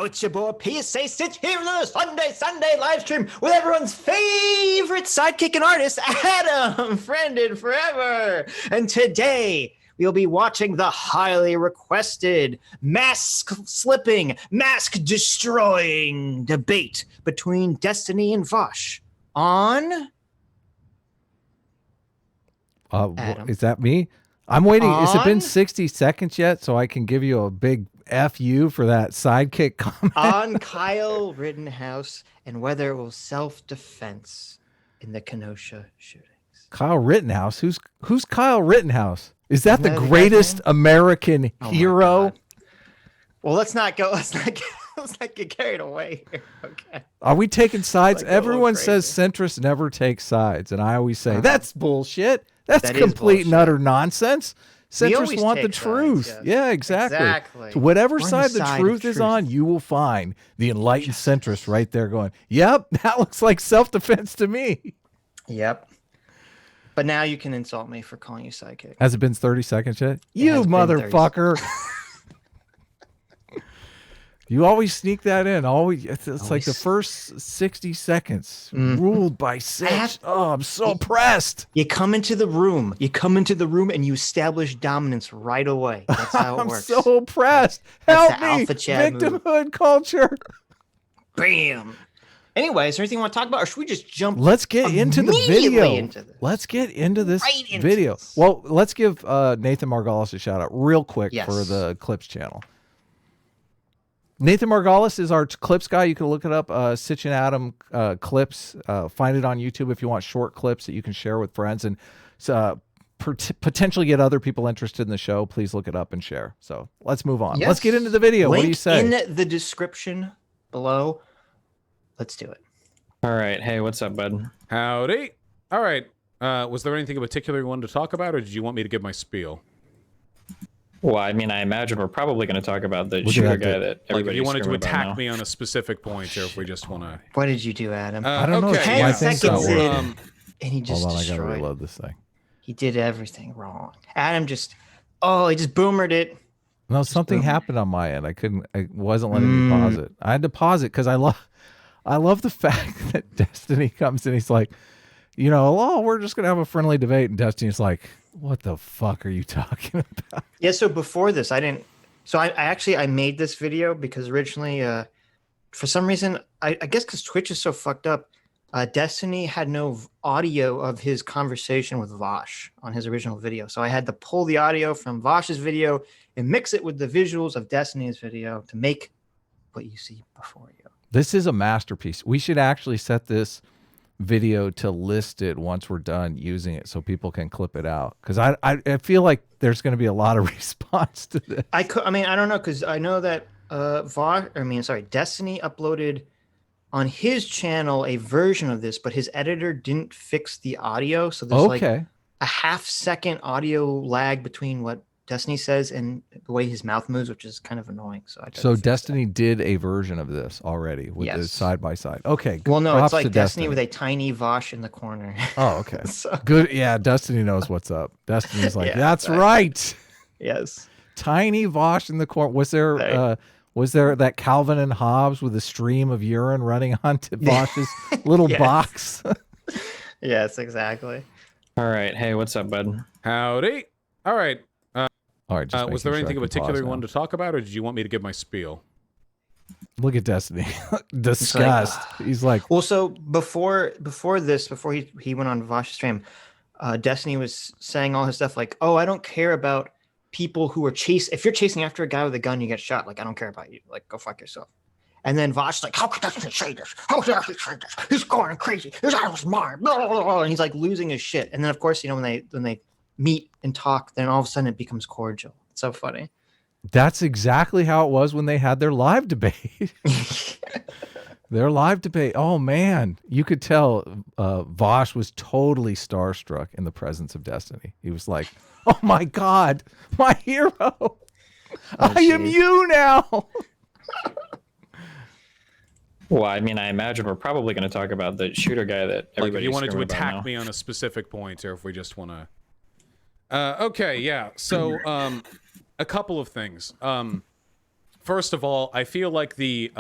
it's your boy PSA Sitch here on the Sunday live stream with everyone's favorite sidekick and artist, Adam, friended forever. And today we'll be watching the highly requested mask-slipping, mask-destroying debate between Destiny and Vaush on... Is that me? I'm waiting. Has it been 60 seconds yet so I can give you a big F you for that sidekick comment? On Kyle Rittenhouse and whether it was self-defense in the Kenosha shootings. Kyle Rittenhouse? Who's Kyle Rittenhouse? Is that the greatest American hero? Well, let's not get carried away here. Okay. Are we taking sides? Everyone says centrists never take sides, and I always say that's bullshit. That's complete and utter nonsense. Centrists want the truth. Sides, yes. Yeah, exactly. So whatever side the truth is on, you will find the enlightened centrist right there going, yep, that looks like self-defense to me. Yep. But now you can insult me for calling you sidekick. Has it been 30 seconds yet? You motherfucker. You always sneak that in. It's like the first 60 seconds ruled by Sitch. Oh, I'm so pressed. You come into the room. And you establish dominance right away. That's how it works. I'm so pressed. Help me. Victimhood culture. Bam. Anyway, is there anything you want to talk about, or should we just jump? Let's get into the video. Let's get into this video. Well, let's give Nathan Margolis a shout out real quick for the Clips channel. Nathan Margolis is our clips guy. You can look it up, Sitch and Adam clips. Find it on YouTube if you want short clips that you can share with friends and potentially get other people interested in the show. Please look it up and share. So let's move on. Yes. Let's get into the video. Link what do you say? In the description below. Let's do it. All right. Hey, what's up, bud? Howdy. All right. Was there anything in particular you wanted to talk about, or did you want me to give my spiel? Well, I mean, I imagine we're probably going to talk about the shooter guy that everybody. Like, if you wanted to attack me on a specific point, or if we just want to. What did you do, Adam? I don't know. 10 seconds in, and he just hold on, destroyed. I gotta reload this thing. He did everything wrong. Adam he just boomered it. No, something happened on my end. I wasn't letting me pause it. I had to pause it because I love the fact that Destiny comes in. He's like, we're just gonna have a friendly debate, and Destiny's like, what the fuck are you talking about? Yeah, so before this, I made this video because originally, for some reason, I guess because Twitch is so fucked up, Destiny had no audio of his conversation with Vaush on his original video. So I had to pull the audio from Vaush's video and mix it with the visuals of Destiny's video to make what you see before you. This is a masterpiece. We should actually set this video to list it once we're done using it so people can clip it out, because I feel like there's going to be a lot of response to this. I don't know, because I know that Destiny uploaded on his channel a version of this, but his editor didn't fix the audio, so there's like a half-second audio lag between what Destiny says and the way his mouth moves, which is kind of annoying. So Destiny did a version of this already with the side by side. Okay. Well, no, it's like Destiny with a tiny Vaush in the corner. Oh, okay. Good. Yeah, Destiny knows what's up. Destiny's like, that's right. Yes. Tiny Vaush in the corner. Was there that Calvin and Hobbes with a stream of urine running onto Vaush's little box? Yes, exactly. All right. Hey, what's up, bud? Howdy. All right. All right, was there anything in particular you wanted to talk about, or did you want me to give my spiel? Look at Destiny. Disgust. He's like, well, so before he went on Vaush's stream, Destiny was saying all his stuff like, oh, I don't care about people who are if you're chasing after a guy with a gun, you get shot. Like, I don't care about you. Like, go fuck yourself. And then Vaush's like, how could Destiny say this? How could Destiny say this? He's going crazy. This guy was mine. And he's like losing his shit. And then of course, when they meet and talk, then all of a sudden it becomes cordial. It's so funny. That's exactly how it was when they had their live debate. Their live debate. Oh man, you could tell Vaush was totally starstruck in the presence of Destiny. He was like, oh my God, my hero. I am you now. Well, I mean, I imagine we're probably going to talk about the shooter guy that everybody. Like, if you wanted to attack me on a specific point, or if we just want to. Okay, yeah. So, a couple of things. First of all, I feel like the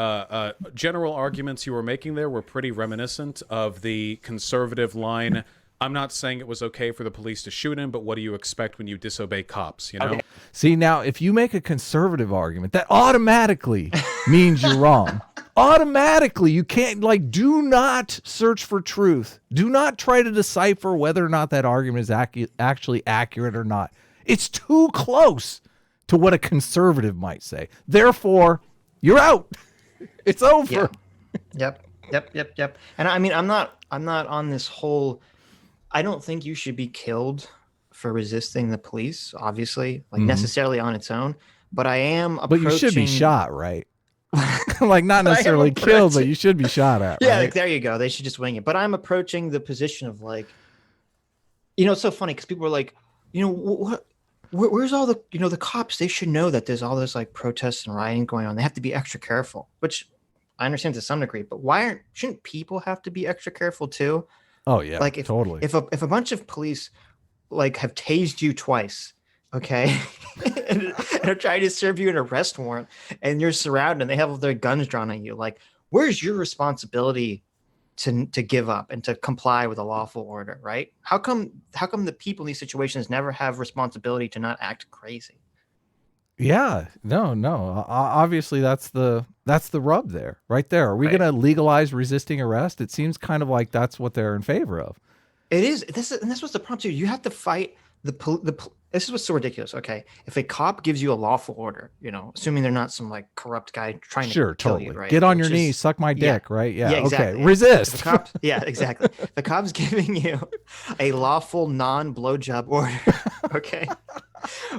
general arguments you were making there were pretty reminiscent of the conservative line. I'm not saying it was okay for the police to shoot him, but what do you expect when you disobey cops, you know? Okay. See, now, if you make a conservative argument, that automatically means you're wrong. Automatically, you can't, like, do not search for truth. Do not try to decipher whether or not that argument is actually accurate or not. It's too close to what a conservative might say. Therefore, you're out. It's over. Yeah. Yep. And I mean, I'm not on this whole, I don't think you should be killed for resisting the police, obviously, like necessarily on its own, but I am approaching... But you should be shot, right? Like, not necessarily killed, but you should be shot at, yeah, right? like, there you go. They should just wing it. But I'm approaching the position of, like, you know, it's so funny because people are like, you know, where's all the, you know, the cops, they should know that there's all this, like, protests and rioting going on. They have to be extra careful, which I understand to some degree, but shouldn't people have to be extra careful too? Oh yeah, like totally. If a bunch of police like have tased you twice, okay, and are trying to serve you an arrest warrant, and you're surrounded, and they have their guns drawn on you, like, where's your responsibility to give up and to comply with a lawful order, right? How come the people in these situations never have responsibility to not act crazy? Yeah, no. Obviously, that's the rub there, right there. Are we going to legalize resisting arrest? It seems kind of like that's what they're in favor of. It is. This was the problem too. You have to fight this is what's so ridiculous. Okay, if a cop gives you a lawful order, you know, assuming they're not some like corrupt guy trying to kill you, right? Get on your knees, suck my dick, right? Yeah, exactly. Okay, resist. Exactly. The cop's giving you a lawful non-blowjob order, okay,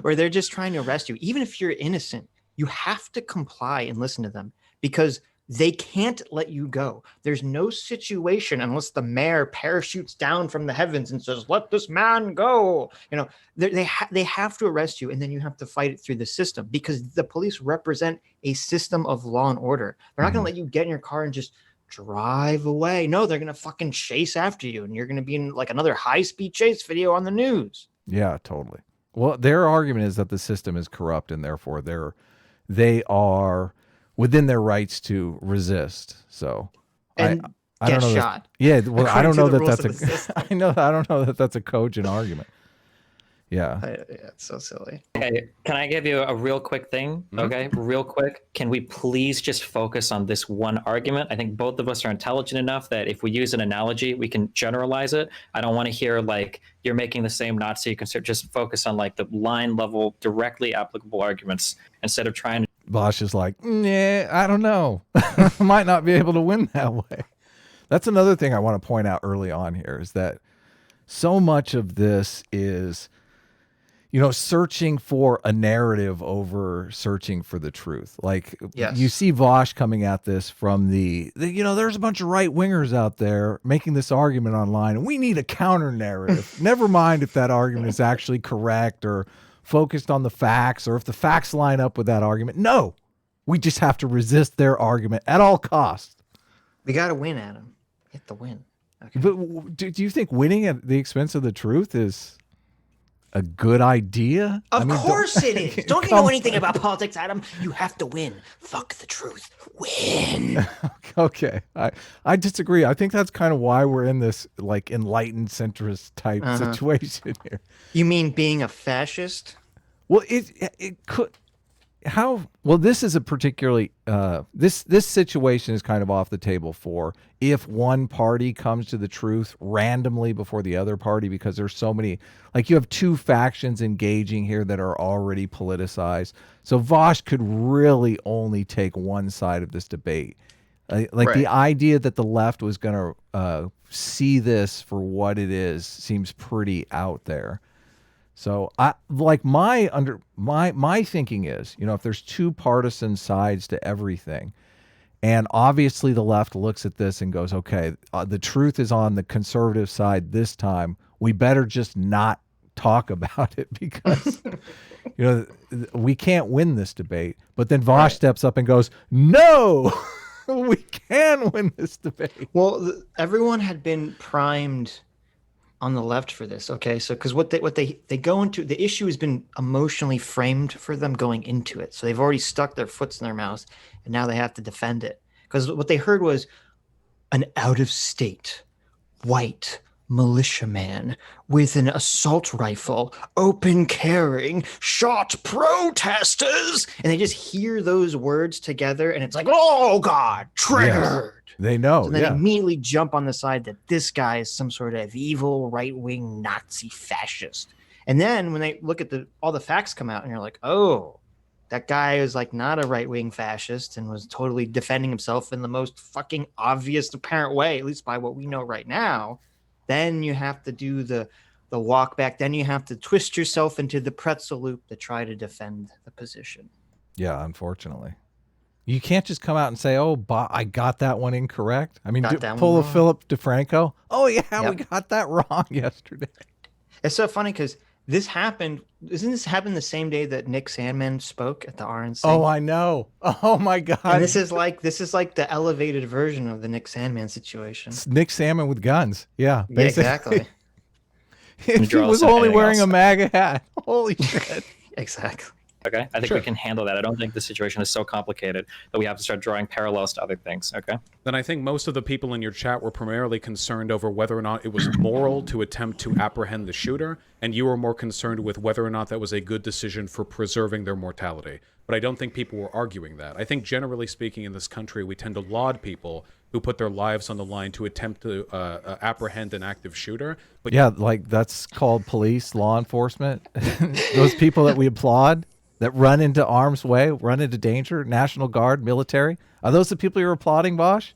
where they're just trying to arrest you. Even if you're innocent, you have to comply and listen to them because they can't let you go. There's no situation unless the mayor parachutes down from the heavens and says, "Let this man go." You know, they have to arrest you, and then you have to fight it through the system because the police represent a system of law and order. They're not going to let you get in your car and just drive away. No, they're going to fucking chase after you, and you're going to be in like another high-speed chase video on the news. Yeah, totally. Well, their argument is that the system is corrupt, and therefore they are within their rights to resist. So and I don't know. Shot. Yeah, well, I don't know that that's a. I don't know that that's a cogent argument. Yeah. It's so silly. Okay, can I give you a real quick thing? Okay, real quick. Can we please just focus on this one argument? I think both of us are intelligent enough that if we use an analogy, we can generalize it. I don't want to hear like you're making the same Nazi concern. Just focus on like the line level, directly applicable arguments instead of trying to. Vaush is like, yeah, I don't know. Might not be able to win that way. That's another thing I want to point out early on here is that so much of this is, you know, searching for a narrative over searching for the truth. Like you see Vaush coming at this from the, you know, there's a bunch of right wingers out there making this argument online and we need a counter narrative. Never mind if that argument is actually correct or focused on the facts or if the facts line up with that argument. No, we just have to resist their argument at all costs. We got to win, Adam. Hit the win. Okay. But do you think winning at the expense of the truth is a good idea? Of course it is. Don't you know anything about politics, Adam? You have to win. Fuck the truth. Win. Okay. I disagree. I think that's kind of why we're in this like enlightened centrist type situation here. You mean being a fascist? Well, it could. How? Well, this is a particularly this situation is kind of off the table for if one party comes to the truth randomly before the other party, because there's so many, like you have two factions engaging here that are already politicized. So Vaush could really only take one side of this debate. The idea that the left was going to see this for what it is seems pretty out there. So I like my thinking is, you know, if there's two partisan sides to everything, and obviously the left looks at this and goes, okay, the truth is on the conservative side this time. We better just not talk about it because, you know, we can't win this debate. But then Vaush steps up and goes, no, we can win this debate. Well, everyone had been primed on the left for this. Okay, so because what they go into, the issue has been emotionally framed for them going into it. So they've already stuck their foots in their mouths, and now they have to defend it. Because what they heard was an out-of-state white militiaman with an assault rifle, open carrying, shot protesters, and they just hear those words together, and it's like, oh God, triggered. Yes, they know. So they immediately jump on the side that this guy is some sort of evil right-wing Nazi fascist. And then when they look at all the facts come out, and you're like, oh, that guy is like not a right-wing fascist and was totally defending himself in the most fucking obvious apparent way, at least by what we know right now. Then you have to do the walk back. Then you have to twist yourself into the pretzel loop to try to defend the position. Yeah, unfortunately. You can't just come out and say, oh, I got that one incorrect. I mean, pull a Philip DeFranco. Oh, yeah, we got that wrong yesterday. It's so funny because this happened. Isn't this happened the same day that Nick Sandmann spoke at the RNC? Oh, I know. Oh my God. And this is like the elevated version of the Nick Sandmann situation. It's Nick Sandmann with guns. Yeah, basically. Yeah, exactly. If he was only wearing a MAGA hat. Holy shit. Exactly. Okay, I think we can handle that. I don't think the situation is so complicated that we have to start drawing parallels to other things. Okay. Then I think most of the people in your chat were primarily concerned over whether or not it was moral to attempt to apprehend the shooter, and you were more concerned with whether or not that was a good decision for preserving their mortality. But I don't think people were arguing that. I think generally speaking in this country, we tend to laud people who put their lives on the line to attempt to apprehend an active shooter. But yeah, like that's called police, law enforcement. Those people that we applaud, that run into harm's way, run into danger, National Guard, military. Are those the people you're applauding, Vaush?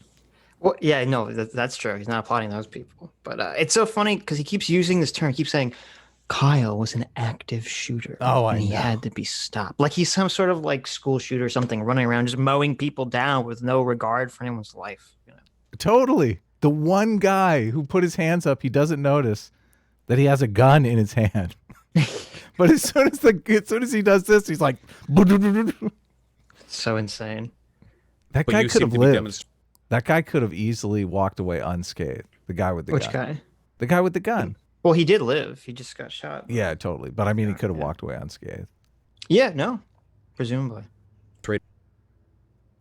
Well, yeah, no, that's true. He's not applauding those people. But it's so funny because he keeps using this term. He keeps saying, Kyle was an active shooter. Oh, I know. And he had to be stopped. Like he's some sort of like school shooter or something, running around just mowing people down with no regard for anyone's life. You know? Totally. The one guy who put his hands up, he doesn't notice that he has a gun in his hand. But as soon as he does this, he's like, so insane. That guy could have lived. That guy could have easily walked away unscathed. The guy with the gun. Which guy? The guy with the gun. Well, he did live. He just got shot. Yeah, totally. But I mean, he could have walked away unscathed. Yeah, no, presumably.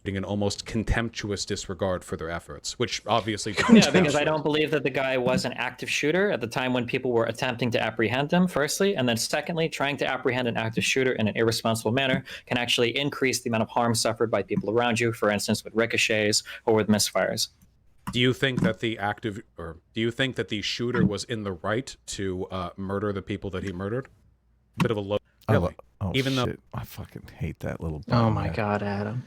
An almost contemptuous disregard for their efforts, which obviously yeah, because I don't believe that the guy was an active shooter at the time when people were attempting to apprehend him, firstly, and then secondly, trying to apprehend an active shooter in an irresponsible manner can actually increase the amount of harm suffered by people around you, for instance, with ricochets or with misfires. Do you think that the shooter was in the right to murder the people that he murdered? Bit of a low. Really? Oh, even shit. though I fucking hate that little. Oh my God, Adam.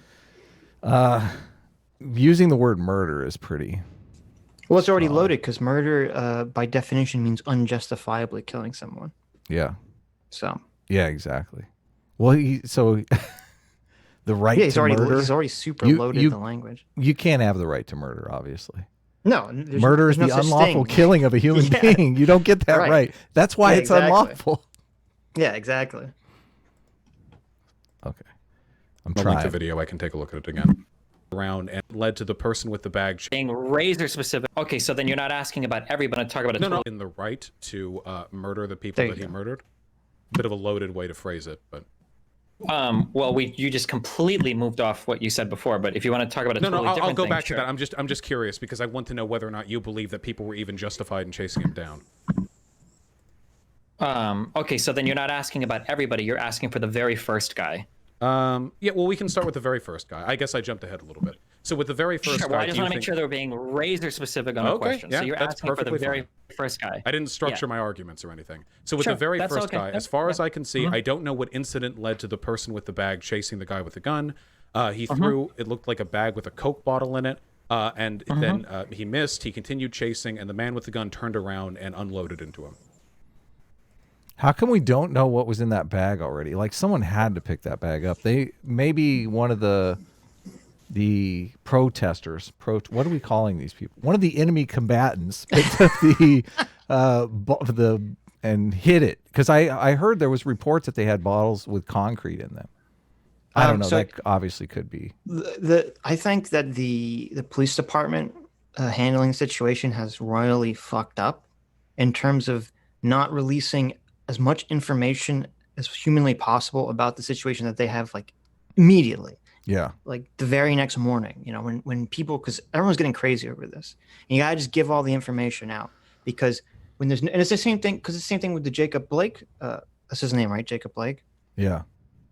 Using the word murder is pretty. Well, it's already loaded because murder, by definition, means unjustifiably killing someone. Yeah. So. Yeah, exactly. Well, the right to murder. He's already super loaded the language. You can't have the right to murder, obviously. No, murder is the unlawful killing of a human being. You don't get that right. That's why it's unlawful. Yeah, exactly. Okay. I'll link the video. I can take a look at it again. Around and led to the person with the bag being razor specific. Okay, so then you're not asking about everybody. Talk about in the right to murder the people that he murdered. Bit of a loaded way to phrase it, but. Well, you just completely moved off what you said before. But if you want to talk about a totally different I'll go thing, back to that. I'm just curious because I want to know whether or not you believe that people were even justified in chasing him down. Okay, so then you're not asking about everybody. You're asking for the very first guy. Yeah, well, we can start with the very first guy. I guess I jumped ahead a little bit. So with the very first guy, well, I just want to make sure they were being razor specific on the question. Yeah, so you're asking for the very first guy. I didn't structure my arguments or anything. So with the very first guy, as far as I can see, I don't know what incident led to the person with the bag chasing the guy with the gun. He threw, it looked like a bag with a Coke bottle in it. And then he missed, he continued chasing, and the man with the gun turned around and unloaded into him. How come we don't know what was in that bag already? Like someone had to pick that bag up. Maybe one of the protesters. What are we calling these people? One of the enemy combatants picked up and hid it because I heard there was reports that they had bottles with concrete in them. I don't know. So that obviously could be. I think that the police department handling the situation has royally fucked up. in terms of not releasing as much information as humanly possible about the situation that they have, like, immediately. Yeah. Like the very next morning, you know, when people, because everyone's getting crazy over this, and you gotta just give all the information out, because when there's, and it's the same thing, because it's the same thing with the Jacob Blake, that's his name, right? Jacob Blake. Yeah.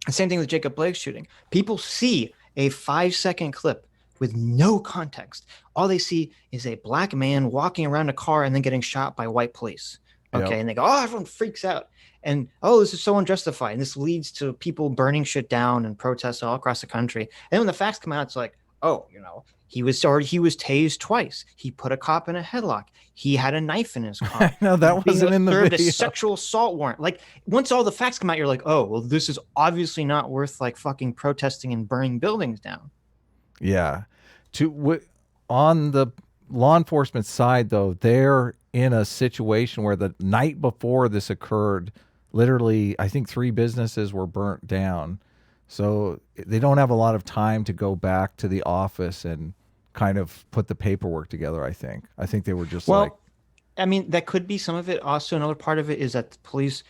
The same thing with Jacob Blake's shooting. People see a 5-second clip with no context. All they see is a black man walking around a car and then getting shot by white police. Okay. Yep. And they go, oh, everyone freaks out. And, oh, this is so unjustified. And this leads to people burning shit down and protests all across the country. And then when the facts come out, it's like, oh, you know, he was tased twice. He put a cop in a headlock. He had a knife in his car. No, that wasn't in the video. A sexual assault warrant. Like, once all the facts come out, you're like, oh, well, this is obviously not worth like fucking protesting and burning buildings down. Yeah. On the law enforcement side, though, they're in a situation where the night before this occurred, literally, I think 3 businesses were burnt down. So they don't have a lot of time to go back to the office and kind of put the paperwork together, I think. I think they were just I mean, that could be some of it. Also, another part of it is that the police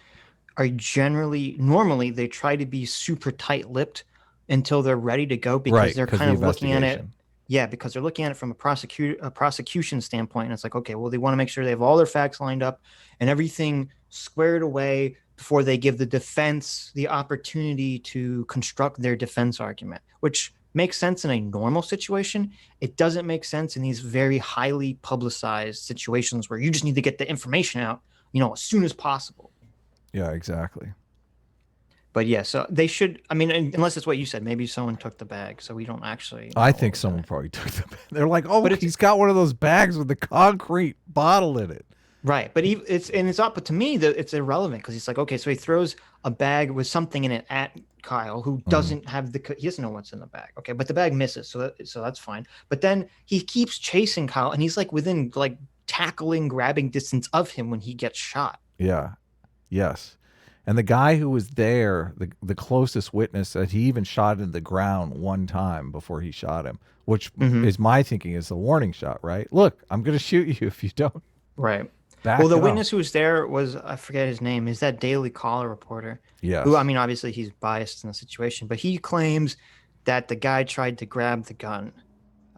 are normally they try to be super tight-lipped until they're ready to go, because they're kind of looking at it. Yeah, because they're looking at it from a prosecution standpoint. And it's like, okay, well, they want to make sure they have all their facts lined up and everything squared away before they give the defense the opportunity to construct their defense argument, which makes sense in a normal situation. It doesn't make sense in these very highly publicized situations where you just need to get the information out, you know, as soon as possible. Yeah, exactly. But yeah, so they should, I mean, unless it's what you said, maybe someone took the bag, so we don't actually. I think someone probably took the bag. They're like, oh, but he's got one of those bags with the concrete bottle in it. Right, but it's up. But to me, it's irrelevant, because he's like, okay, so he throws a bag with something in it at Kyle, who doesn't have he doesn't know what's in the bag. Okay, but the bag misses, so that's fine. But then he keeps chasing Kyle, and he's like within like tackling, grabbing distance of him when he gets shot. Yeah. Yes. And the guy who was there, the closest witness, that he even shot in the ground one time before he shot him, which is my thinking is the warning shot, right? Look, I'm going to shoot you if you don't. Right. Well, the witness who was there was, I forget his name, is that Daily Caller reporter. Yeah. Who, I mean, obviously he's biased in the situation, but he claims that the guy tried to grab the gun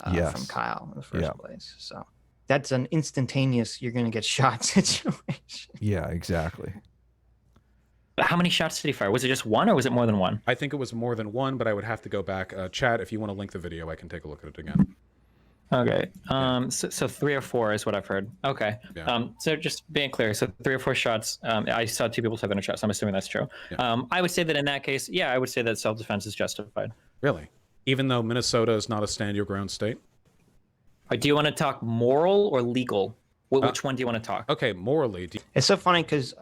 from Kyle in the first place. So that's an instantaneous, you're going to get shot situation. Yeah, exactly. How many shots did he fire? Was it just one, or was it more than one? I think it was more than one, but I would have to go back. Chad, if you want to link the video, I can take a look at it again. Okay. So 3 or 4 is what I've heard. Okay. Yeah. So just being clear, so 3 or 4 shots. I saw 2 people have been shot, so I'm assuming that's true. Yeah. I would say that in that case, I would say that self-defense is justified. Really? Even though Minnesota is not a stand-your-ground state? Do you want to talk moral or legal? Which one do you want to talk? Okay, morally. It's so funny because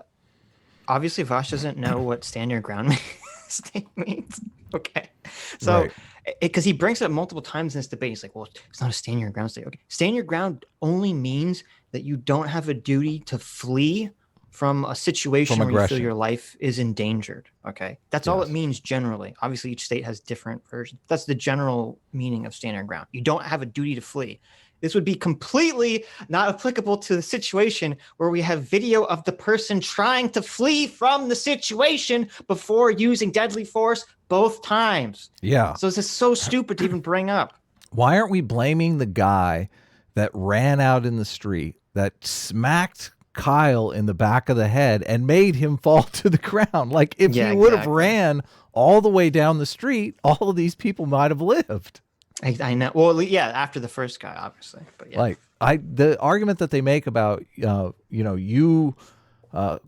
obviously Vaush doesn't know what stand your ground state means. Okay. So, because he brings it up multiple times in this debate, he's like, well, it's not a stand your ground state. Okay. Stand your ground only means that you don't have a duty to flee from a situation where you feel your life is endangered. Okay. That's all it means generally. Obviously, each state has different versions. That's the general meaning of stand your ground. You don't have a duty to flee. This would be completely not applicable to the situation where we have video of the person trying to flee from the situation before using deadly force both times. Yeah. So this is so stupid to even bring up. Why aren't we blaming the guy that ran out in the street, that smacked Kyle in the back of the head and made him fall to the ground? Like, if he would have ran all the way down the street, all of these people might have lived. I know. Well, yeah, after the first guy, obviously. But yeah. Like, the argument that they make about, you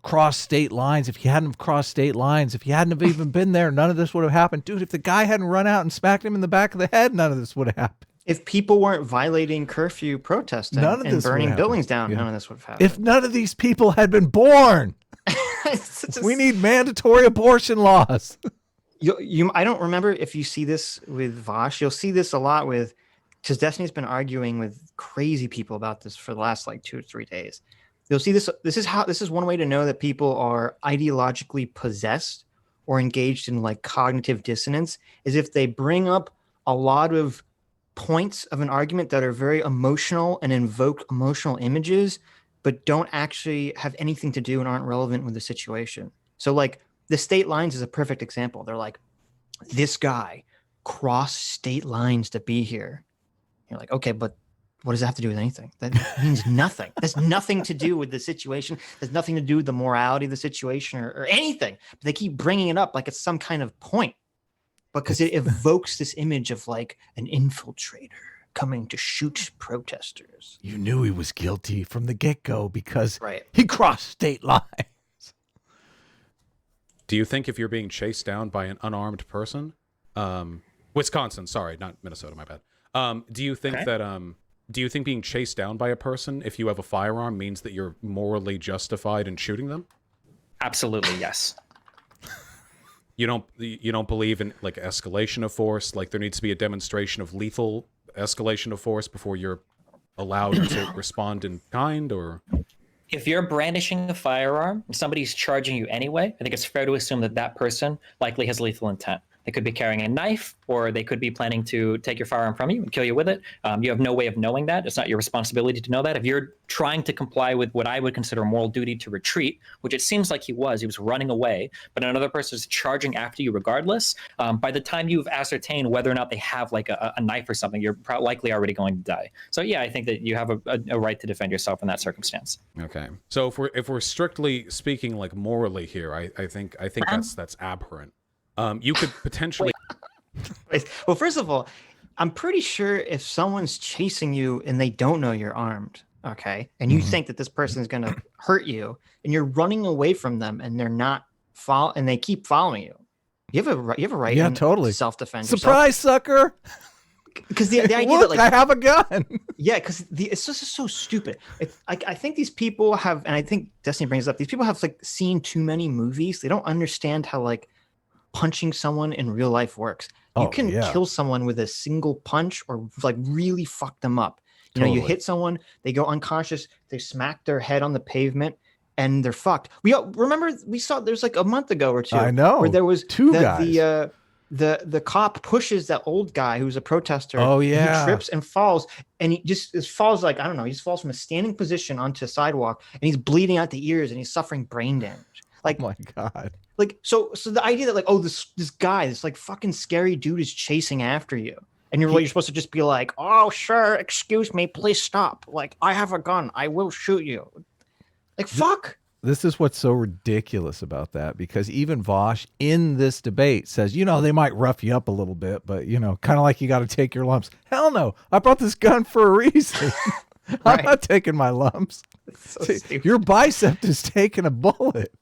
cross state lines. If you hadn't have crossed state lines, if you hadn't have even been there, none of this would have happened. Dude, if the guy hadn't run out and smacked him in the back of the head, none of this would have happened. If people weren't violating curfew protesting and burning buildings down, none of this would have happened. If none of these people had been born, we need mandatory abortion laws. I don't remember if you see this with Vaush. You'll see this a lot with, because Destiny's been arguing with crazy people about this for the last like 2 or 3 days. You'll see this. This is one way to know that people are ideologically possessed or engaged in like cognitive dissonance, is if they bring up a lot of points of an argument that are very emotional and invoke emotional images but don't actually have anything to do and aren't relevant with the situation. So like the state lines is a perfect example. They're like, this guy crossed state lines to be here. You're like, okay, but what does that have to do with anything? That means nothing. That's nothing to do with the situation. There's nothing to do with the morality of the situation or anything. But they keep bringing it up like it's some kind of point because it evokes this image of like an infiltrator coming to shoot protesters. You knew he was guilty from the get-go because he crossed state lines. Do you think if you're being chased down by an unarmed person, Wisconsin, sorry, not Minnesota, my bad. Do you think that do you think being chased down by a person if you have a firearm means that you're morally justified in shooting them? Absolutely, yes. You don't believe in like escalation of force, like there needs to be a demonstration of lethal escalation of force before you're allowed to respond in kind, or if you're brandishing a firearm and somebody's charging you anyway, I think it's fair to assume that that person likely has lethal intent. They could be carrying a knife, or they could be planning to take your firearm from you and kill you with it. You have no way of knowing that. It's not your responsibility to know that. If you're trying to comply with what I would consider a moral duty to retreat, which it seems like he was running away, but another person is charging after you regardless, by the time you've ascertained whether or not they have like a knife or something, you're likely already going to die. So yeah, I think that you have a right to defend yourself in that circumstance. Okay. So if we're strictly speaking like morally here, I think that's abhorrent. You could potentially. Well, first of all, I'm pretty sure if someone's chasing you and they don't know you're armed, okay, and you think that this person is going to hurt you, and you're running away from them, and they're not and they keep following you, you have a right. Yeah, totally. Self-defense. Surprise, sucker! Because the idea Look, that like I have a gun. Yeah, because it's just so stupid. I think these people have, and I think Destiny brings up, these people have like seen too many movies. They don't understand how like punching someone in real life works. You can kill someone with a single punch or like really fuck them up. You know, you hit someone, they go unconscious, they smack their head on the pavement, and they're fucked. We saw there's like a month ago or two. I know. Where there was two guys. The cop pushes that old guy who's a protester. Oh yeah. He trips and falls, and he just falls like, I don't know, he just falls from a standing position onto a sidewalk, and he's bleeding out the ears, and he's suffering brain damage. Like, oh my God. Like, so the idea that like, oh, this guy, this like fucking scary dude is chasing after you, and you're supposed to just be like, oh sure, excuse me, please stop. Like, I have a gun, I will shoot you. Like, fuck. This is what's so ridiculous about that, because even Vaush in this debate says, you know, they might rough you up a little bit, but you know, kind of like you got to take your lumps. Hell no, I brought this gun for a reason. I'm not taking my lumps. So your bicep is taking a bullet.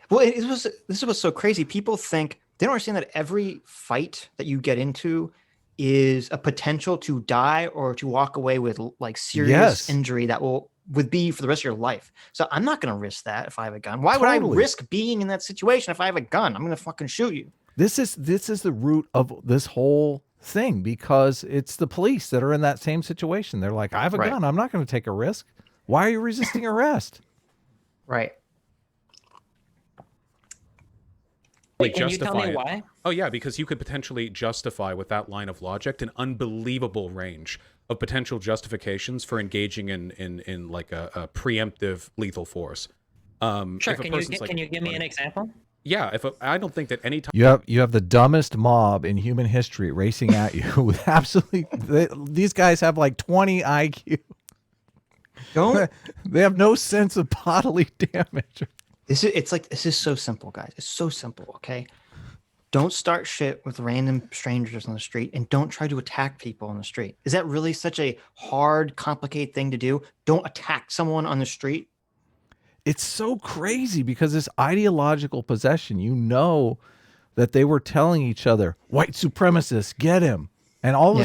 Well, this is what's so crazy. People think they don't understand that every fight that you get into is a potential to die or to walk away with like serious injury that would be for the rest of your life. So I'm not going to risk that if I have a gun. Why would I risk being in that situation if I have a gun? I'm going to fucking shoot you. This is the root of this whole thing, because it's the police that are in that same situation. They're like, I have a gun. I'm not going to take a risk. Why are you resisting arrest? Right. Wait, can you tell me why? Oh yeah, because you could potentially justify with that line of logic an unbelievable range of potential justifications for engaging in like a preemptive lethal force. Sure. Can you give me an example? Yeah, I don't think that any time you have the dumbest mob in human history racing at you with absolutely these guys have like 20 IQ. They have no sense of bodily damage. This is so simple, guys. It's so simple, okay? Don't start shit with random strangers on the street, and don't try to attack people on the street. Is that really such a hard, complicated thing to do? Don't attack someone on the street. It's so crazy because this ideological possession, you know that they were telling each other, white supremacists, get him. And all of a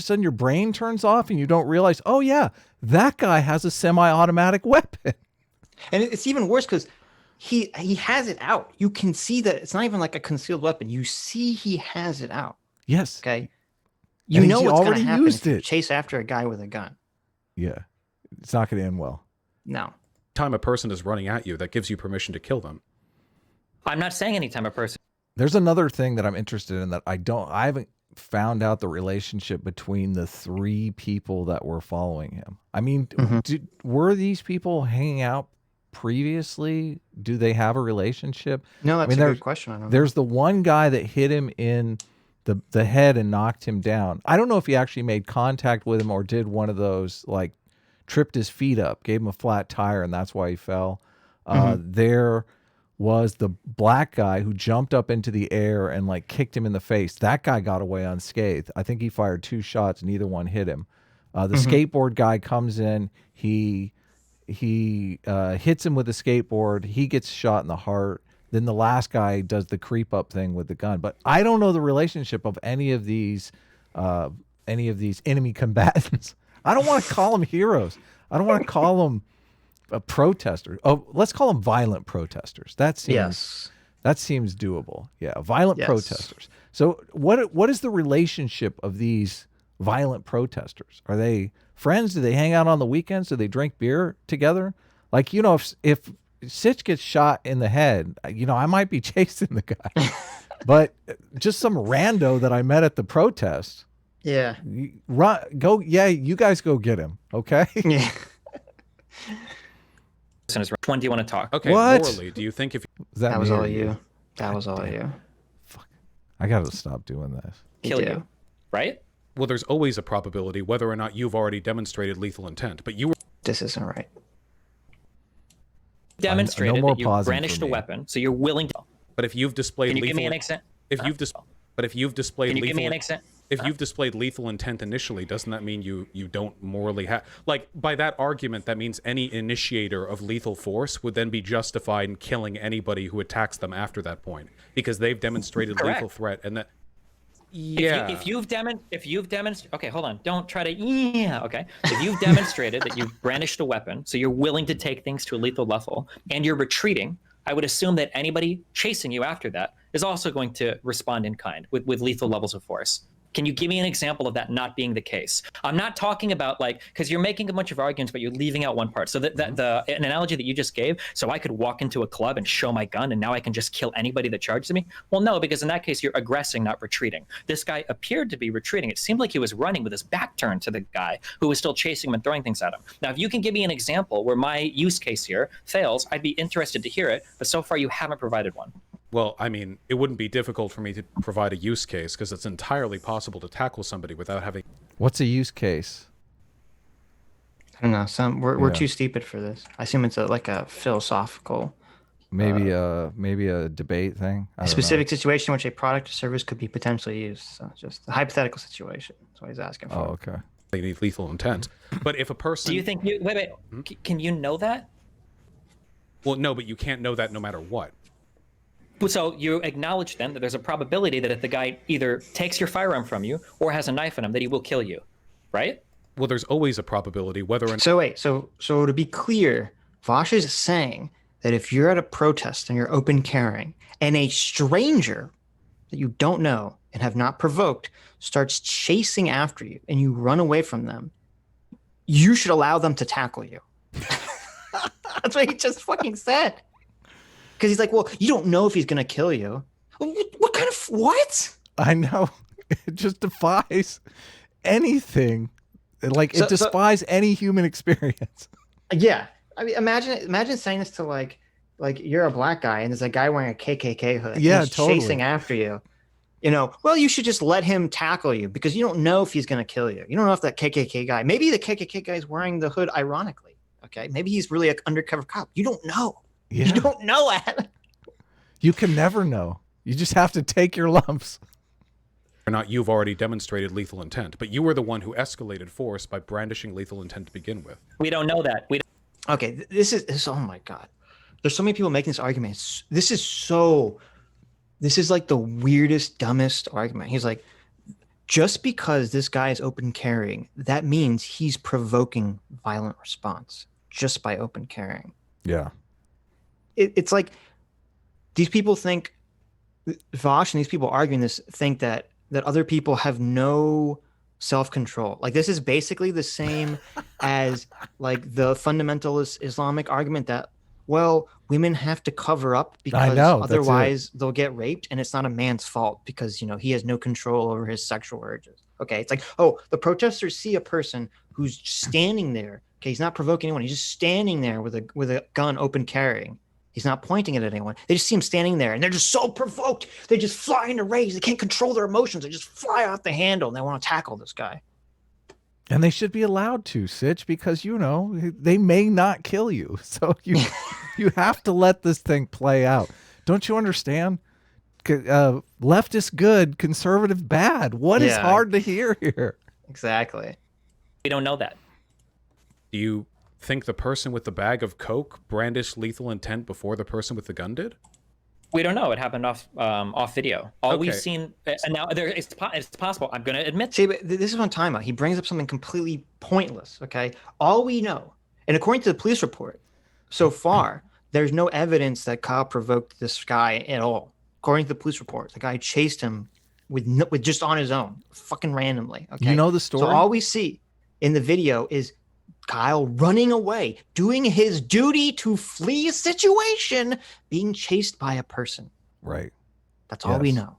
sudden, your brain turns off and you don't realize, oh yeah, that guy has a semi-automatic weapon. And it's even worse because he has it out. You can see that it's not even like a concealed weapon. You see he has it out. Yes. Okay. You know what's going to happen if you chase after a guy with a gun. Yeah. It's not going to end well. No. Time a person is running at you, that gives you permission to kill them. I'm not saying anytime a person. There's another thing that I'm interested in that I haven't found out the relationship between the 3 people that were following him. I mean, were these people hanging out previously? Do they have a relationship? No, that's a good question. I don't know. There's the one guy that hit him in the head and knocked him down. I don't know if he actually made contact with him or did one of those, like, tripped his feet up, gave him a flat tire, and that's why he fell. There was the black guy who jumped up into the air and, like, kicked him in the face. That guy got away unscathed. I think he fired 2 shots, neither one hit him. The skateboard guy comes in, he hits him with a skateboard, he gets shot in the heart. Then the last guy does the creep up thing with the gun. But I don't know the relationship of any of these enemy combatants. I don't want to call them heroes. I don't want to call them protesters. Oh, let's call them violent protesters. That seems doable. Yeah, violent protesters. So what is the relationship of these violent protesters? Are they friends? Do they hang out on the weekends? Do they drink beer together? Like, you know, if Sitch gets shot in the head, you know, I might be chasing the guy. But just some rando that I met at the protest. Yeah. You guys go get him, okay? Yeah. Which one do you want to talk? Okay, what? morally, do you think if That was all you. That was all you. Fuck. I gotta stop doing this. Kill you, right? well, there's always a probability whether or not you've already demonstrated lethal intent, but you were... This isn't right. Demonstrated that you brandished a weapon, so you're willing to... But if you've displayed lethal... Can you give me an example? If you've displayed Can you give me an example? If you've displayed lethal intent initially, doesn't that mean you don't morally have... Like, by that argument, that means any initiator of lethal force would then be justified in killing anybody who attacks them after that point, because they've demonstrated lethal threat, and that... Yeah. If you've demonstrated... Okay, hold on. Don't try to... Yeah, okay. If you've demonstrated that you've brandished a weapon, so you're willing to take things to a lethal level, and you're retreating, I would assume that anybody chasing you after that is also going to respond in kind with lethal levels of force. Can you give me an example of that not being the case? I'm not talking about, like, because you're making a bunch of arguments, but you're leaving out one part. So an analogy that you just gave, so I could walk into a club and show my gun and now I can just kill anybody that charges me? Well, no, because in that case, you're aggressing, not retreating. This guy appeared to be retreating. It seemed like he was running with his back turned to the guy who was still chasing him and throwing things at him. Now, if you can give me an example where my use case here fails, I'd be interested to hear it, but so far you haven't provided one. Well, I mean, it wouldn't be difficult for me to provide a use case, because it's entirely possible to tackle somebody without having... What's a use case? I don't know. We're too stupid for this. I assume it's like a philosophical... Maybe a debate thing? A specific situation in which a product or service could be potentially used. So just a hypothetical situation. That's what he's asking for. Oh, okay. They need lethal intent. But if a person... Do you think... Wait. Can you know that? Well, no, but you can't know that no matter what. So you acknowledge then that there's a probability that if the guy either takes your firearm from you or has a knife in him, that he will kill you, right? Well, there's always a probability whether or not... So wait, so to be clear, Vaush is saying that if you're at a protest and you're open carrying and a stranger that you don't know and have not provoked starts chasing after you and you run away from them, you should allow them to tackle you. That's what he just fucking said. Because he's like, well, you don't know if he's going to kill you. What kind of, what? I know. It just defies anything. Like, it defies any human experience. Yeah. I mean, imagine saying this to like you're a black guy and there's a guy wearing a KKK hood. Yeah, and he's totally. chasing after you. You know, well, you should just let him tackle you because you don't know if he's going to kill you. You don't know if that KKK guy, maybe the KKK guy is wearing the hood ironically. Okay. Maybe he's really an undercover cop. You don't know. Yeah. You don't know that. You can never know. You just have to take your lumps. Or not, you've already demonstrated lethal intent, but you were the one who escalated force by brandishing lethal intent to begin with. We don't know that. Okay, this is oh my God. There's so many people making this argument. This is like the weirdest, dumbest argument. He's like, just because this guy is open carrying, that means he's provoking violent response just by open carrying. Yeah. It's like these people think, Vaush and these people arguing this think that other people have no self-control. Like, this is basically the same as like the fundamentalist Islamic argument that well, women have to cover up because otherwise they'll get raped, and it's not a man's fault because, you know, he has no control over his sexual urges. Okay, it's like, oh, the protesters see a person who's standing there. Okay, he's not provoking anyone. He's just standing there with a gun open carrying. He's not pointing it at anyone. They just see him standing there, and they're just so provoked. They just fly into rage. They can't control their emotions. They just fly off the handle, and they want to tackle this guy. And they should be allowed to, Sitch, because, you know, they may not kill you. So you have to let this thing play out. Don't you understand? Leftist good, conservative bad. What is hard to hear here? Exactly. We don't know that. Do you think the person with the bag of coke brandished lethal intent before the person with the gun did? We don't know. It happened off video. All we've seen, and now it's possible. I'm going to admit. See, but this is one timeout. He brings up something completely pointless. Okay, all we know, and according to the police report, so far there's no evidence that Kyle provoked this guy at all. According to the police report, the guy chased him with just on his own, fucking randomly. Okay, you know the story. So all we see in the video is Kyle running away, doing his duty to flee a situation, being chased by a person. Right. That's all we know.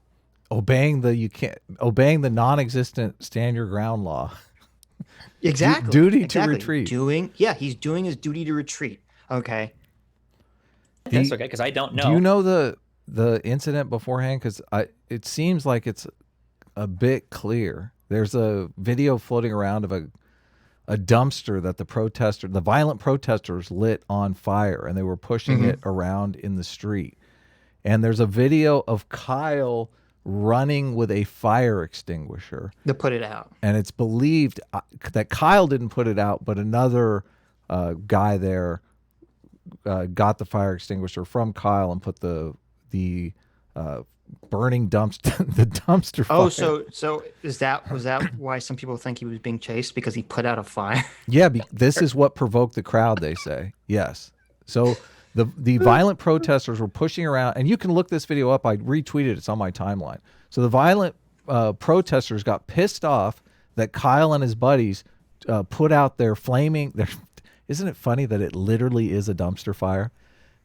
Obeying the non-existent stand your ground law. Exactly. Duty to retreat. He's doing his duty to retreat. Okay. That's okay, because I don't know. Do you know the incident beforehand? Because it seems like it's a bit clear. There's a video floating around of a dumpster that the violent protesters lit on fire, and they were pushing it around in the street. And there's a video of Kyle running with a fire extinguisher to put it out. And it's believed that Kyle didn't put it out, but another guy there got the fire extinguisher from Kyle and put the burning dumpster fire. Oh, so was that why some people think he was being chased, because he put out a fire? Yeah, this is what provoked the crowd, they say. Yes. So the violent protesters were pushing around, and you can look this video up. I retweeted it. It's on my timeline. So the violent protesters got pissed off that Kyle and his buddies put out their flaming. Isn't it funny that it literally is a dumpster fire?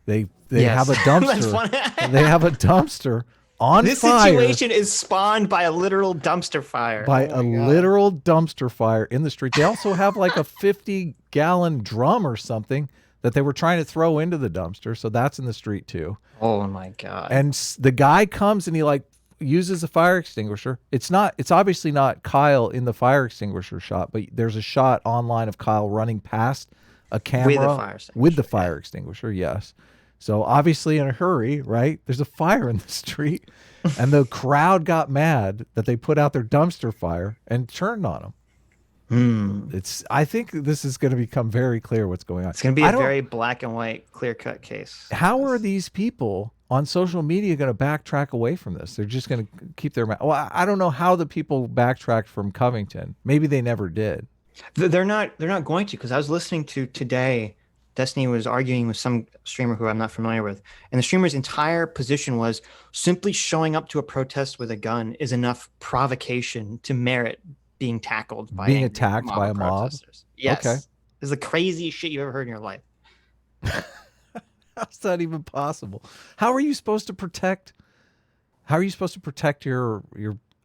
They have a dumpster. They have a dumpster on this fire. This situation is spawned by a literal dumpster fire. Literal dumpster fire in the street. They also have like a 50-gallon drum or something that they were trying to throw into the dumpster. So that's in the street too. Oh my God. And the guy comes and he like uses a fire extinguisher. It's obviously not Kyle in the fire extinguisher shot, but there's a shot online of Kyle running past a camera with the fire extinguisher. Yes. So obviously in a hurry, right? There's a fire in the street, and the crowd got mad that they put out their dumpster fire and turned on them. I think this is going to become very clear what's going on. It's going to be a very black and white, clear-cut case. How are these people on social media going to backtrack away from this? They're just going to keep their mouth. Well, I don't know how the people backtracked from Covington. Maybe they never did. They're not going to, because I was listening to today. Destiny was arguing with some streamer who I'm not familiar with, and the streamer's entire position was simply showing up to a protest with a gun is enough provocation to merit being tackled by attacked by a mob. Yes. Okay. This is the craziest shit you ever heard in your life. How's that even possible? How are you supposed to protect your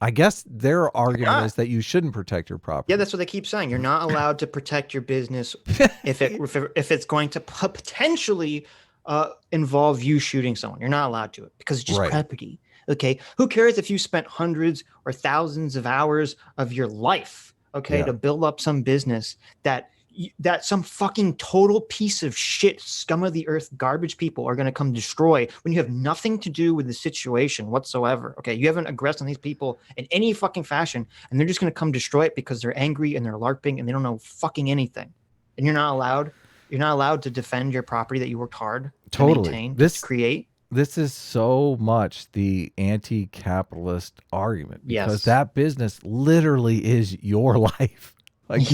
I guess their argument is that you shouldn't protect your property. Yeah, that's what they keep saying. You're not allowed to protect your business if it's going to potentially involve you shooting someone. You're not allowed to, because it's just property. Okay, who cares if you spent hundreds or thousands of hours of your life, to build up some business that some fucking total piece of shit, scum of the earth, garbage people are going to come destroy when you have nothing to do with the situation whatsoever. Okay, you haven't aggressed on these people in any fucking fashion, and they're just going to come destroy it because they're angry and they're LARPing and they don't know fucking anything. And you're not allowed to defend your property that you worked hard to maintain, to create. This is so much the anti-capitalist argument, because that business literally is your life. Like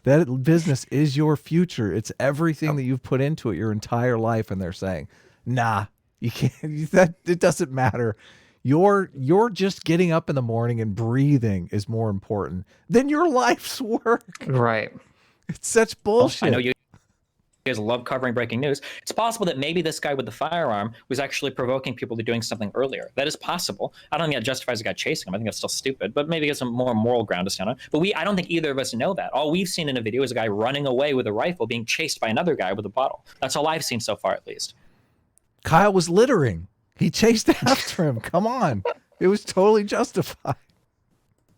that business is your future. It's everything that you've put into it your entire life. And they're saying, nah, you can't, it doesn't matter. You're just getting up in the morning and breathing is more important than your life's work. Right. It's such bullshit. I know you. You guys love covering breaking news. It's possible that maybe this guy with the firearm was actually provoking people to doing something earlier. That is possible. I don't think that justifies the guy chasing him. I think that's still stupid, but maybe it's some more moral ground to stand on. But I don't think either of us know that. All we've seen in a video is a guy running away with a rifle being chased by another guy with a bottle. That's all I've seen so far, at least. Kyle was littering. He chased after him. Come on. It was totally justified.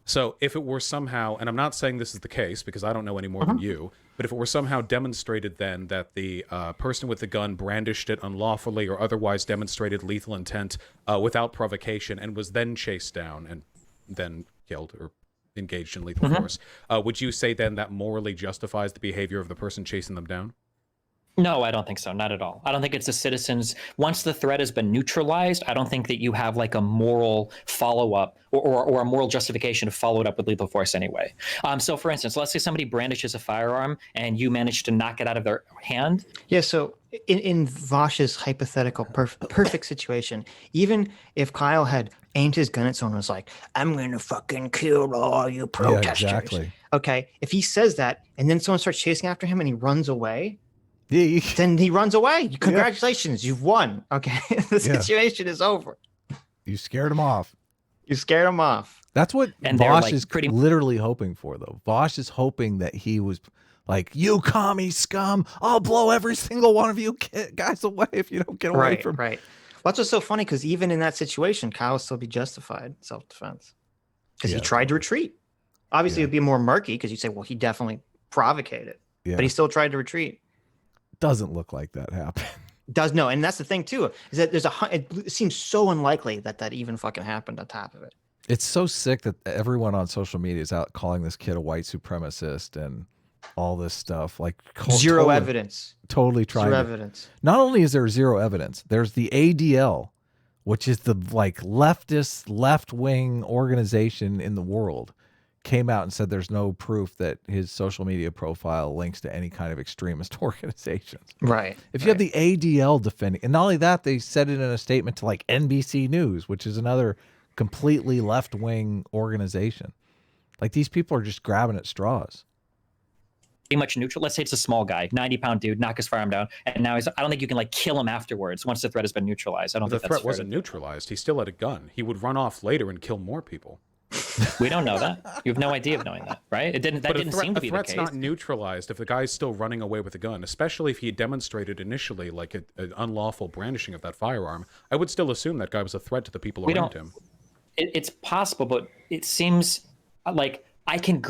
So if it were somehow, and I'm not saying this is the case because I don't know any more than you, but if it were somehow demonstrated then that the person with the gun brandished it unlawfully or otherwise demonstrated lethal intent without provocation and was then chased down and then killed or engaged in lethal force, would you say then that morally justifies the behavior of the person chasing them down? No, I don't think so. Not at all. I don't think it's the citizens. Once the threat has been neutralized, I don't think that you have like a moral follow-up or a moral justification to follow it up with lethal force anyway. So for instance, let's say somebody brandishes a firearm and you manage to knock it out of their hand. Yeah, so in Vaush's hypothetical perfect situation, even if Kyle had aimed his gun at someone and was like, I'm going to fucking kill all you protesters. Yeah, exactly. Okay, if he says that and then someone starts chasing after him and he runs away, then he runs away. Congratulations, you've won. Okay, the situation is over. You scared him off. You scared him off. That's what Vaush is literally hoping for, though. Vaush is hoping that he was like, you commie scum, I'll blow every single one of you guys away if you don't get away from me. Right. Well, that's what's so funny, because even in that situation, Kyle would still be justified self-defense because he tried to retreat. Obviously, it would be more murky because you'd say, well, he definitely provocated, but he still tried to retreat. Doesn't look like that happened. No, and that's the thing too, is that it seems so unlikely that even fucking happened on top of it. It's so sick that everyone on social media is out calling this kid a white supremacist and all this stuff. Like zero evidence. Totally trying. Zero evidence. Not only is there zero evidence, there's the ADL, which is the like leftist, left-wing organization in the world, came out and said there's no proof that his social media profile links to any kind of extremist organizations. Right. If you have the ADL defending, and not only that, they said it in a statement to like NBC News, which is another completely left-wing organization. Like, these people are just grabbing at straws. Pretty much neutral. Let's say it's a small guy, 90-pound dude, knock his firearm down, and now I don't think you can like kill him afterwards once the threat has been neutralized. I don't think the threat wasn't neutralized. He still had a gun. He would run off later and kill more people. We don't know that. You have no idea of knowing that, right? It didn't. That didn't seem to be the case. The threat's not neutralized if the guy's still running away with a gun, especially if he demonstrated initially like an unlawful brandishing of that firearm. I would still assume that guy was a threat to the people around him. It's possible, but it seems like I can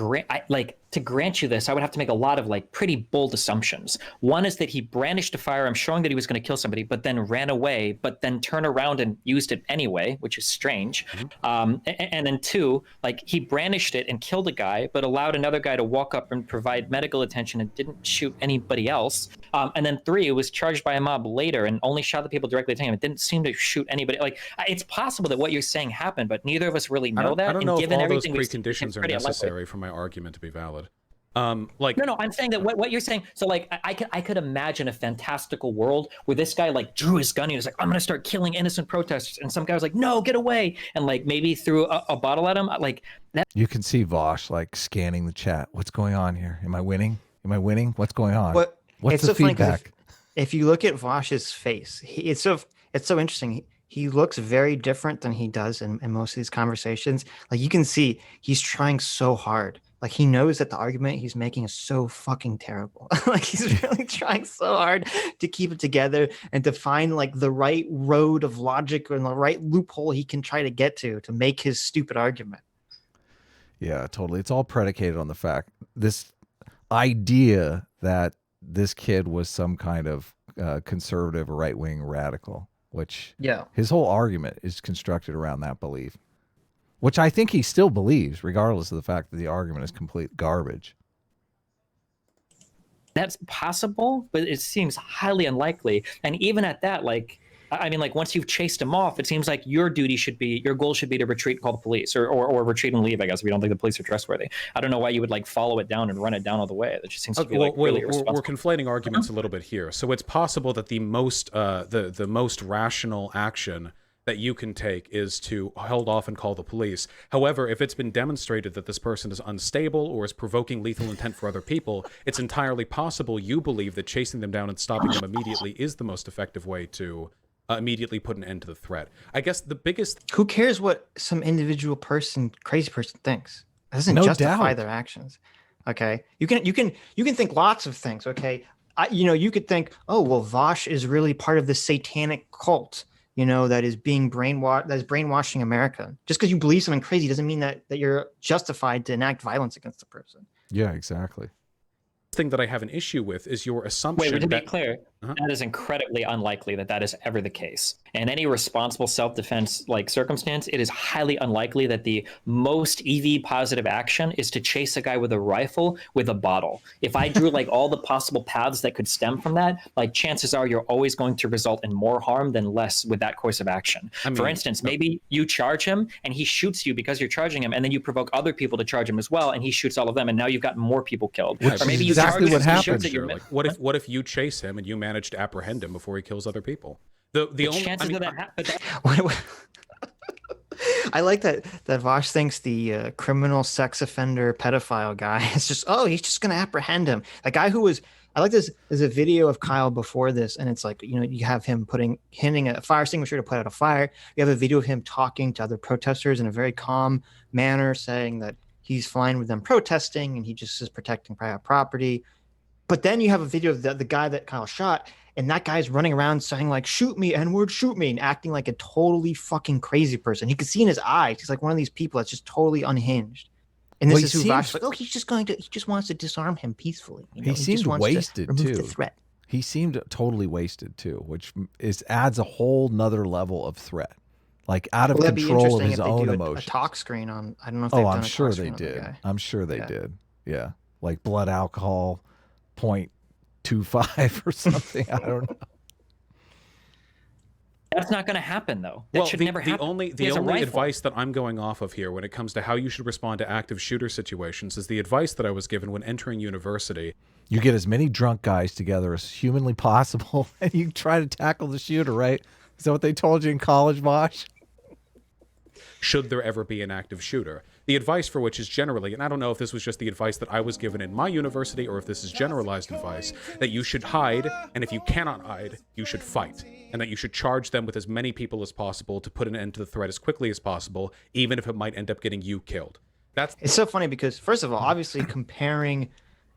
to grant you this, I would have to make a lot of like pretty bold assumptions. One is that he brandished a firearm showing that he was going to kill somebody, but then ran away, but then turned around and used it anyway, which is strange. And then two, like he brandished it and killed a guy, but allowed another guy to walk up and provide medical attention and didn't shoot anybody else. And then three, it was charged by a mob later and only shot the people directly at him. It didn't seem to shoot anybody. Like, it's possible that what you're saying happened, but neither of us really know that. I don't know and given if all those everything preconditions are necessary for my argument to be valid. No, I'm saying that what you're saying. So like, I could imagine a fantastical world where this guy like drew his gun and he was like, I'm gonna start killing innocent protesters, and some guy was like, no, get away, and like maybe threw a bottle at him. Like that. You can see Vaush like scanning the chat. What's going on here? Am I winning? What's going on? What's the feedback? If you look at Vaush's face, it's so interesting. He looks very different than he does in most of these conversations. Like, you can see he's trying so hard. Like, he knows that the argument he's making is so fucking terrible. Like, he's really trying so hard to keep it together and to find like the right road of logic and the right loophole he can try to get to make his stupid argument. Yeah, totally. It's all predicated on the fact, this idea that this kid was some kind of conservative or right-wing radical, which his whole argument is constructed around that belief. Which I think he still believes, regardless of the fact that the argument is complete garbage. That's possible, but it seems highly unlikely. And even at that, like, I mean, like, once you've chased him off, it seems like your goal should be to retreat and call the police, or retreat and leave, I guess, if you don't think the police are trustworthy. I don't know why you would like follow it down and run it down all the way. That just seems to be like really irresponsible. We're conflating arguments a little bit here. So it's possible that the most rational action that you can take is to hold off and call the police. However, if it's been demonstrated that this person is unstable or is provoking lethal intent for other people, it's entirely possible you believe that chasing them down and stopping them immediately is the most effective way to immediately put an end to the threat. I guess the biggest... Who cares what some individual person, crazy person thinks? It doesn't justify their actions. Okay, you can think lots of things. Okay, you could think, oh well, Vaush is really part of this satanic cult, that is being brainwashing America. Just because you believe something crazy doesn't mean that you're justified to enact violence against the person. Yeah, exactly. Thing that I have an issue with is your assumption. Wait, to be clear, that is incredibly unlikely that is ever the case. In any responsible self-defense circumstance, it is highly unlikely that the most EV positive action is to chase a guy with a rifle with a bottle. If I drew all the possible paths that could stem from that, chances are you're always going to result in more harm than less with that course of action. For instance, maybe you charge him and he shoots you because you're charging him, and then you provoke other people to charge him as well, and he shoots all of them, and now you've got more people killed. Or maybe you exactly what happens. What if you chase him and you manage to apprehend him before he kills other people? The only chances of that happen. I like that Vaush thinks the criminal sex offender pedophile guy is just, he's just going to apprehend him. A guy who was, I like this, there's a video of Kyle before this, and it's you have him handing a fire extinguisher to put out a fire. You have a video of him talking to other protesters in a very calm manner, saying that he's fine with them protesting and he just is protecting private property. But then you have a video of the guy that Kyle shot, and that guy's running around saying shoot me, N-word, shoot me, and acting like a totally fucking crazy person. You can see in his eyes, he's like one of these people that's just totally unhinged. And this is who Vaush is he just wants to disarm him peacefully. He seemed wasted to remove too. The threat. He seemed totally wasted too, which adds a whole nother level of threat. Out of control of his own emotions. A talk screen on, I don't know if they've done I'm sure they did. I'm sure they did. Yeah. Blood alcohol 0.25 or something. I don't know. That's not going to happen, though. That should never happen. The only advice that I'm going off of here when it comes to how you should respond to active shooter situations is the advice that I was given when entering university. You get as many drunk guys together as humanly possible, and you try to tackle the shooter, right? Is that what they told you in college, Vaush? Should there ever be an active shooter? The advice for which is generally, and I don't know if this was just the advice that I was given in my university or if this is generalized advice, that you should hide, and if you cannot hide, you should fight, and that you should charge them with as many people as possible to put an end to the threat as quickly as possible, even if it might end up getting you killed. It's so funny because, first of all, obviously comparing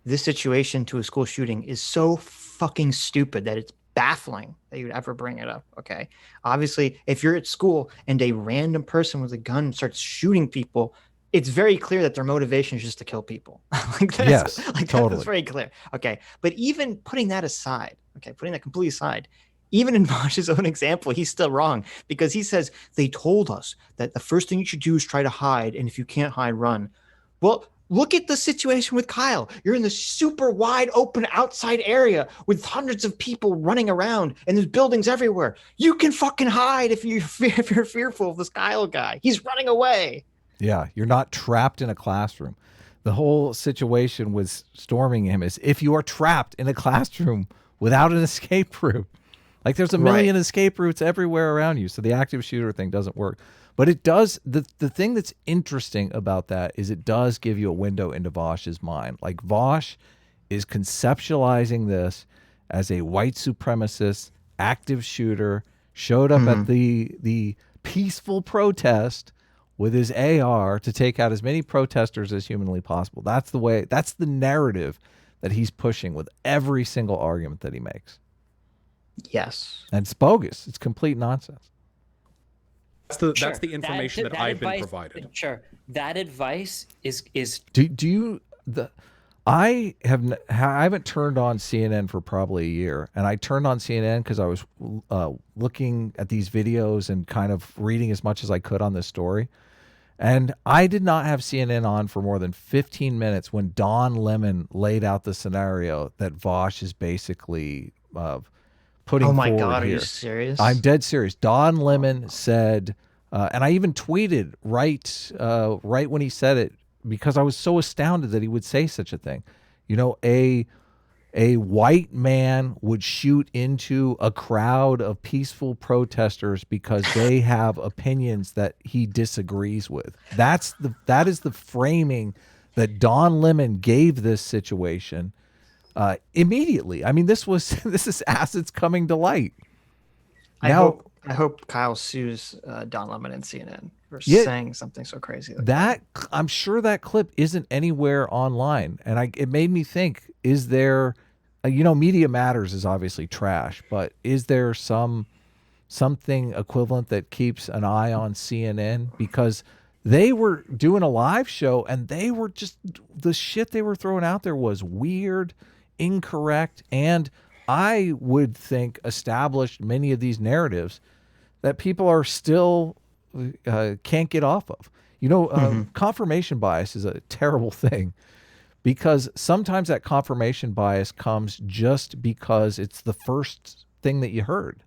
this situation to a school shooting is so fucking stupid that it's baffling that you would ever bring it up. Okay, obviously if you're at school and a random person with a gun starts shooting people, it's very clear that their motivation is just to kill people. Yes, totally. That's very clear. Okay, but even putting that aside, putting that completely aside, even in Vaush's own example, he's still wrong, because he says they told us that the first thing you should do is try to hide, and if you can't hide, run. Well, look at the situation with Kyle. You're in this super wide open outside area with hundreds of people running around, and there's buildings everywhere. You can fucking hide if you're fearful of this Kyle guy. He's running away. Yeah, you're not trapped in a classroom. The whole situation with storming him is if you are trapped in a classroom without an escape route. There's a million escape routes everywhere around you, so the active shooter thing doesn't work. But it does, the thing that's interesting about that is it does give you a window into Vaush's mind. Vaush is conceptualizing this as a white supremacist active shooter, showed up at the peaceful protest with his AR to take out as many protesters as humanly possible. That's the narrative that he's pushing with every single argument that he makes. Yes. And it's bogus. It's complete nonsense. That's the information that I've been provided. Sure. That advice is I haven't turned on CNN for probably a year, and I turned on CNN because I was looking at these videos and kind of reading as much as I could on this story. And I did not have CNN on for more than 15 minutes when Don Lemon laid out the scenario that Vaush is basically putting forward. Oh my God, here. Are you serious? I'm dead serious. Don Lemon said, and I even tweeted right when he said it, because I was so astounded that he would say such a thing. a white man would shoot into a crowd of peaceful protesters because they have opinions that he disagrees with. That is the framing that Don Lemon gave this situation immediately. I mean, this is assets coming to light. I hope Kyle sues Don Lemon and CNN for saying something so crazy like that. I'm sure that clip isn't anywhere online, and it made me think: is there, Media Matters is obviously trash, but is there something equivalent that keeps an eye on CNN? Because they were doing a live show, and they were the shit they were throwing out there was weird, incorrect, and I would think established many of these narratives that people are still can't get off of. Confirmation bias is a terrible thing, because sometimes that confirmation bias comes just because it's the first thing that you heard.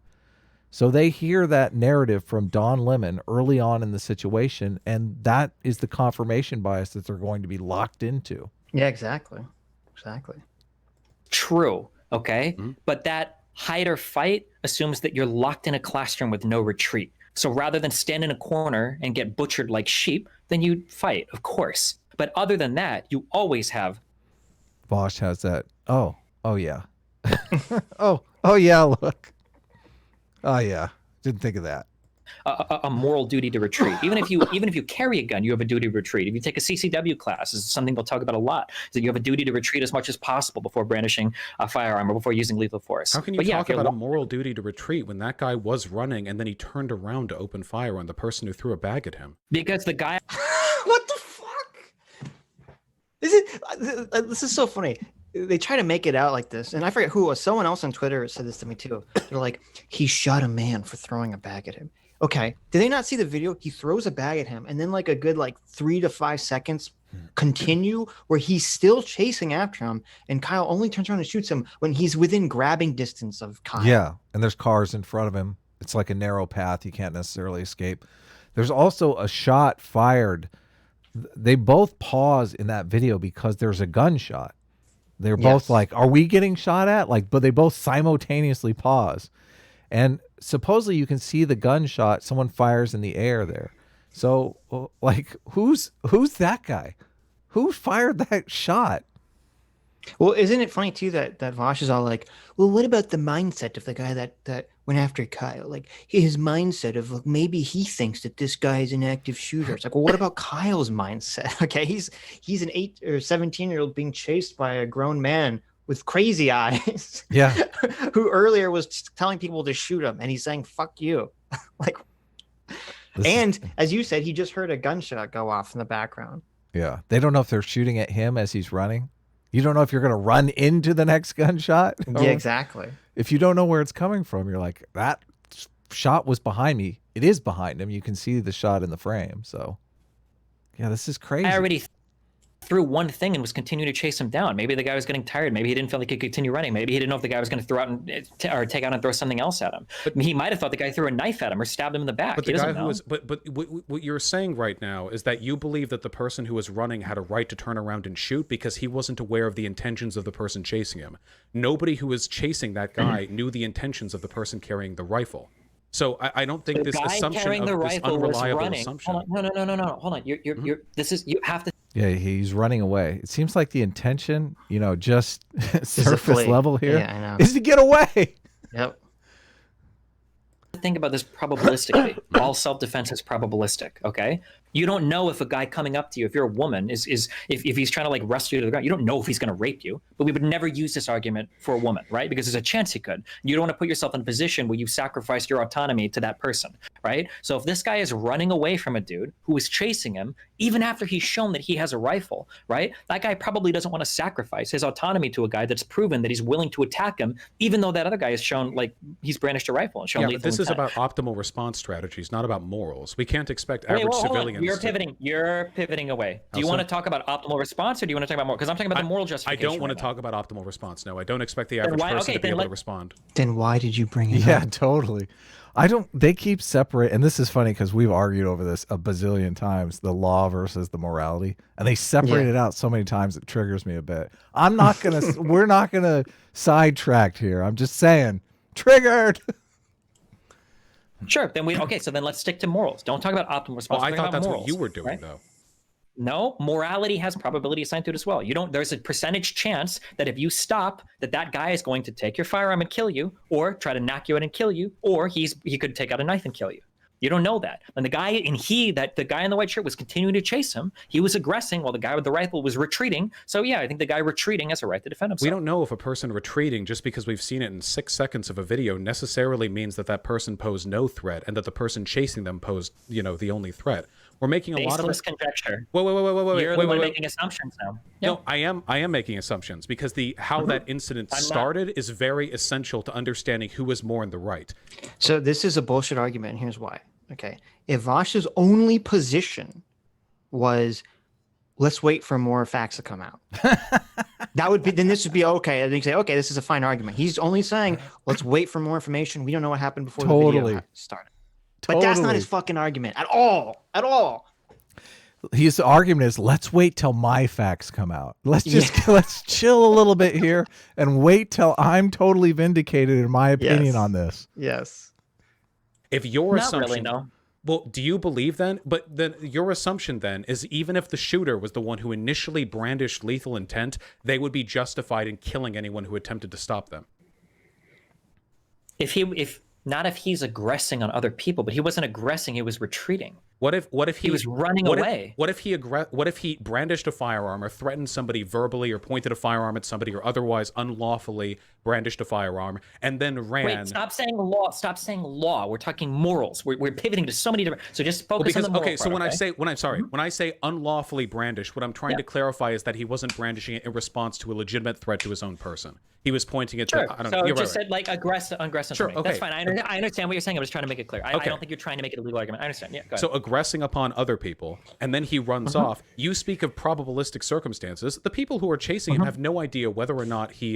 So they hear that narrative from Don Lemon early on in the situation, and that is the confirmation bias that they're going to be locked into. Yeah, exactly. True. Okay. But that hide or fight assumes that you're locked in a classroom with no retreat. So rather than stand in a corner and get butchered like sheep, then you fight, of course. But other than that, you always have. Vaush has that. Oh yeah. oh yeah. Look. Oh yeah. Didn't think of that. A moral duty to retreat. Even if you carry a gun, you have a duty to retreat. If you take a CCW class, this is something we'll talk about a lot, is that you have a duty to retreat as much as possible before brandishing a firearm or before using lethal force. How can you talk about a moral duty to retreat when that guy was running and then he turned around to open fire on the person who threw a bag at him? Because the guy... What the fuck? This is so funny. They try to make it out like this, and I forget who it was. Someone else on Twitter said this to me too. They're like, he shot a man for throwing a bag at him. Okay, did they not see the video? He throws a bag at him, and then like a good 3 to 5 seconds continue where he's still chasing after him, and Kyle only turns around and shoots him when he's within grabbing distance of Kyle. Yeah, and there's cars in front of him. It's like a narrow path. You can't necessarily escape. There's also a shot fired. They both pause in that video because there's a gunshot. They're both like, are we getting shot at? But they both simultaneously pause. And supposedly you can see the gunshot. Someone fires in the air there. So who's that guy? Who fired that shot? Well, isn't it funny too that Vaush is all like, well, what about the mindset of the guy that went after Kyle? Like his mindset of maybe he thinks that this guy is an active shooter. It's like, well, what about Kyle's mindset? Okay, he's an 8 or 17-year-old being chased by a grown man with crazy eyes. Yeah. Who earlier was telling people to shoot him, and he's saying, fuck you. As you said, he just heard a gunshot go off in the background. Yeah. They don't know if they're shooting at him as he's running. You don't know if you're going to run into the next gunshot. Yeah, exactly. If you don't know where it's coming from, you're like, that shot was behind me. It is behind him. You can see the shot in the frame. So, yeah, this is crazy. I already threw one thing and was continuing to chase him down. Maybe the guy was getting tired. Maybe he didn't feel like he could continue running. Maybe he didn't know if the guy was going to throw out or take out and throw something else at him. But he might have thought the guy threw a knife at him or stabbed him in the back. But the guy who was, but what you're saying right now is that you believe that the person who was running had a right to turn around and shoot because he wasn't aware of the intentions of the person chasing him. Nobody who was chasing that guy knew the intentions of the person carrying the rifle. So I don't think this assumption of this unreliable assumption. No. Hold on. You have to. Yeah, he's running away. It seems like the intention, just surface level here, is to get away. Yep. Think about this probabilistically. All self-defense is probabilistic, okay? You don't know if a guy coming up to you, if you're a woman, if he's trying to wrestle you to the ground, you don't know if he's going to rape you. But we would never use this argument for a woman, right? Because there's a chance he could. You don't want to put yourself in a position where you sacrifice your autonomy to that person, right? So if this guy is running away from a dude who is chasing him, even after he's shown that he has a rifle, right? That guy probably doesn't want to sacrifice his autonomy to a guy that's proven that he's willing to attack him, even though that other guy has shown he's brandished a rifle and shown lethal this intent. is about optimal response strategies, not about morals. We can't expect average civilians. You're pivoting away. Do you want to talk about optimal response, or do you want to talk about more? Because I'm talking about the moral justification. I don't want to talk about optimal response. No, I don't expect the average person to be able to respond. Then why did you bring it up? Yeah, totally. They keep separate, and this is funny because we've argued over this a bazillion times, the law versus the morality, and they separate it out so many times it triggers me a bit. We're not gonna sidetrack here. I'm just saying, triggered. Sure. So then let's stick to morals. Don't talk about optimal response. I thought that's morals, what you were doing, right? though. No, morality has probability assigned to it as well. There's a percentage chance that if you stop, that guy is going to take your firearm and kill you, or try to knock you out and kill you, or he could take out a knife and kill you. You don't know that. And the guy in the white shirt was continuing to chase him. He was aggressing while the guy with the rifle was retreating. So yeah, I think the guy retreating has a right to defend himself. We don't know if a person retreating, just because we've seen it in 6 seconds of a video, necessarily means that person posed no threat and that the person chasing them posed, the only threat. We're making a lot of conjecture. Wait. You're the one making assumptions now. Yeah. No, I am making assumptions because how that incident started is very essential to understanding who was more in the right. So this is a bullshit argument, and here's why. Okay, if Vaush's only position was, let's wait for more facts to come out, then this would be okay. And you say, okay, this is a fine argument. He's only saying, let's wait for more information. We don't know what happened before the video started. But that's not his fucking argument at all. At all. His argument is, let's wait till my facts come out. Let's chill a little bit here and wait till I'm totally vindicated in my opinion on this. Yes. If your assumption, really, no. Well, do you believe then? But then your assumption then is even if the shooter was the one who initially brandished lethal intent, they would be justified in killing anyone who attempted to stop them. If he's aggressing on other people, but he wasn't aggressing, he was retreating. What if he was running away? What if he brandished a firearm or threatened somebody verbally or pointed a firearm at somebody or otherwise unlawfully brandished a firearm and then ran? Wait, stop saying law. Stop saying law. We're talking morals. We're pivoting to so many different. So just focus on the moral part, when I say unlawfully brandished, what I'm trying to clarify is that he wasn't brandishing it in response to a legitimate threat to his own person. He was pointing it to. I don't know. So just said like aggressive. Sure, okay. That's fine. I understand what you're saying. I'm just trying to make it clear. I don't think you're trying to make it a legal argument. I understand. Yeah. Go ahead. So aggressing upon other people, and then he runs off. You speak of probabilistic circumstances. The people who are chasing him have no idea whether or not he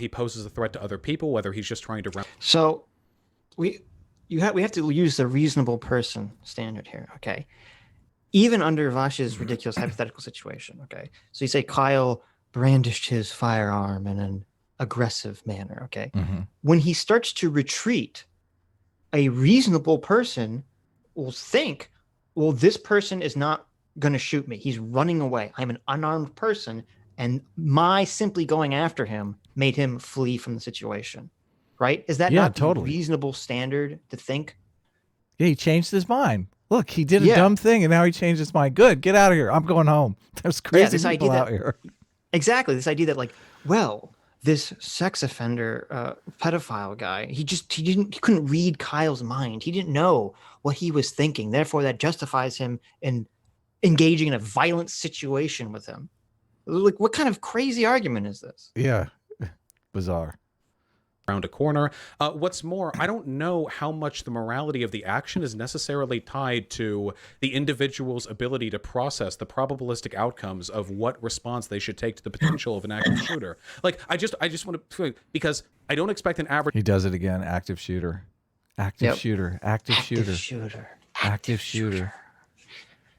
poses a threat to other people, whether he's just trying to run. So we have to use the reasonable person standard here, okay? Even under Vaush's ridiculous hypothetical situation, okay? So you say Kyle brandished his firearm in an aggressive manner, okay? When he starts to retreat, a reasonable person will think, well, this person is not going to shoot me. He's running away. I'm an unarmed person, and my simply going after him made him flee from the situation, right? Is that not a reasonable standard to think? Yeah, he changed his mind. Look, he did a dumb thing, and now he changed his mind. Good, get out of here. I'm going home. There's crazy people out here. Exactly, this idea that like, well, this sex offender, pedophile guy, he couldn't read Kyle's mind. He didn't know what he was thinking. Therefore, that justifies him in engaging in a violent situation with him. Like, what kind of crazy argument is this? Yeah, bizarre. Around a corner. What's more, I don't know how much the morality of the action is necessarily tied to the individual's ability to process the probabilistic outcomes of what response they should take to the potential of an active shooter. Like, I just want to, because I don't expect an average. He does it again. Active shooter. Active shooter. Active shooter. Active shooter. Active shooter.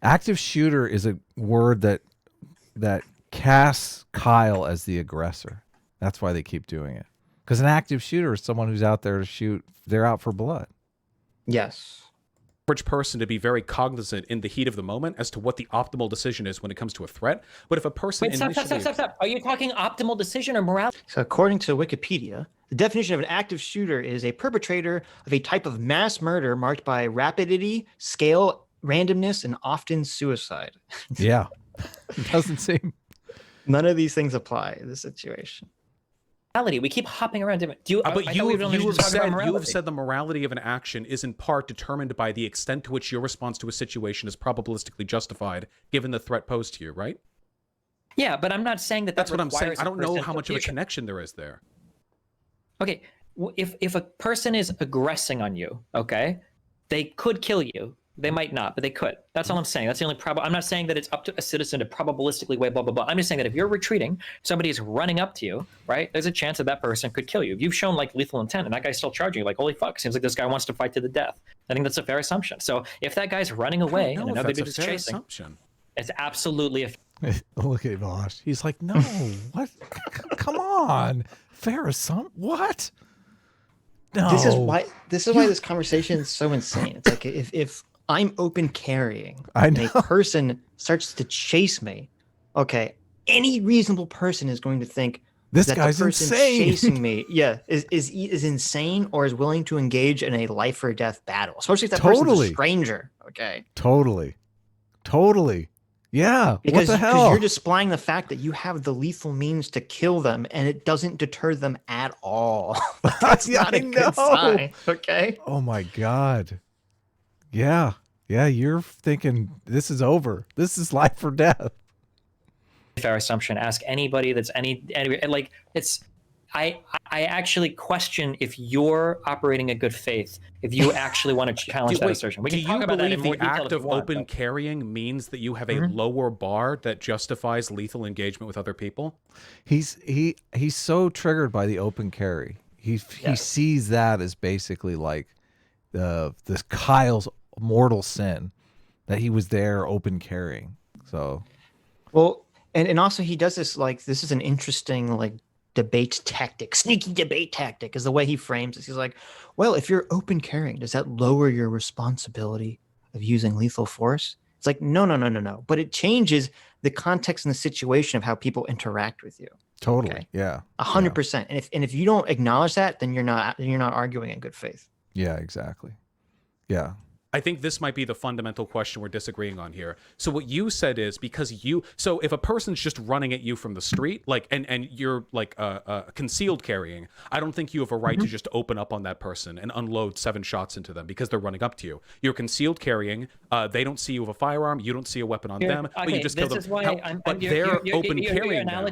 Active shooter is a word that casts Kyle as the aggressor. That's why they keep doing it. Because an active shooter is someone who's out there to shoot. They're out for blood. Yes. Average person to be very cognizant in the heat of the moment as to what the optimal decision is when it comes to a threat. But if a person stop. Are you talking optimal decision or morality? So according to Wikipedia, the definition of an active shooter is a perpetrator of a type of mass murder marked by rapidity, scale, randomness, and often suicide. Yeah. It doesn't seem. None of these things apply in this situation. We keep hopping around different. You have said the morality of an action is in part determined by the extent to which your response to a situation is probabilistically justified, given the threat posed to you, right? Yeah, but I'm not saying that's what I'm saying. I don't know how much of a connection there is there. Okay, if a person is aggressing on you, okay, they could kill you. They might not, but they could. That's all I'm saying. That's the only problem. I'm not saying that it's up to a citizen to probabilistically weigh blah, blah, blah. I'm just saying that if you're retreating, somebody is running up to you, right? There's a chance that that person could kill you. If you've shown like lethal intent and that guy's still charging you, like, holy fuck, seems like this guy wants to fight to the death. I think that's a fair assumption. So if that guy's running away and another dude is chasing, it's absolutely a Look at Vaush. He's like, no, what? Come on. Fair assumption? What? No. This is why this conversation is so insane. It's like if I'm open carrying and a person starts to chase me, okay, any reasonable person is going to think this that guy's the person insane. chasing me, is insane or is willing to engage in a life or death battle, especially if that person's a stranger. Okay. Totally. Yeah. Because what the hell? You're displaying the fact that you have the lethal means to kill them, and it doesn't deter them at all. That's not a good sign. Okay. Oh my God. Yeah. You're thinking this is over. This is life or death. Fair assumption. Ask anybody that's any like it's. I actually question if you're operating in good faith, if you actually want to challenge that assertion. We can talk about that in more detail. Do you believe the act of open carrying means that you have a lower bar that justifies lethal engagement with other people? He's so triggered by the open carry. He sees that as basically like this Kyle's mortal sin that he was there open carrying. So, well, and also he does this like this is an interesting like debate tactic, sneaky debate tactic is the way he frames this. He's like, well, if you're open carrying, does that lower your responsibility of using lethal force? It's like, no. But it changes the context and the situation of how people interact with you. Totally. Okay? Yeah. 100%. And if you don't acknowledge that, then you're not arguing in good faith. Yeah, exactly. Yeah. I think this might be the fundamental question we're disagreeing on here. So what you said is so if a person's just running at you from the street, like, and you're like concealed carrying, I don't think you have a right to just open up on that person and unload 7 shots into them because they're running up to you. You're concealed carrying. They don't see you with a firearm. You don't see a weapon on them, but you just kill them. But they're open carrying now.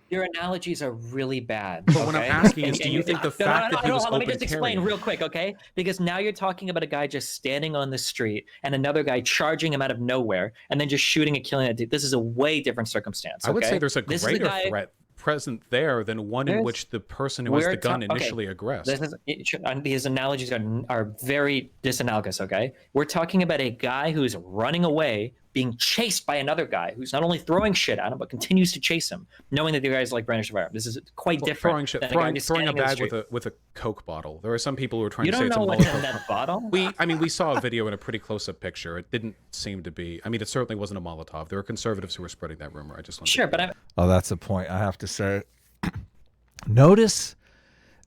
Your analogies are really bad. But what I'm asking is, do you think the fact that he was open carrying... Let me just explain real quick, okay? Because now you're talking about a guy just standing on the street and another guy charging him out of nowhere and then just shooting and killing a dude. This is a way different circumstance, okay? I would say there's a greater threat present there than one in which the person who has the gun initially aggressed. These analogies are very disanalogous, okay? We're talking about a guy who's running away, being chased by another guy who's not only throwing shit at him, but continues to chase him, knowing that the guy's like brandished a firearm. This is quite different. Throwing a bag with a Coke bottle. There are some people who are trying to say it's a Molotov. You don't know what's in that bottle? We saw a video in a pretty close-up picture. It didn't seem to be. I mean, it certainly wasn't a Molotov. There were conservatives who were spreading that rumor. I just want Oh, that's the point. I have to say. Notice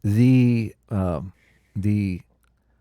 the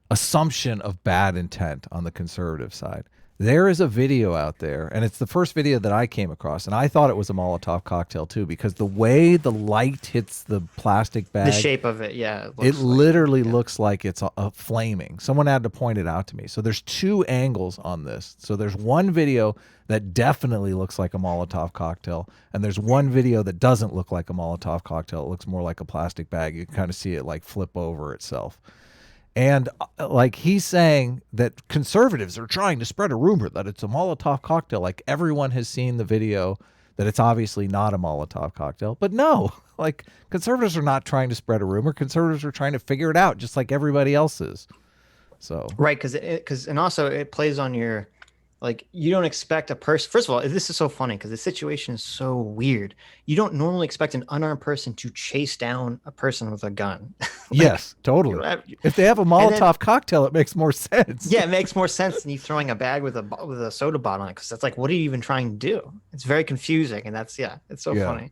assumption of bad intent on the conservative side. There is a video out there, and it's the first video that I came across, and I thought it was a Molotov cocktail too, because the way the light hits the plastic bag, the shape of it, it literally looks like it's a flaming. Someone had to point it out to me. So there's 2 angles on this. So there's one video that definitely looks like a Molotov cocktail, and there's one video that doesn't look like a Molotov cocktail. It looks more like a plastic bag. You can kind of see it like flip over itself. And like he's saying that conservatives are trying to spread a rumor that it's a Molotov cocktail. Like everyone has seen the video that it's obviously not a Molotov cocktail. But no, like conservatives are not trying to spread a rumor. Conservatives are trying to figure it out just like everybody else is. So right, because and also it plays on your, like, you don't expect a person. First of all, this is so funny because the situation is so weird. You don't normally expect an unarmed person to chase down a person with a gun. Yes, totally. If they have a Molotov cocktail, it makes more sense. Yeah, it makes more sense than you throwing a bag with a soda bottle on it, because that's like, what are you even trying to do? It's very confusing, and that's it's so funny.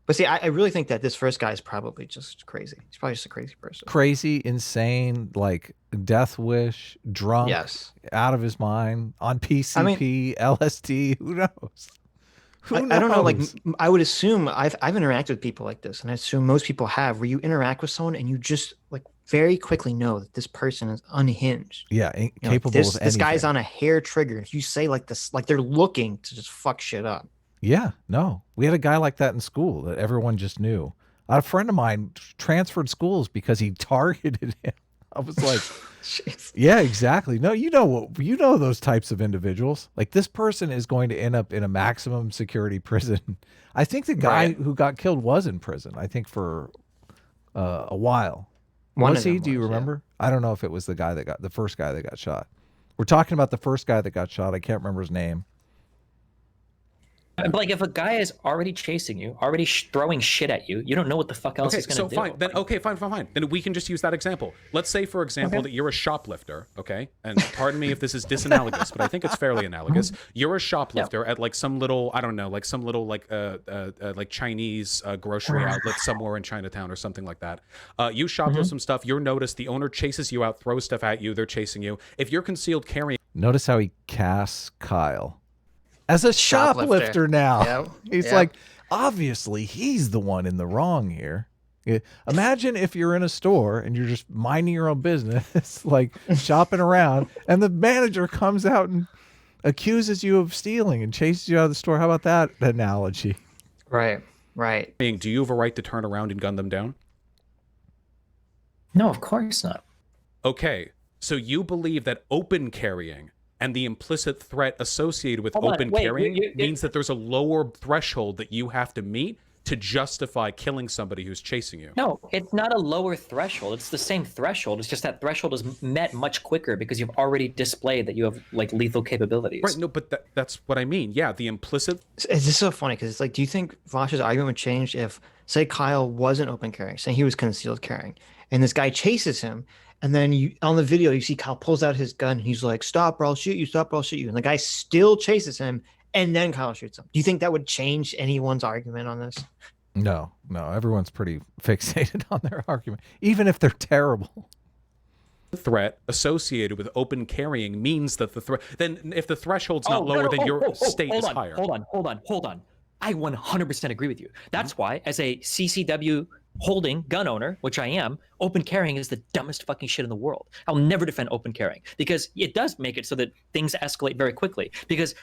But see, I really think that this first guy is probably just crazy. He's probably just a crazy person. Crazy, insane, like death wish, drunk, out of his mind, on PCP, LSD. Who knows? Who knows? I don't know. Like, I would assume I've interacted with people like this, and I assume most people have, where you interact with someone and you just like very quickly know that this person is unhinged. Yeah, capable of anything. This guy's on a hair trigger. If you say like this, like they're looking to just fuck shit up. Yeah, no. We had a guy like that in school that everyone just knew. A friend of mine transferred schools because he targeted him. I was like, Yeah, exactly. No, you know those types of individuals. Like this person is going to end up in a maximum security prison. I think the guy who got killed was in prison. I think for a while. Was he? Do you remember? Yeah. I don't know if it was the first guy that got shot. We're talking about the first guy that got shot. I can't remember his name. Like if a guy is already chasing you, already throwing shit at you, you don't know what the fuck else he's going to do. Fine. Then fine. Then we can just use that example. Let's say, for example, that you're a shoplifter, okay? And pardon me if this is disanalogous, but I think it's fairly analogous. You're a shoplifter at like some little, I don't know, like some little like Chinese grocery outlet somewhere in Chinatown or something like that. You shoplift some stuff. You're noticed. The owner chases you out, throws stuff at you. They're chasing you. If you're concealed carrying, notice how he casts Kyle as a shoplifter now. Yep. He's like, obviously, he's the one in the wrong here. Imagine if you're in a store and you're just minding your own business, like shopping around, and the manager comes out and accuses you of stealing and chases you out of the store. How about that analogy? Right. Do you have a right to turn around and gun them down? No, of course not. Okay, so you believe that open carrying and the implicit threat associated with carrying means that there's a lower threshold that you have to meet to justify killing somebody who's chasing you. No, it's not a lower threshold. It's the same threshold. It's just that threshold is met much quicker because you've already displayed that you have like lethal capabilities. Right. No, but that's what I mean. Yeah, the implicit. This is so funny because it's like, do you think Vaush's argument would change if, say, Kyle wasn't open carrying, say he was concealed carrying, and this guy chases him? And then on the video, you see Kyle pulls out his gun. And he's like, stop or I'll shoot you, stop or I'll shoot you. And the guy still chases him. And then Kyle shoots him. Do you think that would change anyone's argument on this? No. Everyone's pretty fixated on their argument, even if they're terrible. Threat associated with open carrying means that the threat, then if the threshold's not lower, then your state is higher. Hold on. I 100% agree with you. That's why, as a CCW holding gun owner, which I am, open carrying is the dumbest fucking shit in the world. I'll never defend open carrying because it does make it so that things escalate very quickly. Because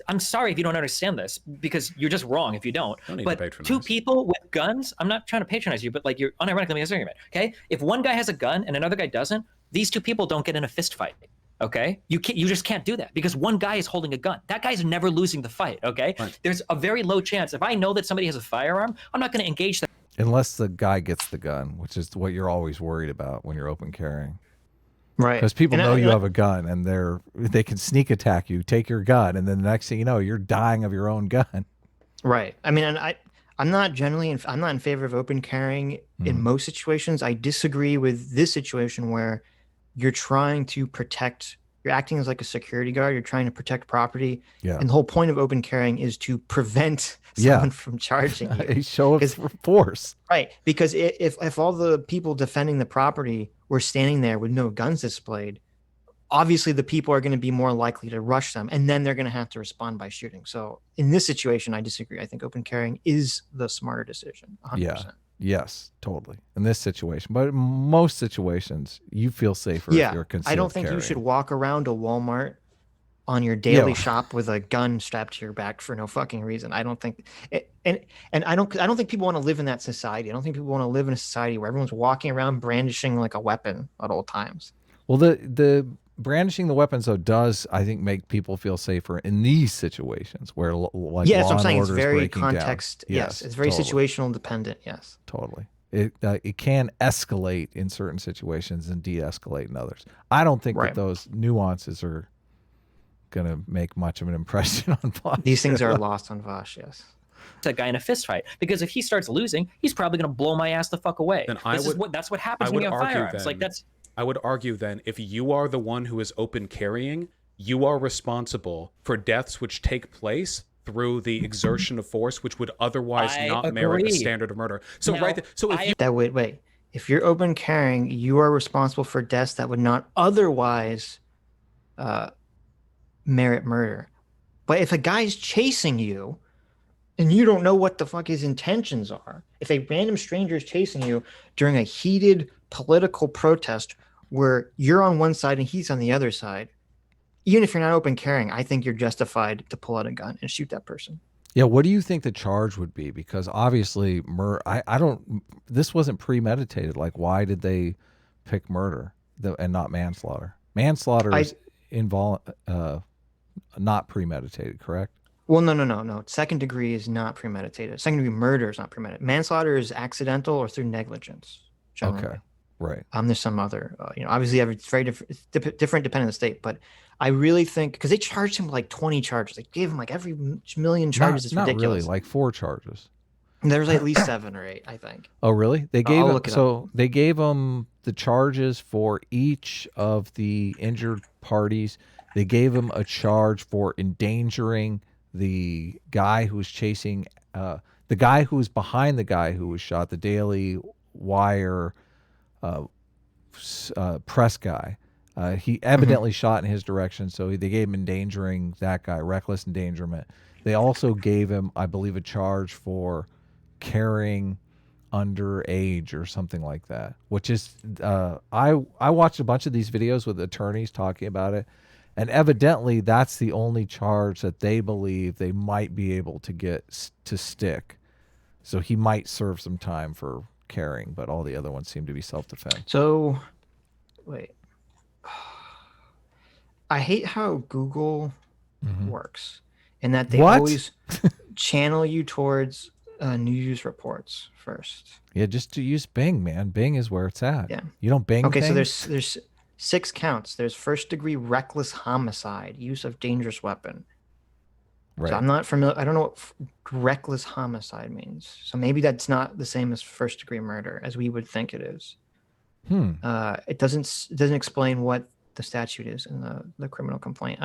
I'm sorry if you don't understand this, because you're just wrong if you don't. But two people with guns, I'm not trying to patronize you, but like you're unironically making this argument, okay? If one guy has a gun and another guy doesn't, these two people don't get in a fist fight. Okay, you just can't do that because one guy is holding a gun. That guy's never losing the fight. Okay, right. There's a very low chance. If I know that somebody has a firearm, I'm not going to engage them unless the guy gets the gun, which is what you're always worried about when you're open carrying. Right, because people know you have a gun and they can sneak attack you, take your gun, and then the next thing you know, you're dying of your own gun. Right. I mean, and I'm not in favor of open carrying in most situations. I disagree with this situation where you're trying to protect, you're acting as like a security guard, you're trying to protect property. Yeah. And the whole point of open carrying is to prevent someone from charging you. A show of force. Right. Because if all the people defending the property were standing there with no guns displayed, obviously the people are going to be more likely to rush them, and then they're going to have to respond by shooting. So in this situation, I disagree. I think open carrying is the smarter decision. 100%. Yeah. Yes, totally. In this situation, but in most situations, you feel safer if you're concealed I don't think carrying. You should walk around a Walmart on your daily shop with a gun strapped to your back for no fucking reason. I don't think, and I don't think people want to live in that society. I don't think people want to live in a society where everyone's walking around brandishing like a weapon at all times. Well, the brandishing the weapons though does, I think, make people feel safer in these situations where like that's what I'm saying. It's very context. Yes, it's very situational dependent. Yes, totally. It can escalate in certain situations and de-escalate in others. I don't think that those nuances are going to make much of an impression on Vaush. These things are lost on Vaush. Yes. That guy in a fist fight, because if he starts losing, he's probably going to blow my ass the fuck away. That's what happens when you have firearms. I would argue then, if you are the one who is open carrying, you are responsible for deaths which take place through the exertion of force, which would otherwise not merit a standard of murder. So if you're open carrying, you are responsible for deaths that would not otherwise merit murder. But if a guy's chasing you and you don't know what the fuck his intentions are, if a random stranger is chasing you during a heated political protest where you're on one side and he's on the other side, even if you're not open carrying, I think you're justified to pull out a gun and shoot that person. Yeah, what do you think the charge would be? Because obviously, this wasn't premeditated. Like, why did they pick murder? and not manslaughter. Manslaughter is not premeditated, correct? Well, no. Second degree is not premeditated. Second degree murder is not premeditated. Manslaughter is accidental or through negligence. Generally. Okay, right. There's some other, obviously it's very different depending on the state, but I really think because they charged him like 20 charges, they gave him like every million charges. It's ridiculous. Not really, like 4 charges. There's at least 7 or 8, I think. Oh, really? They gave they gave him the charges for each of the injured parties. They gave him a charge for endangering the guy who was chasing, the guy who was behind the guy who was shot, the Daily Wire press guy. He evidently shot in his direction, so they gave him endangering that guy, reckless endangerment. They also gave him, I believe, a charge for carrying underage or something like that, which is I watched a bunch of these videos with attorneys talking about it, and evidently that's the only charge that they believe they might be able to get to stick. So he might serve some time for carrying, but all the other ones seem to be self-defense. So wait, I hate how Google works in that they always channel you towards news reports first. Yeah, just to use Bing, man. Bing is where it's at. Yeah. You don't Bing Okay, things? so there's 6 counts. There's first-degree reckless homicide, use of dangerous weapon. Right. So I'm not familiar. I don't know what reckless homicide means. So maybe that's not the same as first-degree murder as we would think it is. It doesn't explain what the statute is in the criminal complaint.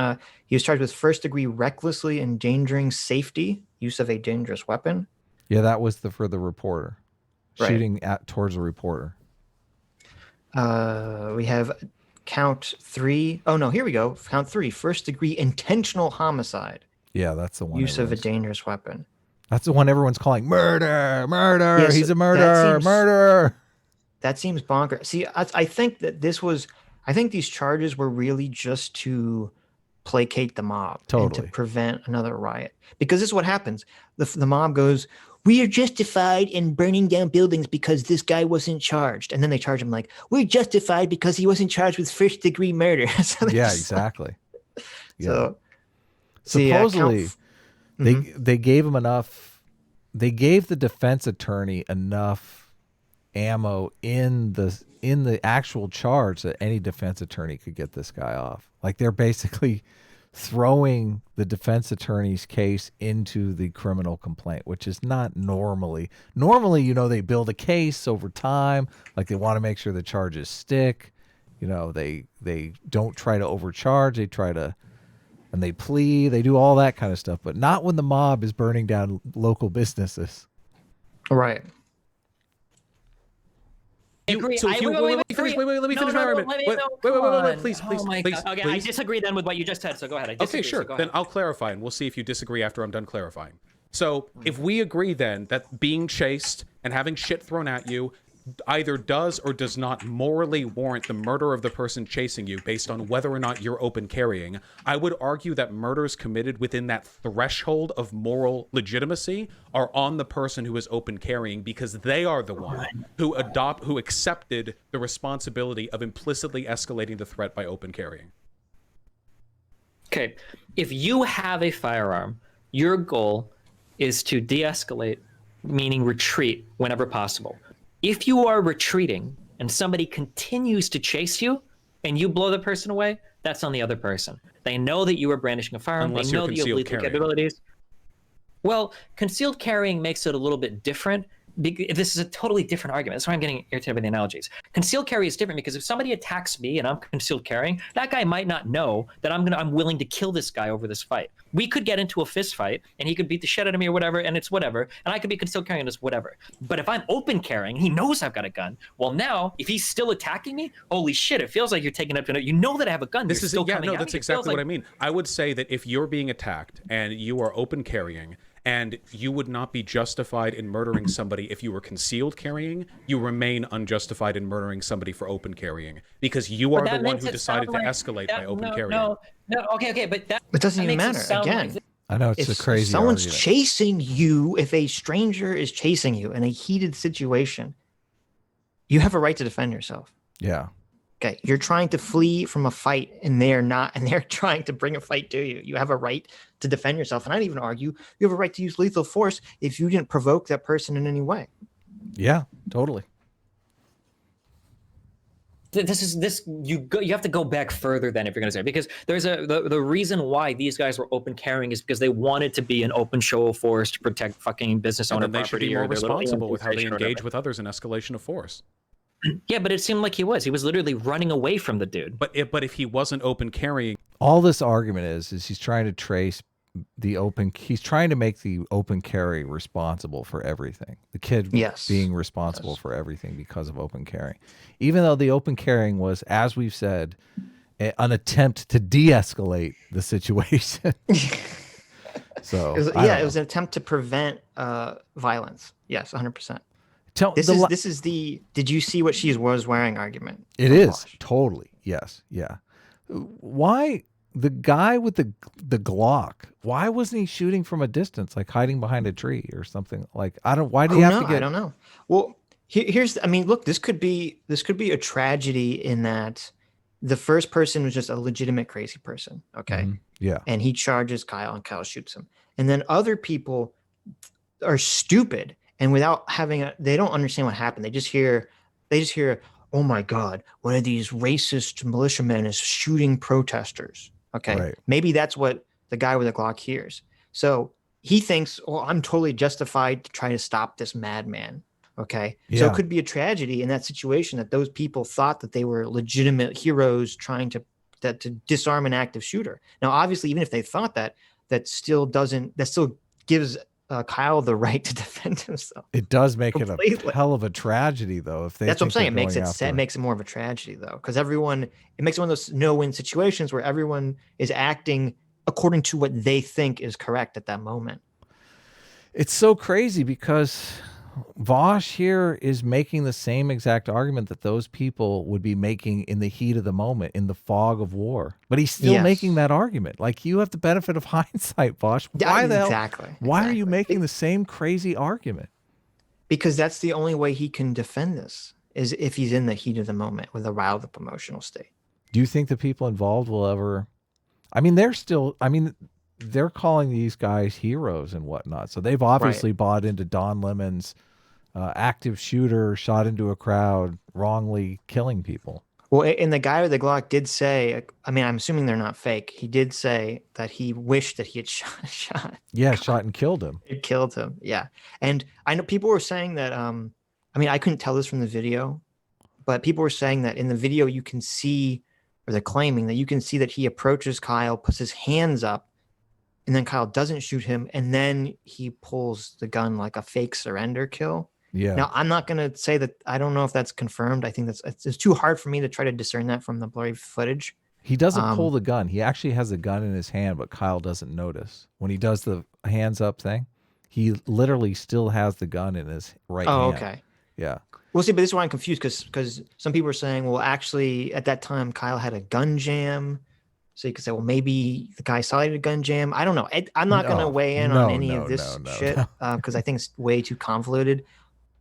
He was charged with first-degree recklessly endangering safety, use of a dangerous weapon. Yeah, that was for the reporter. Right. Shooting towards a reporter. We have count 3. Oh, no, here we go. Count 3, first-degree intentional homicide. Yeah, that's the one. Use of a dangerous weapon. That's the one everyone's calling murder. Yeah, he's a murderer. That seems bonkers. See, I think that I think these charges were really just to placate the mob. And to prevent another riot. Because this is what happens. The mob goes, we are justified in burning down buildings because this guy wasn't charged. And then they charge him like, we're justified because he wasn't charged with first-degree murder. Yeah, exactly. So, supposedly, they gave him enough. They gave the defense attorney enough ammo in the actual charge that any defense attorney could get this guy off. Like they're basically throwing the defense attorney's case into the criminal complaint, which is not normally. Normally, they build a case over time. Like they want to make sure the charges stick. They don't try to overcharge. They try to, and they plead. They do all that kind of stuff, but not when the mob is burning down local businesses. Right. Let me finish my argument. Wait, please. Okay, I disagree then with what you just said, so go ahead. Okay, sure. Then I'll clarify, and we'll see if you disagree after I'm done clarifying. So if we agree then that being chased and having shit thrown at you either does or does not morally warrant the murder of the person chasing you based on whether or not you're open carrying, I would argue that murders committed within that threshold of moral legitimacy are on the person who is open carrying, because they are the one who accepted the responsibility of implicitly escalating the threat by open carrying. Okay, if you have a firearm, your goal is to de-escalate, meaning retreat whenever possible. If you are retreating and somebody continues to chase you and you blow the person away, that's on the other person. They know that you are brandishing a firearm. They know that you have lethal capabilities. Well, concealed carrying makes it a little bit different. This is a totally different argument. That's why I'm getting irritated by the analogies. Concealed carry is different because if somebody attacks me and I'm concealed carrying, that guy might not know that I'm willing to kill this guy over this fight. We could get into a fist fight and he could beat the shit out of me or whatever, and it's whatever, and I could be concealed carrying and it's whatever. But if I'm open carrying, he knows I've got a gun. Well, now if he's still attacking me, holy shit, it feels like you're taking up to you know that I have a gun. This is that's exactly what I mean. I would say that if you're being attacked and you are open carrying, and you would not be justified in murdering somebody if you were concealed carrying, you remain unjustified in murdering somebody for open carrying, because you are the one who decided to escalate by open carrying. No, okay, but that it doesn't even matter. Again, I know it's a crazy. If someone's argument. chasing you, if a stranger is chasing you in a heated situation, you have a right to defend yourself. Yeah. Okay, you're trying to flee from a fight, and they're not, and they're trying to bring a fight to you. You have a right to defend yourself, and I'd even argue you have a right to use lethal force if you didn't provoke that person in any way. Yeah, totally. You have to go back further than if you're going to say it, because there's the reason why these guys were open carrying is because they wanted to be an open show of force to protect fucking business owner property. They should be more responsible with how they engage with others in escalation of force. Yeah, but it seemed like he was literally running away from the dude. But if he wasn't open carrying, all this argument is he's trying to trace he's trying to make the open carry responsible for everything. The kid being responsible for everything because of open carrying, even though the open carrying was, as we've said, an attempt to de-escalate the situation. So it was an attempt to prevent violence. Yes, 100%. This is the did you see what she was wearing argument? It is Vaush. Totally. Yes. Yeah. Why the guy with the Glock? Why wasn't he shooting from a distance, like hiding behind a tree or something? Like why do you have to get? I don't know. Well, look, this could be a tragedy in that the first person was just a legitimate crazy person. Okay. Mm-hmm. Yeah. And he charges Kyle, and Kyle shoots him, and then other people are stupid. And without having they don't understand what happened. They just hear, oh my God, one of these racist militiamen is shooting protesters. Okay. Right. Maybe that's what the guy with the Glock hears. So he thinks, oh, I'm totally justified to try to stop this madman. Okay. Yeah. So it could be a tragedy in that situation that those people thought that they were legitimate heroes trying to disarm an active shooter. Now, obviously, even if they thought that still gives Kyle the right to defend himself. It does make completely. It a hell of a tragedy, though. If that's what I'm saying, it makes it more of a tragedy, though, because it makes it one of those no-win situations where everyone is acting according to what they think is correct at that moment. It's so crazy because Vaush here is making the same exact argument that those people would be making in the heat of the moment, in the fog of war. But he's still making that argument. Like, you have the benefit of hindsight, Vaush. Why are you making the same crazy argument? Because that's the only way he can defend this, is if he's in the heat of the moment with a riled up emotional state. Do you think the people involved will ever... they're calling these guys heroes and whatnot. So they've obviously bought into Don Lemon's active shooter, shot into a crowd, wrongly killing people. Well, and the guy with the Glock did say, I'm assuming they're not fake. He did say that he wished that he had shot. Yeah, shot and killed him. It killed him. Yeah. And I know people were saying that, I couldn't tell this from the video, but people were saying that in the video you can see, or they're claiming that you can see that he approaches Kyle, puts his hands up, and then Kyle doesn't shoot him, and then he pulls the gun like a fake surrender kill. Yeah. Now, I'm not going to say that. I don't know if that's confirmed. I think it's too hard for me to try to discern that from the blurry footage. He doesn't pull the gun. He actually has the gun in his hand, but Kyle doesn't notice. When he does the hands up thing, he literally still has the gun in his right hand. Oh, okay. Yeah. Well, see, but this is why I'm confused, because some people are saying, well, actually, at that time, Kyle had a gun jam. So you could say, well, maybe the guy saw a gun jam. I don't know. I'm not going to weigh in on any of this shit because I think it's way too convoluted.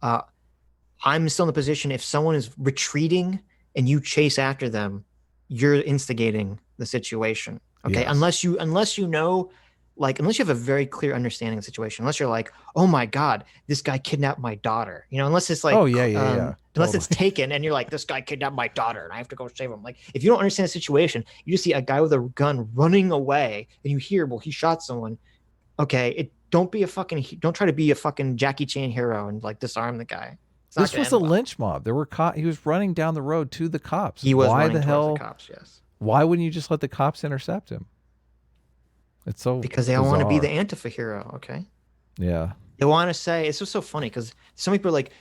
I'm still in the position, if someone is retreating and you chase after them, you're instigating the situation. Okay. Yes. Unless you know, like, unless you have a very clear understanding of the situation, unless you're like, oh my God, this guy kidnapped my daughter, unless it's like, unless it's taken and you're like, this guy kidnapped my daughter and I have to go save him. Like, if you don't understand the situation, you just see a guy with a gun running away and you hear, well, he shot someone. Okay. Don't try to be a fucking Jackie Chan hero and like disarm the guy. This was a lynch mob. He was running down the road to the cops. He was running towards the cops, yes. Why wouldn't you just let the cops intercept him? It's so because they all want to be the Antifa hero, okay? Yeah. They want to say, it's just so funny because some people are like,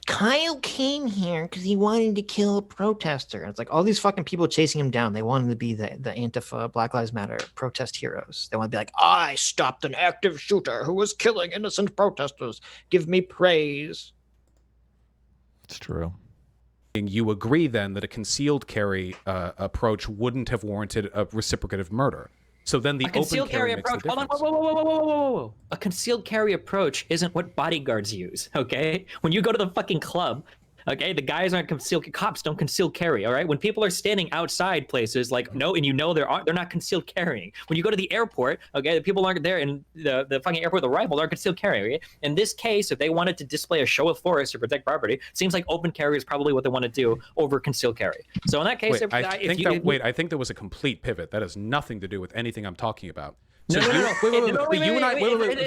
Kyle came here because he wanted to kill a protester. And it's like all these fucking people chasing him down. They wanted to be the Antifa, Black Lives Matter protest heroes. They want to be like, I stopped an active shooter who was killing innocent protesters. Give me praise. It's true. You agree then that a concealed carry approach wouldn't have warranted a reciprocative murder. So then the open carry approach. Hold on, whoa. A concealed carry approach isn't what bodyguards use, okay? When you go to the fucking club, Okay, the guys aren't cops don't conceal carry. All right, when people are standing outside places like no, and they're not concealed carrying. When you go to the airport, okay, the people aren't there in the fucking airport. The rifles aren't concealed carrying. Okay? In this case, if they wanted to display a show of force to protect property, it seems like open carry is probably what they want to do over concealed carry. So in that case, I think there was a complete pivot. That has nothing to do with anything I'm talking about. So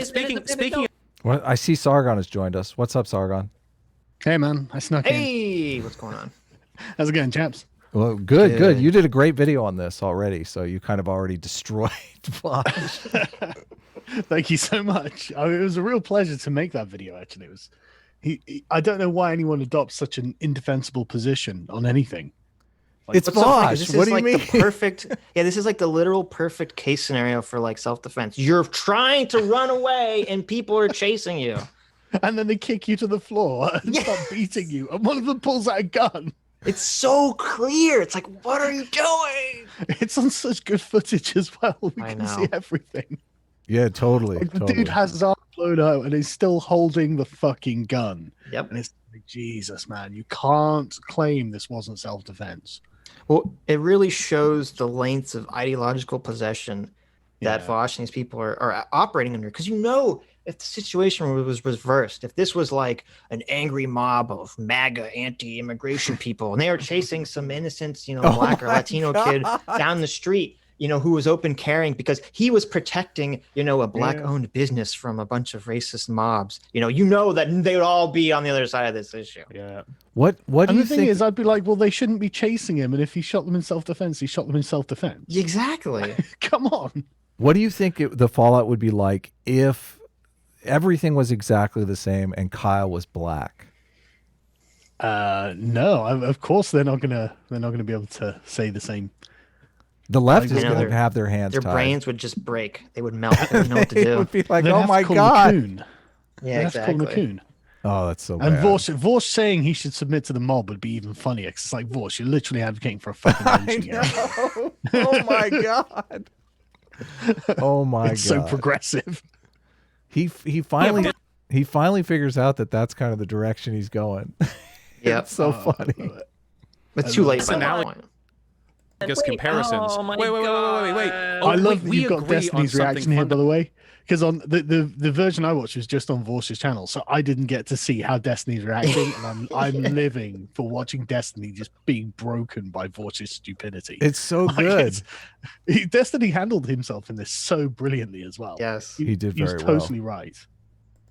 speaking. Well, I see Sargon has joined us. What's up, Sargon? Hey, man. I snuck in. Hey, what's going on? How's it going, chaps? Well, good. You did a great video on this already, so you kind of already destroyed Vaush. Thank you so much. It was a real pleasure to make that video, actually. It was. I don't know why anyone adopts such an indefensible position on anything. Like, it's Vaush. So what do you mean? The perfect, this is like the literal perfect case scenario for like self-defense. You're trying to run away and people are chasing you. And then they kick you to the floor and start beating you. And one of them pulls out a gun. It's so clear. It's like, what are you doing? It's on such good footage as well. We can see everything. Yeah, totally. Like, the dude has his arm blown out and he's still holding the fucking gun. Yep. And it's like, Jesus, man, you can't claim this wasn't self-defense. Well, it really shows the lengths of ideological possession that Vaush and these people are operating under. Because if the situation was reversed, if this was like an angry mob of MAGA anti-immigration people, and they are chasing some innocent, black or Latino kid down the street, who was open carrying because he was protecting, a black-owned business from a bunch of racist mobs, that they would all be on the other side of this issue. Yeah. What do you think? The thing is, I'd be like, well, they shouldn't be chasing him, and if he shot them in self-defense, he shot them in self-defense. Exactly. Come on. What do you think the fallout would be like if everything was exactly the same and Kyle was black? No, of course they're not gonna be able to say the same. The left is going to have their hands tied. Their brains would just break. They would melt. They would know what to do. It would be like, oh my God. Yeah, exactly. Oh, that's so bad. And Vaush saying he should submit to the mob would be even funnier. It's like, Vaush, you're literally advocating for a fucking lynching. Oh my God. Oh my it's God. So progressive. He finally figures out that that's kind of the direction he's going. Yeah. It's so funny. It's too late by that point. Comparisons. Oh my wait. Oh, I love that you've got Destiny's reaction here, by the way, because on the version I watched was just on Vaush's channel, so I didn't get to see how Destiny's reacting, and I'm living for watching Destiny just being broken by Vaush's stupidity. It's so good. Destiny handled himself in this so brilliantly as well. Yes, he did very well. He's totally right.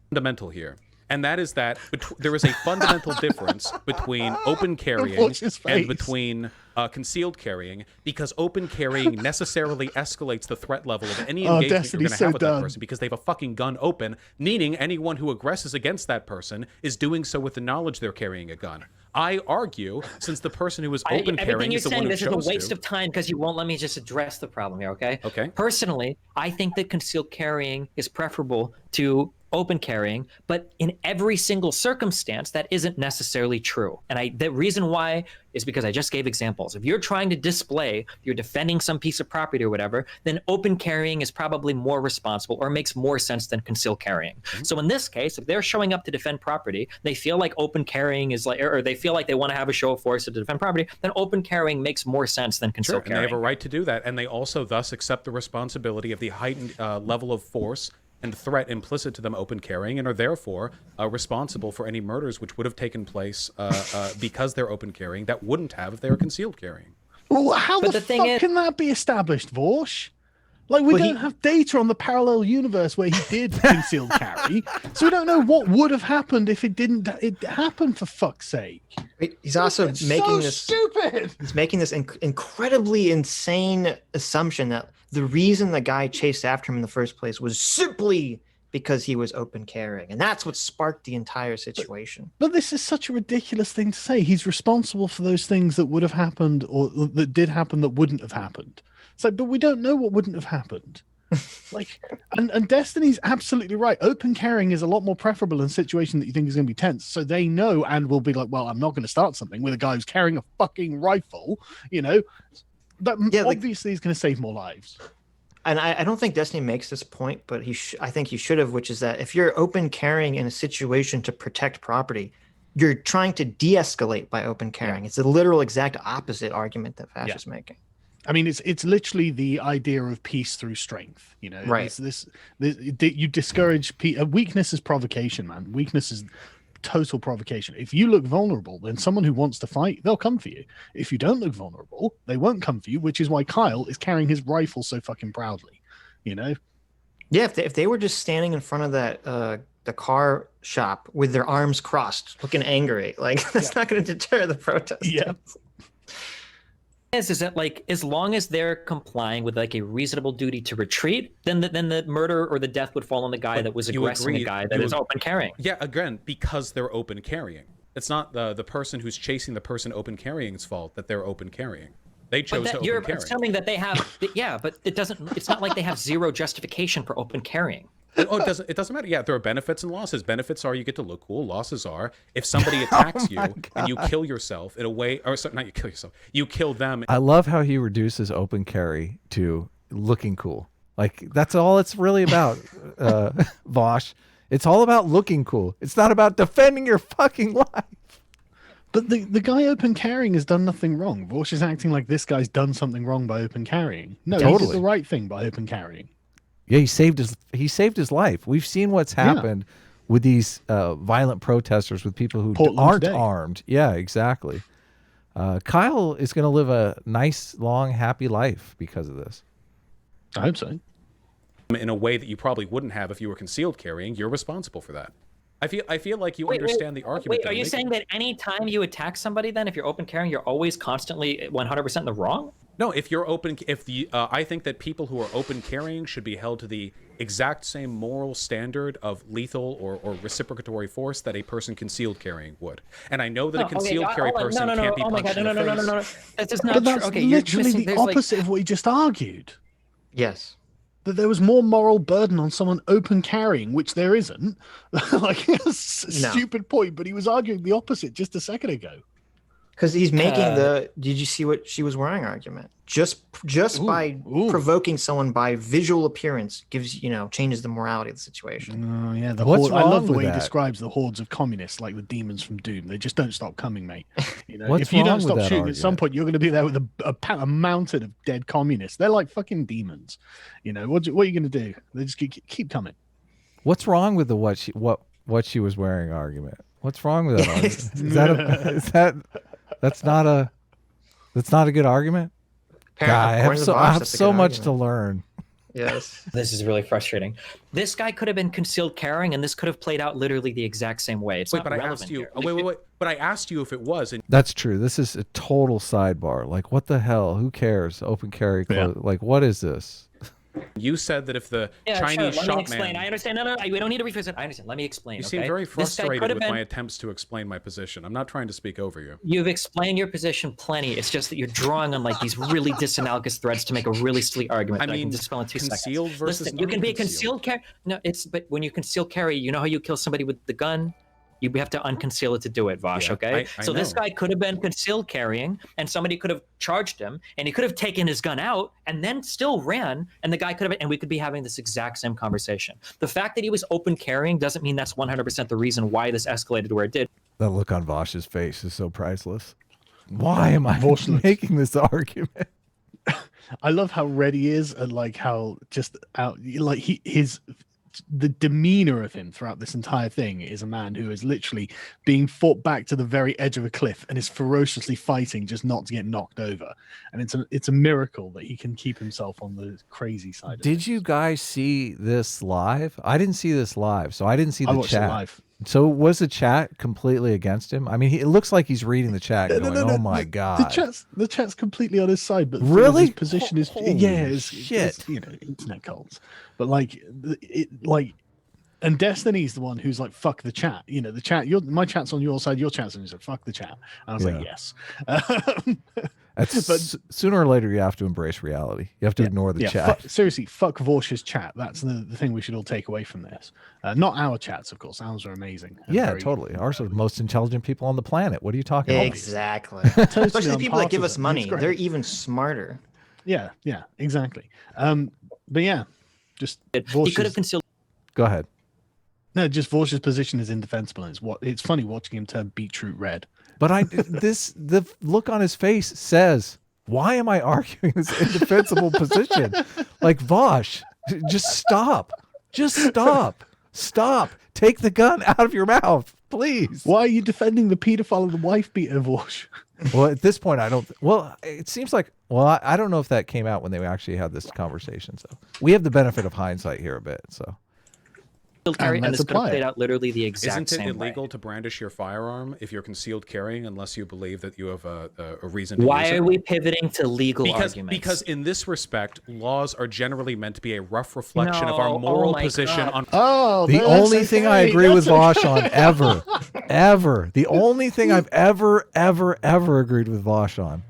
Fundamental here. And that is that there is a fundamental difference between open carrying and between concealed carrying, because open carrying necessarily escalates the threat level of any engagement you're going to have with that person, because they have a fucking gun open, meaning anyone who aggresses against that person is doing so with the knowledge they're carrying a gun. I argue, since the person who is open carrying is the one who chose to. This is a waste of time because you won't let me just address the problem here, okay? Okay. Personally, I think that concealed carrying is preferable to open carrying, but in every single circumstance, that isn't necessarily true. And the reason why is because I just gave examples. If you're trying to display, you're defending some piece of property or whatever, then open carrying is probably more responsible or makes more sense than concealed carrying. Mm-hmm. So in this case, if they're showing up to defend property, they feel like open carrying is like, or they feel like they want to have a show of force to defend property, then open carrying makes more sense than concealed carrying. And they have a right to do that. And they also thus accept the responsibility of the heightened level of force and threat implicit to them open carrying, and are therefore responsible for any murders which would have taken place because they're open carrying that wouldn't have if they were concealed carrying. Well, how the fuck can that be established, Vaush? Like, we don't have data on the parallel universe where he did concealed carry, so we don't know what would have happened if it happened, for fuck's sake. He's also making this stupid. He's making this incredibly insane assumption that the reason the guy chased after him in the first place was simply because he was open carrying, and that's what sparked the entire situation. But this is such a ridiculous thing to say. He's responsible for those things that would have happened or that did happen that wouldn't have happened. So, but we don't know what wouldn't have happened. Like, and Destiny's absolutely right. Open carrying is a lot more preferable in a situation that you think is going to be tense. So they know and will be like, well, I'm not going to start something with a guy who's carrying a fucking rifle, That obviously is going to save more lives. And I don't think Destiny makes this point, but I think he should have, which is that if you're open carrying in a situation to protect property, you're trying to de-escalate by open carrying. It's the literal exact opposite argument that Vaush is making. I mean, it's literally the idea of peace through strength. You know, right? This you discourage weakness is provocation, man. Weakness is total provocation. If you look vulnerable, then someone who wants to fight, they'll come for you. If you don't look vulnerable, they won't come for you. Which is why Kyle is carrying his rifle so fucking proudly. You know? Yeah. If they were just standing in front of that the car shop with their arms crossed, looking angry, like that's not going to deter the protesters. Yeah. Is that like as long as they're complying with like a reasonable duty to retreat, then the murder or the death would fall on the guy that was aggressing the guy that is open carrying. Yeah, again, because they're open carrying. It's not the person who's chasing the person open carrying's fault that they're open carrying. They chose to open carry. You're assuming that they have, but it doesn't. It's not like they have zero justification for open carrying. Oh, it doesn't matter. Yeah, there are benefits and losses. Benefits are you get to look cool. Losses are if somebody attacks you and you kill yourself in a way, or sorry, not you kill yourself, you kill them. I love how he reduces open carry to looking cool. Like that's all it's really about, Vaush. It's all about looking cool. It's not about defending your fucking life. But the guy open carrying has done nothing wrong. Vaush is acting like this guy's done something wrong by open carrying. No, he did the right thing by open carrying. Yeah, he saved his life. We've seen what's happened with these violent protesters, with people who aren't armed. Yeah, exactly. Kyle is going to live a nice, long, happy life because of this. I hope so. In a way that you probably wouldn't have if you were concealed carrying. You're responsible for that. I feel like you understand the argument. Wait, are you saying that any time you attack somebody, then if you're open carrying, you're always constantly 100% in the wrong? No, if you're open, I think that people who are open carrying should be held to the exact same moral standard of lethal or reciprocatory force that a person concealed carrying would. And I know that a concealed carry person can't be punched in the face. No. That's just not true. That's literally the opposite of what he just argued. Yes. That there was more moral burden on someone open carrying, which there isn't. Like, it's a stupid point, but he was arguing the opposite just a second ago. Because he's making did you see what she was wearing argument? Just by provoking someone by visual appearance gives, changes the morality of the situation. Oh, yeah. I love the way he describes the hordes of communists like the demons from Doom. They just don't stop coming, mate. If you don't stop shooting, at some point you're going to be there with a mountain of dead communists. They're like fucking demons. What are you going to do? They just keep coming. What's wrong with the what she was wearing argument? What's wrong with that argument? That's not a good argument. God, I have so much to learn. Yes. This is really frustrating. This guy could have been concealed carrying, and this could have played out literally the exact same way. It's not relevant here. Wait. But I asked you if it was. And that's true. This is a total sidebar. Like, what the hell? Who cares? Open carry. Like, what is this? You said that if the Chinese shot Let me explain. man... I understand. No, we don't need to rephrase it. I understand. Let me explain. You seem very frustrated with my attempts to explain my position. I'm not trying to speak over you. You've explained your position plenty. It's just that you're drawing on like these really disanalogous threads to make a really silly argument. I can dispel in 2 concealed seconds. Versus Listen, you can be a concealed carry. No, but when you conceal carry, you know how you kill somebody with the gun? You have to unconceal it to do it, Vaush, okay? I so know. This guy could have been concealed carrying, and somebody could have charged him, and he could have taken his gun out, and then still ran, and the guy could have, and we could be having this exact same conversation. The fact that he was open carrying doesn't mean that's 100% the reason why this escalated where it did. That look on Vaush's face is so priceless. Why am I making this argument? I love how red he is, and like how just out, like the demeanor of him throughout this entire thing is a man who is literally being fought back to the very edge of a cliff and is ferociously fighting just not to get knocked over. And it's a miracle that he can keep himself on the crazy side. Did you guys see this live? I didn't see this live, so I didn't see the chat. It live. So was the chat completely against him? I mean, it looks like he's reading the chat going, "Oh my god." The chat's completely on his side, but really, his position is shit. Internet cults. But and Destiny's the one who's like, "Fuck the chat." The chat. My chat's on your side. Your chat's on your side. Fuck the chat. And I was like, yes. But sooner or later, you have to embrace reality. You have to ignore the chat. Seriously, fuck Vaush's chat. That's the thing we should all take away from this. Not our chats, of course. Ours are amazing. Totally. Ours are the most intelligent people on the planet. What are you talking about? Exactly. Especially the people that give us money. They're even smarter. Yeah, exactly. But yeah, just he could have concealed. Go ahead. No, just Vaush's position is indefensible. And it's funny watching him turn beetroot red. But the look on his face says, why am I arguing this indefensible position? Like, Vaush, just stop. Just stop. Stop. Take the gun out of your mouth, please. Why are you defending the pedophile and the wife beater, Vaush? Well, at this point, I don't. Well, it seems like. Well, I don't know if that came out when they actually had this conversation. So we have the benefit of hindsight here a bit. So. And this could have played out literally the exact same way. Isn't it illegal to brandish your firearm if you're concealed carrying unless you believe that you have a reason to Why use it? are we pivoting to legal arguments? Because in this respect, laws are generally meant to be a rough reflection of our moral position on... The only thing I agree with Vaush on ever. The only thing I've ever agreed with Vaush on.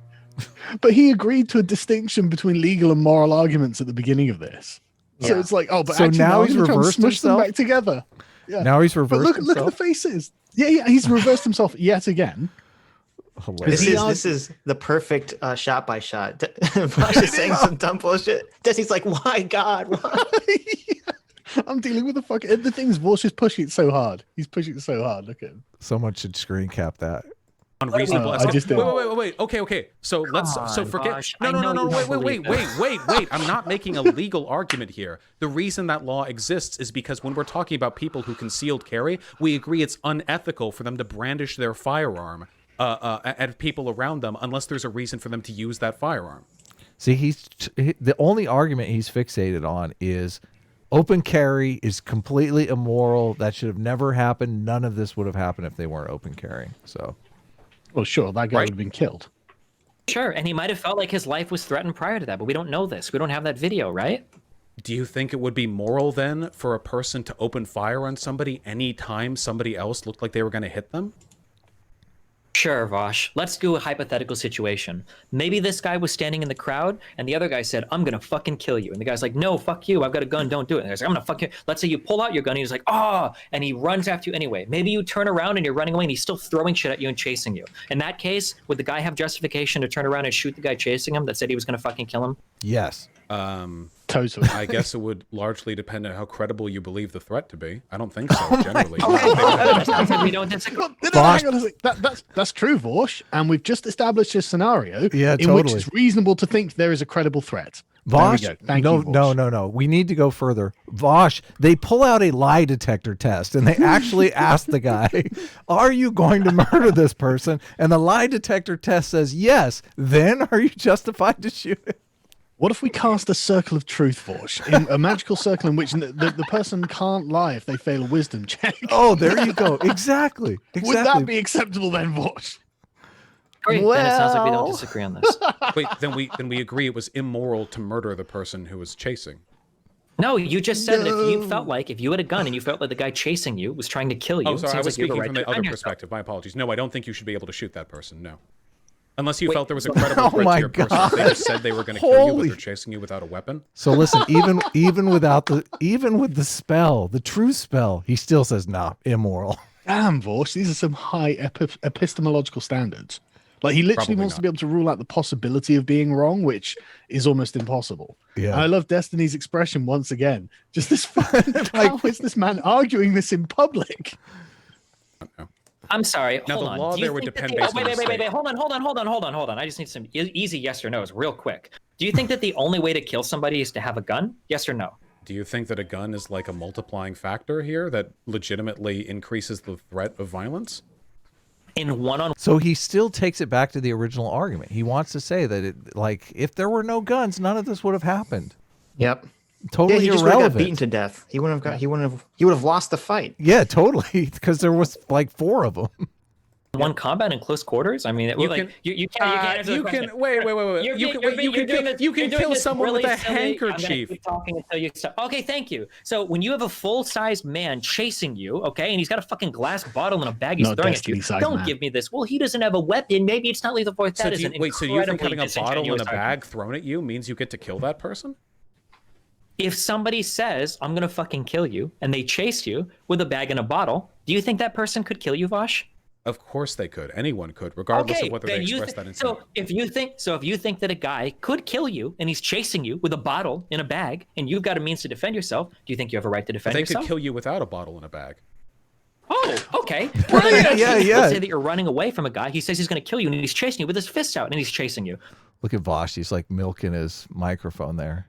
But he agreed to a distinction between legal and moral arguments at the beginning of this. So it's like, but so actually, now he's reversed smush them himself back together. Yeah. Now he's reversed. But look at the faces. Yeah, he's reversed himself yet again. This is the perfect shot by shot. Vaush is saying some dumb bullshit. Destiny's like, why God? Why? I'm dealing with the thing is, Vaush is pushing it so hard. He's pushing it so hard. Look at him. Someone should screen cap that. Unreasonable. I just did. Wait. Okay. So forget. Vaush, No. Wait. I'm not making a legal argument here. The reason that law exists is because when we're talking about people who concealed carry, we agree it's unethical for them to brandish their firearm at people around them unless there's a reason for them to use that firearm. See, the only argument he's fixated on is open carry is completely immoral. That should have never happened. None of this would have happened if they weren't open carrying. So. Well, sure, that guy would have been killed. Sure, and he might have felt like his life was threatened prior to that, but we don't know this. We don't have that video, right? Do you think it would be moral then for a person to open fire on somebody anytime somebody else looked like they were going to hit them? Sure, Vaush. Let's do a hypothetical situation. Maybe this guy was standing in the crowd, and the other guy said, I'm going to fucking kill you. And the guy's like, no, fuck you. I've got a gun. Don't do it. And he's like, I'm going to fuck you. Let's say you pull out your gun, and he's like, and he runs after you anyway. Maybe you turn around, and you're running away, and he's still throwing shit at you and chasing you. In that case, would the guy have justification to turn around and shoot the guy chasing him that said he was going to fucking kill him? Yes. Totally. I guess it would largely depend on how credible you believe the threat to be. I don't think so, generally. We don't disagree. Hang on a sec. That's true, Vaush, and we've just established a scenario in which it's reasonable to think there is a credible threat. Vaush, no. We need to go further. Vaush, they pull out a lie detector test, and they actually ask the guy, are you going to murder this person? And the lie detector test says yes. Then are you justified to shoot it? What if we cast a circle of truth, Vaush, in a magical circle in which the person can't lie if they fail a wisdom check? Oh, there you go. Exactly. Would that be acceptable then, Vaush? Great. Then it sounds like we don't disagree on this. Wait, then we agree it was immoral to murder the person who was chasing. No, you just said that if you had a gun and you felt like the guy chasing you was trying to kill you. Oh, sorry, I was speaking from the other perspective. perspective. My apologies. No, I don't think you should be able to shoot that person. No. Unless you felt there was a credible threat to your person. They just said they were going to kill you, but they're chasing you without a weapon. So listen, even with the spell, the true spell, he still says, nah, immoral. Damn, Vaush, these are some high epistemological standards. Like, he literally wants to be able to rule out the possibility of being wrong, which is almost impossible. Yeah. And I love Destiny's expression once again. Just this how is this man arguing this in public? I'm sorry. Now, hold the on. law there would depend based on the state. Wait. Hold on. I just need some easy yes or no's real quick. Do you think that the only way to kill somebody is to have a gun? Yes or no? Do you think that a gun is like a multiplying factor here that legitimately increases the threat of violence? So he still takes it back to the original argument. He wants to say that if there were no guns, none of this would have happened. Yep. Totally he just irrelevant. would have got beaten to death. He wouldn't have lost the fight. Yeah, totally. Because there was like 4 of them. One combat in close quarters. I mean, you can't answer the question. Wait. You can kill someone with a handkerchief. I'm gonna keep talking until you stop. Okay, thank you. So when you have a full-sized man chasing you, okay, and he's got a fucking glass bottle in a bag he's throwing at you, don't give me this. Well, he doesn't have a weapon. Maybe it's not lethal force. So do you think having a bottle in a bag thrown at you means you get to kill that person? If somebody says, I'm going to fucking kill you, and they chase you with a bag and a bottle, do you think that person could kill you, Vaush? Of course they could. Anyone could, regardless of whether they express that intent. So if you think that a guy could kill you and he's chasing you with a bottle in a bag and you've got a means to defend yourself, do you think you have a right to defend yourself? They could kill you without a bottle in a bag. Oh, okay. Well, yeah. Let's say that you're running away from a guy. He says he's going to kill you and he's chasing you with his fists out and he's chasing you. Look at Vaush. He's like milking his microphone there.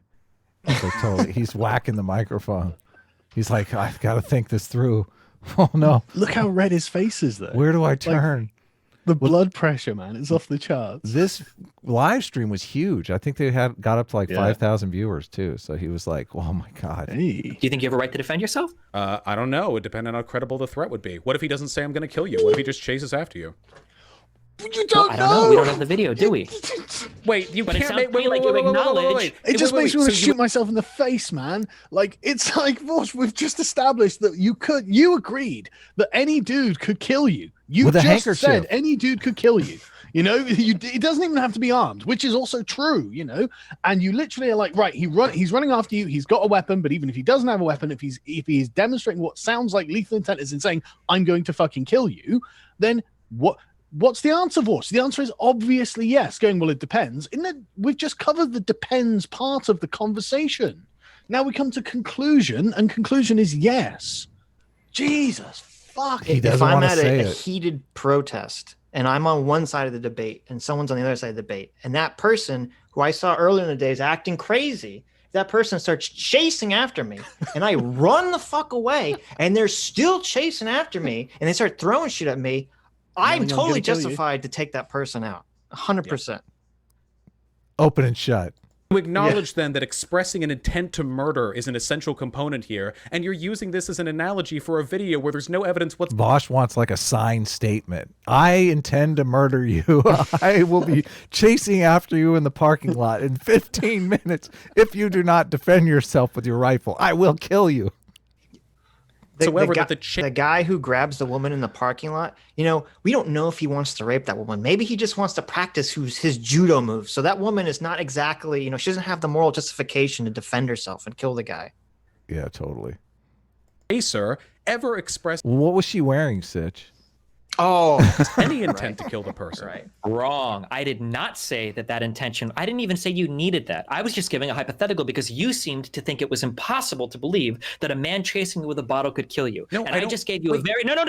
He's like totally. He's whacking the microphone. He's like, I've got to think this through. Oh no! Look how red his face is, though. Where do I turn? The blood pressure, man, it's off the charts. This live stream was huge. I think they got up to like 5,000 viewers too. So he was like, "Oh my god!" Hey. Do you think you have a right to defend yourself? I don't know. It depends on how credible the threat would be. What if he doesn't say, "I'm going to kill you"? What if he just chases after you? You don't I don't know. We don't have the video, do we? Wait, you but can't make me like you acknowledge. It just makes me want to shoot myself in the face, man. Like, it's like, Vaush, we've just established that you agreed that any dude could kill you. You just said any dude could kill you. You know, it doesn't even have to be armed, which is also true, you know. And you literally are like, right, he's running after you. He's got a weapon, but even if he doesn't have a weapon, if he's demonstrating what sounds like lethal intent is in saying, I'm going to fucking kill you, then what's the answer, Vaush? The answer is obviously yes. Going, well, it depends. We've just covered the depends part of the conversation. Now we come to conclusion, and conclusion is yes. Jesus fuck. If I'm at a heated protest and I'm on one side of the debate and someone's on the other side of the debate, and that person who I saw earlier in the day is acting crazy, that person starts chasing after me and I run the fuck away and they're still chasing after me and they start throwing shit at me, I'm totally justified to take that person out. 100%. Open and shut. You acknowledge then that expressing an intent to murder is an essential component here, and you're using this as an analogy for a video where there's no evidence whatsoever. Vaush wants like a signed statement. I intend to murder you. I will be chasing after you in the parking lot in 15 minutes. If you do not defend yourself with your rifle, I will kill you. The guy who grabs the woman in the parking lot, you know, we don't know if he wants to rape that woman. Maybe he just wants to practice his judo moves. So that woman is not exactly, you know, she doesn't have the moral justification to defend herself and kill the guy. Yeah, totally. Hey, sir, ever expressed... What was she wearing, Sitch? Oh, any intent to kill the person. Right. Wrong. I did not say that intention. I didn't even say you needed that. I was just giving a hypothetical because you seemed to think it was impossible to believe that a man chasing you with a bottle could kill you. No, and I just gave you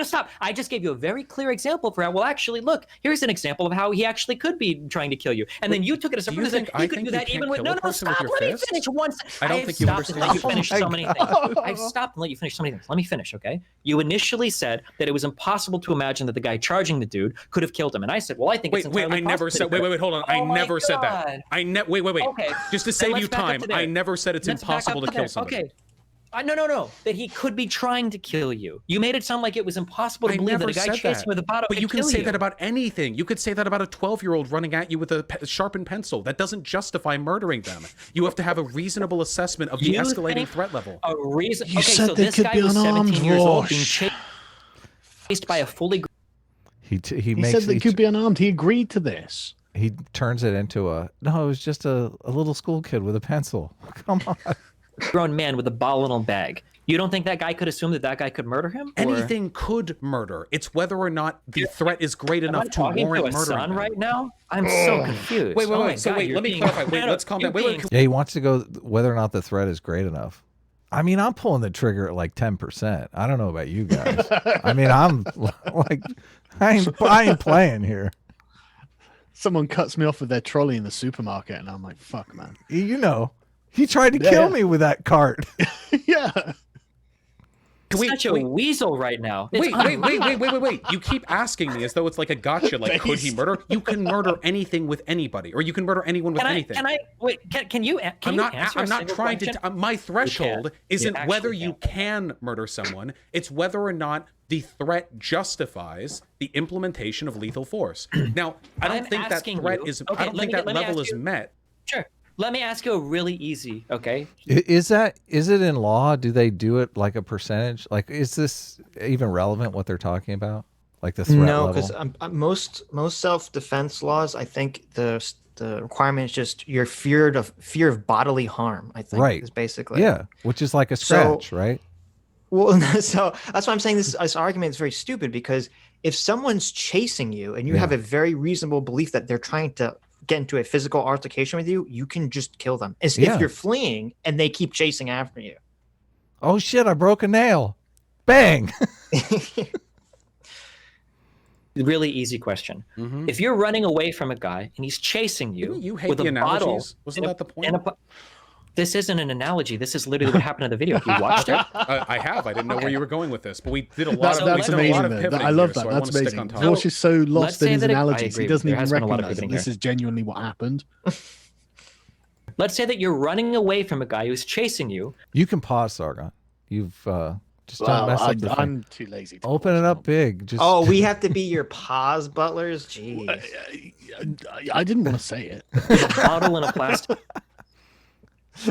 stop. I just gave you a very clear example for how, well, actually, look, here's an example of how he actually could be trying to kill you. And then you took it as a reason. You could do that even with stop. Let me finish once. I don't think you understand. Let you finish so many things. I've stopped and let you finish so many things. Let me finish, okay? You initially said that it was impossible to imagine that the guy charging the dude could have killed him, and I said, well, I think it's entirely possible. Wait, hold on. I never said that. Wait. Okay. Just to save you time, I never said it's impossible to kill somebody. Okay. No. That he could be trying to kill you. You made it sound like it was impossible to believe that a guy chasing with a bottle could kill you. But you can say that about anything. You could say that about a 12-year-old running at you with a sharpened pencil. That doesn't justify murdering them. You have to have a reasonable assessment of the escalating threat level. A reason. You said so this guy was 17 years old being chased by a fully... He said they could be unarmed. He agreed to this. He turns it into it was just a little school kid with a pencil. Come on. Grown man with a bottle in a bag. You don't think that guy could assume that guy could murder him? Anything could murder. It's whether or not the threat is great enough to warrant murdering him. Right now? I'm so confused. Wait. Let me clarify. Let's calm down. Yeah, he wants to go whether or not the threat is great enough. I mean, I'm pulling the trigger at like 10%. I don't know about you guys. I mean, I'm like, I ain't playing here. Someone cuts me off with their trolley in the supermarket, and I'm like, fuck, man. You know, he tried to kill me with that cart. Yeah. Such a weasel right now. Wait. You keep asking me as though it's like a gotcha. Like, could he murder? You can murder anything with anybody, or you can murder anyone with anything. Can you I'm not trying to. My threshold isn't whether you can murder someone. It's whether or not the threat justifies the implementation of lethal force. Now, I don't think that threat is. I don't think that level is met. Sure. Let me ask you a really easy, okay? Is it in law? Do they do it like a percentage? Like, is this even relevant what they're talking about? Like the threat level? No, because most self-defense laws, I think the requirement is just your fear of bodily harm. I think is basically which is like a scratch, right? Well, so that's why I'm saying this argument is very stupid, because if someone's chasing you and you have a very reasonable belief that they're trying to get into a physical altercation with you, you can just kill them. If you're fleeing and they keep chasing after you. Oh shit, I broke a nail. Bang. Really easy question. If you're running away from a guy and he's chasing you, you hate with the a bottle, analogies? Wasn't that the point? This isn't an analogy. This is literally what happened in the video. Have you watched it? I have. I didn't know where you were going with this, but we did a lot of. That's amazing. I love that. So that's amazing. Vaush is so lost in his analogies, he doesn't even recognize that this is genuinely what happened. Let's say that you're running away from a guy who's chasing you. You can pause, Sargon. You've just don't mess up the thing. I'm too lazy to open it up big. Just we have to be your pause butlers. Jeez. I didn't want to say it. A bottle in a plastic.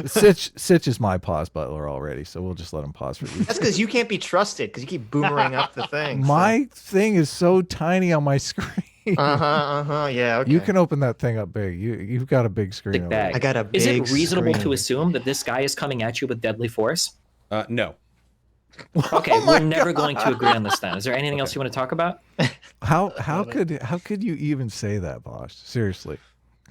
Sitch is my pause butler already, so we'll just let him pause for you. That's because you can't be trusted because you keep boomerang up the thing. My thing is so tiny on my screen. Yeah, okay. You can open that thing up big. You've got a big screen. Big bag. I got a big Is it reasonable screen. to assume that this guy is coming at you with deadly force? No. Okay, we're never going to agree on this then. Is there anything else you want to talk about? How could you even say that, Vaush? Seriously.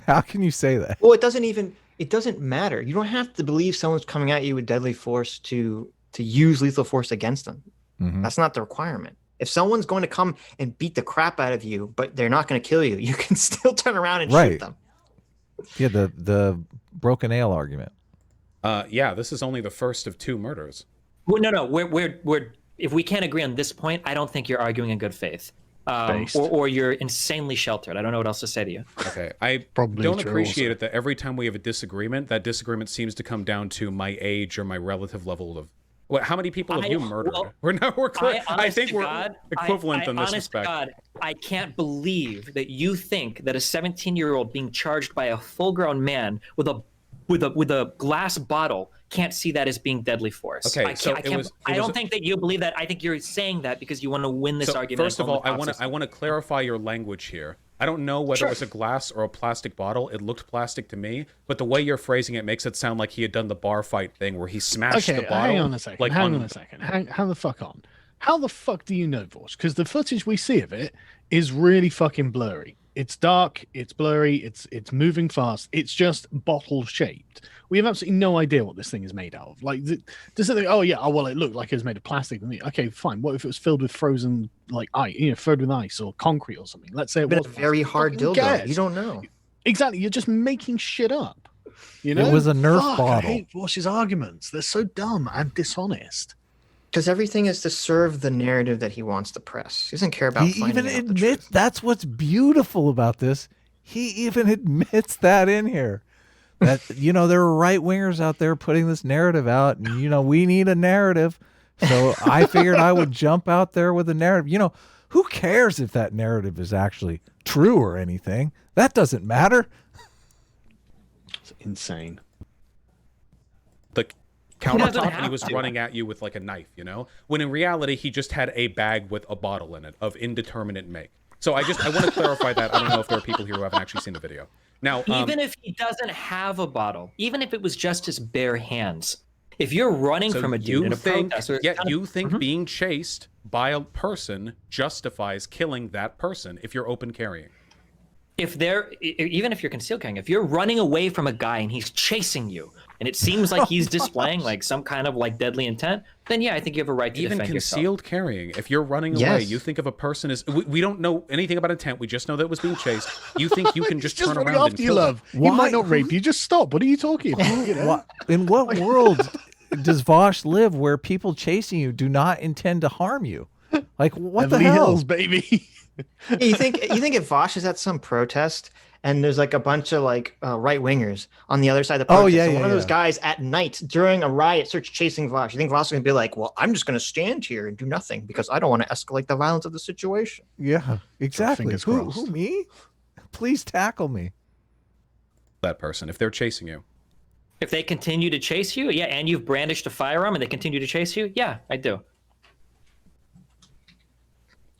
How can you say that? Well, it doesn't matter. You don't have to believe someone's coming at you with deadly force to use lethal force against them. That's not the requirement. If someone's going to come and beat the crap out of you, but they're not going to kill you, you can still turn around and shoot them. Yeah, the broken nail argument. Yeah, this is only the first of 2 murders. Well, no. We're if we can't agree on this point, I don't think you're arguing in good faith. Or you're insanely sheltered. I don't know what else to say to you. Okay, I don't appreciate it that every time we have a disagreement, that disagreement seems to come down to my age or my relative level of. How many people have you murdered? I think we're equivalent in this respect. God, I can't believe that you think that a 17-year-old being charged by a full-grown man with a glass bottle can't see that as being deadly force. Okay, I don't think that you believe that. I think you're saying that because you want to win this argument. First of all, I want to clarify your language here. I don't know whether it was a glass or a plastic bottle. It looked plastic to me, but the way you're phrasing it makes it sound like he had done the bar fight thing where he smashed the bottle. Hang on a second. Hang on a second. How the fuck on? How the fuck do you know, Vaush? Because the footage we see of it is really fucking blurry. It's dark, it's blurry, it's moving fast. It's just bottle shaped. We have absolutely no idea what this thing is made out of. Like, does it think, it looked like it was made of plastic. Okay, fine. What if it was filled with frozen, like ice, filled with ice or concrete or something? Let's say it was a very hard dildo. You don't know. Exactly. You're just making shit up. It was a Nerf bottle. I hate Vaush's arguments. They're so dumb and dishonest. Because everything is to serve the narrative that he wants to press. He doesn't care about. He even admits that's what's beautiful about this. He even admits that in here. That there are right wingers out there putting this narrative out, and we need a narrative. So I figured I would jump out there with a narrative. Who cares if that narrative is actually true or anything? That doesn't matter. It's insane. The countertop, and he was running at you with like a knife, when in reality he just had a bag with a bottle in it of indeterminate make. So I want to clarify that. I don't know if there are people here who haven't actually seen the video. Now, even if he doesn't have a bottle, even if it was just his bare hands, if you're running from a dude in a protest, you think being chased by a person justifies killing that person if you're open carrying? Even if you're concealed carrying, if you're running away from a guy and he's chasing you, and it seems like he's displaying like some kind of like deadly intent, then I think you have a right to defend yourself. Even concealed carrying, if you're running away, you think of a person as we don't know anything about intent. We just know that it was being chased. You think you can just turn around and kill him? He might not rape you. Just stop. What are you talking about? In what world does Vaush live where people chasing you do not intend to harm you? Like what the hell, Hills, baby? You think if Vaush is at some protest and there's like a bunch of like right wingers on the other side of the protest, one of those guys at night during a riot starts chasing Vaush, you think Vaush is gonna be like, well, I'm just gonna stand here and do nothing because I don't want to escalate the violence of the situation? Yeah, exactly. Who me? Please tackle me. That person, if they're chasing you. If they continue to chase you, and you've brandished a firearm and they continue to chase you, I do.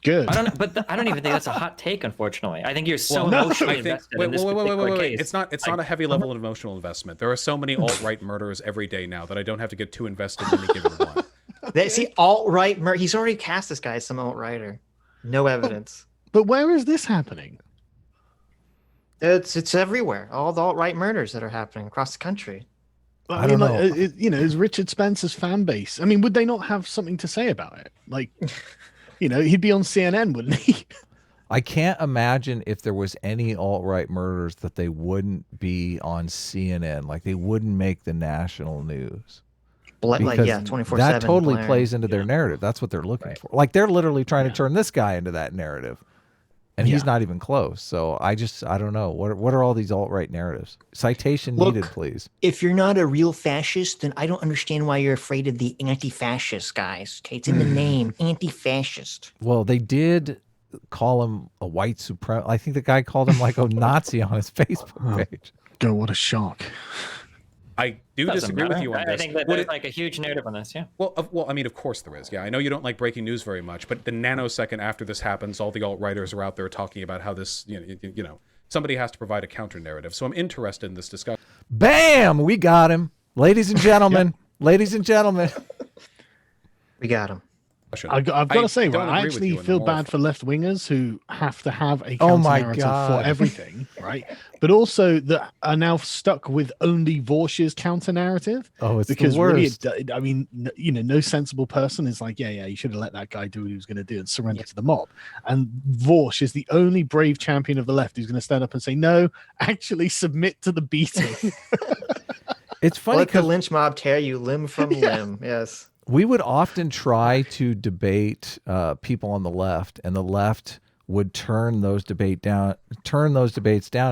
Good. I don't even think that's a hot take, unfortunately. I think you're so emotionally invested in this particular case. It's not a heavy level of emotional investment. There are so many alt-right murders every day now that I don't have to get too invested in any given one. See, alt-right murder. He's already cast this guy as some alt-righter. No evidence. But where is this happening? It's everywhere. All the alt-right murders that are happening across the country. I mean, like, is Richard Spencer's fan base? I mean, would they not have something to say about it? Like, he'd be on CNN, wouldn't he? I can't imagine if there was any alt-right murders that they wouldn't be on CNN. Like, they wouldn't make the national news. Like, yeah, 24/7. That totally plays into their narrative. That's what they're looking for. Like, they're literally trying to turn this guy into that narrative. And he's not even close. So I don't know. What are all these alt-right narratives? Citation needed, please. If you're not a real fascist, then I don't understand why you're afraid of the anti-fascist guys. Okay, it's in the name, anti-fascist. Well, they did call him a white supremacist. I think the guy called him like a Nazi on his Facebook page. God, what a shock. I do disagree with you on this. I think that there's like a huge narrative on this, yeah. Well, I mean, of course there is. Yeah, I know you don't like breaking news very much, but the nanosecond after this happens, all the alt-righters are out there talking about how this, somebody has to provide a counter narrative. So I'm interested in this discussion. Bam! We got him. Ladies and gentlemen. Ladies and gentlemen. We got him. I've got to say, right, I actually feel bad for left-wingers who have to have a counter-narrative for everything, right? But also that are now stuck with only Vaush's counter-narrative. Oh, it's because the worst. Really, I mean, no sensible person is like, yeah, you should have let that guy do what he was going to do and surrender to the mob. And Vaush is the only brave champion of the left who's going to stand up and say, no, actually submit to the beating. It's funny. Let the lynch mob tear you limb from limb. Yes. We would often try to debate people on the left, and the left would turn those debates down.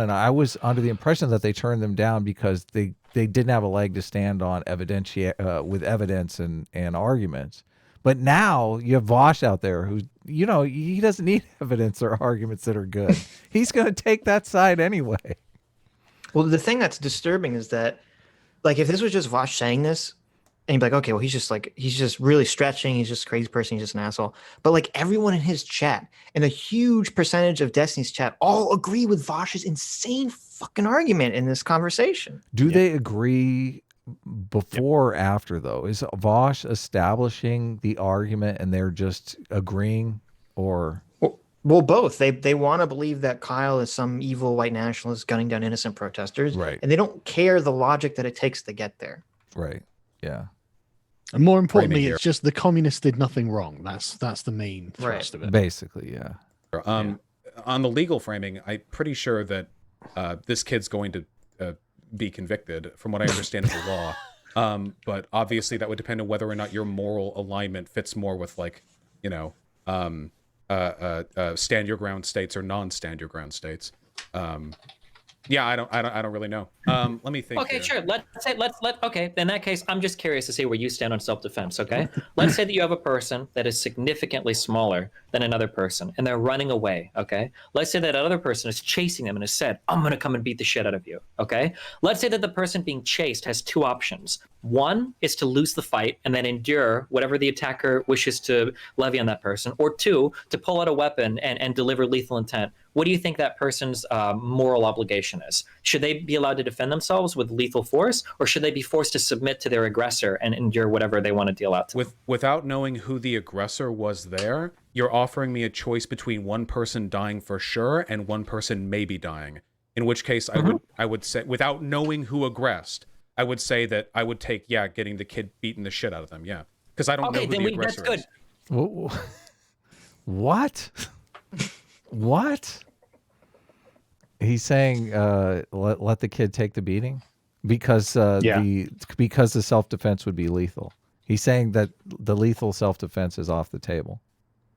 And I was under the impression that they turned them down because they didn't have a leg to stand on with evidence and arguments. But now you have Vaush out there who, he doesn't need evidence or arguments that are good. He's going to take that side anyway. Well, the thing that's disturbing is that, like, if this was just Vaush saying this, and you'd be like, okay, well, he's just really stretching. He's just a crazy person. He's just an asshole. But like everyone in his chat and a huge percentage of Destiny's chat all agree with Vaush's insane fucking argument in this conversation. Do they agree before or after, though? Is Vaush establishing the argument and they're just agreeing, or? Well, both. They want to believe that Kyle is some evil white nationalist gunning down innocent protesters. Right. And they don't care the logic that it takes to get there. Right. Yeah. And more importantly, it's just the communists did nothing wrong. That's the main thrust of it. Basically, yeah. On the legal framing, I'm pretty sure that this kid's going to be convicted, from what I understand of the law. But obviously, that would depend on whether or not your moral alignment fits more with, like, stand your ground states or non-stand your ground states. Yeah, I don't really know. Let me think. Okay, sure. Okay. In that case, I'm just curious to see where you stand on self-defense. Okay, let's say that you have a person that is significantly smaller than another person, and they're running away. Okay, let's say that another person is chasing them and has said, "I'm gonna come and beat the shit out of you." Okay, let's say that the person being chased has two options. One is to lose the fight and then endure whatever the attacker wishes to levy on that person, or two, to pull out a weapon and deliver lethal intent. What do you think that person's moral obligation is? Should they be allowed to defend themselves with lethal force, or should they be forced to submit to their aggressor and endure whatever they want to deal out to? Without knowing who the aggressor was there, you're offering me a choice between one person dying for sure and one person maybe dying. In which case, I would say, without knowing who aggressed, I would say that I would take, getting the kid beating the shit out of them, because I don't know who the aggressor is. What? What? He's saying let the kid take the beating because the self-defense would be lethal. He's saying that the lethal self-defense is off the table.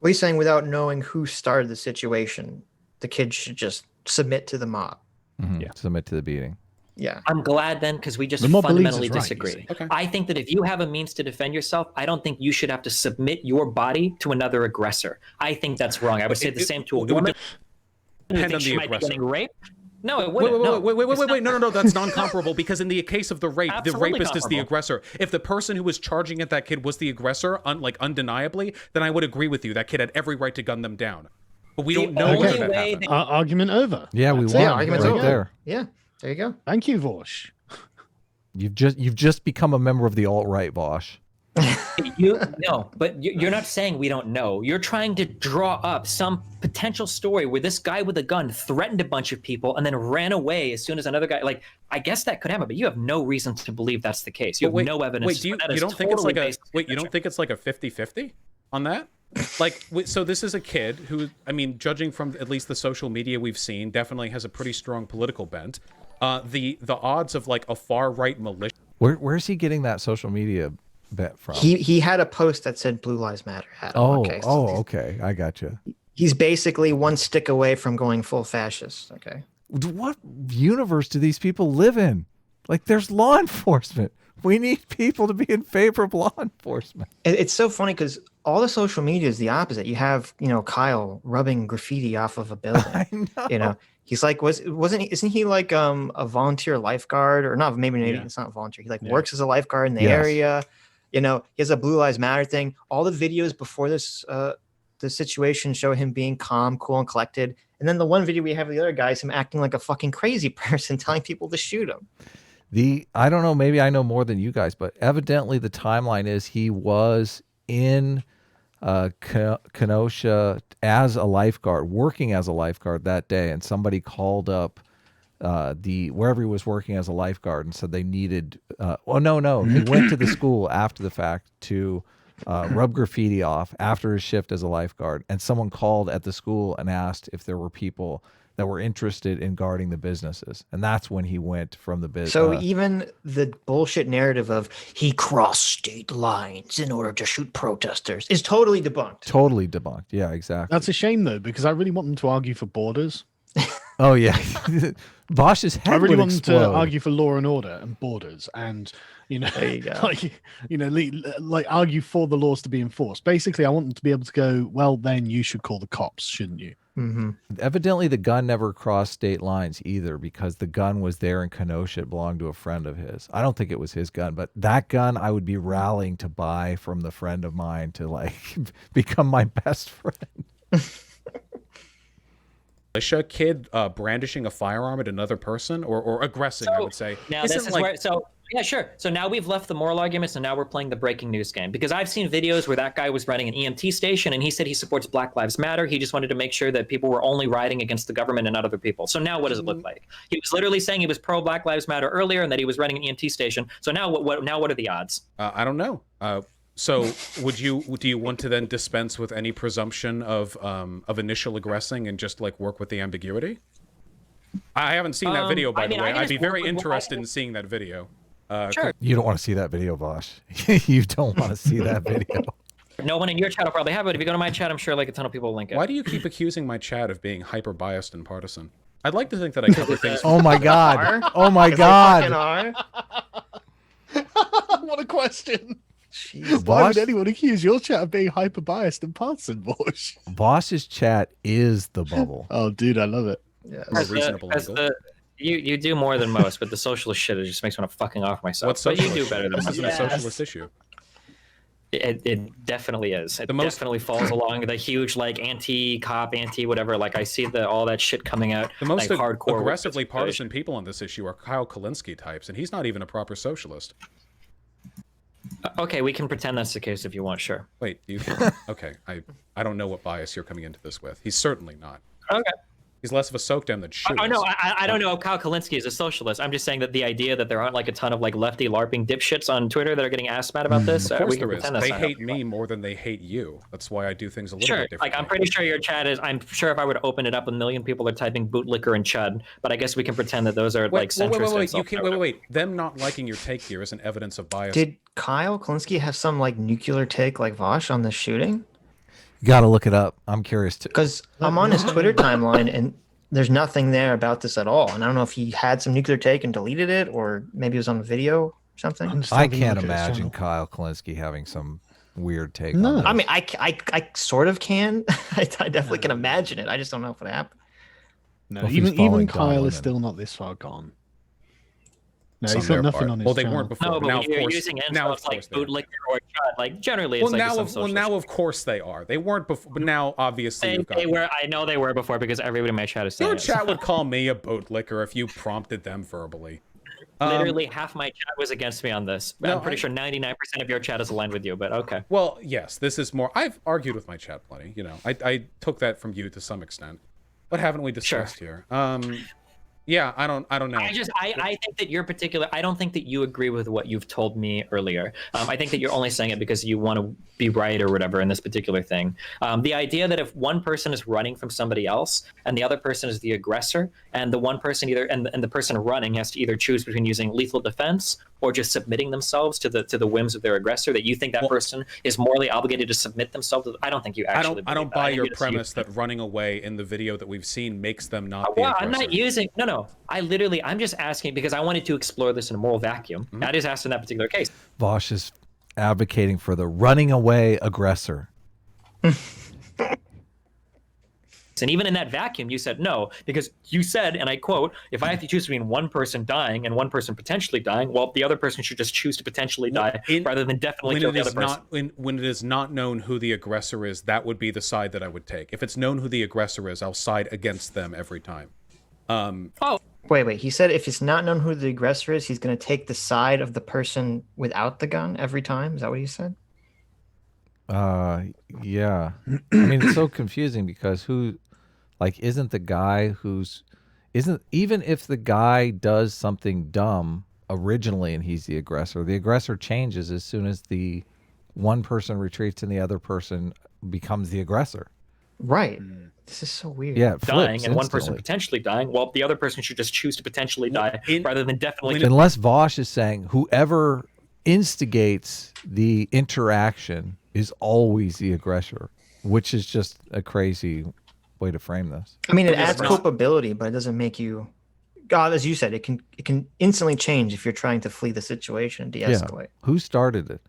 Well, he's saying without knowing who started the situation, the kid should just submit to the mob. Mm-hmm. Yeah. Submit to the beating. Yeah. I'm glad then, because we just fundamentally disagree. Right, okay. I think that if you have a means to defend yourself, I don't think you should have to submit your body to another aggressor. I think that's wrong. I would say the same to a woman. Depend on she the might be aggressor. getting raped. No, it wouldn't. Wait, no, that's non-comparable, because in the case of the rape, the rapist is the aggressor. If the person who was charging at that kid was the aggressor, undeniably, then I would agree with you. That kid had every right to gun them down. But we don't know whether that happened. Argument over. Yeah, we won. Argument's right over. There. Yeah, there you go. Thank you, Vaush. You've just become a member of the alt-right, Vaush. But you're not saying we don't know. You're trying to draw up some potential story where this guy with a gun threatened a bunch of people and then ran away as soon as another guy. Like, I guess that could happen, but you have no reason to believe that's the case. You have no evidence. Wait, you don't think it's like a 50-50 on that? Like, so this is a kid who, I mean, judging from at least the social media we've seen, definitely has a pretty strong political bent. The odds of like a far right militia. Where's he getting that social media bet from? He had a post that said Blue Lives Matter. Okay, I got you. He's basically one stick away from going full fascist. Okay. What universe do these people live in? Like, there's law enforcement. We need people to be in favor of law enforcement. It's so funny because all the social media is the opposite. You have, Kyle rubbing graffiti off of a building. I know. He's like, isn't he like a volunteer lifeguard or not? Maybe it's not volunteer. He works as a lifeguard in the area. He has a Blue Lives Matter thing. All the videos before this the situation show him being calm, cool, and collected. And then the one video we have of the other guy is him acting like a fucking crazy person, telling people to shoot him. I don't know, maybe I know more than you guys, but evidently the timeline is he was in Kenosha as a lifeguard, working as a lifeguard that day, and somebody called up wherever he was working as a lifeguard and said they needed he went to the school after the fact to rub graffiti off after his shift as a lifeguard, and someone called at the school and asked if there were people that were interested in guarding the businesses, and that's when he went from the business. So even the bullshit narrative of he crossed state lines in order to shoot protesters is totally debunked. Totally debunked. Yeah, exactly. That's a shame though, because I really want them to argue for borders. Oh yeah, Vaush's head. I really want explode. them to argue for law and order and borders, and there you go. like argue for the laws to be enforced. Basically, I want them to be able to go, well, then you should call the cops, shouldn't you? Mm-hmm. Evidently, the gun never crossed state lines either, because the gun was there in Kenosha. It belonged to a friend of his. I don't think it was his gun, but that gun I would be rallying to buy from the friend of mine to like become my best friend. Militia kid brandishing a firearm at another person or aggressing, I would say. Now this is where, yeah, sure. So now we've left the moral arguments and now we're playing the breaking news game, because I've seen videos where that guy was running an EMT station and he said he supports Black Lives Matter. He just wanted to make sure that people were only riding against the government and not other people. So now what does it look like? He was literally saying he was pro Black Lives Matter earlier and that he was running an EMT station. So now what are the odds? I don't know. So do you want to then dispense with any presumption of initial aggressing and just like work with the ambiguity? I haven't seen that video, by the way. I'd be very interested in seeing that video. Sure. You don't want to see that video, Vaush. You don't want to see that video. No one in your chat will probably have it. If you go to my chat, I'm sure like a ton of people will link it. Why do you keep accusing my chat of being hyper biased and partisan? I'd like to think that I cover things. Oh my god! Oh my god! What a question! Jeez, why would anyone accuse your chat of being hyper biased and partisan, Vaush? Vaush's chat is the bubble. Oh, dude, I love it. Yeah, reasonable angle. You do more than most, but the socialist shit just makes me want to fucking off myself. But you do better than most. most. This isn't a socialist issue. It definitely is. It definitely falls along the huge like anti-cop, anti-whatever. Like I see all that shit coming out. The most like, hardcore aggressively partisan people on this issue are Kyle Kalinske types, and he's not even a proper socialist. Okay, we can pretend that's the case if you want. Sure. Wait, okay. I don't know what bias you're coming into this with. He's certainly not. Okay. He's less of a soak down than shoes. Oh no, I don't know if Kyle Kalinske is a socialist. I'm just saying that the idea that there aren't like a ton of like lefty LARPing dipshits on Twitter that are getting asked mad about this. Of course we can there is. pretend that's They not hate me more than they hate you. That's why I do things a little bit differently. Like I'm pretty sure your chat is. I'm sure if I were to open it up, a million people are typing bootlicker and chud. But I guess we can pretend that those are like centrist. Wait. Them not liking your take here isn't evidence of bias. Did Kyle Kalinske have some like nuclear take like Vaush on this shooting? You got to look it up. I'm curious too. Because I'm on his Twitter timeline and there's nothing there about this at all. And I don't know if he had some nuclear take and deleted it, or maybe it was on a video or something. I can't imagine Kyle Kalinske having some weird take. No. On this. I mean, I sort of can. I definitely can imagine it. I just don't know if it happened. No, Well, even Kyle is still not this far gone. No, he's got nothing on his Well, they channel. weren't before. No, but now, when you're of course, using now of stuff like course they are. bootlicker or chud, like generally it's now of course they are. They weren't before, but now obviously they were. I know they were before because everybody in my chat is saying Your it. chat would call me a bootlicker if you prompted them verbally. Literally half my chat was against me on this. I'm pretty sure 99% of your chat is aligned with you, but okay. Well, yes, this is more. I've argued with my chat plenty. You know, I took that from you to some extent. What haven't we discussed here? Yeah, I don't know. I think that your particular, I don't think that you agree with what you've told me earlier. I think that you're only saying it because you want to be right or whatever in this particular thing. The idea that if one person is running from somebody else and the other person is the aggressor, and the one person and the person running has to either choose between using lethal defense or just submitting themselves to the whims of their aggressor, that you think that person is morally obligated to submit themselves to, I don't think you actually I don't buy your premise that running away in the video that we've seen makes them not the aggressor. I'm not using, no. I'm just asking because I wanted to explore this in a moral vacuum. I just asked in that particular case. Vaush is advocating for the running away aggressor. And even in that vacuum, you said no, because you said, and I quote, if I have to choose between one person dying and one person potentially dying, well, the other person should just choose to potentially die rather than definitely kill the other person. When it is not known who the aggressor is, that would be the side that I would take. If it's known who the aggressor is, I'll side against them every time. Wait. He said if it's not known who the aggressor is, he's going to take the side of the person without the gun every time. Is that what he said? Yeah. I mean, it's so confusing because isn't the guy even if the guy does something dumb originally and he's the aggressor changes as soon as the one person retreats and the other person becomes the aggressor. Right. This is so weird. Yeah, dying and one person potentially dying, well, the other person should just choose to potentially die rather than definitely. Unless Vaush is saying whoever instigates the interaction is always the aggressor, which is just a crazy way to frame this. I mean, it adds culpability, but it doesn't make you. God, as you said, it can instantly change if you're trying to flee the situation and de-escalate. Yeah. Who started it?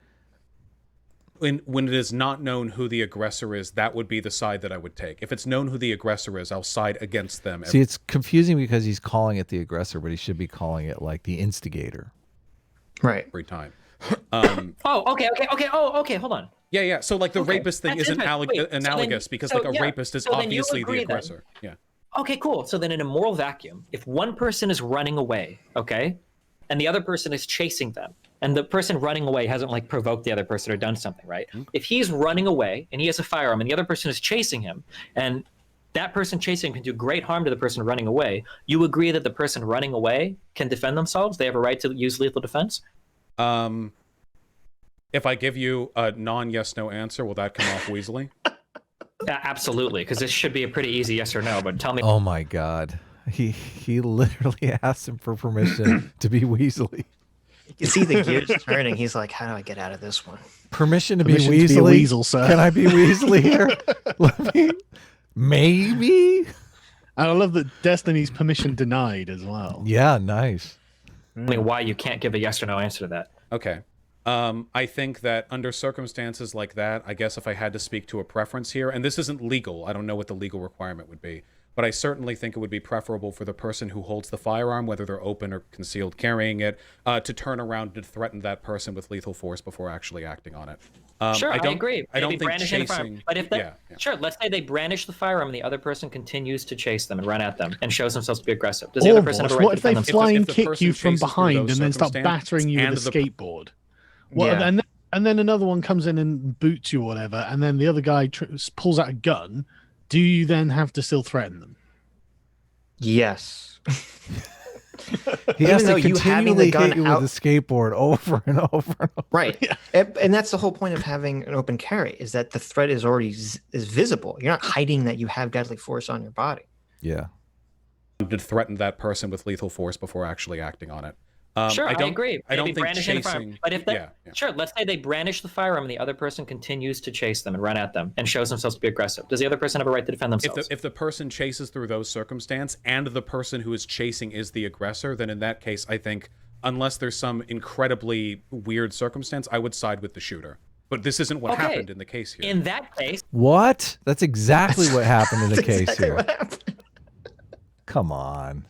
When it is not known who the aggressor is, that would be the side that I would take. If it's known who the aggressor is, I'll side against them. See, it's confusing because he's calling it the aggressor, but he should be calling it like the instigator. Right. Every time. Okay. Oh, okay. Hold on. Yeah. So like the rapist thing isn't analogous because like a rapist is obviously the aggressor. Yeah. Okay, cool. So then in a moral vacuum, if one person is running away, okay, and the other person is chasing them, and the person running away hasn't like provoked the other person or done something, right? If he's running away and he has a firearm and the other person is chasing him, and that person chasing him can do great harm to the person running away, you agree that the person running away can defend themselves? They have a right to use lethal defense? If I give you a non-yes/no answer, will that come off weaselly? Absolutely, because this should be a pretty easy yes or no, but tell me. Oh my God. He literally asked him for permission to be weaselly. You see the gears turning. He's like, how do I get out of this one? Permission to be Weasley? To be a weasel, sir. Can I be Weasley here? Maybe? And I love that Destiny's permission denied as well. Yeah, nice. I mean, why you can't give a yes or no answer to that. Okay. I think that under circumstances like that, I guess if I had to speak to a preference here, and this isn't legal, I don't know what the legal requirement would be, but I certainly think it would be preferable for the person who holds the firearm, whether they're open or concealed carrying it, to turn around and threaten that person with lethal force before actually acting on it. Sure, I agree. I don't think chasing... But if sure, let's say they brandish the firearm and the other person continues to chase them and run at them and shows themselves to be aggressive. Does the other person have a right to defend themselves? What if they fly and kick you from behind and then start battering you with a skateboard? And then another one comes in and boots you or whatever, and then the other guy pulls out a gun. Do you then have to still threaten them? Yes. He has to continually hit you with a skateboard over and over and over. Right. And that's the whole point of having an open carry, is that the threat is already visible. You're not hiding that you have deadly force on your body. Yeah. To threaten that person with lethal force before actually acting on it. Sure, I agree. I don't think chasing... But if sure, let's say they brandish the firearm and the other person continues to chase them and run at them and shows themselves to be aggressive. Does the other person have a right to defend themselves? If the person chases through those circumstances and the person who is chasing is the aggressor, then in that case, I think, unless there's some incredibly weird circumstance, I would side with the shooter. But this isn't what happened in the case here. In that case... What? That's exactly what happened in the case here. Come on.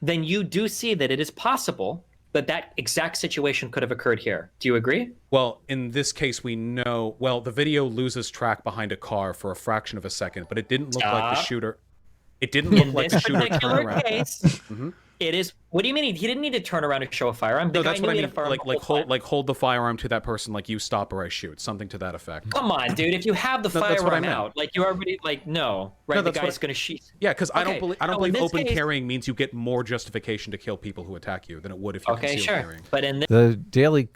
Then you do see that it is possible that that exact situation could have occurred here. Do you agree? Well, in this case, we know... Well, the video loses track behind a car for a fraction of a second, but it didn't look like the shooter... It didn't look like the shooter turned around. It is. What do you mean? He didn't need to turn around and show a firearm. No, that's what I mean. Hold the firearm to that person, like you stop or I shoot, something to that effect. Come on, dude. If you have the firearm out, like you already no, right? The guy's gonna shoot. Yeah, because I don't believe open carrying means you get more justification to kill people who attack you than it would if you conceal carrying. But in the Daily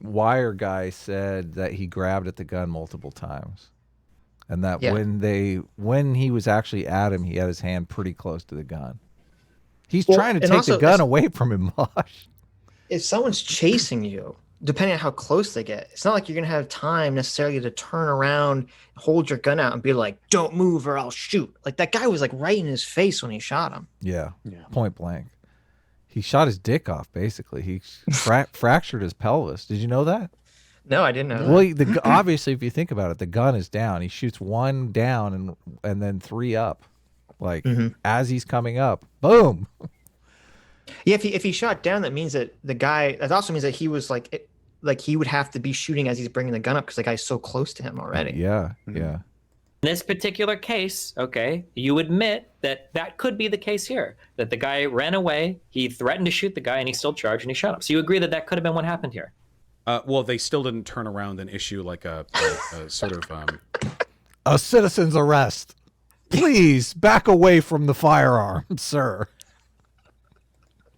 Wire guy said that he grabbed at the gun multiple times, and that when he was actually at him, he had his hand pretty close to the gun. He's trying to take the gun away from him, Vaush. If someone's chasing you, depending on how close they get, it's not like you're going to have time necessarily to turn around, hold your gun out, and be like, don't move or I'll shoot. Like, that guy was, like, right in his face when he shot him. Yeah. Point blank. He shot his dick off, basically. He fractured his pelvis. Did you know that? No, I didn't know that. Well, obviously, if you think about it, the gun is down. He shoots one down and then three up. Like, as he's coming up, boom. Yeah, if he shot down, that means that that also means that he was like he would have to be shooting as he's bringing the gun up because the guy's so close to him already. Yeah. In this particular case, okay, you admit that could be the case here, that the guy ran away, he threatened to shoot the guy, and he still charged and he shot him. So you agree that could have been what happened here? Well, they still didn't turn around and issue like a sort of a citizen's arrest. Please back away from the firearm, sir.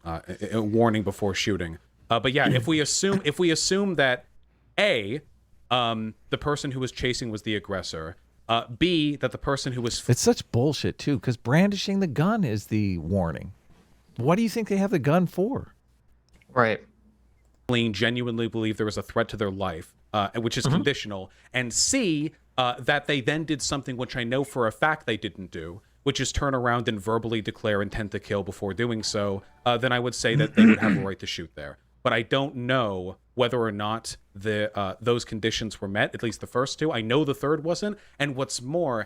A warning before shooting. But yeah, if we assume that A, the person who was chasing was the aggressor, B, that the person who was it's such bullshit too, because brandishing the gun is the warning. What do you think they have the gun for? Right. Genuinely believe there was a threat to their life, which is conditional, and C, that they then did something which I know for a fact they didn't do, which is turn around and verbally declare intent to kill before doing so, then I would say that they would have a right to shoot there. But I don't know whether or not those conditions were met, at least the first two. I know the third wasn't, and what's more,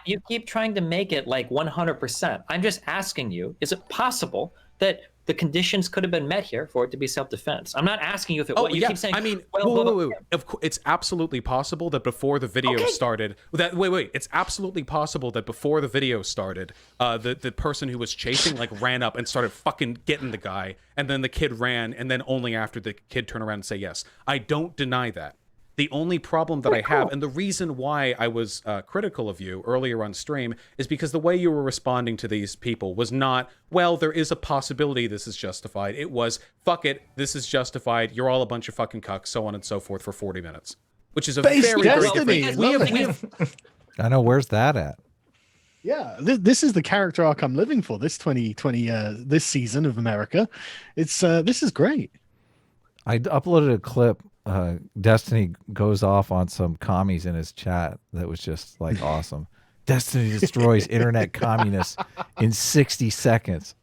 you keep trying to make it like 100%. I'm just asking you, is it possible that the conditions could have been met here for it to be self-defense? I'm not asking you if it was. You keep saying, I mean, of course, it's absolutely possible that before the video started, it's absolutely possible that before the video started, the person who was chasing like ran up and started fucking getting the guy, and then the kid ran, and then only after the kid turned around and say yes. I don't deny that. The only problem that I have, and the reason why I was critical of you earlier on stream, is because the way you were responding to these people was not, well, there is a possibility this is justified. It was, fuck it, this is justified, you're all a bunch of fucking cucks, so on and so forth for 40 minutes. Which is a very different... I know, where's that at? Yeah, this is the character arc I'm living for, this 2020, this season of America. This is great. I uploaded a clip. Destiny goes off on some commies in his chat that was just like awesome. Destiny destroys internet communists in 60 seconds.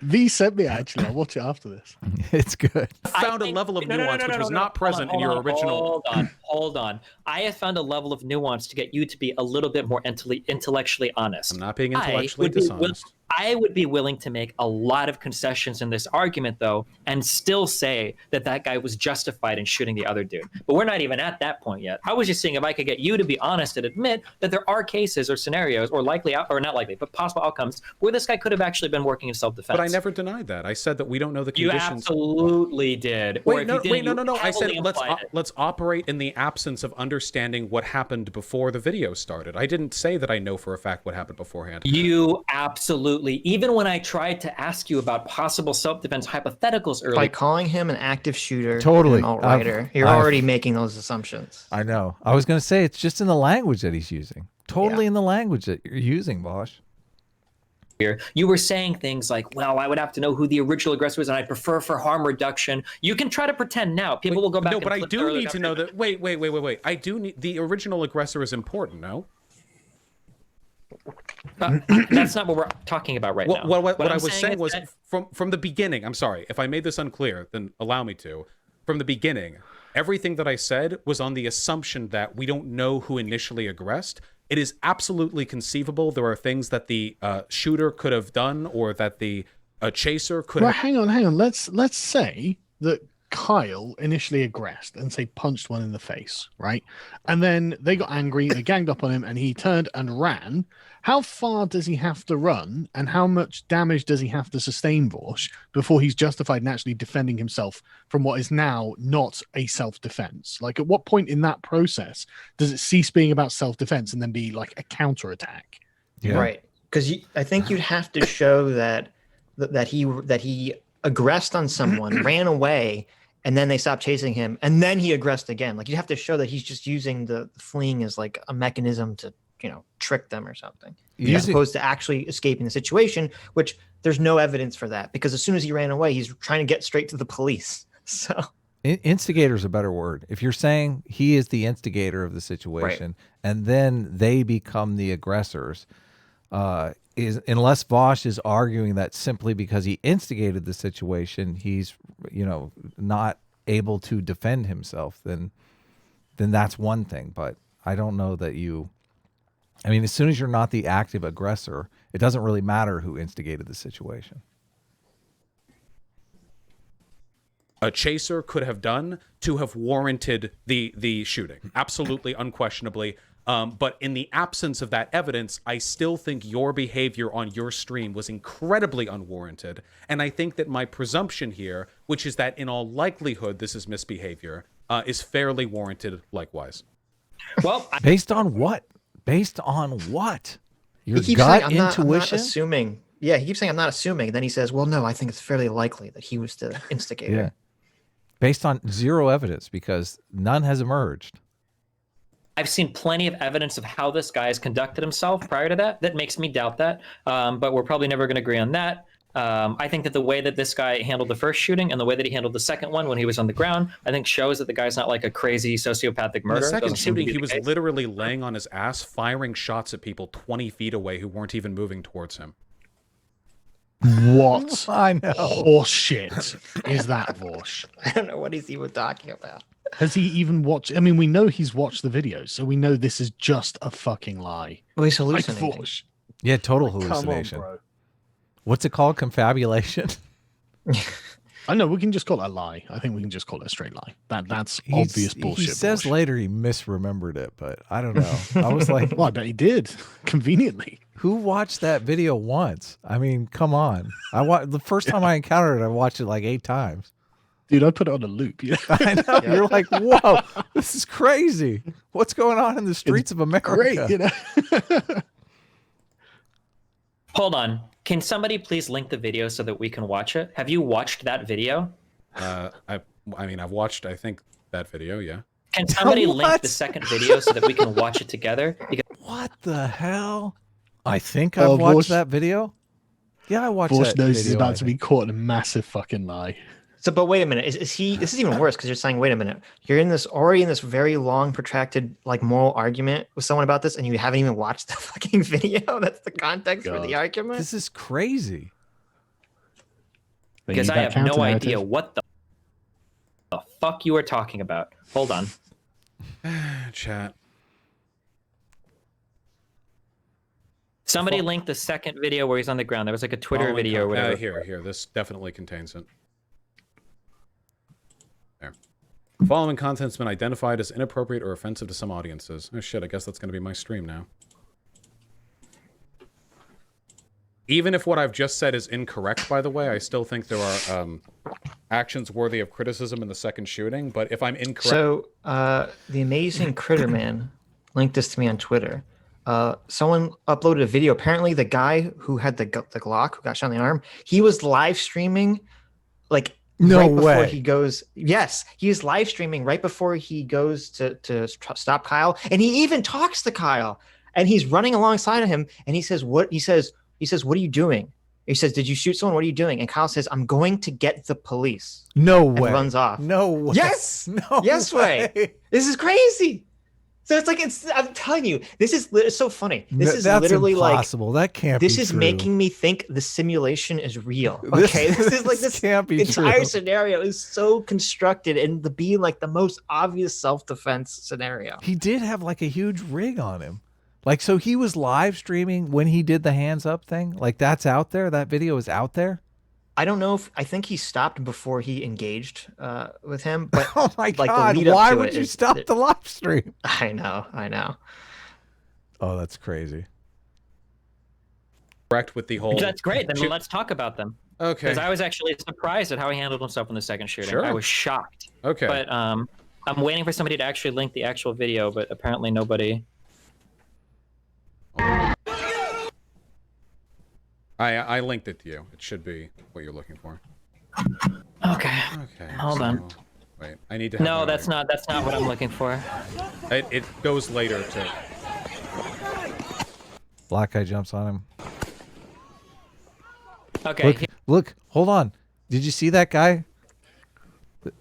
Veeh sent me, actually. I'll watch it after this. It's good. I found a level of nuance which was not present in your original. Hold on. I have found a level of nuance to get you to be a little bit more intellectually honest. I'm not being intellectually dishonest. I would be willing to make a lot of concessions in this argument, though, and still say that guy was justified in shooting the other dude. But we're not even at that point yet. I was just saying if I could get you to be honest and admit that there are cases or scenarios or not likely, but possible outcomes where this guy could have actually been working in self-defense. But I never denied that. I said that we don't know the conditions. You absolutely did. No. I said let's operate in the absence of understanding what happened before the video started. I didn't say that I know for a fact what happened beforehand. You absolutely. Even when I tried to ask you about possible self-defense hypotheticals earlier, by calling him an active shooter, totally, an alt-righter, you're already making those assumptions. I know. I was going to say it's just in the language that he's using. Totally in the language that you're using, Vaush. You were saying things like, well, I would have to know who the original aggressor was, and I'd prefer for harm reduction. You can try to pretend now. People will go back. No, but I do need to know that. Wait. I do need the original aggressor is important. No. That's not what we're talking about right now. What I was saying was from the beginning. I'm sorry if I made this unclear. Then allow me to. From the beginning, everything that I said was on the assumption that we don't know who initially aggressed. It is absolutely conceivable there are things that the shooter could have done or that the chaser could have. Hang on. Let's say that Kyle initially aggressed and say punched one in the face, right? And then they got angry, they ganged up on him, and he turned and ran. How far does he have to run, and how much damage does he have to sustain, Vaush, before he's justified in actually defending himself from what is now not a self-defense? Like, at what point in that process does it cease being about self-defense and then be like a counterattack? Yeah. Right. Because I think you'd have to show that he aggressed on someone, ran away, and then they stopped chasing him, and then he aggressed again. Like, you have to show that he's just using the fleeing as like a mechanism to, trick them or something, as opposed to actually escaping the situation, which there's no evidence for that, because as soon as he ran away, he's trying to get straight to the police. So instigator is a better word. If you're saying he is the instigator of the situation, and then they become the aggressors, unless Vaush is arguing that simply because he instigated the situation, he's not able to defend himself, then that's one thing. But I don't know that as soon as you're not the active aggressor, it doesn't really matter who instigated the situation. A chaser could have done to have warranted the shooting, absolutely, unquestionably. But in the absence of that evidence, I still think your behavior on your stream was incredibly unwarranted. And I think that my presumption here, which is that in all likelihood this is misbehavior, is fairly warranted likewise. Well, based on what? Based on what? Your gut intuition? I'm not assuming. Yeah, he keeps saying, I'm not assuming. And then he says, well, no, I think it's fairly likely that he was the instigator. Yeah. Based on zero evidence, because none has emerged. I've seen plenty of evidence of how this guy has conducted himself prior to that. That makes me doubt that. But we're probably never going to agree on that. I think that the way that this guy handled the first shooting and the way that he handled the second one when he was on the ground, I think shows that the guy's not like a crazy sociopathic murderer. The second shooting, he was literally laying on his ass, firing shots at people 20 feet away who weren't even moving towards him. What? I know. Horseshit is that, Vaush? I don't know what he's even talking about. Has he even watched? I mean, we know he's watched the videos, so we know this is just a fucking lie. Well, he's hallucinating. Like, yeah, total hallucination. Come on, bro. What's it called? Confabulation? I know, we can just call it a lie. I think we can just call it a straight lie. That's obvious bullshit. He says Vaush. Later he misremembered it, but I don't know. I was like, well, I bet he did, conveniently. Who watched that video once? I mean, come on. The first time I encountered it, I watched it like 8 times. Dude, I put it on a loop. You know? I know. Yeah. You're like, whoa, this is crazy. What's going on in the streets of America? Great, you know. Hold on. Can somebody please link the video so that we can watch it? Have you watched that video? I've watched, I think, that video, yeah. Can somebody link the second video so that we can watch it together? What the hell? I think I've watched that video. Yeah, I watched that video. Knows he's about to be caught in a massive fucking lie. So, but wait a minute. Is he? This is even worse, because you're saying, wait a minute, you're already in this very long, protracted, like, moral argument with someone about this, and you haven't even watched the fucking video. That's the context for the argument. This is crazy. Because I have no idea what the fuck you are talking about. Hold on. Chat. Somebody linked the second video where he's on the ground. There was like a Twitter video or whatever. Here. This definitely contains it. There. Following content's been identified as inappropriate or offensive to some audiences. Oh shit, I guess that's going to be my stream now. Even if what I've just said is incorrect, by the way, I still think there are actions worthy of criticism in the second shooting, but if I'm incorrect... So, the amazing Critter Man linked this to me on Twitter. Someone uploaded a video. Apparently, the guy who had the Glock, who got shot in the arm, he was live streaming, like, before he goes. Yes, he is live streaming right before he goes to stop Kyle, and he even talks to Kyle, and he's running alongside of him, and he says, "What?" He says, "What are you doing?" He says, "Did you shoot someone? What are you doing?" And Kyle says, "I'm going to get the police." No and way. Runs off. No way. Yes. No. Yes way. This is crazy. So it's like, I'm telling you, this is it's so funny. This is literally impossible. That can't be true. This is making me think the simulation is real. Okay, this is like this can't be entire true. scenario is so constructed and to be like the most obvious self-defense scenario. He did have like a huge rig on him. Like, so he was live streaming when he did the hands up thing. Like, that's out there. That video is out there. I don't know if I think he stopped before he engaged with him. But oh my like, god, why would you stop the live stream? I know. Oh, that's crazy. Correct with the whole. That's great. Then let's talk about them. Okay. Because I was actually surprised at how he handled himself in the second shooting. Sure. I was shocked. Okay. But I'm waiting for somebody to actually link the actual video, but apparently nobody. I linked it to you. It should be what you're looking for. Okay. Okay. Hold on. Wait, I need to. No, that's not what I'm looking for. It goes later too. Black guy jumps on him. Okay. Look, hold on. Did you see that guy?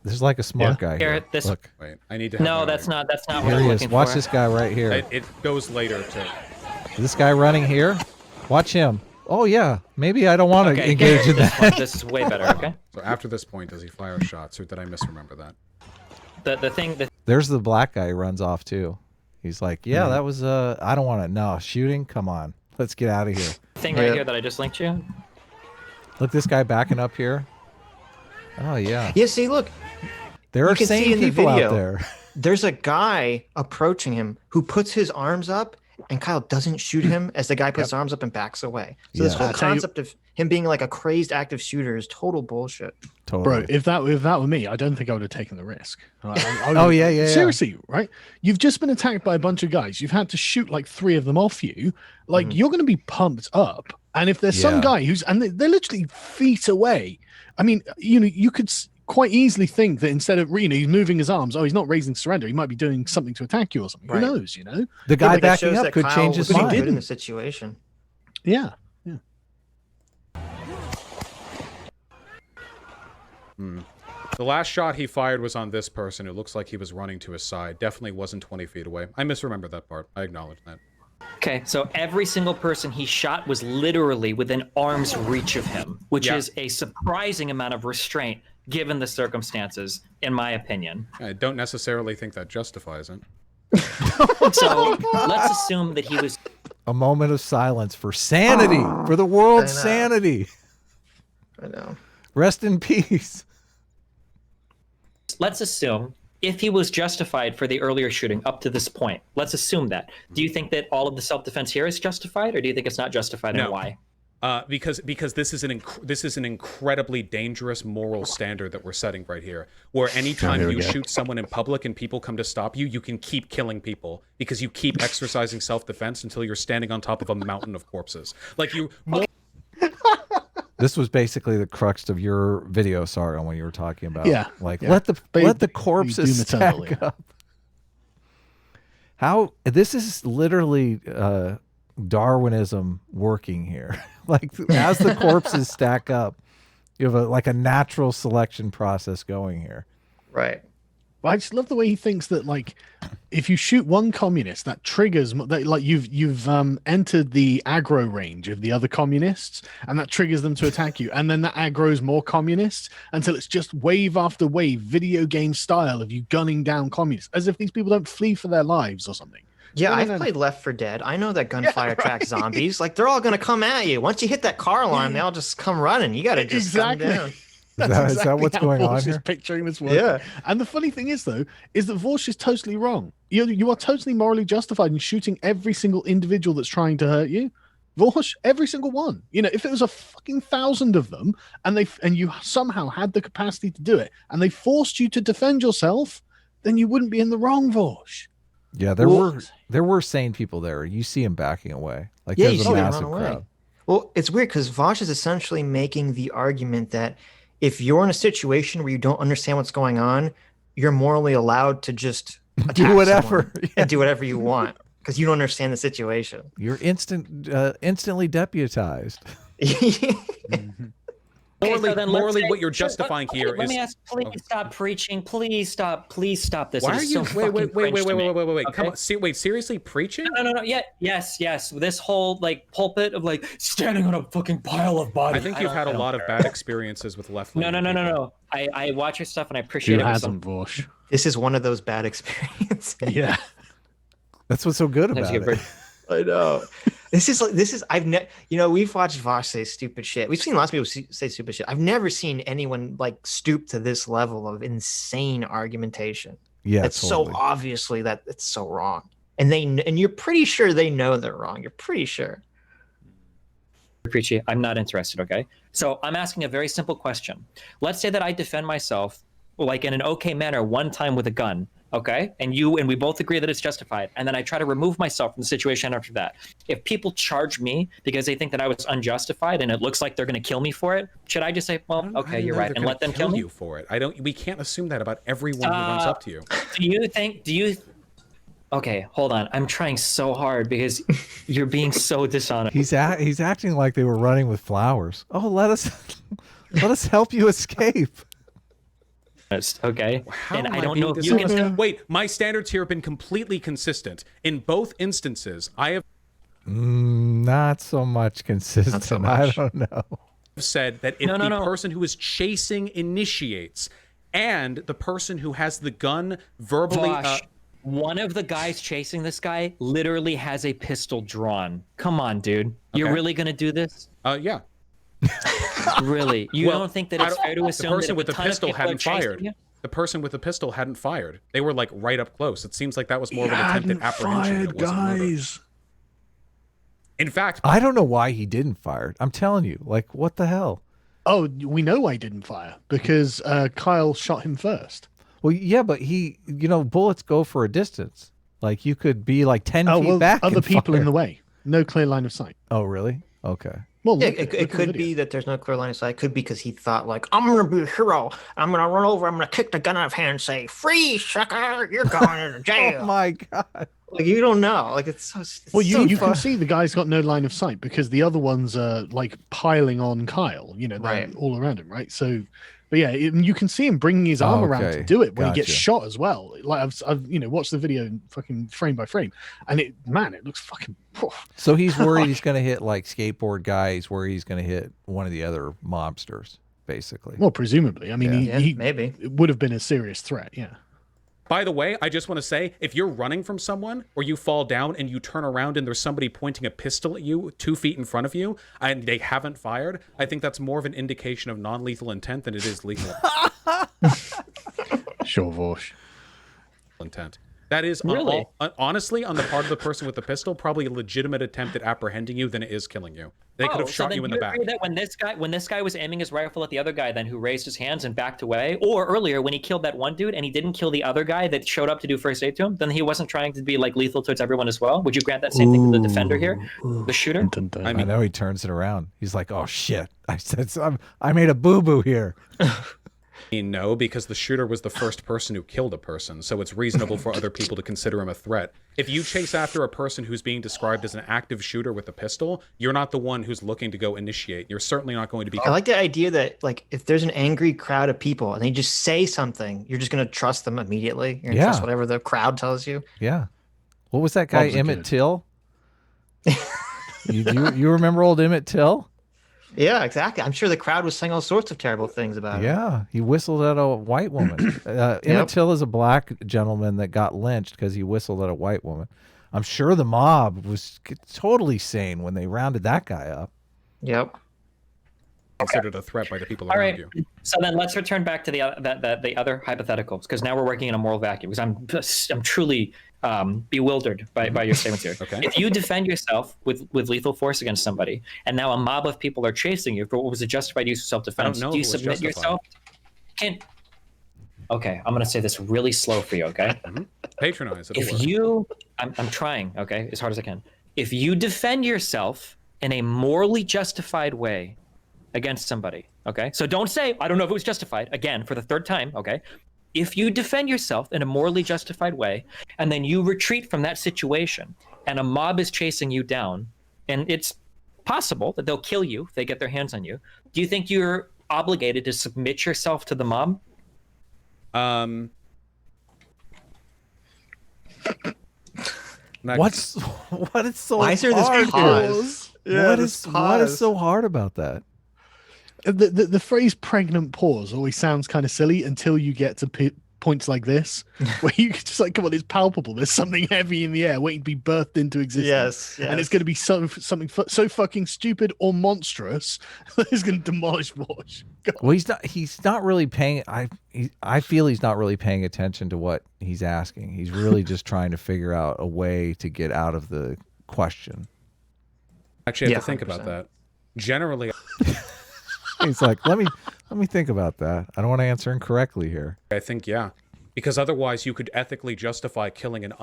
There's like a smart guy here. Look. Wait, I need to. No, that's not what here I'm he looking is. Watch for. this guy right here. It goes later too. This guy running here. Watch him. Oh yeah, maybe I don't want to engage in that. This is way better. Okay. So after this point, does he fire shots, or did I misremember that? The thing that there's the black guy who runs off too. He's like, yeah, that was I don't want to. No shooting. Come on, let's get out of here. Thing right here that I just linked you. Look, this guy backing up here. Oh yeah. Yeah. See, look. There are sane people out there. There's a guy approaching him who puts his arms up, and Kyle doesn't shoot him as the guy puts his arms up and backs away. So this whole concept of him being like a crazed active shooter is total bullshit. Totally. Bro, if that were me, I don't think I would have taken the risk. Oh yeah. Seriously, right? You've just been attacked by a bunch of guys. You've had to shoot like 3 of them off you. Like you're going to be pumped up. And if there's some guy they're literally feet away. I mean, you could quite easily think that instead of he's moving his arms, he's not raising surrender. He might be doing something to attack you or something. Right. Who knows? The guy backing up could change his mind. He did in the situation. Yeah. The last shot he fired was on this person who looks like he was running to his side. Definitely wasn't 20 feet away. I misremember that part. I acknowledge that. Okay, so every single person he shot was literally within arm's reach of him, which is a surprising amount of restraint given the circumstances, in my opinion. I don't necessarily think that justifies it. So let's assume that he was... A moment of silence for sanity, for the world's sanity. I know. Rest in peace. Let's assume if he was justified for the earlier shooting up to this point, let's assume that. Do you think that all of the self-defense here is justified, or do you think it's not justified, and why? Because this is an incredibly dangerous moral standard that we're setting right here, where anytime you shoot someone in public and people come to stop you, you can keep killing people because you keep exercising self-defense until you're standing on top of a mountain of corpses. Like you. This was basically the crux of your video, Sargon, when you were talking about let the corpses stack up. How this is literally Darwinism working here. Like as the corpses stack up, you have a natural selection process going here. Right. But I just love the way he thinks that, like, if you shoot one communist, that triggers that, like, you've entered the aggro range of the other communists, and that triggers them to attack you, and then that aggroes more communists until it's just wave after wave, video game style of you gunning down communists, as if these people don't flee for their lives or something. Yeah, I've played Left 4 Dead. I know that gunfire attracts zombies. Like, they're all going to come at you. Once you hit that car alarm, they all just come running. You got to just gun down. Is that what's going on here? Picturing this work. Yeah. And the funny thing is, though, is that Vaush is totally wrong. You are totally morally justified in shooting every single individual that's trying to hurt you. Vaush, every single one. If it was a fucking 1,000 of them, and you somehow had the capacity to do it, and they forced you to defend yourself, then you wouldn't be in the wrong, Vaush. Yeah, there were sane people there. You see them backing away. Like there's a massive crowd. Well, it's weird because Vaush is essentially making the argument that if you're in a situation where you don't understand what's going on, you're morally allowed to just do whatever and do whatever you want because you don't understand the situation. You're instantly deputized. Morally, what you're justifying here is. Let me ask. Please stop preaching. Please stop this. Why are you? Wait. Okay? Come on. Seriously, preaching? No. Yeah. Yes. This whole pulpit of standing on a fucking pile of bodies. I think you've had a lot of bad experiences with left. No. I watch your stuff and I appreciate it. Who hasn't, Vaush? This is one of those bad experiences. Yeah. That's what's so good about it. I know. I've never, we've watched Vaush say stupid shit. We've seen lots of people say stupid shit. I've never seen anyone like stoop to this level of insane argumentation. Yeah, it's totally. so obviously that it's so wrong, and you're pretty sure they know they're wrong. You're pretty sure. Preachy, I'm not interested. Okay, so I'm asking a very simple question. Let's say that I defend myself like in an okay manner one time with a gun. Okay, and we both agree that it's justified, and then I try to remove myself from the situation after that. If people charge me because they think that I was unjustified and it looks like they're going to kill me for it, should I just say, well, okay, you're right, and let them kill me? You for it. We can't assume that about everyone who runs up to you. Okay, hold on. I'm trying so hard because you're being so dishonest. He's acting like they were running with flowers. Oh, let us help you escape. Okay, and I don't know if you can. Wait, my standards here have been completely consistent in both instances. I have not so much consistent. Not so much. I don't know. Said that if the person who is chasing initiates, and the person who has the gun verbally. One of the guys chasing this guy literally has a pistol drawn. Come on, dude. You're really gonna do this? Yeah. Really? You don't think that it's fair to assume the person that with the pistol hadn't fired? The person with the pistol hadn't fired. They were like right up close. It seems like that was more of an attempt at apprehension. Guys. In fact, I don't know why he didn't fire. I'm telling you, like, what the hell? Oh, we know why he didn't fire because Kyle shot him first. Well, yeah, but bullets go for a distance. Like you could be like 10 feet back. Other people in the way. No clear line of sight. Oh, really? Okay. Well, yeah, it could be that there's no clear line of sight. It could be because he thought like, I'm going to be a hero. I'm going to run over. I'm going to kick the gun out of hand and say, "Free, sucker! You're going to jail." Oh my God. Like you don't know. Like it's so. Well, you can see the guy's got no line of sight because the other ones are like piling on Kyle. They're all around him, right? So. But yeah, you can see him bringing his arm around to do it when he gets shot as well. Like I've watched the video fucking frame by frame, and it looks fucking. So he's worried he's going to hit like skateboard guys, where he's going to hit one of the other mobsters, basically. Well, presumably. I mean, he maybe it would have been a serious threat. Yeah. By the way, I just want to say, if you're running from someone or you fall down and you turn around and there's somebody pointing a pistol at you 2 feet in front of you and they haven't fired, I think that's more of an indication of non-lethal intent than it is lethal. Sure, Vaush. Intent. That is, really? Honestly, on the part of the person with the pistol, probably a legitimate attempt at apprehending you than it is killing you. They could have shot you in the back. That when this guy was aiming his rifle at the other guy, then who raised his hands and backed away, or earlier when he killed that one dude and he didn't kill the other guy that showed up to do first aid to him, then he wasn't trying to be like lethal towards everyone as well. Would you grant that same thing to the defender here, the shooter? I know he turns it around. He's like, "Oh shit! I made a boo boo here." No, because the shooter was the first person who killed a person, so it's reasonable for other people to consider him a threat. If you chase after a person who's being described as an active shooter with a pistol, you're not the one who's looking to go initiate. You're certainly not going to be... I like the idea that, like, if there's an angry crowd of people and they just say something, you're just going to trust them immediately. You're going to trust whatever the crowd tells you. Yeah. What was that guy, Emmett Till? you remember old Emmett Till? Yeah, exactly. I'm sure the crowd was saying all sorts of terrible things about him. Yeah, he whistled at a white woman. Emmett Till is a black gentleman that got lynched because he whistled at a white woman. I'm sure the mob was totally sane when they rounded that guy up. Yep. Considered a threat by the people around you. So then let's return back to the other hypotheticals, because now we're working in a moral vacuum. Because I'm truly bewildered by your statements here. Okay. If you defend yourself with lethal force against somebody, and now a mob of people are chasing you for what was a justified use of self-defense, do you submit yourself? Okay, I'm going to say this really slow for you, okay? Patronize. I'm trying, okay, as hard as I can. If you defend yourself in a morally justified way against somebody, okay? So don't say, I don't know if it was justified, again, for the third time, okay? If you defend yourself in a morally justified way, and then you retreat from that situation, and a mob is chasing you down, and it's possible that they'll kill you if they get their hands on you, do you think you're obligated to submit yourself to the mob? What is so Why is there this pause? What is so hard about that? The phrase "pregnant pause" always sounds kind of silly until you get to points like this, where you just like, come on, it's palpable. There's something heavy in the air waiting to be birthed into existence. Yes. And it's going to be something so fucking stupid or monstrous that it's going to demolish Vaush. Well, he's not really paying. I feel he's not really paying attention to what he's asking. He's really just trying to figure out a way to get out of the question. Actually, I have to think about that. Generally, he's like, let me think about that. I don't want to answer incorrectly here. I think, yeah. Because otherwise you could ethically justify killing an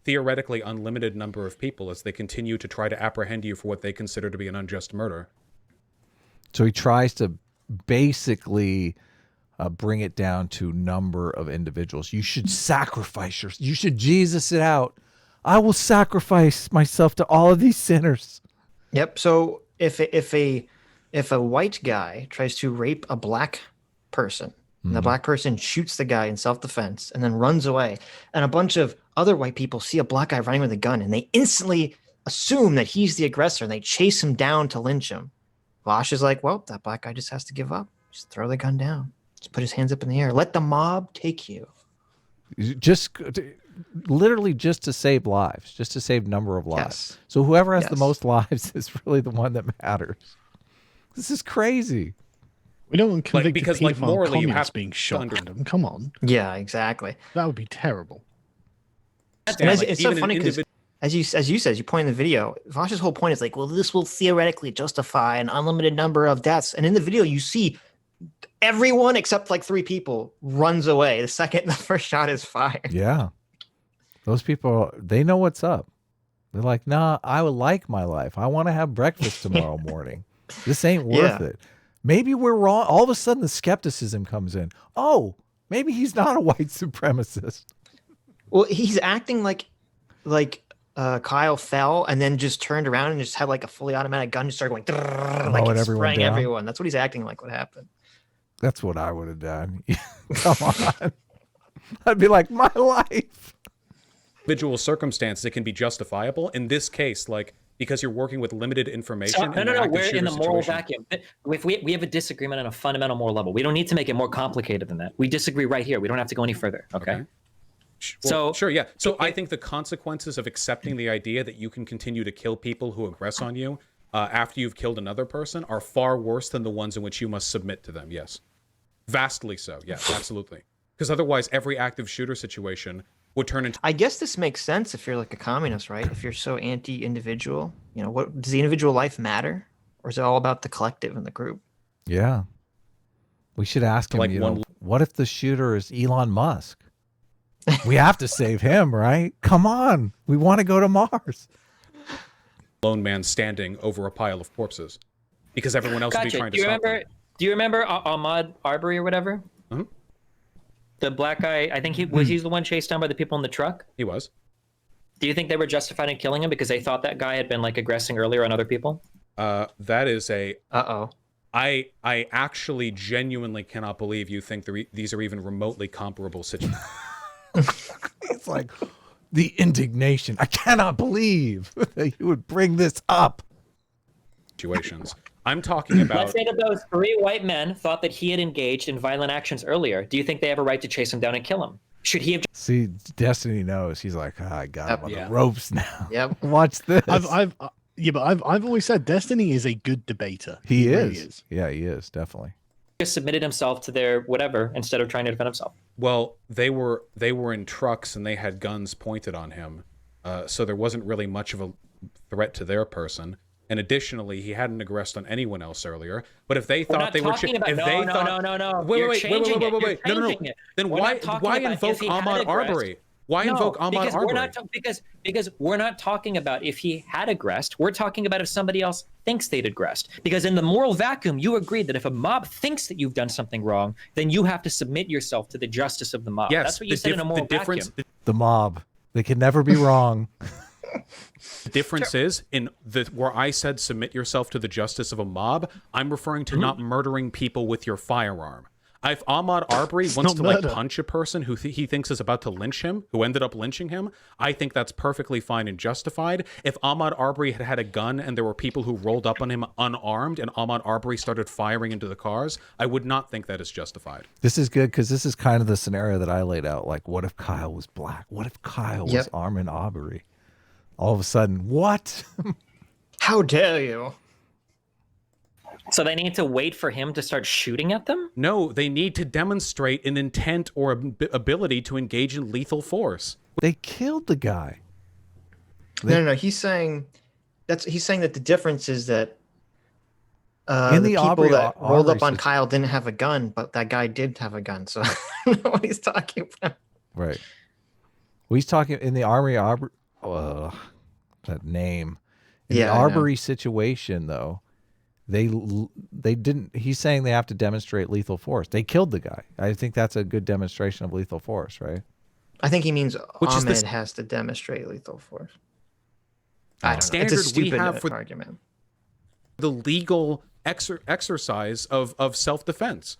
theoretically unlimited number of people as they continue to try to apprehend you for what they consider to be an unjust murder. So he tries to basically bring it down to number of individuals. You should sacrifice you should Jesus it out. I will sacrifice myself to all of these sinners. Yep. So if a white guy tries to rape a black person, and the black person shoots the guy in self-defense and then runs away, and a bunch of other white people see a black guy running with a gun, and they instantly assume that he's the aggressor, and they chase him down to lynch him. Vaush is like, well, that black guy just has to give up. Just throw the gun down. Just put his hands up in the air. Let the mob take you. Literally just to save lives, just to save number of lives. Yes. So whoever has the most lives is really the one that matters. This is crazy. We don't want convicted because people morally you communists have being shot random. Come on. Yeah, exactly. That would be terrible. And it's so funny because as you said, as you point in the video, Vaush's whole point is like, well, this will theoretically justify an unlimited number of deaths. And in the video, you see everyone except like 3 people runs away the second the first shot is fired. Yeah. Those people, they know what's up. They're like, nah, I would like my life. I want to have breakfast tomorrow morning. This ain't worth it. Maybe we're wrong. All of a sudden the skepticism comes in. Oh, maybe he's not a white supremacist. Well, he's acting like Kyle fell and then just turned around and just had like a fully automatic gun, just started going like spraying everyone. That's what he's acting like. What happened? That's what I would have done. Come on. I'd be like, my life. Individual circumstances, it can be justifiable. In this case, like, because you're working with limited information. So, no, we're in the moral vacuum. If we have a disagreement on a fundamental moral level, we don't need to make it more complicated than that. We disagree right here. We don't have to go any further. Okay. Well, sure, yeah. So I think the consequences of accepting the idea that you can continue to kill people who aggress on you after you've killed another person are far worse than the ones in which you must submit to them. Yes, vastly so. Yes, absolutely. Because otherwise, every active shooter situation would turn into. I guess this makes sense if you're like a communist, right? If you're so anti-individual, you know, what does the individual life matter, or is it all about the collective and the group? Yeah, we should ask him. Like, what if the shooter is Elon Musk? We have to save him, right? Come on, we want to go to Mars. Lone man standing over a pile of corpses, because everyone else would be trying to stop him. Do you remember Ahmaud Arbery or whatever? Mm-hmm. The black guy, I think he's the one chased down by the people in the truck? He was. Do you think they were justified in killing him because they thought that guy had been like aggressing earlier on other people? That is a... I actually genuinely cannot believe you think these are even remotely comparable situations. It's like the indignation. I cannot believe that you would bring this up. Situations. I'm talking about. Let's say that those 3 white men thought that he had engaged in violent actions earlier. Do you think they have a right to chase him down and kill him? Should he have? See, Destiny knows. He's like, I got him on the ropes now. Yep. Watch this. I've always said Destiny is a good debater. He really is. Yeah, he is definitely. Just submitted himself to their whatever instead of trying to defend himself. Well, they were in trucks and they had guns pointed on him, so there wasn't really much of a threat to their person. And additionally, he hadn't aggressed on anyone else earlier. But if they thought they were, no. Wait. Then why invoke Ahmaud Arbery? Why invoke Ahmaud Arbery? Because we're not talking about if he had aggressed. We're talking about if somebody else thinks they'd aggressed. Because in the moral vacuum, you agreed that if a mob thinks that you've done something wrong, then you have to submit yourself to the justice of the mob. Yes, that's what you said in a moral vacuum. The mob. They can never be wrong. The difference is where I said submit yourself to the justice of a mob, I'm referring to not murdering people with your firearm. If Ahmaud Arbery wants to murder. like punch a person who he thinks is about to lynch him, who ended up lynching him, I think that's perfectly fine and justified. If Ahmaud Arbery had a gun and there were people who rolled up on him unarmed and Ahmaud Arbery started firing into the cars, I would not think that is justified. This is good because this is kind of the scenario that I laid out. Like, what if Kyle was black? What if Kyle was Ahmaud Arbery? All of a sudden, what? How dare you? So they need to wait for him to start shooting at them? No, they need to demonstrate an intent or ability to engage in lethal force. They killed the guy. No. He's saying that the difference is that In the the people that Aubrey rolled up on situation. Kyle didn't have a gun, but that guy did have a gun. So I don't know what he's talking about. Right. Well, he's talking in the Army Aubrey. That name. In the Yeah, I know. Arbery situation, though, they didn't. He's saying they have to demonstrate lethal force. They killed the guy. I think that's a good demonstration of lethal force, right? I think he means Which is Ahmed has to demonstrate lethal force. I don't know. It's Standard a we stupid have for argument. the legal exercise of self-defense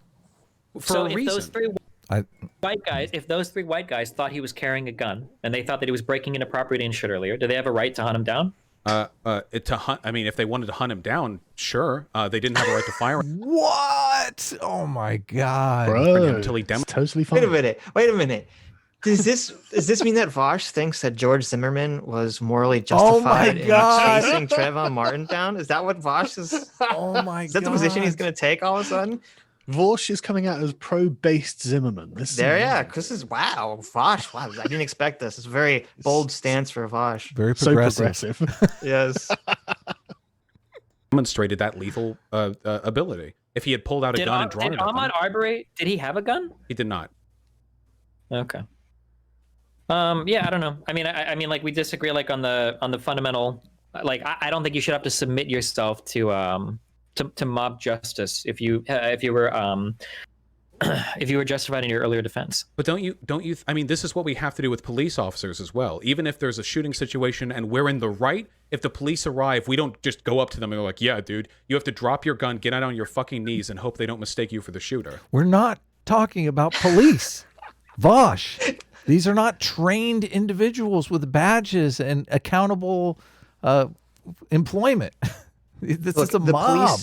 for So a if reason. those three I white guys, if those three white guys thought he was carrying a gun and they thought that he was breaking into property and shit earlier, do they have a right to hunt him down? To hunt, I mean, if they wanted to hunt him down, sure. They didn't have a right to fire him what? Oh my god! Bro, until he it's totally fine. Wait a minute. Does this mean that Vaush thinks that George Zimmerman was morally Oh my justified in God. chasing Trayvon Martin down? Is that what Vaush is? Oh my Is that the position he's going to take all of a sudden? Vaush is coming out as pro-based Zimmerman. This is amazing. This is wow, Vaush. Wow, I didn't expect this. It's a very bold stance for Vaush. Very So progressive. progressive. Yes. demonstrated that lethal ability. If he had pulled out a gun and drawn did it on Ahmaud him, Arbery, did he have a gun? he did not. Okay. Yeah, I don't know. I mean, like we disagree, like on the fundamental. Like, I don't think you should have to submit yourself to mob justice if you were if you were justified in your earlier defense. But don't you? I mean, this is what we have to do with police officers as well. Even if there's a shooting situation and we're in the right, if the police arrive, we don't just go up to them and go like, "Yeah, dude, you have to drop your gun, get out on your fucking knees, and hope they don't mistake you for the shooter." We're not talking about police. Vaush. These are not trained individuals with badges and accountable employment. This is a mob.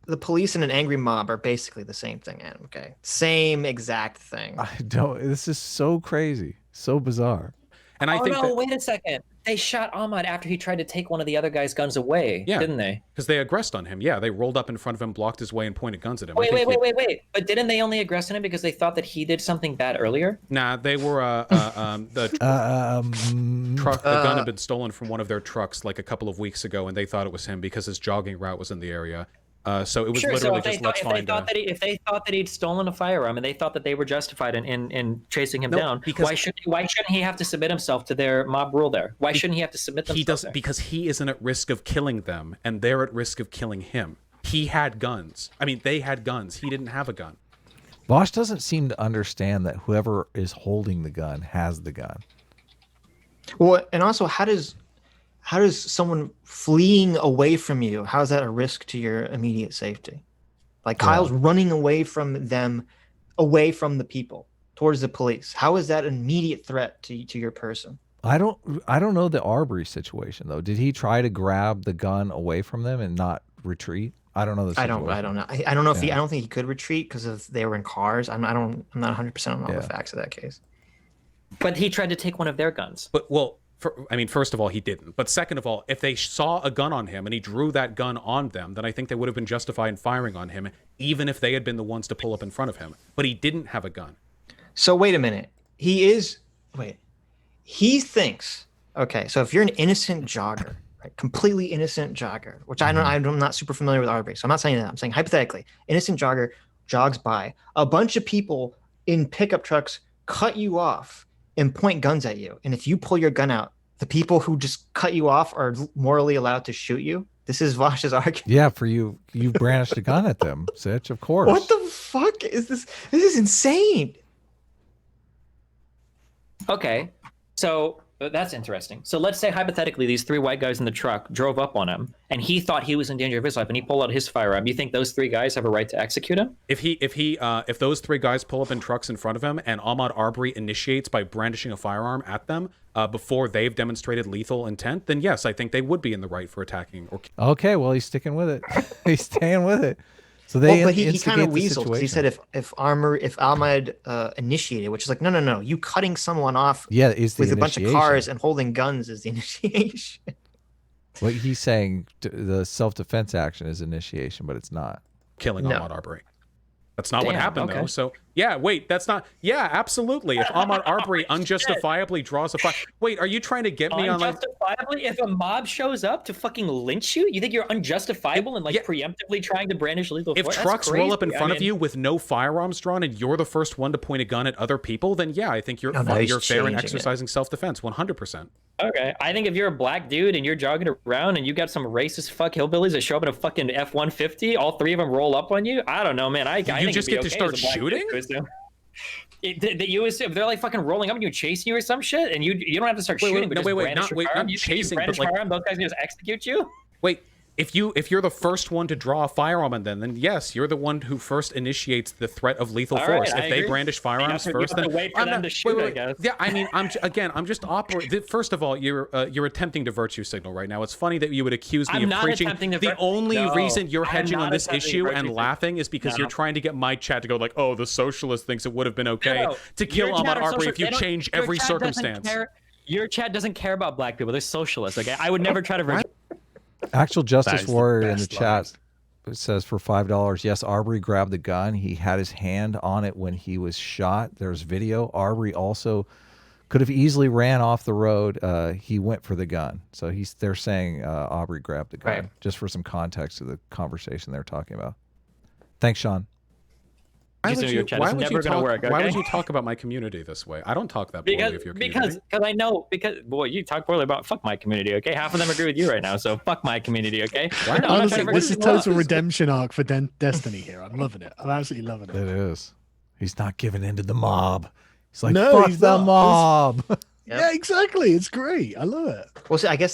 The police and an angry mob are basically the same thing, Adam. Okay, same exact thing. I don't. This is so crazy, so bizarre. And I think that, wait a second. They shot Ahmaud after he tried to take one of the other guy's guns away, didn't they? Because they aggressed on him. Yeah, they rolled up in front of him, blocked his way, and pointed guns at him. Wait. But didn't they only aggress on him because they thought that he did something bad earlier? Nah, they were the truck. The gun had been stolen from one of their trucks like a couple of weeks ago, and they thought it was him because his jogging route was in the area. So it was literally just let's find. If they thought that he'd stolen a firearm and they thought that they were justified in chasing him down, because why shouldn't he have to submit himself to their mob rule there? Why shouldn't he have to submit themselves? He doesn't, there? because he isn't at risk of killing them, and they're at risk of killing him. He had guns. I mean, they had guns. He didn't have a gun. Vaush doesn't seem to understand that whoever is holding the gun has the gun. Well, and also, how does someone fleeing away from you, how is that a risk to your immediate safety? Like Kyle's running away from them, away from the people, towards the police. How is that an immediate threat to your person? I don't know the Arbery situation though. Did he try to grab the gun away from them and not retreat? I don't know the situation. I don't know. I don't know if I don't think he could retreat because they were in cars. I'm not 100% on all the facts of that case. But he tried to take one of their guns. But first of all, he didn't. But second of all, if they saw a gun on him and he drew that gun on them, then I think they would have been justified in firing on him, even if they had been the ones to pull up in front of him. But he didn't have a gun. So wait a minute. He thinks, okay, so if you're an innocent jogger, right, completely innocent jogger, which I'm not super familiar with Arbery, so I'm not saying that. I'm saying hypothetically, innocent jogger jogs by, a bunch of people in pickup trucks cut you off and point guns at you. And if you pull your gun out, the people who just cut you off are morally allowed to shoot you. This is Vaush's argument. Yeah, for you brandished a gun at them, Sitch, of course. What the fuck is this? This is insane. Okay, so that's interesting. So let's say hypothetically these 3 white guys in the truck drove up on him, and he thought he was in danger of his life, and he pulled out his firearm. You think those 3 guys have a right to execute him? If those 3 guys pull up in trucks in front of him, and Ahmaud Arbery initiates by brandishing a firearm at them before they've demonstrated lethal intent, then yes, I think they would be in the right for attacking. Or okay, well he's sticking with it. He's staying with it. So they, but he kind of weaseled because he said if Ahmed initiated, which is like no, you cutting someone off with a bunch of cars and holding guns is the initiation. Well, he's saying the self-defense action is initiation, but it's not killing Ahmaud Arbery. That's not what happened, though. So, yeah, wait, that's not... Yeah, absolutely. If Ahmaud Arbery unjustifiably draws a fire... Wait, are you trying to get me on... Unjustifiably? If a mob shows up to fucking lynch you? You think you're unjustifiable and, preemptively trying to brandish lethal force? If trucks roll up in front of you with no firearms drawn and you're the first one to point a gun at other people, then yeah, I think you're fair in exercising self-defense, 100%. Okay, I think if you're a black dude and you're jogging around and you got some racist fuck hillbillies that show up in a fucking F-150, all 3 of them roll up on you. I don't know, man. I think just get to start shooting. If they're fucking rolling up and you chasing you or some shit, and you don't have to start shooting. Not chasing, but those guys can just execute you. Wait. If you're the first one to draw a firearm on them, then yes, you're the one who first initiates the threat of lethal force. If they brandish firearms first, then wait for them to shoot. I guess. Yeah, I mean, I'm just operating. First of all, you're attempting to virtue signal right now. It's funny that you would accuse me of preaching. The only reason you're hedging on this issue and laughing is because you're trying to get my chat to go like, oh, the socialist thinks it would have been okay to kill Ahmaud Arbery if you change every circumstance. Your chat doesn't care about black people. They're socialists. Okay, I would never try to. Actual Justice Warrior in the chat says for $5, yes, Arbery grabbed the gun. He had his hand on it when he was shot. There's video. Arbery also could have easily ran off the road. He went for the gun. So they're saying Arbery grabbed the gun, just for some context to the conversation they're talking about. Thanks, Sean. Why would you talk about my community this way? I don't talk that poorly of your community. Because boy, you talk poorly about fuck my community, okay? Half of them agree with you right now, so fuck my community, okay? Honestly, this is total redemption arc for Destiny here. I'm loving it. I'm absolutely loving it. It is. He's not giving in to the mob. He's like, fuck the mob. Yep. Yeah, exactly. It's great. I love it. Well, see, I guess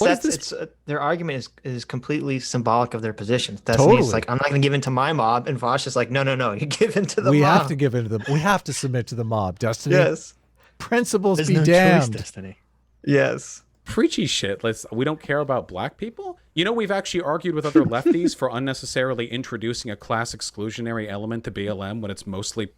their argument is completely symbolic of their positions. Destiny's like, I'm not going to give in to my mob, and Vaush is like, no, you give in to the mob. We have to give in to them. We have to submit to the mob. Destiny. Yes. Principles There's be no damned. Choice, Destiny. Yes. Preachy shit. We don't care about black people? You know, we've actually argued with other lefties for unnecessarily introducing a class exclusionary element to BLM when it's mostly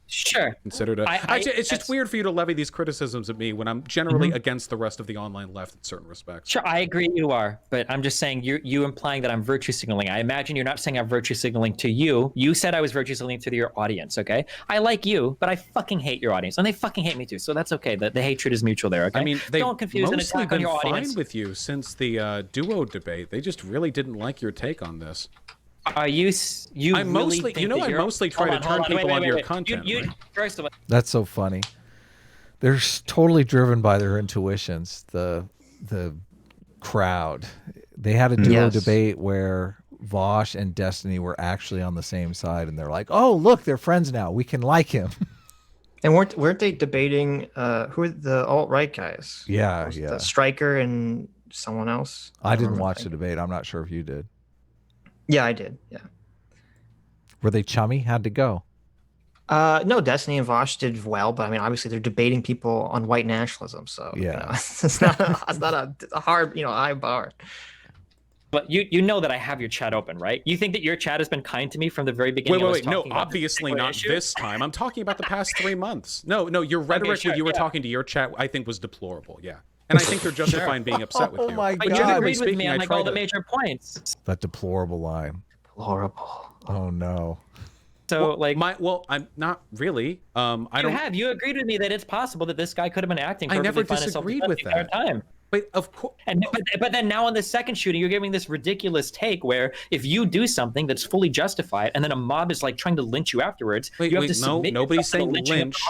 considered a... it's just weird for you to levy these criticisms at me when I'm generally against the rest of the online left in certain respects. Sure, I agree you are, but I'm just saying you implying that I'm virtue signaling. I imagine you're not saying I'm virtue signaling to you. You said I was virtue signaling to your audience, okay? I like you, but I fucking hate your audience, and they fucking hate me too, so that's okay. The hatred is mutual there, okay? I mean, don't confuse an attack on your audience. Fine with you since the duo debate. They just really didn't like your take on this. Are you I'm mostly trying to turn people on your content. First of all, that's so funny. They're totally driven by their intuitions. The crowd. They had a duo debate where Vaush and Destiny were actually on the same side, and they're like, "Oh, look, they're friends now. We can like him." And weren't they debating who are the alt-right guys? Yeah. The Striker and someone else. I didn't watch the debate. I'm not sure if you did. Yeah, I did. Yeah. Were they chummy? How'd it go? No, Destiny and Vaush did well, but I mean, obviously they're debating people on white nationalism, so it's not a hard, high bar. But you know that I have your chat open, right? You think that your chat has been kind to me from the very beginning? Wait. No, obviously not this time. I'm talking about the past 3 months. No, your rhetoric when you were talking to your chat, I think was deplorable. Yeah. And I think you're justifying being upset with you. Oh my God. But you agreed with me on all the major points. That deplorable line. Deplorable. Oh no. So I'm not really. You agreed with me that it's possible that this guy could have been acting perfectly I never fine disagreed with that. Time. But of course. But then now on the second shooting, you're giving this ridiculous take where if you do something that's fully justified, and then a mob is like trying to lynch you afterwards, you have to submit. Nobody's saying lynch.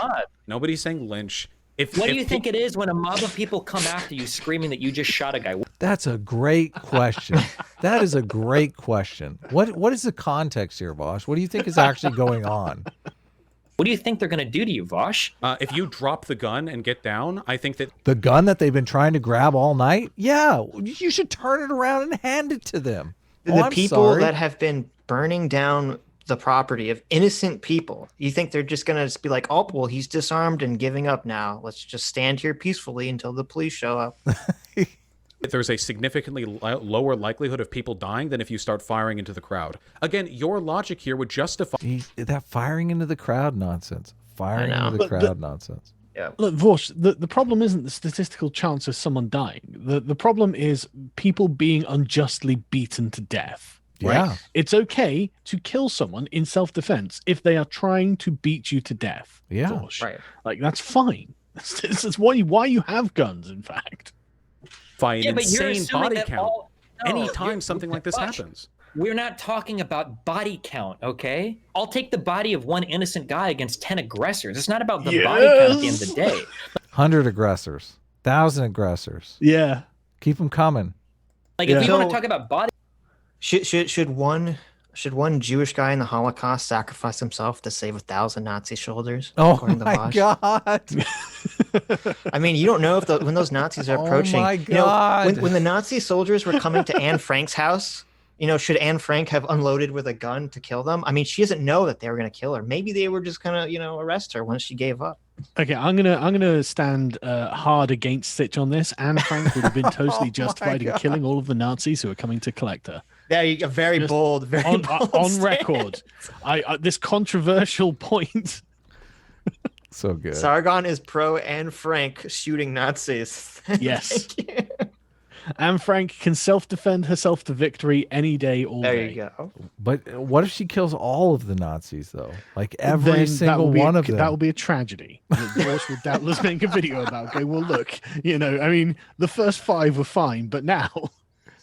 Nobody's saying lynch. What do you think it is when a mob of people come after you screaming that you just shot a guy? That's a great question. That is a great question. What is the context here, Vaush? What do you think is actually going on? What do you think they're going to do to you, Vaush? If you drop the gun and get down, I think that... The gun that they've been trying to grab all night? Yeah, you should turn it around and hand it to them. The people that have been burning down the property of innocent people, you think they're just going to be like, oh, well, he's disarmed and giving up now. Let's just stand here peacefully until the police show up. There's a significantly lower likelihood of people dying than if you start firing into the crowd. Again, your logic here would justify... That firing into the crowd nonsense. Firing into the crowd nonsense. Yeah. Look, Vaush, the problem isn't the statistical chance of someone dying. The problem is people being unjustly beaten to death. Right? Yeah. It's okay to kill someone in self-defense if they are trying to beat you to death. Yeah. Vaush. Right. Like, that's fine. This is why you have guns, in fact. By an insane body count. No, anytime something like this happens. We're not talking about body count, okay? I'll take the body of one innocent guy against 10 aggressors. It's not about the body count at the end of the day. 100 aggressors. 1,000 aggressors. Yeah. Keep them coming. Like, if we want to talk about body... Should one Jewish guy in the Holocaust sacrifice himself to save 1,000 Nazi soldiers? Oh my God! I mean, you don't know if when those Nazis are approaching. Oh my God! You know, when the Nazi soldiers were coming to Anne Frank's house, you know, should Anne Frank have unloaded with a gun to kill them? I mean, she doesn't know that they were going to kill her. Maybe they were just gonna, arrest her once she gave up. Okay, I'm gonna stand hard against Sitch on this. Anne Frank would have been totally justified in killing all of the Nazis who are coming to collect her. There you go. Very bold on record. This controversial point. So good. Sargon is pro Anne Frank shooting Nazis. Yes. Anne Frank can self-defend herself to victory any day, all day. There you go. But what if she kills all of the Nazis, though? Like every single one of them. That will be a tragedy. Vaush would doubtless make a video about. Okay, well, look, I mean, the first 5 were fine, but now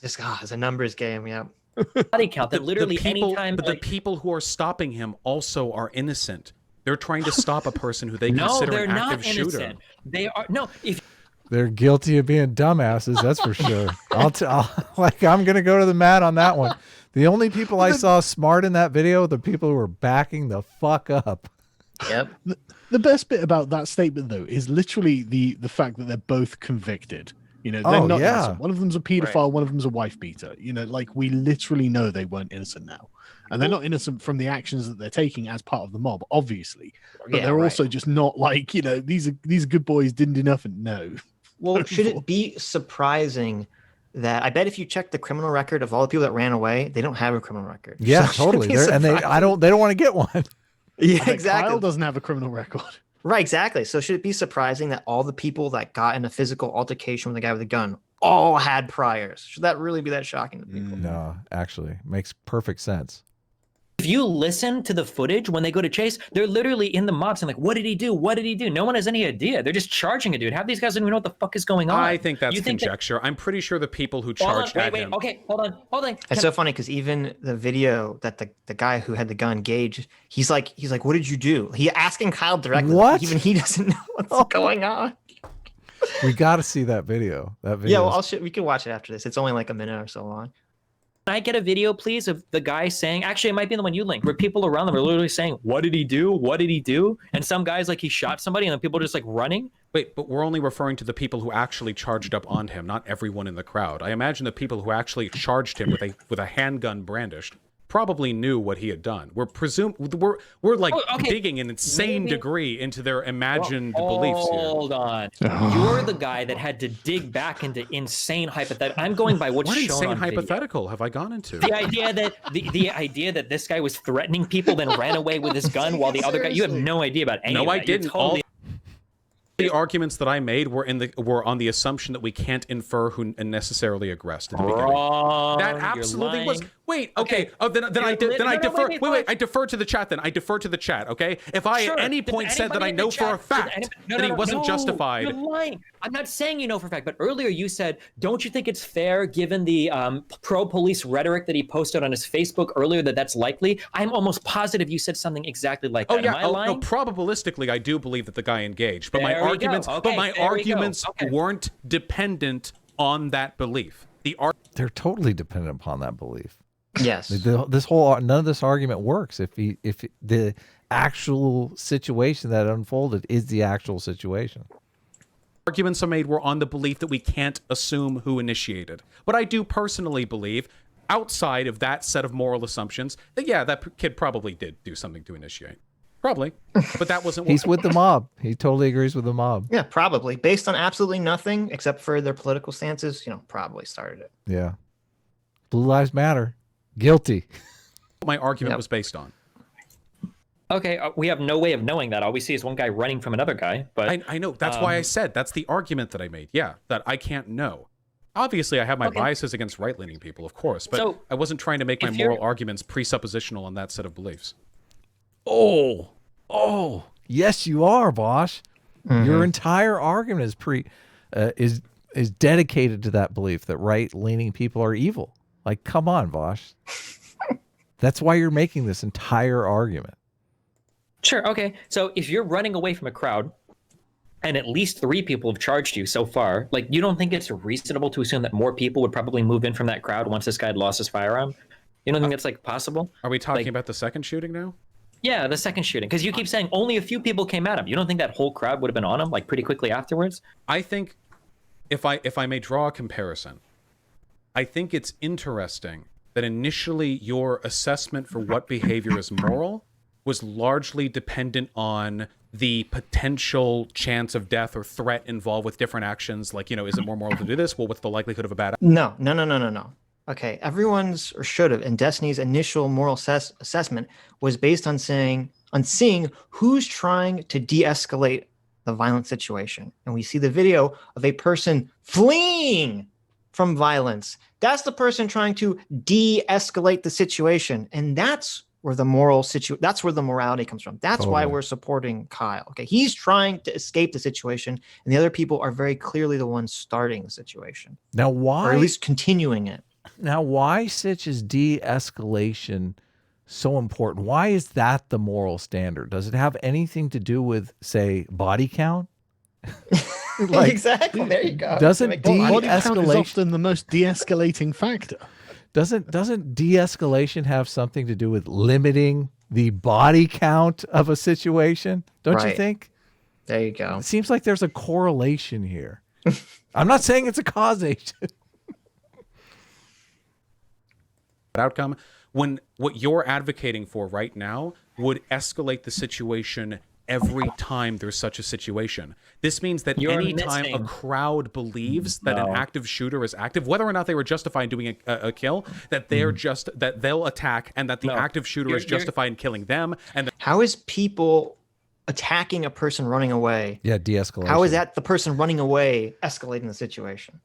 It's a numbers game. Yeah. Body count that literally anytime. But the people who are stopping him also are innocent. They're trying to stop a person who they consider an active shooter. They are They're guilty of being dumbasses, that's for sure. I'm gonna go to the mat on that one. The only people I saw smart in that video, the people who were backing the fuck up. Yep. The best bit about that statement, though, is literally the fact that they're both convicted. They're not innocent. One of them's a pedophile, right. One of them's a wife beater. Like, we literally know they weren't innocent now. And they're not innocent from the actions that they're taking as part of the mob, obviously. But they're also just not like, these are good boys, didn't do nothing. No. Well, should it be surprising that I bet if you check the criminal record of all the people that ran away, they don't have a criminal record. Yeah, so totally. And they don't want to get one. Yeah, exactly. Kyle doesn't have a criminal record. Right, exactly. So should it be surprising that all the people that got in a physical altercation with the guy with the gun all had priors? Should that really be that shocking to people? No, actually, makes perfect sense. If you listen to the footage when they go to chase, they're literally in the mobs and like, what did he do? What did he do? No one has any idea. They're just charging a dude. Half these guys don't even know what the fuck is going on. I think that's conjecture. I'm pretty sure the people who charged at him. Okay, hold on. It's so funny because even the video that the guy who had the gun Gage, he's like, what did you do? He asking Kyle directly. What? Even he doesn't know what's going on. We got to see that video. Yeah, well, we can watch it after this. It's only like a minute or so long. Can I get a video, please, of the guy saying, actually, it might be the one you linked, where people around them are literally saying, what did he do? What did he do? And some guy's like, he shot somebody, and then people are just like running. Wait, but we're only referring to the people who actually charged up on him, not everyone in the crowd. I imagine the people who actually charged him with a handgun brandished probably knew what he had done. We're digging an insane degree into their imagined beliefs here. Hold on. You're the guy that had to dig back into insane hypothetical. I'm going by what's shown on insane hypothetical have I gone into? The idea that the idea that this guy was threatening people, then ran away with his gun while the other guy. You have no idea about any of that. No, I didn't. The arguments that I made were on the assumption that we can't infer who necessarily aggressed in the beginning. That absolutely was. Wait, okay. Oh, then I defer. Wait, I defer to the chat. Then I defer to the chat. Okay. If I at any point said that I know for a fact that he wasn't justified, you're lying. I'm not saying you know for a fact, but earlier you said, don't you think it's fair, given the pro-police rhetoric that he posted on his Facebook earlier, that's likely? I'm almost positive you said something exactly like that. Oh yeah. Am I lying? No, probabilistically, I do believe that the guy engaged, but my arguments weren't dependent on that belief. They're totally dependent upon that belief. Yes. None of this argument works if the actual situation that unfolded is the actual situation. Arguments are made were on the belief that we can't assume who initiated. But I do personally believe, outside of that set of moral assumptions, that yeah, that kid probably did do something to initiate. Probably. But that wasn't what... He's with the mob. He totally agrees with the mob. Yeah, probably. Based on absolutely nothing except for their political stances, probably started it. Yeah. Blue Lives Matter. Guilty. My argument was based on. Okay, we have no way of knowing that. All we see is one guy running from another guy. But I know. That's why I said that's the argument that I made. Yeah, that I can't know. Obviously, I have my biases against right-leaning people, of course, but I wasn't trying to make my moral arguments presuppositional on that set of beliefs. Oh, yes, you are, Vaush. Your entire argument is is dedicated to that belief that right-leaning people are evil. Like, come on, Vaush. That's why you're making this entire argument. Sure. Okay. So if you're running away from a crowd and at least 3 people have charged you so far, like, you don't think it's reasonable to assume that more people would probably move in from that crowd once this guy had lost his firearm? You don't think it's like possible? Are we talking about the second shooting now? Yeah, the second shooting. Because you keep saying only a few people came at him. You don't think that whole crowd would have been on him like pretty quickly afterwards? I think if I may draw a comparison, I think it's interesting that initially your assessment for what behavior is moral was largely dependent on the potential chance of death or threat involved with different actions. Like, is it more moral to do this? Well, what's the likelihood of a bad... No. Okay, everyone's, or should have, in Destiny's initial moral assessment was based on seeing who's trying to de-escalate the violent situation. And we see the video of a person fleeing from violence. That's the person trying to de-escalate the situation. And that's where the morality comes from. That's why we're supporting Kyle. Okay, he's trying to escape the situation, and the other people are very clearly the ones starting the situation. Now, why? Or at least continuing it. Now, why Sitch is de-escalation so important? Why is that the moral standard? Does it have anything to do with, say, body count? Exactly. There you go. Doesn't body count is often the most de-escalating factor? Doesn't de-escalation have something to do with limiting the body count of a situation? Don't you think? There you go. It seems like there's a correlation here. I'm not saying it's a causation. Outcome when what you're advocating for right now would escalate the situation every time there's such a situation. This means that any time a crowd believes that an active shooter is active, whether or not they were justified in doing a kill, that they'll attack, and that the active shooter is justified in killing them. And how is people attacking a person running away? Yeah, de-escalation. How is that the person running away escalating the situation?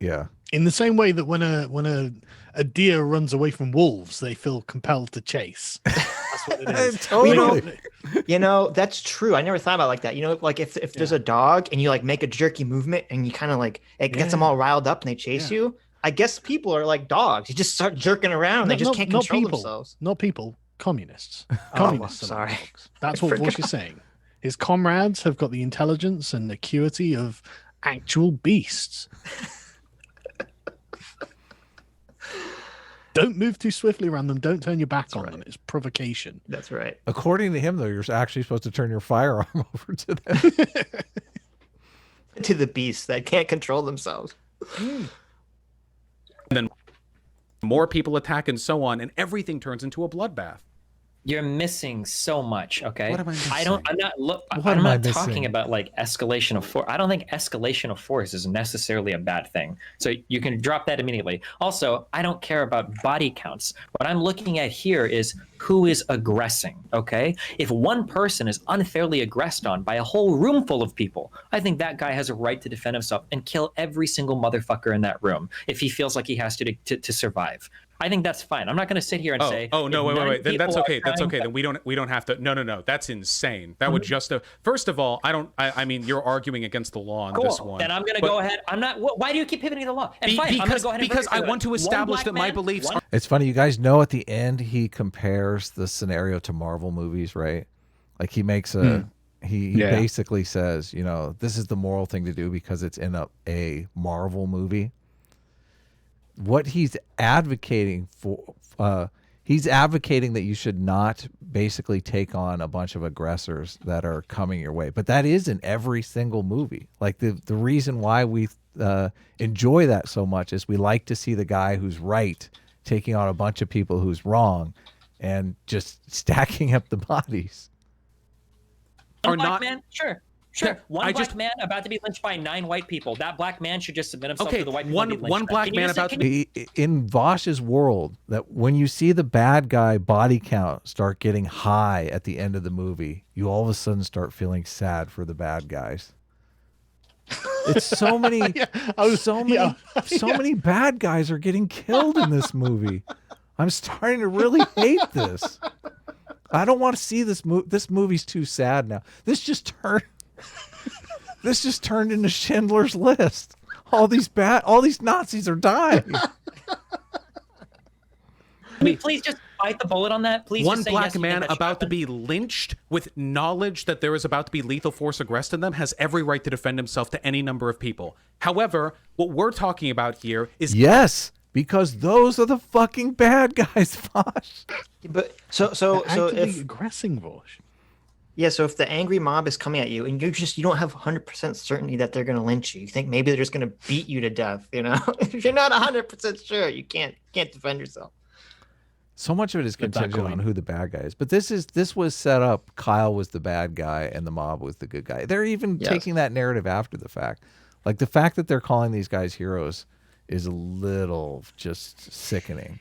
Yeah. In the same way that when a deer runs away from wolves, they feel compelled to chase. That's what it is. Totally. That's true. I never thought about it like that. Like if there's a dog and you like make a jerky movement and you kind of like it gets them all riled up and they chase you. I guess people are like dogs. You just start jerking around. They just can't control themselves. Not people. Communists. Communists. Sorry. That's what Vaush is saying. His comrades have got the intelligence and acuity of actual beasts. Don't move too swiftly around them. Don't turn your back on them. It's provocation. That's right. According to him, though, you're actually supposed to turn your firearm over to them. To the beasts that can't control themselves. And then more people attack and so on, and everything turns into a bloodbath. You're missing so much, okay? What am I missing? I'm not talking about like escalation of force. I don't think escalation of force is necessarily a bad thing. So you can drop that immediately. Also, I don't care about body counts. What I'm looking at here is who is aggressing, okay? If one person is unfairly aggressed on by a whole room full of people, I think that guy has a right to defend himself and kill every single motherfucker in that room if he feels like he has to survive. I think that's fine. I'm not going to sit here and say. Oh no! Wait! Then that's okay. That's okay. Then we don't have to. No. That's insane. That would just. First of all, I mean, you're arguing against the law on this one. Then I'm going to go ahead. I'm not. Why do you keep pivoting to the law? And fine, I'm going to go ahead and because I want to establish that my beliefs. It's funny. You guys know at the end he compares the scenario to Marvel movies, right? Like he makes a. He basically says, this is the moral thing to do because it's in a Marvel movie. What he's advocating for, He's advocating that you should not basically take on a bunch of aggressors that are coming your way. But that is in every single movie. Like the reason why we enjoy that so much is we like to see the guy who's right taking on a bunch of people who's wrong and just stacking up the bodies. One black man? Sure. One black man about to be lynched by 9 white people. That black man should just submit himself to the white people. One black man about to be in Vaush's world, that when you see the bad guy body count start getting high at the end of the movie, you all of a sudden start feeling sad for the bad guys. It's so many, so many bad guys are getting killed in this movie. I'm starting to really hate this. I don't want to see this movie. This movie's too sad now. This just turned into Schindler's List. All these Nazis are dying. Can we please just bite the bullet on that? Please. One black man about to be lynched with knowledge that there is about to be lethal force aggressed in them has every right to defend himself to any number of people. However, what we're talking about here is because those are the fucking bad guys, Vaush. But so if aggressing Vaush. Yeah, so if the angry mob is coming at you and you don't have 100% certainty that they're going to lynch you, you think maybe they're just going to beat you to death, you know? If you're not 100% sure, you can't defend yourself. So much of it is contingent on who the bad guy is. But this was set up. Kyle was the bad guy and the mob was the good guy. They're even taking that narrative after the fact. Like the fact that they're calling these guys heroes is a little just sickening.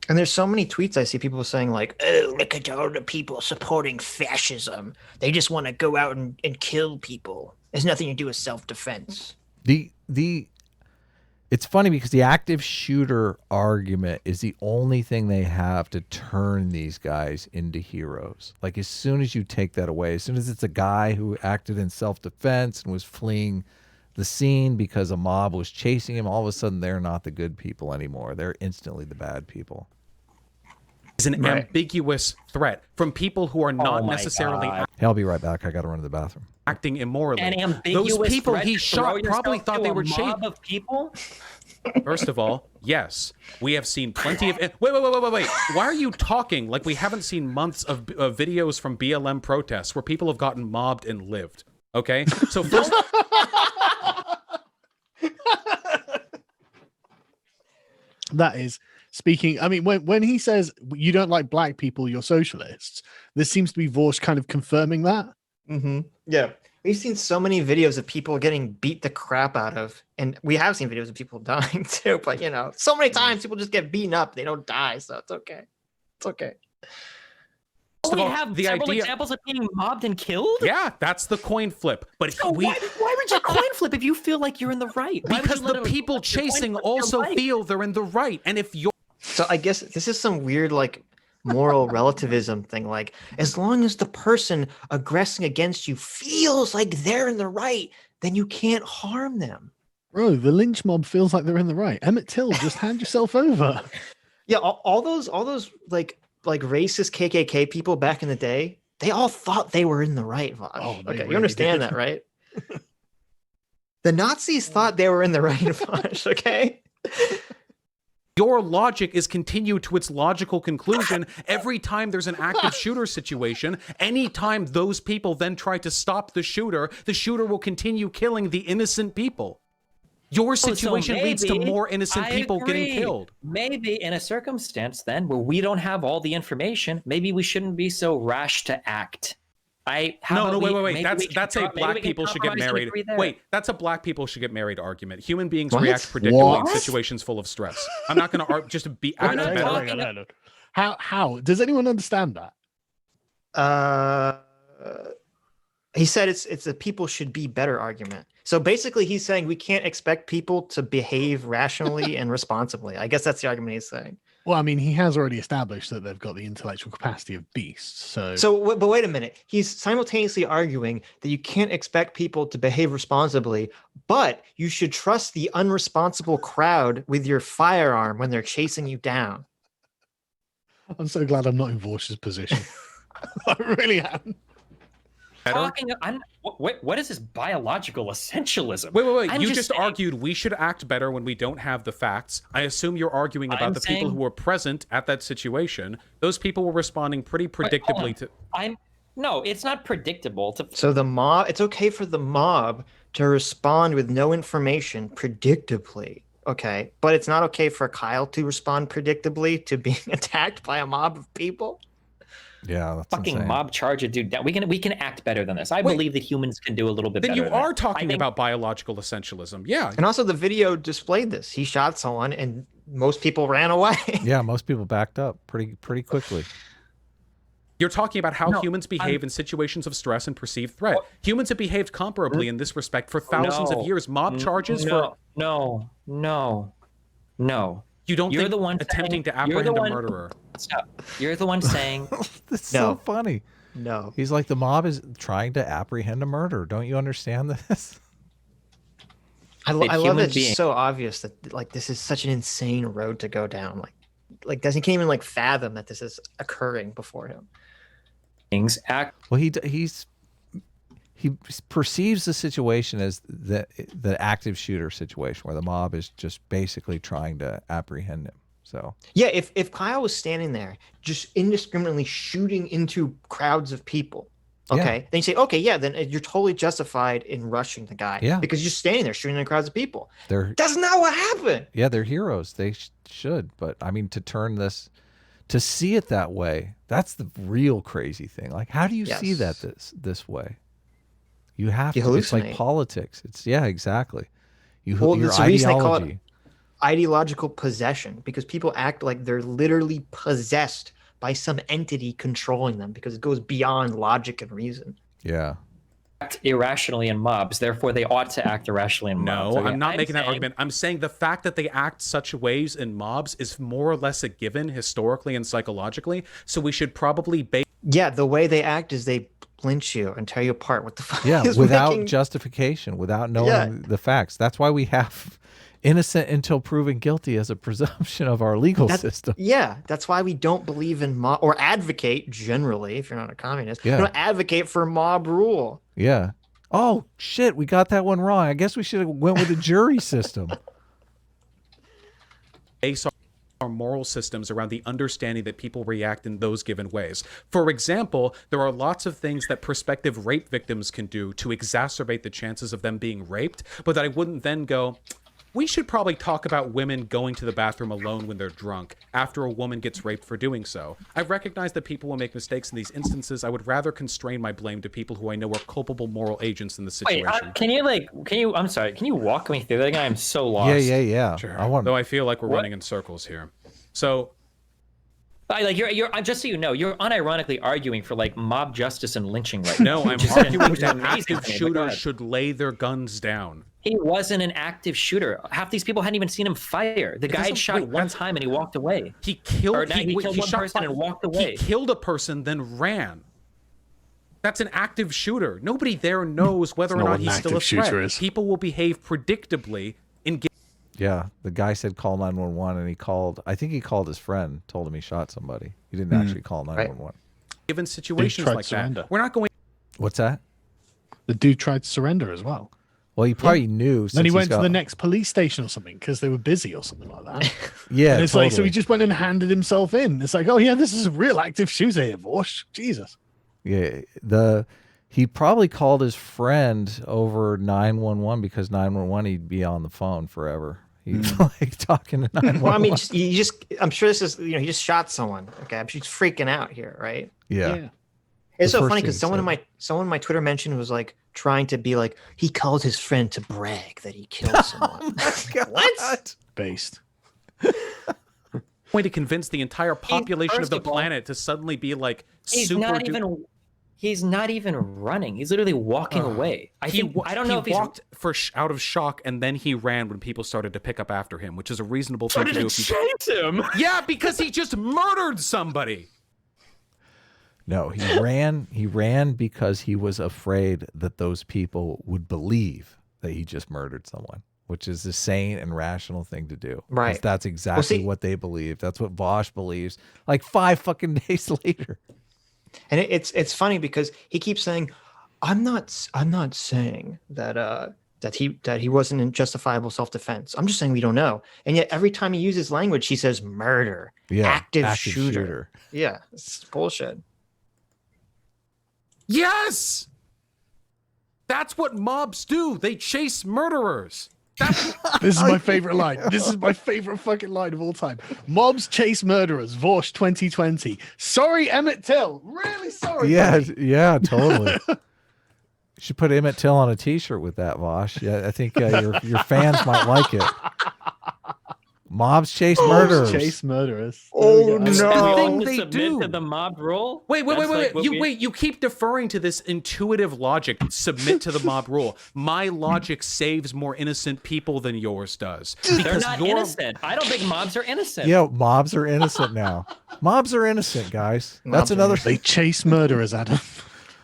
And there's so many tweets I see people saying like, oh, look at all the people supporting fascism. They just want to go out and kill people. There's nothing to do with self-defense. It's funny because the active shooter argument is the only thing they have to turn these guys into heroes. Like as soon as you take that away, as soon as it's a guy who acted in self-defense and was fleeing the scene because a mob was chasing him, all of a sudden they're not the good people anymore. They're instantly the bad people. Is an ambiguous threat from people who are not necessarily. Hey, I'll be right back. I got to run to the bathroom. Acting immorally. An ambiguous Those people threat he to shot probably thought they were mob of people. First of all, yes, we have seen plenty of. Wait! Why are you talking like we haven't seen months of videos from BLM protests where people have gotten mobbed and lived? Okay, so first. That is. Speaking, I mean, when he says you don't like black people, you're socialists, this seems to be Vaush kind of confirming that. Mm-hmm. Yeah. We've seen so many videos of people getting beat the crap out of, and we have seen videos of people dying too, but you know, so many times people just get beaten up. They don't die, so it's okay. It's okay. We have several examples of being mobbed and killed? Yeah, that's the coin flip. But so why would you coin flip if you feel like you're in the right? Because the people chasing also feel they're in the right. And if you're... So I guess this is some weird, like, moral relativism thing. Like, as long as the person aggressing against you feels like they're in the right, then you can't harm them. Bro, the lynch mob feels like they're in the right. Emmett Till, just hand yourself over. Yeah, all those like racist KKK people back in the day, they all thought they were in the right, Vaush. Oh, okay, really you understand that, right? The Nazis thought they were in the right, Vaush, okay? Your logic is continued to its logical conclusion every time there's an active shooter situation. Anytime those people then try to stop the shooter will continue killing the innocent people. Your situation leads to more innocent people getting killed. Maybe in a circumstance then where we don't have all the information, maybe we shouldn't be so rash to act. Wait. That's a black people should get married. Wait, that's a black people should get married argument. Human beings react predictably in situations full of stress. I'm not going to just be acting better. No. How? Does anyone understand that? He said it's a people should be better argument. So basically he's saying we can't expect people to behave rationally and responsibly. I guess that's the argument he's saying. Well, I mean, he has already established that they've got the intellectual capacity of beasts. But wait a minute. He's simultaneously arguing that you can't expect people to behave responsibly, but you should trust the unresponsible crowd with your firearm when they're chasing you down. I'm so glad I'm not in Vaush's position. I really am. talking. What is this biological essentialism? Wait. You just argued we should act better when we don't have the facts. I assume you're arguing about the people who were present at that situation. Those people were responding pretty predictably to. No, it's not predictable. So the mob, it's okay for the mob to respond with no information predictably. Okay, but it's not okay for Kyle to respond predictably to being attacked by a mob of people. Yeah, that's fucking insane. Mob charge a dude down. We can act better than this. I believe that humans can do a little bit better. Then you are talking about biological essentialism. Yeah. And also the video displayed this. He shot someone and most people ran away. Yeah, most people backed up pretty quickly. You're talking about how humans behave in situations of stress and perceived threat. Humans have behaved comparably in this respect for thousands of years. Mob charges for... No. You don't You're think the one attempting to apprehend a murderer. Stop. You're the one saying... That's so funny. No. He's like, the mob is trying to apprehend a murderer. Don't you understand this? I love that it's so obvious that like this is such an insane road to go down. Like he can't even like fathom that this is occurring before him. Well, he perceives the situation as the active shooter situation where the mob is just basically trying to apprehend him. So yeah, if Kyle was standing there just indiscriminately shooting into crowds of people, okay, then you say, okay, yeah, then you're totally justified in rushing the guy, because you're standing there shooting into crowds of people. That's not what happened. Yeah, they're heroes. They should, but I mean, to see it that way, that's the real crazy thing. Like, how do you see that this way? You have to. It's like politics. It's exactly. Your ideology. Ideological possession, because people act like they're literally possessed by some entity controlling them because it goes beyond logic and reason. Yeah. Act irrationally in mobs, therefore they ought to act irrationally in mobs. No, I'm not making that argument. I'm saying the fact that they act such ways in mobs is more or less a given historically and psychologically, so we should probably base... Yeah, the way they act is they lynch you and tear you apart. What the fuck? Yeah, without justification, without knowing the facts. That's why we have innocent until proven guilty as a presumption of our legal system. Yeah, that's why we don't believe in mob, or advocate generally, if you're not a communist, we don't advocate for mob rule. Yeah. Oh, shit, we got that one wrong. I guess we should have went with a jury system. Base our moral systems around the understanding that people react in those given ways. For example, there are lots of things that prospective rape victims can do to exacerbate the chances of them being raped, but that I wouldn't then go... We should probably talk about women going to the bathroom alone when they're drunk after a woman gets raped for doing so. I recognize that people will make mistakes in these instances. I would rather constrain my blame to people who I know are culpable moral agents in the situation. Wait, I'm sorry, can you walk me through that? I'm so lost. Yeah. Sure. Though I feel like we're running in circles here. So... you're just so you know, you're unironically arguing for like mob justice and lynching right now. No, I'm arguing that active shooters should lay their guns down. He wasn't an active shooter. Half these people hadn't even seen him fire. The guy had shot one time and he walked away. He killed one person and walked away. He killed a person, then ran. That's an active shooter. Nobody there knows whether or not he's still a threat. People will behave predictably in... Yeah, the guy said call 911, and I think he called his friend, told him he shot somebody. He didn't actually call 911. Given situations like that, we're not going... What's that? The dude tried to surrender as well. Well, he probably knew. Then he went to the next police station or something because they were busy or something like that. Yeah, and it's like, so he just went and handed himself in. It's like, oh yeah, this is a real active shooter here, Vaush. Jesus. Yeah, he probably called his friend over 911 because 911 he'd be on the phone forever. He's like talking to 911. Well, I mean, I'm sure this is, he just shot someone. Okay, I'm sure he's freaking out here, right? Yeah. It's so funny because someone in my Twitter mention was like trying to be like, he called his friend to brag that he killed someone. What? Based. Going to convince the entire population of the planet to suddenly be like He's not even running. He's literally walking away. I don't know if he walked out of shock and then he ran when people started to pick up after him, which is a reasonable thing to do. Chase him? Yeah, because he just murdered somebody. No, he ran. He ran because he was afraid that those people would believe that he just murdered someone, which is a sane and rational thing to do. Right. That's exactly what they believe. That's what Vaush believes. Like 5 fucking days later. And it's funny because he keeps saying, I'm not saying that that he wasn't in justifiable self-defense. I'm just saying we don't know. And yet every time he uses language, he says murder, active shooter. Yeah, it's bullshit. Yes, that's what mobs do. They chase murderers. This is my favorite line. This is my favorite fucking line of all time. Mobs chase murderers. Vaush 2020. Sorry, Emmett Till. Really sorry. Yeah, buddy. yeah, totally. You should put Emmett Till on a T-shirt with that, Vaush. Yeah, I think your fans might like it. Mobs chase murderers. Chase murderers. Oh no! The thing they do to the mob rule. Wait. You keep deferring to this intuitive logic. Submit to the mob rule. My logic saves more innocent people than yours does. They're not innocent. I don't think mobs are innocent. Yeah, mobs are innocent now. Mobs are innocent, guys. That's another thing. They chase murderers, Adam.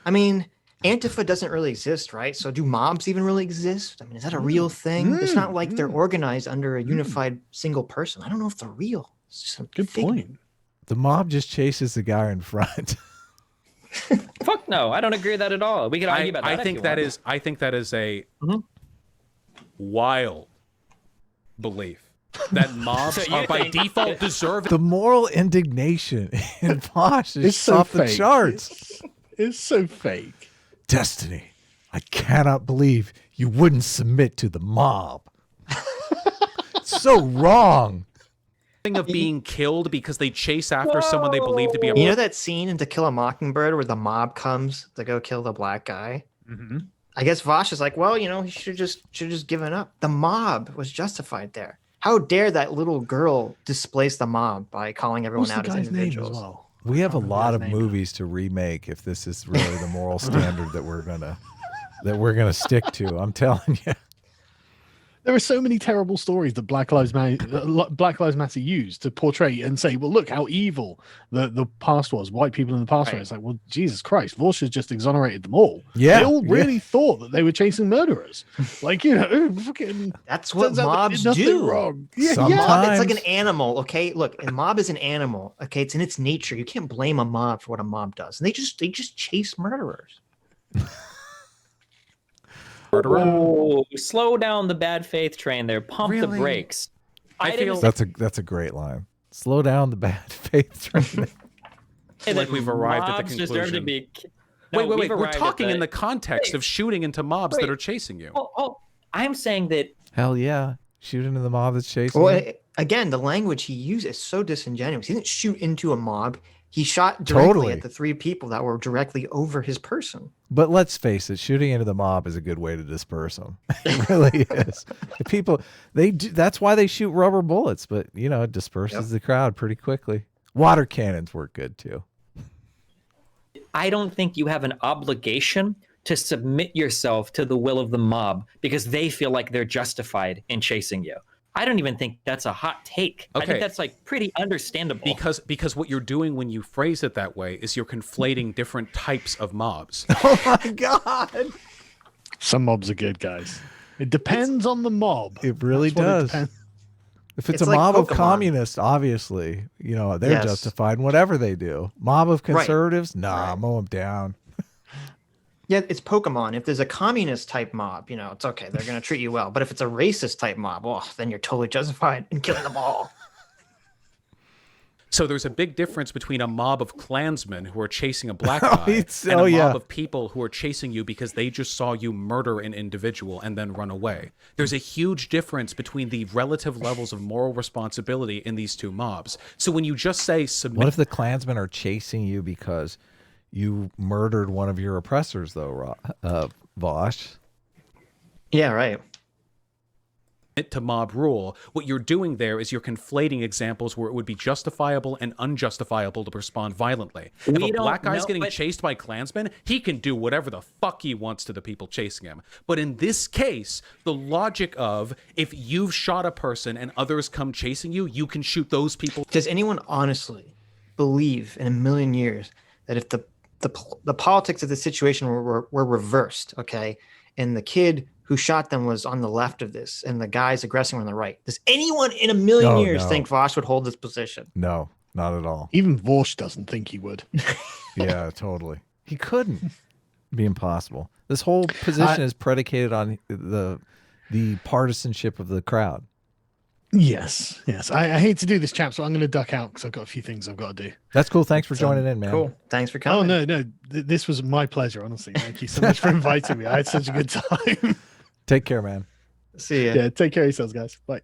I mean, Antifa doesn't really exist, right? So do mobs even really exist? I mean, is that a real thing? It's not like they're organized under a unified single person. I don't know if they're real. It's just a Good point. The mob just chases the guy in front. Fuck no, I don't agree with that at all. We can argue about that. I think that is a wild belief that mobs are by default deserving. The moral indignation in Vaush is so off the fake. charts. It's so fake. Destiny, I cannot believe you wouldn't submit to the mob. So wrong. Of being killed because they chase after someone they believe to be a You know that scene in To Kill a Mockingbird where the mob comes to go kill the black guy? I guess Vaush is like, well, he should just given up. The mob was justified there. How dare that little girl displace the mob by calling everyone out as individuals? We have a lot of movies to remake if this is really the moral standard that we're gonna stick to. I'm telling you. There are so many terrible stories that Black Lives Matter used to portray and say, well, look how evil the past was. White people in the past were. It's like, well, Jesus Christ, Vaush has just exonerated them all. Yeah, they all really thought that they were chasing murderers. Like, fucking. That's what mobs do. Wrong. Sometimes. It's like an animal. Okay, look, a mob is an animal. Okay, it's in its nature. You can't blame a mob for what a mob does. And they just chase murderers. Oh, slow down the bad faith train there. Pump the brakes. I feel that's a great line. Slow down the bad faith train. Like we've arrived at the conclusion. Wait. We're talking in the context of shooting into mobs that are chasing you. I'm saying that. Hell yeah, shoot into the mob that's chasing you. Again, the language he used is so disingenuous. He didn't shoot into a mob. He shot directly at the three people that were directly over his person. But let's face it, shooting into the mob is a good way to disperse them. It really is. The people, that's why they shoot rubber bullets, but it disperses the crowd pretty quickly. Water cannons work good too. I don't think you have an obligation to submit yourself to the will of the mob because they feel like they're justified in chasing you. I don't even think that's a hot take. Okay. I think that's pretty understandable. Because what you're doing when you phrase it that way is you're conflating different types of mobs. Oh my God. Some mobs are good, guys. It depends on the mob. It really does. If it's a like mob Pokemon. Of communists, obviously, they're justified in whatever they do. Mob of conservatives, mow them down. Yeah, it's Pokemon. If there's a communist type mob, it's okay. They're going to treat you well. But if it's a racist type mob, then you're totally justified in killing them all. So there's a big difference between a mob of Klansmen who are chasing a black guy and a mob of people who are chasing you because they just saw you murder an individual and then run away. There's a huge difference between the relative levels of moral responsibility in these two mobs. So when you just say submit... What if the Klansmen are chasing you because... you murdered one of your oppressors, though, Vaush. Yeah, right. To mob rule, what you're doing there is you're conflating examples where it would be justifiable and unjustifiable to respond violently. If a black guy's getting chased by Klansmen, he can do whatever the fuck he wants to the people chasing him. But in this case, the logic of if you've shot a person and others come chasing you, you can shoot those people. Does anyone honestly believe in a million years that if the politics of the situation were reversed, okay, and the kid who shot them was on the left of this and the guys aggressing on the right, does anyone in a million years think Vaush would hold this position? No, not at all. Even Vaush doesn't think he would. Yeah, totally. He couldn't. be impossible. This whole position is predicated on the partisanship of the crowd. Yes. I hate to do this, chap, so I'm going to duck out because I've got a few things I've got to do. That's cool. Thanks for joining in, man. Cool. Thanks for coming. Oh, no. This was my pleasure, honestly. Thank you so much for inviting me. I had such a good time. Take care, man. See ya. Yeah, take care of yourselves, guys. Bye.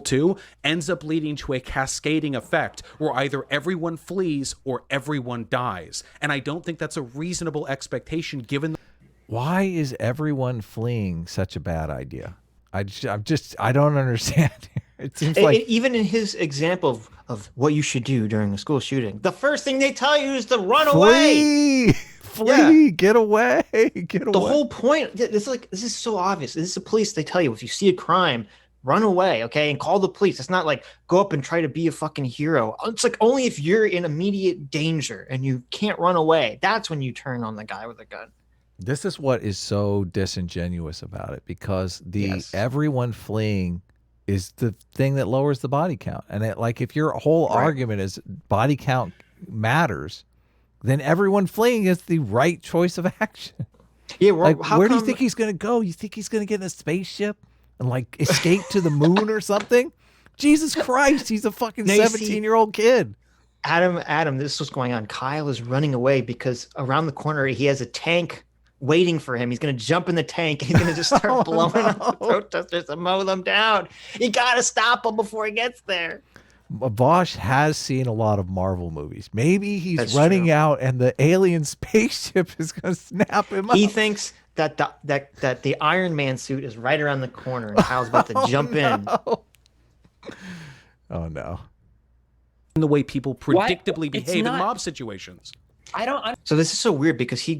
Two ends up leading to a cascading effect where either everyone flees or everyone dies. And I don't think that's a reasonable expectation given Why is everyone fleeing such a bad idea? I don't understand. It seems like even in his example of what you should do during a school shooting, the first thing they tell you is to run away. Flee, get away, get away. The whole point, this is so obvious. This is the police. They tell you if you see a crime, run away, okay, and call the police. It's not like go up and try to be a fucking hero. It's like only if you're in immediate danger and you can't run away, that's when you turn on the guy with a gun. This is what is so disingenuous about it, because everyone fleeing is the thing that lowers the body count. And if your whole argument is body count matters, then everyone fleeing is the right choice of action. Yeah, well, where do you think he's going to go? You think he's going to get in a spaceship and escape to the moon or something? Jesus Christ, he's a fucking 17-year-old kid. Adam, this is what's going on. Kyle is running away because around the corner he has a tank waiting for him. He's going to jump in the tank and he's going to just start blowing up the protesters and mow them down. You got to stop him before he gets there. Vaush has seen a lot of Marvel movies. Maybe he's running out and the alien spaceship is going to snap him up. He thinks that the Iron Man suit is right around the corner and Kyle's about to jump in. Oh, no. The way people predictably behave in mob situations. So this is so weird because he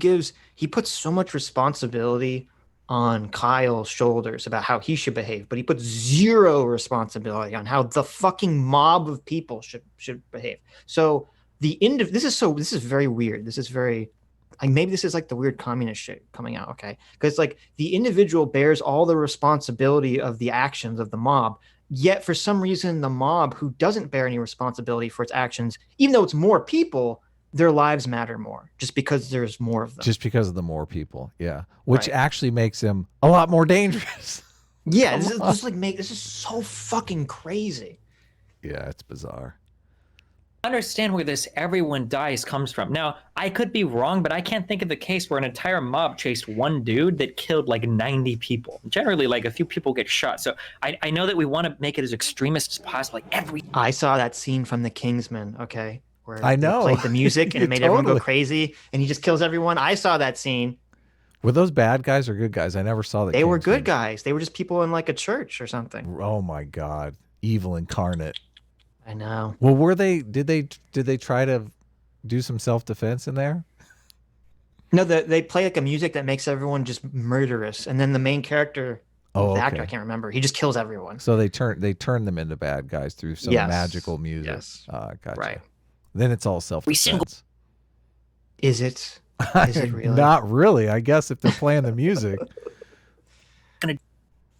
puts so much responsibility on Kyle's shoulders about how he should behave, but he puts zero responsibility on how the fucking mob of people should behave. So this is very weird. This is very maybe this is like the weird communist shit coming out, okay? Because the individual bears all the responsibility of the actions of the mob, yet for some reason the mob who doesn't bear any responsibility for its actions, even though it's more people, their lives matter more just because there's more of them. Just because of the more people, yeah. Which actually makes him a lot more dangerous. Yeah, this is so fucking crazy. Yeah, it's bizarre. I understand where this everyone dies comes from. Now, I could be wrong, but I can't think of a case where an entire mob chased one dude that killed 90 people. Generally, a few people get shot. So I know that we want to make it as extremist as possible. I saw that scene from The Kingsman, okay? Where I know. They played the music and it made everyone go crazy and he just kills everyone. I saw that scene. Were those bad guys or good guys? I never saw that. They were good guys. They were just people in a church or something. Oh my God. Evil incarnate. I know. Well, did they try to do some self-defense in there? No, they play a music that makes everyone just murderous. And then the main character, the actor, I can't remember, he just kills everyone. So they turn them into bad guys through some magical music. Yes. Gotcha. Right. Then it's all self-defense. Is it? Is it really? Not really. I guess if they're playing the music. Gonna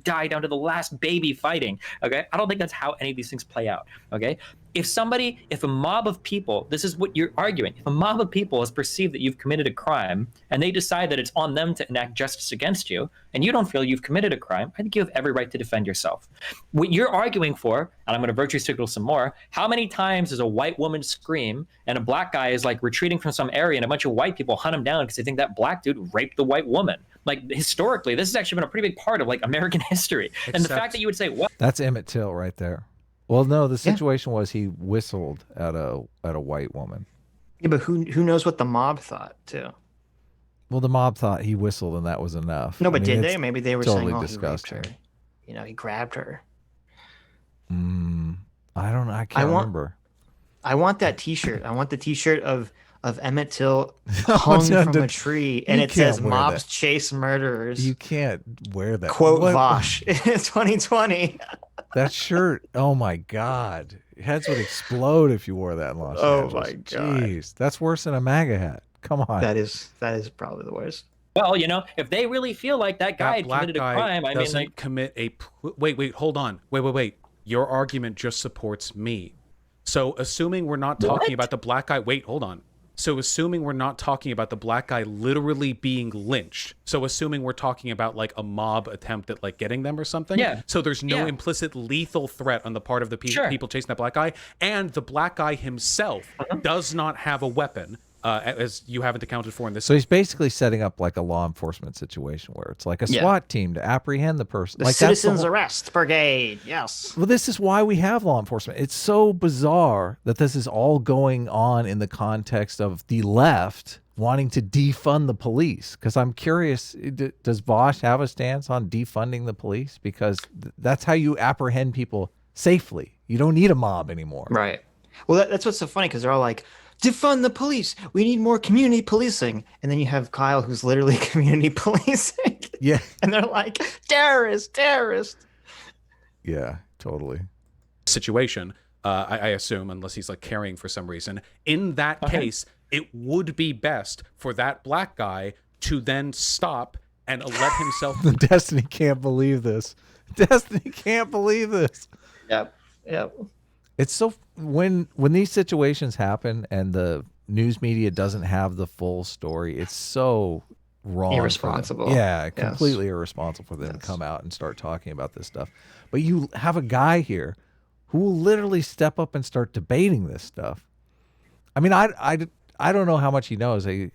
die down to the last baby fighting. Okay, I don't think that's how any of these things play out. Okay, if a mob of people, this is what you're arguing. If a mob of people has perceived that you've committed a crime and they decide that it's on them to enact justice against you, and you don't feel you've committed a crime, I think you have every right to defend yourself. What you're arguing for, and I'm going to virtue signal some more, how many times does a white woman scream and a black guy is retreating from some area and a bunch of white people hunt him down because they think that black dude raped the white woman? Historically, this has actually been a pretty big part of American history. And the fact that you would say, what? That's Emmett Till right there. Well, no, the situation was he whistled at a white woman. Yeah, but who knows what the mob thought too? Well, the mob thought he whistled and that was enough. No, but did they? Maybe they were totally saying, disgusting. He raped her. He grabbed her. I don't know. I can't remember. I want that T-shirt. I want the T-shirt of Emmett Till hung from a tree, and it says "Mobs chase murderers." You can't wear that. Quote Vaush. 2020. That shirt. Oh my God, heads would explode if you wore that in Los Angeles. Oh my God. Jeez, that's worse than a MAGA hat. Come on. That is probably the worst. Well, if they really feel like that guy committed a crime, I mean, commit a. Wait, hold on. Wait. Your argument just supports me. So, assuming we're not talking about the black guy. Wait, hold on. So assuming we're not talking about the black guy literally being lynched, so assuming we're talking about like a mob attempt at like getting them or something, so there's no implicit lethal threat on the part of the people chasing that black guy, and the black guy himself does not have a weapon, as you haven't accounted for in this. So he's basically setting up like a law enforcement situation where it's like a SWAT team to apprehend the person. The like Citizens Arrest Brigade, yes. Well, this is why we have law enforcement. It's so bizarre that this is all going on in the context of the left wanting to defund the police. Because I'm curious, does Vaush have a stance on defunding the police? Because that's how you apprehend people safely. You don't need a mob anymore. Right. Well, that's what's so funny, because they're all like, defund the police. We need more community policing. And then you have Kyle, who's literally community policing. Yeah. And they're like, terrorist. Yeah, totally. Situation, I assume, unless he's like carrying for some reason. In that case, it would be best for that black guy to then stop and let himself. Destiny can't believe this. Destiny can't believe this. Yep. It's so when these situations happen and the news media doesn't have the full story, it's so wrong. Irresponsible. Yeah, completely irresponsible for them to come out and start talking about this stuff. But you have a guy here who will literally step up and start debating this stuff. I mean, I don't know how much he knows. I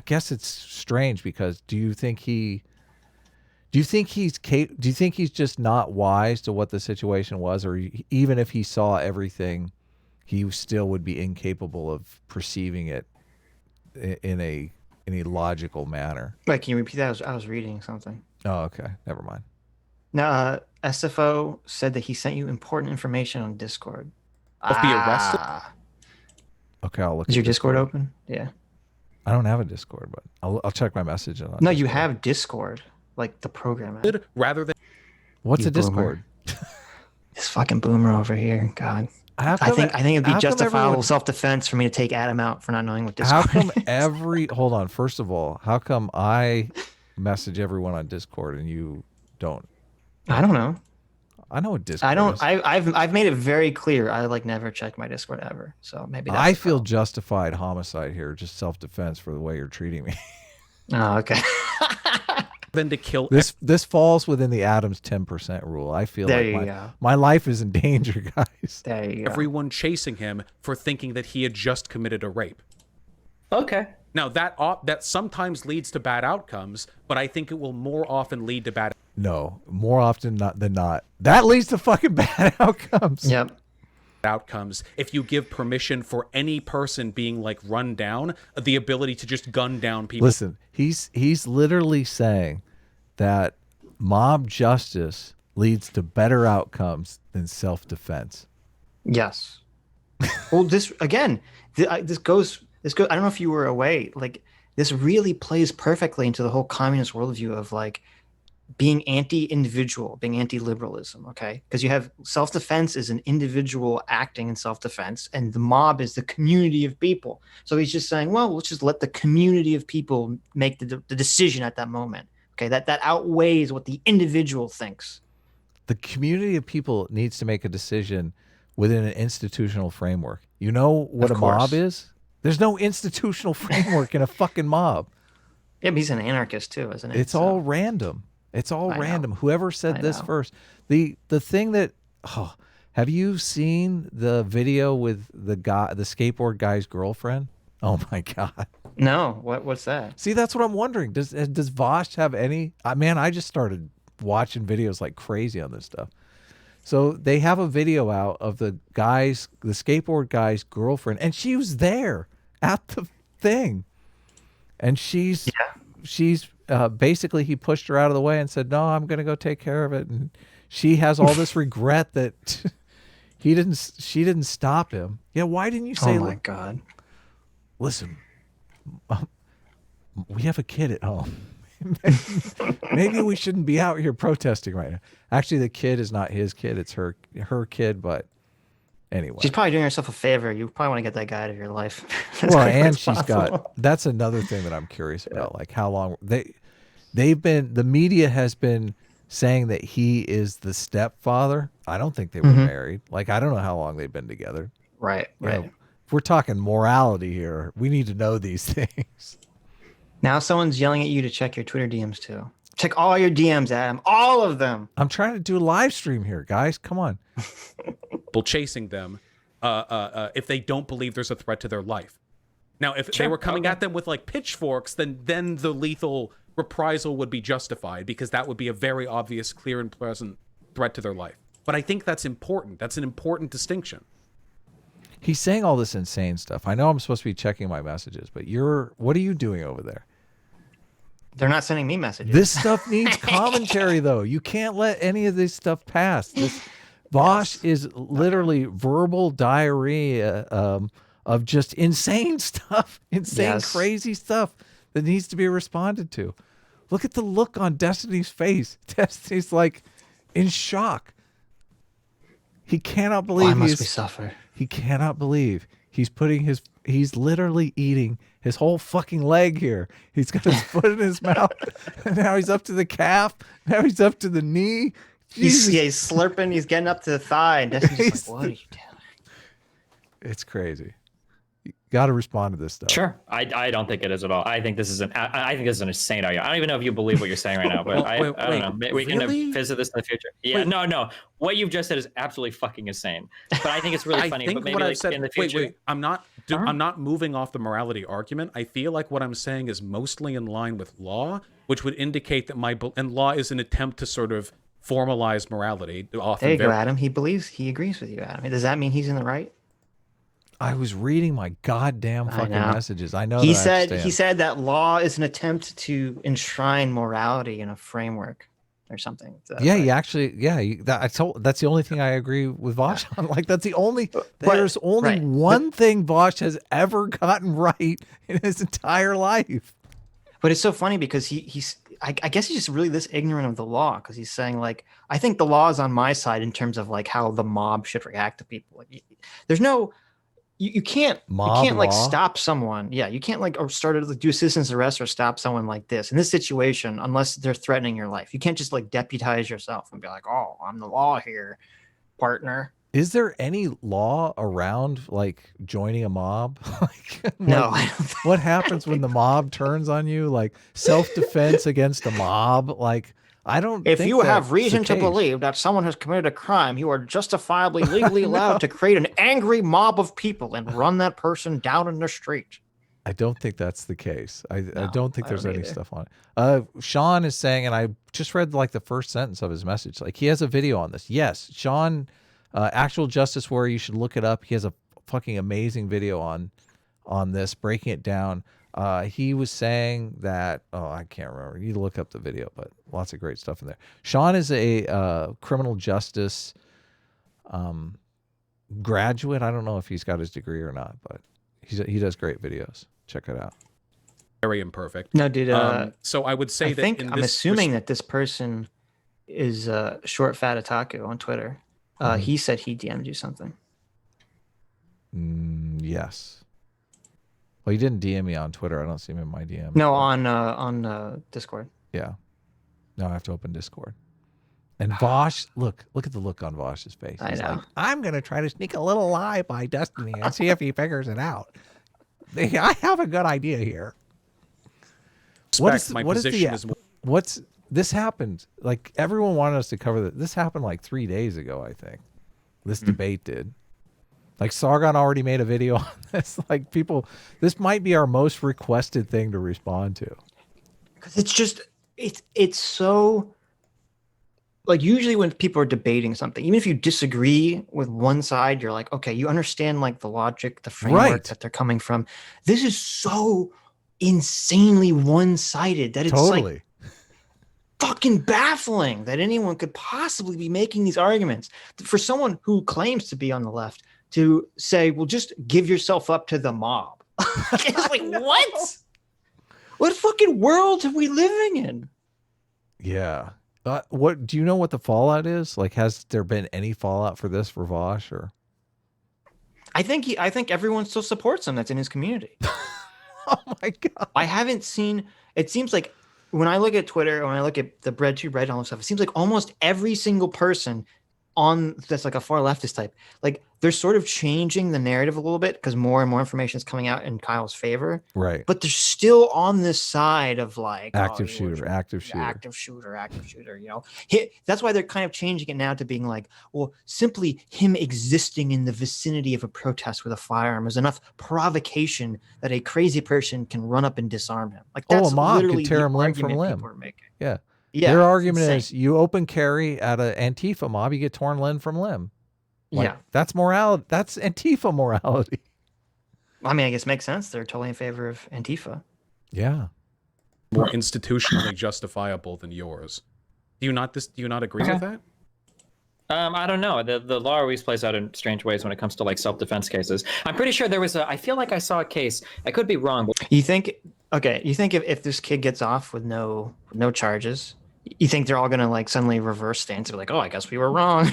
guess it's strange because do you think he's just not wise to what the situation was, or even if he saw everything, he still would be incapable of perceiving it in a logical manner? Wait, can you repeat that? I was reading something. Oh, okay. Never mind. Now, SFO said that he sent you important information on Discord. Of the arrested? Okay, I'll look. Is your Discord open? Yeah. I don't have a Discord, but I'll check my message. No, Discord. you have Discord, like the program. Rather than what's a Discord? This fucking boomer over here. God. I think it'd be justifiable self-defense for me to take Adam out for not knowing what Discord is. How come is. Hold on. First of all, how come I message everyone on Discord and you don't? I don't know. I know what Discord is. I've made it very clear. I never check my Discord ever. So maybe that's I feel justified homicide here, just self-defense for the way you're treating me. Oh, okay. Than to kill. This falls within the Adams 10% rule. I feel like my life is in danger, guys. There you go. Everyone chasing him for thinking that he had just committed a rape. Okay. Now that sometimes leads to bad outcomes, but I think it will more often lead to bad. No, more often than not. That leads to fucking bad outcomes. Yep. Outcomes if you give permission for any person being like run down, the ability to just gun down people. Listen, he's literally saying that mob justice leads to better outcomes than self-defense. Yes. Well, this again, this goes. I don't know if you were away. Like, this really plays perfectly into the whole communist worldview of like being anti-individual, being anti-liberalism, okay? Because you have self-defense is an individual acting in self-defense, and the mob is the community of people. So he's just saying, well, let's just let the community of people make the decision at that moment, okay? That outweighs what the individual thinks. The community of people needs to make a decision within an institutional framework. You know what a mob is? There's no institutional framework in a fucking mob. Yeah, but he's an anarchist too, isn't it? It's all random. It's all random. Whoever said this first. The thing that have you seen the video with the skateboard guy's girlfriend? Oh my god. No, what's that? See, that's what I'm wondering. Does Vaush have any? Man, I just started watching videos like crazy on this stuff. So they have a video out of the skateboard guy's girlfriend, and she was there at the thing, and she's basically, he pushed her out of the way and said, no, I'm going to go take care of it. And she has all this regret that she didn't stop him. Yeah. Why didn't you say, oh my God, listen, we have a kid at home. Maybe we shouldn't be out here protesting right now. Actually, the kid is not his kid. It's her kid. But anyway, she's probably doing herself a favor. You probably want to get that guy out of your life. Well, and she's got, that's another thing that I'm curious about. Like how long the media has been saying that he is the stepfather. I don't think they were married. Like, I don't know how long they've been together. Right. If we're talking morality here, we need to know these things. Now someone's yelling at you to check your Twitter DMs too. Check all your DMs, Adam. All of them. I'm trying to do a live stream here, guys. Come on. People chasing them if they don't believe there's a threat to their life. Now, if they were coming at them with like pitchforks, then the lethal reprisal would be justified because that would be a very obvious, clear and present threat to their life. But I think that's important. That's an important distinction. He's saying all this insane stuff. I know I'm supposed to be checking my messages, but what are you doing over there? They're not sending me messages. This stuff needs commentary, though. You can't let any of this stuff pass. Vaush is literally verbal diarrhea of just insane stuff, crazy stuff that needs to be responded to. Look at the look on Destiny's face. Destiny's like in shock. He cannot believe. Why must we suffer? He cannot believe he's literally eating his whole fucking leg here. He's got his foot in his mouth. And now he's up to the calf. Now he's up to the knee. He's slurping. He's getting up to the thigh. And Destiny's like, what are you doing? It's crazy. You got to respond to this stuff. Sure. I don't think it is at all. I think this is an insane argument. I don't even know if you believe what you're saying right now, but I don't know. We can visit this in the future. Yeah, no. What you've just said is absolutely fucking insane. But I think it's really funny. But maybe like in the future. I'm not moving off the morality argument. I feel like what I'm saying is mostly in line with law, which would indicate that and law is an attempt to sort of formalize morality. There you go, Adam. He agrees with you, Adam. Does that mean he's in the right? I was reading my goddamn fucking messages. I know he said that law is an attempt to enshrine morality in a framework or something. That's the only thing I agree with Vaush on. Like there's only one thing Vaush has ever gotten right in his entire life. But it's so funny because I guess he's just really this ignorant of the law because he's saying like, I think the law is on my side in terms of like how the mob should react to people. Like, there's no. You can't like stop someone. Yeah, you can't like do a citizen's arrest or stop someone like this in this situation unless they're threatening your life. You can't just like deputize yourself and be like, "Oh, I'm the law here, partner." Is there any law around like joining a mob? No. What happens when the mob turns on you? Like self-defense against a mob? Like I don't. If you have reason to believe that someone has committed a crime, you are justifiably legally allowed to create an angry mob of people and run that person down in the street. I don't think that's the case. I don't think there's any stuff on it. Sean is saying, and I just read like the first sentence of his message. Like he has a video on this. Yes, Sean, Actual Justice Warrior. You should look it up. He has a fucking amazing video on this, breaking it down. He was saying that, I can't remember. You look up the video, but lots of great stuff in there. Sean is a criminal justice graduate. I don't know if he's got his degree or not, but he does great videos. Check it out. Very imperfect. No, dude. So I would say I'm assuming that this person is Short Fat Otaku on Twitter. He said he DM'd you something. Yes. Well, he didn't DM me on Twitter. I don't see him in my DM. No, on Discord. Yeah. No, I have to open Discord. And Vaush, look at the look on Vaush's face. He's like, I'm going to try to sneak a little lie by Destiny and see if he figures it out. I have a good idea here. This happened? Like everyone wanted us to cover that. This happened like 3 days ago, I think. This debate did. Like Sargon already made a video on this. Like this might be our most requested thing to respond to. Because it's so, like usually when people are debating something, even if you disagree with one side, you're like, okay, you understand like the logic, the framework that they're coming from. This is so insanely one-sided that it's like fucking baffling that anyone could possibly be making these arguments. For someone who claims to be on the left, to say, well, just give yourself up to the mob. It's like, what? What fucking world are we living in? Yeah. What do you know what the fallout is? Like, has there been any fallout for this for Vaush or? I think everyone still supports him that's in his community. Oh my God. I haven't seen, it seems like when I look at Twitter, when I look at the bread to bread and all this stuff, it seems like almost every single person that's like a far leftist type. Like they're sort of changing the narrative a little bit because more and more information is coming out in Kyle's favor. Right. But they're still on this side of like active shooter. You know, that's why they're kind of changing it now to being like, well, simply him existing in the vicinity of a protest with a firearm is enough provocation that a crazy person can run up and disarm him. Like that's a mob literally could tear the him limb argument from limb. people are making. Yeah. Yeah, their argument is you open carry at an Antifa mob, you get torn limb from limb. Like, that's morality. That's Antifa morality. I mean, I guess it makes sense. They're totally in favor of Antifa. Yeah. More institutionally justifiable than yours. Do you not agree with that? I don't know. The law always plays out in strange ways when it comes to like self-defense cases. I'm pretty sure there was I feel like I saw a case. I could be wrong. But you think if this kid gets off with no charges, you think they're all gonna like suddenly reverse stance and be like, oh, I guess we were wrong?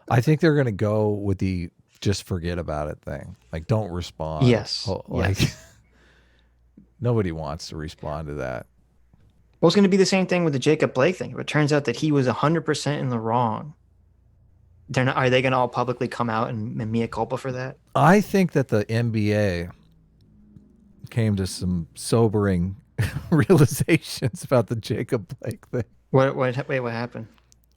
I think they're gonna go with the just forget about it thing. Like, don't respond. Yes. Nobody wants to respond to that. Well, it's going to be the same thing with the Jacob Blake thing. If it turns out that he was 100% in the wrong, are they going to all publicly come out and mea culpa for that? I think that the NBA came to some sobering realizations about the Jacob Blake thing. What happened?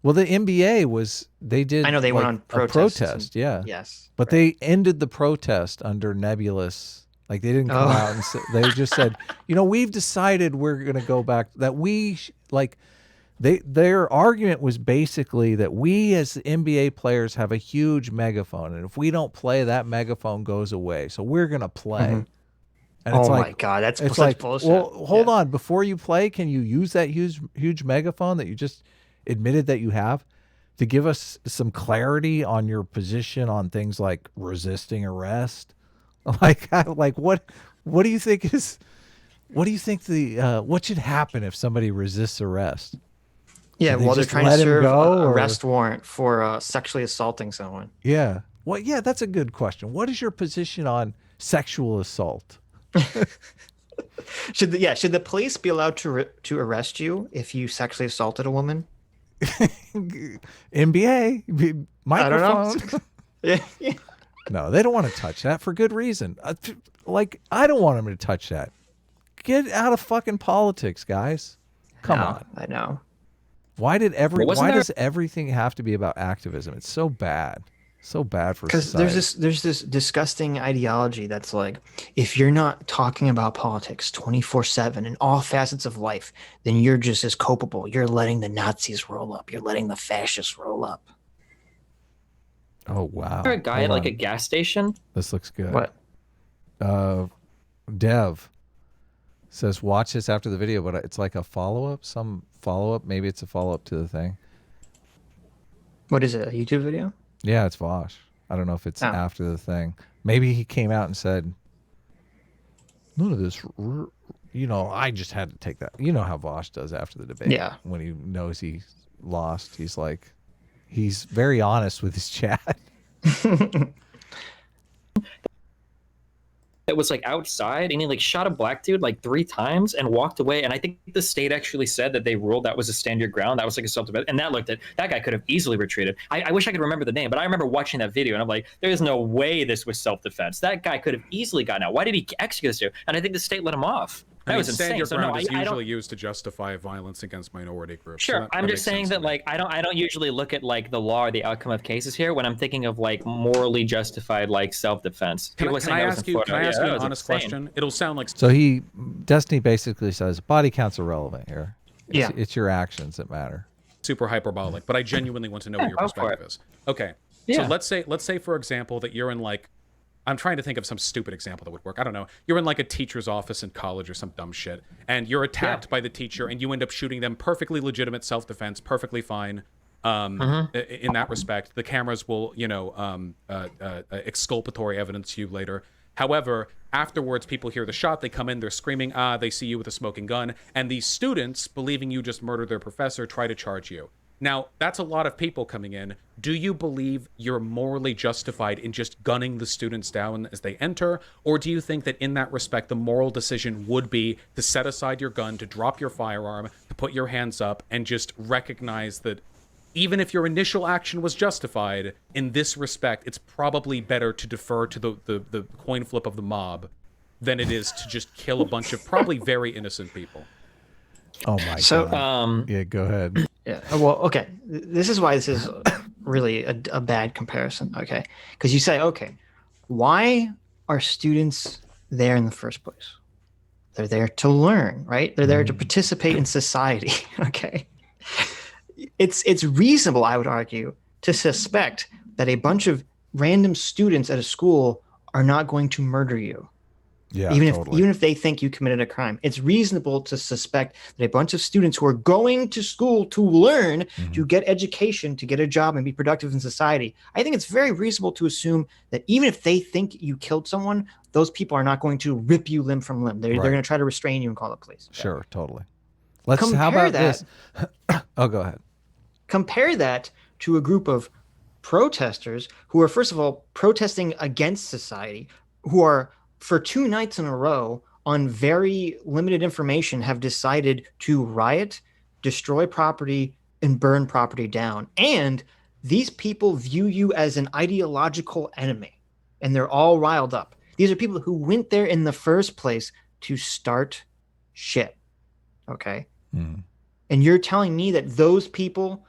Well, the NBA they I know they went on protest. Yeah. Yes. But they ended the protest under nebulous. Like, they didn't come out and say, they just said, we've decided we're going to go back, that their argument was basically that we as NBA players have a huge megaphone, and if we don't play, that megaphone goes away. So we're going to play. Mm-hmm. And it's my God, that's it's such like, bullshit. Well, hold on. Before you play, can you use that huge megaphone that you just admitted that you have to give us some clarity on your position on things like resisting arrest? Like what do you think what should happen if somebody resists arrest? Yeah, while they're trying to serve an arrest warrant for sexually assaulting someone. Yeah. Well, yeah, that's a good question. What is your position on sexual assault? Should the police be allowed to arrest you if you sexually assaulted a woman? NBA microphone. I don't know. Yeah. No, they don't want to touch that for good reason. I don't want them to touch that. Get out of fucking politics, guys. Come on. I know. Why does everything have to be about activism? It's so bad. So bad for society. Because there's this disgusting ideology that's like, if you're not talking about politics 24/7 in all facets of life, then you're just as culpable. You're letting the Nazis roll up. You're letting the fascists roll up. Oh, wow. Is there a guy at like a gas station? This looks good. What? Dev says, watch this after the video, but it's like a follow-up. Maybe it's a follow-up to the thing. What is it, a YouTube video? Yeah, it's Vaush. I don't know if it's after the thing. Maybe he came out and said, none of this, I just had to take that. You know how Vaush does after the debate. Yeah. When he knows he lost, he's like, he's very honest with his chat. It was like outside, and he like shot a black dude like 3 times and walked away. And I think the state actually said that they ruled that was a stand your ground. That was like a self-defense. And that guy could have easily retreated. I wish I could remember the name, but I remember watching that video and I'm like, there is no way this was self-defense. That guy could have easily gotten out. Why did he execute this dude? And I think the state let him off. That was insane. Stand your ground is I usually used to justify violence against minority groups. Sure, so I'm just saying that like I don't usually look at like the law or the outcome of cases here when I'm thinking of like morally justified like self-defense. Can I ask you an honest question? It'll sound like so. Destiny basically says body count's irrelevant here. It's your actions that matter. Super hyperbolic, but I genuinely want to know what your perspective is. Okay, so let's say for example that you're in like. I'm trying to think of some stupid example that would work. I don't know. You're in like a teacher's office in college or some dumb shit, and you're attacked by the teacher, and you end up shooting them. Perfectly legitimate self-defense, perfectly fine. In that respect, the cameras will, exculpatory evidence you later. However, afterwards, people hear the shot. They come in, they're screaming. They see you with a smoking gun, and these students, believing you just murdered their professor, try to charge you. Now, that's a lot of people coming in. Do you believe you're morally justified in just gunning the students down as they enter? Or do you think that in that respect, the moral decision would be to set aside your gun, to drop your firearm, to put your hands up, and just recognize that even if your initial action was justified, in this respect, it's probably better to defer to the coin flip of the mob than it is to just kill a bunch of probably very innocent people. Oh my God. Yeah, go ahead. Yeah. Well, okay. This is why this is really a bad comparison. Okay. Because you say, okay, why are students there in the first place? They're there to learn, right? They're there to participate in society. Okay. It's reasonable, I would argue, to suspect that a bunch of random students at a school are not going to murder you. Yeah, even if they think you committed a crime, it's reasonable to suspect that a bunch of students who are going to school to learn, to get education, to get a job and be productive in society. I think it's very reasonable to assume that even if they think you killed someone, those people are not going to rip you limb from limb. They're going to try to restrain you and call the police. Sure, totally. How about this? Oh, go ahead. Compare that to a group of protesters who are, first of all, protesting against society, who are, for 2 nights in a row, on very limited information, have decided to riot, destroy property, and burn property down. And these people view you as an ideological enemy, and they're all riled up. These are people who went there in the first place to start shit. Okay? And you're telling me that those people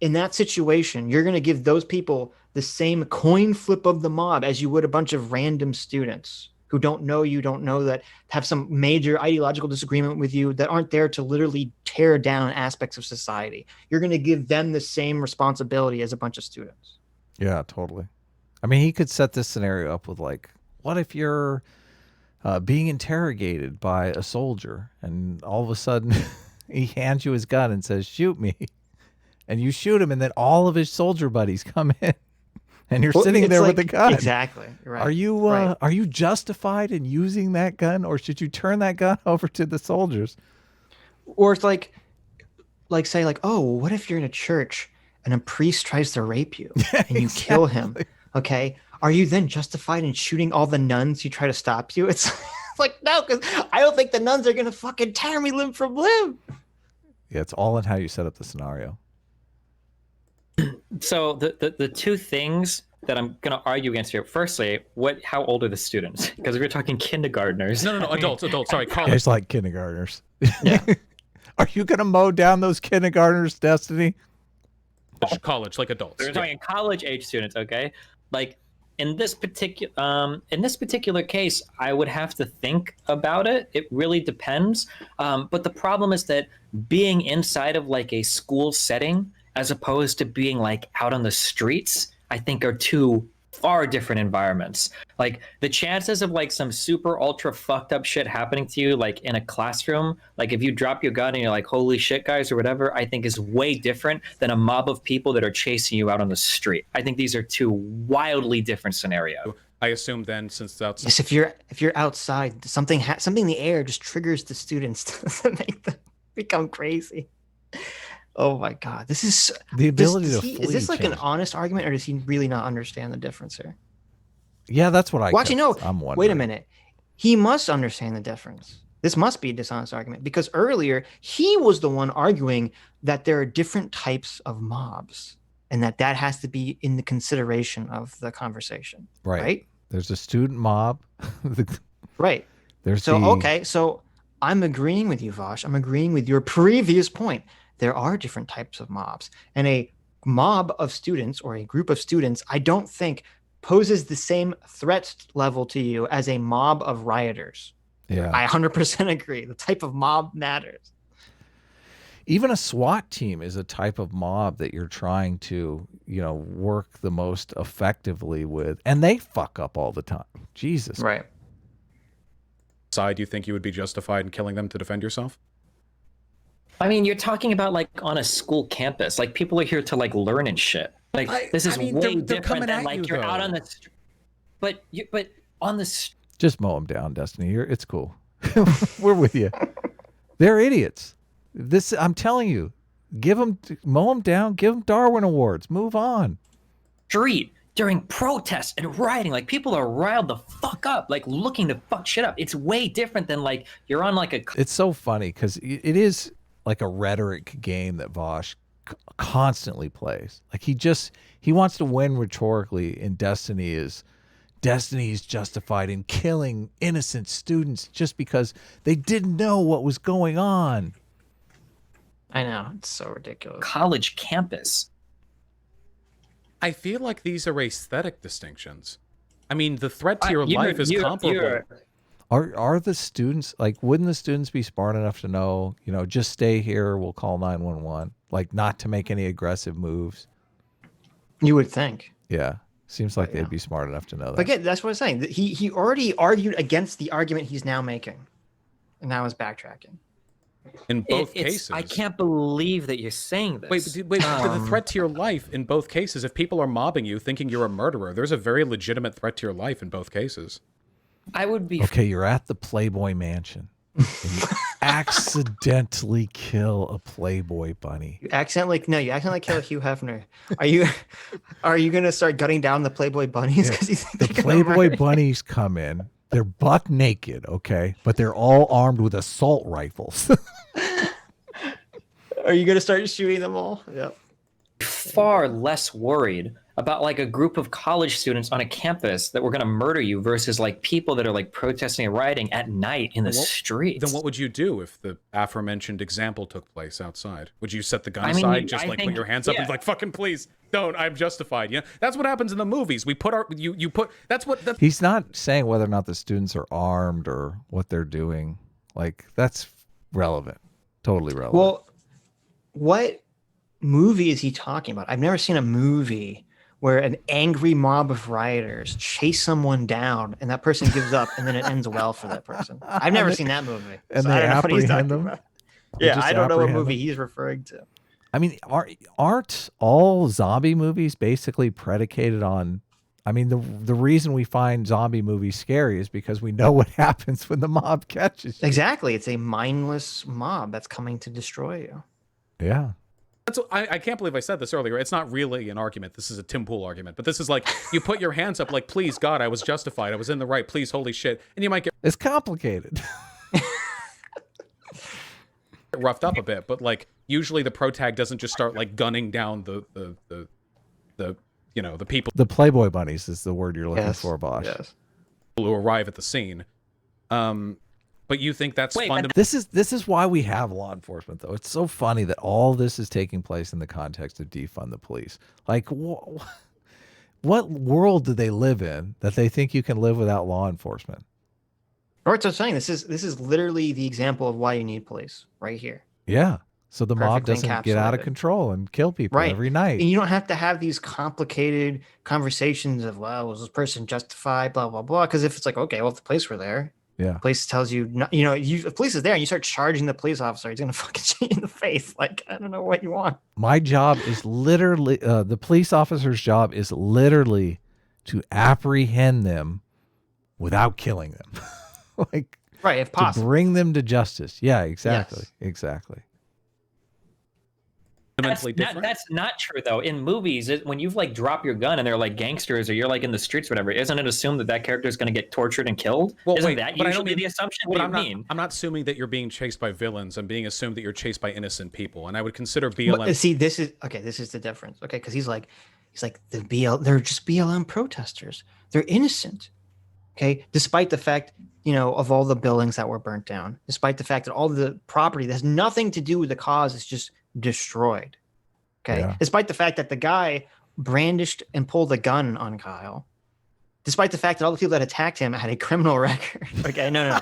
in that situation, you're going to give those people the same coin flip of the mob as you would a bunch of random students who don't know you, don't know that, have some major ideological disagreement with you, that aren't there to literally tear down aspects of society. You're going to give them the same responsibility as a bunch of students. Yeah, totally. I mean, he could set this scenario up with, like, what if you're being interrogated by a soldier and all of a sudden he hands you his gun and says, shoot me. And you shoot him, and then all of his soldier buddies come in. And you're sitting there with the gun. Exactly. Right. Are you justified in using that gun, or should you turn that gun over to the soldiers? Or it's like say, oh, what if you're in a church and a priest tries to rape you and you kill him? Okay. Are you then justified in shooting all the nuns who try to stop you? It's like, no, because I don't think the nuns are going to fucking tear me limb from limb. Yeah, it's all in how you set up the scenario. So the two things that I'm going to argue against here. Firstly, how old are the students? Because if you're talking kindergartners. No, adults. Sorry, college. It's like kindergartners. Yeah. Are you going to mow down those kindergartners, Destiny? College, like adults. We're talking college age students, okay? Like in this particular case, I would have to think about it. It really depends. But the problem is that being inside of like a school setting, as opposed to being like out on the streets, I think are two far different environments. Like the chances of like some super ultra fucked up shit happening to you like in a classroom, like if you drop your gun and you're like, holy shit guys or whatever, I think is way different than a mob of people that are chasing you out on the street. I think these are two wildly different scenarios. I assume then, since that's yes, if you're outside, something in the air just triggers the students to make them become crazy. Oh my God, this is the ability to flee. Is this like an honest argument, or does he really not understand the difference here? Yeah, that's what I. Well, actually, no. I'm wondering. Wait a minute. He must understand the difference. This must be a dishonest argument, because earlier he was the one arguing that there are different types of mobs, and that has to be in the consideration of the conversation. Right? There's a student mob. Right. So I'm agreeing with you, Vaush. I'm agreeing with your previous point. There are different types of mobs, and a mob of students or a group of students, I don't think poses the same threat level to you as a mob of rioters. Yeah. I 100% agree. The type of mob matters. Even a SWAT team is a type of mob that you're trying to, work the most effectively with, and they fuck up all the time. Jesus. Right. Side, you think you would be justified in killing them to defend yourself? I mean, you're talking about like on a school campus. Like people are here to like learn and shit. Like this is way different than like you're out on the street. But on the just mow them down, Destiny. It's cool. We're with you. They're idiots. I'm telling you, mow them down. Give them Darwin Awards. Move on. Street during protests and rioting, like people are riled the fuck up, like looking to fuck shit up. It's way different than like you're on like a. It's so funny because it is like a rhetoric game that Vaush constantly plays. Like he wants to win rhetorically, and Destiny is justified in killing innocent students just because they didn't know what was going on. I know, it's so ridiculous. College campus. I feel like these are aesthetic distinctions. I mean, the threat to your life is comparable. Are the students, like, wouldn't the students be smart enough to know, just stay here, we'll call 911, like, not to make any aggressive moves? You would think. Yeah. Seems like they'd be smart enough to know that. But again, that's what I'm saying. He already argued against the argument he's now making, and now is backtracking. In both cases. I can't believe that you're saying this. Wait, but the threat to your life in both cases, if people are mobbing you thinking you're a murderer, there's a very legitimate threat to your life in both cases. I would be... Okay, you're at the Playboy Mansion. And you accidentally kill a Playboy bunny. You accidentally kill Hugh Hefner. Are you gonna start gutting down the Playboy bunnies? Because the Playboy bunnies come in. They're buck naked, okay, but they're all armed with assault rifles. Are you gonna start shooting them all? Yep. Far less worried about like a group of college students on a campus that were going to murder you versus like people that are like protesting and rioting at night in the streets. Then what would you do if the aforementioned example took place outside? Would you set the gun aside, put your hands up and be like, fucking please don't, I'm justified. Yeah, that's what happens in the movies. We put He's not saying whether or not the students are armed or what they're doing. Like, that's relevant. Totally relevant. Well, what movie is he talking about? I've never seen a movie where an angry mob of rioters chase someone down and that person gives up and then it ends well for that person. I've never seen that movie. And so they apprehend them? Yeah, I don't know what movie he's referring to. I mean, aren't all zombie movies basically predicated on... I mean, the reason we find zombie movies scary is because we know what happens when the mob catches you. Exactly. It's a mindless mob that's coming to destroy you. Yeah. I can't believe I said this earlier. It's not really an argument. This is a Tim Pool argument. But this is like, you put your hands up like, please, God, I was justified. I was in the right. Please, holy shit. And you might get... It's complicated. roughed up a bit. But like, usually the protag doesn't just start like gunning down the people. The Playboy bunnies is the word you're looking for, Vaush. Yes. Who arrive at the scene. But you think that's fundamental? This is why we have law enforcement, though. It's so funny that all this is taking place in the context of defund the police. Like, what world do they live in that they think you can live without law enforcement? Or what I'm saying, this is literally the example of why you need police right here. Yeah. So the mob doesn't get out of control and kill people every night. And you don't have to have these complicated conversations of, well, was this person justified, blah, blah, blah. Because if it's like, okay, well, if the police were there, yeah, police tells you, if the police is there and you start charging the police officer, he's going to fucking shoot you in the face. Like, I don't know what you want. My job is literally, the police officer's job is literally to apprehend them without killing them. Like, right, if possible. To bring them to justice. Yeah, exactly. Yes. Exactly. That's not true though. In movies, when you've like drop your gun and they're like gangsters or you're like in the streets or whatever, isn't it assumed that character is going to get tortured and killed? Well, isn't that usually the assumption? What do you mean? I'm not assuming that you're being chased by villains. I'm being assumed that you're chased by innocent people, and I would consider BLM. But, see, this is the difference. Okay, because he's like they're just BLM protesters. They're innocent. Okay, despite the fact of all the buildings that were burnt down, despite the fact that all the property that has nothing to do with the cause is just destroyed. Okay. Yeah. Despite the fact that the guy brandished and pulled a gun on Kyle, despite the fact that all the people that attacked him had a criminal record. Okay, no.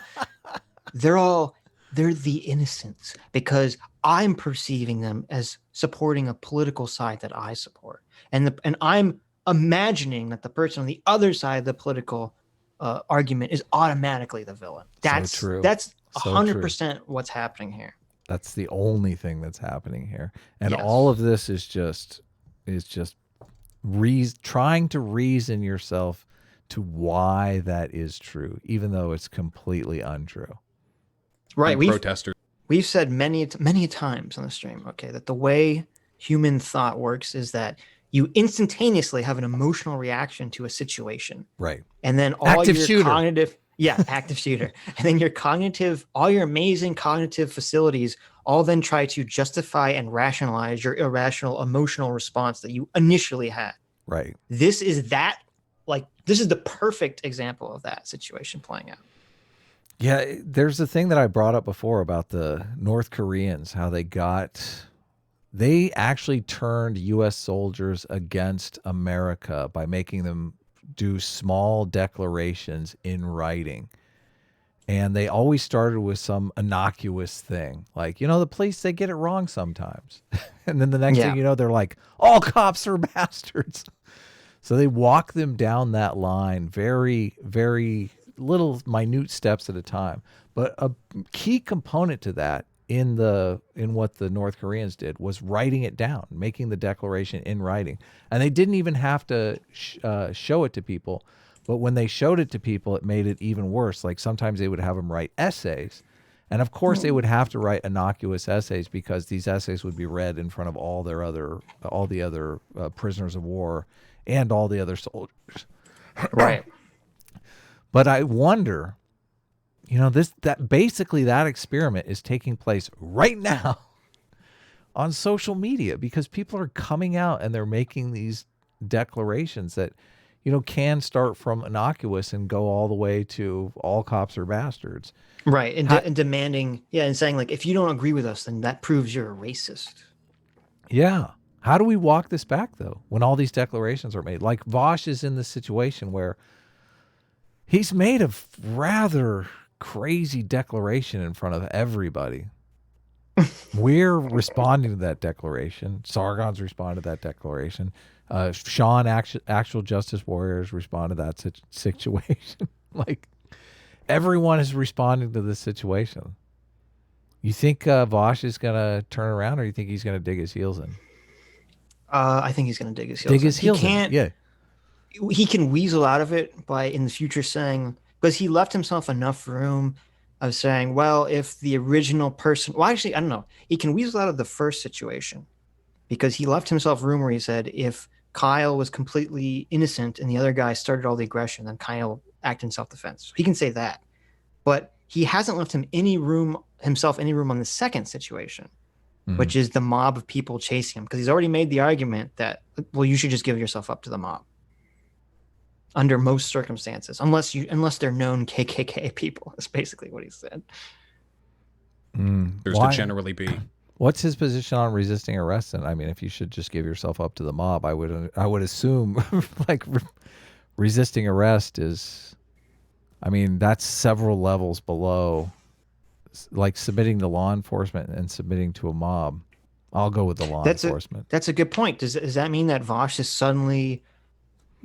They're the innocents because I'm perceiving them as supporting a political side that I support. And I'm imagining that the person on the other side of the political argument is automatically the villain. That's so true. That's 100% what's happening here. That's the only thing that's happening here. And all of this is just trying to reason yourself to why that is true, even though it's completely untrue. Right. We've said many times on the stream, okay, that the way human thought works is that you instantaneously have an emotional reaction to a situation. Right. And then all active shooter. Active shooter. And then all your amazing cognitive facilities all then try to justify and rationalize your irrational emotional response that you initially had. Right. This is the perfect example of that situation playing out. Yeah, there's the thing that I brought up before about the North Koreans, how they actually turned U.S. soldiers against America by making them do small declarations in writing. And they always started with some innocuous thing. Like, the police, they get it wrong sometimes. And then the next thing you know, they're like, all cops are bastards. So they walk them down that line very, very little minute steps at a time. But a key component to that in what the North Koreans did was writing it down, making the declaration in writing. And they didn't even have to show it to people. But when they showed it to people, it made it even worse. Like sometimes they would have them write essays. And of course they would have to write innocuous essays because these essays would be read in front of all the other prisoners of war and all the other soldiers. Right. But I wonder, that experiment is taking place right now on social media because people are coming out and they're making these declarations that can start from innocuous and go all the way to all cops are bastards. Right. And demanding, and saying like, if you don't agree with us, then that proves you're a racist. Yeah. How do we walk this back though, when all these declarations are made? Like Vaush is in this situation where he's made a rather crazy declaration in front of everybody. We're responding to that declaration. Sargon's responded to that declaration. Sean, actual justice warriors, respond to that situation. Like everyone is responding to this situation. You think Vaush is going to turn around, or you think he's going to dig his heels in? I think he's going to dig his heels in. Yeah. He can weasel out of it by in the future saying, because he left himself enough room of saying, well, if the original person, well, actually, I don't know. He can weasel out of the first situation because he left himself room where he said, if Kyle was completely innocent and the other guy started all the aggression, then Kyle acted in self-defense. He can say that, but he hasn't left himself any room on the second situation, which is the mob of people chasing him. Because he's already made the argument that, well, you should just give yourself up to the mob under most circumstances, unless they're known KKK people. That's basically what he said. There's to generally be. What's his position on resisting arrest? And I mean, if you should just give yourself up to the mob, I would assume like resisting arrest is, I mean, that's several levels below, like submitting to law enforcement and submitting to a mob. I'll go with the law enforcement. That's a good point. Does that mean that Vaush is suddenly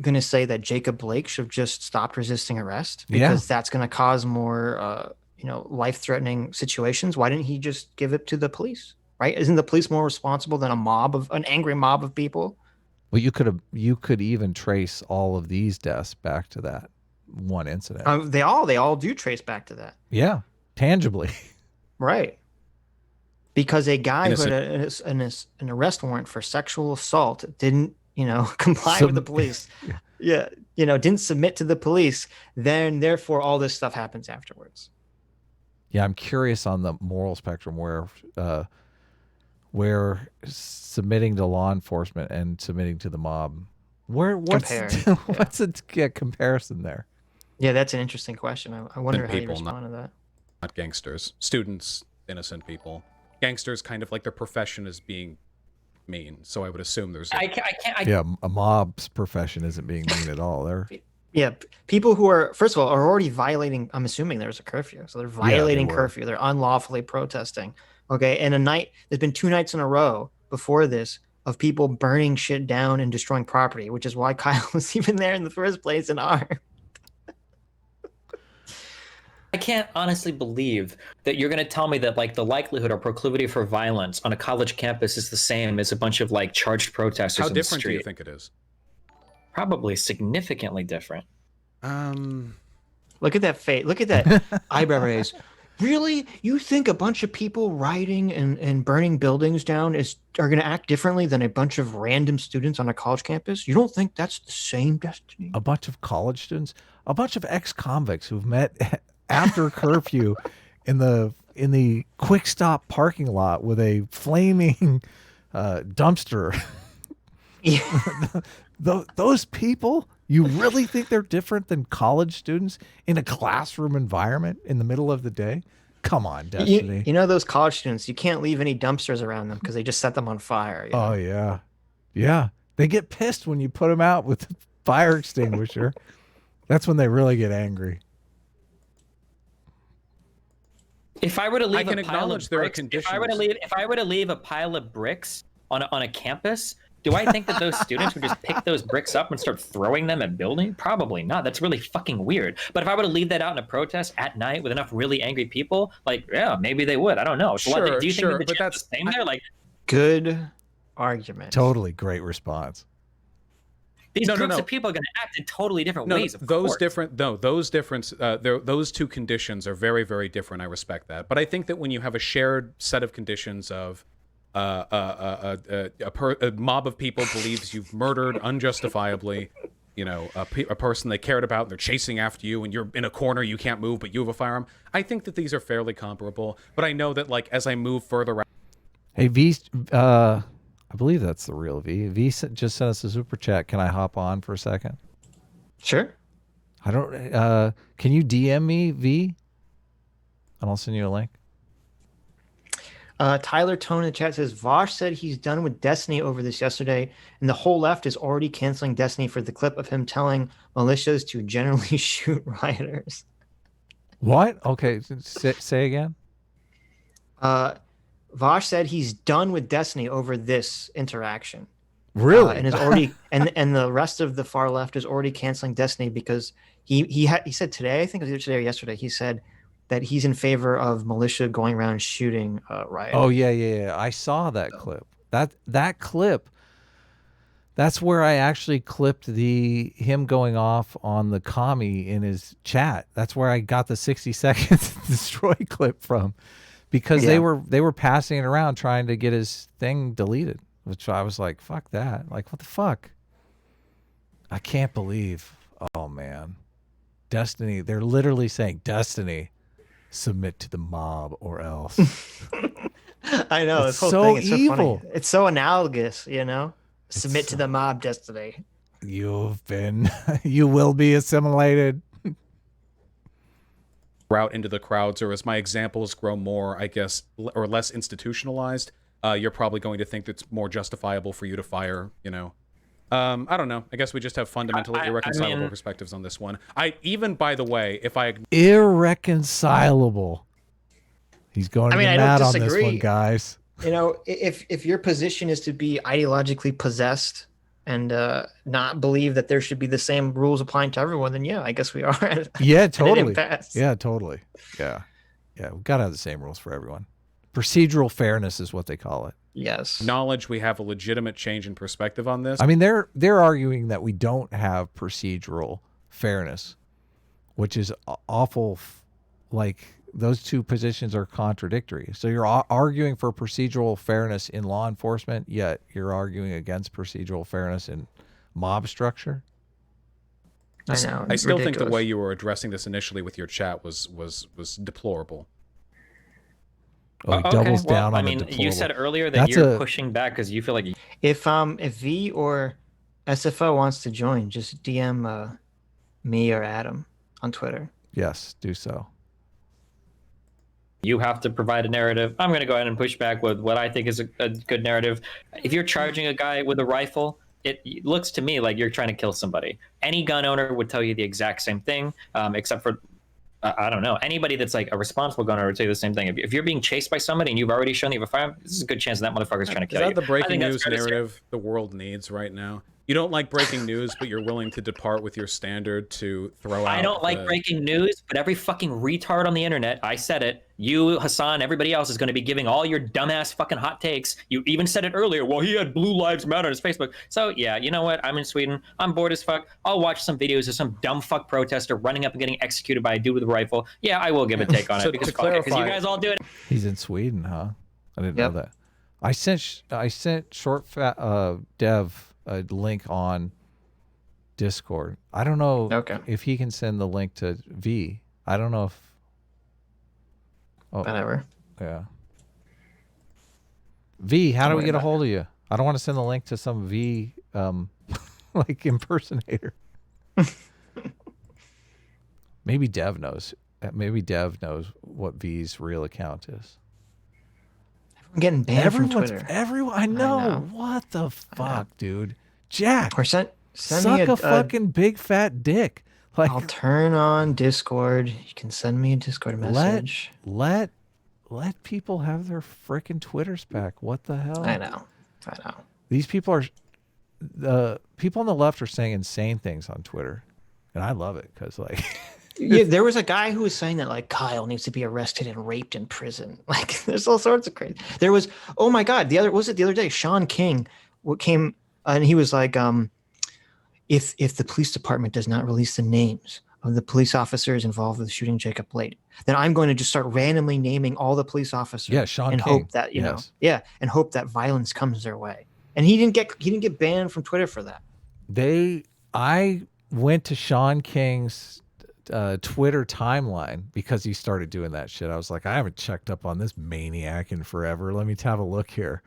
going to say that Jacob Blake should have just stopped resisting arrest because that's going to cause more, life-threatening situations? Why didn't he just give it to the police? Right? Isn't the police more responsible than an angry mob of people? Well, you could even trace all of these deaths back to that one incident. They all do trace back to that. Yeah, tangibly. Right. Because a guy who had an arrest warrant for sexual assault didn't, comply with the police. Didn't submit to the police. Then, therefore, all this stuff happens afterwards. Yeah, I'm curious on the moral spectrum where submitting to law enforcement and submitting to the mob, what's a comparison there? Yeah, that's an interesting question. I wonder how you respond to that. Not gangsters, students, innocent people. Gangsters, kind of like their profession is being mean. So I would assume there's. A mob's profession isn't being mean at all. Yeah, people who are, first of all, are already violating. I'm assuming there's a curfew, so they're violating curfew. They're unlawfully protesting. Okay, and there's been 2 nights in a row before this of people burning shit down and destroying property, which is why Kyle was even there in the first place and armed. I can't honestly believe that you're going to tell me that like the likelihood or proclivity for violence on a college campus is the same as a bunch of like charged protesters. How different do you think it is? Probably significantly different. Look at that face. Look at that eyebrow raise. Really? You think a bunch of people rioting and burning buildings down are going to act differently than a bunch of random students on a college campus? You don't think that's the same destiny? A bunch of college students? A bunch of ex-convicts who've met after curfew in the quick stop parking lot with a flaming dumpster. Yeah. Those people, you really think they're different than college students in a classroom environment in the middle of the day? Come on, Destiny. You know those college students, you can't leave any dumpsters around them because they just set them on fire. You know? Oh, yeah. Yeah. They get pissed when you put them out with the fire extinguisher. That's when they really get angry. If I were to leave I can a pile acknowledge of there are bricks, conditions. if I were to leave a pile of bricks on a campus, do I think that those students would just pick those bricks up and start throwing them at buildings? Probably not. That's really fucking weird. But if I were to leave that out in a protest at night with enough really angry people, like, yeah, maybe they would. I don't know. So Sure, do you sure, think the but chance is the same there? Like, Good argument. Totally great response. these groups of people are going to act in totally different ways. Those two conditions are very, very different. I respect that, but I think that when you have a shared set of conditions of a mob of people believes you've murdered unjustifiably, you know, a person they cared about, and they're chasing after you, and you're in a corner, you can't move, but you have a firearm. I think that these are fairly comparable, but I know that, like, as I move further out. Hey, V, I believe that's the real V. V just sent us a super chat. Can I hop on for a second? Sure. I don't. Can you DM me, V? And I'll send you a link. Tyler Tone in the chat says Vaush said he's done with Destiny over this yesterday, and the whole left is already canceling Destiny for the clip of him telling militias to generally shoot rioters. What? Okay, say again. Vaush said he's done with Destiny over this interaction. Really? And is already and the rest of the far left is already canceling Destiny because he said today, I think it was either today or yesterday, he said that he's in favor of militia going around shooting rioters. Oh yeah. I saw that clip. That clip. That's where I actually clipped him going off on the commie in his chat. That's where I got the 60 seconds destroy clip from, because they were passing it around trying to get his thing deleted, which I was like, fuck that. Like, what the fuck? I can't believe. Oh man, Destiny. They're literally saying, Destiny, submit to the mob or else. I know. It's this whole so thing is evil. So funny. It's so analogous, you know? Submit to the mob, Destiny. You will be assimilated. Route into the crowds, or as my examples grow more, I guess, or less institutionalized, you're probably going to think it's more justifiable for you to fire, you know. I don't know. I guess we just have fundamentally irreconcilable perspectives on this one. By the way, irreconcilable. He's going to get mad on this one, guys. You know, if your position is to be ideologically possessed and not believe that there should be the same rules applying to everyone, then yeah, I guess we are. Yeah, totally. Yeah, totally. Yeah, we've got to have the same rules for everyone. Procedural fairness is what they call it. Yes. Acknowledge we have a legitimate change in perspective on this. I mean, they're arguing that we don't have procedural fairness, which is awful. Like, those two positions are contradictory. So you're arguing for procedural fairness in law enforcement, yet you're arguing against procedural fairness in mob structure. I know. I still think the way you were addressing this initially with your chat was deplorable. Oh, he doubles down on the deplorable. You said earlier that you're pushing back because you feel like if V or SFO wants to join, just DM me or Adam on Twitter. Yes, do so. You have to provide a narrative. I'm going to go ahead and push back with what I think is a good narrative. If you're charging a guy with a rifle, it looks to me like you're trying to kill somebody. Any gun owner would tell you the exact same thing, except for, I don't know, anybody that's like a responsible gun owner would say the same thing. If you're being chased by somebody and you've already shown that you have a firearm, this is a good chance that motherfucker's trying to kill you. Is that the breaking news narrative the world needs right now? You don't like breaking news, but you're willing to depart with your standard to throw out. I don't like breaking news, but every fucking retard on the internet, I said it, you, Hassan, everybody else is going to be giving all your dumbass fucking hot takes. You even said it earlier. Well, he had Blue Lives Matter on his Facebook. So yeah, you know what? I'm in Sweden. I'm bored as fuck. I'll watch some videos of some dumb fuck protester running up and getting executed by a dude with a rifle. Yeah, I will give a take on it because you guys all do it. He's in Sweden, huh? I didn't know that. I sent Short Dev a link on Discord. I don't know if he can send the link to V. I don't know if Whatever. Yeah. V, how do we get a hold of you? I don't want to send the link to some V like impersonator. Maybe Dev knows. Maybe Dev knows what V's real account is. I'm getting banned from Twitter. I know. What the fuck, dude? Jack. Or send suck me a fucking big fat dick. Like, I'll turn on Discord. You can send me a Discord message. Let people have their frickin' Twitters back. What the hell? I know. These people are, the people on the left are saying insane things on Twitter, and I love it because like. Yeah, there was a guy who was saying that like Kyle needs to be arrested and raped in prison. Like, there's all sorts of crazy. There was, oh my god, the other day, Sean King came and he was like, if the police department does not release the names of the police officers involved with shooting Jacob Blake, then I'm going to just start randomly naming all the police officers. Yeah, Sean and King. Hope that and hope that violence comes their way. And he didn't get banned from Twitter for that. I went to Sean King's Twitter timeline because he started doing that shit. I was like, I haven't checked up on this maniac in forever. Let me have a look here.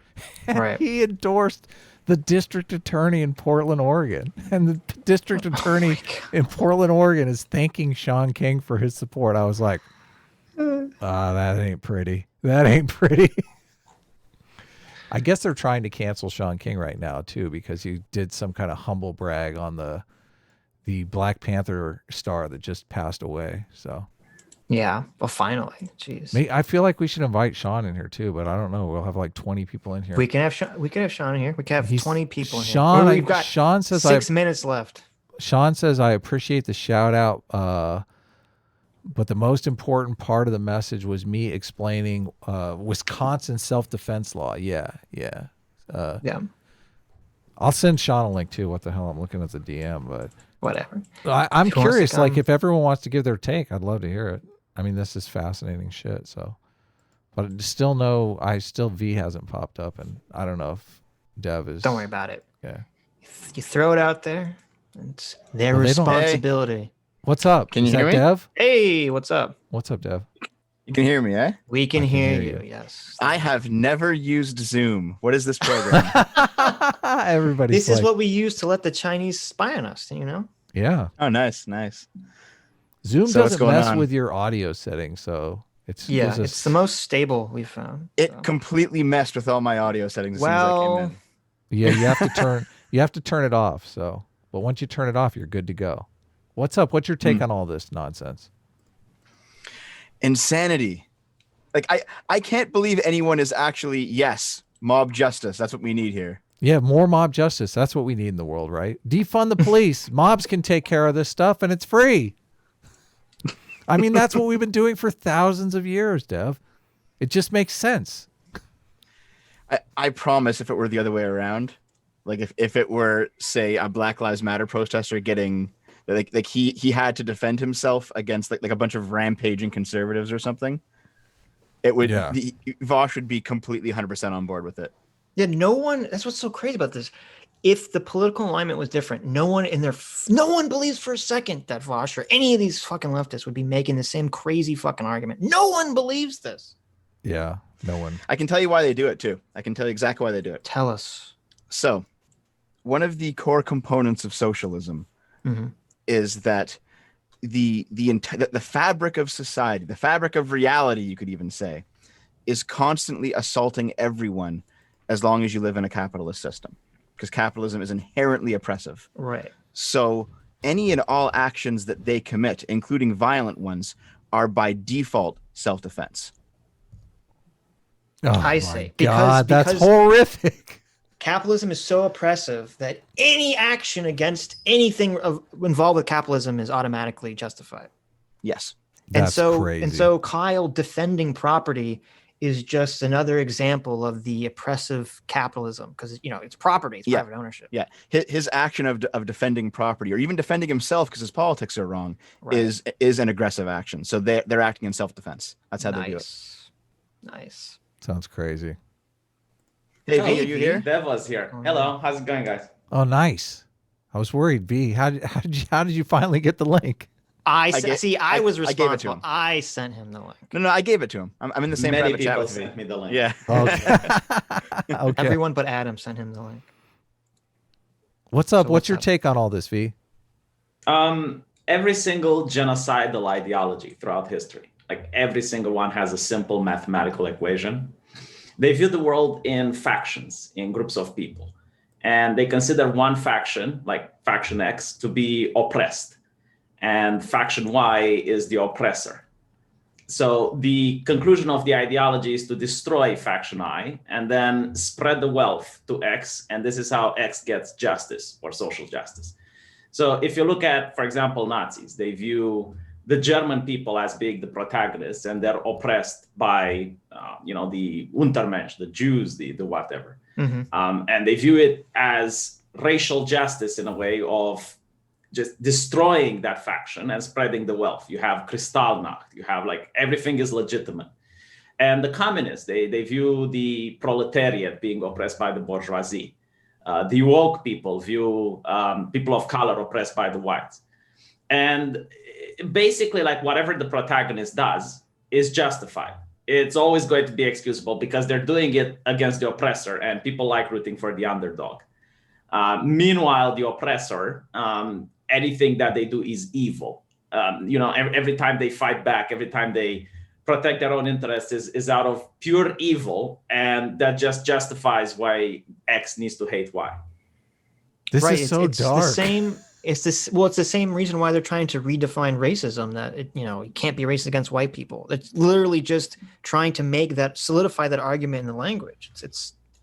Right. He endorsed the district attorney in Portland, Oregon, and the district attorney in Portland, Oregon is thanking Sean King for his support. I was like, that ain't pretty. That ain't pretty. I guess they're trying to cancel Sean King right now too because he did some kind of humble brag on the Black Panther star that just passed away. So, yeah. Well, finally, jeez. I feel like we should invite Sean in here too, but I don't know. We'll have like 20 people in here. We can have Sean in here. We can have 20 people in Sean, here. We've got Sean says 6 minutes left. Sean says, I appreciate the shout out, but the most important part of the message was me explaining Wisconsin self-defense law. Yeah. I'll send Sean a link too. What the hell? I'm looking at the DM, but whatever. I'm curious. Like, if everyone wants to give their take, I'd love to hear it. I mean, this is fascinating shit. So, but still V hasn't popped up, and I don't know if Dev is. Don't worry about it. Yeah. You throw it out there. It's their responsibility. Hey. What's up? Can you hear me? Dev? Hey, what's up? What's up, Dev? You can hear me, eh? We can hear you. Yes. I have never used Zoom. What is this program? Everybody's This is what we use to let the Chinese spy on us, you know? Yeah. Oh, nice. Zoom doesn't mess with your audio settings, so it's the most stable we've found. It completely messed with all my audio settings as soon as I came in. Yeah, you have to turn it off. So, but once you turn it off, you're good to go. What's up? What's your take on all this nonsense? Insanity. Like, I can't believe anyone is actually, mob justice. That's what we need here. Yeah, more mob justice. That's what we need in the world, right? Defund the police. Mobs can take care of this stuff, and it's free. I mean, that's what we've been doing for thousands of years, Dev. It just makes sense. I promise if it were the other way around, like if it were, say, a Black Lives Matter protester getting... Like he had to defend himself against like a bunch of rampaging conservatives or something. It would Vaush would be completely 100% on board with it. Yeah, no one. That's what's so crazy about this. If the political alignment was different, no one believes for a second that Vaush or any of these fucking leftists would be making the same crazy fucking argument. No one believes this. Yeah, no one. I can tell you why they do it too. I can tell you exactly why they do it. Tell us. So, one of the core components of socialism. Mm-hmm. Is that the fabric of society, the fabric of reality, you could even say, is constantly assaulting everyone as long as you live in a capitalist system, because capitalism is inherently oppressive. Right. So any and all actions that they commit, including violent ones, are by default self-defense. Oh, I see. God, that's horrific. Capitalism is so oppressive that any action against anything involved with capitalism is automatically justified. Yes. That's crazy. And so Kyle defending property is just another example of the oppressive capitalism because, it's property, it's private ownership. Yeah. His action of defending property or even defending himself because his politics are wrong is an aggressive action. So they're acting in self-defense. That's how they do it. Nice. Sounds crazy. Hey, Veeh, are you here? Bev was here. Hello, how's it going, guys? Oh, nice. I was worried, V. How did you finally get the link? I I was responsible. I gave it to him. I sent him the link. No, I gave it to him. I'm in the same Many private chat people with sent me. me the link. Yeah. Okay. Okay. Everyone but Adam sent him the link. What's up? So what's your up? take on all this, V? Every single genocidal ideology throughout history, like every single one, has a simple mathematical equation. They view the world in factions, in groups of people, and they consider one faction, like faction X, to be oppressed, and faction Y is the oppressor. So the conclusion of the ideology is to destroy faction I and then spread the wealth to X, and this is how X gets justice or social justice. So if you look at, for example, Nazis, they view the German people as being the protagonists, and they're oppressed by, the Untermensch, the Jews, the whatever. And they view it as racial justice in a way of just destroying that faction and spreading the wealth. You have Kristallnacht, you have like everything is legitimate. And the communists, they view the proletariat being oppressed by the bourgeoisie. The woke people view people of color oppressed by the whites. And basically, like whatever the protagonist does is justified. It's always going to be excusable because they're doing it against the oppressor, and people like rooting for the underdog. Meanwhile, the oppressor, anything that they do is evil. Every time they fight back, every time they protect their own interests is out of pure evil, and that just justifies why X needs to hate Y. This is so it's dark. The same. It's the same reason why they're trying to redefine racism. That it can't be racist against white people. It's literally just trying to solidify that argument in the language.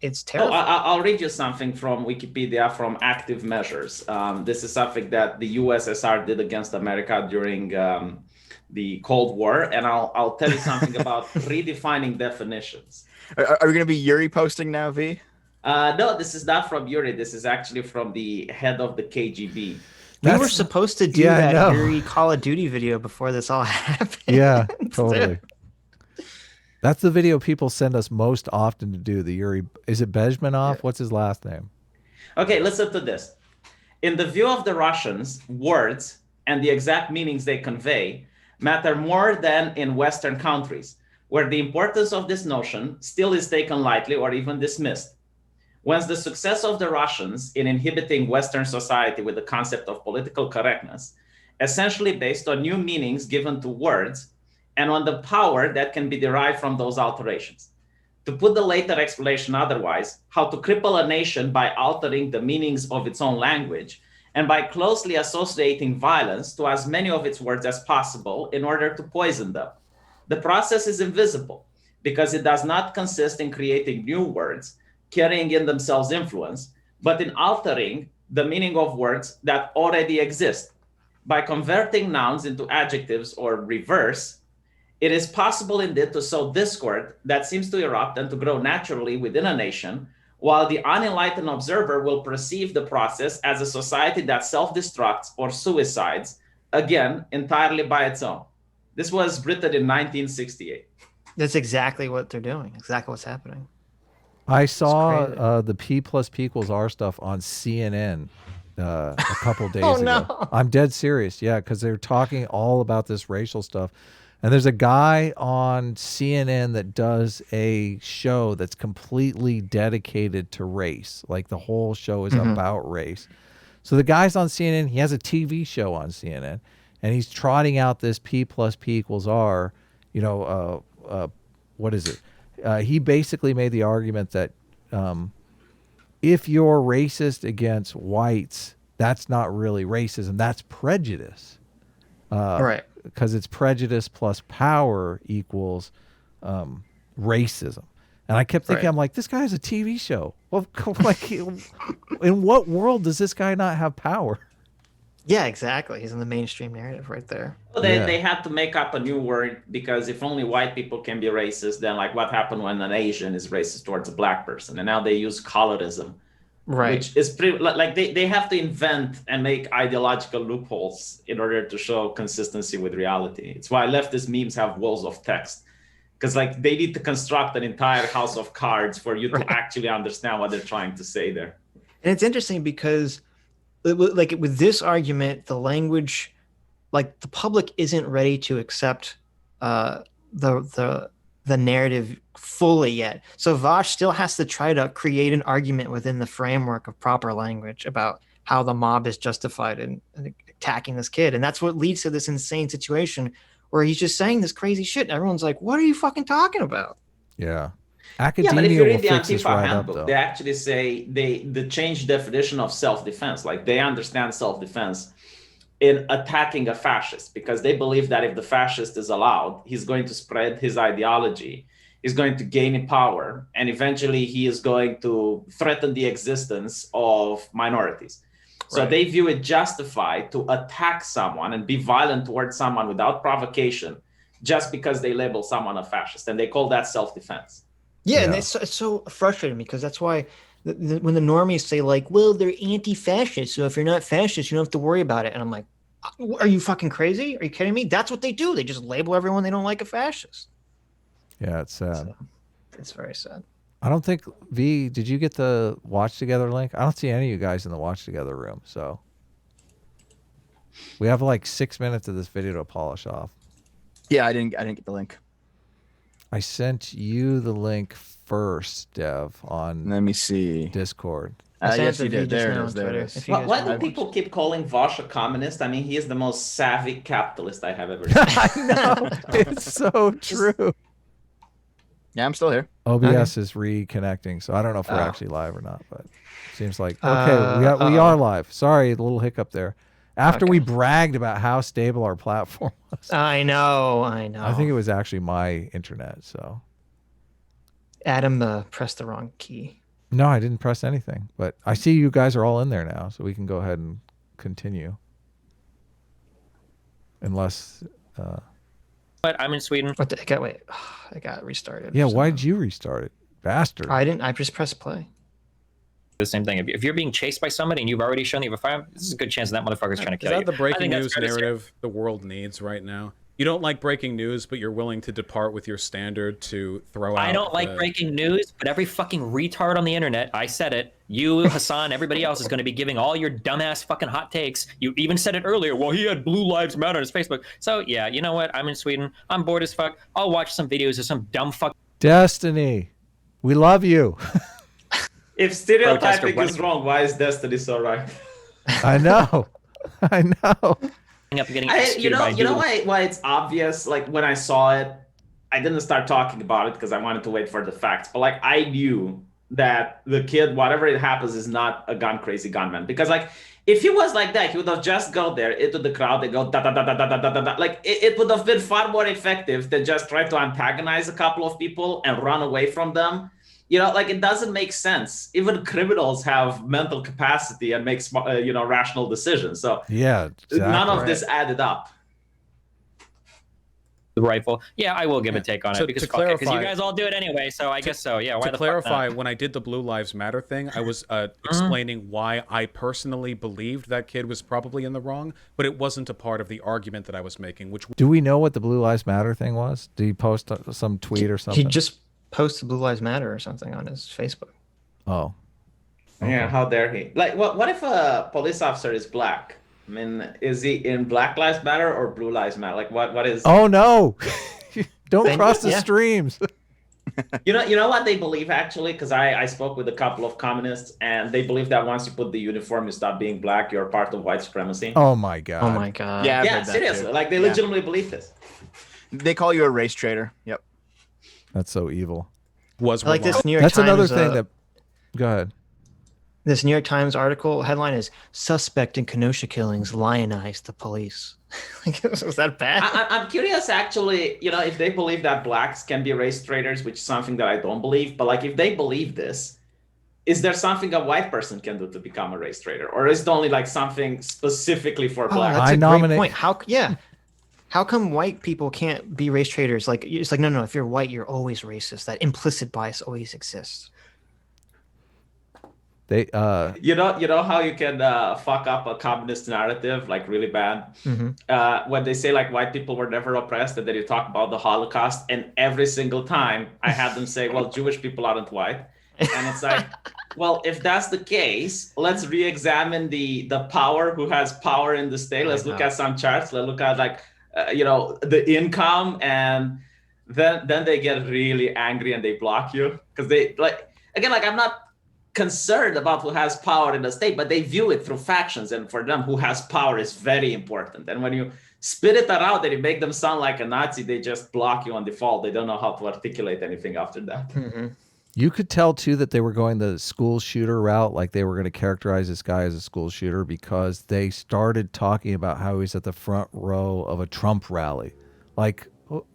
It's terrible. I'll read you something from Wikipedia from Active Measures. This is something that the USSR did against America during the Cold War, and I'll tell you something about redefining definitions. Are we going to be Yuri posting now, V? No, this is not from Yuri. This is actually from the head of the KGB. We were supposed to do that Yuri Call of Duty video before this all happened. Yeah, totally. That's the video people send us most often to do. The Yuri, is it Bezmenov? Yeah. What's his last name? Okay, listen to this. In the view of the Russians, words and the exact meanings they convey matter more than in Western countries, where the importance of this notion still is taken lightly or even dismissed. Whence the success of the Russians in inhibiting Western society with the concept of political correctness, essentially based on new meanings given to words and on the power that can be derived from those alterations. To put the later explanation otherwise, how to cripple a nation by altering the meanings of its own language and by closely associating violence to as many of its words as possible in order to poison them. The process is invisible because it does not consist in creating new words, carrying in themselves influence, but in altering the meaning of words that already exist. By converting nouns into adjectives or reverse, it is possible indeed to sow discord that seems to erupt and to grow naturally within a nation, while the unenlightened observer will perceive the process as a society that self-destructs or suicides, again, entirely by its own. This was written in 1968. That's exactly what they're doing, exactly what's happening. I saw the P plus P equals R stuff on CNN a couple days ago. No. I'm dead serious. Yeah, because they're talking all about this racial stuff. And there's a guy on CNN that does a show that's completely dedicated to race. Like the whole show is about race. So the guy's on CNN. He has a TV show on CNN, and he's trotting out this P plus P equals R. What is it? He basically made the argument that if you're racist against whites, that's not really racism. That's prejudice. Right. Because it's prejudice plus power equals racism. And I kept thinking, I'm like, this guy has a TV show. Well, like, in what world does this guy not have power? Yeah, exactly. He's in the mainstream narrative right there. Well, they had to make up a new word because if only white people can be racist, then like what happened when an Asian is racist towards a black person? And now they use colorism, right? Which is pretty like they have to invent and make ideological loopholes in order to show consistency with reality. It's why leftist memes have walls of text, because like they need to construct an entire house of cards for you to actually understand what they're trying to say there. And it's interesting because like with this argument, the language like the public isn't ready to accept the narrative fully yet. So Vaush still has to try to create an argument within the framework of proper language about how the mob is justified in attacking this kid. And that's what leads to this insane situation where he's just saying this crazy shit. And everyone's like, what are you fucking talking about? Yeah. Academia but if you read the Antifa handbook, they actually say they change definition of self-defense. Like they understand self-defense in attacking a fascist because they believe that if the fascist is allowed, he's going to spread his ideology, he's going to gain power, and eventually he is going to threaten the existence of minorities. So they view it justified to attack someone and be violent towards someone without provocation just because they label someone a fascist, and they call that self-defense. Yeah, and it's so frustrating because that's why when the normies say like, well, they're anti-fascist, so if you're not fascist, you don't have to worry about it. And I'm like, are you fucking crazy? Are you kidding me? That's what they do. They just label everyone they don't like a fascist. Yeah, it's sad. So, it's very sad. I don't think, V, did you get the Watch Together link? I don't see any of you guys in the Watch Together room, so. We have like 6 minutes of this video to polish off. Yeah, I didn't get the link. I sent you the link first, Dev, on Let me see. Discord. Yes, you did. There it is. There it is. Why do people keep calling Vaush a communist? I mean, he is the most savvy capitalist I have ever seen. I know. It's so true. Yeah, I'm still here. OBS is reconnecting, so I don't know if we're actually live or not, but it seems like, okay, we are live. Sorry, a little hiccup there. After we bragged about how stable our platform was. I know. I think it was actually my internet, so. Adam pressed the wrong key. No, I didn't press anything, but I see you guys are all in there now, so we can go ahead and continue. Unless... But I'm in Sweden. What the, wait, I got restarted. Yeah, why'd you restart it? Bastard. I didn't. I just pressed play. The same thing. If you're being chased by somebody and you've already shown you have a firearm, this is a good chance that motherfucker's trying to kill you. Is that the breaking news narrative the world needs right now? You don't like breaking news, but you're willing to depart with your standard to throw out... I don't like breaking news, but every fucking retard on the internet, I said it, you, Hassan, everybody else is going to be giving all your dumbass fucking hot takes. You even said it earlier. Well, he had Blue Lives Matter on his Facebook. So, yeah, you know what? I'm in Sweden. I'm bored as fuck. I'll watch some videos of some dumb fuck... Destiny, we love you. If stereotyping is wrong, why is Destiny so right? I know. I know. You know why it's obvious? Like when I saw it, I didn't start talking about it because I wanted to wait for the facts. But like I knew that the kid, whatever it happens, is not a gun crazy gunman. Because like if he was like that, he would have just go there into the crowd and go da da da da da da da da. Like it would have been far more effective than just try to antagonize a couple of people and run away from them. You know, like it doesn't make sense. Even criminals have mental capacity and make rational decisions. So yeah, exactly. None of this added up. The rifle. Yeah, I will give a take on it because you guys all do it anyway. So I guess so. Yeah. Why to clarify, when I did the Blue Lives Matter thing, I was explaining why I personally believed that kid was probably in the wrong, but it wasn't a part of the argument that I was making. Which do we know what the Blue Lives Matter thing was? Did he post some tweet or something? He just posted Blue Lives Matter or something on his Facebook. Oh. Okay. Yeah, how dare he? Like, what if a police officer is black? I mean, is he in Black Lives Matter or Blue Lives Matter? Like, what is? Oh no! Don't cross the streams. You know what they believe actually? Because I spoke with a couple of communists, and they believe that once you put the uniform, you stop being black. You're part of white supremacy. Oh my god! Oh my god! Yeah, seriously. Like they legitimately believe this. They call you a race traitor. Yep. That's so evil. I like this New York That's Times, another thing that... Go ahead. This New York Times article headline is "Suspect in Kenosha Killings Lionized the Police." Like, was that bad? I'm curious, actually, if they believe that blacks can be race traitors, which is something that I don't believe. But like, if they believe this, is there something a white person can do to become a race traitor, or is it only like something specifically for blacks? That's a great point. How come white people can't be race traitors? Like, it's like, no, if you're white, you're always racist. That implicit bias always exists. They, you know how you can fuck up a communist narrative like really bad? Mm-hmm. When they say like white people were never oppressed, and then you talk about the Holocaust, and every single time I had them say, well, Jewish people aren't white. And it's like, well, if that's the case, let's re-examine the power, who has power in the state. Let's look at some charts. Let's look at the income, and then they get really angry and they block you because they I'm not concerned about who has power in the state, but they view it through factions, and for them, who has power is very important. And when you spit it out and you make them sound like a Nazi, they just block you on default. They don't know how to articulate anything after that. Mm-hmm. You could tell, too, that they were going the school shooter route, like they were going to characterize this guy as a school shooter, because they started talking about how he's at the front row of a Trump rally. Like,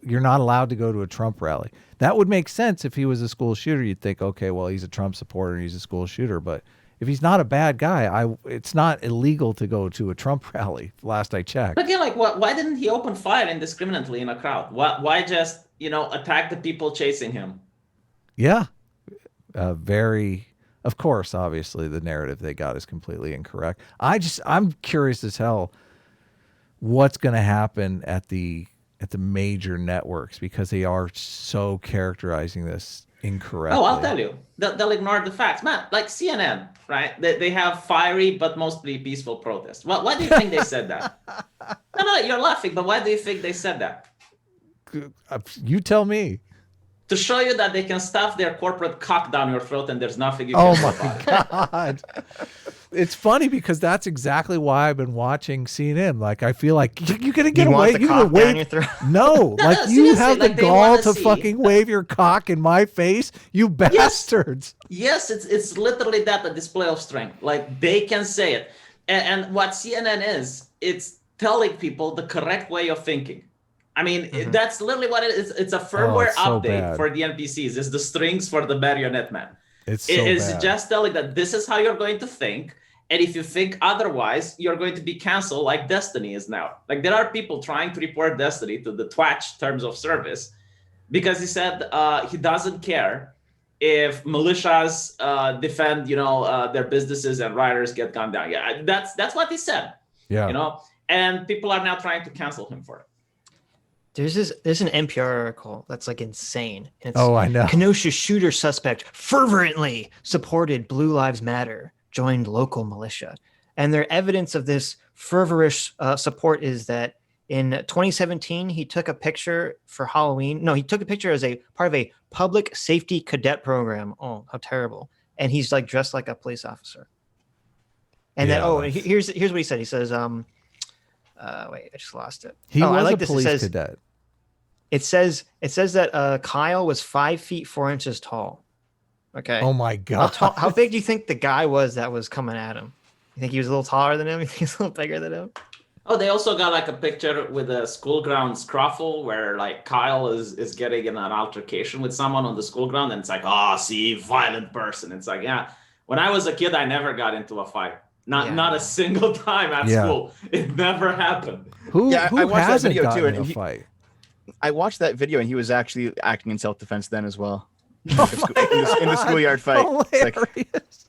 you're not allowed to go to a Trump rally. That would make sense if he was a school shooter. You'd think, okay, well, he's a Trump supporter and he's a school shooter. But if he's not a bad guy, it's not illegal to go to a Trump rally, last I checked. But yeah, why didn't he open fire indiscriminately in a crowd? Why just, attack the people chasing him? Yeah. Of course, obviously the narrative they got is completely incorrect. I'm curious as hell what's going to happen at the major networks, because they are so characterizing this incorrectly. Oh, I'll tell you, they'll ignore the facts, man. Like CNN, right? They have fiery but mostly peaceful protests. Well, why do you think they said that? No, you're laughing, but why do you think they said that? You tell me. To show you that they can stuff their corporate cock down your throat and there's nothing you can do about it. Oh my God. It's funny because that's exactly why I've been watching CNN. Like, I feel like you're going to get away. You're going to wave. No, like you have the gall to fucking wave your cock in my face, you bastards. Yes, it's literally that, a display of strength. Like, they can say it. And what CNN is, it's telling people the correct way of thinking. I mean, that's literally what it is. It's a firmware update for the NPCs. It's the strings for the marionette man. It's just telling that this is how you're going to think. And if you think otherwise, you're going to be canceled like Destiny is now. Like, there are people trying to report Destiny to the Twitch terms of service because he said he doesn't care if militias defend, their businesses and rioters get gunned down. Yeah, that's what he said. Yeah. And people are now trying to cancel him for it. There's an NPR article that's like insane. I know. Kenosha shooter suspect fervently supported Blue Lives Matter, joined local militia. And their evidence of this fervorish support is that in 2017, he took a picture for Halloween. No, he took a picture as a part of a public safety cadet program. Oh, how terrible. And he's like dressed like a police officer. And here's what he said. He says, wait, I just lost it. He was a police cadet. It says that Kyle was 5 feet 4 inches tall. Okay. Oh my God. How big do you think the guy was that was coming at him? You think he was a little taller than him? You think he's a little bigger than him? Oh, they also got like a picture with a school ground scruffle where like Kyle is getting in an altercation with someone on the school ground, and it's like, see, violent person. It's like, yeah. When I was a kid, I never got into a fight. Not a single time at school. It never happened. Who hasn't gotten in a fight? I watched that video, and he was actually acting in self-defense then as well. In the schoolyard fight. Hilarious.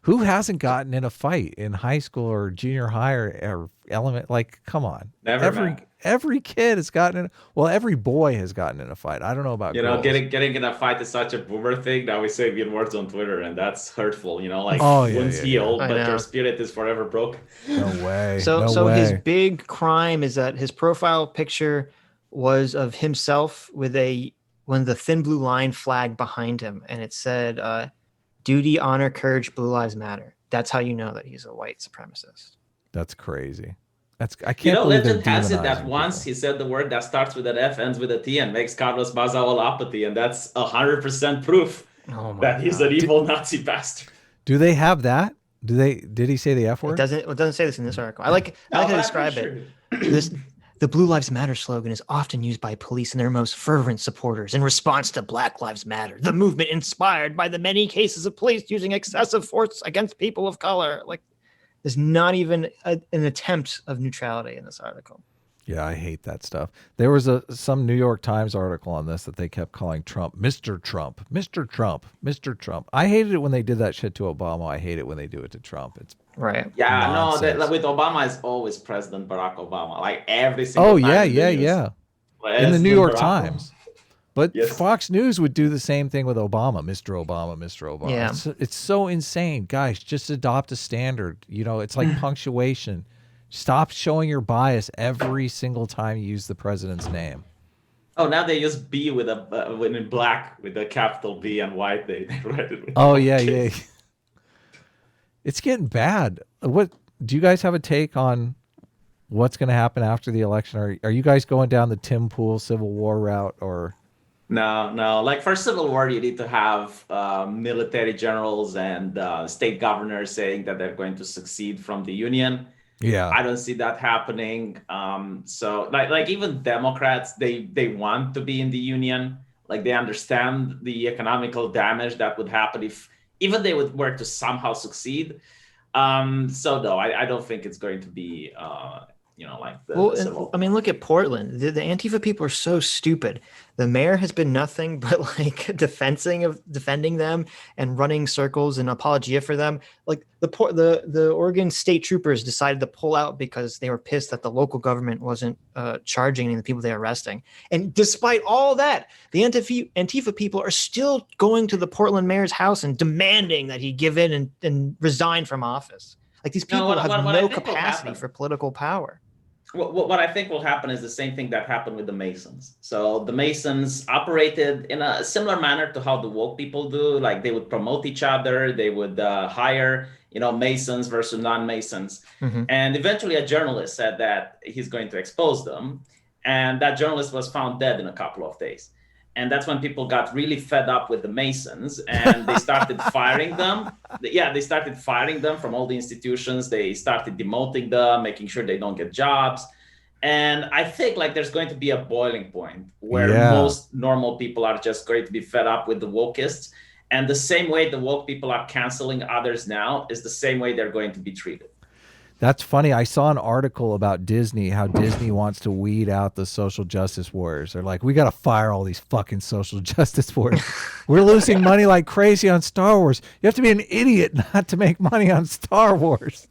Who hasn't gotten in a fight in high school or junior high or element? Like, come on. Every kid has gotten in. Well, every boy has gotten in a fight. I don't know about girls. Getting in a fight is such a boomer thing. Now we say mean words on Twitter, and that's hurtful. Wounds heal, but your spirit is forever broken. No way. So his big crime is that his profile picture was of himself with the thin blue line flag behind him, and it said, "Duty, honor, courage, Blue Lives Matter." That's how you know that he's a white supremacist. That's crazy. I can't believe legend has it that once he said the word that starts with an F, ends with a T, and makes Carlos Baza all apathy, and that's 100% proof that he's an evil Nazi bastard. Do they have that? Did he say the F word? It doesn't say this in this article. I like how to describe it. The Blue Lives Matter slogan is often used by police and their most fervent supporters in response to Black Lives Matter, the movement inspired by the many cases of police using excessive force against people of color. Like, there's not even an attempt of neutrality in this article. Yeah, I hate that stuff. There was some New York Times article on this that they kept calling Trump, Mr. Trump, Mr. Trump, Mr. Trump. I hated it when they did that shit to Obama. I hate it when they do it to Trump. It's right. Yeah, nonsense. No, with Obama, it's always President Barack Obama. Like every single time. Yeah. In the New York Times. But Fox News would do the same thing with Obama, Mr. Obama, Mr. Obama. Yeah. It's so insane. Guys, just adopt a standard. You know, it's like punctuation. Stop showing your bias every single time you use the president's name. Oh, now they use B with in black with a capital B and white. They write it with yeah. It's getting bad. What do you guys have a take on what's going to happen after the election? Are you guys going down the Tim Pool Civil War route or? No. Like for civil war, you need to have military generals and state governors saying that they're going to secede from the Union. Yeah, I don't see that happening. So like even Democrats, they want to be in the Union. Like they understand the economical damage that would happen if even they were to somehow succeed. So no, I don't think it's going to be like the civil. I mean, look at Portland. The Antifa people are so stupid. The mayor has been nothing but like defending them and running circles and apologia for them. Like the Oregon state troopers decided to pull out because they were pissed that the local government wasn't charging any of the people they're arresting. And despite all that, the Antifa people are still going to the Portland mayor's house and demanding that he give in and resign from office. Like these people have no capacity for political power. What I think will happen is the same thing that happened with the Masons. So the Masons operated in a similar manner to how the woke people do. Like they would promote each other. They would hire, Masons versus non-Masons. Mm-hmm. And eventually a journalist said that he's going to expose them. And that journalist was found dead in a couple of days. And that's when people got really fed up with the Masons and they started firing them. Yeah, they started firing them from all the institutions. They started demoting them, making sure they don't get jobs. And I think like there's going to be a boiling point where most normal people are just going to be fed up with the wokeists. And the same way the woke people are canceling others now is the same way they're going to be treated. That's funny. I saw an article about Disney, how Disney wants to weed out the social justice warriors. They're like, we got to fire all these fucking social justice warriors. We're losing money like crazy on Star Wars. You have to be an idiot not to make money on Star Wars.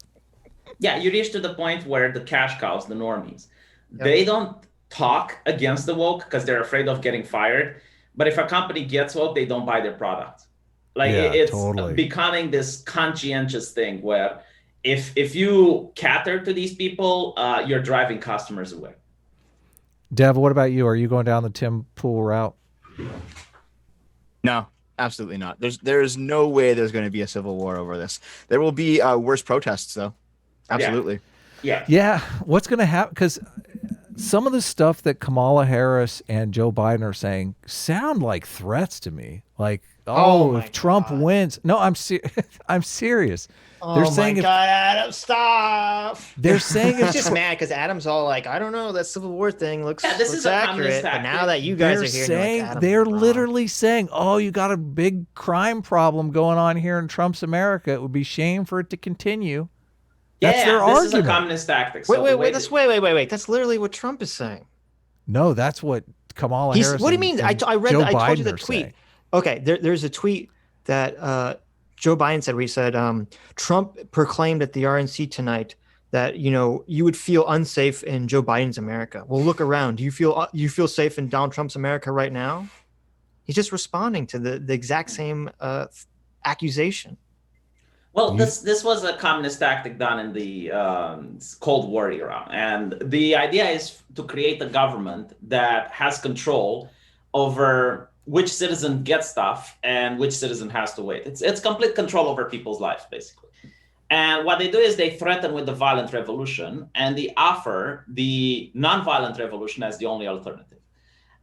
Yeah, you reach to the point where the cash cows, the normies, they don't talk against the woke because they're afraid of getting fired. But if a company gets woke, they don't buy their product. Like it's becoming this conscientious thing where if you cater to these people, you're driving customers away. Dev, what about you? Are you going down the Tim Pool route? No, absolutely not. There's no way there's going to be a civil war over this. There will be worse protests, though. Absolutely. Yeah. What's going to happen? Because some of the stuff that Kamala Harris and Joe Biden are saying sound like threats to me. Like, if Trump wins. No, I'm serious. They're saying Adam, stop! They're saying it's just mad because Adam's all like, I don't know, that Civil War thing looks accurate. But now that you guys are here, they're literally saying, you got a big crime problem going on here in Trump's America. It would be shame for it to continue. That's their argument. This is a communist tactic. So wait. That's literally what Trump is saying. No, that's what Kamala Harris. What do you mean? I told you the tweet. Saying. Okay, there's a tweet that Joe Biden said where he said Trump proclaimed at the RNC tonight that you would feel unsafe in Joe Biden's America. Well, look around. Do you feel safe in Donald Trump's America right now? He's just responding to the exact same accusation. Well, this was a communist tactic done in the Cold War era. And the idea is to create a government that has control over which citizen gets stuff and which citizen has to wait. It's complete control over people's lives, basically. And what they do is they threaten with the violent revolution and they offer the nonviolent revolution as the only alternative.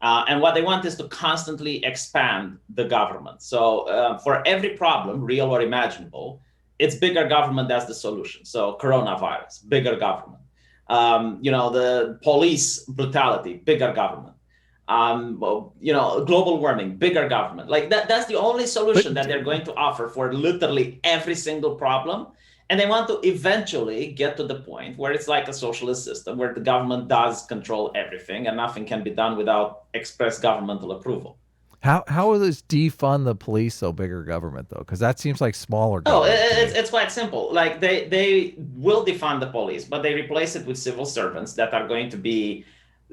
And what they want is to constantly expand the government. So for every problem, real or imaginable, it's bigger government that's the solution. So coronavirus, bigger government. The police brutality, bigger government. Global warming, bigger government. Like that's the only solution that they're going to offer for literally every single problem. And they want to eventually get to the point where it's like a socialist system where the government does control everything and nothing can be done without express governmental approval. How will this defund the police though, bigger government though? Because that seems like smaller government. It's quite simple. Like they will defund the police, but they replace it with civil servants that are going to be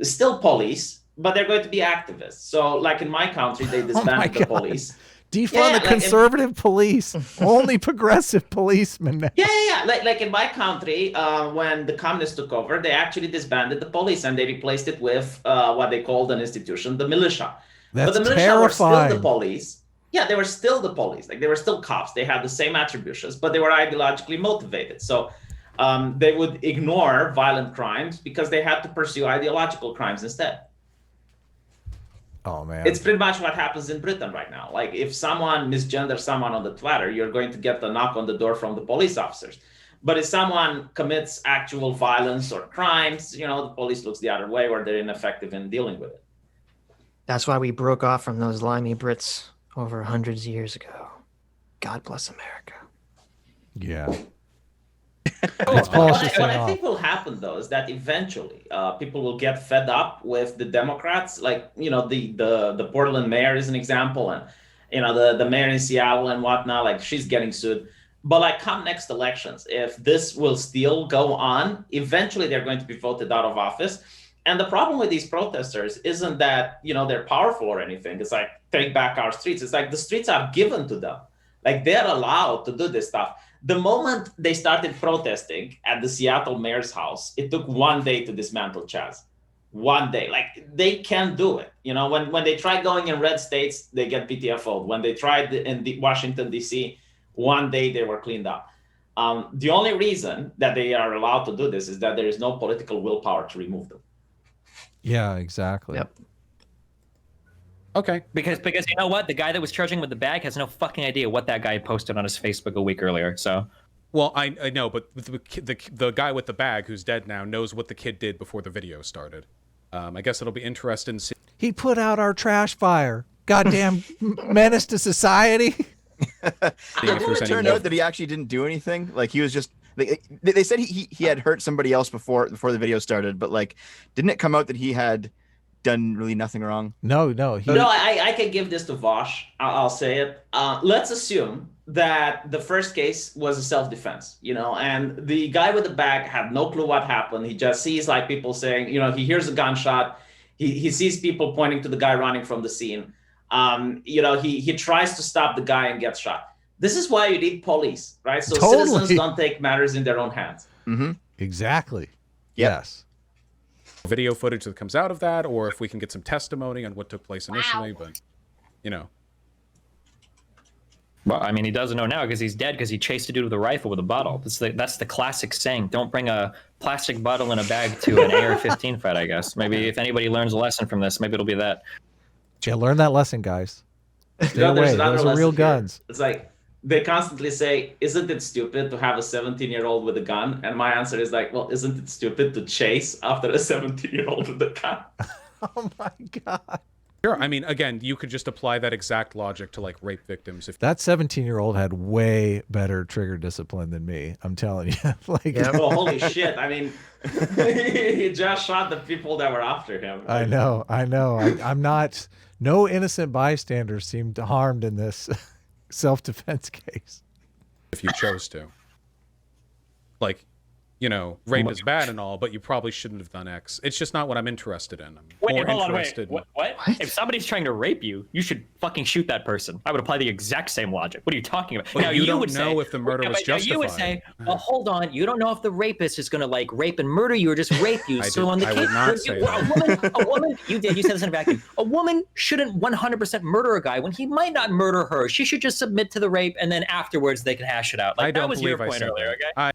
still police, but they're going to be activists. So like in my country, they disbanded the police. Defund the conservative police. Only progressive policemen. Yeah. Like in my country, when the communists took over, they actually disbanded the police and they replaced it with what they called an institution, the militia. That's but the militia terrifying. were still the police. Yeah, they were still the police. Like they were still cops. They had the same attributions, but they were ideologically motivated. So they would ignore violent crimes because they had to pursue ideological crimes instead. Oh man, it's pretty much what happens in Britain right now. Like if someone misgenders someone on the Twitter, you're going to get a knock on the door from the police officers. But if someone commits actual violence or crimes, the police looks the other way, or they're ineffective in dealing with it. That's why we broke off from those limey Brits over hundreds of years ago. God bless America. Yeah. What I think will happen though is that eventually people will get fed up with the Democrats. Like the Portland mayor is an example, and the mayor in Seattle and whatnot. Like she's getting sued. But like come next elections, if this will still go on, eventually they're going to be voted out of office. And the problem with these protesters isn't that they're powerful or anything. It's like take back our streets. It's like the streets are given to them. Like they're allowed to do this stuff. The moment they started protesting at the Seattle mayor's house, it took 1 day to dismantle Chaz. 1 day. Like they can do it. When they tried going in red states, they get PTFO'd. When they tried in Washington, D.C., 1 day they were cleaned up. The only reason that they are allowed to do this is that there is no political willpower to remove them. Yeah, exactly. Yep. Okay. Because you know what? The guy that was charging with the bag has no fucking idea what that guy posted on his Facebook a week earlier. So. Well, I know, but the guy with the bag who's dead now knows what the kid did before the video started. I guess it'll be interesting to see. He put out our trash fire. Goddamn menace to society. Didn't it turn out that he actually didn't do anything? Like he was just. They said he had hurt somebody else before the video started, but like, didn't it come out that he had done really nothing wrong? No. I can give this to Vaush. I'll say it. Let's assume that the first case was a self-defense, and the guy with the bag had no clue what happened. He just sees like people saying, he hears a gunshot. He sees people pointing to the guy running from the scene. He tries to stop the guy and gets shot. This is why you need police, right? So citizens don't take matters in their own hands. Mm-hmm. Exactly. Yep. Yes. Video footage that comes out of that, or if we can get some testimony on what took place initially, but Well, I mean, he doesn't know now because he's dead because he chased a dude with a rifle with a bottle. That's the classic saying. Don't bring a plastic bottle in a bag to an AR-15 fight, I guess. Maybe if anybody learns a lesson from this, maybe it'll be that. Yeah, learn that lesson, guys. Stay away. Those are real guns. It's like they constantly say, isn't it stupid to have a 17-year-old with a gun? And my answer is like, well, isn't it stupid to chase after a 17-year-old with a gun? Oh my God. Sure. I mean, again, you could just apply that exact logic to like rape victims. If that 17-year-old had way better trigger discipline than me, I'm telling you. Well, holy shit. I mean, he just shot the people that were after him. I know. I'm not, no innocent bystanders seemed harmed in this self-defense case. If you chose to. Like, rape is bad and all, but you probably shouldn't have done X. It's just not what I'm interested in. What? If somebody's trying to rape you, you should fucking shoot that person. I would apply the exact same logic. What are you talking about? But now, you don't know if the murder was justified. You would say, well, hold on. You don't know if the rapist is going to like rape and murder you or just rape you. So on the case, would not say that. A woman, you said this in a vacuum. A woman shouldn't 100% murder a guy when he might not murder her. She should just submit to the rape and then afterwards they can hash it out. Like that was your point earlier, okay?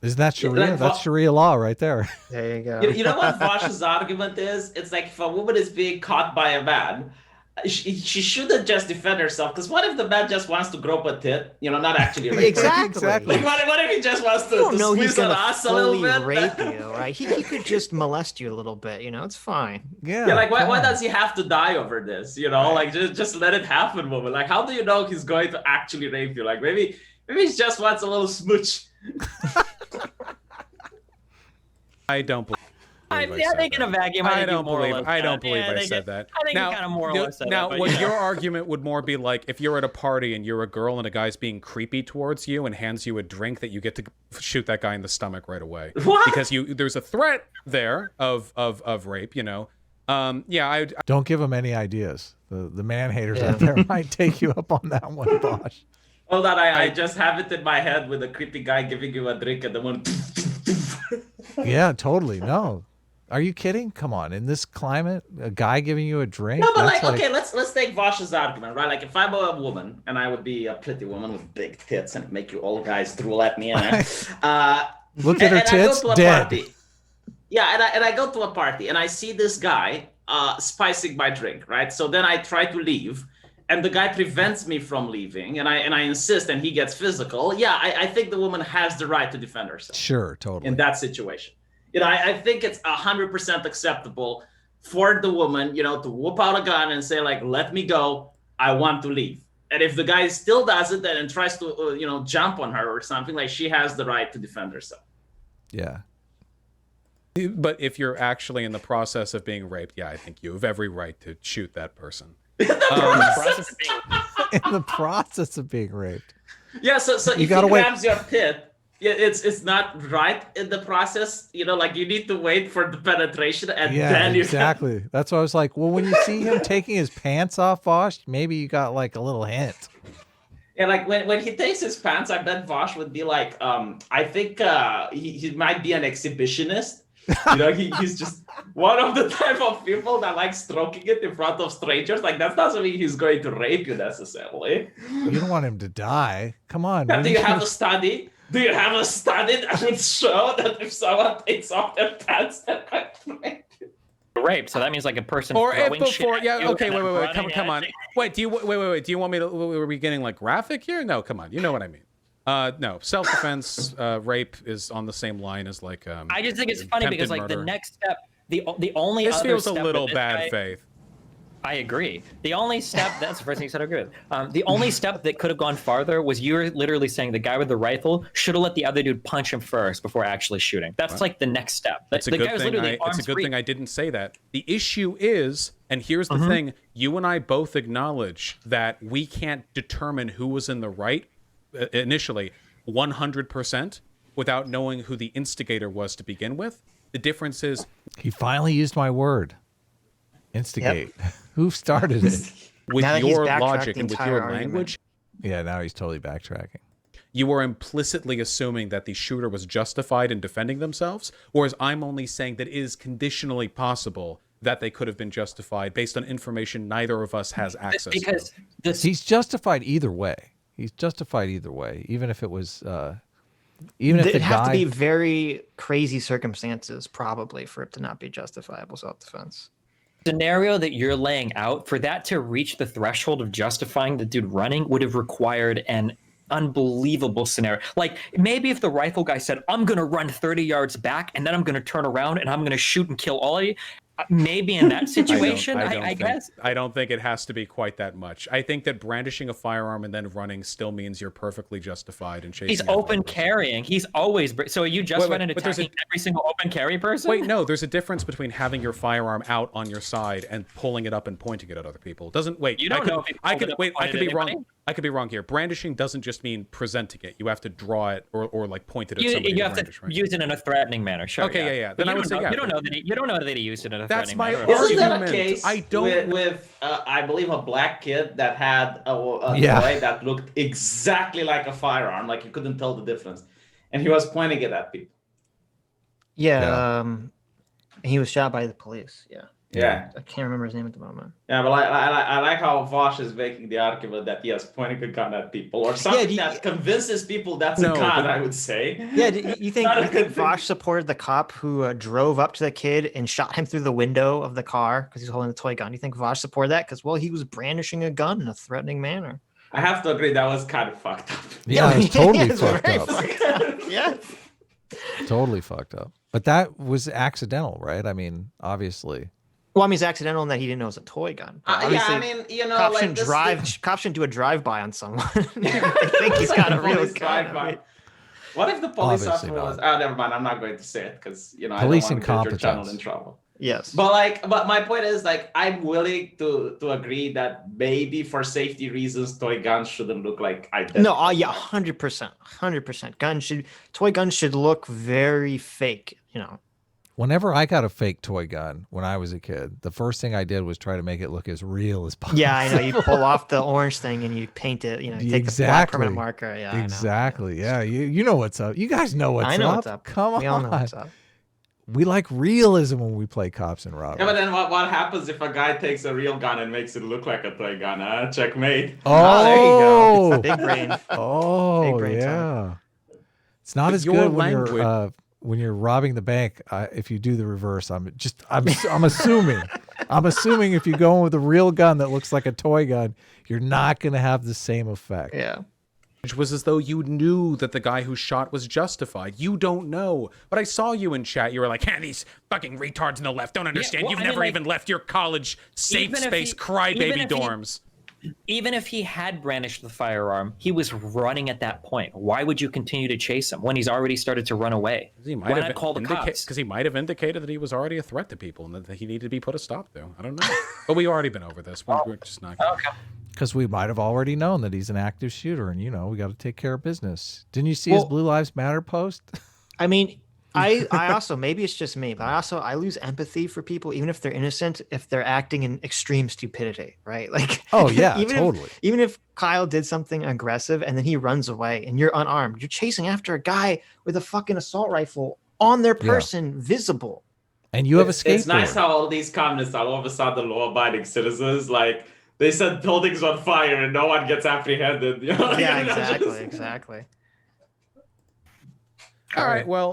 Isn't that Sharia? That's Sharia law right there. There you go. You know what Vaush's argument is? It's like if a woman is being caught by a man, she shouldn't just defend herself. Because what if the man just wants to grope a tit? Not actually rape her? Exactly. Like what if he just wants to squeeze an ass a little bit? Rape you, right? He could just molest you a little bit. It's fine. Yeah. Like why does he have to die over this? Like just let it happen, woman. Like how do you know he's going to actually rape you? Like maybe he just wants a little smooch. I don't believe. I think in a vacuum. I don't believe I said that. I think you kind of more or less said that. Now, what your argument would more be like if you're at a party and you're a girl and a guy's being creepy towards you and hands you a drink, that you get to shoot that guy in the stomach right away. What? Because there's a threat there of rape, Yeah, don't give him any ideas. The man haters out there might take you up on that one, Vaush. Hold on, I just have it in my head with a creepy guy giving you a drink and the one. Yeah, totally. No. Are you kidding? Come on. In this climate, a guy giving you a drink? No, but like, okay, let's take Vaush's argument, right? Like, if I'm a woman and I would be a pretty woman with big tits and make you all guys drool at me, and look at her tits, dead. Party. Yeah, and I go to a party and I see this guy spicing my drink, right? So then I try to leave, and the guy prevents me from leaving, and I insist, and he gets physical. Yeah, I think the woman has the right to defend herself. Sure, totally. In that situation. You know, I think it's 100% acceptable for the woman, you know, to whoop out a gun and say, like, let me go, I want to leave. And if the guy still does it and tries to, you know, jump on her or something, like, she has the right to defend herself. Yeah. But if you're actually in the process of being raped, yeah, I think you have every right to shoot that person. In the process of being raped. Yeah, so if he grabs your pit, yeah, it's not right in the process, you know, like you need to wait for the penetration and then you exactly. That's why I was like, well, when you see him taking his pants off, Vaush, maybe you got like a little hint. Yeah, like when he takes his pants, I bet Vaush would be like, I think he might be an exhibitionist. You know, he's just one of the type of people that like stroking it in front of strangers. Like, that doesn't mean he's going to rape you necessarily. You don't want him to die. Come on. Do you have a study? Do you have a study that would show that if someone takes off their pants, they're going to rape you? Raped, so that means like a person or throwing if before, shit yeah, okay, wait, come on. Wait, do you want me to? Are we getting like graphic here? No, come on, you know what I mean. No, self-defense, rape is on the same line as like. I just think it's funny because like the next step, the only this other feels step a little with this bad guy, faith. I agree. The only step, that's the first thing you said I agree with. The only step that could have gone farther was you were literally saying the guy with the rifle should have let the other dude punch him first before actually shooting. That's like the next step. It's a good thing. It's a good thing I didn't say that. The issue is, and here's the thing, you and I both acknowledge that we can't determine who was in the right initially 100% without knowing who the instigator was to begin with. The difference is... He finally used my word. Instigate. Yep. Who started it? With your logic and with your language. Yeah, now he's totally backtracking. You are implicitly assuming that the shooter was justified in defending themselves, whereas I'm only saying that it is conditionally possible that they could have been justified based on information neither of us has access to. He's justified either way. He's justified either way, even if it was... even if it'd have to be very crazy circumstances, probably, for it to not be justifiable self-defense. Scenario that you're laying out, for that to reach the threshold of justifying the dude running would have required an unbelievable scenario. Like, maybe if the rifle guy said, I'm going to run 30 yards back and then I'm going to turn around and I'm going to shoot and kill all of you. Maybe in that situation, I guess. I don't think it has to be quite that much. I think that brandishing a firearm and then running still means you're perfectly justified in chasing. He's open carrying. He's always... So are you justified in attacking every single open carry person? Wait, no. There's a difference between having your firearm out on your side and pulling it up and pointing it at other people. It doesn't... Wait, you don't know if I could be wrong. I could be wrong here. Brandishing doesn't just mean presenting it. You have to draw it or like point it at somebody. You have to use it in a threatening manner. Sure. Okay, yeah. Then I would say you don't know that he used it in a threatening manner. That's my argument. Isn't that a case with I believe, a black kid that had a toy that looked exactly like a firearm, like you couldn't tell the difference, and he was pointing it at people. Yeah. He was shot by the police. Yeah. I can't remember his name at the moment. Yeah, but I like how Vaush is making the argument that yes, pointing a gun at people or something that convinces people that's a gun, I would say. Yeah, you think Vaush supported the cop who drove up to the kid and shot him through the window of the car because he's holding a toy gun? You think Vaush supported that? Because, well, he was brandishing a gun in a threatening manner. I have to agree, that was kind of fucked up. Yeah, it was totally fucked up. Yeah. Totally fucked up. But that was accidental, right? I mean, obviously. Well, I mean, it's accidental in that he didn't know it was a toy gun. Yeah, I mean, you know, cops shouldn't do a drive-by on someone. I think he's got a real drive-by. What if the police officer was? Oh, never mind. I'm not going to say it because I don't want to get your channel in trouble. Yes. But my point is, like, I'm willing to agree that maybe for safety reasons, toy guns shouldn't look like identical. No, 100%. Toy guns should look very fake. You know. Whenever I got a fake toy gun when I was a kid, the first thing I did was try to make it look as real as possible. Yeah, I know. You pull off the orange thing and you paint it. You know, take the black permanent marker. Yeah, exactly. I know. Yeah, you know what's up. You guys know what's up. I know what's up. Come on. We all know what's up. We like realism when we play cops and robbers. Yeah, but then what happens if a guy takes a real gun and makes it look like a toy gun? Checkmate. Oh, there you go. It's big brain. Oh, big brain yeah. time. It's not as good when you're robbing the bank. If you do the reverse, I'm assuming. I'm assuming if you go in with a real gun that looks like a toy gun, you're not going to have the same effect. Yeah. Which was as though you knew that the guy who shot was justified. You don't know. But I saw you in chat. You were like, these fucking retards on the left don't understand. You've never even left your college safe space crybaby dorms. Even if he had brandished the firearm, he was running at that point. Why would you continue to chase him when he's already started to run away? Why not call the cops? Because he might have indicated that he was already a threat to people and that he needed to be put a stop to. I don't know. But we've already been over this. We're just not going to. Because we might have already known that he's an active shooter, and we got to take care of business. Didn't you see his Blue Lives Matter post? I mean, I also, maybe it's just me, but I lose empathy for people, even if they're innocent, if they're acting in extreme stupidity, right? Like, oh yeah, totally. Even if Kyle did something aggressive and then he runs away and you're unarmed, you're chasing after a guy with a fucking assault rifle on their person, visible. And you have a skateboard. It's nice how all these communists are all of a sudden law-abiding citizens. Like, they set buildings on fire and no one gets apprehended. Yeah, exactly. All right, well,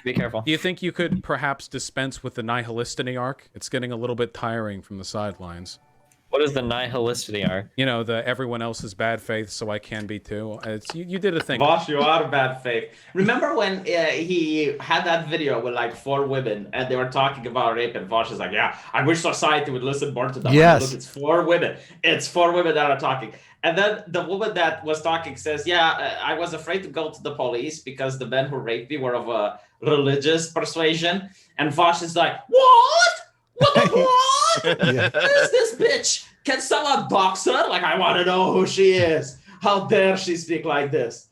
be careful. Do you think you could perhaps dispense with the nihilistiny arc? It's getting a little bit tiring from the sidelines. What is the nihilistiny arc? The everyone else is bad faith, so I can be too. You did a thing. Vaush, you are bad faith. Remember when he had that video with like 4 women and they were talking about rape, and Vaush is like, yeah, I wish society would listen more to them. Yes. Look, it's 4 women. It's 4 women that are talking. And then the woman that was talking says, yeah, I was afraid to go to the police because the men who raped me were of a religious persuasion. And Vaush is like, what? What the what? Who is this bitch? Can someone dox her? Like, I want to know who she is. How dare she speak like this?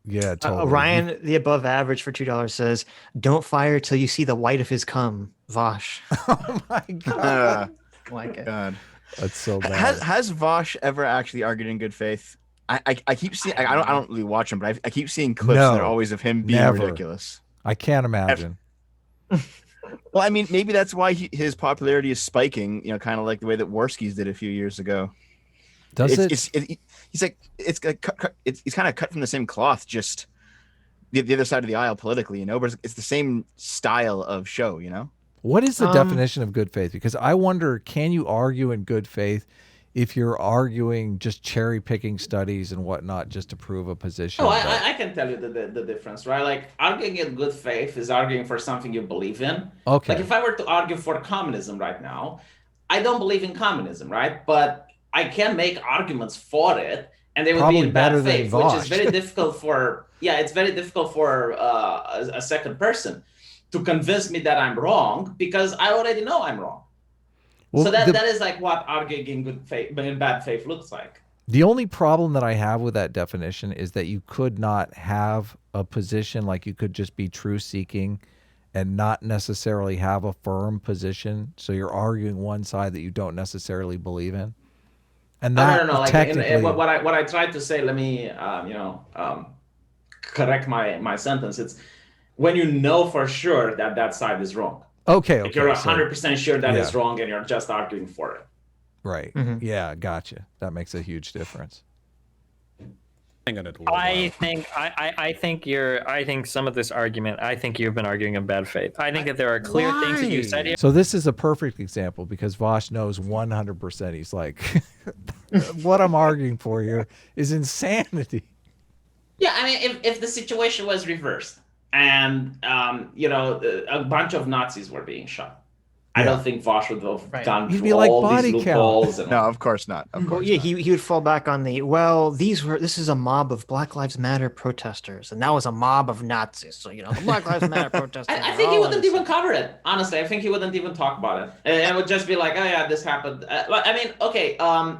Yeah, totally. Ryan, the above average for $2 says, don't fire till you see the white of his cum. Vaush. Oh my God. Like it. God. That's so bad. Has Vaush ever actually argued in good faith? I keep seeing. I don't really watch him, but I keep seeing clips that are always of him being ridiculous. I can't imagine. Well, I mean, maybe that's why his popularity is spiking. Kind of like the way that Worski's did a few years ago. Does he's like it's kind of cut from the same cloth, just the other side of the aisle politically, but it's the same style of show, What is the definition of good faith? Because I wonder, can you argue in good faith if you're arguing just cherry picking studies and whatnot just to prove a position? Oh, I can tell you the difference, right? Like, arguing in good faith is arguing for something you believe in. Okay. Like, if I were to argue for communism right now, I don't believe in communism, right? But I can make arguments for it, and they would be in bad faith, which is very difficult for it's very difficult for a second person to convince me that I'm wrong, because I already know I'm wrong. Well, so that is like what arguing in good faith, but in bad faith looks like. The only problem that I have with that definition is that you could not have a position, like you could just be truth seeking and not necessarily have a firm position. So you're arguing one side that you don't necessarily believe in. And that no. Like, technically, what I tried to say, let me correct my sentence. It's when you know for sure that side is wrong. Okay. If you're 100% sure that is wrong and you're just arguing for it. Right. Mm-hmm. Yeah, gotcha. That makes a huge difference. I think some of this argument, I think you've been arguing in bad faith. I think that there are clear things that you said here. So this is a perfect example because Vaush knows 100%. He's like, what I'm arguing for here is insanity. Yeah, I mean, if the situation was reversed and, a bunch of Nazis were being shot, I don't think Vaush would have gone through all these loopholes. No, of course not. Of course not. He would fall back on this is a mob of Black Lives Matter protesters, and that was a mob of Nazis. So, the Black Lives Matter protesters. I think he wouldn't even cover it. Honestly, I think he wouldn't even talk about it. It would just be like, oh yeah, this happened.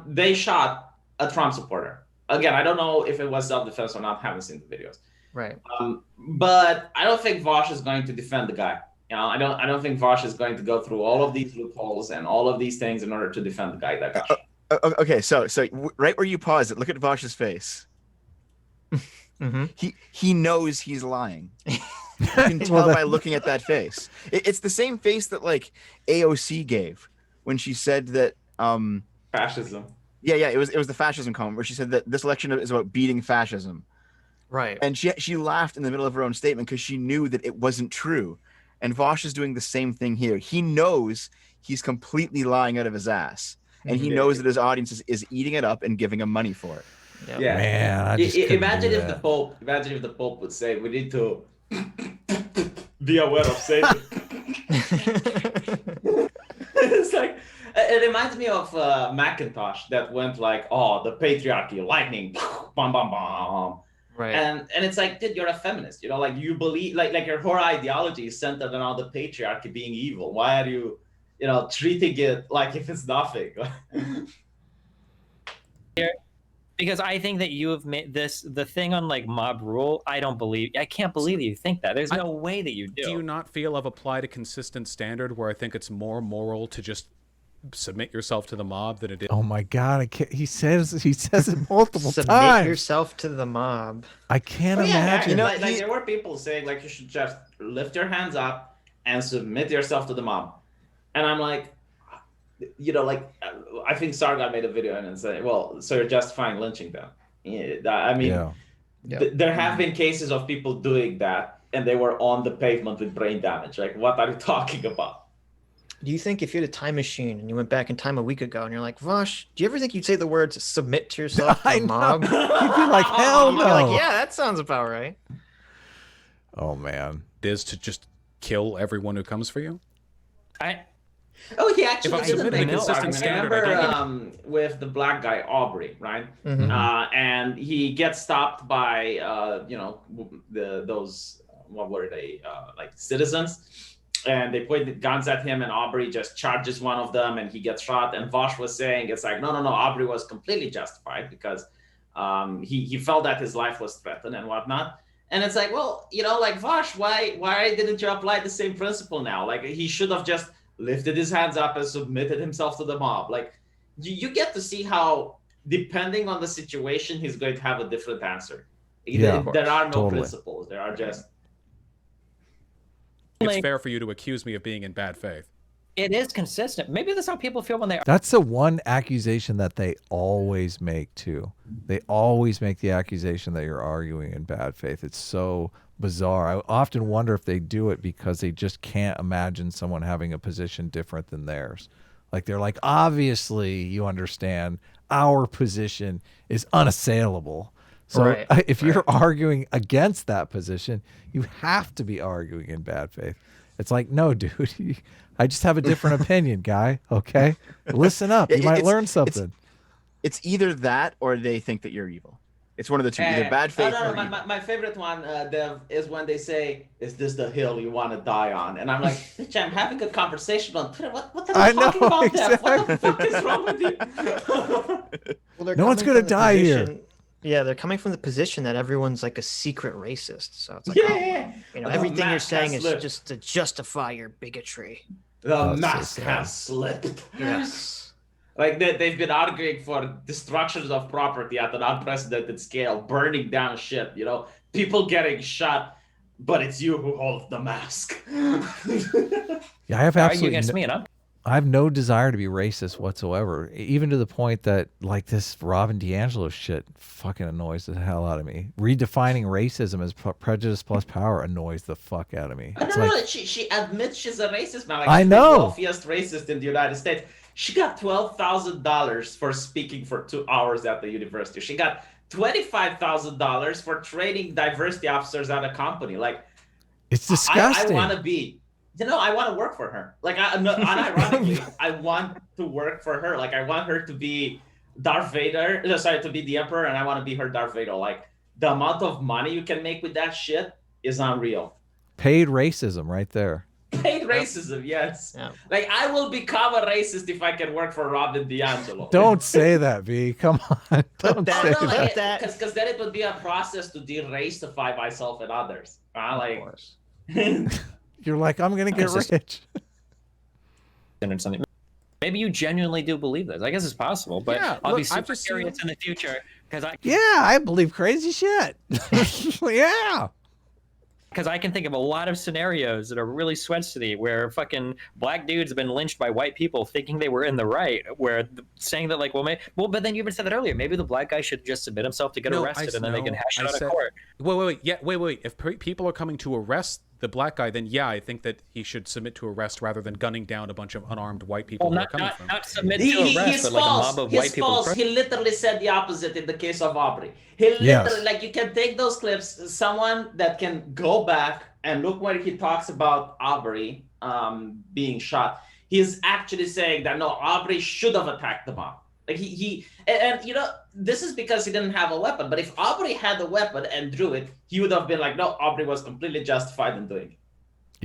They shot a Trump supporter. Again, I don't know if it was self-defense or not. Haven't seen the videos. Right. But I don't think Vaush is going to defend the guy. You know, I don't think Vaush is going to go through all of these loopholes and all of these things in order to defend the guy that got okay, so right where you pause it, look at Vaush's face. Mm-hmm. He knows he's lying. You can tell by looking at that face. It's the same face that like AOC gave when she said that fascism. Yeah, it was the fascism comment where she said that this election is about beating fascism. Right. And she laughed in the middle of her own statement because she knew that it wasn't true. And Vaush is doing the same thing here. He knows he's completely lying out of his ass. And he knows that his audience is eating it up and giving him money for it. Yeah. Man, I just imagine if the Pope would say, we need to be aware of Satan. It's like, it reminds me of Macintosh that went like, oh, the patriarchy, lightning, bam, bam, bam. Right. And it's like, dude, you're a feminist, you know, like you believe, like your whole ideology is centered around the patriarchy being evil. Why are you, you know, treating it like if it's nothing? Because I think that you have made the thing on like mob rule. I can't believe that you think that. There's no way that you do. Do you not feel I've applied a consistent standard where I think it's more moral to just submit yourself to the mob than it is? Oh my God! He says it multiple times. Submit yourself to the mob. I can't imagine. You know, like there were people saying like you should just lift your hands up and submit yourself to the mob, and I'm like, you know, like I think Sargon made a video and said, well, so you're justifying lynching them. I mean, there have been cases of people doing that, and they were on the pavement with brain damage. Like, what are you talking about? Do you think if you had a time machine and you went back in time a week ago and you're like, Vaush, do you ever think you'd say the words "submit to yourself" to the mob? You'd be like, hell no. You'd be like, yeah, that sounds about right. Oh man, it is to just kill everyone who comes for you. He actually did a consistent standard. Remember with the black guy Aubrey, right? Mm-hmm. And he gets stopped by you know, those what were they like citizens. And they point guns at him, and Aubrey just charges one of them, and he gets shot. And Vaush was saying, it's like, no, Aubrey was completely justified because he felt that his life was threatened and whatnot. And it's like, well, you know, like, Vaush, why didn't you apply the same principle now? Like, he should have just lifted his hands up and submitted himself to the mob. Like, you get to see how, depending on the situation, he's going to have a different answer. There are no principles. There are just... It's fair for you to accuse me of being in bad faith. It is consistent. Maybe that's how people feel when they... That's the one accusation that they always make, too. They always make the accusation that you're arguing in bad faith. It's so bizarre. I often wonder if they do it because they just can't imagine someone having a position different than theirs. Like, they're like, obviously, you understand, our position is unassailable. So if you're arguing against that position, you have to be arguing in bad faith. It's like, no, dude, I just have a different opinion, guy. Okay, listen up. You might learn something. It's either that or they think that you're evil. It's one of the two, either bad faith or evil. My favorite one, Dev, is when they say, "Is this the hill you want to die on?" And I'm like, "Bitch, I'm having a conversation on Twitter. What are you talking about, Dev? What the fuck is wrong with you?" Well, no one's gonna die here. Yeah, they're coming from the position that everyone's like a secret racist. So it's like, you know, everything you're saying is just to justify your bigotry. The mask has slipped. Yes. Like they've been arguing for destructions of property at an unprecedented scale, burning down shit, you know, people getting shot, but it's you who holds the mask. Yeah, I have absolutely against me, and I have no desire to be racist whatsoever, even to the point that like this Robin DiAngelo shit fucking annoys the hell out of me. Redefining racism as prejudice plus power annoys the fuck out of me. She admits she's a racist now. Like, I know. The wealthiest racist in the United States. She got $12,000 for speaking for 2 hours at the university. She got $25,000 for training diversity officers at a company. Like, it's disgusting. I want to be. You know, I want to work for her. Like, unironically, I want to work for her. Like, I want her to be Darth Vader. To be the Emperor, and I want to be her Darth Vader. Like, the amount of money you can make with that shit is unreal. Paid racism right there. hate racism, yes. Yeah. Like, I will become a racist if I can work for Robin DiAngelo. Don't say that, V. Come on. Don't say that. Because then it would be a process to de-racify myself and others. You're like, I'm going to get rich. Something. Maybe you genuinely do believe this. I guess it's possible, but I'll be super curious in the future. I believe crazy shit. Yeah. Because I can think of a lot of scenarios that are really sweaty where fucking black dudes have been lynched by white people thinking they were in the right, where saying that, like, but then you even said that earlier. Maybe the black guy should just submit himself to get arrested, and then they can hash it out of court. Wait. If people are coming to arrest the black guy, then I think that he should submit to arrest rather than gunning down a bunch of unarmed white people. Well, not submit to arrest, but like a mob of white people. He literally said the opposite in the case of Aubrey. He literally, like, you can take those clips, someone that can go back and look where he talks about Aubrey being shot. He's actually saying that, no, Aubrey should have attacked the mob. Like, and you know, this is because he didn't have a weapon. But if Aubrey had a weapon and drew it, he would have been like, no, Aubrey was completely justified in doing it.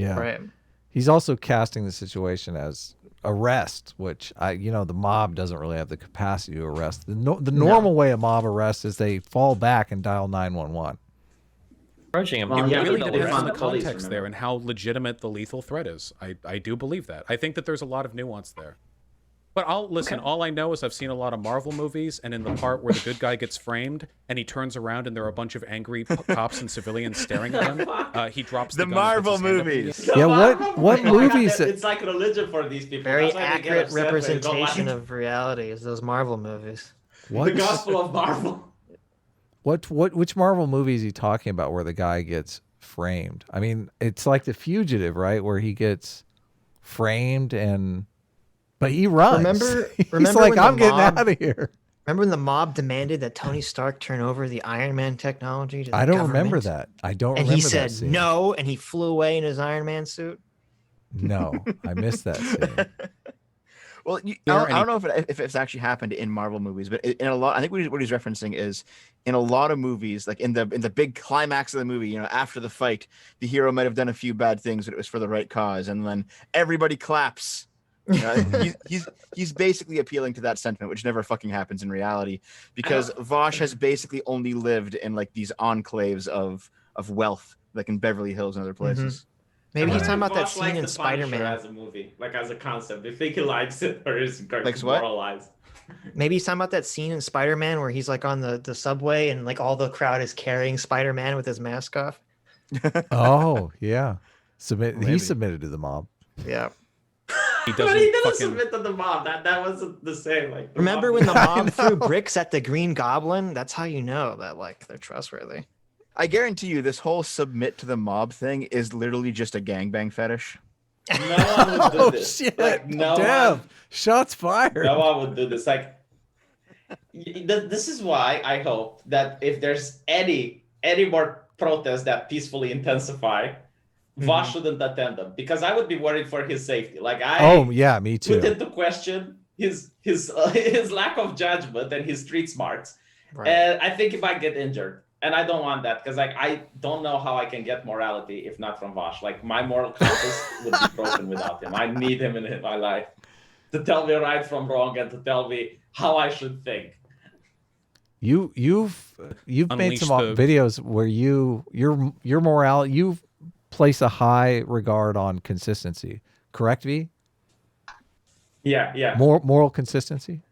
Yeah. Right. He's also casting the situation as arrest, which the mob doesn't really have the capacity to arrest. The normal way a mob arrests is they fall back and dial 911. Approaching him. Well, it really depends on the context there and how legitimate the lethal threat is. I do believe that. I think that there's a lot of nuance there. But all I know is I've seen a lot of Marvel movies, and in the part where the good guy gets framed and he turns around and there are a bunch of angry cops and civilians staring at him, he drops the gun. Marvel movies. Yeah, what movies? It's like religion for these people. Very accurate representation of reality is those Marvel movies. The Gospel of Marvel. Which Marvel movie is he talking about where the guy gets framed? I mean, it's like The Fugitive, right? Where he gets framed but he runs. He's like, I'm getting out of here. Remember when the mob demanded that Tony Stark turn over the Iron Man technology to the I don't government? remember that. I don't and remember that. And he said no, and he flew away in his Iron Man suit. No, I missed that scene. Well, I don't know if it's actually happened in Marvel movies, but in a lot, I think what he's referencing is in a lot of movies, like in the big climax of the movie, after the fight, the hero might have done a few bad things, but it was for the right cause, and then everybody claps. He's basically appealing to that sentiment, which never fucking happens in reality, because Vaush has basically only lived in like these enclaves of wealth, like in Beverly Hills and other places. Mm-hmm. Maybe he's talking about that scene in Spider-Man as a movie, like as a concept. Do you think he likes it, or is it like moralized? Maybe he's talking about that scene in Spider-Man where he's like on the subway and like all the crowd is carrying Spider-Man with his mask off. Oh yeah, he submitted to the mob. Yeah. He didn't submit to the mob. That wasn't the same. Like, remember when the mob threw bricks at the Green Goblin? That's how you know that like they're trustworthy. I guarantee you, this whole submit to the mob thing is literally just a gangbang fetish. No one would do this. Shit. Like, Shots fired. No one would do this. Like, this is why I hope that if there's any more protests that peacefully intensify, Vaush shouldn't attend them, because I would be worried for his safety. Like, me too. Put into question his lack of judgment and his street smarts, right. And I think he might get injured, and I don't want that, because like I don't know how I can get morality if not from Vaush. Like, my moral compass would be broken without him. I need him in my life to tell me right from wrong and to tell me how I should think. You've made some videos where your morality, you place a high regard on consistency, correct, V? Yeah. Moral consistency.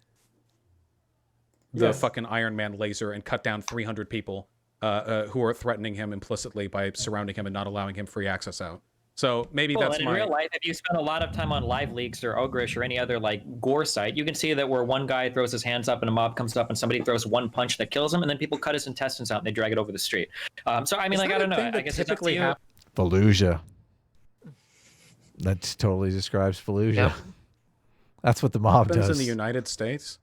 The fucking Iron Man laser and cut down 300 people who are threatening him implicitly by surrounding him and not allowing him free access out. So maybe that's in real life, if you spend a lot of time on Live Leaks or Ogrish or any other like gore site, you can see that where one guy throws his hands up and a mob comes up and somebody throws one punch that kills him, and then people cut his intestines out and they drag it over the street. So I mean, like, I don't know. I guess typically it's up to you. Fallujah. That totally describes Fallujah. Yep. That's what the mob does. In the United States.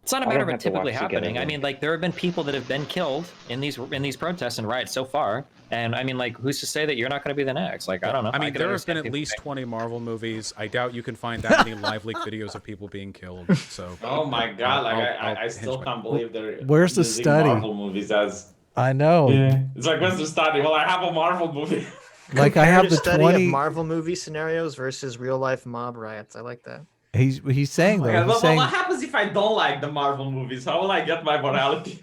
It's not a matter of it typically happening. I mean, like, there have been people that have been killed in these protests and riots so far, and I mean, like, who's to say that you're not going to be the next? Like, I don't know. I mean, there have been at least 20 Marvel movies. I doubt you can find that many live leak videos of people being killed. So. Oh my God! I still can't believe there. Where's the study? Marvel movies as. I know. Yeah. It's like, where's the study? Well, I have a Marvel movie. Like I have the study 20 of Marvel movie scenarios versus real life mob riots. I like that. He's saying though. He's saying, what happens if I don't like the Marvel movies? How will I get my morality?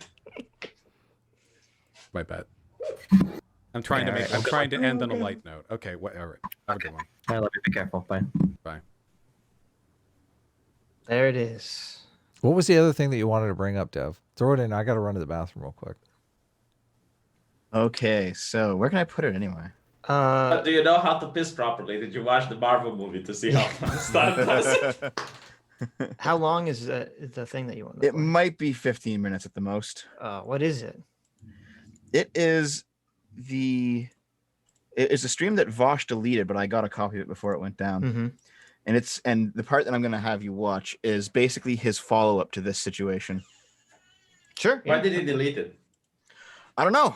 My bad. I'm trying to end on a light note. Okay, all right. Have a good one. I love you. Be careful. Bye. Bye. There it is. what was the other thing that you wanted to bring up, Dev? Throw it in. I got to run to the bathroom real quick. Okay, so where can I put it anyway? Do you know how to piss properly? Did you watch the Marvel movie to see how fast How long is the thing that you want? It might be 15 minutes at the most. What is it? It is it's a stream that Vaush deleted, but I got a copy of it before it went down. Mm-hmm. And the part that I'm going to have you watch is basically his follow-up to this situation. Sure. Why did he delete it? I don't know.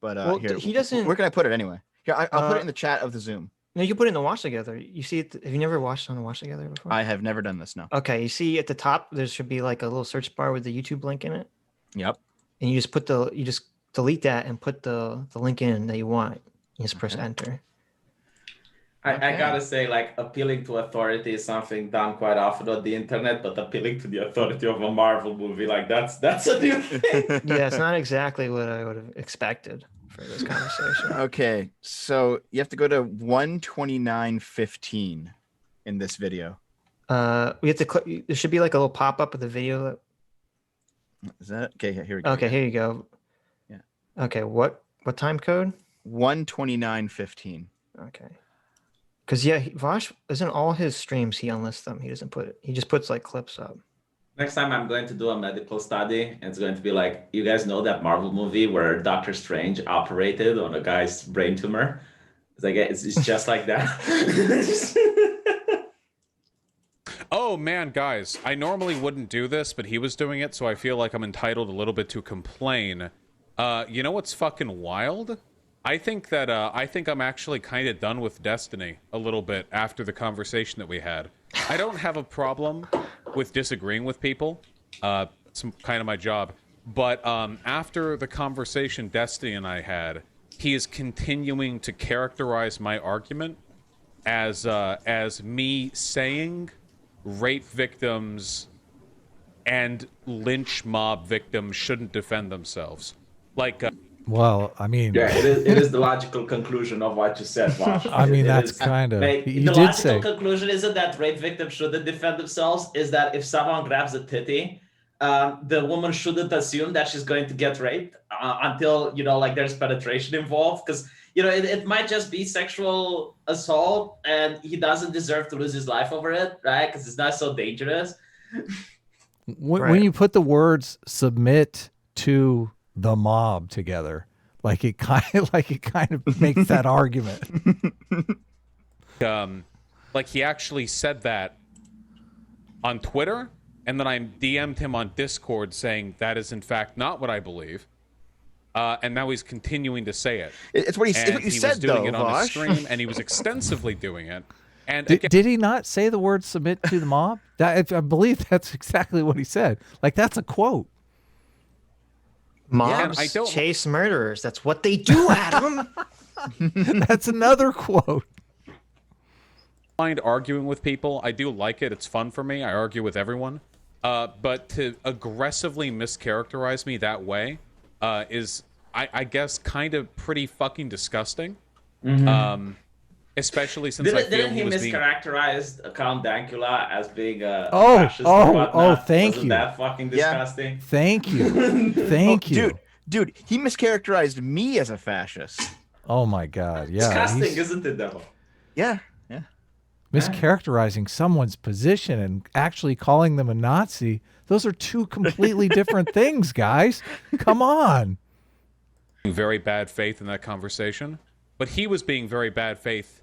But Well, here, he doesn't. where can I put it anyway? Here, I'll put it in the chat of the Zoom. No, you can put it in the watch together. You see it. Have you never watched on the watch together before? I have never done this, no. Okay, you see at the top there should be like a little search bar with the YouTube link in it, Yep. and you just delete that and put the link in that you want. You just press enter. I gotta say, like, appealing to authority is something done quite often on the internet, but appealing to the authority of a Marvel movie, like that's a new thing. Yeah, it's not exactly what I would have expected for this conversation. Okay, so you have to go to 129:15 in this video. We have to click. There should be like a little pop up of the video. Is that okay? Here we go. Okay, here you go. Yeah. Okay, what time code? 129:15. Okay. Because yeah, Vaush isn't all his streams. He unlists them. He doesn't put it. He just puts like clips up. Next time I'm going to do a medical study, and it's going to be like, you guys know that Marvel movie where Doctor Strange operated on a guy's brain tumor? It's like it's just like that. Oh man, guys, I normally wouldn't do this, but he was doing it, so I feel like I'm entitled a little bit to complain. You know what's fucking wild? I think I'm actually kind of done with Destiny a little bit after the conversation that we had. I don't have a problem with disagreeing with people. It's kind of my job. But after the conversation Destiny and I had, he is continuing to characterize my argument as me saying rape victims and lynch mob victims shouldn't defend themselves. Like... Well, I mean, yeah, it is the logical conclusion of what you said, Vaush. I mean, that's kind of the logical conclusion isn't that rape victims shouldn't defend themselves. Is that if someone grabs a titty, the woman shouldn't assume that she's going to get raped until like there's penetration involved, because it might just be sexual assault and he doesn't deserve to lose his life over it, right? Because it's not so dangerous. When you put the words "submit to the mob" together, like it kind of makes that argument. Like he actually said that on Twitter, and then I DM'd him on Discord saying that is in fact not what I believe, and now he's continuing to say it. It's what he said, was doing it on Vaush. his stream, and he was extensively doing it. And did he not say the word "submit to the mob"? I believe that's exactly what he said. Like that's a quote. Mobs chase murderers. That's what they do, Adam. That's another quote. I mind arguing with people. I do like it. It's fun for me. I argue with everyone. But to aggressively mischaracterize me that way is, I guess, kind of pretty fucking disgusting. Mm-hmm. Especially since I feel didn't he was mischaracterized Count Dankula as being a fascist thank you. Wasn't that fucking disgusting? Yeah. Thank you. Thank you. Dude, he mischaracterized me as a fascist. Oh my God. Yeah. Disgusting, isn't it, though? Yeah. Mischaracterizing someone's position and actually calling them a Nazi. Those are two completely different things, guys. Come on. Very bad faith in that conversation. But he was being very bad faith.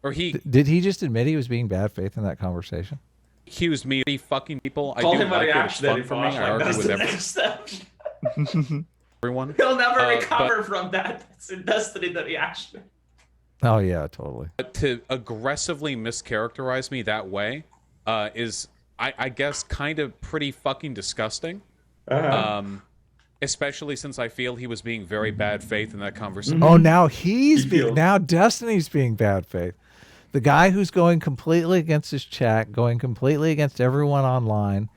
Or did he just admit he was being bad faith in that conversation? Accused me of fucking people. Call I do him like a it. It's fun for me. I argue with everyone. He'll never recover from that. It's in Destiny, the reaction. Oh yeah, totally. But to aggressively mischaracterize me that way is, I guess, kind of pretty fucking disgusting. Especially since I feel he was being very bad faith in that conversation. Oh, now now Destiny's being bad faith. The guy who's going completely against his chat, going completely against everyone online.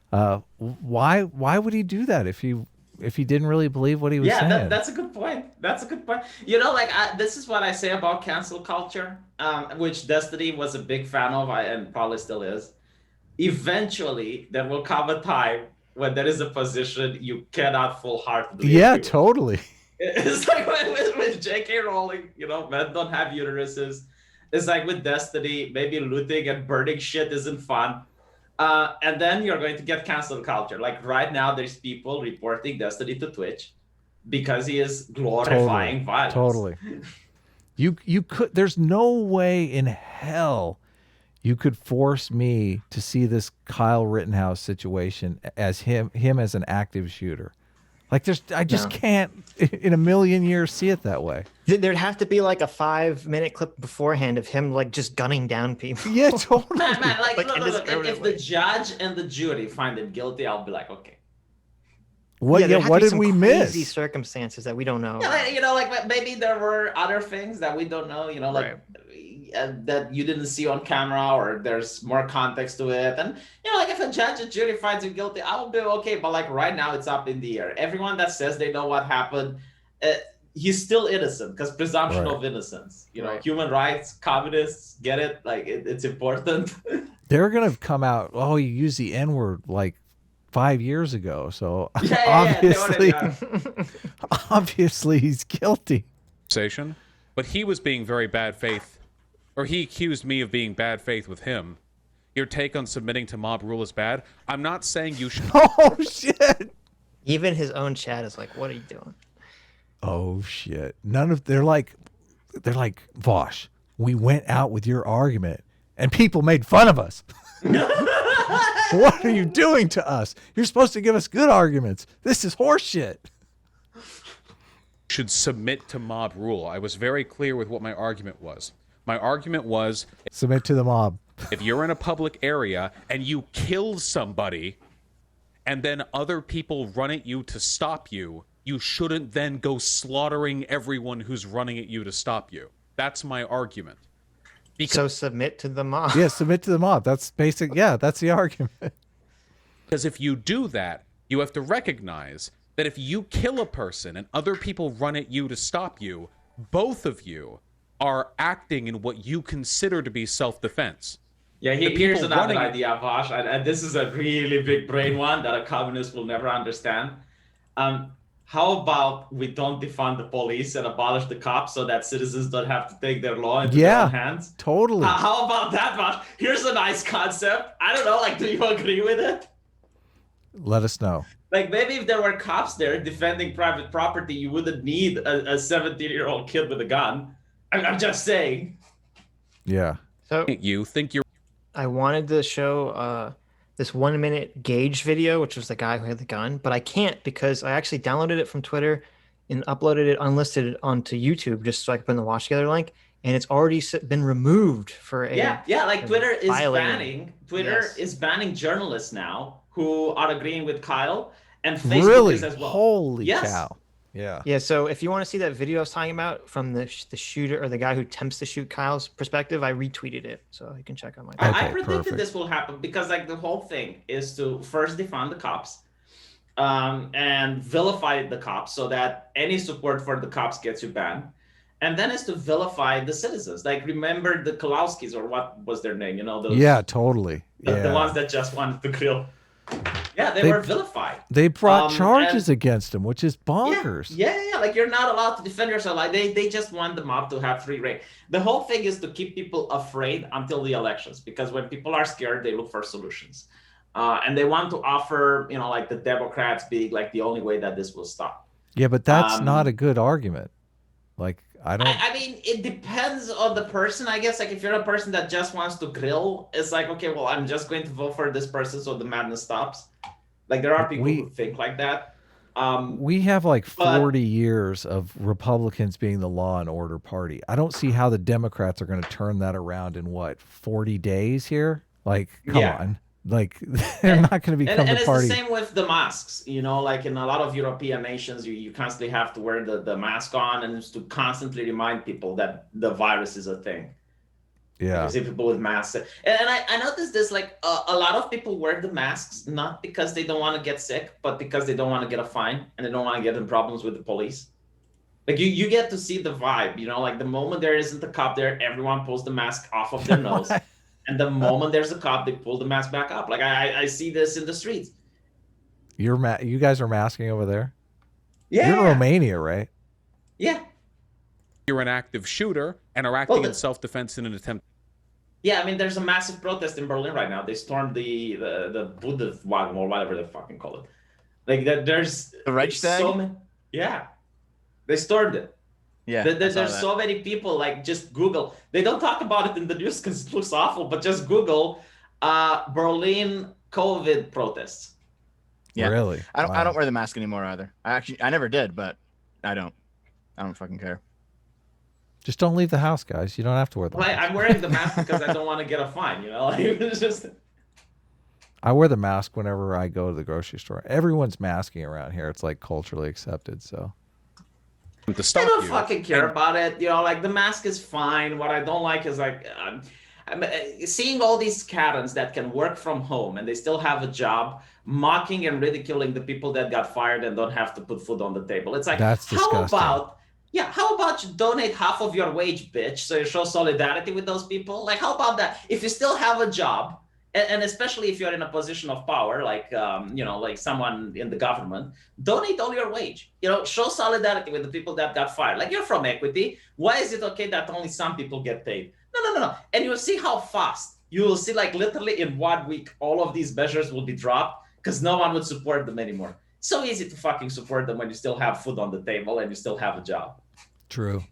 Why would he do that if he didn't really believe what he was saying? Yeah, that's a good point. That's a good point. You know, like this is what I say about cancel culture, which Destiny was a big fan of, and probably still is. Eventually, there will come a time when there is a position you cannot full-heartedly Yeah, agree with. totally. It's like with J.K. Rowling, you know, men don't have uteruses. It's like with Destiny, maybe looting and burning shit isn't fun. And then you're going to get cancel culture. Like right now, there's people reporting Destiny to Twitch because he is glorifying violence. Totally. You could. There's no way in hell you could force me to see this Kyle Rittenhouse situation as him as an active shooter. Like I just can't in a million years see it that way. There'd have to be like a 5-minute clip beforehand of him like just gunning down people. Yeah, totally. Man, like look, if the way. judge and the jury find him guilty, I'll be like, okay. What did we miss? Crazy circumstances that we don't know. Yeah, you know, like maybe there were other things that we don't know. You know, like that you didn't see on camera, or there's more context to it. And you know, like if a judge and jury finds him guilty, I'll be okay. But like right now, it's up in the air. Everyone that says they know what happened, he's still innocent because presumption of innocence. You know, human rights, communists get it. Like it's important. They're gonna come out. Oh, you used the N-word like 5 years ago, so obviously he's guilty. But he was being very bad faith, or he accused me of being bad faith with him. Your take on submitting to mob rule is bad. I'm not saying you should. Oh shit! Even his own chat is like, "What are you doing?" Oh shit! They're like, Vaush, we went out with your argument, and people made fun of us. What are you doing to us? You're supposed to give us good arguments. This is horseshit. Should submit to mob rule. I was very clear with what my argument was. My argument was submit to the mob. If you're in a public area and you kill somebody and then other people run at you to stop you, you shouldn't then go slaughtering everyone who's running at you to stop you. That's my argument. So submit to the mob. Yeah, submit to the mob. That's basic. Yeah, that's the argument. Because if you do that, you have to recognize that if you kill a person and other people run at you to stop you, both of you are acting in what you consider to be self-defense. Yeah, here's another idea, Vaush, and this is a really big brain one that a communist will never understand. How about we don't defund the police and abolish the cops so that citizens don't have to take their law into their own hands? Totally. How about that, Vaush? Here's a nice concept. I don't know, like, do you agree with it? Let us know. Like, maybe if there were cops there defending private property, you wouldn't need a 17-year-old kid with a gun. I'm just saying. Yeah. So you think you're... I wanted to show this 1-minute Gage video, which was the guy who had the gun, but I can't because I actually downloaded it from Twitter and uploaded it unlisted onto YouTube just so I could put in the Watch Together link, and it's already been removed for a like Twitter is violating. is banning journalists now who are agreeing with Kyle, and Facebook really? is as well. Holy cow. Yeah. So if you want to see that video I was talking about from the shooter or the guy who attempts to shoot Kyle's perspective, I retweeted it, so you can check out my. I predicted this will happen because like the whole thing is to first defund the cops, and vilify the cops so that any support for the cops gets you banned, and then is to vilify the citizens. Like remember the Kalowskis or what was their name? You know those. Yeah, totally. The ones that just wanted to grill. Yeah, they were vilified. They brought charges against him, which is bonkers. Yeah. Like you're not allowed to defend yourself. Like they just want the mob to have free reign. The whole thing is to keep people afraid until the elections, because when people are scared, they look for solutions, and they want to offer, you know, like the Democrats being like the only way that this will stop. Yeah, but that's not a good argument. Like I mean, it depends on the person, I guess. Like if you're a person that just wants to grill, it's like, okay, well, I'm just going to vote for this person so the madness stops. Like there are people who think like that. We have like 40 years of Republicans being the law and order party. I don't see how the Democrats are going to turn that around in 40 days here? Like, come on. Like they're not going to become and the party. It's the same with the masks. Like in a lot of European nations, you constantly have to wear the mask on, and it's to constantly remind people that the virus is a thing. Yeah. You see people with masks, and I noticed this. Like a lot of people wear the masks not because they don't want to get sick, but because they don't want to get a fine and they don't want to get in problems with the police. Like you get to see the vibe. Like the moment there isn't a cop there, everyone pulls the mask off of their nose. And the moment there's a cop, they pull the mask back up. Like I see this in the streets. You guys are masking over there? Yeah. You're in Romania, right? Yeah. You're an active shooter and are acting in self-defense in an attempt. Yeah, I mean, there's a massive protest in Berlin right now. They stormed the Bundeswagen or whatever they fucking call it. Like there's the Reichstag. Yeah, they stormed it. Yeah, there's so many people. Like just Google. They don't talk about it in the news because it looks awful. But just Google Berlin COVID protests. Yeah, really. I don't wear the mask anymore either. I never did, but I don't fucking care. Just don't leave the house, guys. You don't have to wear the mask. I'm wearing the mask because I don't want to get a fine. Like it's just. I wear the mask whenever I go to the grocery store. Everyone's masking around here. It's like culturally accepted. So. I don't fucking care about it. Like the mask is fine. What I don't like is like I'm seeing all these Karens that can work from home and they still have a job, mocking and ridiculing the people that got fired and don't have to put food on the table. It's like, that's disgusting. How about you donate half of your wage, bitch, so you show solidarity with those people? Like, how about that? If you still have a job, and especially if you're in a position of power, like like someone in the government, donate all your wage. Show solidarity with the people that got fired. Like, you're from equity. Why is it okay that only some people get paid? No. And you'll see how fast. You will see, like, literally in 1 week, all of these measures will be dropped because no one would support them anymore. So easy to fucking support them when you still have food on the table and you still have a job. True.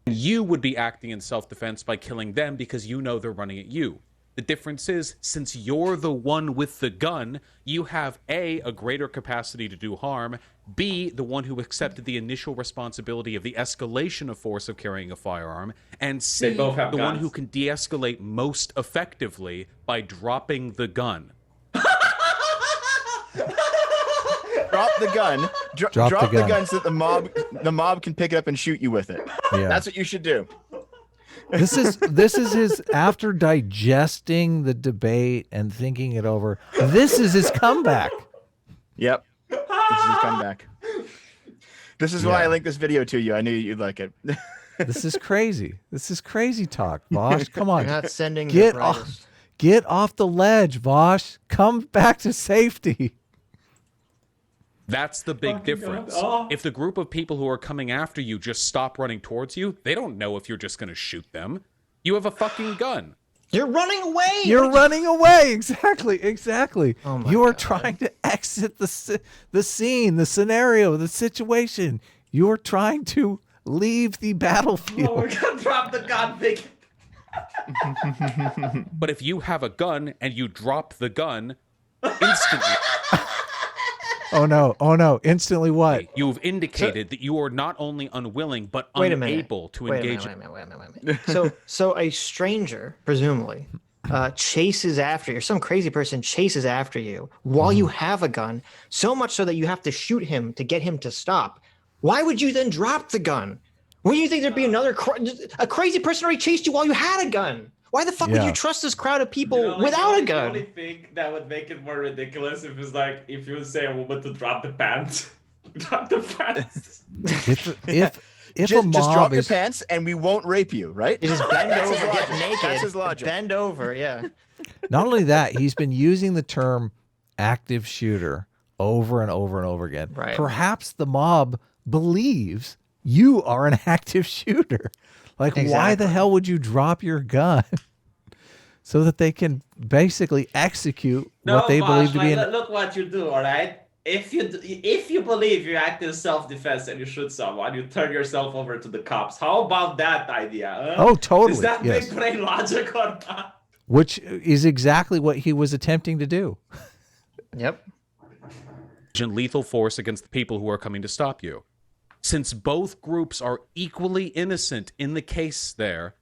You would be acting in self-defense by killing them because you know they're running at you. The difference is, since you're the one with the gun, you have A, a greater capacity to do harm, B, the one who accepted the initial responsibility of the escalation of force of carrying a firearm, and C, the one who can de-escalate most effectively by dropping the gun. Drop the gun. Drop the gun so that the mob can pick it up and shoot you with it. Yeah. That's what you should do. This is his, after digesting the debate and thinking it over, this is his comeback. Yep. This is his comeback. This is why I linked this video to you. I knew you'd like it. This is crazy. This is crazy talk, Vaush. Come on. You're not sending get off the ledge, Vaush. Come back to safety. That's the big difference. If the group of people who are coming after you just stop running towards you, they don't know if you're just going to shoot them. You have a fucking gun. You're running away. You're running away. Exactly. Oh you are trying to exit the scene, the scenario, the situation. You are trying to leave the battlefield. Oh, we're going to drop the gun, big. But if you have a gun and you drop the gun, instantly... Oh no! Instantly what? You've indicated that you are not only unwilling but unable to engage. Wait a minute. So a stranger, presumably, chases after you, or some crazy person chases after you while you have a gun, so much so that you have to shoot him to get him to stop. Why would you then drop the gun? Wouldn't you think there'd be a crazy person already chased you while you had a gun? Why the fuck would you trust this crowd of people without a gun? The only thing that would make it more ridiculous if you would say a woman to drop the pants. Drop the pants. If a mob just drop the pants and we won't rape you, right? You just bend over, get naked. That's his logic. Bend over, yeah. Not only that, he's been using the term active shooter over and over and over again. Right. Perhaps the mob believes you are an active shooter. Like, why the hell would you drop your gun so that they can basically execute what they believe to be look what you do, all right? If you believe you act in self-defense and you shoot someone, you turn yourself over to the cops. How about that idea? Huh? Oh, totally. Is that big brain logic or not? Which is exactly what he was attempting to do. Yep. Lethal force against the people who are coming to stop you. Since both groups are equally innocent in the case there,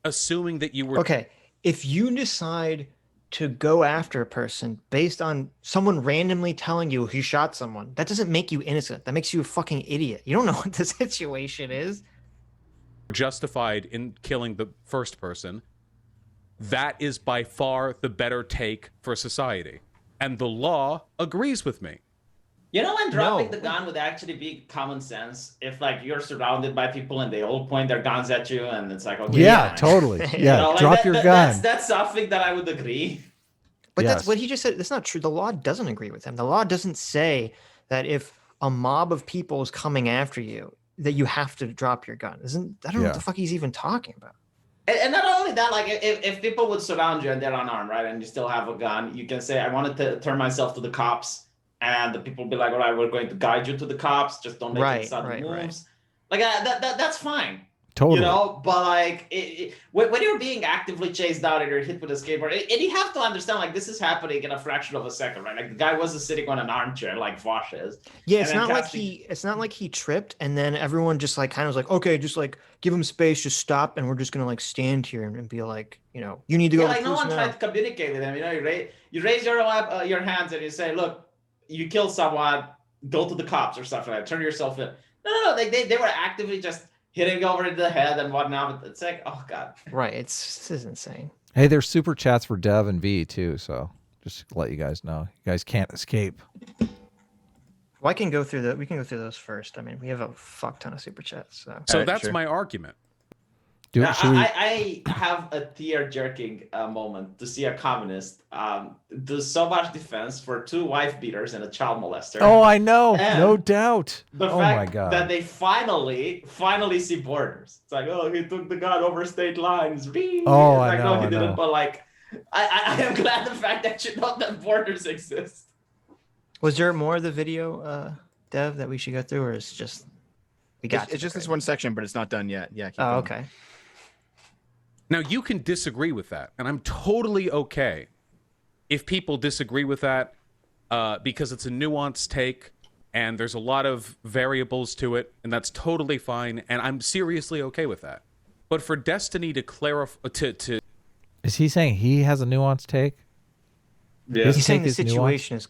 assuming that you were... Okay, if you decide to go after a person based on someone randomly telling you he shot someone, that doesn't make you innocent. That makes you a fucking idiot. You don't know what the situation is. Justified in killing the first person. That is by far the better take for society. And the law agrees with me. You know, when dropping the gun would actually be common sense if, like, you're surrounded by people and they all point their guns at you, and it's like, okay, yeah, totally, yeah, you know, like drop your gun. That's something that I would agree. But that's what he just said. That's not true. The law doesn't agree with him. The law doesn't say that if a mob of people is coming after you, that you have to drop your gun. I don't know what the fuck he's even talking about. And not only that, like, if people would surround you and they're unarmed, right, and you still have a gun, you can say, I wanted to turn myself to the cops. And the people will be like, all right, we're going to guide you to the cops. Just don't make any sudden moves. Like, that's fine. Totally. You know, but like, when you're being actively chased down and you're hit with a skateboard, and you have to understand, like, this is happening in a fraction of a second, right? Like, the guy wasn't sitting on an armchair like Vaush is. Yeah, it's not like he tripped and then everyone just like kind of was like, okay, just like give him space, just stop, and we're just gonna like stand here and be like, you know, you need to go. Like, no one tried to communicate with him. You know, you raise your hands and you say, look, you kill someone, go to the cops or stuff like that. Turn yourself in. No. They were actively just hitting over the head and whatnot. It's like, oh god. Right. This is insane. Hey, there's super chats for Dev and Veeh too. So just to let you guys know, you guys can't escape. Well, we can go through those first. I mean, we have a fuck ton of super chats. So that's my argument. I have a tear-jerking moment to see a communist do so much defense for 2 wife beaters and a child molester. Oh, I know, no doubt. The fact that they finally see borders. It's like, oh, he took the gun over state lines. Oh, I know. No, he didn't. But like, I am glad the fact that you know that borders exist. Was there more of the video, Dev, that we should go through, or is just it's just this one section, but it's not done yet. Yeah. Oh, okay. Now, you can disagree with that, and I'm totally okay if people disagree with that because it's a nuanced take, and there's a lot of variables to it, and that's totally fine, and I'm seriously okay with that. But for Destiny to clarify... Is he saying he has a nuanced take? Yeah. He's saying the situation is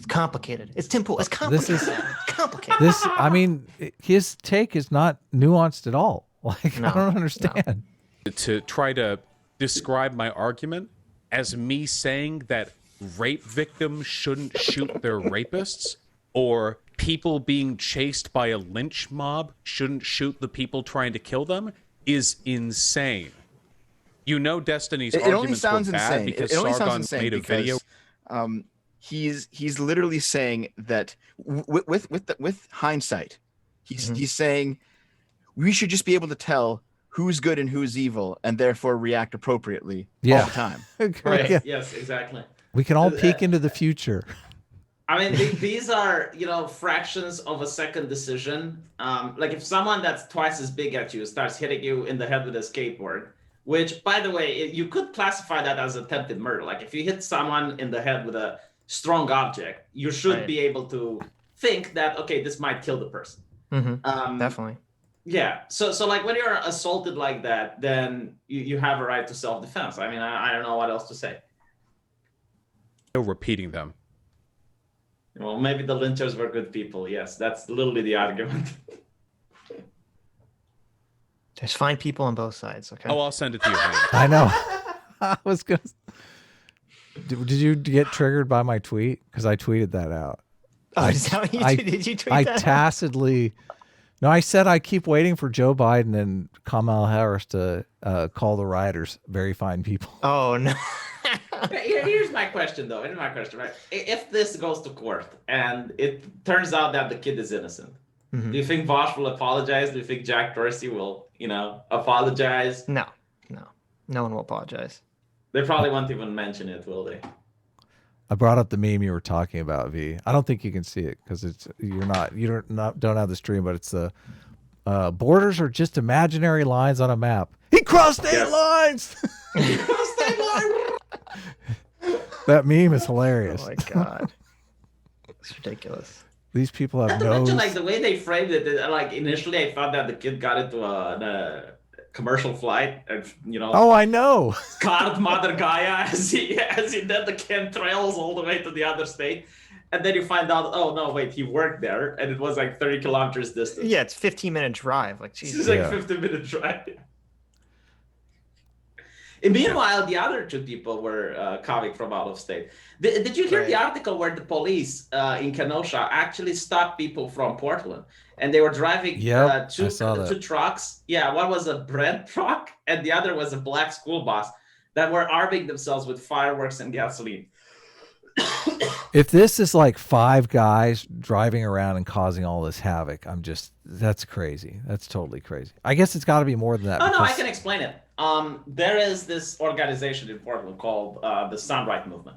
complicated. It's simple. It's complicated. It's complicated. I mean, his take is not nuanced at all. Like, I don't understand. No. To try to describe my argument as me saying that rape victims shouldn't shoot their rapists, or people being chased by a lynch mob shouldn't shoot the people trying to kill them is insane. You know, Destiny's arguments were bad because Sargon made a video. He's literally saying that with hindsight, he's saying we should just be able to tell who's good and who's evil, and therefore react appropriately all the time. Right. Yeah. Yes, exactly. We can all peek into the future. I mean, these are, you know, fractions of a second decision. Like if someone that's twice as big as you starts hitting you in the head with a skateboard, which, by the way, you could classify that as attempted murder. Like if you hit someone in the head with a strong object, you should be able to think that, okay, this might kill the person. Mm-hmm. Definitely. Yeah. So like when you're assaulted like that, then you have a right to self-defense. I mean, I don't know what else to say. No repeating them. Well, maybe the lynchers were good people. Yes, that's literally the argument. There's fine people on both sides. Okay. Oh, I'll send it to you. I know. I was gonna. Did you get triggered by my tweet? Because I tweeted that out. Oh, is that what you did you tweet that? I tacitly. No, I said I keep waiting for Joe Biden and Kamala Harris to call the rioters very fine people. Oh, no. Here's my question, though. Here's my question, right? If this goes to court and it turns out that the kid is innocent, do you think Vaush will apologize? Do you think Jack Dorsey will, apologize? No. No one will apologize. They probably won't even mention it, will they? I brought up the meme you were talking about, V. I don't think you can see it because you don't have the stream, but it's the borders are just imaginary lines on a map. He crossed state lines. He crossed state lines. That meme is hilarious. Oh my god, it's ridiculous. These people have no. Like the way they framed it, like initially I thought that the kid got into commercial flight, and Oh, I know. scarred Mother Gaia as he did the chemtrails all the way to the other state. And then you find out, oh no, wait, he worked there, and it was like 30 kilometers distance. Yeah, it's 15-minute drive. Like, Jesus. It's like 15-minute drive. And meanwhile, the other two people were coming from out of state. Did you hear the article where the police in Kenosha actually stopped people from Portland, and they were driving two trucks? Yeah, one was a bread truck, and the other was a black school bus that were arming themselves with fireworks and gasoline. If this is like 5 guys driving around and causing all this havoc, that's crazy. That's totally crazy. I guess it's got to be more than that. Oh, no, I can explain it. There is this organization in Portland called the Sunrise Movement,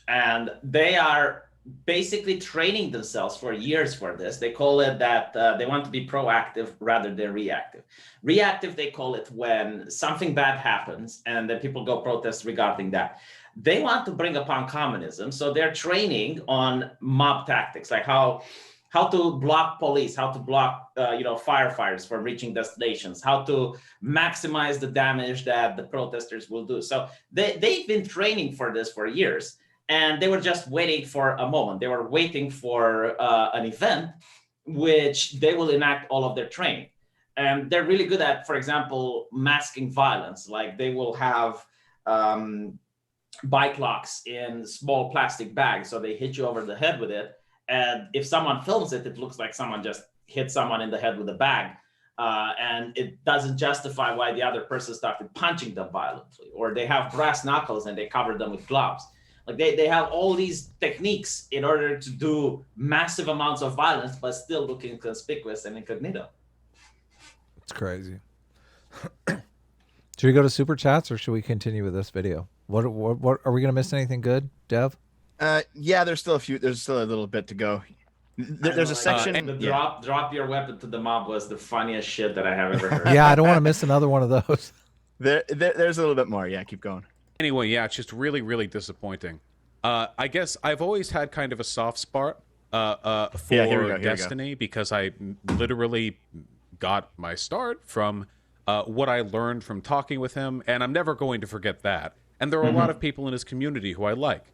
and they are basically training themselves for years for this. They call it that they want to be proactive rather than reactive. Reactive, they call it when something bad happens and then people go protest regarding that. They want to bring upon communism, so they're training on mob tactics, like how to block police, how to block firefighters from reaching destinations, how to maximize the damage that the protesters will do. So they've been training for this for years, and they were just waiting for a moment. They were waiting for an event which they will enact all of their training. And they're really good at, for example, masking violence. Like they will have bike locks in small plastic bags, so they hit you over the head with it. And if someone films it, it looks like someone just hit someone in the head with a bag. And it doesn't justify why the other person started punching them violently. Or they have brass knuckles and they cover them with gloves. Like they have all these techniques in order to do massive amounts of violence, but still looking conspicuous and incognito. It's crazy. Should we go to super chats or should we continue with this video? What are we going to miss anything good, Dev? Yeah, there's still a little bit to go. There's a section. Drop your weapon to the mob was the funniest shit that I have ever heard. Yeah, I don't want to miss another one of those. There's a little bit more. Yeah, keep going. Anyway, yeah, it's just really, really disappointing. I guess I've always had kind of a soft spot for Destiny because I literally got my start from what I learned from talking with him, and I'm never going to forget that. And there are a lot of people in his community who I like.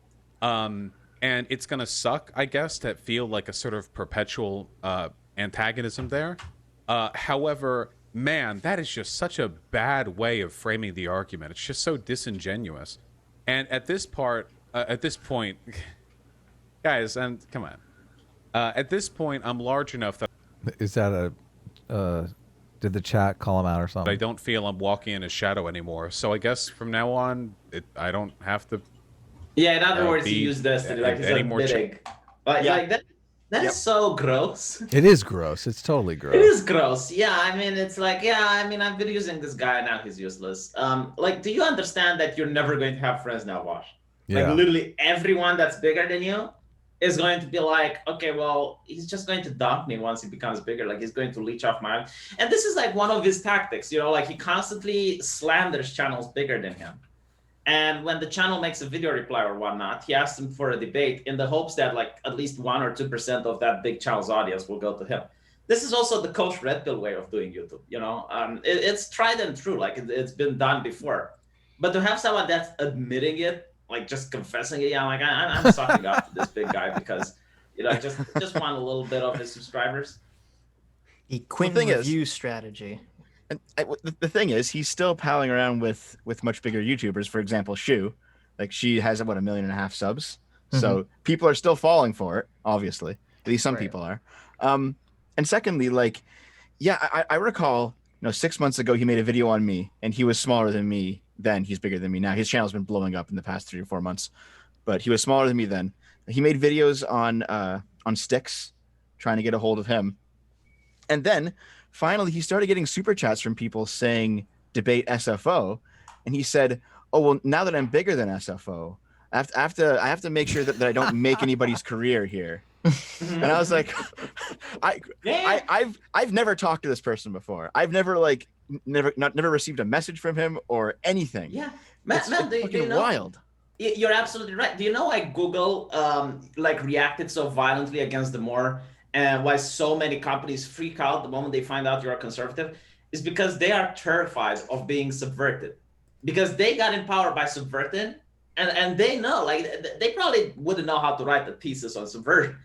And it's going to suck, I guess, to feel like a sort of perpetual antagonism there. However, man, that is just such a bad way of framing the argument. It's just so disingenuous. And at this point, guys, and come on. At this point, I'm large enough that... Is that did the chat call him out or something? I don't feel I'm walking in a shadow anymore. So I guess from now on, I don't have to... Yeah, in other words, he used Destiny like he's admitting. Like that is so gross. It is gross. It's totally gross. It is gross. Yeah, I mean, it's like, I've been using this guy, now he's useless. Like, do you understand that you're never going to have friends now, Vaush? Yeah. Like, literally everyone that's bigger than you is going to be like, okay, well, he's just going to dump me once he becomes bigger. Like, he's going to leech off my... And this is like one of his tactics, like he constantly slanders channels bigger than him. And when the channel makes a video reply or whatnot, he asks them for a debate in the hopes that like at least 1 or 2% of that big channel's audience will go to him. This is also the Coach Red Pill way of doing YouTube. It's tried and true. Like it's been done before. But to have someone that's admitting it, like just confessing it, I'm sucking up to this big guy because I just want a little bit of his subscribers. The Quinn review strategy. And the thing is, he's still palling around with much bigger YouTubers. For example, Shu, like she has 1.5 million subs, so people are still falling for it. Obviously, at least some people are. And secondly, like, yeah, I recall, 6 months ago he made a video on me, and he was smaller than me then. He's bigger than me now. His channel's been blowing up in the past 3 or 4 months, but he was smaller than me then. He made videos on Styx, trying to get a hold of him, and then. Finally, he started getting super chats from people saying debate SFO, and he said, "Oh well, now that I'm bigger than SFO, I have to make sure that I don't make anybody's career here." And I was like, I've never talked to this person before. I've never never received a message from him or anything. Yeah, man, do you know? Wild. You're absolutely right. Do you know why Google reacted so violently against the more and why so many companies freak out the moment they find out you're a conservative is because they are terrified of being subverted, because they got in power by subverting, and they know, like, they probably wouldn't know how to write the thesis on subversion,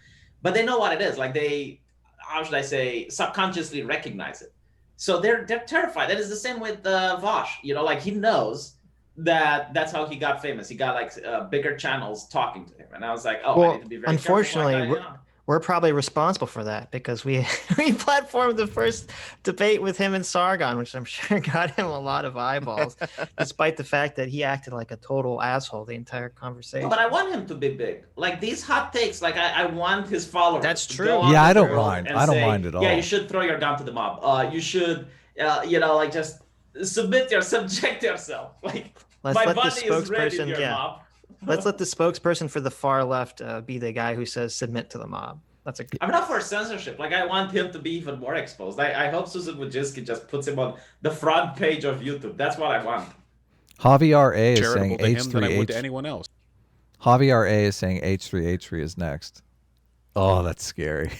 but they know what it is. Like, they, how should I say, subconsciously recognize it. So they're terrified. That is the same with Vaush. You know, like, he knows that that's how he got famous. He got like bigger channels talking to him, and I was like, oh, I need to be very unfortunately, careful. We're probably responsible for that because we platformed the first debate with him and Sargon, which I'm sure got him a lot of eyeballs, despite the fact that he acted like a total asshole the entire conversation. No, but I want him to be big. Like, these hot takes, like, I want his followers. That's to true. go on Yeah, the I don't world mind. and I don't say, mind at all. Yeah, you should throw your gun to the mob. You should, you know, like, just subject yourself. Like, my body is ready in your mob. Let's let the spokesperson for the far left be the guy who says submit to the mob. That's I'm not for censorship. Like, I want him to be even more exposed. I hope Susan Wojcicki just puts him on the front page of YouTube. That's what I want. Javier A is Charitable saying to him than I would H3H. to anyone else. Javier A is saying H3H3 is next. Oh, that's scary.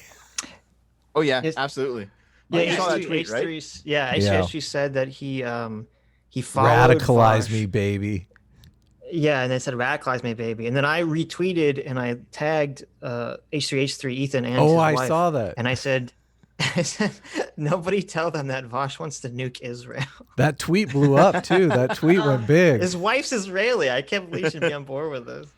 Oh yeah, absolutely. Yeah, you saw that tweet, right? Yeah, H3H3 said that he followed radicalize Vaush. me, baby. Yeah, and they said radicalize me, baby. And then I retweeted and I tagged H3H3 Ethan and his wife. I saw that. And I said, nobody tell them that Vaush wants to nuke Israel. That tweet blew up too. That tweet went big. His wife's Israeli. I can't believe she'd be on board with this.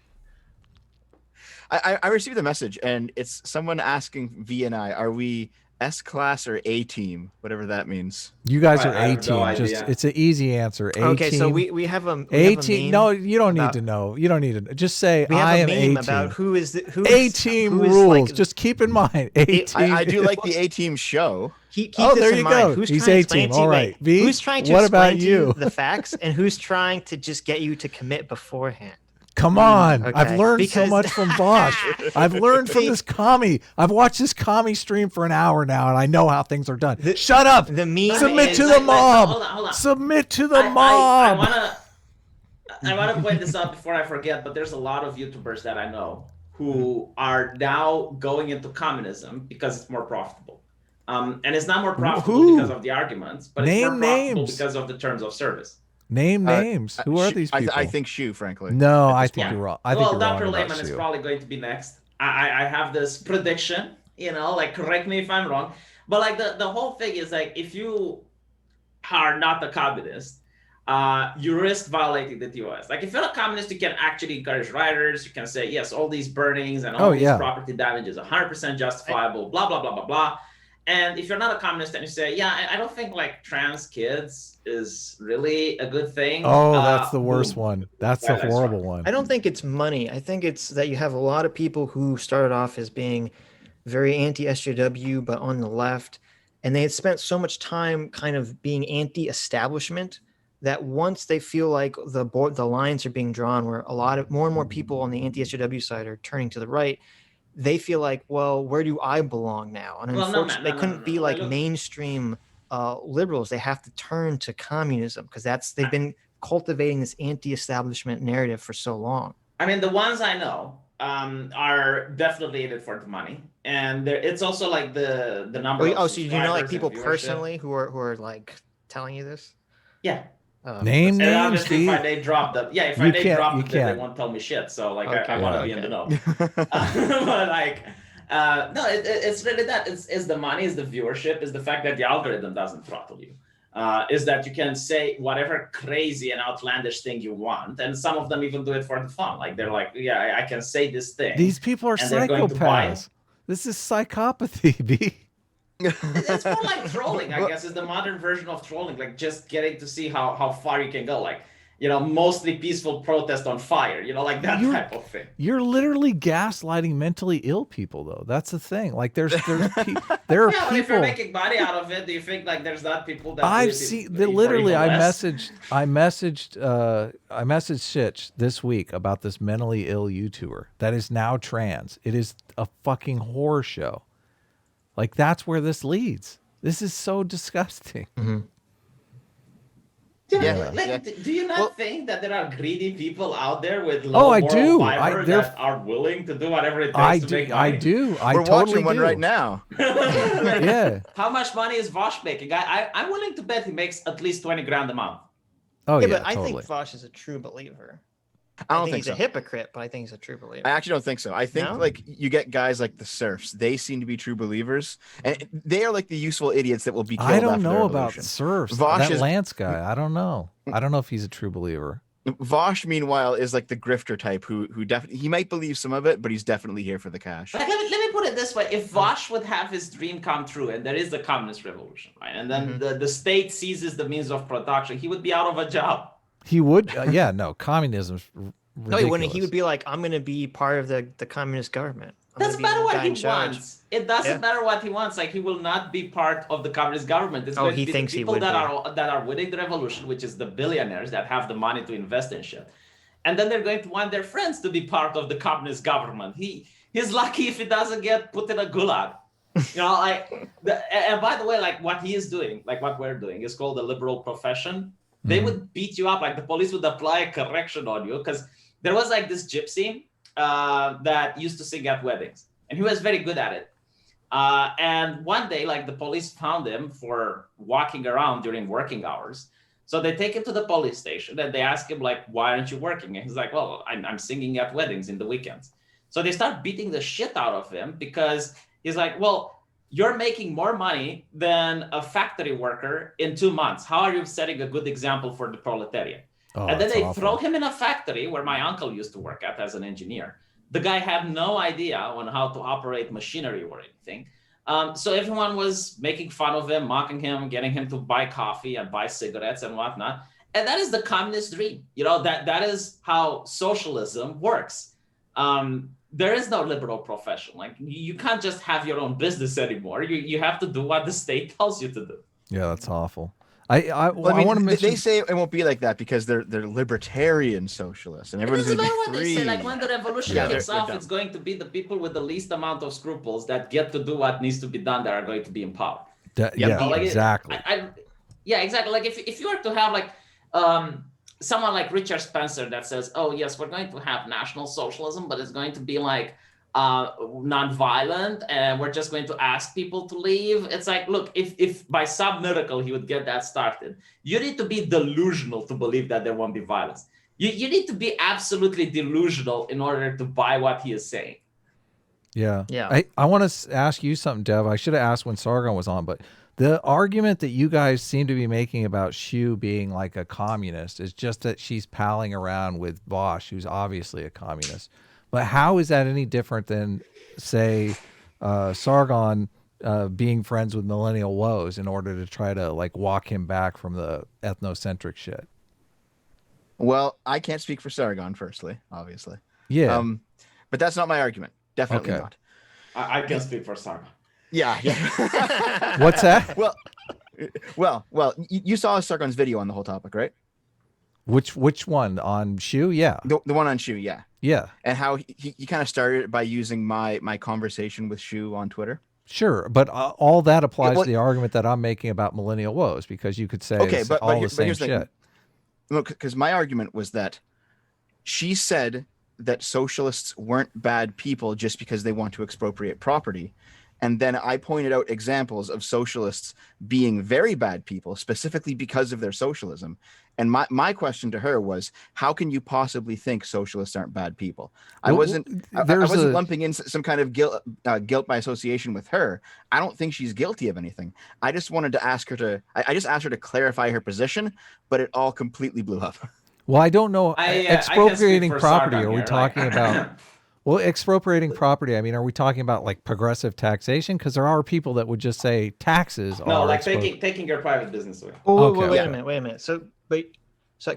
I received a message, and it's someone asking V and I, are we S-class or A-team? Whatever that means. You guys are A-team. A-team. Just it's an easy answer. A-team. Okay, so we have a A-team. No, you don't need to know. You don't need to. Just say I am A-team. About who is A-team rules. Like, just keep in mind. A-team. I do like the A-team show. Keep this in mind. He's A-team. All right. Vee, who's trying to explain to you the facts and who's trying to just get you to commit beforehand? Come on. Okay. I've learned so much from Vaush. I've learned from this commie. I've watched this commie stream for an hour now, and I know how things are done. Shut up. The meme Submit to the mob. Hold on. Submit to the mob. I want to point this out before I forget, but there's a lot of YouTubers that I know who are now going into communism because it's more profitable. And it's not more profitable because of the arguments, but it's more profitable because of the terms of service. Name names. Who are these people? I think Shu, frankly. No, I think you're wrong. Well, Dr. Lehman is probably going to be next. I have this prediction, you know, like, correct me if I'm wrong. But, like, the whole thing is, like, if you are not a communist, you risk violating the TOS. Like, if you're a communist, you can actually encourage rioters. You can say, yes, all these burnings and all these property damage is 100% justifiable, blah, blah, blah, blah, blah. And if you're not a communist and you say, yeah, I don't think, like, trans kids is really a good thing. Oh, that's the worst one. That's a horrible one. I don't think it's money. I think it's that you have a lot of people who started off as being very anti-SJW, but on the left. And they had spent so much time kind of being anti-establishment that once they feel like the lines are being drawn where more and more people on the anti-SJW side are turning to the right, they feel like, well, where do I belong now? And unfortunately, they couldn't be like mainstream liberals. They have to turn to communism because they've been cultivating this anti-establishment narrative for so long. I mean, the ones I know are definitely in it for the money, and it's also like the number. Oh, so you know, like, people personally who are like telling you this? Yeah. Name names. Obviously, if I name drop them, they won't tell me shit. So, like, okay, I want to be in the know. But, like, no, it's really that. It's the money, it's the viewership, it's the fact that the algorithm doesn't throttle you. Is that you can say whatever crazy and outlandish thing you want, and some of them even do it for the fun. Like, they're like, yeah, I can say this thing. These people are psychopaths. This is psychopathy, B. It's more like trolling, I guess, is the modern version of trolling, like just getting to see how far you can go, like, you know, mostly peaceful protest on fire, you know, like that type of thing. You're literally gaslighting mentally ill people, though. That's the thing. Like, there are people. But if you're making money out of it, do you think, like, there's not people that I've seen literally? I messaged Sitch this week about this mentally ill YouTuber that is now trans. It is a fucking horror show. Like, that's where this leads. This is so disgusting. Mm-hmm. Do you not think that there are greedy people out there with low moral fiber that are willing to do whatever it takes to make money? I do. We're watching one right now. Yeah. How much money is Vaush making? I'm willing to bet he makes at least 20 grand a month. Oh yeah, but totally. I think Vaush is a true believer. I don't think he's a hypocrite, but I think he's a true believer. I actually don't think so. I think like you get guys like the serfs. They seem to be true believers, and they are like the useful idiots that will be killed. I don't know about serfs. Vaush is Lance guy. I don't know. I don't know if he's a true believer. Vaush, meanwhile, is like the grifter type who definitely he might believe some of it, but he's definitely here for the cash. Let me put it this way: if Vaush would have his dream come true, and there is the communist revolution, right, and then the state seizes the means of production, he would be out of a job. He would, yeah. No, communism's ridiculous. No, he wouldn't. He would be like, I'm going to be part of the communist government. Doesn't matter what he wants. It doesn't matter what he wants. Like, he will not be part of the communist government. It's going to be the people that are winning the revolution, which is the billionaires that have the money to invest in shit. And then they're going to want their friends to be part of the communist government. He's lucky if he doesn't get put in a gulag. You know, and by the way, like what he is doing, like what we're doing, is called the liberal profession. They would beat you up. Like the police would apply a correction on you because there was like this gypsy that used to sing at weddings, and he was very good at it. And one day, like the police found him for walking around during working hours. So they take him to the police station and they ask him like, why aren't you working? And he's like, well, I'm singing at weddings in the weekends. So they start beating the shit out of him because he's like, well, you're making more money than a factory worker in 2 months. How are you setting a good example for the proletariat? Oh, and then they throw him in a factory where my uncle used to work at as an engineer. The guy had no idea on how to operate machinery or anything. So everyone was making fun of him, mocking him, getting him to buy coffee and buy cigarettes and whatnot. And that is the communist dream. You know, that is how socialism works. There is no liberal profession. Like you can't just have your own business anymore. You have to do what the state tells you to do. Yeah, that's awful. I mean, want to mention. They say it won't be like that because they're libertarian socialists, and everyone's going to be free. What they say. Like when the revolution kicks off, it's going to be the people with the least amount of scruples that get to do what needs to be done that are going to be in power. Exactly. Exactly. Like if you were to have like someone like Richard Spencer that says, "Oh yes, we're going to have National Socialism, but it's going to be like." Non-violent, and we're just going to ask people to leave. It's like, look, if by some miracle he would get that started, you need to be delusional to believe that there won't be violence. You need to be absolutely delusional in order to buy what he is saying. Yeah. I want to ask you something, Dev. I should have asked when Sargon was on, but the argument that you guys seem to be making about Shu being like a communist is just that she's palling around with Vaush, who's obviously a communist. But how is that any different than, say, Sargon being friends with Millennial Woes in order to try to like walk him back from the ethnocentric shit? Well, I can't speak for Sargon, firstly, obviously. Yeah. But that's not my argument. Definitely not. I can speak for Sargon. Yeah. What's that? Well, you saw Sargon's video on the whole topic, right? Which one? On Shu? Yeah. The one on Shu, yeah. Yeah. And how he kind of started it by using my conversation with Shu on Twitter. Sure, but all that applies to the argument that I'm making about Millennial Woes, because you could say all the same shit. Look, because my argument was that she said that socialists weren't bad people just because they want to expropriate property. And then I pointed out examples of socialists being very bad people, specifically because of their socialism. And my question to her was, how can you possibly think socialists aren't bad people? I wasn't lumping in some kind of guilt by association with her. I don't think she's guilty of anything. I just wanted to ask her I just asked her to clarify her position, but it all completely blew up. Well, I don't know. Expropriating property, are we talking about... Well, expropriating property, I mean, are we talking about like progressive taxation? Because there are people that would just say taxes are... No, like taking your private business away. Oh, okay. Wait a minute. So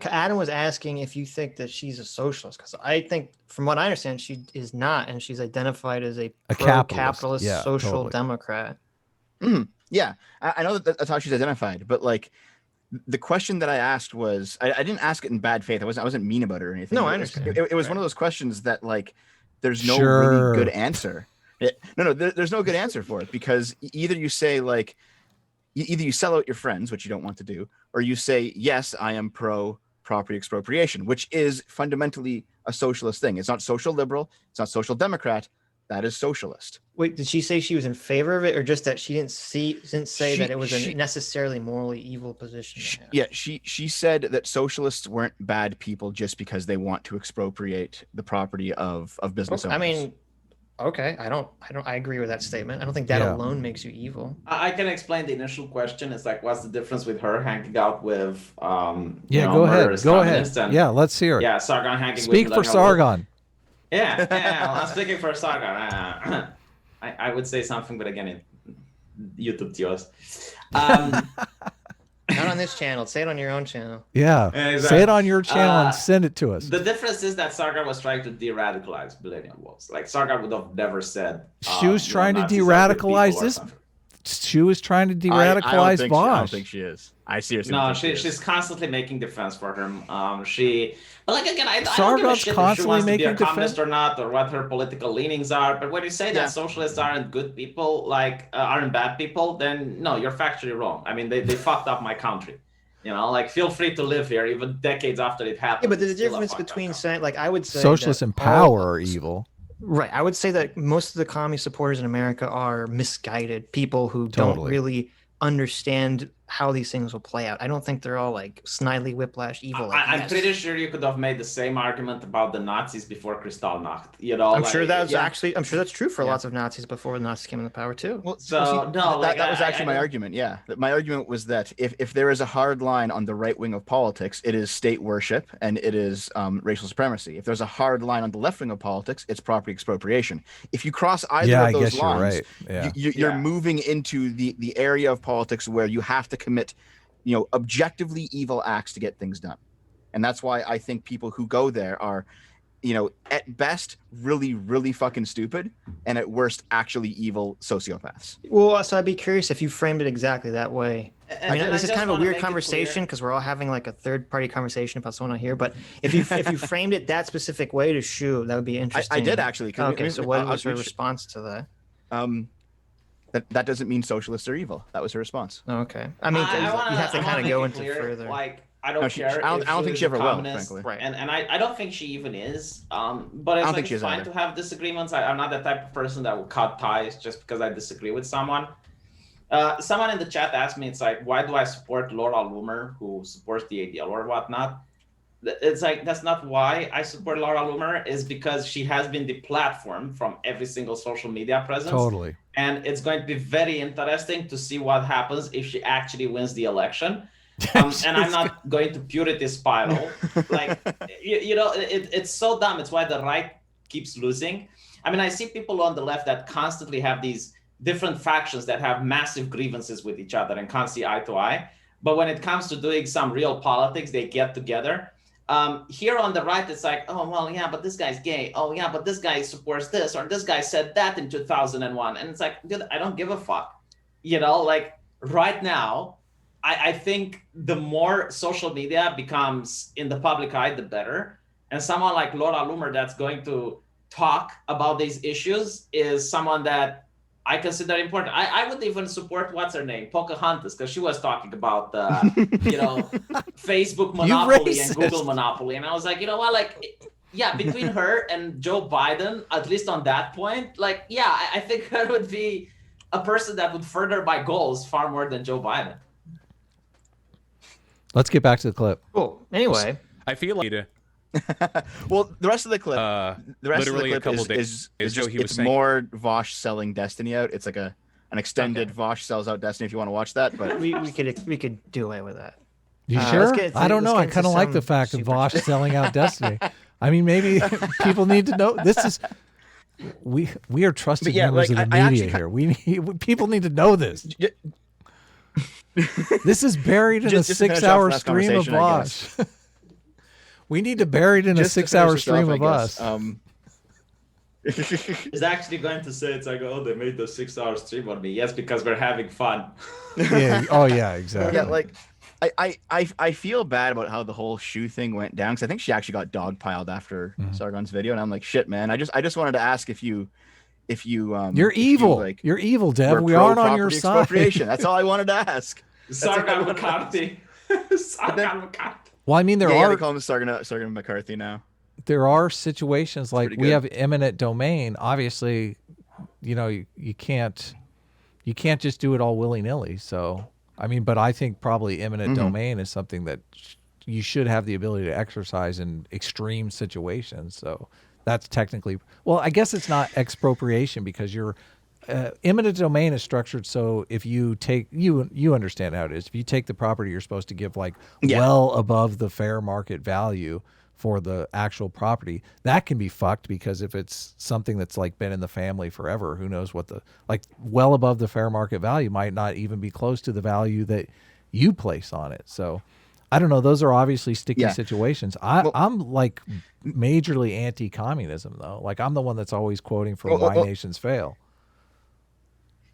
Adam was asking if you think that she's a socialist, because I think, from what I understand, she is not, and she's identified as a pro-capitalist social democrat. Yeah, I know that's how she's identified, but like the question that I asked was, I didn't ask it in bad faith. I wasn't mean about it or anything. No, I understand. It was one of those questions that like there's no really good answer. There's no good answer for it, because either you say like either you sell out your friends, which you don't want to do, or you say, yes, I am pro property expropriation, which is fundamentally a socialist thing. It's not social liberal. It's not social democrat. That is socialist. Wait, did she say she was in favor of it, or just that she didn't say that it was a necessarily morally evil position? She said that socialists weren't bad people just because they want to expropriate the property of business owners. I mean, okay, I agree with that statement. I don't think that alone makes you evil. I can explain the initial question. It's like, what's the difference with her hanging out with go ahead. And, let's hear it. Sargon hanging Speak with for Sargon. I'm speaking for Sargon. I would say something, but again, YouTube yours. Not on this channel. Say it on your own channel. Yeah. Exactly. Say it on your channel and send it to us. The difference is that Sargon was trying to de-radicalize millennial wolves. Like, Sargon would have never said she was trying to de-radicalize this. She was trying to de-radicalize Vaush. I don't think she is. I seriously. No, she's constantly making defense for him. But like again, I don't give a shit if she wants to be a communist or not, or what her political leanings are. But when you say that socialists aren't good people, like aren't bad people, then no, you're factually wrong. I mean, they fucked up my country. You know, like, feel free to live here even decades after it happened. Yeah, but there's a difference between saying, like, I would say socialists in power are evil. Right. I would say that most of the communist supporters in America are misguided people who don't really understand how these things will play out. I don't think they're all like Snidely Whiplash evil. I'm pretty sure you could have made the same argument about the Nazis before Kristallnacht. You know, I'm sure that's I'm sure that's true for lots of Nazis before the Nazis came into power too. Well, that was actually my argument. Yeah, my argument was that if there is a hard line on the right wing of politics, it is state worship and it is racial supremacy. If there's a hard line on the left wing of politics, it's property expropriation. If you cross either of those lines, you're moving into the area of politics where you have to commit, objectively evil acts to get things done. And that's why I think people who go there are, at best, really, really fucking stupid, and at worst, actually evil sociopaths. Well, so I'd be curious if you framed it exactly that way. I mean, this is kind of a weird conversation because we're all having like a third-party conversation about someone on here. But if you framed it that specific way to Shu, that would be interesting. I did actually. Okay, so what was her response to that? That doesn't mean socialists are evil. That was her response. Oh, okay. I mean, you have to kind of go into further. Like, I don't care. I don't think she ever will, frankly. Right. And I don't think she even is. But it's fine to have disagreements. I'm not the type of person that will cut ties just because I disagree with someone. Someone in the chat asked me, it's like, why do I support Laura Loomer, who supports the ADL or whatnot? It's like, that's not why I support Laura Loomer, is because she has been deplatformed from every single social media presence. Totally. And it's going to be very interesting to see what happens if she actually wins the election. And I'm not going to purity spiral. Like, it's so dumb. It's why the right keeps losing. I mean, I see people on the left that constantly have these different factions that have massive grievances with each other and can't see eye to eye. But when it comes to doing some real politics, they get together. Here on the right, it's like, oh, well, yeah, but this guy's gay. Oh, yeah, but this guy supports this, or this guy said that in 2001. And it's like, dude, I don't give a fuck. Like right now, I think the more social media becomes in the public eye, the better. And someone like Laura Loomer that's going to talk about these issues is someone that I consider important. I would even support, what's her name, Pocahontas, because she was talking about Facebook monopoly and Google monopoly, and I was like, you know what, like, yeah, between her and Joe Biden, at least on that point, like, yeah, I think her would be a person that would further my goals far more than Joe Biden. Let's get back to the clip. Cool. Anyway, I feel like. Well, the rest of the clip, is just more Vaush selling Destiny out. It's like an extended Vaush sells out Destiny. If you want to watch that, but we could do away with that. You sure? I don't know. I kind of like the fact of Vaush selling out Destiny. I mean, maybe people need to know. This is we are trusted members of the media here. People need to know this. This is buried in a 6-hour stream of Vaush. We need to bury it in a 6-hour stream of us. It's actually going to say, it's like, oh, they made the 6-hour stream on me. Yes, because we're having fun. Yeah. Oh, yeah, exactly. Yeah, like, I feel bad about how the whole Shu thing went down, because I think she actually got dogpiled after Sargon's video, and I'm like, shit, man. I just wanted to ask if you if you you're evil. You're evil, Dev. We aren't on your side. Expropriation. That's all I wanted to ask. Sargon McCarthy. Sargon McCarthy. Well, I mean, they call him Sargon McCarthy now. There are situations like we have eminent domain. Obviously, you can't just do it all willy-nilly. So, I mean, but I think probably eminent domain is something that you should have the ability to exercise in extreme situations. So that's technically, well, I guess it's not expropriation because you're eminent domain is structured so if you take you understand how it is. If you take the property, you're supposed to give well above the fair market value for the actual property. That can be fucked because if it's something that's been in the family forever, who knows what well above the fair market value might not even be close to the value that you place on it. So I don't know. Those are obviously sticky situations. I'm majorly anti-communism though. I'm the one that's always quoting for why nations fail.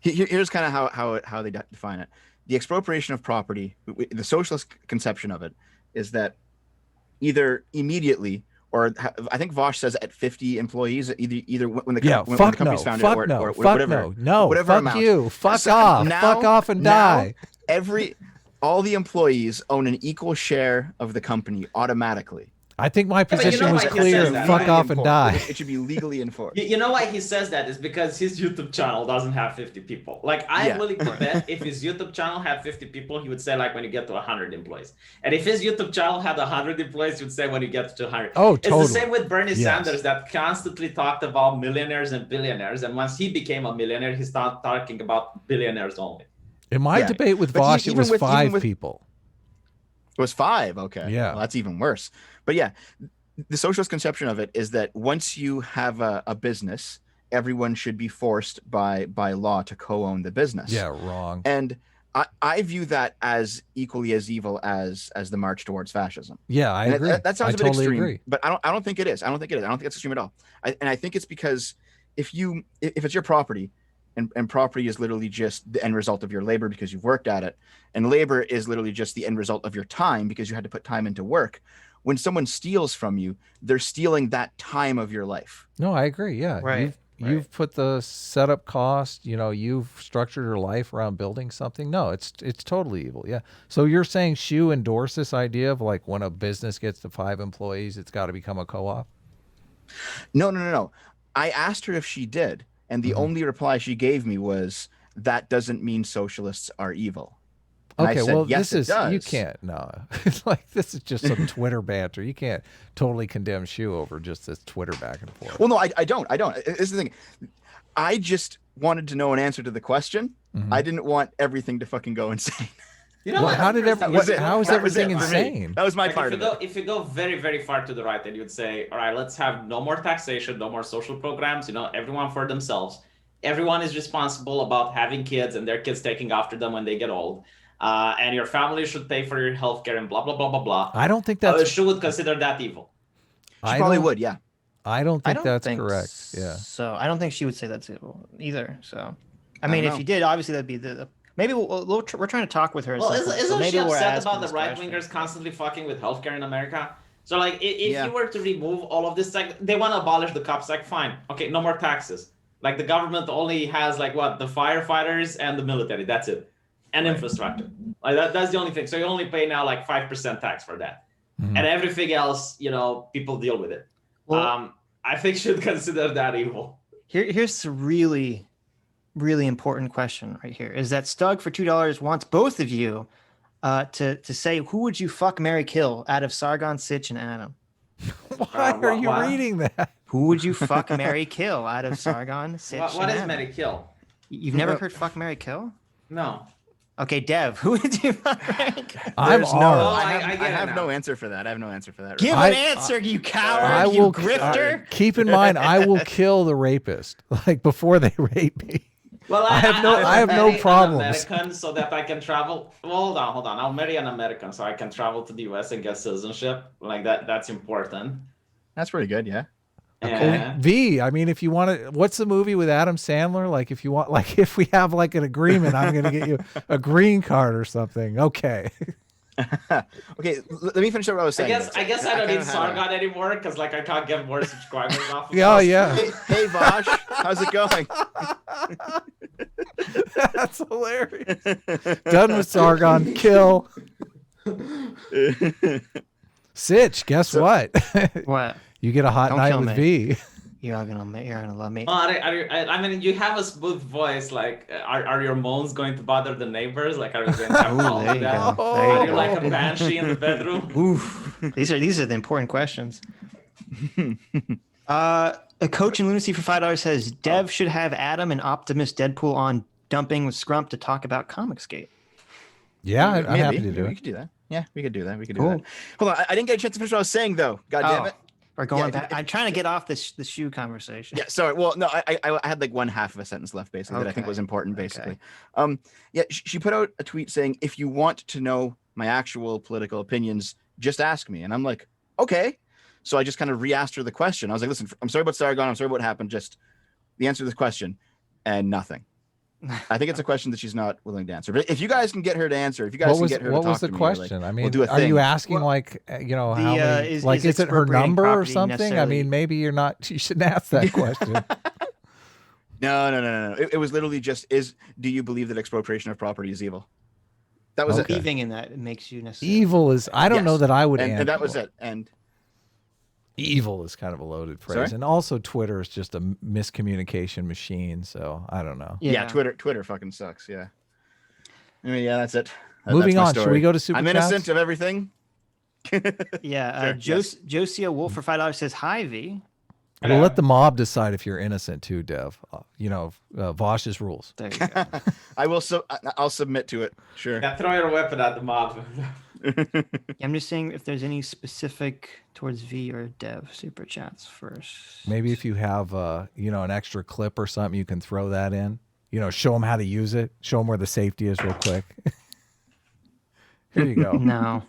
Here's kind of how they define it. The expropriation of property, the socialist conception of it, is that either immediately or I think Vaush says at 50 employees, either when the company's founded or whatever. Whatever fuck amount. You, fuck off, fuck off and die. All the employees own an equal share of the company automatically. I think my position was clear. Fuck off and die. It should be legally enforced. You know why he says that is because his YouTube channel doesn't have 50 people. I'm willing to bet if his YouTube channel had 50 people, he would say when you get to 100 employees. And if his YouTube channel had 100 employees, he would say when you get to 200. Oh, totally. It's the same with Bernie Sanders that constantly talked about millionaires and billionaires. And once he beced a millionaire, he started talking about billionaires only. In my debate with Vaush, it was 5 people. It was 5. Okay. Yeah. Well, that's even worse. But yeah, the socialist conception of it is that once you have a business, everyone should be forced by law to co-own the business. Yeah, wrong. And I view that as equally as evil as the march towards fascism. Yeah, I agree. That sounds a bit totally extreme, agree. but I don't think it is. I don't think it's extreme at all. I think it's because if it's your property, and property is literally just the end result of your labor because you've worked at it, and labor is literally just the end result of your time because you had to put time into work. When someone steals from you, they're stealing that time of your life. No, I agree. Yeah. Right. You've put the setup cost, you've structured your life around building something. No, it's totally evil. Yeah. So you're saying Shu endorse this idea of when a business gets to 5 employees, it's got to become a co-op? No. I asked her if she did. And the only reply she gave me was, that doesn't mean socialists are evil. And okay, said, well, yes, this is, does. you can't, no. This is just some Twitter banter. You can't totally condemn Shu over just this Twitter back and forth. Well, no, I don't. This is the thing. I just wanted to know an answer to the question. I didn't want everything to fucking go insane. How is everything insane? That was my part of it. If you go very, very far to the right, then you'd say, all right, let's have no more taxation, no more social programs, everyone for themselves. Everyone is responsible about having kids and their kids taking after them when they get old. And your family should pay for your healthcare and blah, blah, blah, blah, blah. I don't think that's... She would consider that evil. She probably would, yeah. I don't think that's correct. Yeah. So I don't think she would say that's evil either. So, I mean, if she did, obviously that'd be the maybe we're trying to talk with her. Well, isn't she upset about the right wingers constantly fucking with healthcare in America? So if you were to remove all of this, they want to abolish the cops. Fine, okay, no more taxes. The government only has the firefighters and the military. That's it, and infrastructure. That's the only thing. So you only pay now 5% tax for that, and everything else, people deal with it. Well, I think should consider that evil. Here's a really important question right here. Is that Stug for $2 wants both of you to say who would you fuck, marry, kill out of Sargon, Sitch, and Adam? Why are you reading that? Who would you fuck, marry, kill out of Sargon, Sitch, and Adam? What is marry, kill? You've never heard fuck, marry, kill? No. Okay, Dev, who would you fuck, marry, kill? I'm I have no answer for that. I have no answer for that. Give an answer, you coward, you grifter. Keep in mind, I will kill the rapist before they rape me. Well, I have no problems. American so that I can travel. Well, hold on. I'll marry an American so I can travel to the U.S. and get citizenship. That's important. That's pretty good, yeah. Okay. V, I mean, if you want to, what's the movie with Adam Sandler? If you want, if we have an agreement, I'm going to get you a green card or something. Okay. Okay, let me finish up what I was saying. I guess I don't need Sargon anymore because like I can't get more subscribers off of Yeah. Hey Vaush, how's it going? That's hilarious. Done with Sargon. Kill. Sitch, guess what? What? You get a hot night with Veeh. You're gonna love me. I mean, you have a smooth voice. Like, are your moans going to bother the neighbors? Like, are you going to have problems with that? Are you like a banshee in the bedroom? Oof. These are the important questions. A coach in lunacy for $5 says Dev should have Adam and Optimus Deadpool on dumping with Scrump to talk about Comicsgate. Yeah, I'm happy to do it. We could do that. Yeah, we could do that. Hold on, I didn't get a chance to finish what I was saying though. God damn it. We're going back. I'm trying to get off the shoe conversation. Yeah, sorry. Well, no, I had like one half of a sentence left, basically, that I think was important, basically. Okay. Yeah, she put out a tweet saying, if you want to know my actual political opinions, just ask me. And I'm like, okay. So I just kind of re-asked her the question. I was like, listen, I'm sorry about Sargon. I'm sorry about what happened. Just the answer to this question and nothing. I think it's a question that she's not willing to answer. But if you guys can get her to answer, if you guys can get her to talk to me. What was the question? Like, I mean, we'll do a are thing. you asking like, you know, how many, is it her number or something? I mean, maybe you shouldn't ask that question. No. It was literally just, do you believe that expropriation of property is evil? That was it. Believing in that makes you necessary. Evil is, I don't know that I would answer. And that was it. And evil is kind of a loaded phrase. Sorry? And also Twitter is just a miscommunication machine. So I don't know. Yeah, Twitter fucking sucks. Yeah. I mean, yeah, that's it. Moving on. Should we go to Super I'm Chats? innocent of everything. Yeah. Josia Wolf for $5 says, hi, V. We'll let the mob decide if you're innocent too, Dev. Vaush's rules. There you go. I'll submit to it. Sure. Yeah, throw your weapon at the mob. I'm just saying if there's any specific towards V or Dev super chats first. Maybe if you have an extra clip or something, you can throw that in. Show them how to use it. Show them where the safety is real quick. Here you go. No.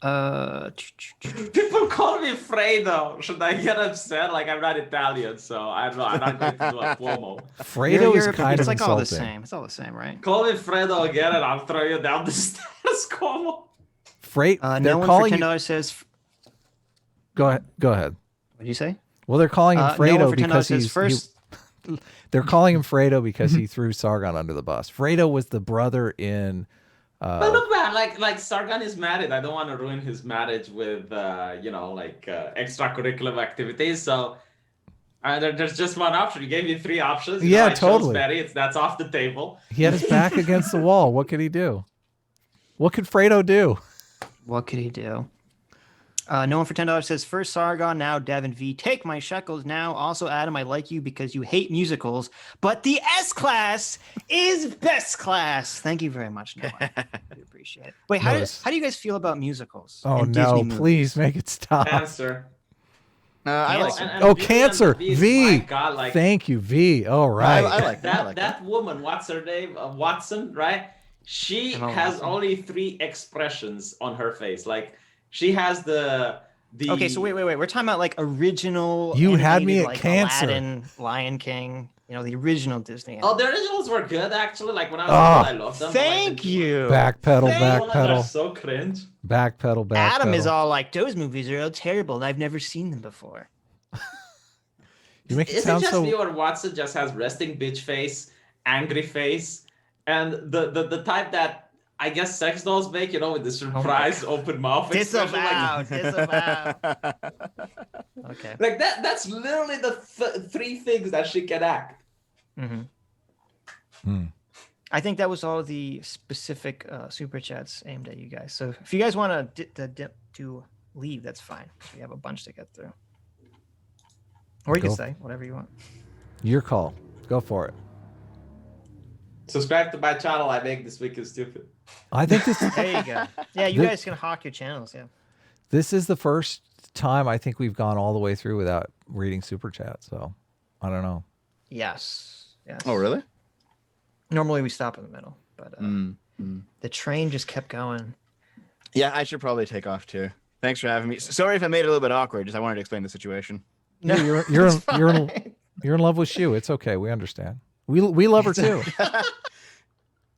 People call me Fredo. Should I get upset? Like, I'm not Italian, so I don't know. I'm not going to do a Cuomo. Fredo is kind of It's like insulting. all the same. It's all the same, right? Call me Fredo again, and I'll throw you down the stairs, Cuomo. No one for $10 says. Go ahead. What did you say? Well, they're calling him Fredo no because he's first. They're calling him Fredo because he threw Sargon under the bus. Fredo was the brother in. But look, man, like Sargon is married. I don't want to ruin his marriage with, extracurricular activities. So there's just one option. You gave me three options. I totally. Chose Betty. That's off the table. He had his back against the wall. What could he do? What could Fredo do? What could he do? No one for $10 says, first Sargon, now Dev and V. Take my shekels now. Also, Adam, I like you because you hate musicals, but the S-Class is best class. Thank you very much, Noah. I appreciate it. Wait, how do you guys feel about musicals? Oh, no, please make it stop. Cancer. I like it. Cancer. V. God, thank you, V. All right. I like that. That woman, what's her name? Watson, right? She has only 3 expressions on her face. Like, she has the. Okay, so wait. We're talking about like original. You had me at like cancer. Aladdin, Lion King. The original Disney. Oh, the originals were good actually. Like when I was little, I loved them. Thank you. Backpedal. So cringe. Backpedal. Adam is all like, those movies are all terrible. I've never seen them before. You make it Is sound it just so. me or Watson just has resting bitch face, angry face, and the type that. I guess sex dolls make, with the surprise open mouth. Disavow. Okay. Like that's literally the 3 things that she can act. Mm-hmm. I think that was all the specific super chats aimed at you guys. So if you guys want to leave, that's fine. We have a bunch to get through. Or you can say whatever you want. Your call. Go for it. Subscribe to my channel. I make This Week is Stupid. I think this. There you go. Yeah, you guys can hawk your channels. Yeah. This is the first time I think we've gone all the way through without reading super chat. So I don't know. Yes. Oh, really? Normally we stop in the middle, but the train just kept going. Yeah, I should probably take off too. Thanks for having me. Sorry if I made it a little bit awkward. Just I wanted to explain the situation. No, you're in love with Shu. It's okay. We understand. We love her too.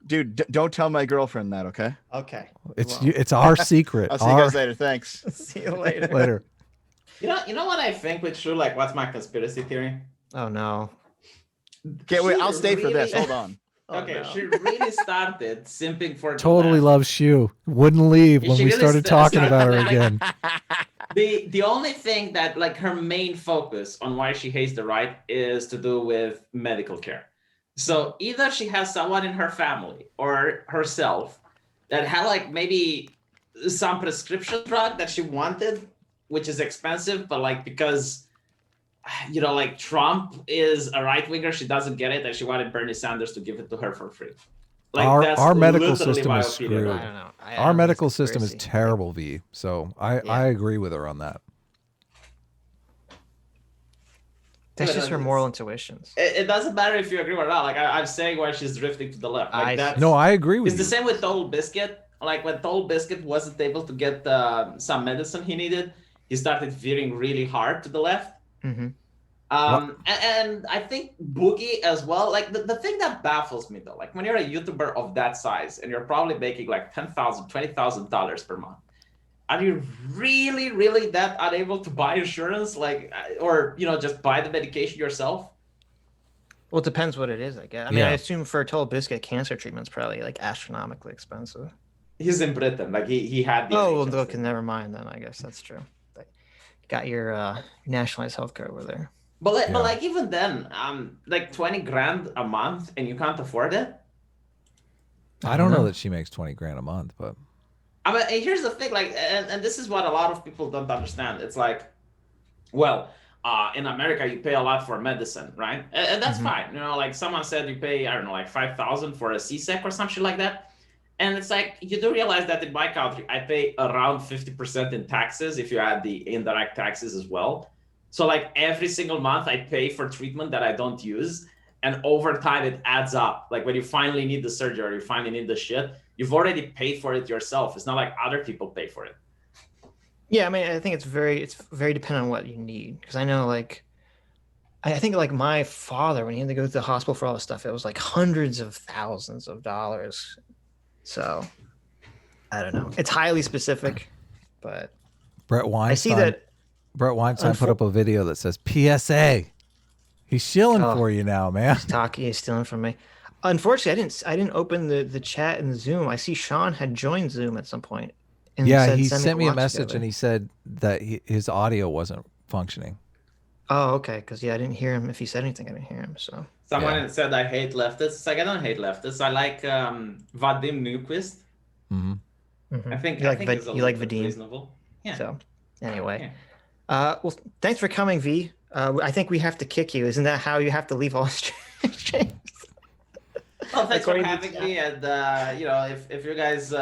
Dude, don't tell my girlfriend that, okay? Okay. It's our secret. I'll see you guys later. Thanks. See you later. Later. You know what I think with True? Like, what's my conspiracy theory? Oh no. Okay, wait. I'll stay for this. Hold on. Okay, no. she really started simping for Totally loves Shu. Wouldn't leave when we started talking about her again. The only thing that, like, her main focus on why she hates the right is to do with medical care. So either she has someone in her family or herself that had, like, maybe some prescription drug that she wanted, which is expensive, but, like, because, you know, like, Trump is a right-winger, she doesn't get it, and she wanted Bernie Sanders to give it to her for free. Like, our medical system is screwed. I don't know. Our medical system is terrible, V. So I agree with her on that. That's just her moral intuitions. It doesn't matter if you agree or not. Like, I'm saying why she's drifting to the left. Like, I agree with you. It's the same with Total Biscuit. Like, when Total Biscuit wasn't able to get some medicine he needed, he started veering really hard to the left. Mm-hmm. And I think Boogie as well. Like, the thing that baffles me, though, like, when you're a YouTuber of that size and you're probably making like $10,000, $20,000 per month, are you really, really that unable to buy insurance? Like, or, you know, just buy the medication yourself? Well, it depends what it is, I guess. I mean, I assume for a Total Biscuit, cancer treatment's probably like astronomically expensive. He's in Britain. Like, he had the well, look, never mind then. I guess that's true. But you got your nationalized healthcare over there. But like even then, like 20 grand a month and you can't afford it. I don't know that she makes 20 grand a month, but I mean, here's the thing, like, and this is what a lot of people don't understand. It's like, well, in America you pay a lot for medicine, right? And that's fine. You know, like someone said you pay, I don't know, like $5,000 for a C-sec or some shit like that. And it's like, you do realize that in my country, I pay around 50% in taxes if you add the indirect taxes as well. So like every single month I pay for treatment that I don't use. And over time it adds up. Like when you finally need the surgery or you finally need the shit, you've already paid for it yourself. It's not like other people pay for it. Yeah, I mean, I think it's very dependent on what you need. Because I know, like, I think like my father, when he had to go to the hospital for all this stuff, it was like hundreds of thousands of dollars. So I don't know. It's highly specific, but Brett Weinstein. I see that. Brett Weinstein put up a video that says PSA. He's shilling for you now, man. He's stealing from me. Unfortunately, I didn't open the chat in the Zoom. I see Sean had joined Zoom at some point. And he sent me a message and he said that his audio wasn't functioning. Oh, okay. Because I didn't hear him. If he said anything, I didn't hear him. So someone said I hate leftists. It's like I don't hate leftists. I like Vadim Nyquist. Mm-hmm. I think you like Vadim. Reasonable. Yeah. So anyway. Well, thanks for coming, V. I think we have to kick you. Isn't that how you have to leave all streams? Well, thanks for having me. And you know, if you guys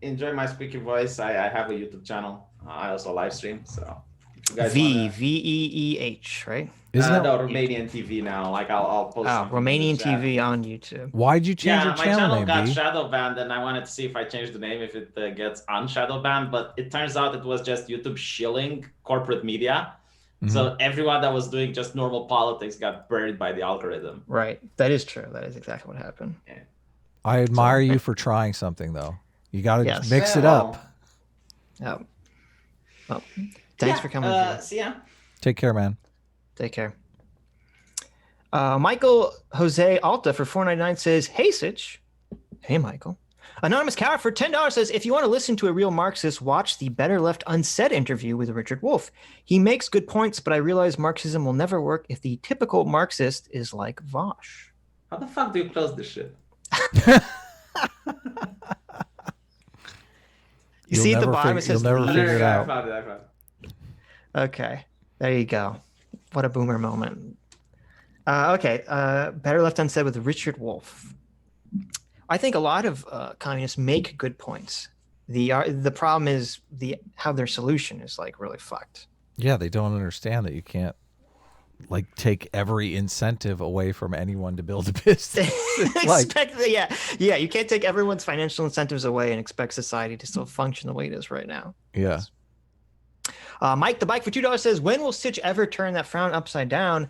enjoy my squeaky voice, I have a YouTube channel. I also live stream. So if you guys Veeh, right? Isn't that Romanian TV now? Like I'll post. Romanian TV on YouTube. Why'd you change your channel name? My channel got shadow banned, and I wanted to see if I changed the name if it gets unshadow banned. But it turns out it was just YouTube shilling corporate media. So everyone that was doing just normal politics got buried by the algorithm. Right. That is true. That is exactly what happened. Yeah. I admire you for trying something, though. You got to mix it up. Yeah. Well, thanks for coming. See ya. Take care, man. Take care. Michael Jose Alta for $4.99 says, "Hey, Sitch." Hey, Michael. Anonymous Coward for $10 says, "If you want to listen to a real Marxist, watch the Better Left Unsaid interview with Richard Wolff. He makes good points, but I realize Marxism will never work if the typical Marxist is like Vaush." How the fuck do you close this shit? You see at the bottom, it says, "You'll never figure it out." I found it. Okay, there you go. What a boomer moment. Okay, Better Left Unsaid with Richard Wolff. I think a lot of communists make good points. The problem is how their solution is like really fucked. Yeah, they don't understand that you can't like take every incentive away from anyone to build a business. You can't take everyone's financial incentives away and expect society to still function the way it is right now. Yeah. Mike the Bike for $2 says, "When will Sitch ever turn that frown upside down?"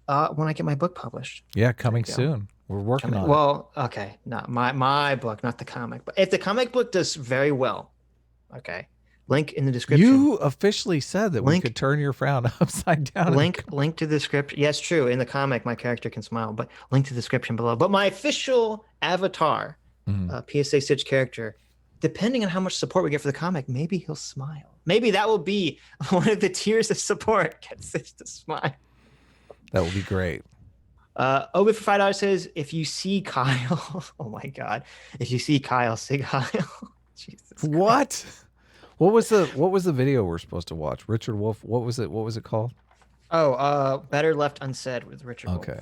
When I get my book published. Yeah, coming soon. We're working on it. Well, okay, not my book, not the comic. But if the comic book does very well, okay, link in the description. You officially said that we could turn your frown upside down. Link to the description. Yes, true. In the comic, my character can smile, but link to the description below. But my official avatar, PSA Sitch character, depending on how much support we get for the comic, maybe he'll smile. Maybe that will be one of the tiers of support. Get Sitch to smile. That would be great. Obi for $5 says, if you see Kyle, oh my God, if you see Kyle, say Kyle. Jesus what? Christ. What was the video we're supposed to watch? Richard Wolf. What was it? What was it called? Oh, Better Left Unsaid with Richard Wolf. Okay.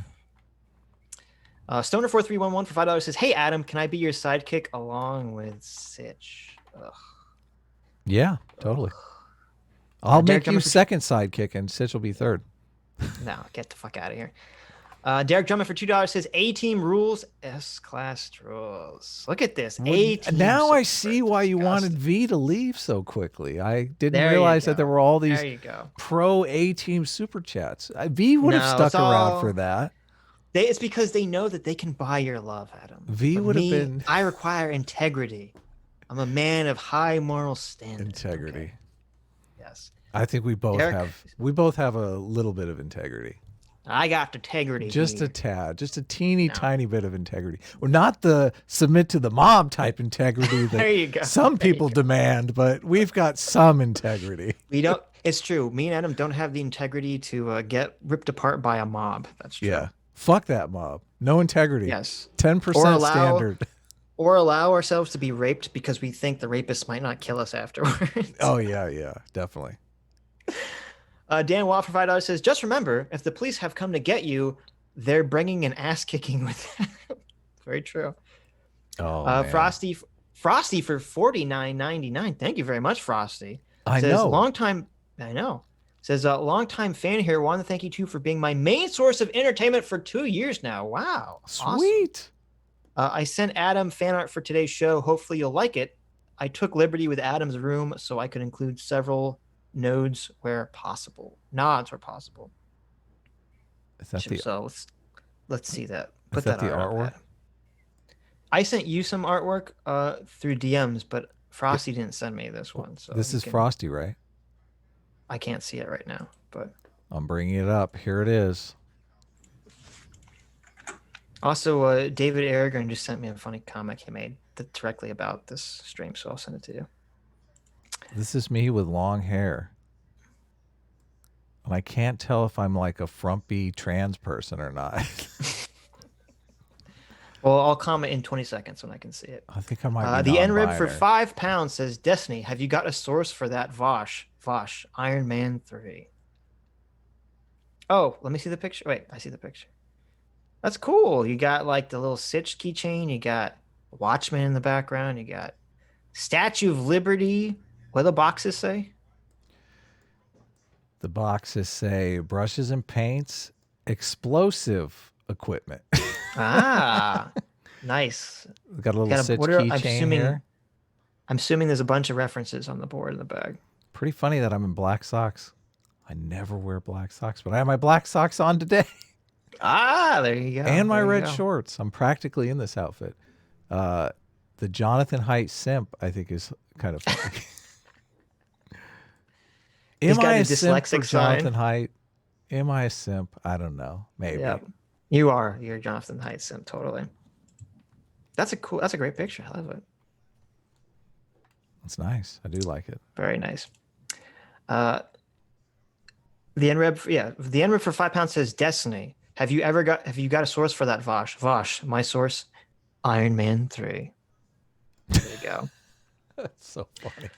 Stoner4311 for $5 says, hey Adam, can I be your sidekick along with Sitch? Ugh. Yeah, totally. I'll make you second sidekick and Sitch will be third. No, get the fuck out of here. Derek Drummond for $2 says A-Team rules, S-Class rules. Look at this. A-Team. Now I see why you wanted Veeh to leave so quickly. I didn't realize that there were all these pro A-Team super chats. Veeh would have stuck around for that. It's because they know that they can buy your love, Adam. Veeh would have been. I require integrity. I'm a man of high moral standard. Integrity. Okay. Yes. I think we both have a little bit of integrity. I got integrity. Just a tad, just a teeny tiny bit of integrity. Well, not the submit to the mob type integrity that some people demand, but we've got some integrity. We don't. It's true. Me and Adam don't have the integrity to get ripped apart by a mob. That's true. Yeah. Fuck that mob. No integrity. Yes. 10% standard. Or allow ourselves to be raped because we think the rapist might not kill us afterwards. Oh, yeah, definitely. Dan Watt for $5 says, just remember, if the police have come to get you, they're bringing an ass kicking with them. Very true. Oh, Frosty for $49.99. Thank you very much, Frosty. I says, know. I know. Says, longtime fan here. Want to thank you too for being my main source of entertainment for 2 years now. Wow. Sweet. Awesome. I sent Adam fan art for today's show. Hopefully you'll like it. I took liberty with Adam's room so I could include several nods where possible. Nods where possible. Is that So let's see that. Put that the artwork? I sent you some artwork through DMs, but Frosty didn't send me this one. So this is Frosty, right? I can't see it right now, but I'm bringing it up. Here it is. Also, David Aragon just sent me a funny comic he made directly about this stream, so I'll send it to you. This is me with long hair. And I can't tell if I'm like a frumpy trans person or not. Well, I'll comment in 20 seconds when I can see it. I think I might be the NRib for £5 says, Destiny, have you got a source for that Vaush, Iron Man 3? Oh, let me see the picture. Wait, I see the picture. That's cool. You got like the little Sitch keychain. You got Watchmen in the background. You got Statue of Liberty. What do the boxes say? The boxes say brushes and paints, explosive equipment. Ah, nice. Got a little Sitch keychain here. I'm assuming there's a bunch of references on the board in the bag. Pretty funny that I'm in black socks. I never wear black socks, but I have my black socks on today. Ah, there you go. And my red shorts. I'm practically in this outfit. The Jonathan Haidt simp, I think, is kind of funny. Am I a simp for Jonathan Haidt? Am I a simp? I don't know. Maybe. Yeah, you are. You're Jonathan Haidt simp, totally. That's a great picture. I love it. It's nice. I do like it. Very nice. The NREB for £5 says, Destiny, have you got a source for that Vaush? Vaush, my source, Iron Man 3. There you go. That's so funny.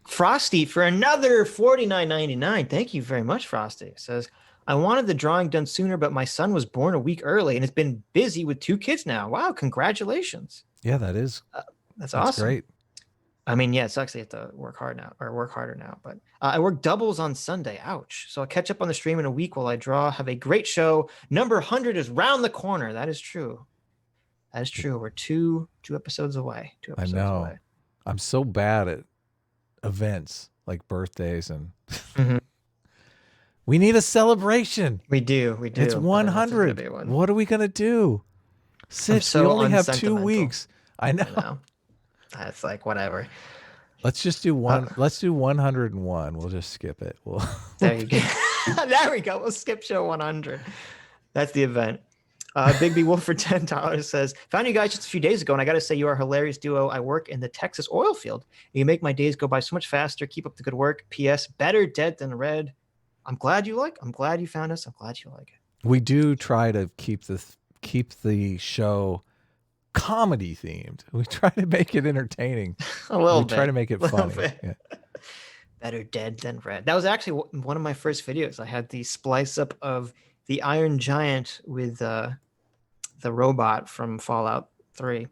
Frosty for another $49.99. Thank you very much, Frosty. Says, I wanted the drawing done sooner, but my son was born a week early and has been busy with 2 kids now. Wow, congratulations. Yeah, that's awesome. Great. I mean, yeah, it sucks they have to work harder now, but I work doubles on Sunday. Ouch. So I'll catch up on the stream in a week while I draw. Have a great show. Number 100 is round the corner. That is true. That is true. We're two episodes away. I know. I'm so bad at events like birthdays and we need a celebration. We do. It's 100. What are we going to do? Sitch, we only have 2 weeks. I know. That's like whatever. Let's just do one. Let's do 101. We'll just skip it. There you go. There we go. We'll skip show 100. That's the event. Big B Wolf for $10 says, found you guys just a few days ago, and I got to say you are a hilarious duo. I work in the Texas oil field. You make my days go by so much faster. Keep up the good work. P.S. Better dead than red. I'm glad you found us. I'm glad you like it. We do try to keep the show comedy themed. We try to make it entertaining. A little bit. We try to make it funny. Yeah. Better dead than red. That was actually one of my first videos. I had the splice up of the Iron Giant with the robot from Fallout 3.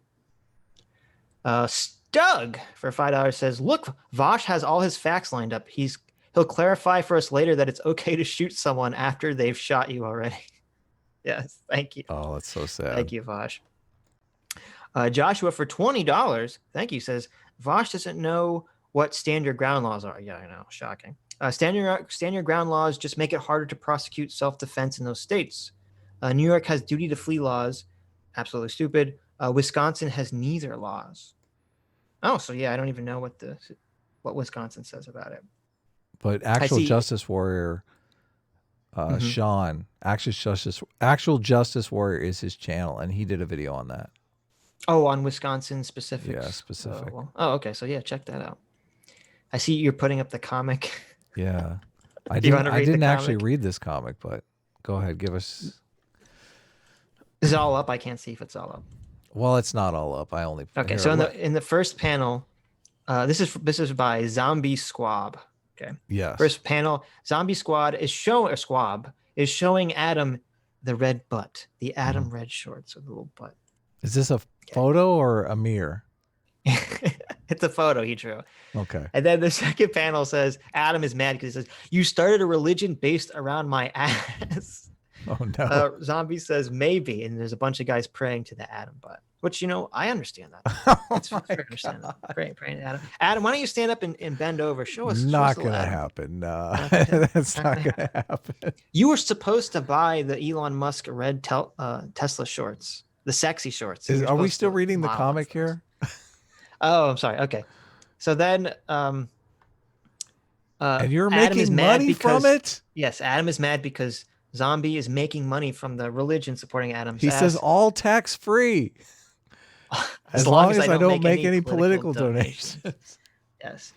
Stug for $5 says, look, Vaush has all his facts lined up. He'll clarify for us later that it's okay to shoot someone after they've shot you already. Yes, thank you. Oh, that's so sad. Thank you, Vaush. Joshua for $20, thank you, says, Vaush doesn't know what stand your ground laws are. Yeah, I know. Shocking. Stand your ground laws just make it harder to prosecute self-defense in those states. New York has duty to flee laws. Absolutely stupid. Wisconsin has neither laws. Oh, so yeah, I don't even know what Wisconsin says about it. But Actual Justice Warrior, Sean, Actual Justice Warrior is his channel, and he did a video on that. Oh, on Wisconsin specifics? Yeah, specific. Okay, so yeah, check that out. I see you're putting up the comic. Yeah. I didn't actually read this comic, but go ahead, give us. Is it all up? I can't see if it's all up. Well, it's not all up. I only. Okay, so in the first panel, this is by Zombie Squab. Okay. Yes. First panel, Zombie Squad is showing Adam the red butt, the Adam red shorts with the little butt. Is this a photo or a mirror? It's a photo he drew. Okay. And then the second panel says Adam is mad because he says, you started a religion based around my ass. Oh, no. Zombie says maybe. And there's a bunch of guys praying to the Adam butt, which, I understand that. It's fair to understand that. Praying to Adam. Adam, why don't you stand up and bend over? Show us. Not going to happen. No, that's not going to happen. You were supposed to buy the Elon Musk red Tesla shorts, the sexy shorts. Are we still reading the comic here? Oh, I'm sorry. Okay. So then and you're making money from it? Yes, Adam is mad because Zombie is making money from the religion supporting Adam's ass. He says all tax free. As long as I don't make any political donations. Yes.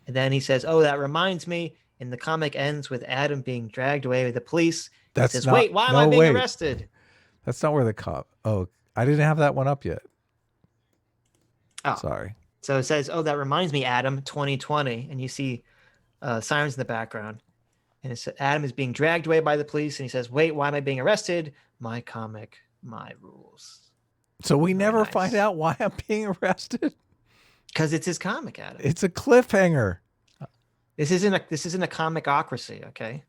And then he says, oh, that reminds me. And the comic ends with Adam being dragged away with the police. That's says, wait, why am I being arrested? That's not where the cop. Oh, I didn't have that one up yet. Oh, sorry. So it says, oh, that reminds me, Adam, 2020. And you see sirens in the background. And it says, Adam is being dragged away by the police. And he says, wait, why am I being arrested? My comic, my rules. So we never find out why I'm being arrested? Because it's his comic, Adam. It's a cliffhanger. This isn't a comicocracy, okay?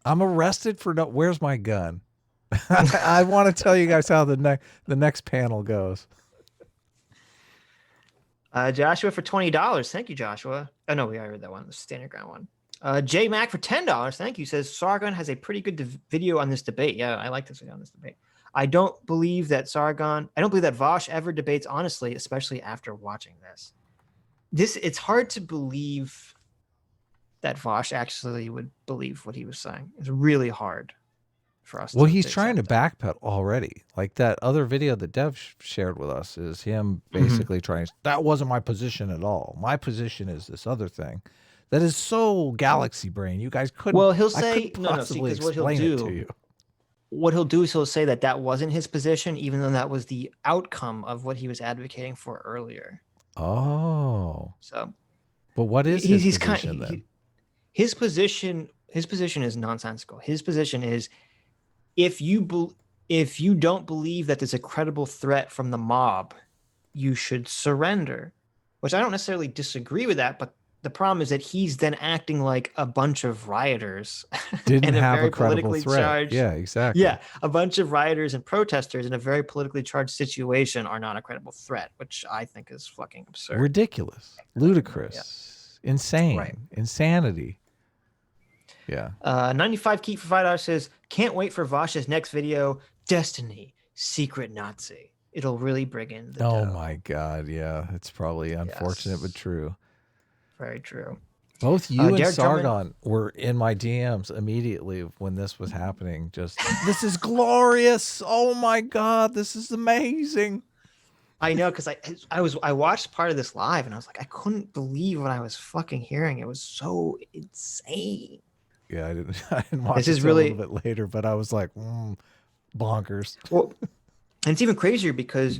I'm arrested for where's my gun? I want to tell you guys how the next panel goes. Joshua for $20. Thank you, Joshua. Oh, no, we already read that one. The standard ground one. J Mac for $10. Thank you. Says Sargon has a pretty good video on this debate. Yeah, I like this video on this debate. I don't believe that Vaush ever debates honestly, especially after watching this. It's hard to believe that Vaush actually would believe what he was saying. It's really hard for us. Well, he's trying to backpedal already. Like that other video that Dev shared with us is him basically trying. That wasn't my position at all. My position is this other thing. That is so galaxy brain. You guys couldn't. Well, he'll say no. See, because what he'll do is he'll say that wasn't his position, even though that was the outcome of what he was advocating for earlier. Oh. So. But what is his position then? His position is nonsensical. His position is, if you don't believe that there's a credible threat from the mob, you should surrender. Which I don't necessarily disagree with that, but the problem is that he's then acting like a bunch of rioters. Didn't have a credible threat. Yeah, exactly. Yeah, a bunch of rioters and protesters in a very politically charged situation are not a credible threat, which I think is fucking absurd. Ridiculous. Ludicrous. Yeah. Insane. Right. Insanity. Yeah. 95 Keep for $5 says, can't wait for Vaush's next video. Destiny. secret Nazi. It'll really bring in the Oh dough. my God. Yeah. It's probably unfortunate, but true. Very true. Both you and Derek Sargon Drummond were in my DMs immediately when this was happening. Just, this is glorious. Oh my God. This is amazing. I know, because I watched part of this live and I was like, I couldn't believe what I was fucking hearing. It was so insane. Yeah, I didn't watch This is it really a little bit later, but I was like, bonkers. Well, and it's even crazier because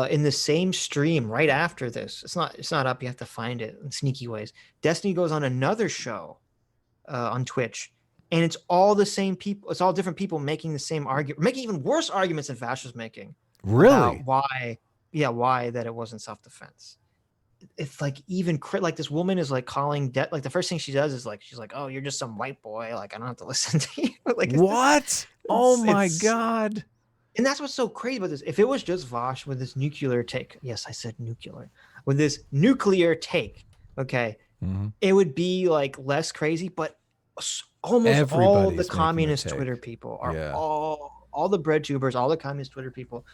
in the same stream right after this, it's not up. You have to find it in sneaky ways. Destiny goes on another show on Twitch, and it's all the same people. It's all different people making the same argument, making even worse arguments than Vaush was making. Really? Why that it wasn't self-defense. It's like even like this woman is like calling like the first thing she does is like she's like, oh, you're just some white boy, like I don't have to listen to you. Like what? Oh my God. And that's what's so crazy about this. If it was just Vaush with this nuclear take, yes, I said nuclear, with this nuclear take, okay, it would be like less crazy, but almost all the communist Twitter people are all the bread tubers, all the communist Twitter people,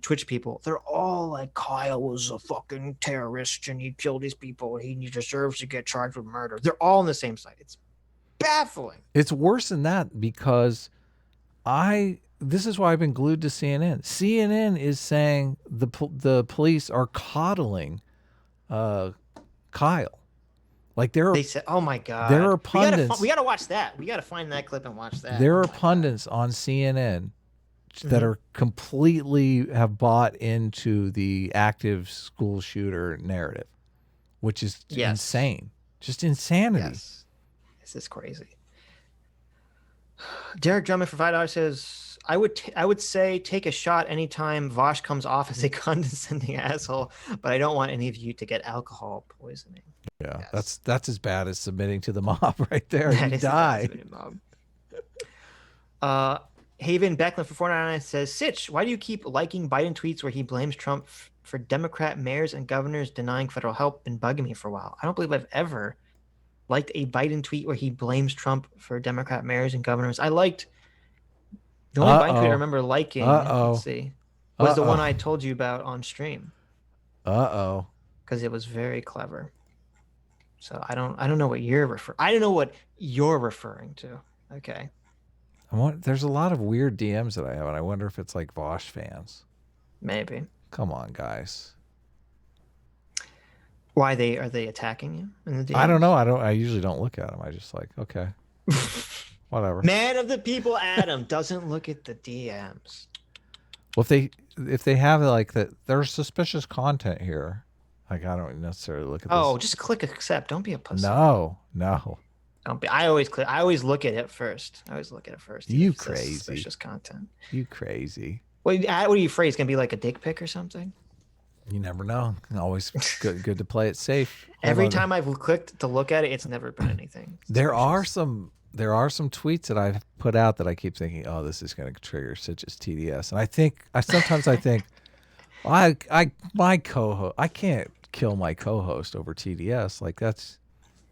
Twitch people, they're all like, Kyle was a fucking terrorist and he killed these people and he deserves to get charged with murder. They're all on the same side. It's baffling. It's worse than that because this is why I've been glued to CNN. CNN is saying the police are coddling Kyle. Like they said, oh my God, there are pundits. We gotta watch that. We gotta find that clip and watch that. There are pundits on CNN that are completely have bought into the active school shooter narrative, which is insane. Just insanity. Yes. This is crazy. Derek Drummond for $5 says, I would say take a shot anytime Vaush comes off as a condescending asshole, but I don't want any of you to get alcohol poisoning. Yeah, that's as bad as submitting to the mob right there. You die. Haven Becklin for $4.99 says, Sitch, why do you keep liking Biden tweets where he blames Trump for Democrat mayors and governors denying federal help? Been bugging me for a while. I don't believe I've ever liked a Biden tweet where he blames Trump for Democrat mayors and governors. I liked the only Biden tweet I remember liking. Let's see, was the one I told you about on stream. Because it was very clever. So I don't know what you're referring to. Okay. There's a lot of weird DMs that I have, and I wonder if it's like Vaush fans. Maybe. Come on, guys. Why are they attacking you in the DMs? I don't know. I usually don't look at them. I just like, okay, whatever. Man of the people, Adam doesn't look at the DMs. Well, if they have like that, there's suspicious content here. Like I don't necessarily look at. Oh, just click accept. Don't be a pussy. No. Don't be. I always look at it first. You crazy. Suspicious content. You crazy. What are you afraid? It's gonna be like a dick pic or something? You never know. Always good to play it safe. Every time I've clicked to look at it, it's never been anything. There are some tweets that I've put out that I keep thinking, oh, this is going to trigger Sitch's TDS, and sometimes I think, my co-host, I can't kill my co-host over TDS. Like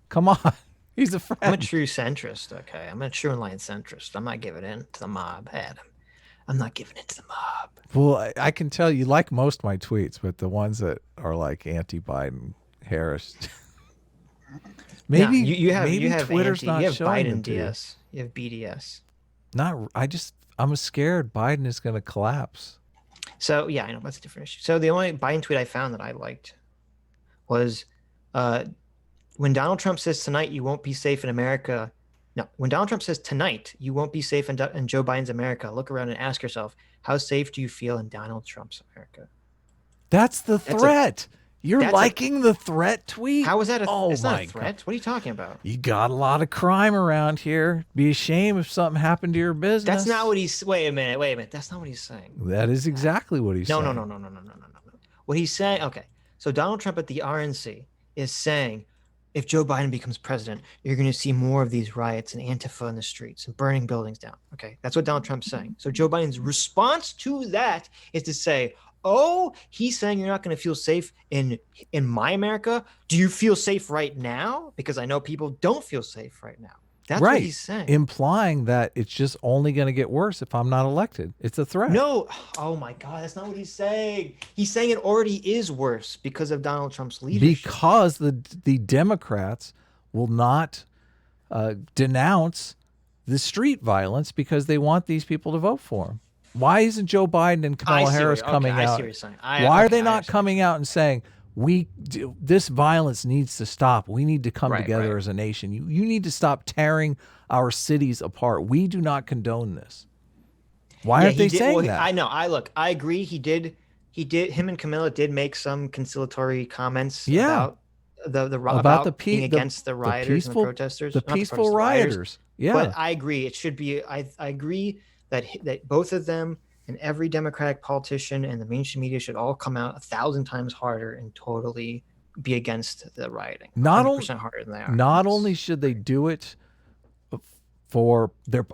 come on. He's a friend. I'm a true centrist, okay? I'm a true and line centrist. I'm not giving in to the mob, Adam. I'm not giving in to the mob. Well, I can tell you like most of my tweets, but the ones that are like anti-Biden, Harris. Maybe you have Twitter's not showing Biden DS. You have BDS. I'm scared Biden is going to collapse. So yeah, I know that's a different issue. So the only Biden tweet I found that I liked was when Donald Trump says tonight you won't be safe in America. No, when Donald Trump says tonight you won't be safe in Joe Biden's America, look around and ask yourself, how safe do you feel in Donald Trump's America? That's the threat. You're liking the threat tweet? How is that it's not a threat. God. What are you talking about? You got a lot of crime around here. Be ashamed if something happened to your business. That's not what he's. Wait a minute. That's not what he's saying. That is exactly what he's saying. No. What he's saying. Okay, so Donald Trump at the RNC is saying, if Joe Biden becomes president, you're going to see more of these riots and Antifa in the streets and burning buildings down. Okay, that's what Donald Trump's saying. So Joe Biden's response to that is to say, oh, he's saying you're not going to feel safe in my America. Do you feel safe right now? Because I know people don't feel safe right now. That's what he's saying. Implying that it's just only going to get worse if I'm not elected. It's a threat. No. Oh my God, that's not what he's saying. He's saying it already is worse because of Donald Trump's leadership. Because the Democrats will not denounce the street violence because they want these people to vote for him. Why isn't Joe Biden and Kamala Harris coming out? Why are they not coming out and saying, this violence needs to stop. We need to come together as a nation. You need to stop tearing our cities apart. We do not condone this. Why aren't they saying that? I know. I agree. Him and Camilla did make some conciliatory comments about being against the rioters and the protesters. The peaceful rioters. Yeah. But I agree. It should be, I agree that both of them and every Democratic politician and the mainstream media should all come out 1,000 times harder and totally be against the rioting. Not 100% harder than they are. Not only should they do it for the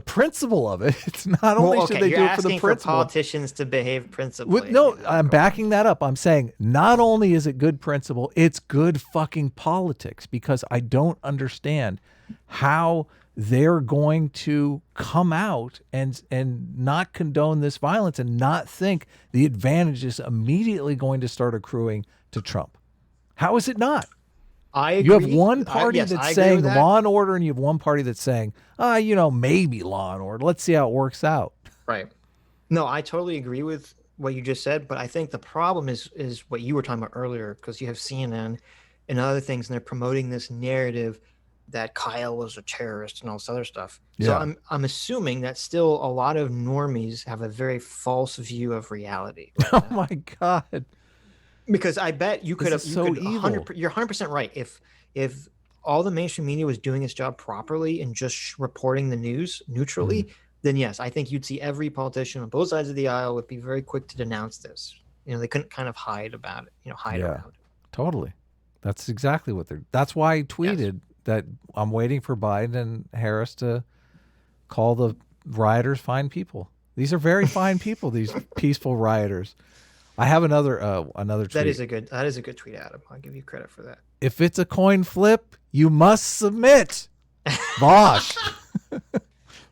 principle of it. It's not only should they do it for the principle. For politicians to behave principally. No, I'm backing that up. I'm saying not only is it good principle, it's good fucking politics, because I don't understand how they're going to come out and not condone this violence and not think the advantage is immediately going to start accruing to Trump. How is it not? I agree. You have one party that's saying law and order, and you have one party that's saying, maybe law and order. Let's see how it works out. Right. No, I totally agree with what you just said, but I think the problem is what you were talking about earlier, because you have CNN and other things, and they're promoting this narrative that Kyle was a terrorist and all this other stuff. Yeah. So I'm assuming that still a lot of normies have a very false view of reality. Right oh my God. Because I bet you could have, you're 100% right. If all the mainstream media was doing its job properly and just reporting the news neutrally, then yes, I think you'd see every politician on both sides of the aisle would be very quick to denounce this. They couldn't kind of hide about it, hide around it. Totally. That's exactly what that's why I tweeted that I'm waiting for Biden and Harris to call the rioters fine people. These are very fine people, these peaceful rioters. I have another tweet. That is a good tweet, Adam. I'll give you credit for that. If it's a coin flip, you must submit. Vaush.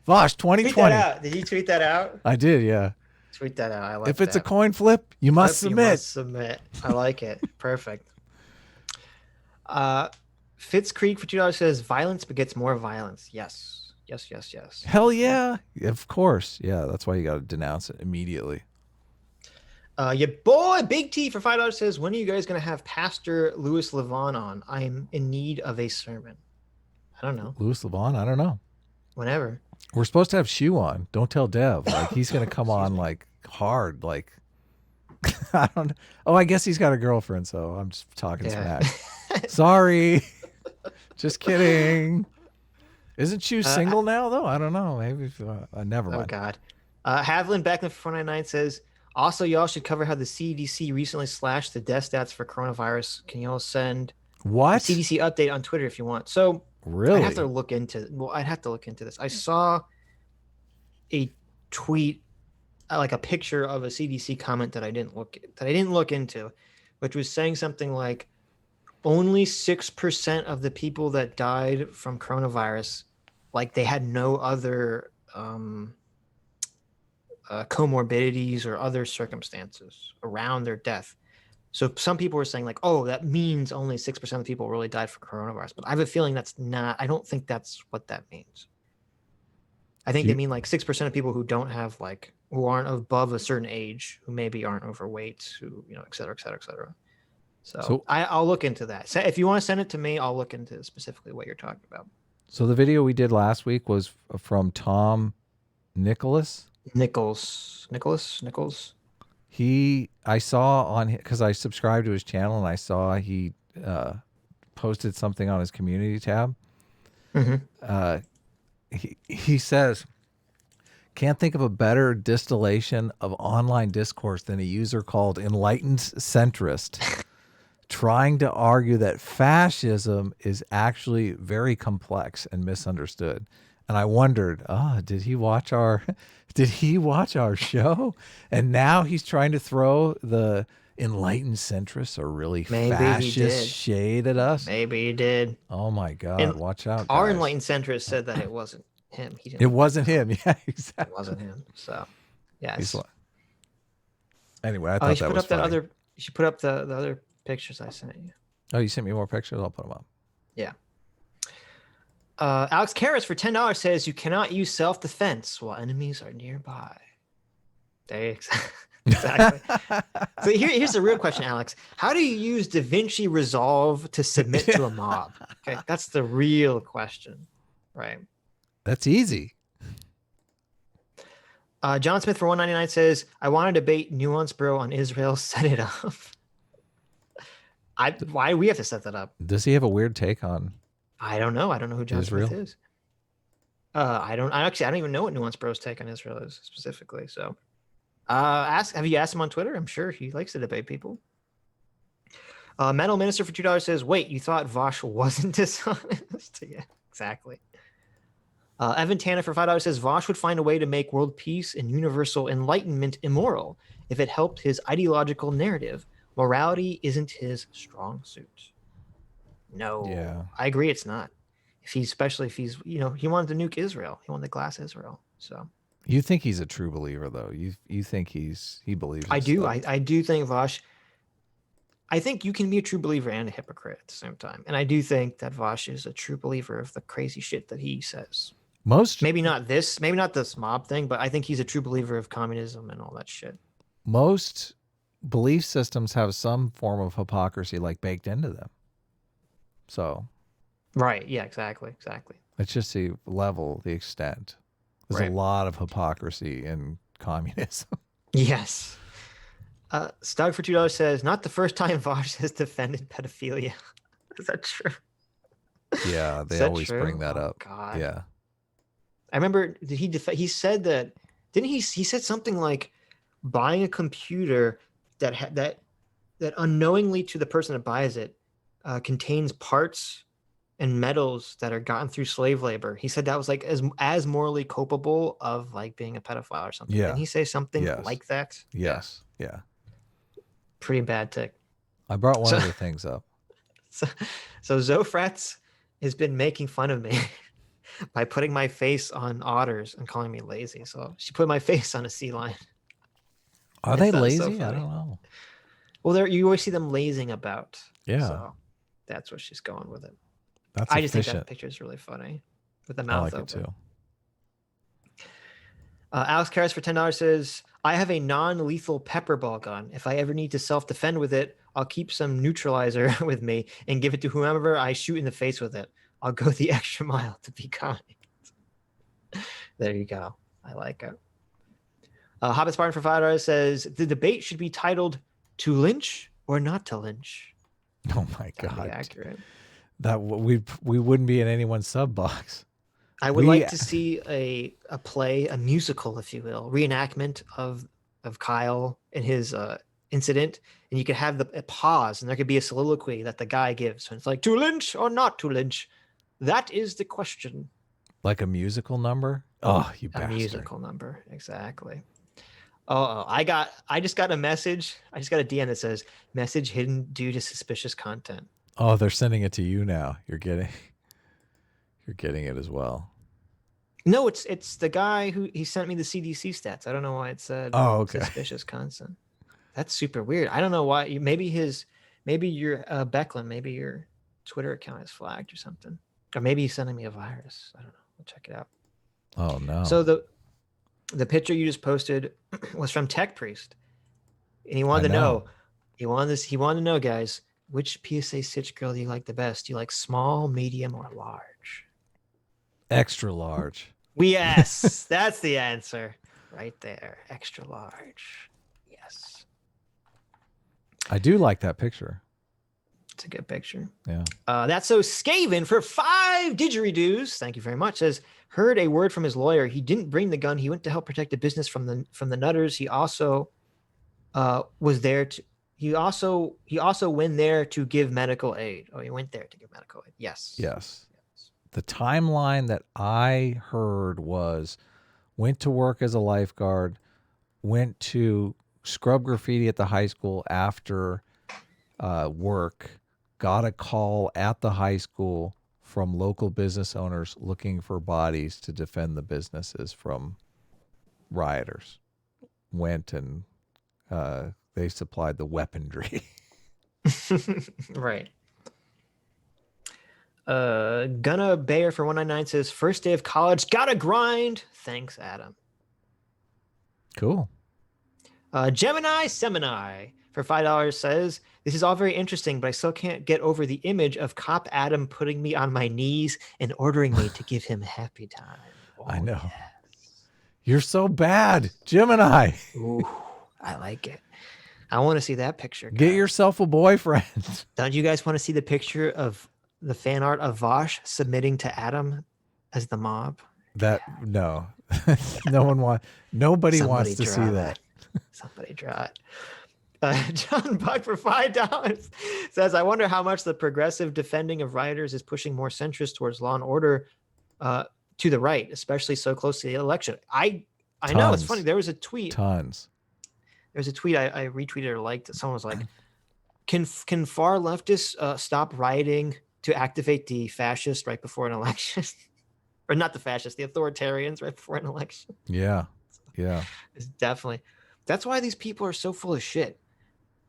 Vaush 2020. Tweet that out. Did you tweet that out? I did, yeah. Tweet that out. I like If it's a coin flip, you must submit. You must submit. I like it. Perfect. Fitz Creek for $2 says violence begets more violence. Yes. Hell yeah. Of course. Yeah, that's why you got to denounce it immediately. Your boy Big T for $5 says, when are you guys going to have Pastor Louis Levon on? I'm in need of a sermon. I don't know. Louis Levon? I don't know. Whenever. We're supposed to have Shu on. Don't tell Dev. Like, he's going to come on like hard. Like, I don't know. Oh, I guess he's got a girlfriend, so I'm just talking smack. Sorry. Just kidding. Isn't Shu single now, though? I don't know. Maybe. Never mind. Oh, God. Havlin Beckman for 499 says, also, y'all should cover how the CDC recently slashed the death stats for coronavirus. Can y'all send a CDC update on Twitter if you want? So really, I'd have to look into this. I saw a tweet, like a picture of a CDC comment that I didn't look into, which was saying something like only 6% of the people that died from coronavirus, like they had no other comorbidities or other circumstances around their death. So some people were saying like, oh, that means only 6% of people really died from coronavirus. But I have a feeling I don't think that's what that means. I think they mean like 6% of people who aren't above a certain age, who maybe aren't overweight, who, et cetera, et cetera, et cetera. So I'll look into that. If you want to send it to me, I'll look into specifically what you're talking about. So the video we did last week was from Tom Nichols. I saw on, because I subscribed to his channel and I saw he posted something on his community tab. He says, can't think of a better distillation of online discourse than a user called Enlightened Centrist trying to argue that fascism is actually very complex and misunderstood. And I wondered, did he watch our show? And now he's trying to throw the enlightened centrists are really Maybe fascist shade at us? Maybe he did. Oh my God! And watch out, our guys. enlightened centrist said that it wasn't him. He didn't. It wasn't him. Yeah, exactly. It wasn't him. So, yeah. Anyway, I thought that was funny. You should put up the other pictures I sent you. Oh, you sent me more pictures? I'll put them up. Yeah. Alex Karras for $10 says you cannot use self-defense while enemies are nearby. There you exactly. So here's the real question, Alex. How do you use DaVinci Resolve to submit to a mob? Okay, that's the real question, right? That's easy. John Smith for $1.99 says, I want to debate Nuance Bro on Israel. Set it up. Why do we have to set that up? Does he have a weird take on? I don't know. I don't know who John Israel? Smith is. I don't even know what Nuance Bro's take on Israel is specifically. So, have you asked him on Twitter? I'm sure he likes to debate people. Metal Minister for $2 says, wait, you thought Vaush wasn't dishonest? Yeah, exactly. Evan Tanner for $5 says, Vaush would find a way to make world peace and universal enlightenment immoral if it helped his ideological narrative. Morality isn't his strong suit. No, yeah. I agree. It's not. Especially if he's, he wanted to nuke Israel. He wanted to glass Israel. So you think he's a true believer, though? You think he believes? I do. I do think Vaush. I think you can be a true believer and a hypocrite at the same time, and I do think that Vaush is a true believer of the crazy shit that he says. Maybe not this mob thing, but I think he's a true believer of communism and all that shit. Most belief systems have some form of hypocrisy baked into them. So, right. Yeah, exactly. It's just the level, the extent. There's a lot of hypocrisy in communism. Yes. Stug for $2 says, not the first time Vaush has defended pedophilia. Is that true? Yeah, they always bring that up. God. Yeah. I remember he said that, didn't he said something like buying a computer that unknowingly to the person that buys it contains parts and metals that are gotten through slave labor. He said that was as morally culpable of being a pedophile or something. Yeah. Didn't he say something like that? Yes. Yeah. Pretty bad tick. I brought one of the things up. So Zofrats has been making fun of me by putting my face on otters and calling me lazy. So she put my face on a sea lion. Are they lazy? So I don't know. Well, you always see them lazing about. Yeah. So that's what she's going with it. I just think that picture is really funny with the mouth open. I like it too. Alex Karras for $10 says, I have a non-lethal pepper ball gun. If I ever need to self-defend with it, I'll keep some neutralizer with me and give it to whomever I shoot in the face with it. I'll go the extra mile to be kind. There you go. I like it. Hobbit Spartan for $5 says, the debate should be titled To Lynch or Not to Lynch. Oh my God. That'd be accurate. That we wouldn't be in anyone's sub box. I would like to see a play, a musical, if you will, reenactment of Kyle and his incident, and you could have a pause, and there could be a soliloquy that the guy gives, and it's like, to lynch or not to lynch? That is the question. Like a musical number? Oh, you bastard. A musical number, exactly. Oh, I just got a message. I just got a DM that says, message hidden due to suspicious content. Oh, they're sending it to you now. You're getting it as well. No, it's the guy who he sent me the CDC stats. I don't know why it said suspicious content. That's super weird. I don't know why. Maybe your Becklin, maybe your Twitter account is flagged or something, or maybe he's sending me a virus. I don't know. We'll check it out. Oh no. So the picture you just posted was from Tech Priest, and he wanted to know. He wanted to know, guys, which PSA Sitch girl do you like the best? Do you like small, medium, or large? Extra large. Yes, that's the answer right there. Extra large. Yes. I do like that picture. It's a good picture. Yeah. That's so Skaven for 5 didgeridoos. Thank you very much. Says, heard a word from his lawyer. He didn't bring the gun. He went to help protect the business from the nutters. He also was there to. He also went there to give medical aid. Oh, he went there to give medical aid. Yes. Yes. The timeline that I heard was went to work as a lifeguard, went to scrub graffiti at the high school after work, got a call at the high school from local business owners looking for bodies to defend the businesses from rioters. Went and they supplied the weaponry. Right. Gunna Bayer for 199 says, first day of college, gotta grind. Thanks, Adam. Cool. Gemini Semini for $5 says, this is all very interesting, but I still can't get over the image of Cop Adam putting me on my knees and ordering me to give him happy time. Oh, I know. Yes. You're so bad, Gemini. Ooh, I like it. I want to see that picture. Guys. Get yourself a boyfriend. Don't you guys want to see the picture of the fan art of Vaush submitting to Adam as the mob? No. Nobody wants to see that. Somebody draw it. John Buck for $5 says, I wonder how much the progressive defending of rioters is pushing more centrist towards law and order to the right, especially so close to the election. I know, it's funny. There was a tweet. Tons. There's a tweet I retweeted or liked that someone was like, can far leftists stop rioting to activate the fascists right before an election? Or not the fascists, the authoritarians right before an election? Yeah. It's definitely. That's why these people are so full of shit.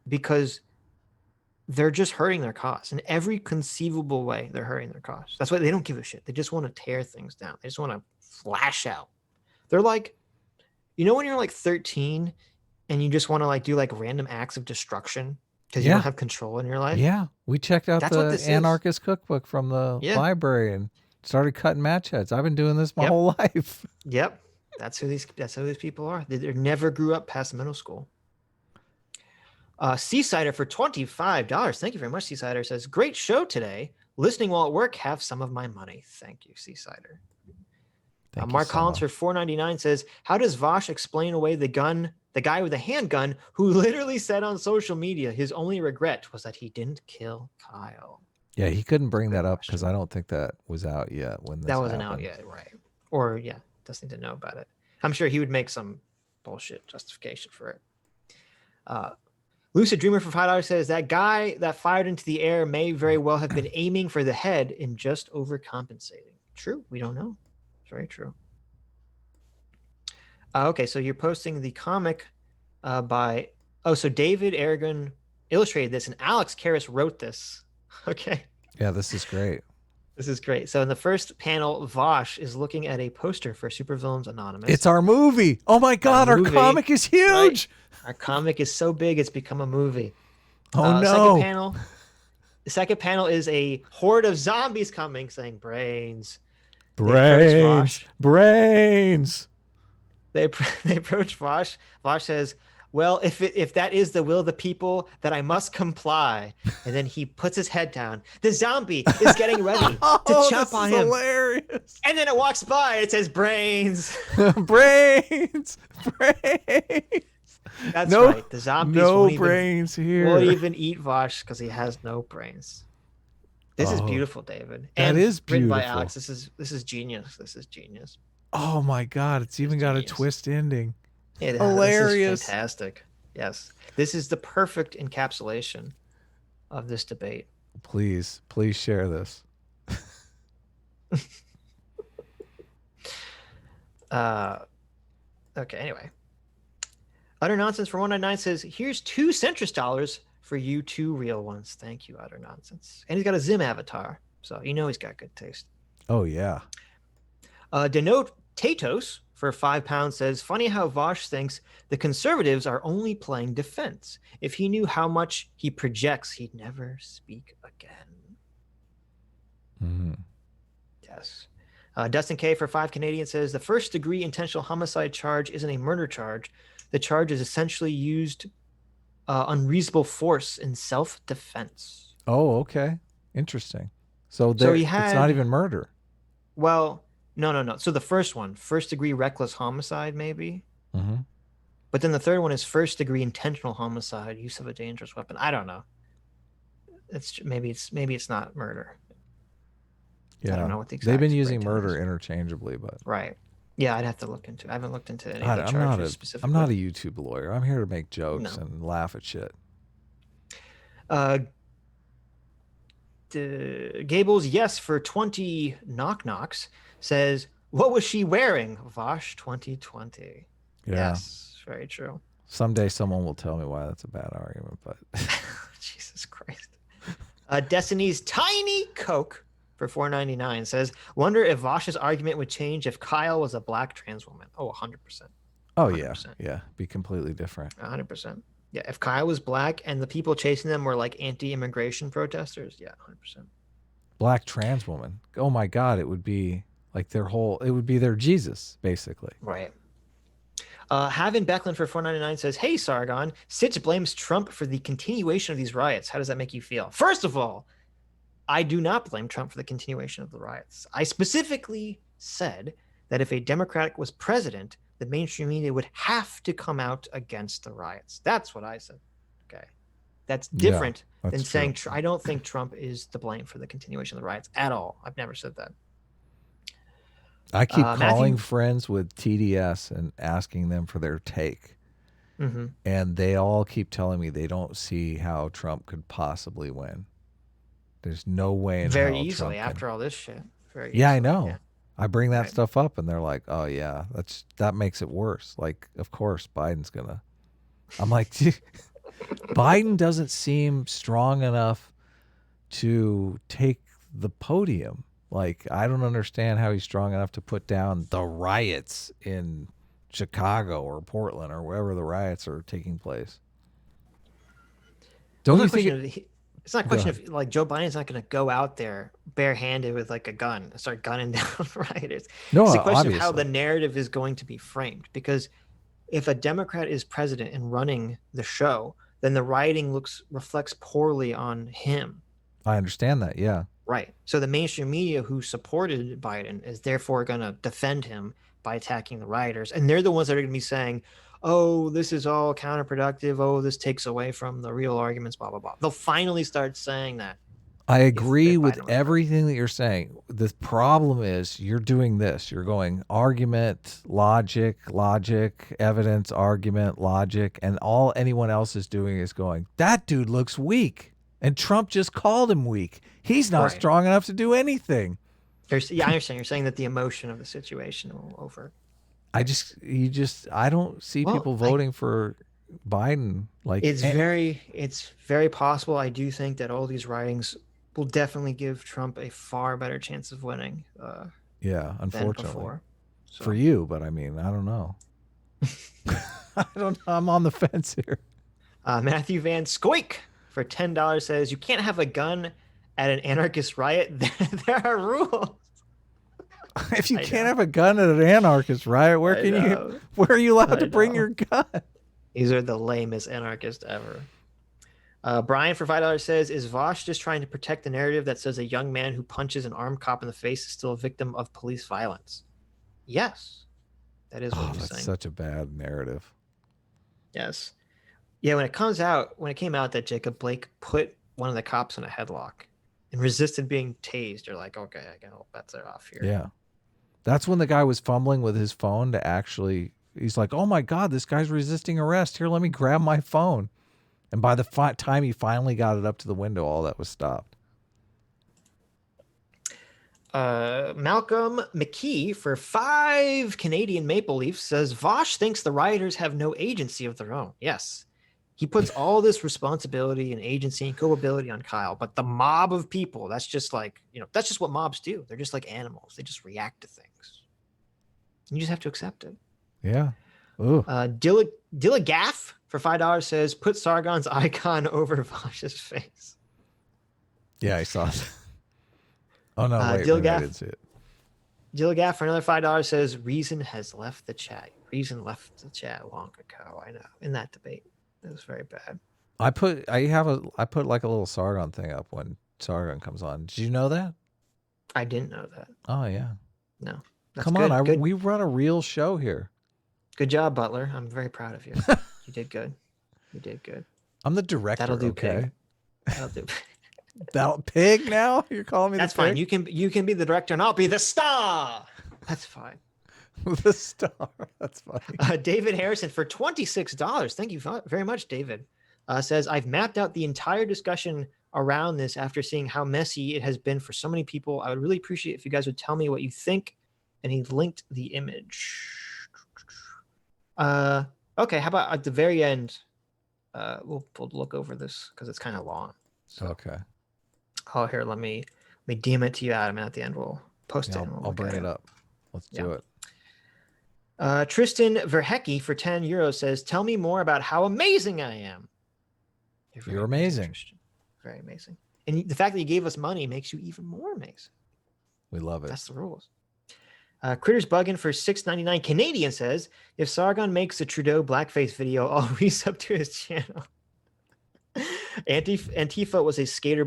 Because they're just hurting their cause in every conceivable way. They're hurting their cause. That's why they don't give a shit. They just want to tear things down. They just want to flash out. They're like, when you're like 13 and you just want to like do like random acts of destruction because you don't have control in your life. Yeah. We checked out the anarchist cookbook from the library and started cutting match heads. I've been doing this my whole life. Yep. That's who these people are. They never grew up past middle school. Seasider for $25. Thank you very much, Seasider. Says, great show today. Listening while at work, have some of my money. Thank you, Seasider. Mark Collins for $4.99 says, how does Vaush explain away the guy with the handgun who literally said on social media his only regret was that he didn't kill Kyle? Yeah, he couldn't bring that up because I don't think that was out yet when this wasn't out yet, right? Or doesn't need to know about it. I'm sure he would make some bullshit justification for it. Lucid Dreamer for $5 says, that guy that fired into the air may very well have been aiming for the head and just overcompensating. True. We don't know. It's very true. Okay, so you're posting the comic so David Aragon illustrated this and Alex Karras wrote this. Okay. Yeah, this is great. This is great. So in the first panel, Vaush is looking at a poster for Supervillains Anonymous. It's our movie. Oh my God, our comic is huge. Right? Our comic is so big, it's become a movie. Oh no. The second panel is a horde of zombies coming saying brains. Brains. They approach Vaush. Vaush says, well, if that is the will of the people, that I must comply. And then he puts his head down. The zombie is getting ready to chop on him. Hilarious. And then it walks by. It says brains. brains. That's right. The zombies won't even eat Vaush because he has no brains. This is beautiful, David. That is beautiful. Written by Alex. This is genius. This is genius. Oh my God! It's even got a twist ending. It hilarious. This is fantastic. Yes, this is the perfect encapsulation of this debate. Please share this. Okay. Anyway, Utter Nonsense for 199 says, "Here's $2 centrist dollars for you, 2 real ones. Thank you, Utter Nonsense." And he's got a Zim avatar, so he's got good taste. Oh yeah. Denote Tatos for £5 says, funny how Vaush thinks the conservatives are only playing defense. If he knew how much he projects, he'd never speak again. Mm-hmm. Yes. Dustin K for 5 Canadian says, the first degree intentional homicide charge isn't a murder charge. The charge is essentially used unreasonable force in self-defense. Oh, okay. Interesting. So it's not even murder. Well, no. So the first one, first degree reckless homicide, maybe. Mm-hmm. But then the third one is first degree intentional homicide, use of a dangerous weapon. I don't know. Maybe it's not murder. Yeah, I don't know what the exact they've been using breakdown murder is. interchangeably, but right. Yeah, I'd have to look into it. I haven't looked into any of the charges specifically. I'm not a YouTube lawyer. I'm here to make jokes and laugh at shit. Gables, yes, for 20 knock-knocks, says, what was she wearing? Vaush 2020. Yeah. Yes, very true. Someday someone will tell me why that's a bad argument, but... Jesus Christ. Destiny's Tiny Coke for $4.99 says, wonder if Vaush's argument would change if Kyle was a black trans woman. Oh, 100%. Oh, 100%. Yeah. Be completely different. 100%. Yeah, if Kyle was black and the people chasing them were like anti-immigration protesters, yeah, 100%. Black trans woman. Oh my God, it would be like it would be their Jesus, basically. Right. Having Becklin for $4.99 says, hey, Sargon, Sitch blames Trump for the continuation of these riots. How does that make you feel? First of all, I do not blame Trump for the continuation of the riots. I specifically said that if a Democrat was president, the mainstream media would have to come out against the riots. That's what I said. Okay. That's different than saying, I don't think Trump is to blame for the continuation of the riots at all. I've never said that. I keep calling friends with TDS and asking them for their take. Mm-hmm. And they all keep telling me they don't see how Trump could possibly win. There's no way in very hell easily Trump after all this shit. Very yeah, easily. I know. Yeah. I bring that stuff up and they're like, oh yeah, that makes it worse. Like, of course, Biden's gonna. I'm like, Biden doesn't seem strong enough to take the podium. Like, I don't understand how he's strong enough to put down the riots in Chicago or Portland or wherever the riots are taking place. Don't you think it's not a question of like Joe Biden's not going to go out there barehanded with like a gun and start gunning down rioters. No, it's a question obviously. of how the narrative is going to be framed. Because if a Democrat is president and running the show, then the rioting reflects poorly on him. I understand that, yeah. Right. So the mainstream media who supported Biden is therefore going to defend him by attacking the rioters. And they're the ones that are going to be saying, oh, this is all counterproductive. Oh, this takes away from the real arguments, blah, blah, blah. They'll finally start saying that. I agree with everything that you're saying. The problem is you're doing this. You're going argument, logic, evidence, argument, logic. And all anyone else is doing is going, that dude looks weak. And Trump just called him weak. He's not strong enough to do anything. Yeah, I understand. You're saying that the emotion of the situation will over. I don't see people voting for Biden. Like it's very possible. I do think that all these writings will definitely give Trump a far better chance of winning. Unfortunately for you, but I mean, I don't know. I'm on the fence here. Matthew Van Scoik for $10 says, you can't have a gun at an anarchist riot. There are rules. If you can't have a gun at an anarchist riot, where are you allowed to bring your gun? These are the lamest anarchists ever. Brian for $5 says, is Vaush just trying to protect the narrative that says a young man who punches an armed cop in the face is still a victim of police violence? Yes. That is what he's saying. That's such a bad narrative. Yes. Yeah, when it came out that Jacob Blake put one of the cops in a headlock and resisted being tased, you're like, okay, I got all bets are off here. Yeah. That's when the guy was fumbling with his phone to actually, he's like, oh my God, this guy's resisting arrest. Here, let me grab my phone. And by the time he finally got it up to the window, all that was stopped. Malcolm McKee for 5 Canadian Maple Leafs says, Vaush thinks the rioters have no agency of their own. Yes. He puts all this responsibility and agency and culpability on Kyle, but the mob of people, that's just like, that's just what mobs do. They're just like animals. They just react to things. You just have to accept it. Yeah. Dilla Gaff for $5 says, put Sargon's icon over Vaush's face. Yeah, I saw it. Oh, no, wait, I didn't see it. Dilla Gaff for another $5 says, Reason has left the chat. Reason left the chat long ago. I know. In that debate. It was very bad. I put like a little Sargon thing up when Sargon comes on. Did you know that? I didn't know that. Oh yeah. No. Come on, we run a real show here. Good job, Butler. I'm very proud of you. You did good. You did good. I'm the director. That'll do. Okay. Pig. That'll do. That'll pig now? You're calling me That's the pig? fine. You can be the director and I'll be the star. That's fine. The star. That's funny. David Harrison for $26. Thank you very much, David. Says, I've mapped out the entire discussion around this after seeing how messy it has been for so many people. I would really appreciate if you guys would tell me what you think. And he linked the image. Okay, how about at the very end? We'll look over this because it's kind of long. So. Okay. Oh, here, let me DM it to you, Adam, and at the end we'll post it. I'll bring it up. Let's do it. Tristan Verhecke for €10 says, tell me more about how amazing I am. You're amazing. Very amazing. And the fact that you gave us money makes you even more amazing. We love it. That's the rules. Critters Buggin for $6.99 Canadian says, if Sargon makes a Trudeau blackface video, I'll resub to his channel. Antifa was a skater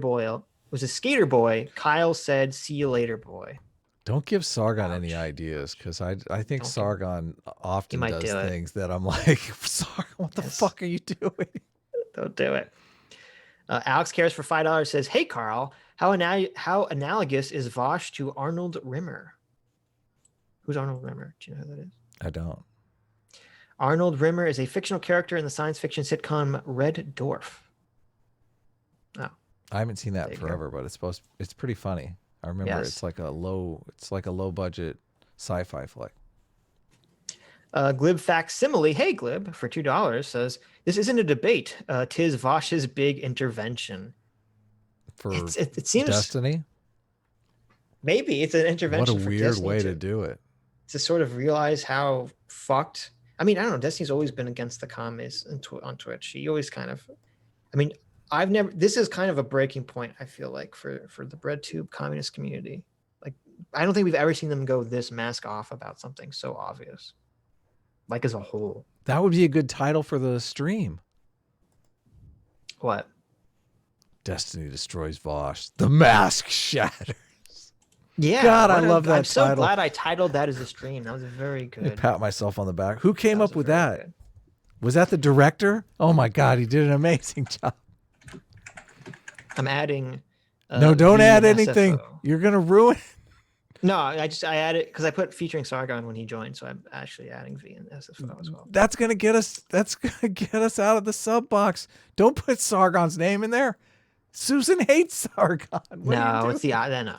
boy. Kyle said, see you later, boy. Don't give Sargon any ideas, because I think Sargon often does things that I'm like, Sargon, what the fuck are you doing? Don't do it. Alex Cares for $5 says, hey, Carl, how analogous is Vaush to Arnold Rimmer? Who's Arnold Rimmer? Do you know who that is? I don't. Arnold Rimmer is a fictional character in the science fiction sitcom Red Dwarf. Oh, I haven't seen that forever, but it's pretty funny. I remember it's like a low budget sci-fi flick. Glib Facsimile, hey Glib, for $2 says, this isn't a debate. Tis Vaush's big intervention. For it seems Destiny? Maybe it's an intervention. What a weird way to do it. To sort of realize how fucked. I mean, I don't know. Destiny's always been against the commies on Twitch. He always kind of. I mean, this is kind of a breaking point, I feel like, for the BreadTube communist community. Like, I don't think we've ever seen them go this mask off about something so obvious. Like, as a whole. That would be a good title for the stream. What? Destiny destroys Vaush. The mask shatters. Yeah. God, I love that I'm so title. glad I titled that as a stream. That was very good. I pat myself on the back. Who came up with that? Good. Was that the director? Oh my God, he did an amazing job. I'm adding. No, don't add anything. SFO. You're gonna ruin it. No, I added because I put featuring Sargon when he joined, so I'm actually adding Veeh and SFO as well. That's gonna get us out of the sub box. Don't put Sargon's name in there. Susan hates Sargon. No, it's the no.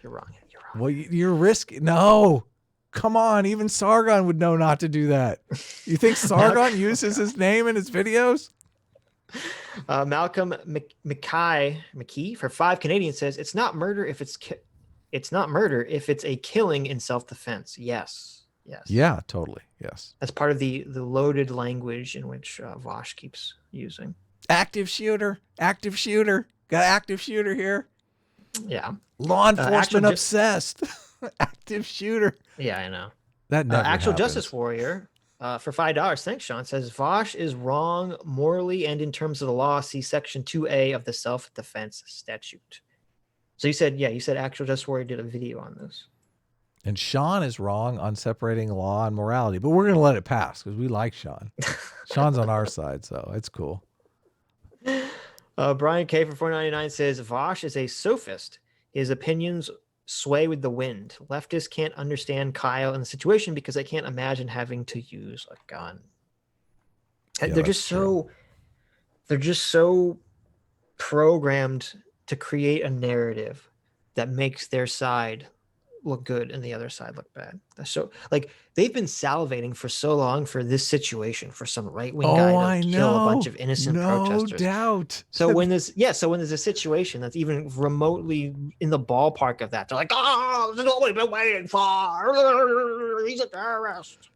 You're wrong. Well, you're risky. No, come on. Even Sargon would know not to do that. You think Sargon uses his name in his videos? Malcolm McKee for $5 Canadian says, it's not murder if it's not murder if it's a killing in self-defense. Yes. Yeah, totally. Yes. That's part of the loaded language in which Vaush keeps using. Active shooter. Got active shooter here. Yeah. Law enforcement obsessed. Active shooter. Yeah, I know. That never Actual happens. Justice Warrior for $5. Thanks, Sean. Says Vaush is wrong morally and in terms of the law. See Section 2A of the Self-Defense Statute. So you said Actual Justice Warrior did a video on this. And Sean is wrong on separating law and morality, but we're going to let it pass because we like Sean. Sean's on our side, so it's cool. Brian K for $4.99 says Vaush is a sophist. His opinions sway with the wind. Leftists can't understand Kyle in the situation because they can't imagine having to use a gun. Yeah, they're just so programmed to create a narrative that makes their side look good and the other side look bad. So like they've been salivating for so long for this situation for some right-wing guy to kill a bunch of innocent protesters. No doubt. So when there's a situation that's even remotely in the ballpark of that, they're like, oh, this is what we've been waiting for. He's a terrorist.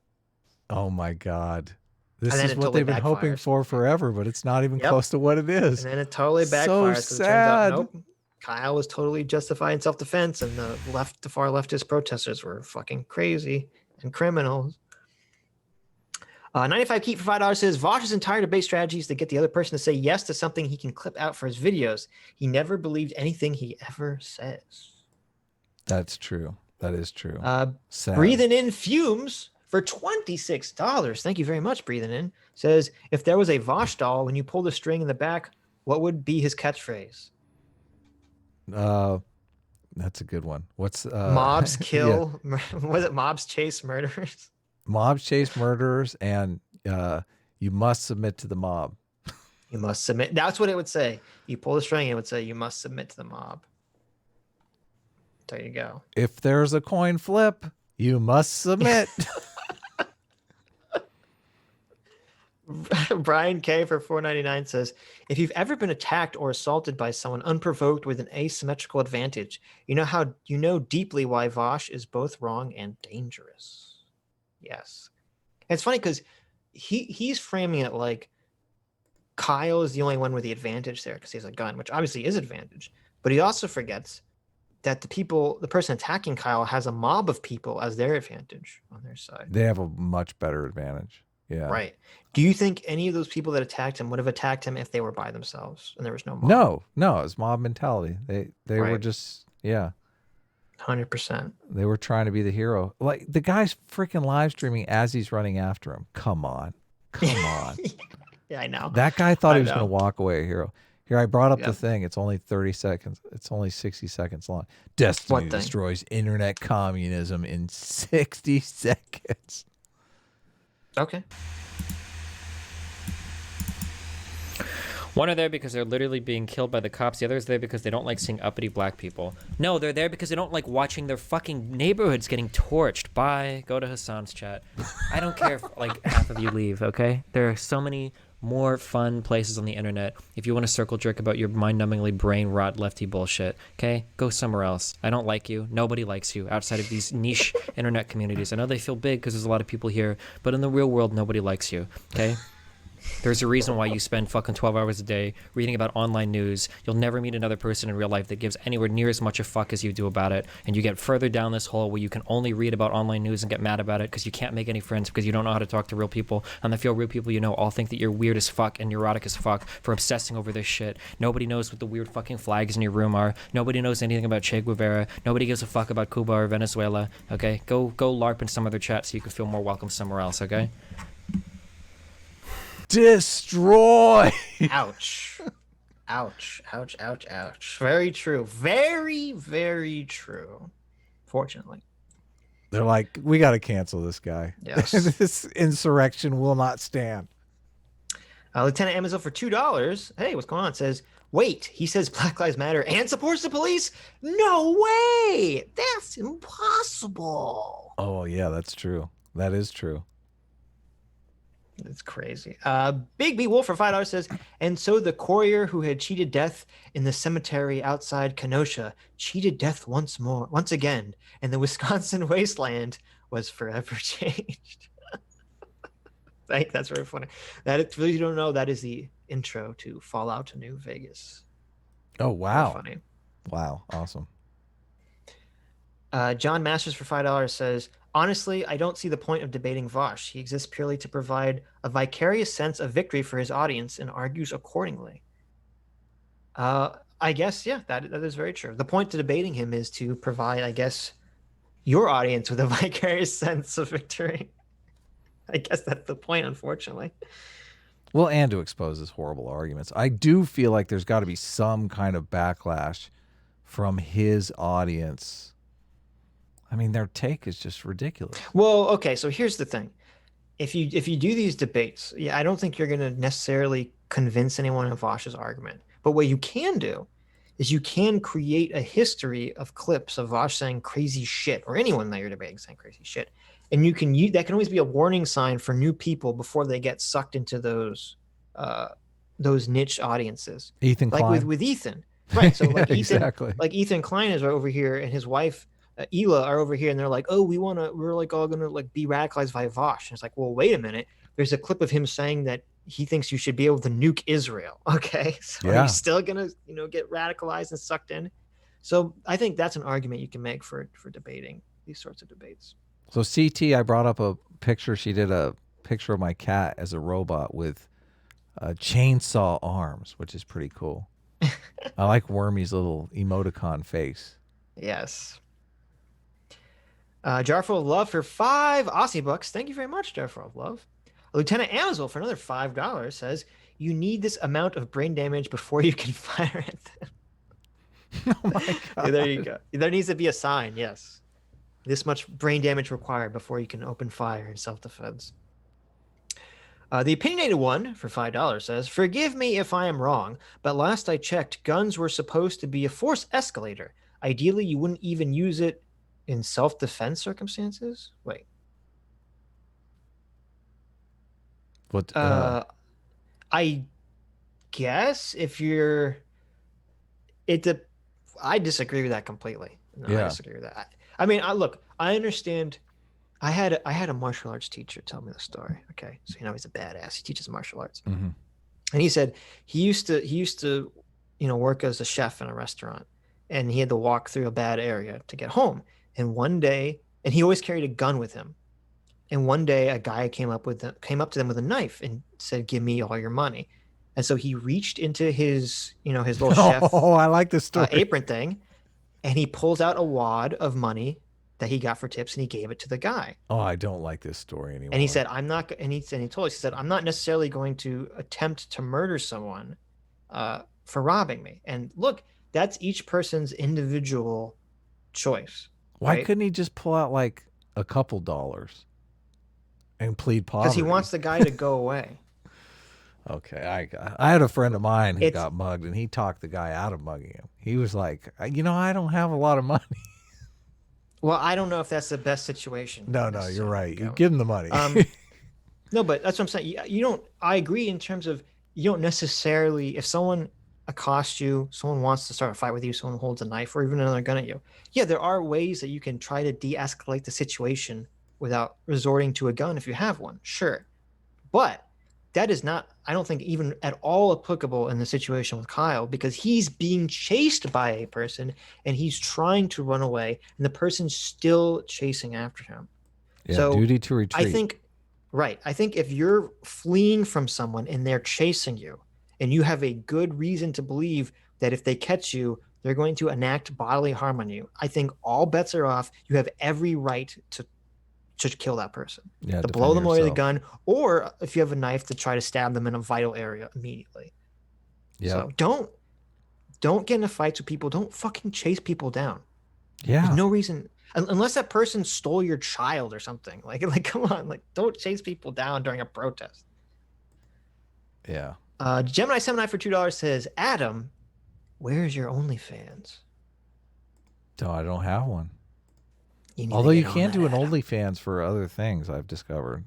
Oh my God. This is what they've been hoping for forever, but it's not even close to what it is. And then it totally backfires. So sad. It turns out, nope. Kyle was totally justified in self-defense, and the far leftist protesters were fucking crazy and criminals. 95 Keep for $5 says Vaush's entire debate strategy is to get the other person to say yes to something he can clip out for his videos. He never believed anything he ever says. That's true. That is true. Breathing in fumes for $26. Thank you very much, Breathing In. Says, if there was a Vaush doll, when you pull the string in the back, what would be his catchphrase? That's a good one. What's mobs kill? Yeah. Was it mobs chase murderers? Mobs chase murderers, and you must submit to the mob. You must submit. That's what it would say. You pull the string, it would say you must submit to the mob. There you go. If there's a coin flip, you must submit. Brian K for $4.99 says, if you've ever been attacked or assaulted by someone unprovoked with an asymmetrical advantage, you know deeply why Vaush is both wrong and dangerous. Yes. And it's funny because he's framing it like Kyle is the only one with the advantage there because he has a gun, which obviously is advantage. But he also forgets that the person attacking Kyle has a mob of people as their advantage on their side. They have a much better advantage. Yeah. Right. Do you think any of those people that attacked him would have attacked him if they were by themselves and there was no mob? No, it was mob mentality. They were just, 100%. They were trying to be the hero. Like the guy's freaking live streaming as he's running after him. Come on. Yeah, I know. That guy thought he was going to walk away a hero. Here, I brought up the thing. It's only 30 seconds. It's only 60 seconds long. Destiny destroys internet communism in 60 seconds. Okay. One are there because they're literally being killed by the cops. The other is there because they don't like seeing uppity black people. No, they're there because they don't like watching their fucking neighborhoods getting torched. Bye. Go to Hassan's chat. I don't care if like half of you leave, okay? There are so many more fun places on the internet if you want to circle jerk about your mind-numbingly brain rot lefty bullshit, okay? Go somewhere else. I don't like you. Nobody likes you outside of these niche internet communities. I know they feel big because there's a lot of people here, but in the real world, nobody likes you, okay? There's a reason why you spend fucking 12 hours a day reading about online news. You'll never meet another person in real life that gives anywhere near as much a fuck as you do about it. And you get further down this hole where you can only read about online news and get mad about it because you can't make any friends because you don't know how to talk to real people. And the few real people you know all think that you're weird as fuck and neurotic as fuck for obsessing over this shit. Nobody knows what the weird fucking flags in your room are. Nobody knows anything about Che Guevara. Nobody gives a fuck about Cuba or Venezuela. Okay? Go LARP in some other chat so you can feel more welcome somewhere else, okay? Destroy. Ouch. Ouch. Ouch. Ouch. Ouch. Very true. Very, very true. Fortunately. They're like, we got to cancel this guy. Yes. This insurrection will not stand. Lieutenant Amazon for $2. Hey, what's going on? It says, wait, he says Black Lives Matter and supports the police? No way. That's impossible. Oh, yeah, that's true. That is true. It's crazy. Big B Wolf for $5 says, and so the courier who had cheated death in the cemetery outside Kenosha cheated death once again, and the Wisconsin wasteland was forever changed. I think that's very funny. That for those who don't know, that is the intro to Fallout New Vegas. Oh wow! Very funny. Wow, awesome. John Masters for $5 says, honestly, I don't see the point of debating Vaush. He exists purely to provide a vicarious sense of victory for his audience and argues accordingly. I guess, yeah, that is very true. The point to debating him is to provide, I guess, your audience with a vicarious sense of victory. I guess that's the point, unfortunately. Well, and to expose his horrible arguments. I do feel like there's got to be some kind of backlash from his audience. I mean, their take is just ridiculous. Well, okay, so here's the thing. If you do these debates, yeah, I don't think you're going to necessarily convince anyone of Vaush's argument. But what you can do is you can create a history of clips of Vaush saying crazy shit, or anyone that you're debating saying crazy shit. And you can use that can always be a warning sign for new people before they get sucked into those niche audiences. Ethan Klein. Like with Ethan. Right. So like exactly. Ethan Klein is over here and his wife Ela are over here and they're like, oh, we're like all gonna like be radicalized by Vaush. And it's like, well, wait a minute. There's a clip of him saying that he thinks you should be able to nuke Israel. Okay. So are you still gonna, get radicalized and sucked in? So I think that's an argument you can make for debating these sorts of debates. So CT, I brought up a picture. She did a picture of my cat as a robot with chainsaw arms, which is pretty cool. I like Wormy's little emoticon face. Yes. Jarful of Love for 5 Aussie bucks. Thank you very much, Jarful of Love. Lieutenant Amazon for another $5 says, you need this amount of brain damage before you can fire at them. Oh my God. There you go. There needs to be a sign. Yes. This much brain damage required before you can open fire in self-defense. The opinionated one for $5 says, "Forgive me if I am wrong, but last I checked, guns were supposed to be a force escalator. Ideally, you wouldn't even use it in self-defense circumstances." Wait. What? I guess if you're, I disagree with that completely. No, I disagree with that. I mean, look, I understand. I had a martial arts teacher tell me the story. Okay, so he's a badass. He teaches martial arts, and he said he used to, work as a chef in a restaurant, and he had to walk through a bad area to get home. And one day, and he always carried a gun with him. And one day, a guy came up to them with a knife and said, "Give me all your money." And so he reached into his little chef I like this story. Apron thing, and he pulls out a wad of money that he got for tips, and he gave it to the guy. Oh, I don't like this story anymore. And he said, "I'm not." And he said, "I'm not necessarily going to attempt to murder someone for robbing me." And look, that's each person's individual choice. Why right? couldn't he just pull out like a couple dollars and plead poverty? Because he wants the guy to go away. Okay, I had a friend of mine who got mugged, and he talked the guy out of mugging him. He was like, I don't have a lot of money. Well, I don't know if that's the best situation. No, you're right. You give him the money. No, but that's what I'm saying. You don't. I agree in terms of you don't necessarily. If someone accosts you, someone wants to start a fight with you, someone holds a knife or even another gun at you. Yeah, there are ways that you can try to de-escalate the situation without resorting to a gun if you have one. Sure, but that is not, I don't think, even at all applicable in the situation with Kyle, because he's being chased by a person and he's trying to run away and the person's still chasing after him. Yeah, so duty to retreat. I think if you're fleeing from someone and they're chasing you and you have a good reason to believe that if they catch you, they're going to enact bodily harm on you, I think all bets are off. You have every right to kill that person, to blow them away with a gun, or if you have a knife, to try to stab them in a vital area immediately. Yeah. So don't get into fights with people. Don't fucking chase people down. Yeah. There's no reason, unless that person stole your child or something. Like come on, like don't chase people down during a protest. Yeah. Gemini 79 for $2 says, "Adam, where's your OnlyFans?" No, I don't have one. Although you can do an OnlyFans for other things, I've discovered.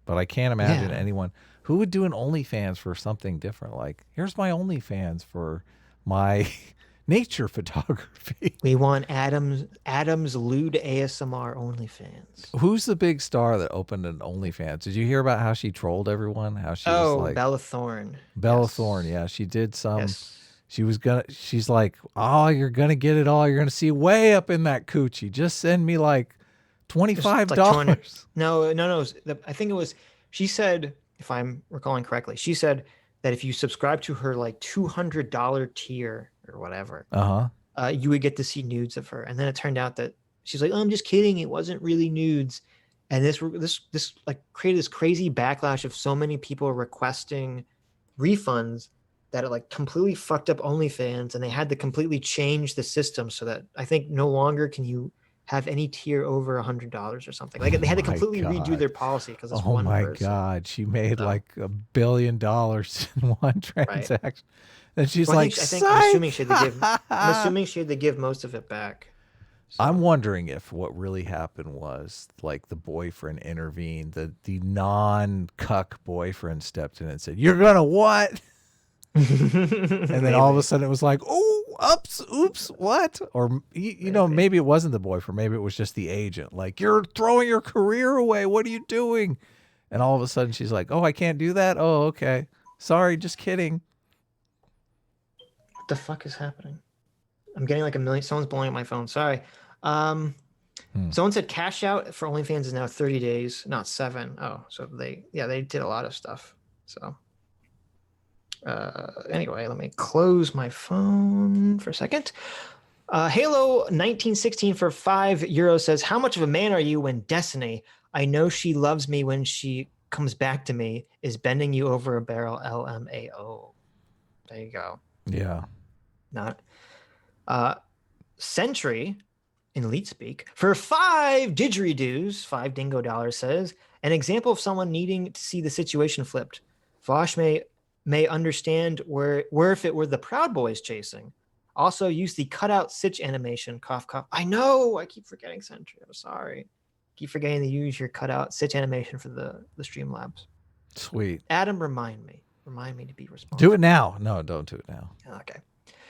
But I can't imagine anyone who would do an OnlyFans for something different. Like, here's my OnlyFans for my nature photography. We want Adam's lewd ASMR OnlyFans. Who's the big star that opened an OnlyFans? Did you hear about how she trolled everyone? How she was like, Bella Thorne. Bella Thorne, yeah. She did some... Yes. She's like, "Oh, you're going to get it all. You're going to see way up in that coochie. Just send me like $25. No. I think it was, she said, if I'm recalling correctly, she said that if you subscribe to her like $200 tier or whatever, you would get to see nudes of her. And then it turned out that she's like, "Oh, I'm just kidding. It wasn't really nudes." And this like created this crazy backlash of so many people requesting refunds that it like completely fucked up OnlyFans, and they had to completely change the system so that I think no longer can you have any tier over $100 or something. Like they had to completely redo their policy because it's one person. Oh my God, she made like $1 billion in one transaction, right. And she's like, I'm assuming she had to give most of it back. So. I'm wondering if what really happened was like the boyfriend intervened, the non-cuck boyfriend stepped in and said, "You're gonna what?" And then all of a sudden it was like, "Oh, oops, what?" Or maybe it wasn't the boyfriend, maybe it was just the agent. Like, "You're throwing your career away. What are you doing?" And all of a sudden she's like, "Oh, I can't do that. Oh, okay. Sorry, just kidding." What the fuck is happening? I'm getting like a million. Someone's blowing up my phone. Sorry. Someone said cash out for OnlyFans is now 30 days, not 7. Oh, so they did a lot of stuff. So. Anyway, let me close my phone for a second. Halo 1916 for €5 says, "How much of a man are you when Destiny, I know she loves me when she comes back to me, is bending you over a barrel, LMAO." There you go. Yeah. Not. Sentry in Elite Speak for 5 didgeridoos, 5 dingo dollars says, an example of someone needing to see the situation flipped. Vaush may understand where if it were the Proud Boys chasing. Also use the cutout Sitch animation, cough, cough. I know, I keep forgetting Sentry. I'm sorry. Keep forgetting to use your cutout Sitch animation for the Streamlabs. Sweet. Adam, remind me to be responsible. Do it now. No, don't do it now. Okay.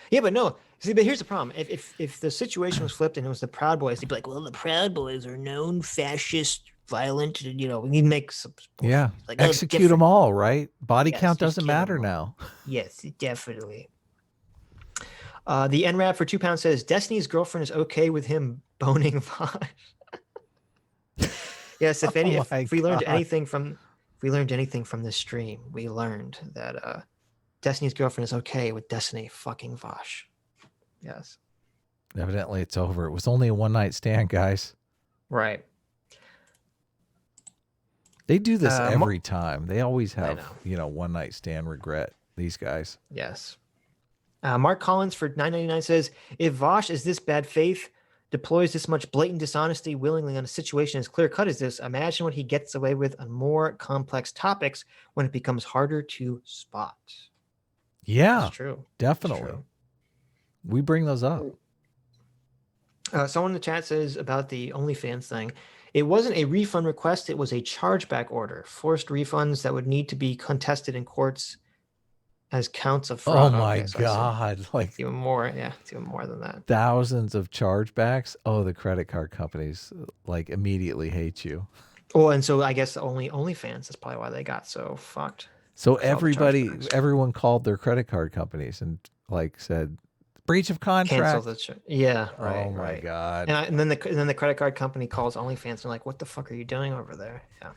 Yeah, but no. See, but here's the problem. If the situation was flipped and it was the Proud Boys, they'd be like, well, the Proud Boys are known fascist, violent, we need to make some. Yeah. Like, execute them all, right? Body yes, count doesn't matter now. Yes, definitely. The NRAP for £2 says Destiny's girlfriend is okay with him boning Vaush. Yes, if we learned anything from this stream, we learned that Destiny's girlfriend is okay with Destiny fucking Vaush. Yes. Evidently, it's over. It was only a one-night stand, guys. Right. They do this every time. They always have, one-night stand regret. These guys. Yes. Mark Collins for $9.99 says, if Vaush is this bad faith, deploys this much blatant dishonesty willingly on a situation as clear-cut as this, imagine what he gets away with on more complex topics when it becomes harder to spot. Yeah, that's true. Definitely. That's true. We bring those up. Someone in the chat says about the OnlyFans thing, it wasn't a refund request, it was a chargeback order. Forced refunds that would need to be contested in courts as counts of fraud. Oh my God. Like it's even more. Yeah, it's even more than that. Thousands of chargebacks. Oh, the credit card companies like immediately hate you. Well, and so I guess OnlyFans is probably why they got so fucked. So everyone called their credit card companies and like said, breach of contract. Cancel the yeah, right. Oh my God. And then the credit card company calls OnlyFans and like, what the fuck are you doing over there? Yeah.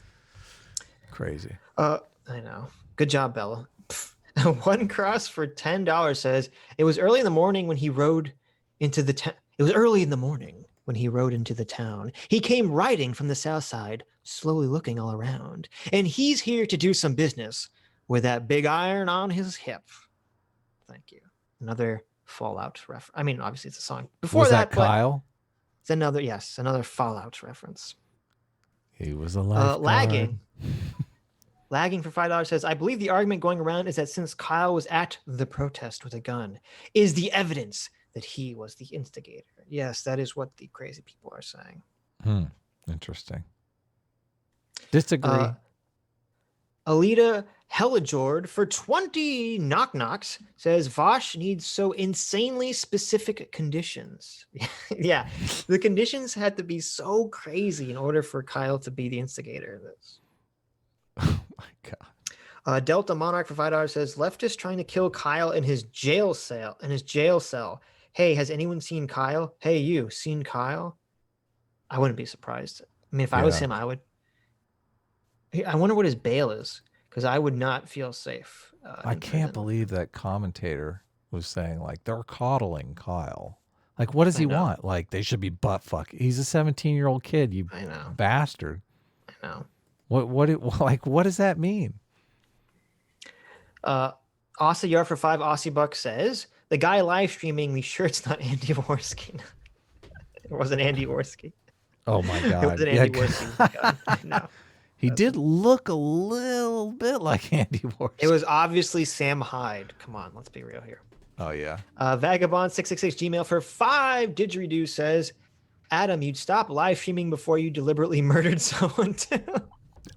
Crazy. I know. Good job, Bella. One cross for $10 says it was early in the morning when he rode into the town. It was early in the morning when he rode into the town. He came riding from the south side, slowly looking all around. And he's here to do some business with that big iron on his hip. Thank you. Another Fallout reference. I mean, obviously it's a song. Before was that Kyle? It's another Fallout reference. He was a lifeguard. Lagging for $5 says, I believe the argument going around is that since Kyle was at the protest with a gun, is the evidence that he was the instigator. Yes, that is what the crazy people are saying. Interesting. Disagree. Alita Helajord for 20 knock-knocks says, Vaush needs so insanely specific conditions. Yeah, the conditions had to be so crazy in order for Kyle to be the instigator of this. Oh my God. Delta Monarch for $5 says leftist trying to kill Kyle in his jail cell. Hey, has anyone seen Kyle? Hey, you seen Kyle? I wouldn't be surprised. I mean, if I was him, I would. I wonder what his bail is, because I would not feel safe. I can't believe that commentator was saying like they're coddling Kyle. Like, what does he want? Like, they should be butt fuck. He's a 17-year-old kid. You bastard. I know. What does that mean? Aussie Yard for $5 Aussie bucks says the guy live streaming. Be sure it's not Andy Worski. It wasn't Andy Worski. Oh my God! It wasn't Andy Worski. No. He did look a little bit like Andy Worski. It was obviously Sam Hyde. Come on, let's be real here. Oh yeah. Vagabond666 Gmail for 5 didgeridoo says, Adam, you'd stop live streaming before you deliberately murdered someone too.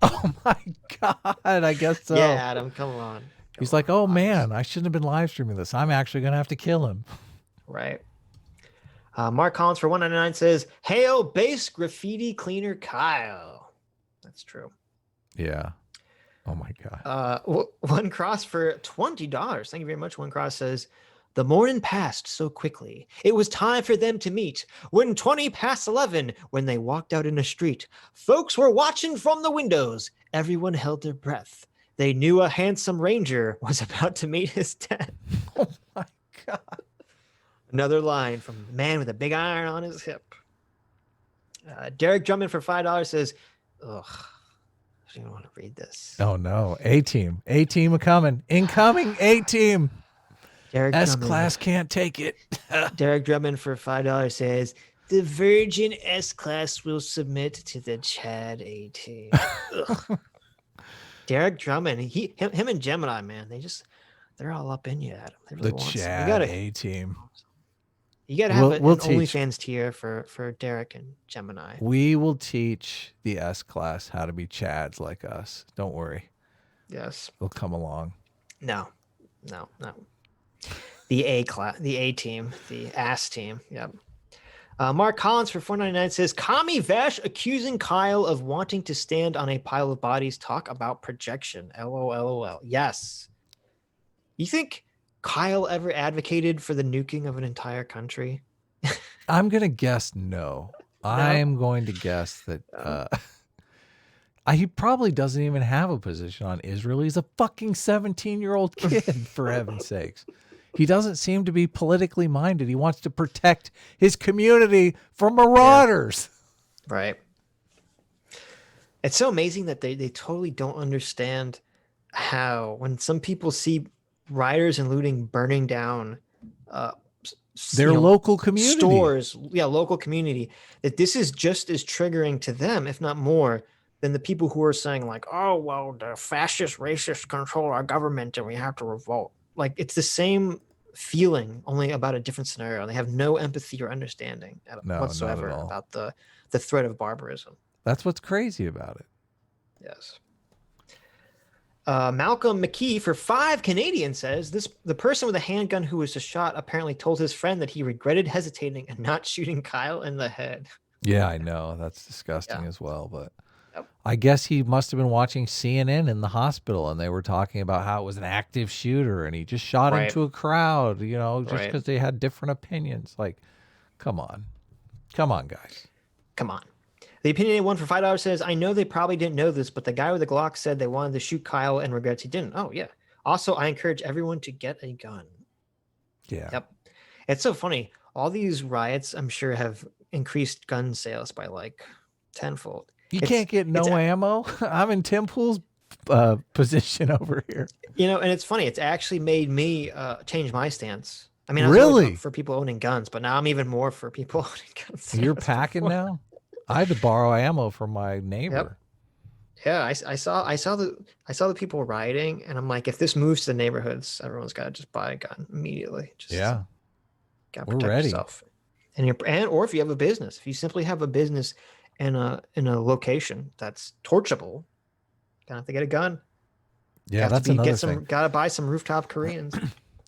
Oh my God, I guess so. Yeah, Adam, come on. He's like, oh man, I shouldn't have been live streaming this. I'm actually gonna have to kill him. Right. Mark Collins for $1.99 says, "Hail base graffiti cleaner Kyle." That's true. Yeah. Oh my God. One cross for $20. Thank you very much. One cross says, the morning passed so quickly. It was time for them to meet. When 20 past 11, when they walked out in the street, folks were watching from the windows. Everyone held their breath. They knew a handsome ranger was about to meet his death. Oh my God. Another line from the man with a big iron on his hip. Derek Drummond for $5 says, ugh, I don't want to read this. Oh no. A-team. A-team coming. Incoming A-team. S-Class can't take it. Derek Drummond for $5 says, the Virgin S-Class will submit to the Chad A-Team. Derek Drummond, him and Gemini, man, they're all up in you, Adam. They really the Chad A-Team. You got to have an OnlyFans tier for Derek and Gemini. We will teach the S-Class how to be Chads like us. Don't worry. Yes. They'll come along. No. The A-Class, the A-Team, the ass team. Yep. Mark Collins for $4.99 says, Kami Vash accusing Kyle of wanting to stand on a pile of bodies. Talk about projection. LOL. Yes. You think Kyle ever advocated for the nuking of an entire country? I'm going to guess no. I'm going to guess that he probably doesn't even have a position on Israel. He's a fucking 17-year-old kid, for heaven's sakes. He doesn't seem to be politically minded. He wants to protect his community from marauders. Yeah. Right. It's so amazing that they totally don't understand how when some people see rioters and looting burning down their local community stores, local community, that this is just as triggering to them, if not more, than the people who are saying like, oh, well, the fascist racists control our government and we have to revolt. Like, it's the same feeling, only about a different scenario. They have no empathy or understanding whatsoever about the threat of barbarism. That's what's crazy about it. Yes. Malcolm McKee for $5 says, the person with a handgun who was just shot apparently told his friend that he regretted hesitating and not shooting Kyle in the head. Yeah, I know. That's disgusting as well. But I guess he must have been watching CNN in the hospital, and they were talking about how it was an active shooter, and he just shot into a crowd, just because they had different opinions. Like, come on, guys. Come on. The opinionated one for $5 says, I know they probably didn't know this, but the guy with the Glock said they wanted to shoot Kyle and regrets he didn't. Oh, yeah. Also, I encourage everyone to get a gun. Yeah. Yep. It's so funny. All these riots, I'm sure, have increased gun sales by like tenfold. You can't get no ammo. I'm in Tim Pool's position over here. And it's funny. It's actually made me change my stance. I mean, I was really for people owning guns, but now I'm even more for people owning guns. You're packing now? I had to borrow ammo from my neighbor. Yep. Yeah, I saw the people rioting, and I'm like, if this moves to the neighborhoods, everyone's got to just buy a gun immediately. Gotta protect yourself. Or if you have a business, if you simply have a business in a location that's torchable, gonna have to get a gun. Yeah, that's another thing. Gotta buy some rooftop Koreans.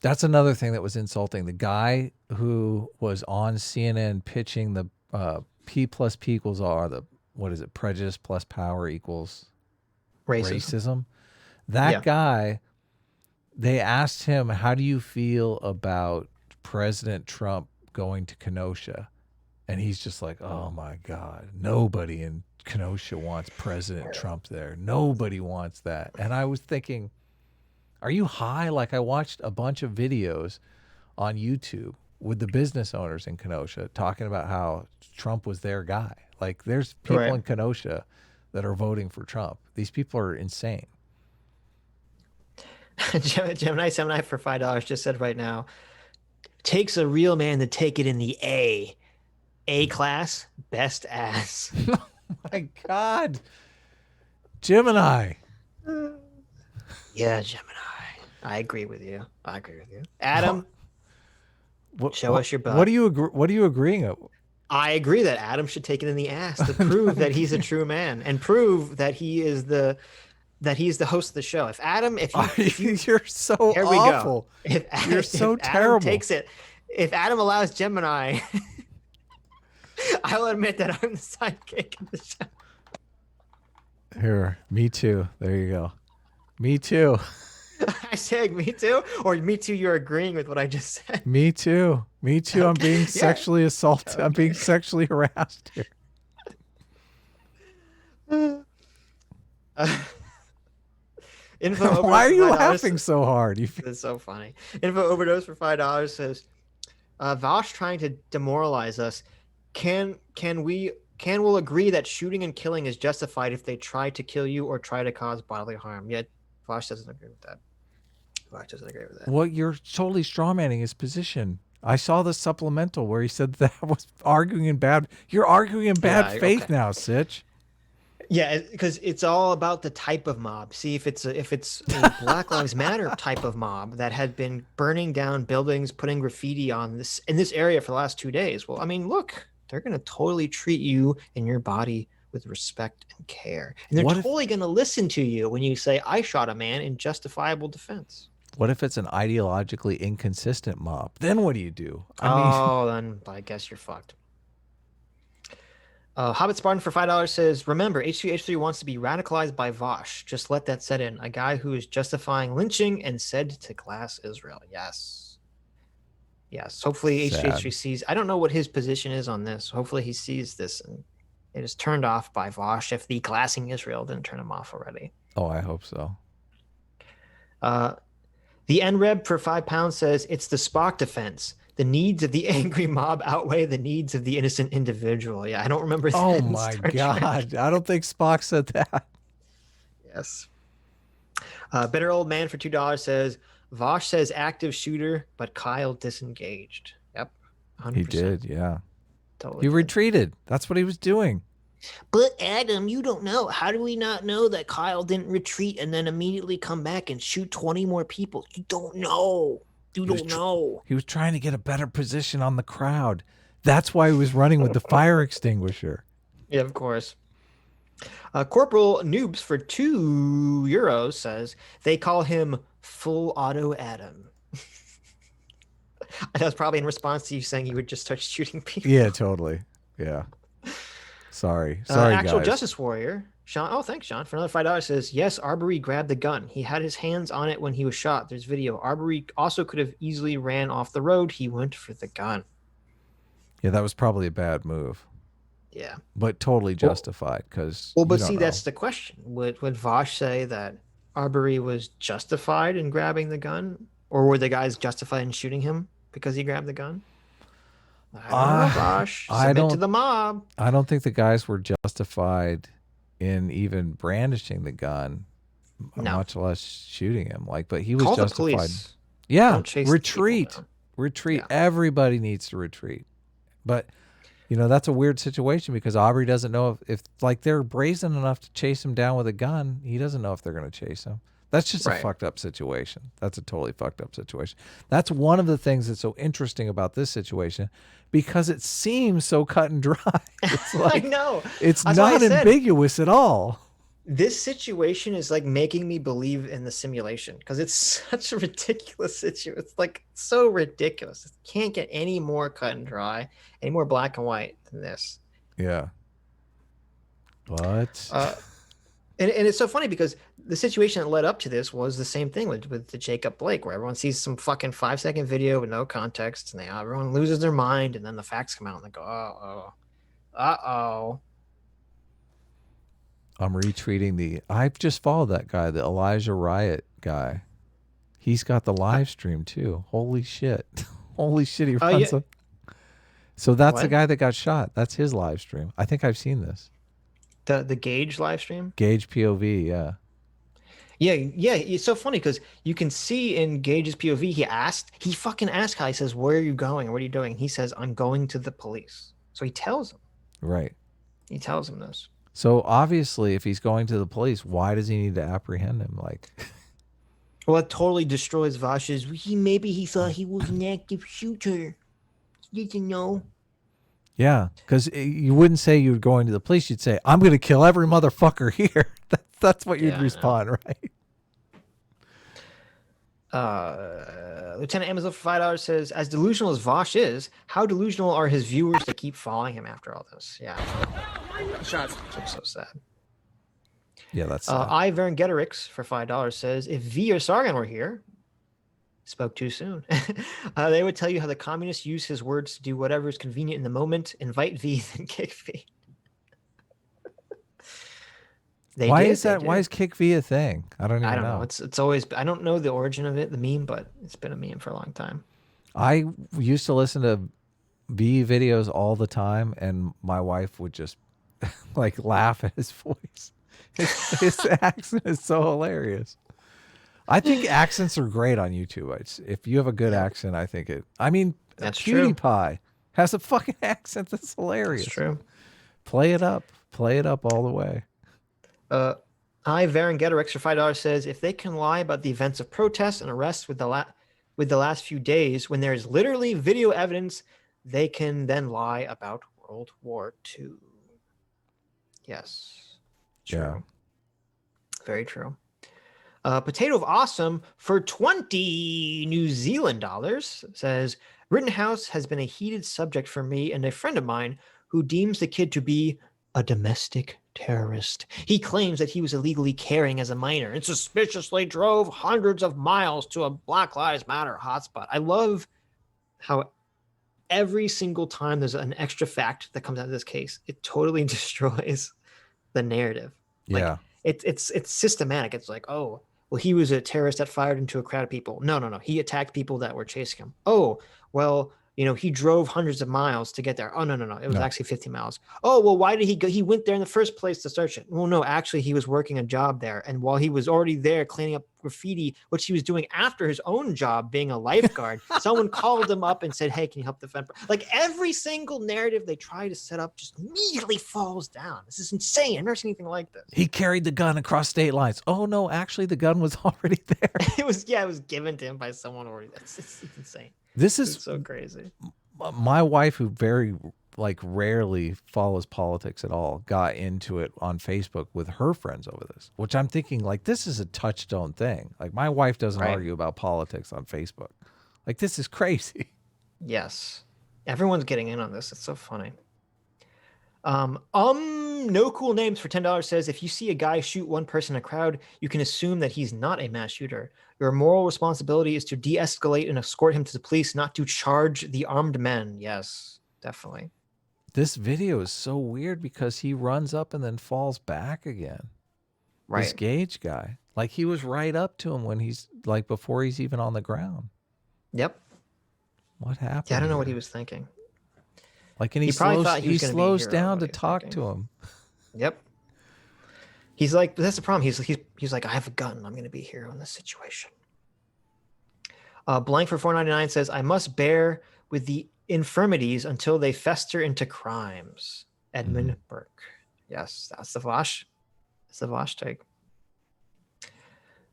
That's another thing that was insulting. The guy who was on CNN pitching the P plus P equals R, prejudice plus power equals racism. That guy, they asked him, how do you feel about President Trump going to Kenosha? And he's just like, oh my God, nobody in Kenosha wants President Trump there. Nobody wants that. And I was thinking, are you high? Like, I watched a bunch of videos on YouTube with the business owners in Kenosha talking about how Trump was their guy. Like, there's people in Kenosha that are voting for Trump. These people are insane. Gemini for $5 just said right now, takes a real man to take it in the A class, best ass. Oh my God. Gemini. Yeah, Gemini. I agree with you. Adam, show us your butt. What are you agreeing of? I agree that Adam should take it in the ass to prove that he's a true man and prove that he's the host of the show. If Adam, you're so awful. You're so terrible. Takes it. If Adam allows Gemini, I will admit that I'm the sidekick of the show. Here, me too. There you go. Me too. Hashtag me too, or me too. You're agreeing with what I just said. Me too. Me too. I'm being sexually assaulted. Okay. I'm being sexually harassed here. Why are you laughing so hard? It's so funny. Info overdose for $5 says, Vaush trying to demoralize us. We'll agree that shooting and killing is justified if they try to kill you or try to cause bodily harm. Yet Vaush doesn't agree with that. Vaush doesn't agree with that. Well, you're totally strawmanning his position. I saw the supplemental where he said that was arguing in bad. You're arguing in bad faith now, Sitch. Yeah, because it's all about the type of mob. See, if it's a Black Lives Matter type of mob that had been burning down buildings, putting graffiti on this in this area for the last 2 days. Well, I mean, look, they're gonna totally treat you and your body with respect and care, and they're totally gonna listen to you when you say, "I shot a man in justifiable defense." What if it's an ideologically inconsistent mob? Then what do you do? Then I guess you're fucked. Hobbit Spartan for $5 says, remember, H3H3 wants to be radicalized by Vaush. Just let that set in. A guy who is justifying lynching and said to glass Israel. Yes. Yes. Hopefully H3H3 sees. I don't know what his position is on this. Hopefully he sees this and it is turned off by Vaush if the glassing Israel didn't turn him off already. Oh, I hope so. The NREB for £5 says, it's the Spock defense. The needs of the angry mob outweigh the needs of the innocent individual. Yeah, I don't remember that. Oh my God. I don't think Spock said that. Yes. Bitter Old Man for $2 says, Vaush says active shooter, but Kyle disengaged. Yep. 100%. He did, yeah. Totally he retreated. That's what he was doing. But Adam, you don't know. How do we not know that Kyle didn't retreat and then immediately come back and shoot 20 more people? You don't know. You don't know. He was trying to get a better position on the crowd. That's why he was running with the fire extinguisher. Yeah, of course. Corporal Noobs for €2 says they call him Full Auto Adam. That was probably in response to you saying you would just start shooting people. Yeah, totally. Yeah. Sorry, Actual guys. Justice Warrior. Sean, oh, thanks, Sean. For another $5 says, yes, Arbery grabbed the gun. He had his hands on it when he was shot. There's video. Arbery also could have easily ran off the road. He went for the gun. Yeah, that was probably a bad move. Yeah. But totally justified because. Well, but see, that's the question. Would Vaush say that Arbery was justified in grabbing the gun? Or were the guys justified in shooting him because he grabbed the gun? I don't know, Vaush. Submit to the mob. I don't think the guys were justified in even brandishing the gun, much less shooting him. But he was Call justified. The police. Yeah, retreat. Yeah. Everybody needs to retreat. But that's a weird situation because Aubrey doesn't know if they're brazen enough to chase him down with a gun. He doesn't know if they're going to chase him. That's just a fucked up situation. That's a totally fucked up situation. That's one of the things that's so interesting about this situation because it seems so cut and dry. It's I know. It's not ambiguous at all. This situation is making me believe in the simulation because it's such a ridiculous situation. It's so ridiculous. It can't get any more cut and dry, any more black and white than this. Yeah. But and it's so funny because the situation that led up to this was the same thing with the Jacob Blake, where everyone sees some fucking 5-second video with no context, and everyone loses their mind, and then the facts come out, and they go, uh-oh. I'm retweeting I've just followed that guy, the Elijah Riot guy. He's got the live stream too. Holy shit. Holy shit, he runs So that's the guy that got shot. That's his live stream. I think I've seen this. The Gage live stream? Gage POV, yeah. Yeah, it's so funny because you can see in Gage's POV, he fucking asked Kai, he says, where are you going? What are you doing? And he says, I'm going to the police. So he tells him. Right. He tells him this. So obviously, if he's going to the police, why does he need to apprehend him? Well, it totally destroys Vaush's. Maybe he thought he was an active shooter. He didn't know. Yeah, because you wouldn't say you were going to the police. You'd say, I'm going to kill every motherfucker here. That's what you'd respond, right? Lieutenant Amazon for $5 says, as delusional as Vaush is, how delusional are his viewers to keep following him after all this? Yeah. Shots. So sad. Yeah, that's sad. I Varengetorix for $5 says, if Veeh or Sargon were here, spoke too soon, they would tell you how the communists use his words to do whatever is convenient in the moment, invite Veeh, then kick Veeh. Why is kick Veeh a thing? I don't know. It's always, I don't know the origin of it, the meme, but it's been a meme for a long time. I used to listen to Veeh videos all the time, and my wife would just laugh at his voice. His accent is so hilarious. I think accents are great on YouTube. If you have a good accent, I think it. I mean, That's PewDiePie has a fucking accent that's hilarious. That's true. Play it up all the way. Varengetorix for $5 says, if they can lie about the events of protests and arrests with the last few days, when there is literally video evidence, they can then lie about World War II. Yes. True. Yeah. Very true. Potato of Awesome for 20 New Zealand dollars says, Rittenhouse has been a heated subject for me and a friend of mine who deems the kid to be a domestic terrorist. He claims that he was illegally carrying as a minor and suspiciously drove hundreds of miles to a Black Lives Matter hotspot. I love how every single time there's an extra fact that comes out of this case, it totally destroys the narrative. Yeah. It's systematic. It's like, oh, well, he was a terrorist that fired into a crowd of people. No. He attacked people that were chasing him. Oh, well, he drove hundreds of miles to get there. Oh, no. It was actually 50 miles. Oh, well, why did he go? He went there in the first place to search it. Well, no, actually, he was working a job there. And while he was already there cleaning up graffiti, which he was doing after his own job being a lifeguard, someone called him up and said, hey, can you help defend? Like every single narrative they try to set up just immediately falls down. This is insane. I've never seen anything like this. He carried the gun across state lines. Oh, no, actually, the gun was already there. It was given to him by someone already. It's insane. This is so crazy. My wife, who very rarely follows politics at all, got into it on Facebook with her friends over this, which I'm thinking this is a touchstone thing. Like my wife doesn't argue about politics on Facebook. Like this is crazy. Yes. Everyone's getting in on this. It's so funny. No cool names for $10 says, if you see a guy shoot one person in a crowd, you can assume that he's not a mass shooter. Your moral responsibility is to de-escalate and escort him to the police, not to charge the armed men. Yes, definitely. This video is so weird because he runs up and then falls back again. Right. This Gage guy. Like he was right up to him when he's before he's even on the ground. Yep. What happened? Yeah, I don't know what he was thinking. And he slows down to talk to him. Yep. He's like, that's the problem. He's like, I have a gun. I'm going to be a hero in this situation. Blank for $4.99 says, I must bear with the infirmities until they fester into crimes. Edmund Burke. Yes, that's the Vaush. That's the Vaush take.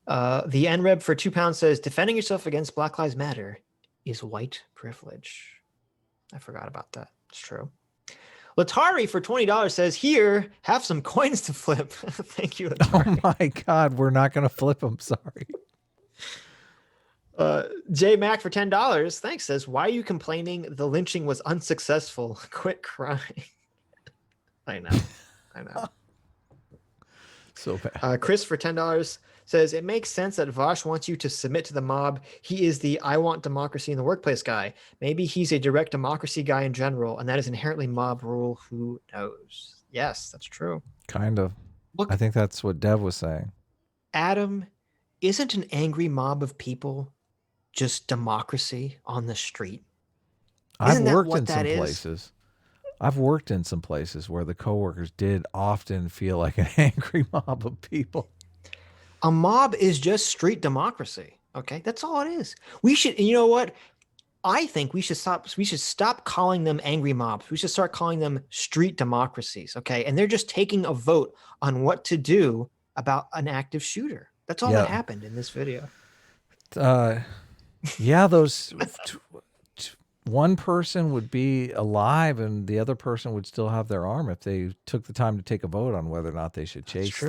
The NREB for £2 says, defending yourself against Black Lives Matter is white privilege. I forgot about that. It's true. Latari for $20 says, here, have some coins to flip. Thank you, Latari. Oh my God, we're not going to flip them. Sorry. J Mac for $10, thanks, says, why are you complaining the lynching was unsuccessful? Quit crying. I know. So bad. Chris for $10 says, it makes sense that Vaush wants you to submit to the mob. He is the I want democracy in the workplace guy. Maybe he's a direct democracy guy in general, and that is inherently mob rule. Who knows? Yes, that's true. Kind of. Look, I think that's what Dev was saying. Adam, isn't an angry mob of people just democracy on the street? I've worked in some places. I've worked in some places where the coworkers did often feel like an angry mob of people. A mob is just street democracy. Okay, that's all it is. We should, you know what? I think we should stop calling them angry mobs. We should start calling them street democracies. Okay, and they're just taking a vote on what to do about an active shooter. That's all that happened in this video. Yeah, those one person would be alive and the other person would still have their arm if they took the time to take a vote on whether or not they should chase.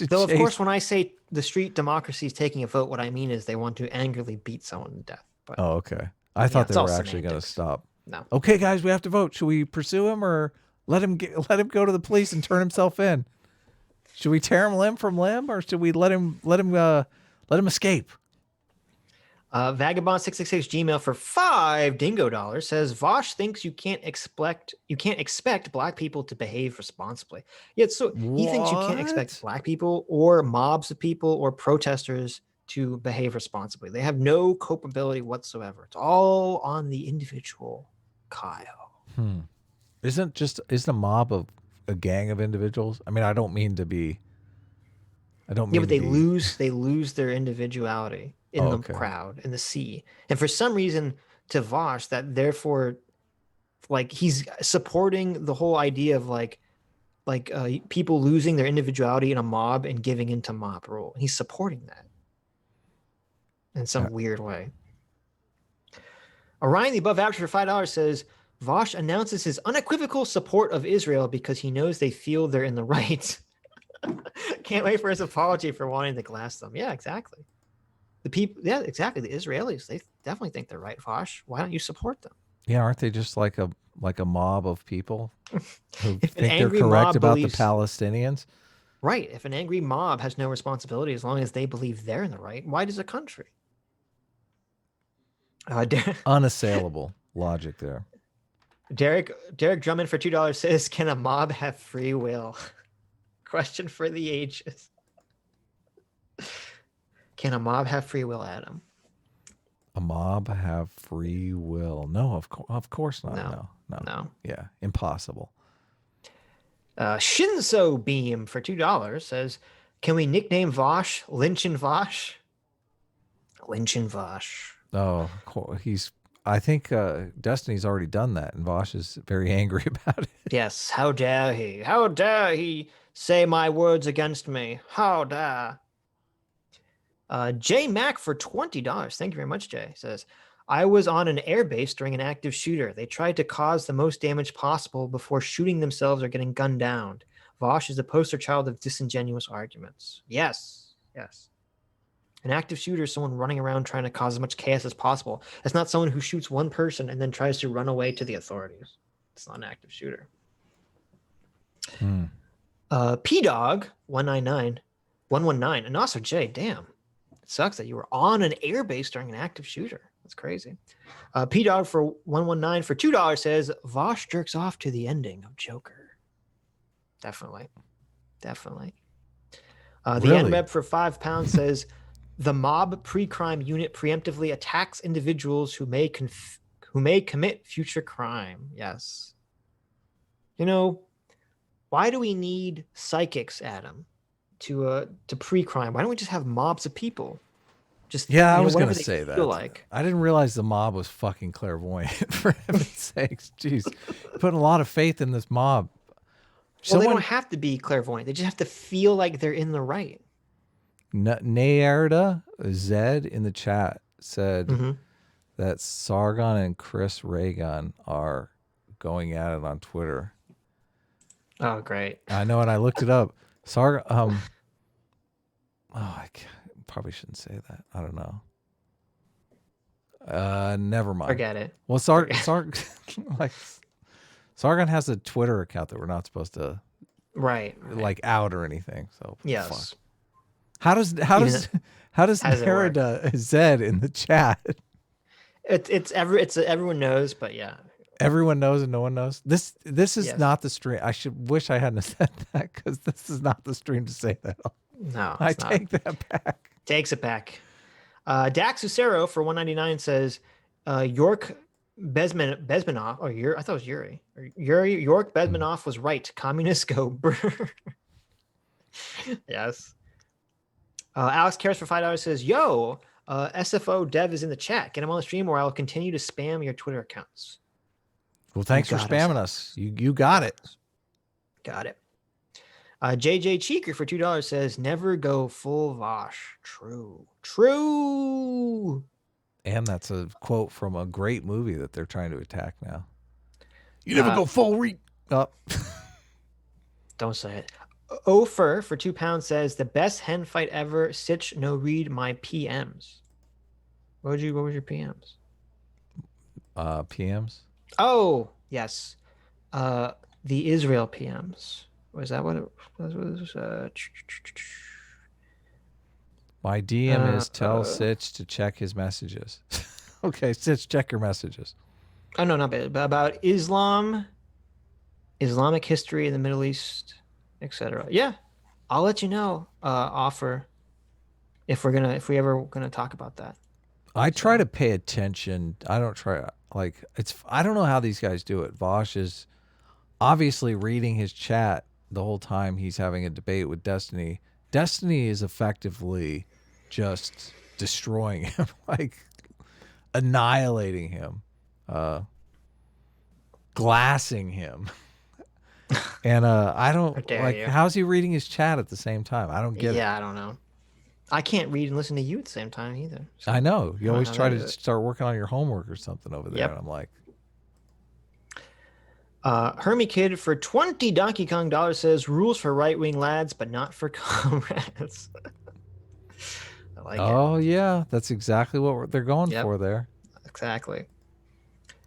Though, of course, when I say the street democracy is taking a vote, what I mean is they want to angrily beat someone to death. But, oh, okay. I thought they were actually going to stop. No. Okay, guys, we have to vote. Should we pursue him or let him go to the police and turn himself in? Should we tear him limb from limb or should we let him escape? Vagabond666 Gmail for $5 dingo says, Vaush thinks you can't expect black people to behave responsibly. Yeah, so he thinks you can't expect black people or mobs of people or protesters to behave responsibly. They have no culpability whatsoever. It's all on the individual, Kyle. Isn't a mob of a gang of individuals? I mean, I don't mean to be I don't mean Yeah, but they lose their individuality in the crowd, in the sea. And for some reason, to Vaush, that therefore, like, he's supporting the whole idea of people losing their individuality in a mob and giving into mob rule. He's supporting that in some weird way. Orion, the above average for $5 says, Vaush announces his unequivocal support of Israel because he knows they feel they're in the right. Can't wait for his apology for wanting to glass them. Yeah, exactly. The people, yeah, exactly. The Israelis, they definitely think they're right, Vaush. Why don't you support them? Yeah, aren't they just like a mob of people who think they're correct about the Palestinians? Right. If an angry mob has no responsibility as long as they believe they're in the right, why does a country? Unassailable logic there. Derek Drummond for $2 says, "Can a mob have free will?" Question for the ages. Can a mob have free will, Adam? A mob have free will? No, of course not. No. Yeah, impossible. Shinso Beam for $2 says, "Can we nickname Vaush Lynch and Vaush?" Lynch and Vaush. Oh, I think Destiny's already done that, and Vaush is very angry about it. Yes, how dare he? How dare he say my words against me? How dare? J Mac for $20. Thank you very much, Jay. Says, "I was on an airbase during an active shooter. They tried to cause the most damage possible before shooting themselves or getting gunned down. Vaush is the poster child of disingenuous arguments." Yes. An active shooter is someone running around trying to cause as much chaos as possible. That's not someone who shoots one person and then tries to run away to the authorities. It's not an active shooter. P-Dog 119, and also Jay, damn. It sucks that you were on an airbase during an active shooter. That's crazy. P-Dog for 119 for $2 says, "Vaush jerks off to the ending of Joker." Definitely. The NWeb for £5 says, "The mob pre-crime unit preemptively attacks individuals who may commit future crime." Yes. Why do we need psychics, Adam, to pre-crime? Why don't we just have mobs of people? I was going to say that. I didn't realize the mob was fucking clairvoyant, for heaven's sakes. Jeez. Putting a lot of faith in this mob. Well, they don't have to be clairvoyant. They just have to feel like they're in the right. Nayarda Zed in the chat said that Sargon and Chris Reagan are going at it on Twitter. Oh, great. I know, and I looked it up. Sargon, I probably shouldn't say that. I don't know. Never mind. Forget it. Well, Sargon has a Twitter account that we're not supposed to out or anything. So yes. Fuck. How does Narada Zed in the chat? Everyone knows, but yeah. Everyone knows and no one knows. This is not the stream. I wish I hadn't said that, because this is not the stream to say that. No, I take that back. Takes it back. Dax Ucero for $199 says, York Bezmenov. I thought it was Yuri. York Bezmenov was right. Communists go brr. Yes. Alex Cares for $5 says, "Yo, SFO dev is in the chat. Get him on the stream, or I'll continue to spam your Twitter accounts." Well, thanks for spamming us. You got it. Got it. JJ Cheeker for $2 says, "Never go full Vaush." True. And that's a quote from a great movie that they're trying to attack now. You never go full Don't say it. Ofer for £2 says, "The best hen fight ever. Sitch no read my PMs." What was your PMs? PMs? Oh, yes. The Israel PMs. Was that what it was? My DM is tell Sitch to check his messages. Okay, Sitch, check your messages. Oh, no, not bad. But about Islam, Islamic history in the Middle East, etc. Yeah, I'll let you know. Offer if we ever gonna talk about that. I try to pay attention. I don't try I don't know how these guys do it. Vaush is obviously reading his chat the whole time he's having a debate with Destiny, Destiny is effectively just destroying him, like annihilating him, glassing him. And I don't like, how's he reading his chat at the same time? I don't get it. Yeah, I don't know. I can't read and listen to you at the same time either. So I know. You always try to start working on your homework or something over there. Yep. And I'm like, Hermie Kid for 20 Donkey Kong dollars says rules for right-wing lads, but not for comrades. I like it. Oh yeah, that's exactly what they're going for there. Exactly.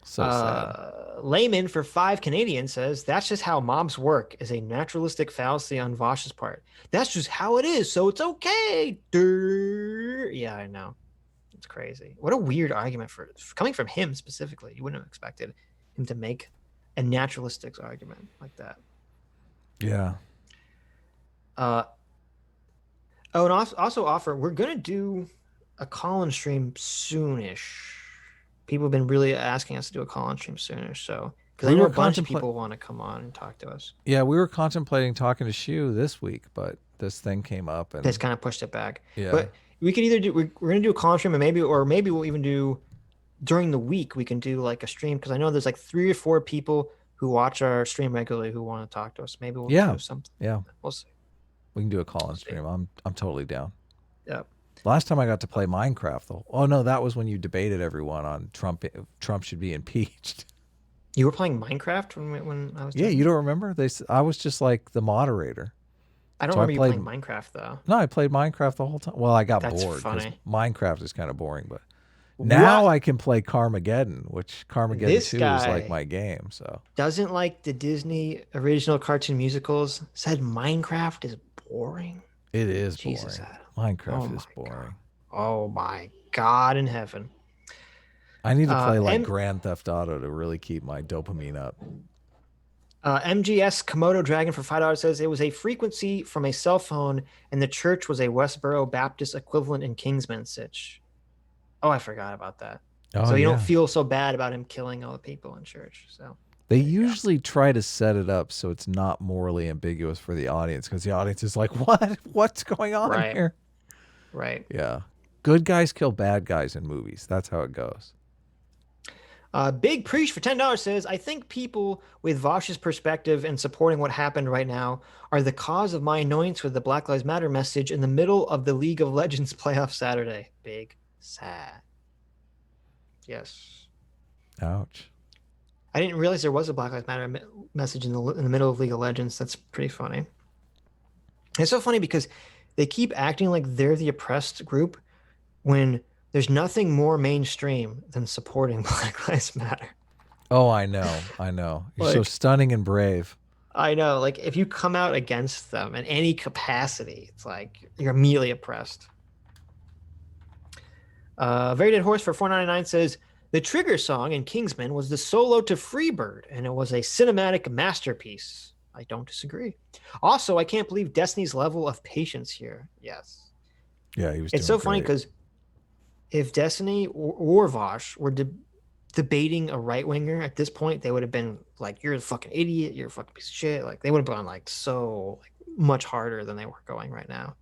So sad. Layman for 5 Canadian says that's just how mobs work, is a naturalistic fallacy on Vaush's part. That's just how it is, so it's okay. Yeah, I know. It's crazy. What a weird argument for coming from him specifically. You wouldn't have expected him to make a naturalistic argument like that. Yeah. Oh, and also offer, we're gonna do a call-in stream soonish. People have been really asking us to do a call-in stream soonish, so because I know a bunch of people want to come on and talk to us. Yeah, we were contemplating talking to Shu this week, but this thing came up and this kind of pushed it back. Yeah. But we could either do we're gonna do a call-in stream, and maybe we'll even do during the week. We can do like a stream because I know there's like 3 or 4 people who watch our stream regularly who want to talk to us. Maybe we'll do something. Yeah, we'll see. We can do a call-in stream. I'm totally down. Yep. Last time I got to play Minecraft, though. Oh no, that was when you debated everyone on Trump should be impeached. You were playing Minecraft when I was. Yeah, you don't remember? I was just like the moderator. I don't remember you playing Minecraft though. No, I played Minecraft the whole time. Well, I got bored because Minecraft is kind of boring, but now I can play Carmageddon, which Carmageddon 2 is like my game. So doesn't like the Disney original cartoon musicals. Said Minecraft is boring. It is boring. Minecraft is boring. God. Oh my God in heaven. I need to play like Grand Theft Auto to really keep my dopamine up. MGS Komodo Dragon for $5 says it was a frequency from a cell phone and the church was a Westboro Baptist equivalent in Kingsman, Sitch. Oh, I forgot about that. Oh, so you don't feel so bad about him killing all the people in church. So they usually try to set it up so it's not morally ambiguous for the audience because the audience is like, what's going on here? Right. Yeah. Good guys kill bad guys in movies. That's how it goes. Big Preach for $10 says, I think people with Vaush's perspective and supporting what happened right now are the cause of my annoyance with the Black Lives Matter message in the middle of the League of Legends playoff Saturday. Big sad. Yes. Ouch. I didn't realize there was a Black Lives Matter message in the middle of League of Legends. That's pretty funny. It's so funny because they keep acting like they're the oppressed group when there's nothing more mainstream than supporting Black Lives Matter. Oh, I know. You're so stunning and brave. I know. Like, if you come out against them in any capacity, it's like you're immediately oppressed. Very Dead Horse for $4.99 says, the Trigger song in Kingsman was the solo to Freebird, and it was a cinematic masterpiece. I don't disagree. Also, I can't believe Destiny's level of patience here. Yes. Yeah, he was. It's so funny because if Destiny or Vaush were debating a right winger at this point, they would have been like, "You're a fucking idiot. You're a fucking piece of shit." Like they would have gone like so much harder than they were going right now.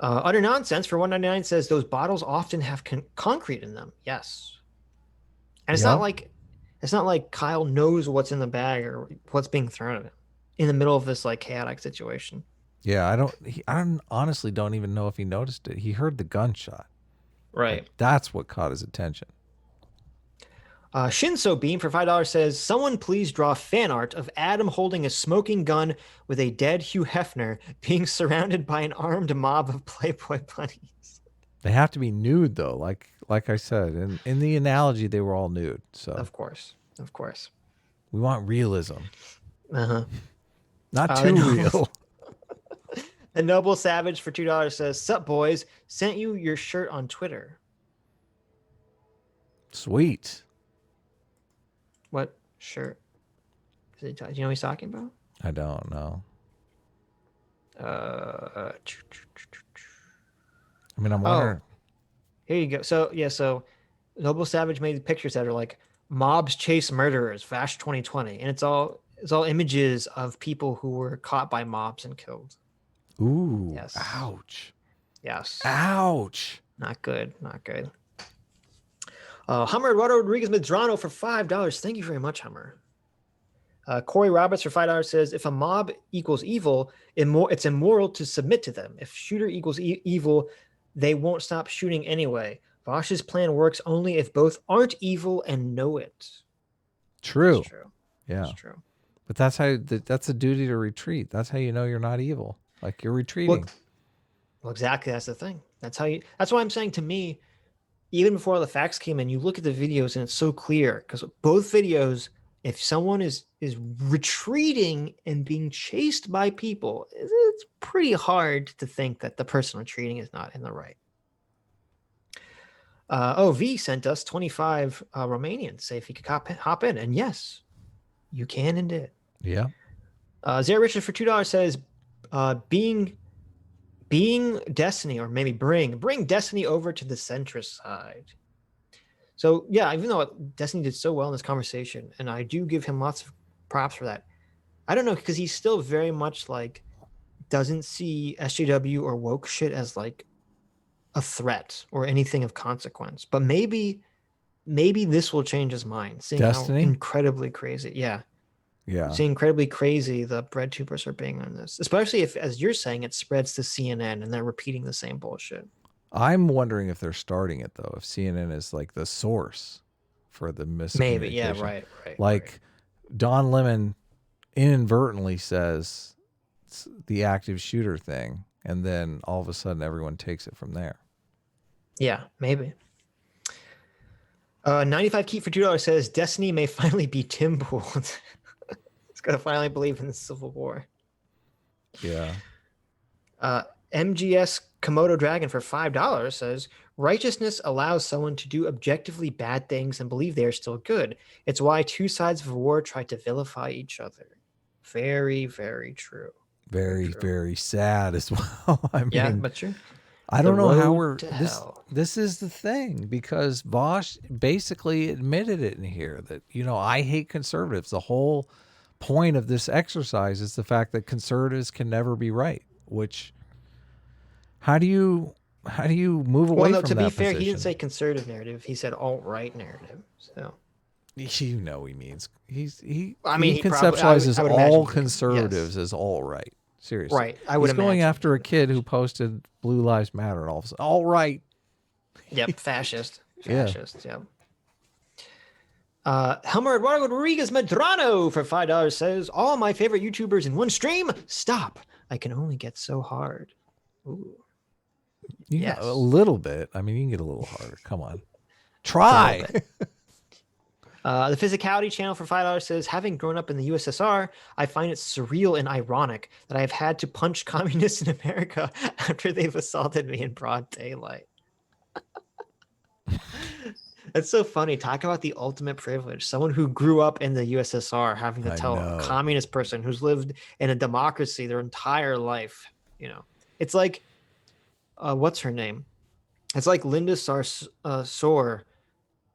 Utter Nonsense for $1.99 says those bottles often have concrete in them. Yes, and it's not like Kyle knows what's in the bag or what's being thrown at him in the middle of this like chaotic situation. Yeah, I honestly don't even know if he noticed it. He heard the gunshot. Right. Like, that's what caught his attention. Shinso Beam for $5 says, someone please draw fan art of Adam holding a smoking gun with a dead Hugh Hefner being surrounded by an armed mob of Playboy bunnies. They have to be nude though, like I said. In the analogy, they were all nude. So Of course. We want realism. Uh-huh. Not too real. The Noble Savage for $2 says, sup boys, sent you your shirt on Twitter. Sweet. What shirt? Do you know what he's talking about? I don't know. I mean, I'm wondering. Here you go. So Noble Savage made pictures that are like mobs chase murderers, Vaush 2020, and it's all images of people who were caught by mobs and killed. Ooh. Yes. Ouch. Yes. Ouch. Not good. Not good. Hummer Eduardo Rodriguez Medrano for $5. Thank you very much, Hummer. Corey Roberts for $5 says, if a mob equals evil, it's immoral to submit to them. If shooter equals evil, they won't stop shooting anyway. Vaush's plan works only if both aren't evil and know it. True. That's true. Yeah. That's true. But that's a duty to retreat. That's how you know you're not evil. Like you're retreating. Well, exactly. That's the thing. That's why I'm saying, to me, even before all the facts came in, you look at the videos and it's so clear, because both videos, if someone is retreating and being chased by people, it's pretty hard to think that the person retreating is not in the right. Veeh sent us 25 Romanians, say if he could hop in. And yes, you can and did. Yeah. Zara Richard for $2 says, being Destiny, or maybe bring Destiny over to the centrist side. So yeah, even though Destiny did so well in this conversation, and I do give him lots of props for that, I don't know, because he's still very much like doesn't see SJW or woke shit as like a threat or anything of consequence. But maybe this will change his mind, seeing Destiny? how incredibly crazy. Yeah. Seeing incredibly crazy the bread tubers are being on this, especially if, as you're saying, it spreads to CNN and they're repeating the same bullshit. I'm wondering if they're starting it though. If CNN is like the source for the miscommunication. Maybe, yeah, right. Like Don Lemon inadvertently says the active shooter thing, and then all of a sudden everyone takes it from there. Yeah, maybe. 95 Keep for $2 says Destiny may finally be Tim Pooled. It's gonna finally believe in the Civil War. Yeah. MGS Komodo Dragon for $5 says righteousness allows someone to do objectively bad things and believe they are still good. It's why two sides of a war try to vilify each other. Very, very true. Very sad as well. I mean, yeah, but true. I don't know how we're this is the thing, because Vaush basically admitted it in here that, I hate conservatives. The whole point of this exercise is the fact that conservatives can never be right, which how do you move away from that? To be fair, he didn't say conservative narrative, he said alt-right narrative. So he means he conceptualizes all conservatives as alt-right. Seriously. Right. I would He's going after a kid who posted Blue Lives Matter and all of a sudden, all right. Yep. Fascist. Yeah. Helmer Eduardo Rodriguez Medrano for $5 says, all my favorite YouTubers in one stream. Stop. I can only get so hard. Ooh. Yes. A little bit. I mean, you can get a little harder. Come on. Try. The Physicality channel for $5 says, having grown up in the USSR, I find it surreal and ironic that I've had to punch communists in America after they've assaulted me in broad daylight. It's so funny. Talk about the ultimate privilege. Someone who grew up in the USSR having to tell a communist person who's lived in a democracy their entire life. It's like, what's her name? It's like Linda Sarsour.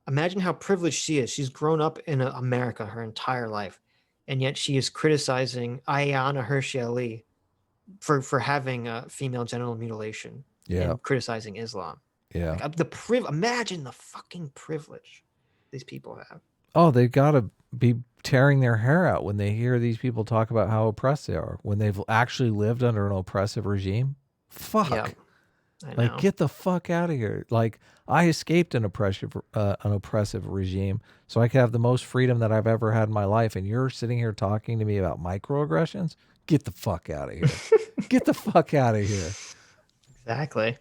Imagine how privileged she is. She's grown up in America her entire life, and yet she is criticizing Ayana Hirsi Ali for having a female genital mutilation and criticizing Islam. Yeah. Imagine the fucking privilege these people have. Oh, they've got to be tearing their hair out when they hear these people talk about how oppressed they are, when they've actually lived under an oppressive regime. Fuck. Yeah. Like, get the fuck out of here. Like, I escaped an oppressive regime so I could have the most freedom that I've ever had in my life. And you're sitting here talking to me about microaggressions? Get the fuck out of here. Get the fuck out of here. Exactly.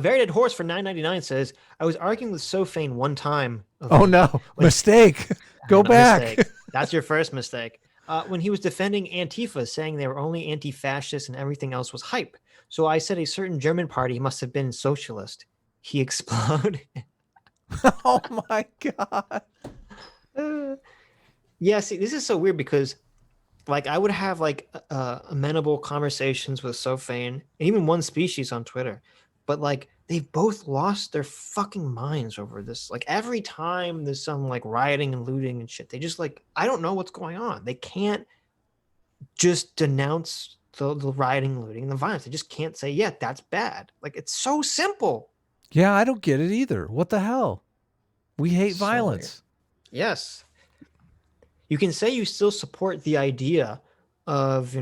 Very Dead Horse for $9.99 says, I was arguing with Sofane one time. Oh, no. Mistake. Go back. Mistake. That's your first mistake. When he was defending Antifa, saying they were only anti-fascist and everything else was hype. So I said a certain German party must have been socialist. He exploded. Oh my God. Yeah, see, this is so weird because like I would have like amenable conversations with Sofane and even One Species on Twitter. But like they've both lost their fucking minds over this. Like every time there's some like rioting and looting and shit, they just like, I don't know what's going on. They can't just denounce the rioting, looting, and the violence. They just can't say, yeah, that's bad. Like, it's so simple. Yeah, I don't get it either. What the hell? We hate violence. Weird. Yes. You can say you still support the idea of,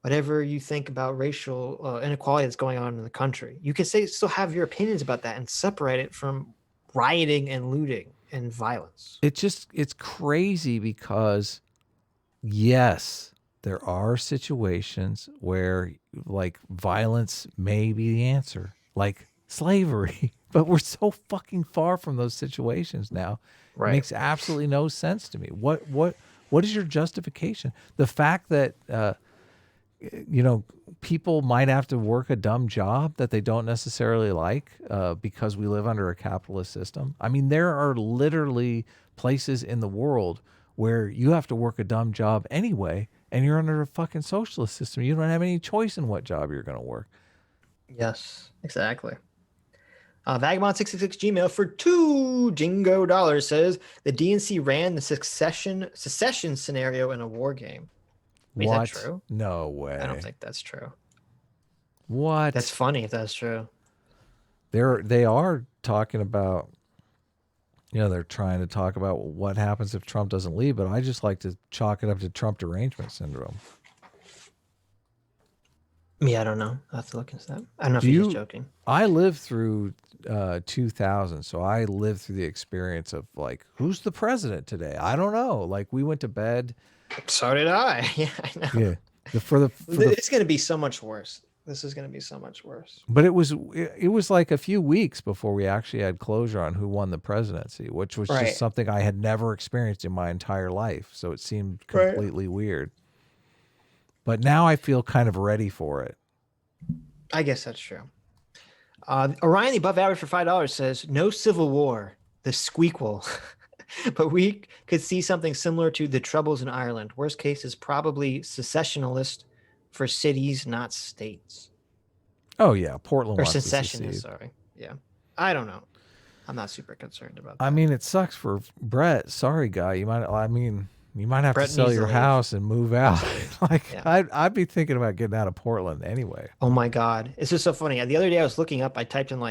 whatever you think about racial inequality that's going on in the country. You can still have your opinions about that and separate it from rioting and looting and violence. It's crazy because, yes, there are situations where like violence may be the answer, like slavery, but we're so fucking far from those situations now. Right. It makes absolutely no sense to me. What is your justification? The fact that people might have to work a dumb job that they don't necessarily like because we live under a capitalist system. I mean, there are literally places in the world where you have to work a dumb job anyway, and you're under a fucking socialist system. You don't have any choice in what job you're going to work. Yes, exactly. Vagabond666 Gmail for $2 Jingo dollars says the DNC ran the secession scenario in a war game. Is that true? No way. I don't think that's true. What? That's funny if that's true. They are talking about, they're trying to talk about what happens if Trump doesn't leave, but I just like to chalk it up to Trump derangement syndrome. Yeah, I don't know. I'll have to look into that. I don't know if he's just joking. I lived through 2000, so I lived through the experience of like, who's the president today? I don't know. Like, we went to bed. So did I. Yeah, I know. Yeah. It's going to be so much worse. This is going to be so much worse. But it was like a few weeks before we actually had closure on who won the presidency, which was just something I had never experienced in my entire life. So it seemed completely weird. But now I feel kind of ready for it. I guess that's true. Orion, the above average for $5 says, no civil war, the squeakquel. But we could see something similar to the Troubles in Ireland. Worst case is probably secessionalist for cities, not states. Oh, yeah. Portland or wants secessionist, sorry. Yeah. I don't know. I'm not super concerned about that. I mean, it sucks for Brett. Sorry, guy. You might have Brett to sell your house and move out. I'd be thinking about getting out of Portland anyway. Oh, my God. It's just so funny. The other day I was looking up, I typed in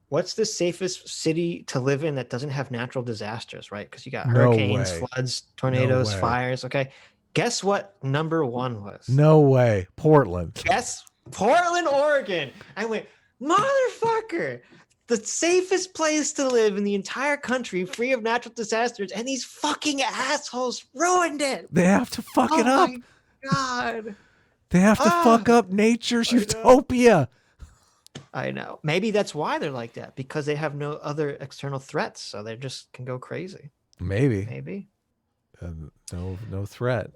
what's the safest city to live in that doesn't have natural disasters, right? Because you got hurricanes, floods, tornadoes, fires. Okay. Guess what number one was? No way. Portland. Guess Portland, Oregon. I went, motherfucker, the safest place to live in the entire country, free of natural disasters, and these fucking assholes ruined it. They have to fuck it up. Oh, my God. They have to fuck up nature's utopia. I know. Maybe that's why they're like that, because they have no other external threats, so they just can go crazy. Maybe. No threat.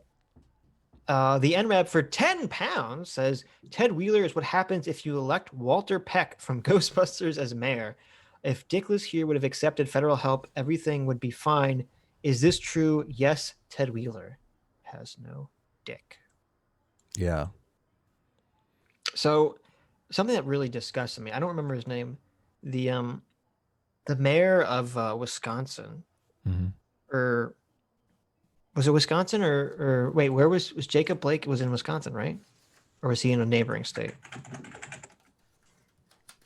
The NRAB for £10 says Ted Wheeler is what happens if you elect Walter Peck from Ghostbusters as mayor. If Dickless here would have accepted federal help, everything would be fine. Is this true? Yes, Ted Wheeler has no dick. Yeah. So something that really disgusts me, I don't remember his name, the mayor of Wisconsin, or was it Wisconsin or wait, where was Jacob Blake? Was in Wisconsin, right? Or was he in a neighboring state?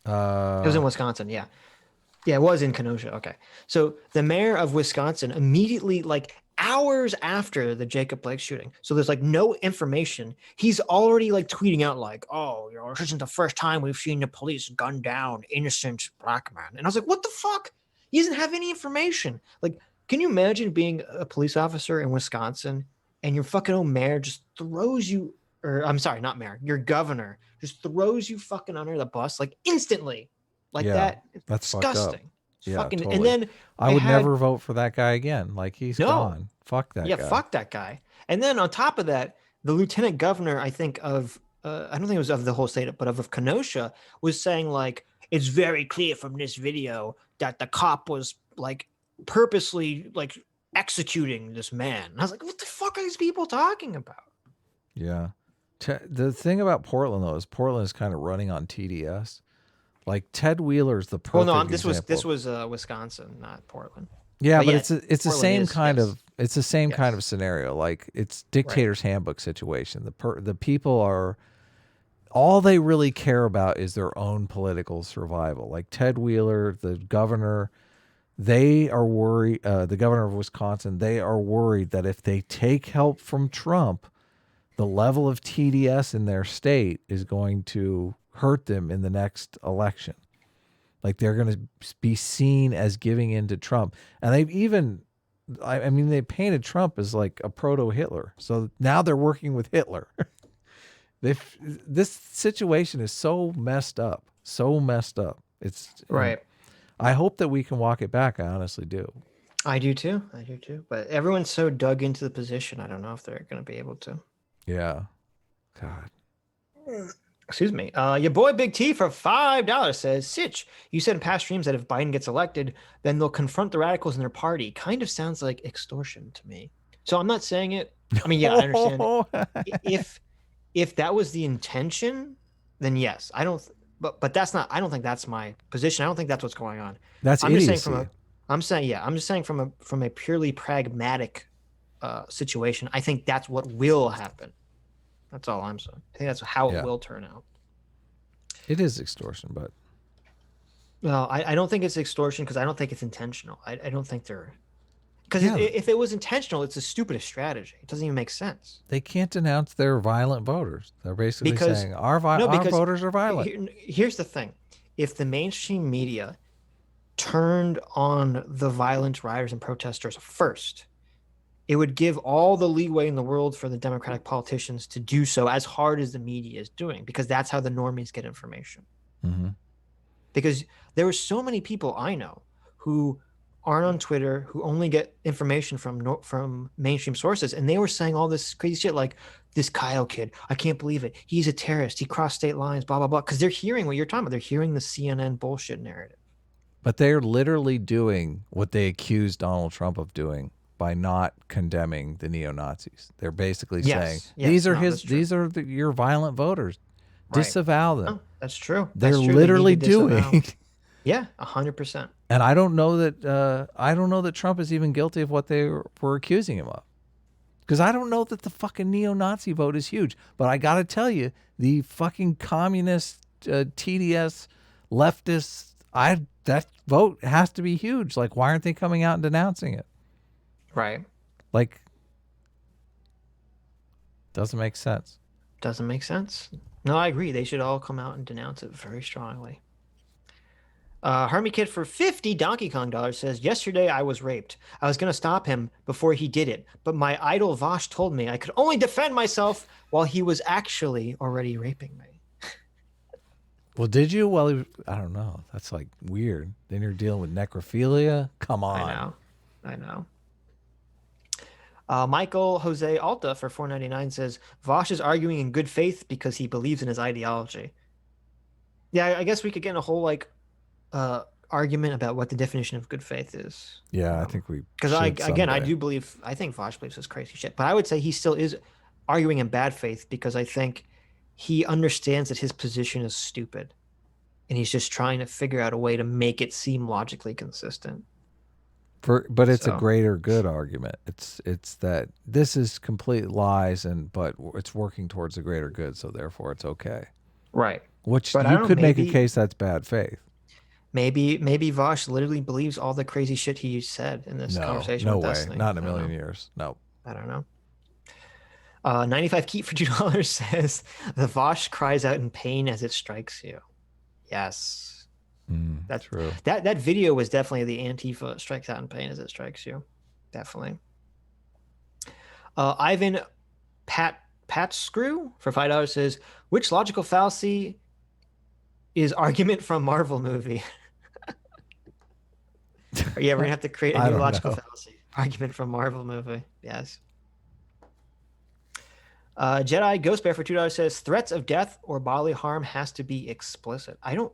It was in Wisconsin, yeah. Yeah, it was in Kenosha. Okay. So the mayor of Wisconsin immediately, hours after the Jacob Blake shooting, so there's no information, he's already tweeting out oh, this isn't the first time we've seen the police gun down innocent black man. And I was like, what the fuck? He doesn't have any information. Can you imagine being a police officer in Wisconsin and your fucking old mayor just throws you, or I'm sorry, not mayor, your governor just throws you fucking under the bus instantly that? It's that's disgusting. Yeah, fucking, totally. And then I would never vote for that guy again. He's gone. Fuck that guy. Yeah, fuck that guy. And then on top of that, the lieutenant governor, I think of, I don't think it was of the whole state, but of Kenosha, was saying it's very clear from this video that the cop was purposely executing this man. And I was like, what the fuck are these people talking about? Yeah. The thing about Portland though is Portland is kind of running on TDS. Ted Wheeler's the perfect example. This was Wisconsin, not Portland. Yeah, but it's the same kind of kind of scenario. Like it's dictator's handbook situation. The people are all they really care about is their own political survival. Like Ted Wheeler, the governor, they are worried. The governor of Wisconsin, they are worried that if they take help from Trump, the level of TDS in their state is going to hurt them in the next election. Like they're going to be seen as giving in to Trump. And they've even, I mean, they painted Trump as like a proto-Hitler. So now they're working with Hitler. This situation is so messed up. It's right. I hope that we can walk it back. I honestly do. I do too. But everyone's so dug into the position. I don't know if they're going to be able to. Yeah. God. Excuse me. Your boy Big T for $5 says, Sitch, you said in past streams that if Biden gets elected, then they'll confront the radicals in their party. Kind of sounds like extortion to me. So I'm not saying it. I mean, yeah, I understand. If that was the intention, then yes. I don't. But that's not. I don't think that's my position. I don't think that's what's going on. That's idiocy. I'm just saying from a purely pragmatic situation. I think that's what will happen. That's all I'm saying. I think that's how it will turn out. It is extortion, but well, I don't think it's extortion because I don't think it's intentional. I don't think they're because if it was intentional, it's the stupidest strategy. It doesn't even make sense. They can't denounce their violent voters. They're basically saying our voters are violent. Here's the thing: if the mainstream media turned on the violent rioters and protesters first, it would give all the leeway in the world for the Democratic politicians to do so as hard as the media is doing, because that's how the normies get information. Mm-hmm. Because there were so many people I know who aren't on Twitter, who only get information from mainstream sources, and they were saying all this crazy shit like, this Kyle kid, I can't believe it. He's a terrorist. He crossed state lines, blah, blah, blah. Because they're hearing what you're talking about. They're hearing the CNN bullshit narrative. But they're literally doing what they accused Donald Trump of doing by not condemning the neo-Nazis. They're basically saying, these are your violent voters. Right. Disavow them. Oh, that's true. They're literally doing. Yeah, 100%. And I don't know that Trump is even guilty of what they were accusing him of. Because I don't know that the fucking neo-Nazi vote is huge. But I got to tell you, the fucking communist, TDS, leftists, that vote has to be huge. Like, why aren't they coming out and denouncing it? Right. Like, doesn't make sense. Doesn't make sense. No, I agree. They should all come out and denounce it very strongly. Hermie Kid for 50 Donkey Kong dollars says, yesterday I was raped. I was going to stop him before he did it, but my idol Vaush told me I could only defend myself while he was actually already raping me. Well, did you? Well, I don't know. That's like weird. Then you're dealing with necrophilia. Come on. I know. Michael Jose Alta for $4.99 says, Vaush is arguing in good faith because he believes in his ideology. Yeah, I guess we could get in a whole argument about what the definition of good faith is. Yeah, I think we because I think Vaush believes this crazy shit, but I would say he still is arguing in bad faith because I think he understands that his position is stupid and he's just trying to figure out a way to make it seem logically consistent. But it's a greater good argument. It's that this is complete lies, but it's working towards a greater good, so therefore it's okay. Right. Which you could make a case that's bad faith. Maybe Vaush literally believes all the crazy shit he said in this conversation. No with way. Destiny. Not in a million years. No. I don't know. 95 Keat for $2 says, the Vaush cries out in pain as it strikes you. Yes. That's true. That video was definitely the Antifa strikes out in pain as it strikes you. Definitely. Ivan Screw for $5 says, which logical fallacy is argument from Marvel movie? Yeah, we're gonna have to create a new logical fallacy. Argument from Marvel movie. Yes. Jedi Ghost Bear for $2 says, threats of death or bodily harm has to be explicit. I don't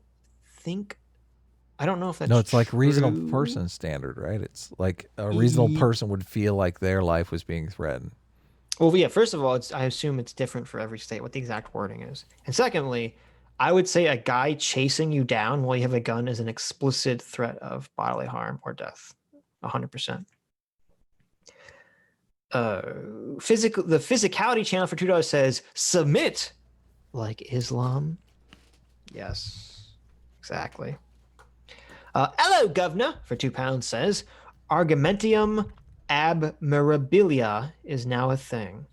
know if that's no. It's like true. Reasonable person standard, right? It's like a reasonable person would feel like their life was being threatened. Well, yeah. First of all, I assume it's different for every state what the exact wording is, and secondly, I would say a guy chasing you down while you have a gun is an explicit threat of bodily harm or death. 100%. The physicality channel for $2 says submit like Islam. Yes, exactly. Hello, governor, for £2 says argumentium ab mirabilia is now a thing.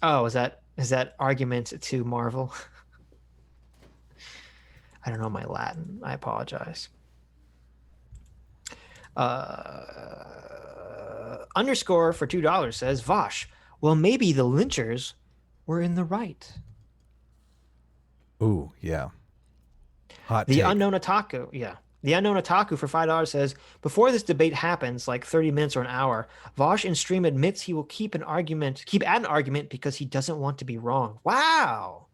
Oh, is that argument to Marvel? I don't know my Latin. I apologize. Underscore for $2 says Vaush. Well, maybe the lynchers were in the right. Ooh, yeah. Hot The take. Unknown Otaku, yeah. The Unknown Otaku for $5 says, before this debate happens, like 30 minutes or an hour, Vaush in stream admits he will keep an argument because he doesn't want to be wrong. Wow.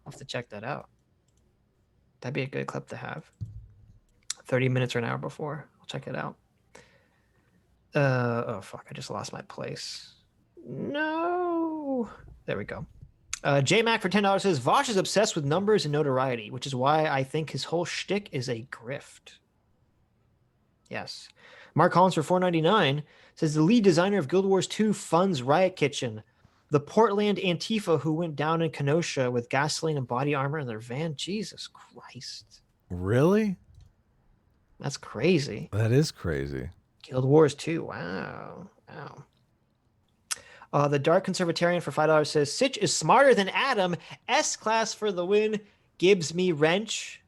I'll have to check that out. That'd be a good clip to have. 30 minutes or an hour before. I'll check it out. Oh, fuck. I just lost my place. No. There we go. J-Mac for $10 says, Vaush is obsessed with numbers and notoriety, which is why I think his whole shtick is a grift. Yes. Mark Collins for $4.99 says, the lead designer of Guild Wars 2 funds Riot Kitchen, the Portland Antifa who went down in Kenosha with gasoline and body armor in their van. Jesus Christ. Really? That's crazy. That is crazy. Guild Wars 2. Wow. Wow. The Dark Conservatarian for $5 says, Sitch is smarter than Adam. S-class for the win. Gives me wrench.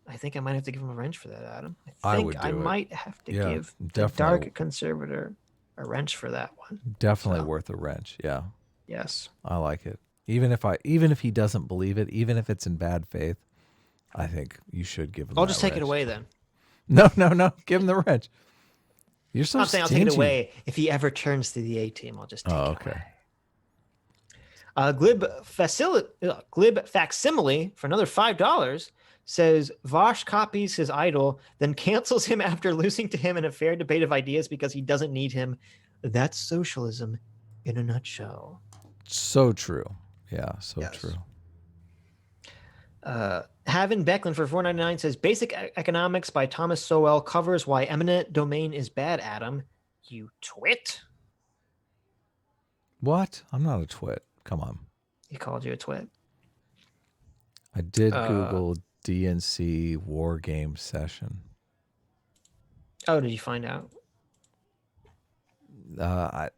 I think I might have to give him a wrench for that, Adam. I think I might have to give the Dark Conservator a wrench for that one. Definitely worth a wrench. Yeah. Yes. I like it. Even if he doesn't believe it, even if it's in bad faith, I think you should give him. I'll just take it away then. No. Give him the wrench. You're so I'm saying I'll take it away. If he ever turns to the A team, I'll just take it away. Glib Facsimile for another $5 says Vaush copies his idol, then cancels him after losing to him in a fair debate of ideas because he doesn't need him. That's socialism in a nutshell. So true. Yeah, true. Havin Becklin for $4.99 says Basic Economics by Thomas Sowell covers why eminent domain is bad, Adam. You twit. What? I'm not a twit. Come on. He called you a twit. I did Google DNC war game session. Oh, did you find out? I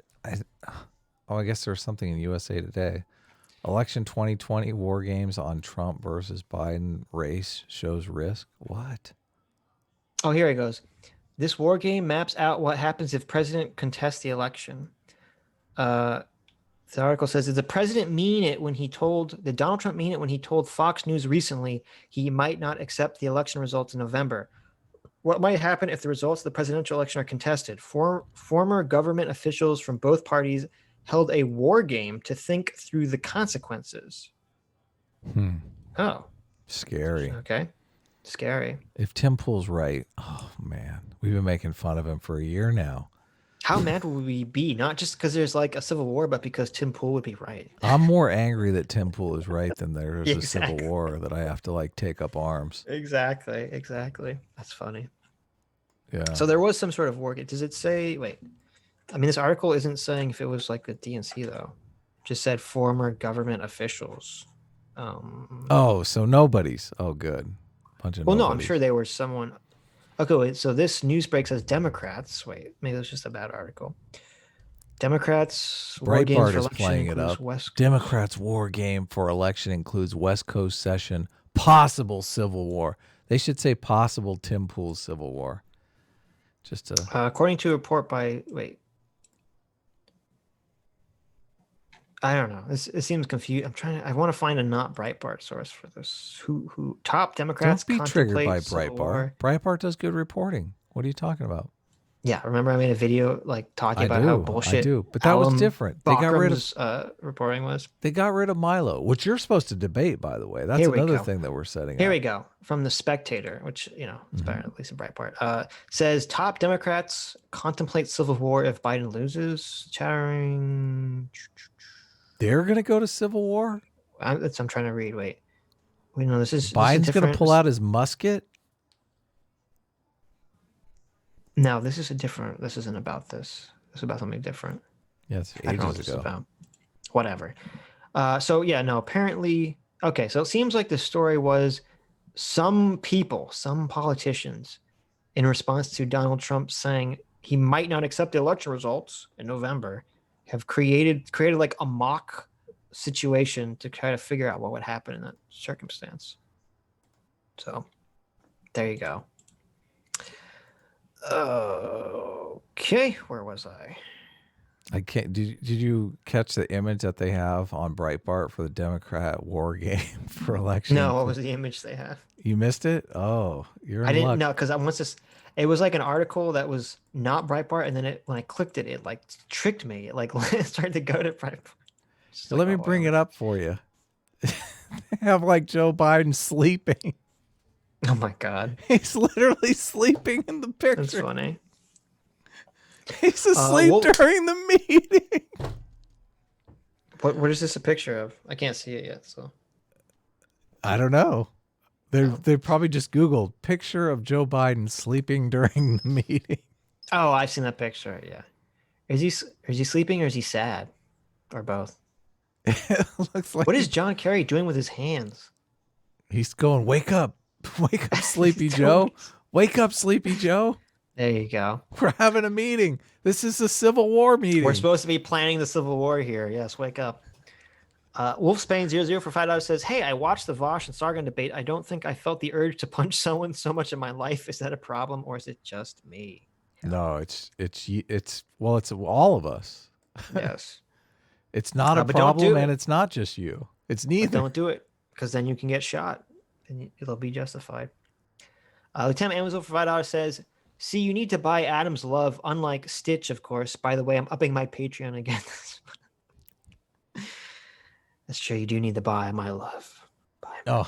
guess there's something in USA Today. Election 2020 war games on Trump versus Biden race shows risk. What? Oh, here he goes. This war game maps out what happens if president contests the election. The article says, did Donald Trump mean it when he told Fox News recently he might not accept the election results in November? What might happen if the results of the presidential election are contested? Former government officials from both parties held a war game to think through the consequences. Oh. Scary. Okay. Scary. If Tim Pool's right, oh man, we've been making fun of him for a year now. How mad would we be? Not just because there's like a civil war, but because Tim Pool would be right. I'm more angry that Tim Pool is right than there's a civil war that I have to like take up arms. Exactly. That's funny. Yeah. So there was some sort of war game. Does it say, wait, I mean, this article isn't saying if it was like the DNC though. It just said former government officials. So nobody's. Oh, good. Bunch of well, nobodies. No, I'm sure they were someone. Okay, wait. So this news break says Democrats. Wait, maybe that's just a bad article. Democrats. Breitbart is playing it up. Democrats war game for election includes West Coast session, possible civil war. They should say possible Tim Pool civil war. Just to. According to a report by I don't know. It seems confused. I want to find a not Breitbart source for this. Who top Democrats? Don't be triggered by Breitbart. Breitbart does good reporting. What are you talking about? Yeah, remember I made a video like talking about how bullshit. I do, but that was different. They got rid of reporting was. They got rid of Milo, which you're supposed to debate, by the way. That's another thing that we're setting. Here we go from the Spectator, which is better at least in Breitbart. Says top Democrats contemplate civil war if Biden loses. Chattering. They're gonna go to civil war. I'm trying to read. Wait, no, this is Biden's gonna pull out his musket. No, this is a different. This isn't about this. This is about something different. Yes, I don't know what this is about. Whatever. So yeah, no. Apparently, okay. So it seems like the story was some people, some politicians, in response to Donald Trump saying he might not accept the election results in November, have created like a mock situation to try to figure out what would happen in that circumstance. So there you go. Okay, where was I? I can't. Did you catch the image that they have on Breitbart for the Democrat war game for election? No, what was the image they have? You missed it? Oh, you're in I didn't luck. know because once this, it was like an article that was not Breitbart, and then when I clicked it, it like tricked me. It like started to go to Breitbart. So let me bring it up for you. They have like Joe Biden sleeping. Oh my God. He's literally sleeping in the picture. That's funny. He's asleep during the meeting. What is this a picture of? I can't see it yet, so. I don't know. They probably just Googled picture of Joe Biden sleeping during the meeting. Oh, I've seen that picture, yeah. Is he sleeping or is he sad? Or both? It looks like. What is John Kerry doing with his hands? He's going, wake up. Wake up, Sleepy Joe. Wake up, Sleepy Joe. There you go. We're having a meeting. This is a Civil War meeting. We're supposed to be planning the Civil War here. Yes, wake up. Wolfsbane00 for $5 says, "Hey, I watched the Vaush and Sargon debate. I don't think I felt the urge to punch someone so much in my life. Is that a problem, or is it just me?" No, it's all of us. Yes. It's not a problem, and it's not just you. It's neither. But don't do it, because then you can get shot, and it'll be justified. Lieutenant Amazon for $5 says, "See, you need to buy Adam's love, unlike Sitch, of course. By the way, I'm upping my Patreon again." That's true. You do need to buy my love. I'm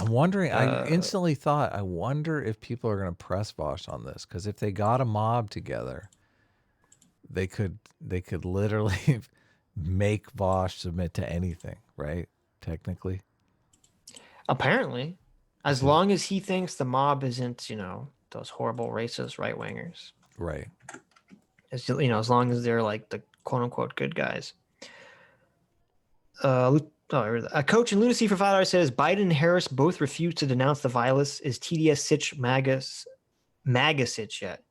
wondering. I instantly thought, I wonder if people are going to press Vaush on this, because if they got a mob together, they could literally make Vaush submit to anything, right? Technically. Apparently, as long as he thinks the mob isn't, those horrible racist right wingers. Right. As long as they're like the quote unquote good guys. A coach in lunacy for $5 says Biden and Harris both refused to denounce the violence. Is TDS Sitch MAGA Sitch yet?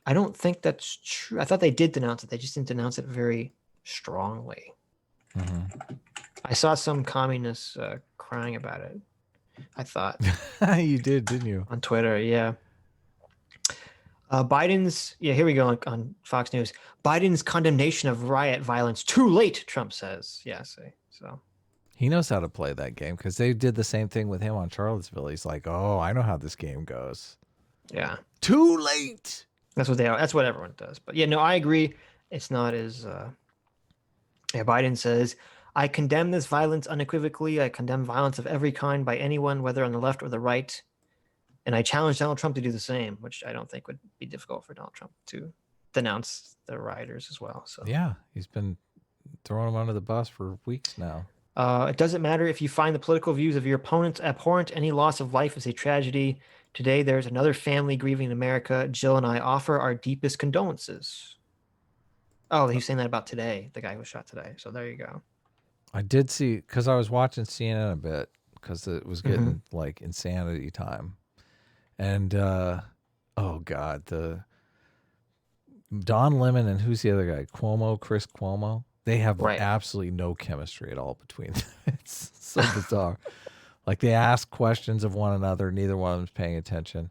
I don't think that's true. I thought they did denounce it. They just didn't denounce it very strongly. Mm-hmm. I saw some communists crying about it. I thought. You did, didn't you? On Twitter, yeah. Here we go on Fox News. Biden's condemnation of riot violence too late, Trump says. Yeah, so. He knows how to play that game, because they did the same thing with him on Charlottesville. He's like, oh, I know how this game goes. Yeah. Too late. That's what they are. That's what everyone does. But yeah, no, I agree. It's not as. Biden says, "I condemn this violence unequivocally. I condemn violence of every kind by anyone, whether on the left or the right. And I challenge Donald Trump to do the same," which I don't think would be difficult for Donald Trump to denounce the rioters as well. So yeah, he's been throwing them under the bus for weeks now. It doesn't matter if you find the political views of your opponents abhorrent. Any loss of life is a tragedy. Today, there's another family grieving in America. Jill and I offer our deepest condolences. Oh, he's saying that about today, the guy who was shot today. So there you go. I did see, because I was watching CNN a bit, because it was getting like insanity time. And, oh God, the Don Lemon and who's the other guy? Chris Cuomo. They have absolutely no chemistry at all between them. It's so bizarre. Like, they ask questions of one another. Neither one of them's paying attention.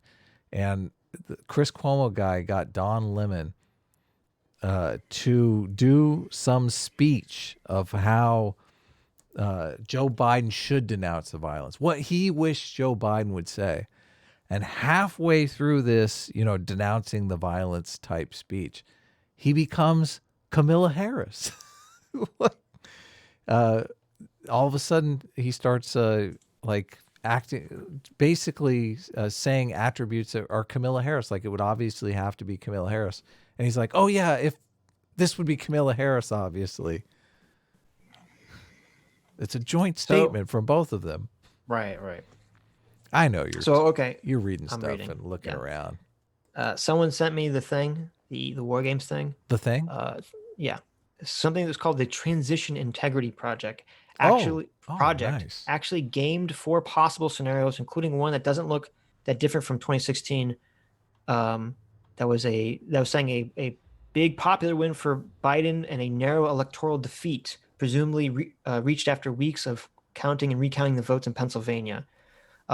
And the Chris Cuomo guy got Don Lemon to do some speech of how Joe Biden should denounce the violence, what he wished Joe Biden would say. And halfway through this, denouncing the violence type speech, he becomes Camilla Harris. All of a sudden, he starts acting, basically saying attributes that are Camilla Harris. Like, it would obviously have to be Camilla Harris. And he's like, oh yeah, if this would be Camilla Harris, obviously. It's a joint statement from both of them. Right. I know you're. So okay, you're reading stuff and looking around. Someone sent me the thing, the War Games thing. The thing? Yeah, something that's called the Transition Integrity Project. Actually, nice. Actually gamed 4 possible scenarios, including one that doesn't look that different from 2016. That was saying a big popular win for Biden and a narrow electoral defeat, presumably reached after weeks of counting and recounting the votes in Pennsylvania.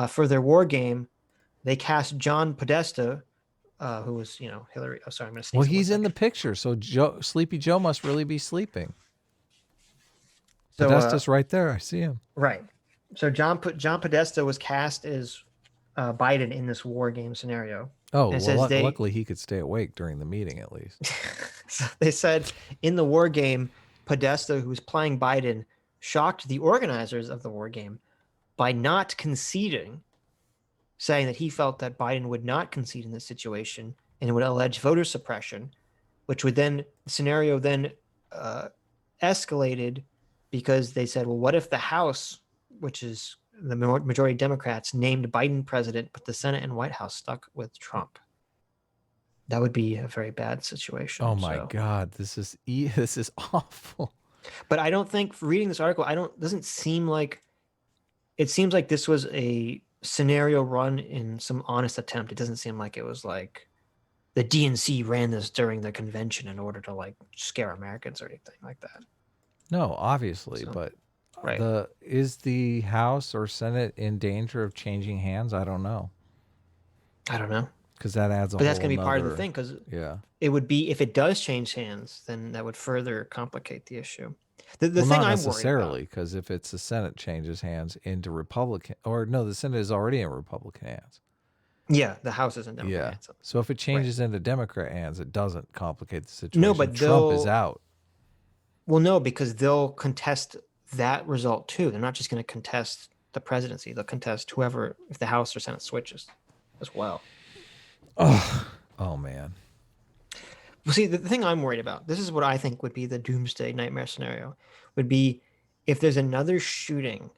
For their war game, they cast John Podesta, who was, Hillary. Oh, sorry, I'm going to sneeze. Well, he's in the picture, so Sleepy Joe must really be sleeping. So, Podesta's right there. I see him. Right. So John Podesta was cast as Biden in this war game scenario. Oh, well, luckily he could stay awake during the meeting at least. So they said in the war game, Podesta, who was playing Biden, shocked the organizers of the war game by not conceding, saying that he felt that Biden would not concede in this situation and would allege voter suppression, which would then, the scenario then escalated because they said, well, what if the House, which is the majority Democrats, named Biden president, but the Senate and White House stuck with Trump? That would be a very bad situation. Oh my God, this is awful. But I don't think, reading this article, doesn't seem like, it seems like this was a scenario run in some honest attempt. It doesn't seem like it was like the DNC ran this during the convention in order to like scare Americans or anything like that. No, obviously, but is the House or Senate in danger of changing hands? I don't know. Because that adds a whole that's going to be part of the thing, because it would be, if it does change hands, then that would further complicate the issue. The thing not I'm necessarily, because if it's the Senate changes hands into Republican, or no, the Senate is already in Republican hands. Yeah, the House is in Democrat hands. So if it changes into Democrat hands, it doesn't complicate the situation. No, but Trump is out. Well, no, because they'll contest that result too. They're not just going to contest the presidency. They'll contest whoever, if the House or Senate switches as well. Oh man. Well, see, the thing I'm worried about, this is what I think would be the doomsday nightmare scenario, would be if there's another shooting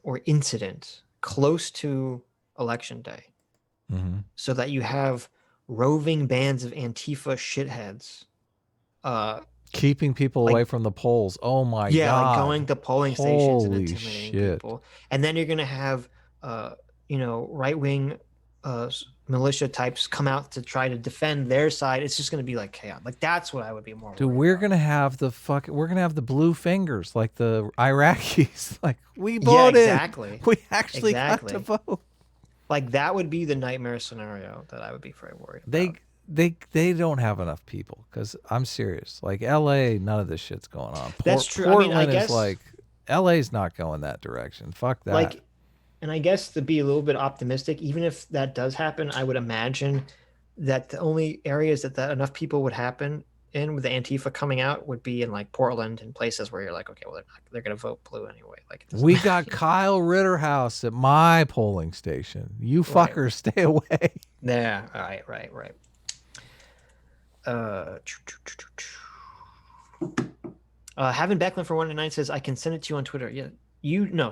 or incident close to Election Day, so that you have roving bands of Antifa shitheads keeping people away from the polls. Oh my God. Yeah, like going to polling stations and Holy intimidating shit. people. And then you're going to have, right-wing militia types come out to try to defend their side. It's just going to be like chaos. Like, that's what I would be more worried Dude, we're about. going to have we're going to have the blue fingers like the Iraqis. Like, we voted. Yeah, exactly. We actually got to vote. Like, that would be the nightmare scenario that I would be very worried about. They don't have enough people, because I'm serious. Like, LA, none of this shit's going on. That's true. Portland I guess, is like, LA's not going that direction. Fuck that. Like, and I guess to be a little bit optimistic, even if that does happen, I would imagine that the only areas that enough people would happen in with the Antifa coming out would be in like Portland and places where you're like, okay, well, they're going to vote blue anyway. Like, we got Kyle Ritterhouse at my polling station. You fuckers stay away. Yeah. All right. Having Becklin for 109 says, I can send it to you on Twitter. Yeah,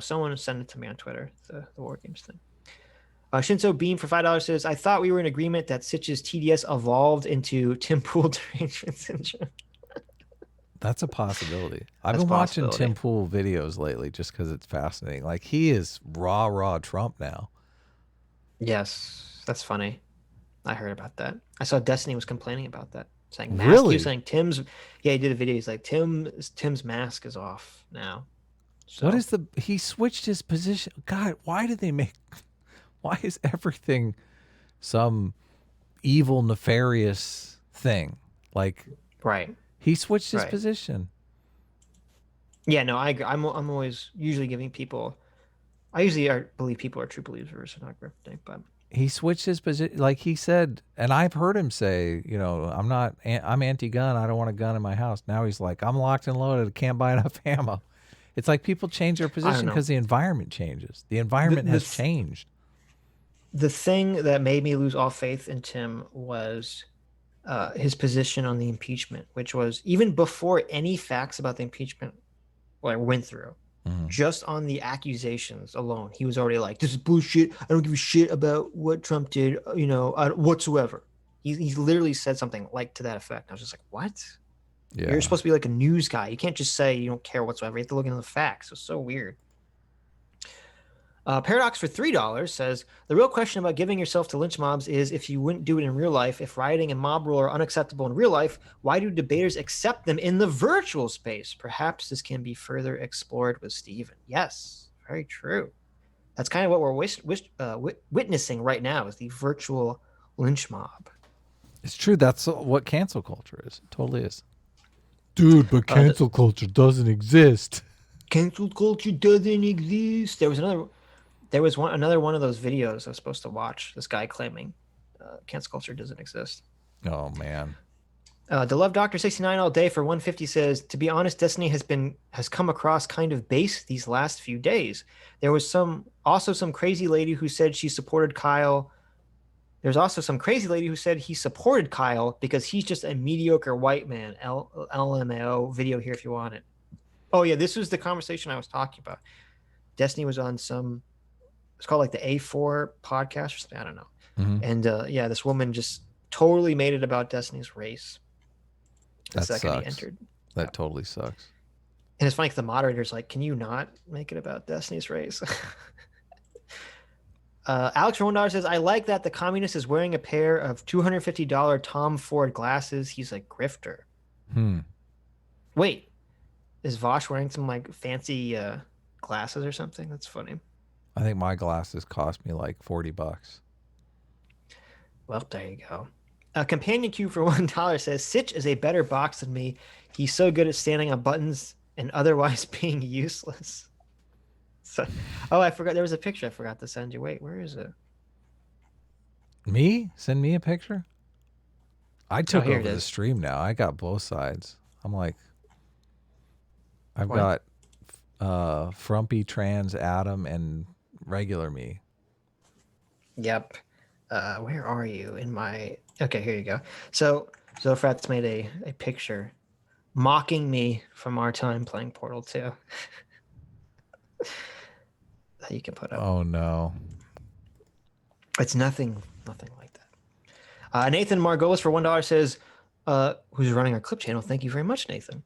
someone sent it to me on Twitter, the War Games thing. Shinzo Beam for $5 says, I thought we were in agreement that Sitch's TDS evolved into Tim Pool derangement syndrome. That's a possibility. I've been watching Tim Pool videos lately just because it's fascinating. Like, he is raw Trump now. Yes, that's funny. I heard about that. I saw Destiny was complaining about that, saying mask. Really? He was saying he did a video. He's like, Tim's mask is off now. So. What is he switched his position? God, why is everything some evil, nefarious thing? Like, right. He switched his position. Yeah, no, I agree. I'm always usually giving people, I usually believe people are true believers and not grifting, but he switched his position. Like he said, and I've heard him say, I'm anti-gun. I don't want a gun in my house. Now he's like, I'm locked and loaded. I can't buy enough ammo. It's like people change their position because the environment changes. The environment has changed. The thing that made me lose all faith in Tim was his position on the impeachment, which was even before any facts about the impeachment went through. Just on the accusations alone, he was already like, "This is bullshit. I don't give a shit about what Trump did, whatsoever." He's literally said something like to that effect. I was just like, "What? Yeah. You're supposed to be like a news guy. You can't just say you don't care whatsoever. You have to look into the facts." It's so weird. Paradox for $3 says, the real question about giving yourself to lynch mobs is if you wouldn't do it in real life. If rioting and mob rule are unacceptable in real life, why do debaters accept them in the virtual space? Perhaps this can be further explored with Steven. Yes, very true. That's kind of what we're witnessing right now is the virtual lynch mob. It's true. That's what cancel culture is. It totally is. Dude, but cancel culture doesn't exist. Cancel culture doesn't exist. There was another one of those videos I was supposed to watch. This guy claiming cancel culture doesn't exist. Oh man. The Love Doctor 69 all day for 150 says, to be honest, Destiny has come across kind of base these last few days. There was also some crazy lady who said she supported Kyle. There's also some crazy lady who said he supported Kyle because he's just a mediocre white man. LMAO video here if you want it. Oh yeah, this was the conversation I was talking about. Destiny was on it's called like the A4 podcast or something. I don't know. And this woman just totally made it about Destiny's race. That second sucks. he entered. That totally sucks. And it's funny, the moderator's like, can you not make it about Destiny's race? Alex for $1 says, I like that the communist is wearing a pair of $250 Tom Ford glasses. He's a grifter. Wait, is Vaush wearing some like fancy glasses or something? That's funny. I think my glasses cost me like $40. Well, there you go. A companion cube for $1 says, Sitch is a better box than me. He's so good at standing on buttons and otherwise being useless. So, I forgot. There was a picture I forgot to send you. Wait, where is it? Me? Send me a picture? I took over the is. stream now. I got both sides. I'm like, I've What? got Frumpy, Trans, Adam, and regular me. Yep. Where are you in my... Okay, here you go. So Zofrat's made a picture mocking me from our time playing Portal 2. That you can put up. Oh no. It's nothing like that. Nathan Margolis for $1 says, who's running our clip channel, thank you very much, Nathan,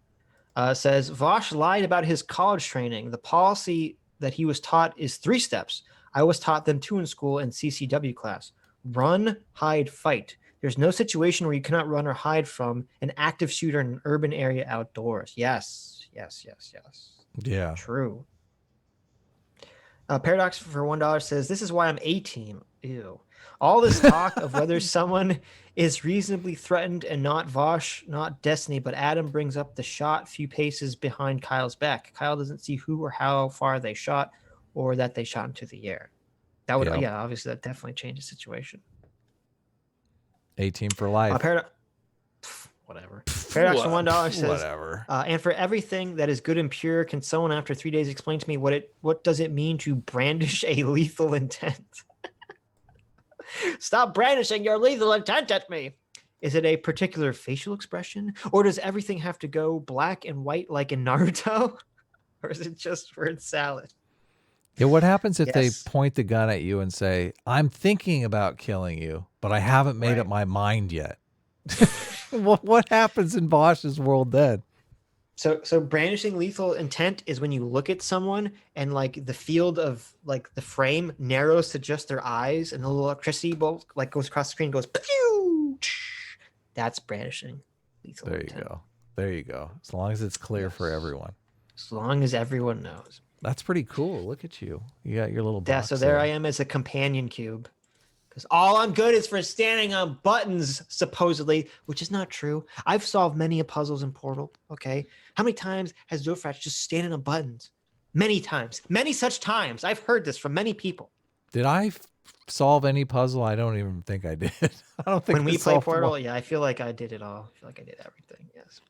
says, Vaush lied about his college training. The policy that he was taught is 3 steps. I was taught them 2 in school and CCW class. Run, hide, fight. There's no situation where you cannot run or hide from an active shooter in an urban area outdoors. Yes. Yeah. True. Paradox for $1 says, this is why I'm A-team. Ew. All this talk of whether someone is reasonably threatened and not Vaush, not Destiny, but Adam brings up the shot few paces behind Kyle's back. Kyle doesn't see who or how far they shot or that they shot into the air. That would, obviously that definitely change the situation. A-team for life. Whatever. Paradox for $1 says, whatever. And for everything that is good and pure, can someone after 3 days explain to me what does it mean to brandish a lethal intent? Stop brandishing your lethal intent at me. Is it a particular facial expression, or does everything have to go black and white like in Naruto, or is it just word salad? Yeah, what happens if they point the gun at you and say, I'm thinking about killing you, but I haven't made up my mind yet? What happens in Vaush's world then? So brandishing lethal intent is when you look at someone and like the field of like the frame narrows to just their eyes and the little electricity bolt like goes across the screen and goes pew! That's brandishing lethal intent. There you go. As long as it's clear for everyone. As long as everyone knows. That's pretty cool. Look at you. You got your little box. Yeah, so there I am as a companion cube. Because all I'm good is for standing on buttons, supposedly, which is not true. I've solved many puzzles in Portal, okay? How many times has Zofrat just standing on buttons? Many times. Many such times. I've heard this from many people. Did I solve any puzzle? I don't even think I did. I don't think when we play Portal, I feel like I did it all. I feel like I did everything, yes.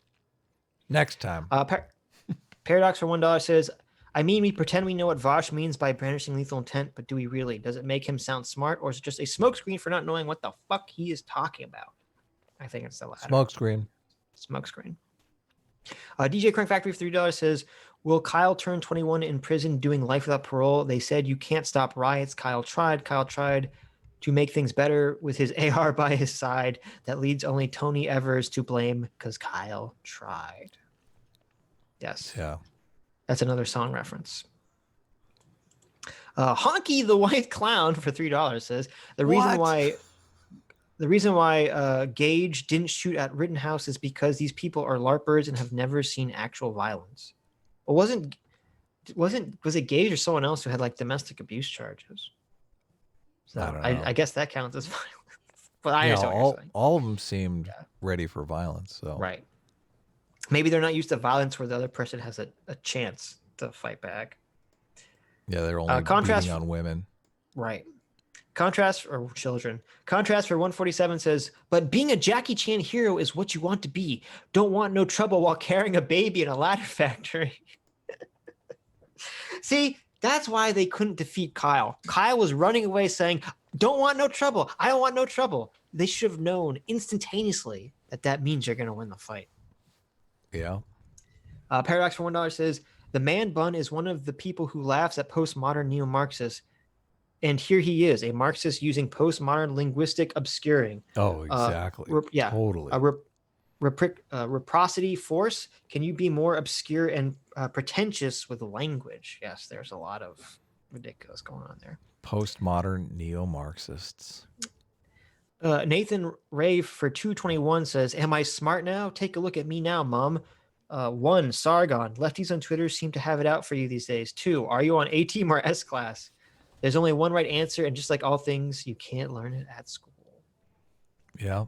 Next time. Paradox for $1 says, I mean, we pretend we know what Vaush means by brandishing lethal intent, but do we really? Does it make him sound smart, or is it just a smokescreen for not knowing what the fuck he is talking about? I think it's the latter. Smokescreen. Smokescreen. DJ Crank Factory for $3 says, will Kyle turn 21 in prison doing life without parole? They said you can't stop riots. Kyle tried to make things better with his AR by his side. That leads only Tony Evers to blame because Kyle tried. Yes. Yeah. That's another song reference. Honky the White Clown for $3 says the reason why Gage didn't shoot at Rittenhouse is because these people are LARPers and have never seen actual violence. Well, was it Gage or someone else who had like domestic abuse charges? So I guess that counts as violence. But I understand what you're saying. All of them seemed ready for violence. So right. Maybe they're not used to violence where the other person has a chance to fight back. Yeah, they're only beating on women. Right. Contrast or children. Contrast for 147 says, but being a Jackie Chan hero is what you want to be. Don't want no trouble while carrying a baby in a ladder factory. See, that's why they couldn't defeat Kyle. Kyle was running away saying, don't want no trouble. I don't want no trouble. They should have known instantaneously that means you're going to win the fight. Yeah. Paradox for $1 says, the man bun is one of the people who laughs at postmodern neo-Marxists. And here he is, a Marxist using postmodern linguistic obscuring. Oh, exactly. Totally. Reciprocity force. Can you be more obscure and pretentious with language? Yes, there's a lot of ridiculous going on there. Postmodern neo-Marxists. Nathan Ray for 221 says, am I smart now? Take a look at me now, Mom. 1, Sargon. Lefties on Twitter seem to have it out for you these days. 2, are you on A team or S class? There's only one right answer, and just like all things, you can't learn it at school. Yeah.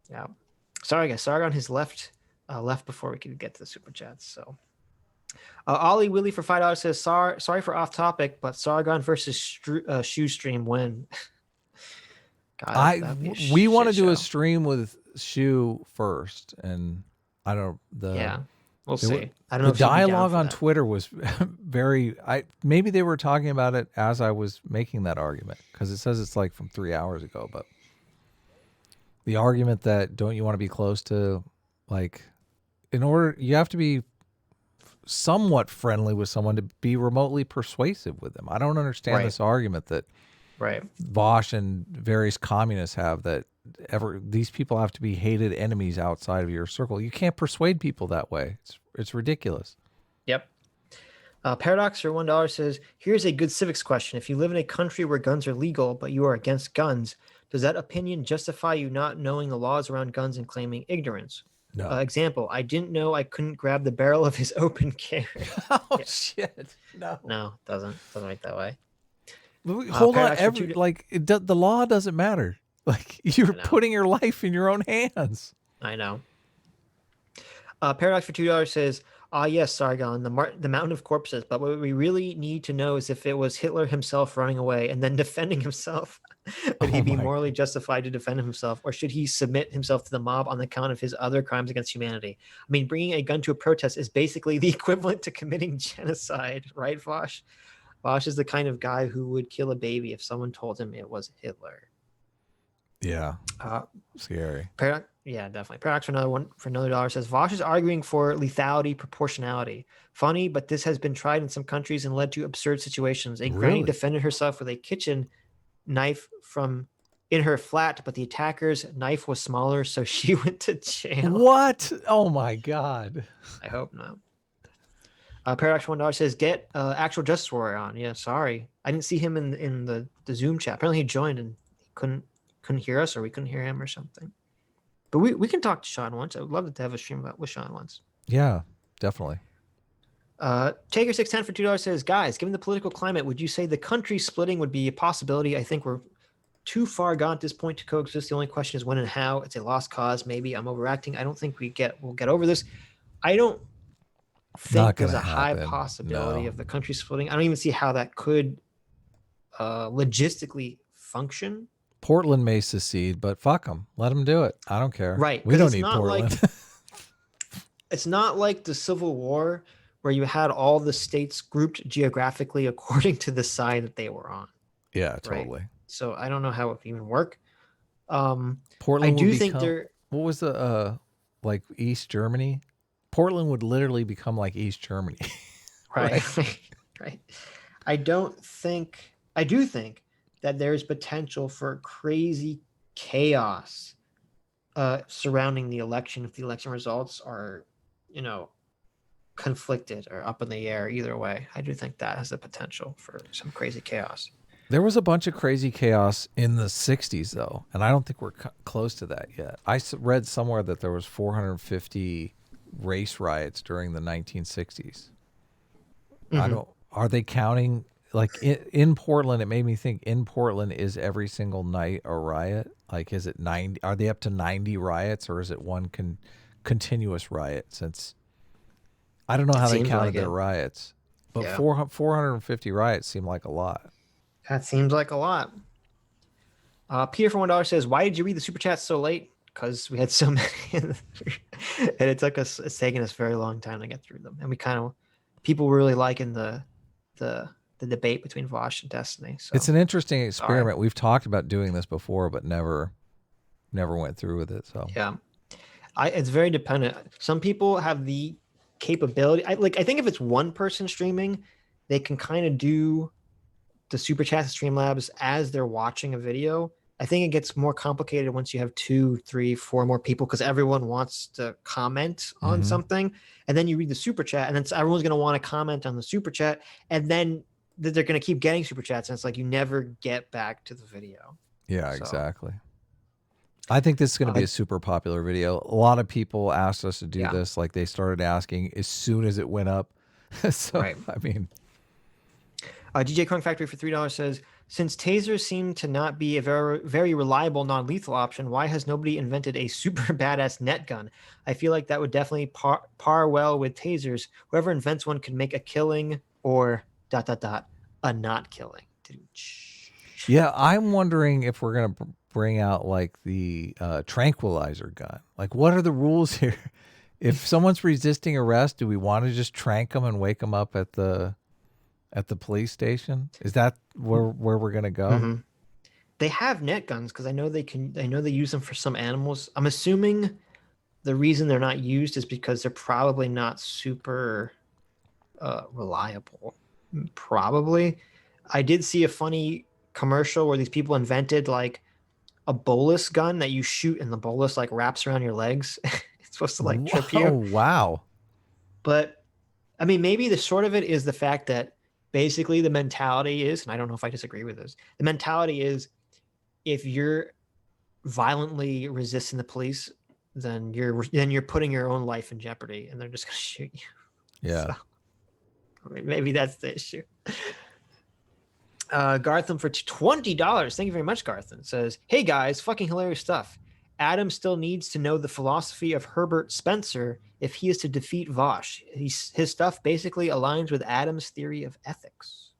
Yeah. Sorry, guys. Sargon has left before we could get to the super chats. So, Ollie Willie for $5 says, sorry for off topic, but Sargon versus Shoestream win. God, we want to do a stream with Shoe first, and I don't we'll see. I don't know. The dialogue on Twitter was very. Maybe they were talking about it as I was making that argument because it says it's like from 3 hours ago. But the argument that don't you want to be close to, like, you have to be somewhat friendly with someone to be remotely persuasive with them. I don't understand this argument that Vaush and various communists have that these people have to be hated enemies outside of your circle. You can't persuade people that way. It's ridiculous. Yep. Paradox for $1 says, here's a good civics question. If you live in a country where guns are legal, but you are against guns, does that opinion justify you not knowing the laws around guns and claiming ignorance? No. Example, I didn't know I couldn't grab the barrel of his open carry. Shit. No, it doesn't work that way. Hold on. The law doesn't matter. Like, you're putting your life in your own hands. I know. Paradox for $2 says, yes, Sargon, the mountain of corpses. But what we really need to know is if it was Hitler himself running away and then defending himself. Would he be morally justified to defend himself, or should he submit himself to the mob on account of his other crimes against humanity? I mean, bringing a gun to a protest is basically the equivalent to committing genocide, right, Vaush? Vaush is the kind of guy who would kill a baby if someone told him it was Hitler. Yeah. Scary. Yeah, definitely. Paradox for another $1 says, Vaush is arguing for lethality proportionality. Funny, but this has been tried in some countries and led to absurd situations. A granny defended herself with a kitchen knife in her flat, but the attacker's knife was smaller, so she went to jail. What? Oh my God. I hope not. Paradox for $1 says, get actual Justice Warrior on. Yeah, sorry. I didn't see him in the Zoom chat. Apparently he joined and he couldn't hear us, or we couldn't hear him or something. But we can talk to Sean once. I would love to have a stream with Sean once. Yeah, definitely. Taker610 for $2 says, guys, given the political climate, would you say the country splitting would be a possibility? I think we're too far gone at this point to coexist. The only question is when and how. It's a lost cause. Maybe I'm overacting. I don't think we'll get over this. I don't think there's a high possibility of the country splitting. I don't even see how that could logistically function. Portland may secede, but fuck them. Let them do it. I don't care. Right. We don't need Portland. It's not like the Civil War where you had all the states grouped geographically according to the side that they were on. Yeah, totally. Right? So I don't know how it would even work. Portland. I do think they're. What was the like East Germany? Portland would literally become like East Germany. Right. Right. I do think that there's potential for crazy chaos surrounding the election if the election results are, conflicted or up in the air either way. I do think that has the potential for some crazy chaos. There was a bunch of crazy chaos in the 60s, though, and I don't think we're close to that yet. I read somewhere that there was 450 race riots during the 1960s. Are they counting, like in Portland? It made me think, in Portland, is every single night a riot? Like, is it 90? Are they up to 90 riots, or is it one continuous riot? Since I don't know how they counted their riots, but 450 riots seem like a lot. That seems like a lot. Peter for $1 says, "Why did you read the super chats so late?" Because we had so many, and it took us. It's taken us a very long time to get through them, and people were really liking the debate between Vaush and Destiny. So it's an interesting experiment. Sorry. We've talked about doing this before, but never went through with it. So yeah, it's very dependent. Some people have the capability. I think if it's one person streaming, they can kind of do the super chats and Streamlabs as they're watching a video. I think it gets more complicated once you have 2, 3, 4 more people, because everyone wants to comment on something, and then you read the super chat, and then everyone's going to want to comment on the super chat, and then they're going to keep getting super chats, and it's like you never get back to the video. Yeah, exactly. I think this is going to be a super popular video. A lot of people asked us to do this. Like, they started asking as soon as it went up. So, right. I mean... DJ Crunk Factory for $3 says, "Since tasers seem to not be a very, very reliable non-lethal option, why has nobody invented a super badass net gun? I feel like that would definitely par well with tasers. Whoever invents one could make a killing or ... a not killing." Yeah, I'm wondering if we're going to bring out like the tranquilizer gun. Like, what are the rules here? If someone's resisting arrest, do we want to just trank them and wake them up at the police station? Is that where we're going to go? Mm-hmm. They have net guns because I know they use them for some animals. I'm assuming the reason they're not used is because they're probably not super reliable. Probably. I did see a funny commercial where these people invented like a bolus gun that you shoot and the bolus like wraps around your legs. It's supposed to like trip you. Oh, wow. But I mean, maybe the short of it is the fact that basically the mentality is, and I don't know if I disagree with this, the mentality is if you're violently resisting the police, then you're putting your own life in jeopardy and they're just going to shoot you. Yeah. So, maybe that's the issue. Gartham for $20. Thank you very much, Gartham. Says, "Hey guys, fucking hilarious stuff. Adam still needs to know the philosophy of Herbert Spencer if he is to defeat Vaush. His stuff basically aligns with Adam's theory of ethics."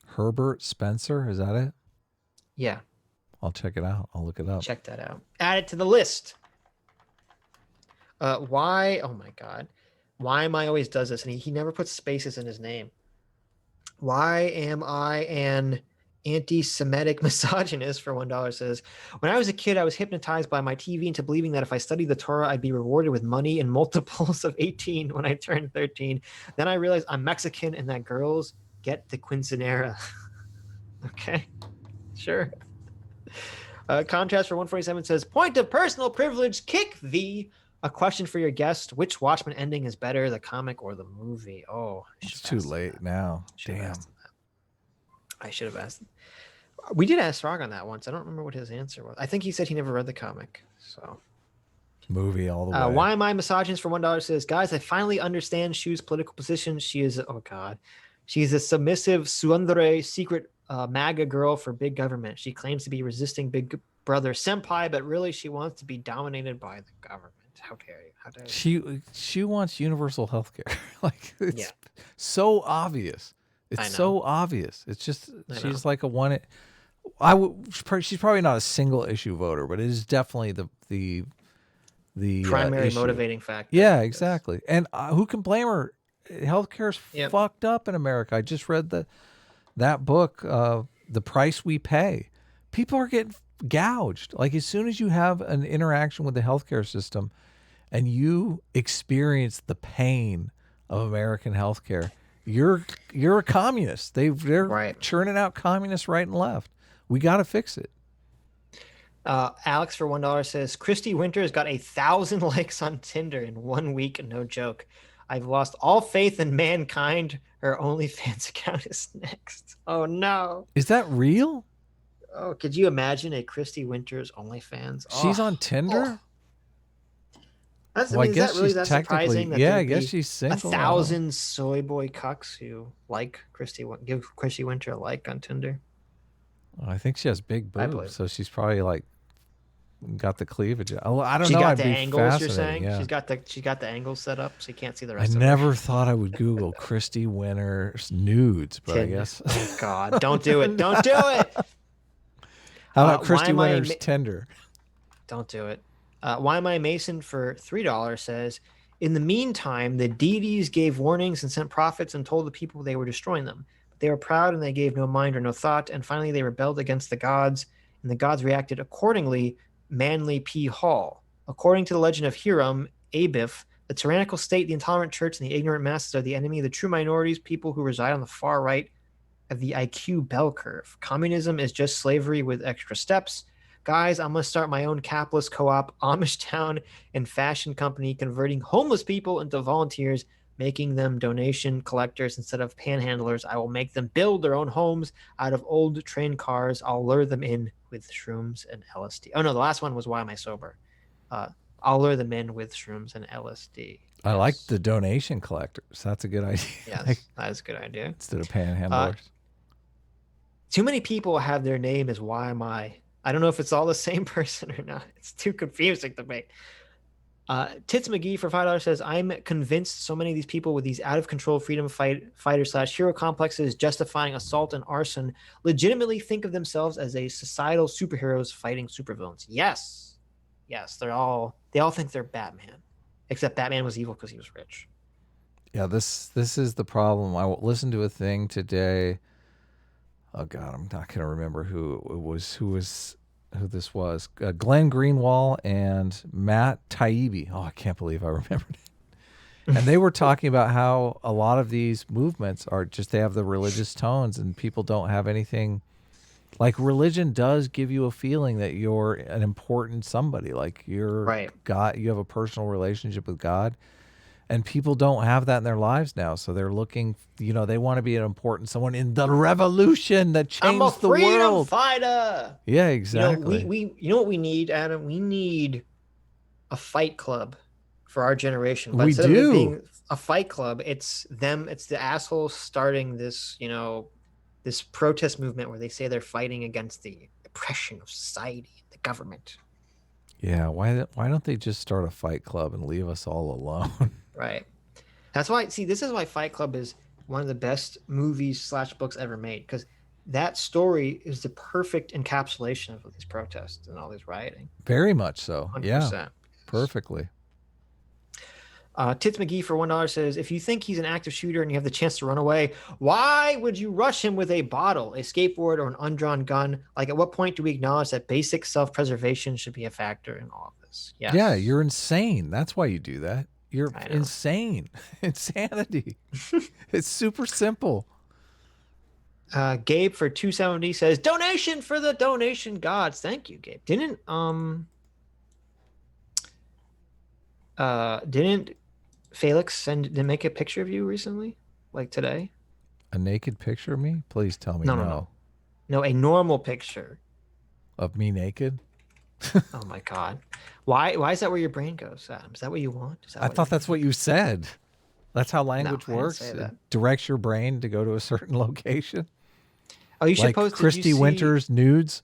Herbert Spencer, is that it? Yeah. I'll check it out. I'll look it up. Check that out. Add it to the list. Why? Oh my God. Why am I always does this? And he never puts spaces in his name. Why am I an anti-Semitic misogynist for $1 says, "When I was a kid, I was hypnotized by my TV into believing that if I studied the Torah, I'd be rewarded with money in multiples of 18 when I turned 13. Then I realized I'm Mexican and that girls get the quinceanera." Okay, sure. Contrast for 147 says, "Point of personal privilege, kick Veeh. A question for your guest: which Watchmen ending is better, the comic or the movie?" Oh, it's too late now. Damn. I should have asked him. We did ask Sargon that once. I don't remember what his answer was. I think he said he never read the comic. So, movie all the way. Why am I misogynist for $1 says, "Guys, I finally understand Shu's political position. She is, oh God, she's a submissive Sundere secret MAGA girl for big government. She claims to be resisting Big Brother Senpai, but really she wants to be dominated by the government. How dare you? How dare you?" She wants universal health care. Like, it's so obvious. It's so obvious. It's just she's like a one. She's probably not a single issue voter, but it is definitely the primary issue. Motivating factor. Yeah, exactly. And who can blame her? Healthcare's fucked up in America. I just read that book, The Price We Pay. People are getting gouged. Like, as soon as you have an interaction with the healthcare system, and you experience the pain of American healthcare, you're a communist. They're churning out communists right and left. We got to fix it. Alex for $1 says Christy Winters got 1,000 likes on Tinder in 1 week. No joke. I've lost all faith in mankind. Her OnlyFans account is next. Oh no. Is that real? Oh, could you imagine a Christy Winters OnlyFans? She's on Tinder? That's, well, I mean, guess is that really that surprising? That yeah, I guess she's single. 1,000 soy boy cucks who like give Christy Winter a like on Tinder. I think she has big boobs, so she's probably like got the cleavage. I don't know. She got the angles. You're saying she's got the angles set up, so you can't see the rest. I never thought I would Google Christy Winters nudes, but Tinder. I guess. Oh God, don't do it! Don't do it! How about Christy Winters Tinder? Don't do it. Why Am I Mason for $3 says, in the meantime, the deities gave warnings and sent prophets and told the people they were destroying them. But they were proud and they gave no mind or no thought. And finally, they rebelled against the gods, and the gods reacted accordingly. Manly P. Hall. According to the legend of Hiram Abiff, the tyrannical state, the intolerant church, and the ignorant masses are the enemy of the true minorities, people who reside on the far right of the IQ bell curve. Communism is just slavery with extra steps. Guys, I'm going to start my own capitalist co-op, Amish town and fashion company, converting homeless people into volunteers, making them donation collectors instead of panhandlers. I will make them build their own homes out of old train cars. I'll lure them in with shrooms and LSD. Oh, no, the last one was Why Am I Sober? I'll lure them in with shrooms and LSD. I like the donation collectors. That's a good idea. Yes, that is a good idea. Instead of panhandlers. Too many people have their name as Why Am I? I don't know if it's all the same person or not. It's too confusing to me. Tits McGee for $5 says, I'm convinced so many of these people with these out-of-control freedom fighter/hero complexes justifying assault and arson legitimately think of themselves as a societal superheroes fighting supervillains. Yes. Yes, they all think they're Batman. Except Batman was evil because he was rich. Yeah, this is the problem. I listened to a thing today. Oh God, I'm not gonna remember who this was. Glenn Greenwald and Matt Taibbi. Oh, I can't believe I remembered it. And they were talking about how a lot of these movements are just, they have the religious tones and people don't have anything. Like religion does give you a feeling that you're an important somebody. Like you're God, you have a personal relationship with God. And people don't have that in their lives now. So they're looking, they want to be an important someone in the revolution that changed the world. I'm a freedom fighter. Yeah, exactly. We you know what we need, Adam? We need a fight club for our generation. But instead of it being a fight club, it's the assholes starting this, this protest movement where they say they're fighting against the oppression of society, the government. Yeah, why don't they just start a fight club and leave us all alone? Right. That's why, this is why Fight Club is one of the best movies / books ever made, because that story is the perfect encapsulation of these protests and all this rioting. Very much so. 100%. Yeah, perfectly. Tits McGee for $1 says, if you think he's an active shooter and you have the chance to run away, why would you rush him with a bottle, a skateboard, or an undrawn gun? Like, at what point do we acknowledge that basic self-preservation should be a factor in all of this? Yes. Yeah, you're insane. That's why you do that. You're insane. Insanity. It's super simple. Gabe for $2.70 says, donation for the donation gods. Thank you, Gabe. Didn't Felix make a picture of you recently? Like today? A naked picture of me? Please tell me no. No, a normal picture. Of me naked? Oh my God. Why is that where your brain goes, Adam? Is that what you want? I thought that's what you said. That's how language works. It directs your brain to go to a certain location. Oh, you should post Christy Winters nudes.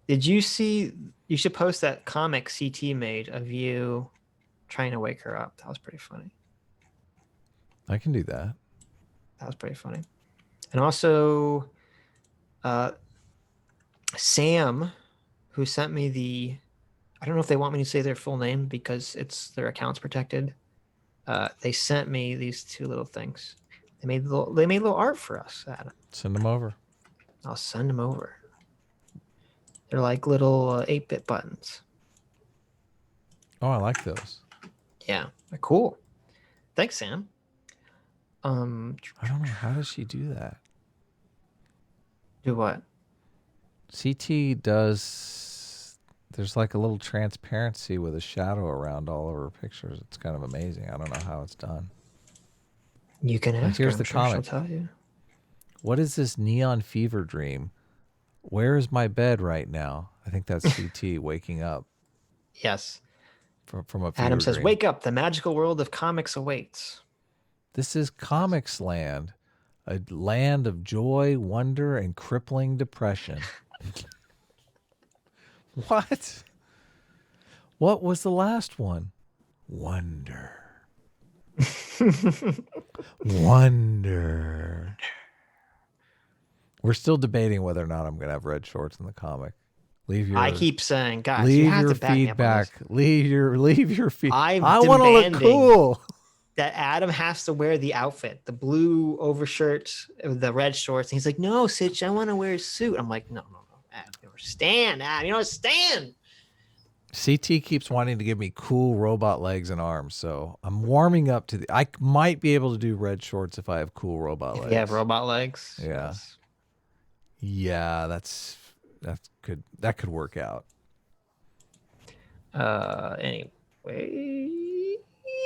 Did you see? You should post that comic CT made of you trying to wake her up. That was pretty funny. I can do that. That was pretty funny. And also, Sam, who sent me I don't know if they want me to say their full name because their account's protected. They sent me these two little things. They made little art for us, Adam. Send them over. I'll send them over. They're like little 8-bit buttons. Oh, I like those. Yeah, they're cool. Thanks, Sam. I don't know. How does she do that? Do what? CT does. There's like a little transparency with a shadow around all of her pictures. It's kind of amazing. I don't know how it's done. You can ask here's her. the I'm sure comic. she'll tell you. What is this neon fever dream? Where is my bed right now? I think that's CT waking up. Yes. From a fever Adam says, dream. "Wake up! The magical world of comics awaits." This is Comics Land, a land of joy, wonder, and crippling depression. What? What was the last one? Wonder. Wonder. We're still debating whether or not I'm going to have red shorts in the comic. I keep saying, guys, you have to back me up on this. Leave your feedback. I want to look demanding cool. That Adam has to wear the outfit, the blue overshirt, the red shorts. And he's like, "No, Sitch, I want to wear a suit." I'm like, no, Adam, stand, Adam, you know, stand. CT keeps wanting to give me cool robot legs and arms, so I'm warming up to I might be able to do red shorts if I have cool robot legs. If you have robot legs. Yeah. Yes. Yeah, that could work out. Anyway,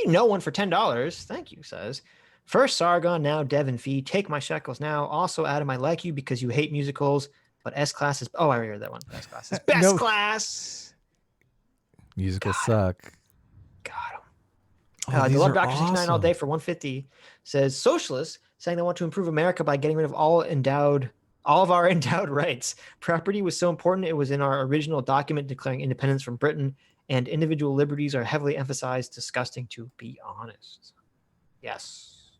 no one for $10. Thank you, says. First Sargon, now Dev and Veeh. Take my shekels now. Also, Adam, I like you because you hate musicals, but S class is. Oh, I already heard that one. S class is best class. Musicals suck. Got him. The Love Doctor 69 all day for $150 says socialists saying they want to improve America by getting rid of all of our endowed rights. Property was so important, it was in our original document declaring independence from Britain, and individual liberties are heavily emphasized. Disgusting, to be honest. Yes.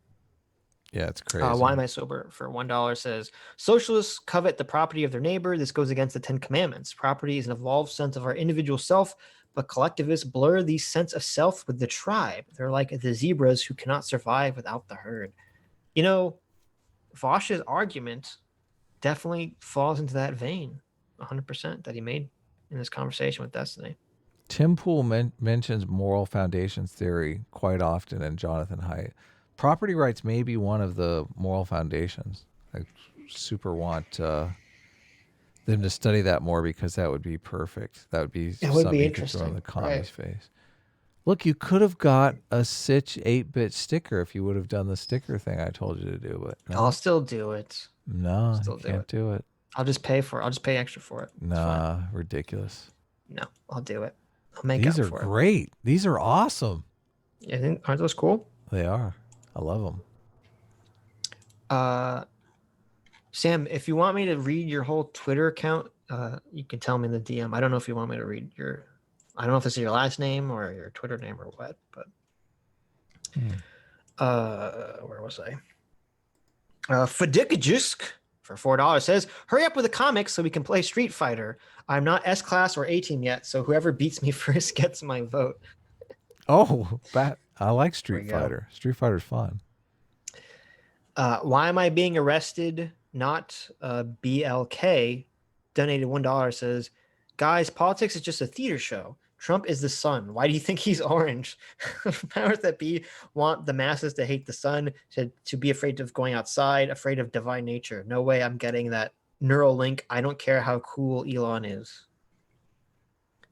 Yeah, it's crazy. Why Am I Sober for $1 says socialists covet the property of their neighbor. This goes against the 10 Commandments. Property is an evolved sense of our individual self, but collectivists blur the sense of self with the tribe. They're like the zebras who cannot survive without the herd. You know, Vaush's argument definitely falls into that vein 100% that he made in this conversation with Destiny. Tim Pool mentions moral foundations theory quite often in Jonathan Haidt. Property rights may be one of the moral foundations. I super want them to study that more because that would be perfect. That would be something you could throw in the commie's face. Look, you could have got a Sitch 8-bit sticker if you would have done the sticker thing I told you to do, but no. I'll still do it. No, you can't do it. I'll just pay for it. I'll just pay extra for it. Nah, ridiculous. No, I'll do it. I'll make These are great. These are awesome. Yeah, aren't those cool? They are. I love them. Sam, if you want me to read your whole Twitter account, you can tell me in the DM. I don't know if you want me to read I don't know if this is your last name or your Twitter name or what, but where was I? Fadikajusk for $4 says, "Hurry up with the comics so we can play Street Fighter. I'm not S class or A team yet, so whoever beats me first gets my vote." Oh, I like Street Fighter. Street Fighter's fun. Why Am I Being Arrested? Not BLK donated $1 says, "Guys, politics is just a theater show. Trump is the sun. Why do you think he's orange? Powers that be want the masses to hate the sun, to be afraid of going outside, afraid of divine nature. No way I'm getting that neural link. I don't care how cool Elon is."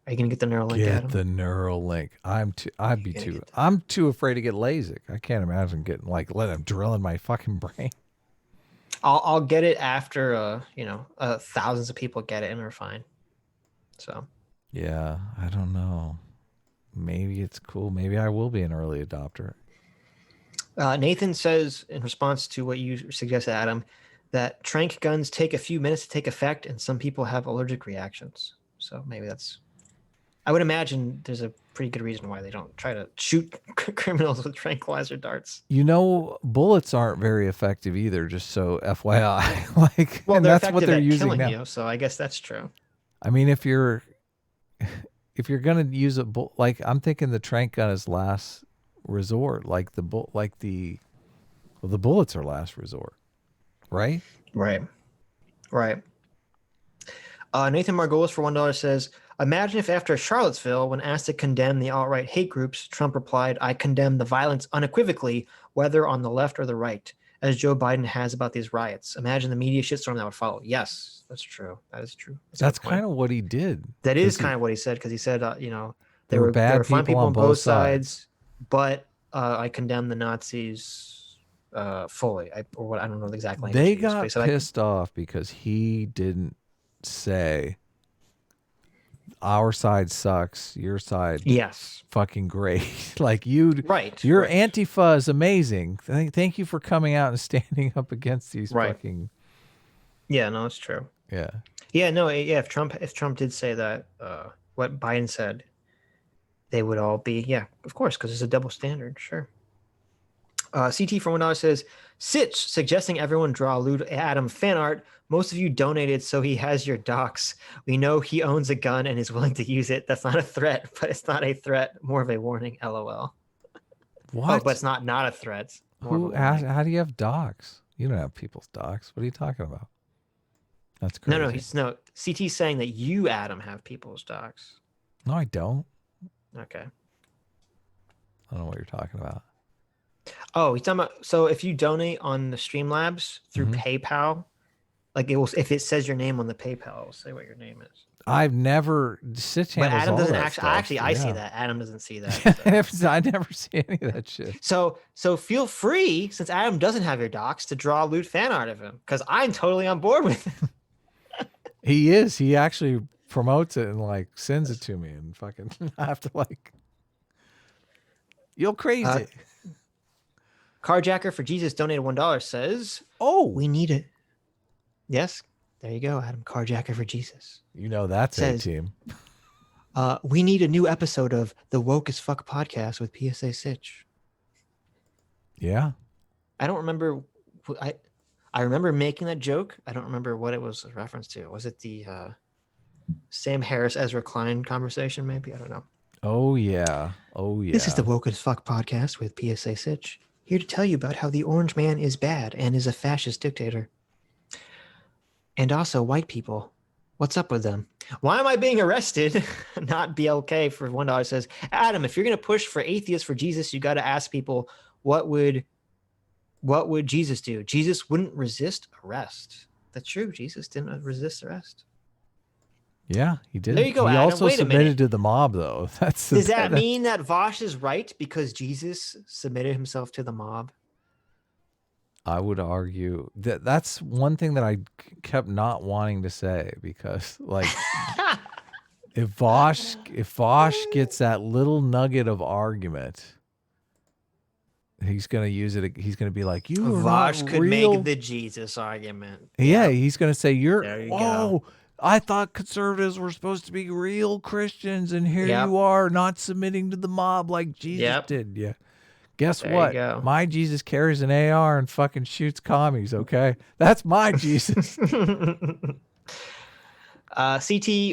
Are you gonna get the neural link? Get the neural link. I'm too afraid to get LASIK. I can't imagine getting let him drill in my fucking brain. I'll get it after thousands of people get it and we're fine. So yeah, I don't know. Maybe it's cool. Maybe I will be an early adopter. Nathan says in response to what you suggested, Adam, that trank guns take a few minutes to take effect and some people have allergic reactions. So maybe I would imagine there's a pretty good reason why they don't try to shoot criminals with tranquilizer darts. Bullets aren't very effective either, just so FYI. Well, that's what they're using now. You, so I guess that's true. I mean, if you're gonna use I'm thinking the trank gun is last resort. The bullets are last resort, right? Right. Nathan Margolis for $1 says, Imagine if after Charlottesville, when asked to condemn the alt-right hate groups, Trump replied, I condemn the violence unequivocally, whether on the left or the right, as Joe Biden has about these riots. Imagine the media shitstorm that would follow. Yes, that's true. That is true. That's kind of what he did. That is kind of what he said, because he said, there were fine people on both sides, but I condemn the Nazis fully. I don't know the exact language. They got pissed off because he didn't say our side sucks, your side fucking great. Like your Antifa is amazing. Thank you for coming out and standing up against these fucking. Yeah, no, it's true. Yeah. Yeah, no, yeah. If Trump did say that, what Biden said, they would all be, of course, because it's a double standard. Sure. CT from $1 says, Sitch suggesting everyone draw lewd Adam fan art. Most of you donated, so he has your docs. We know he owns a gun and is willing to use it. That's not a threat, but it's not a threat. More of a warning. LOL. What? Oh, but it's not a threat. How do you have docs? You don't have people's docs. What are you talking about? That's crazy. No. CT's saying that you, Adam, have people's docs. No, I don't. Okay. I don't know what you're talking about. Oh, he's talking about, so if you donate on the Streamlabs through PayPal, like it will, if it says your name on the PayPal, it will say what your name is. I've never Sitch but handles Adam all doesn't that actually. stuff. I see that. Adam doesn't see that. So. I never see any of that shit. So feel free, since Adam doesn't have your docs, to draw lewd fan art of him, because I'm totally on board with it. He is. He actually promotes it and like sends it to me, and fucking I have to like. You're crazy. Carjacker for Jesus donated $1. Says, "Oh, we need it." Yes, there you go, Adam. Carjacker for Jesus. You know that's a team. We need a new episode of the Woke as Fuck podcast with PSA Sitch. Yeah, I don't remember. I remember making that joke. I don't remember what it was a reference to. Was it the Sam Harris Ezra Klein conversation? Maybe, I don't know. Oh yeah. This is the Woke as Fuck podcast with PSA Sitch. Here to tell you about how the Orange Man is bad and is a fascist dictator. And also white people. What's up with them? Why am I being arrested? Not BLK for $1 says, Adam, if you're going to push for atheists for Jesus, you got to ask people, what would Jesus do? Jesus wouldn't resist arrest. That's true. Jesus didn't resist arrest. Yeah, he did. There you go, he Adam. also submitted to the mob, though. Does that mean that Vaush is right because Jesus submitted himself to the mob? I would argue that that's one thing that I kept not wanting to say, because like if Vaush gets that little nugget of argument, he's going to use it. He's going to be like, you are Vaush not could real. make the Jesus argument. Yeah, he's going to say, go. I thought conservatives were supposed to be real Christians, and here Yep. you are not submitting to the mob like Jesus did. Yeah. Guess There what? you go. My Jesus carries an AR and fucking shoots commies, okay? That's my Jesus. CT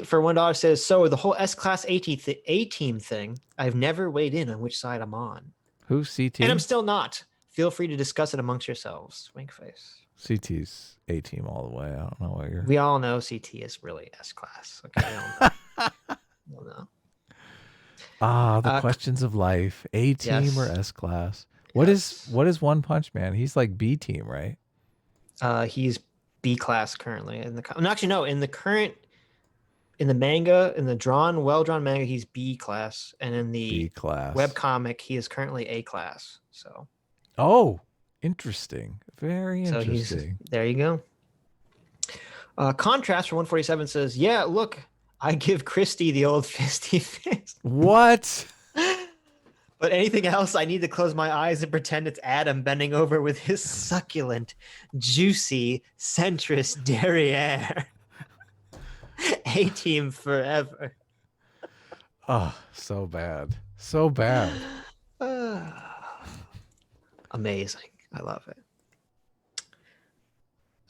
for $1 says, so the whole S-Class A-Team thing, I've never weighed in on which side I'm on. Who's CT? And I'm still not. Feel free to discuss it amongst yourselves. Wink face. CT's A-Team all the way. I don't know what you're... We all know CT is really S-Class. Okay, I don't know. The questions of life. A-Team or S-Class? What is One Punch Man? He's like B-Team, right? He's B-Class currently. In the manga, in the well-drawn manga, he's B-Class. And in the B-Class webcomic, he is currently A-Class. So... Oh, interesting. Very interesting. There you go. Contrast for 147 says, yeah, look, I give Christy the old fisty fist. What? But anything else, I need to close my eyes and pretend it's Adam bending over with his succulent, juicy, centrist derriere. A-Team forever. Oh, so bad. So bad. Amazing. I love it.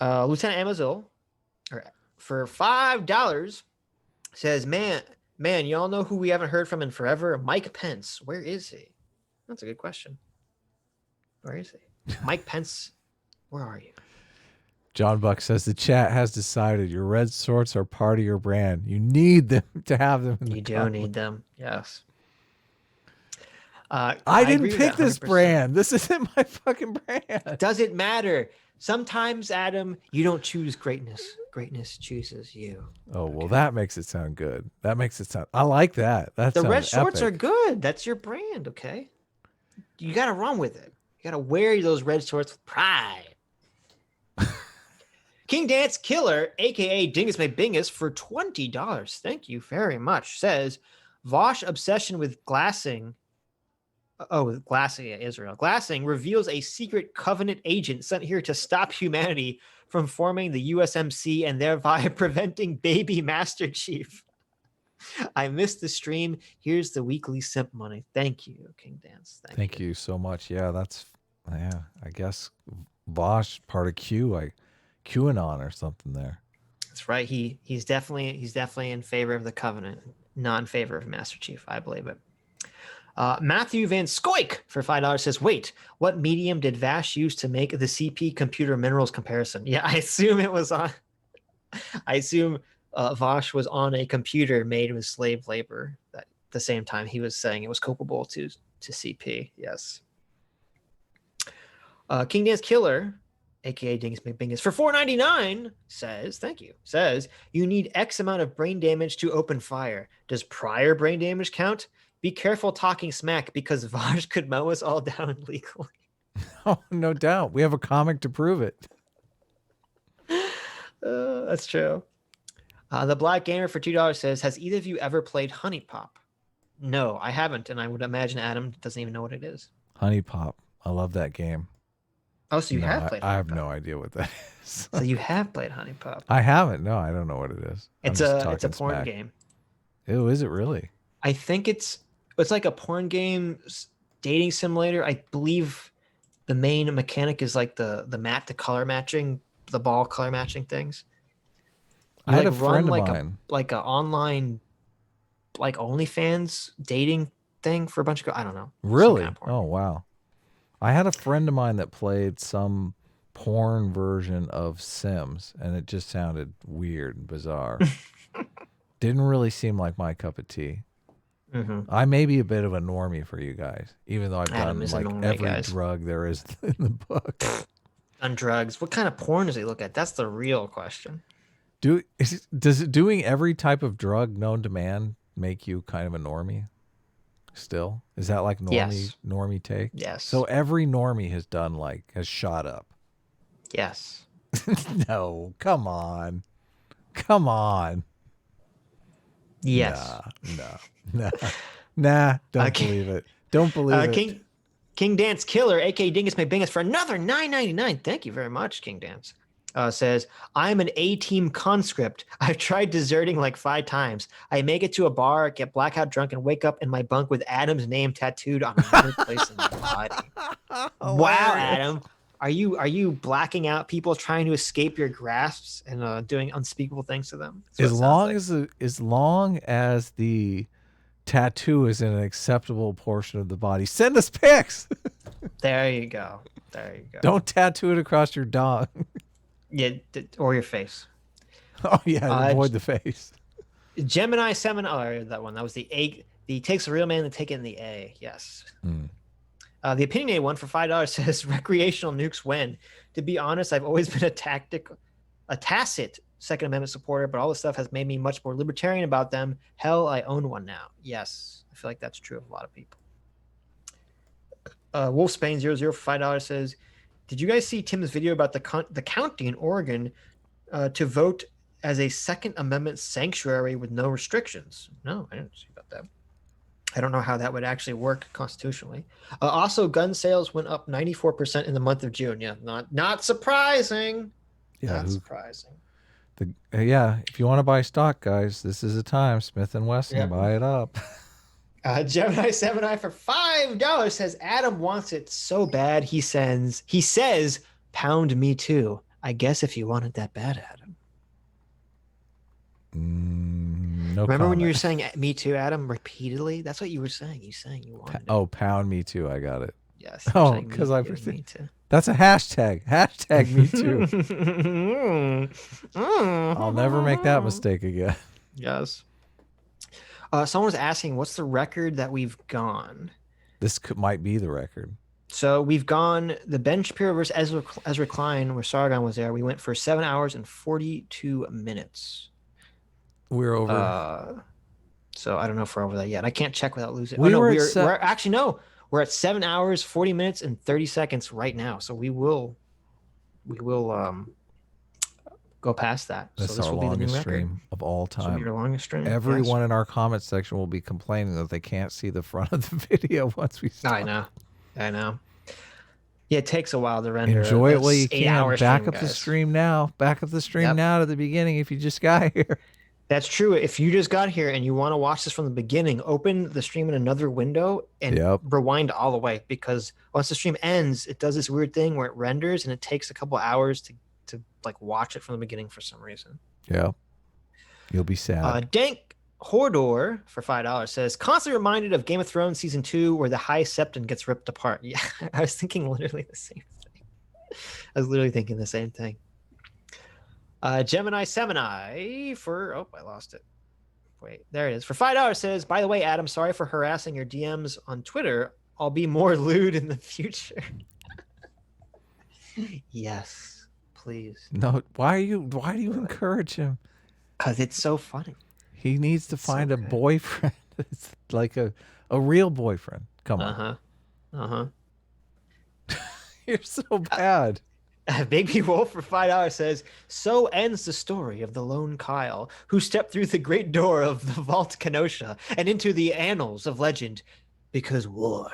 Lieutenant Amazil, for $5, says, man, y'all know who we haven't heard from in forever? Mike Pence. Where is he? That's a good question. Where is he? Mike Pence, where are you? John Buck says the chat has decided your red shorts are part of your brand. You need them to have them. You do need them. Yes. I didn't pick this brand. This isn't my fucking brand. Doesn't matter. Sometimes, Adam, you don't choose greatness. Greatness chooses you. Oh, well, that makes it sound good. That makes it sound... I like that. The red shorts are good. That's your brand, okay? You got to run with it. You got to wear those red shorts with pride. King Dance Killer, a.k.a. Dingus McBingus, for $20. Thank you very much. Says, Vaush obsession with glassing... with glassing, Israel. Glassing reveals a secret Covenant agent sent here to stop humanity from forming the USMC and thereby preventing baby Master Chief. I missed the stream. Here's the weekly simp money. Thank you, King Dance. Thank you so much. Yeah, I guess Vaush, part of QAnon or something there. That's right. He's definitely in favor of the Covenant, not in favor of Master Chief. I believe it. Matthew Van Scoik for $5 says, wait, what medium did Vash use to make the CP computer minerals comparison? Yeah, I assume Vaush was on a computer made with slave labor at the same time he was saying it was comparable to CP. Yes. King Dance Killer, aka Dingus McBingus, for $4.99 says, thank you, says, you need X amount of brain damage to open fire. Does prior brain damage count? Be careful talking smack because Vaush could mow us all down legally. Oh, no doubt. We have a comic to prove it. That's true. The Black Gamer for $2 says, has either of you ever played Honey Pop? No, I haven't, and I would imagine Adam doesn't even know what it is. Honey Pop. I love that game. Oh, so you have played Honey I have Pop. No idea what that is. So you have played Honey Pop. I haven't. No, I don't know what it is. It's a porn game. Ew, is it really? I think it's like a porn game dating simulator. I believe the main mechanic is like the map, the color matching, the ball color matching things. I had a friend of mine. Like an online, like OnlyFans dating thing for a bunch of, I don't know. Really? Kind of oh, wow. I had a friend of mine that played some porn version of Sims, and it just sounded weird and bizarre. Didn't really seem like my cup of tea. Mm-hmm. I may be a bit of a normie for you guys, even though I've done like every drug there is in the book. On drugs. What kind of porn does he look at? That's the real question. Does doing every type of drug known to man make you kind of a normie? Still? Is that like normie take? Yes. So every normie has shot up. Yes. No, come on. Come on. Yes. Nah, don't believe it. Don't believe it. King Dance Killer, aka Dingus McBingus, for another $9.99. Thank you very much, King Dance. Says, I'm an A-team conscript. I've tried deserting like 5 times. I make it to a bar, get blackout drunk, and wake up in my bunk with Adam's name tattooed on another place in my body. Wow, Adam. Are you blacking out people trying to escape your grasps and doing unspeakable things to them? As long as the tattoo is in an acceptable portion of the body, send us pics. There you go. Don't tattoo it across your dong. Yeah, or your face. Oh yeah, avoid the face. Gemini Seminar, that one. That was the A. The takes a real man to take it in the A. Yes. The opinionated one for $5 says recreational nukes when. To be honest, I've always been a tacit Second Amendment supporter, but all this stuff has made me much more libertarian about them. Hell, I own one now. Yes, I feel like that's true of a lot of people. Wolfsbane00 for $5 says, did you guys see Tim's video about the county in Oregon to vote as a Second Amendment sanctuary with no restrictions? No, I didn't see about that. I don't know how that would actually work constitutionally. Also, gun sales went up 94% in the month of June. Yeah, not surprising. Yeah, not surprising. If you want to buy stock, guys, this is the time. Smith & Wesson, buy it up. Gemini 7i for $5 says Adam wants it so bad he says pound me too. I guess if you want it that bad, Adam. No Remember comment. when you were saying me too, Adam, repeatedly? That's what you were saying. You wanted it. Oh, pound me too. I got it. Yes. Oh, because I me too. That's a hashtag. Hashtag me too. I'll never make that mistake again. Yes. Someone was asking, what's the record that we've gone? This might be the record. So we've gone the Ben Shapiro versus Ezra Klein, where Sargon was there. We went for 7 hours and 42 minutes. We're over. So I don't know if we're over that yet. I can't check without losing. We're actually no. We're at 7 hours, 40 minutes, and 30 seconds right now. So we will go past that. That's so this our will be the new longest record. stream of all This will time. be your longest stream. Everyone in our comment section will be complaining that they can't see the front of the video once we start. I know. Yeah, it takes a while to render. Enjoy it while you can. Back up guys. the stream now. Back up the stream now to the beginning if you just got here. That's true. If you just got here and you want to watch this from the beginning, open the stream in another window and rewind all the way, because once the stream ends, it does this weird thing where it renders and it takes a couple hours to like watch it from the beginning for some reason. Yeah. You'll be sad. Dank Hordor for $5 says, constantly reminded of Game of Thrones season 2 where the High Septon gets ripped apart. Yeah, I was thinking literally the same thing. I was literally thinking the same thing. Gemini Semini for I lost it. Wait, there it is. For $5 says, by the way, Adam, sorry for harassing your DMs on Twitter. I'll be more lewd in the future. Yes, please. No, why do you encourage him? Because it's so funny. He needs to find a boyfriend. It's like a real boyfriend. Come on. You're so bad. Baby Wolf for $5 says, so ends the story of the lone Kyle, who stepped through the great door of the Vault Kenosha and into the annals of legend, because war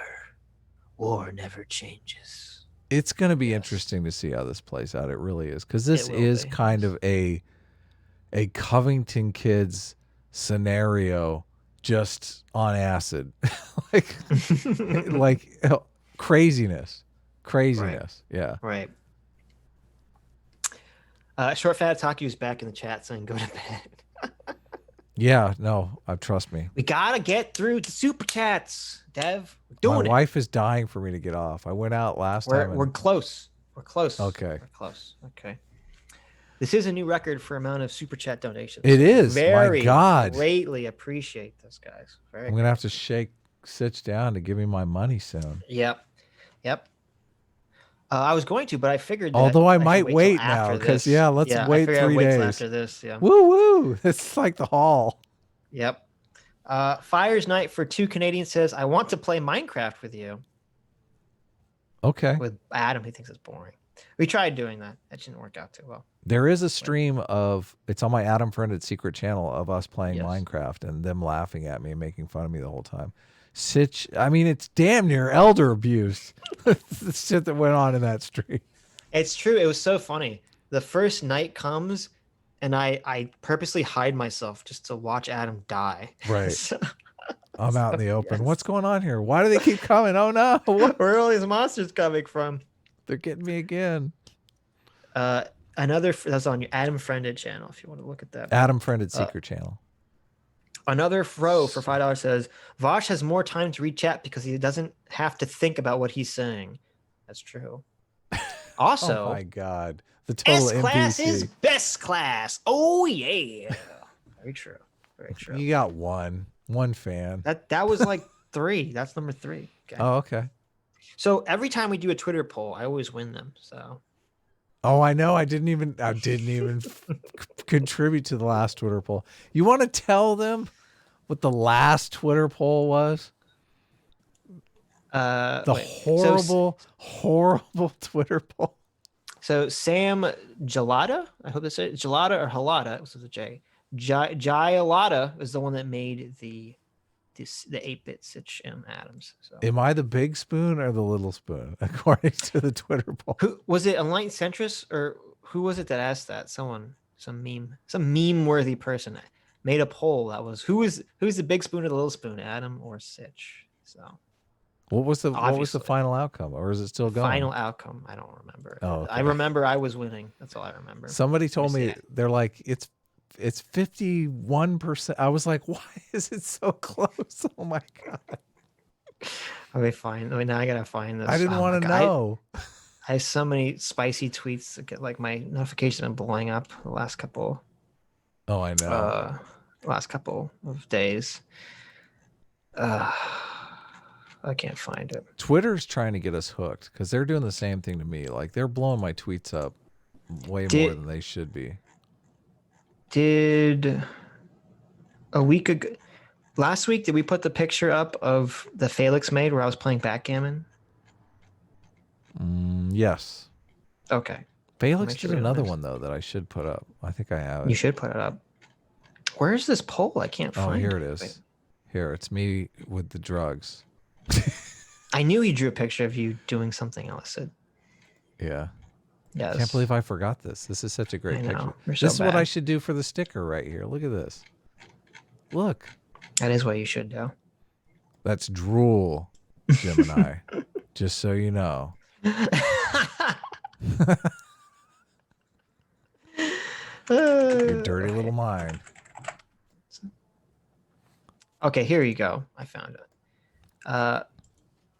never changes. It's going to be interesting to see how this plays out. It really is, because this is kind of a Covington Kids scenario just on acid. like craziness. Right. Yeah. Right. Short Fat Taku is back in the chat saying go to bed. Yeah, no, trust me. We gotta get through the super chats, Dev. We're doing My wife is dying for me to get off. I went out last time. We're close. We're close. Okay. We're close. Okay. This is a new record for amount of super chat donations. It is. My God. Greatly appreciate this, guys. I'm gonna have to shake Sitch down to give me my money soon. Yep. I was going to, but I figured that although I might wait now, because let's wait 3 days after this. Yeah. Woo! It's like the hall. Yep. Fires Night for 2 Canadians says, I want to play Minecraft with you. Okay. With Adam, he thinks it's boring. We tried doing that. That didn't work out too well. There is a stream it's on my Adam Friended secret channel of us playing Minecraft and them laughing at me and making fun of me the whole time. Sitch, I mean, it's damn near elder abuse. The shit that went on in that stream. It's true. It was so funny. The first night comes, and I purposely hide myself just to watch Adam die. Right. I'm out in the open. What's going on here? Why do they keep coming? Oh no! Where are all these monsters coming from? They're getting me again. That's on your Adam Friended channel if you want to look at that. Adam Friended secret channel. Another Fro for $5 says, Vaush has more time to read chat because he doesn't have to think about what he's saying. That's true. Also, oh my God. The total S-class NPC. is best class. Oh, yeah. Very true. Very true. You got one fan. That was like 3. That's number 3. Okay. Oh, okay. So every time we do a Twitter poll, I always win them. So. Oh, I know. I didn't even contribute to the last Twitter poll. You want to tell them what the last Twitter poll was? Horrible Twitter poll. So Sam Gelada, I hope that's it. Gelada or Halada, this is a J. Jayalada is the one that made the 8-bit Sitch M Adams. So. Am I the big spoon or the little spoon, according to the Twitter poll? Who was it? Enlightened Centrist, or who was it that asked that? Some meme-worthy person made a poll that was who's the big spoon or the little spoon, Adam or Sitch? So, what was the final outcome, or is it still going? Final outcome, I don't remember. Oh, okay. I remember I was winning. That's all I remember. Somebody told me they're like it's 51%. I was like, why is it so close? Oh my God. Let me find. Wait, now I gotta find this. I didn't want to God, know. I have so many spicy tweets that get like my notifications have been blowing up the last couple. Oh, I know. Last couple of days. I can't find it. Twitter's trying to get us hooked because they're doing the same thing to me. Like they're blowing my tweets up way more than they should be. Did a week ago, last week, did we put the picture up of the Felix made where I was playing backgammon? Yes. Okay. Felix did another one though that I should put up. I think I have it. You should put it up. Where's this poll? I can't find it. Oh, here it is. Wait. Here, it's me with the drugs. I knew he drew a picture of you doing something else. Yeah. Yes. Can't believe I forgot this. This is such a great picture. This so is what I should do for the sticker right here. Look at this. Look. That is what you should do. That's drool, Gemini. Just so you know. Your dirty little mind. Okay, here you go. I found it.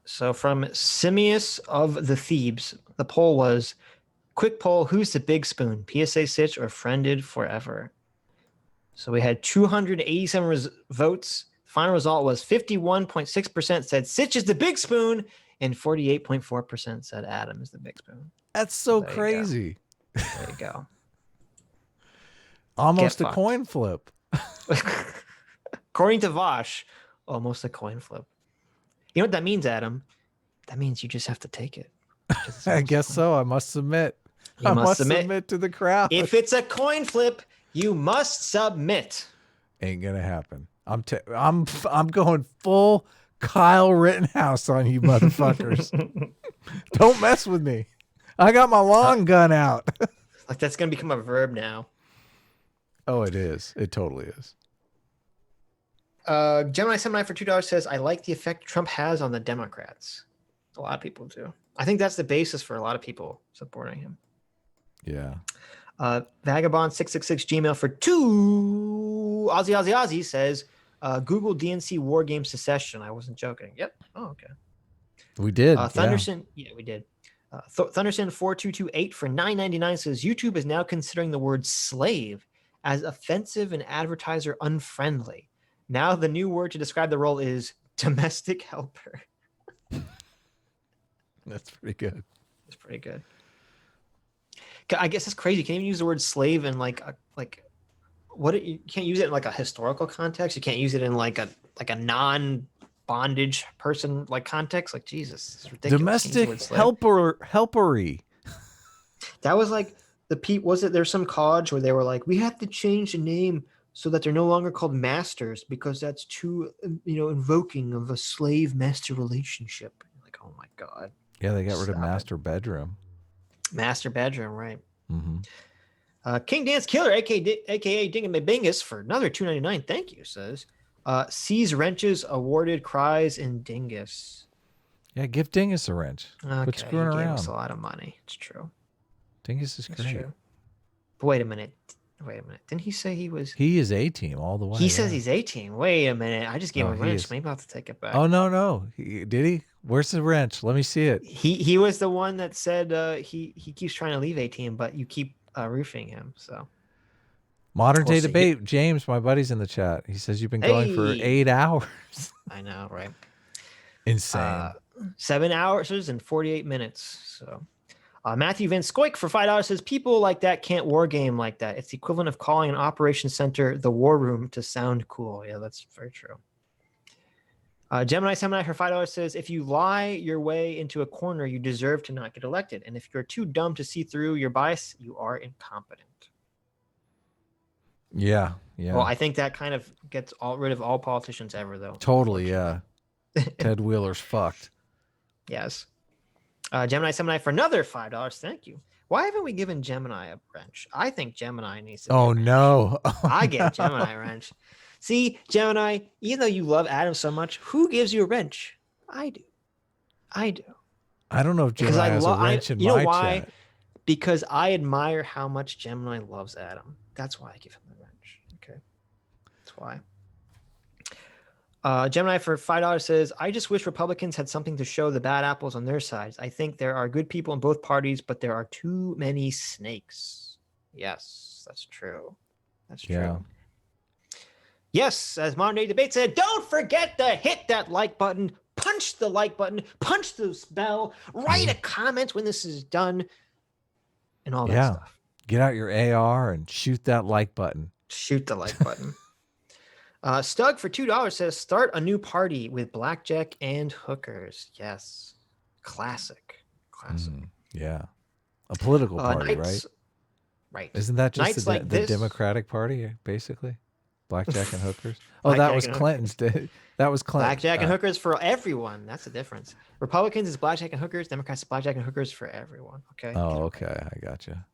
So from Simius of the Thebes, the poll was, quick poll, who's the big spoon? PSA Sitch or Friended Forever? So we had 287 votes. Final result was 51.6% said Sitch is the big spoon, and 48.4% said Adam is the big spoon. That's so crazy. There you go. Almost a coin flip. According to Vaush, almost a coin flip. You know what that means, Adam? That means you just have to take it. I guess so. I must submit. I must submit to the crowd. If it's a coin flip, you must submit. Ain't gonna happen. I'm going full Kyle Rittenhouse on you motherfuckers. Don't mess with me. I got my long gun out. Like that's gonna become a verb now. Oh, it is. It totally is. Gemini Gemini for $2 says, I like the effect Trump has on the Democrats. A lot of people do. I think that's the basis for a lot of people supporting him. Yeah. Vagabond666 Gmail for $2. Ozzy says, Google DNC War Game Secession. I wasn't joking. Yep. Oh, okay. We did. Thunderson. Yeah, we did. Thunderson4228 for $9.99 says, YouTube is now considering the word slave as offensive and advertiser unfriendly. Now the new word to describe the role is domestic helper. That's pretty good. That's pretty good. I guess it's crazy. You can't even use the word slave in you can't use it in like a historical context. You can't use it in like a non-bondage person like context. Like Jesus, it's ridiculous. Domestic helpery. That was like there's some college where they were like, we have to change the name so that they're no longer called masters because that's too, invoking of a slave-master relationship. Like, oh my God. Yeah, they got rid of master bedroom. Master bedroom, right. Mm-hmm. King Dance Killer, aka Ding and Bingus, for another $2.99. Thank you, says. Sees wrenches awarded cries in Dingus. Yeah, give Dingus a wrench. Okay, quit screwing he gave around. us a lot of money. It's true. Dingus is great. True. But wait a minute. Didn't he say he was? He is A-team all the way. He says he's 18. Wait a minute. I just gave him a wrench. Maybe I'll have to take it back. Oh, no. Did he? Where's the wrench? Let me see it. He was the one that said he keeps trying to leave 18, but you keep roofing him. So modern day debate. James, my buddy's in the chat. He says you've been going for 8 hours. I know, right? Insane. 7 hours and 48 minutes. So Matthew Van Skoik for $5 says people like that can't war game like that. It's the equivalent of calling an operations center the war room to sound cool. Yeah, that's very true. Gemini for $5 says, if you lie your way into a corner, you deserve to not get elected. And if you're too dumb to see through your bias, you are incompetent. Yeah. Well, I think that kind of gets rid of all politicians ever, though. Totally, yeah. Ted Wheeler's fucked. Yes. Gemini for another $5. Thank you. Why haven't we given Gemini a wrench? I think Gemini needs to. Oh, no. I get Gemini a wrench. See, Gemini, even though you love Adam so much, who gives you a wrench? I do. I don't know if Gemini has a wrench in my chat. Because I admire how much Gemini loves Adam. That's why I give him the wrench. Okay. That's why. Gemini for $5 says, I just wish Republicans had something to show the bad apples on their sides. I think there are good people in both parties, but there are too many snakes. Yes, that's true. That's true. Yeah. Yes, as Modern Day Debate said, don't forget to hit that like button, punch the like button, punch the bell, write a comment when this is done, and all that stuff. Get out your AR and shoot that like button. Shoot the like button. Stug for $2 says, start a new party with blackjack and hookers. Yes. Classic. Yeah. A political party, right? Right. Isn't that just the Democratic Party, basically? Blackjack and hookers? Oh, that was Clinton's. That was Clinton. Blackjack and hookers for everyone. That's the difference. Republicans is blackjack and hookers. Democrats is blackjack and hookers for everyone. Okay. Oh, okay. I gotcha.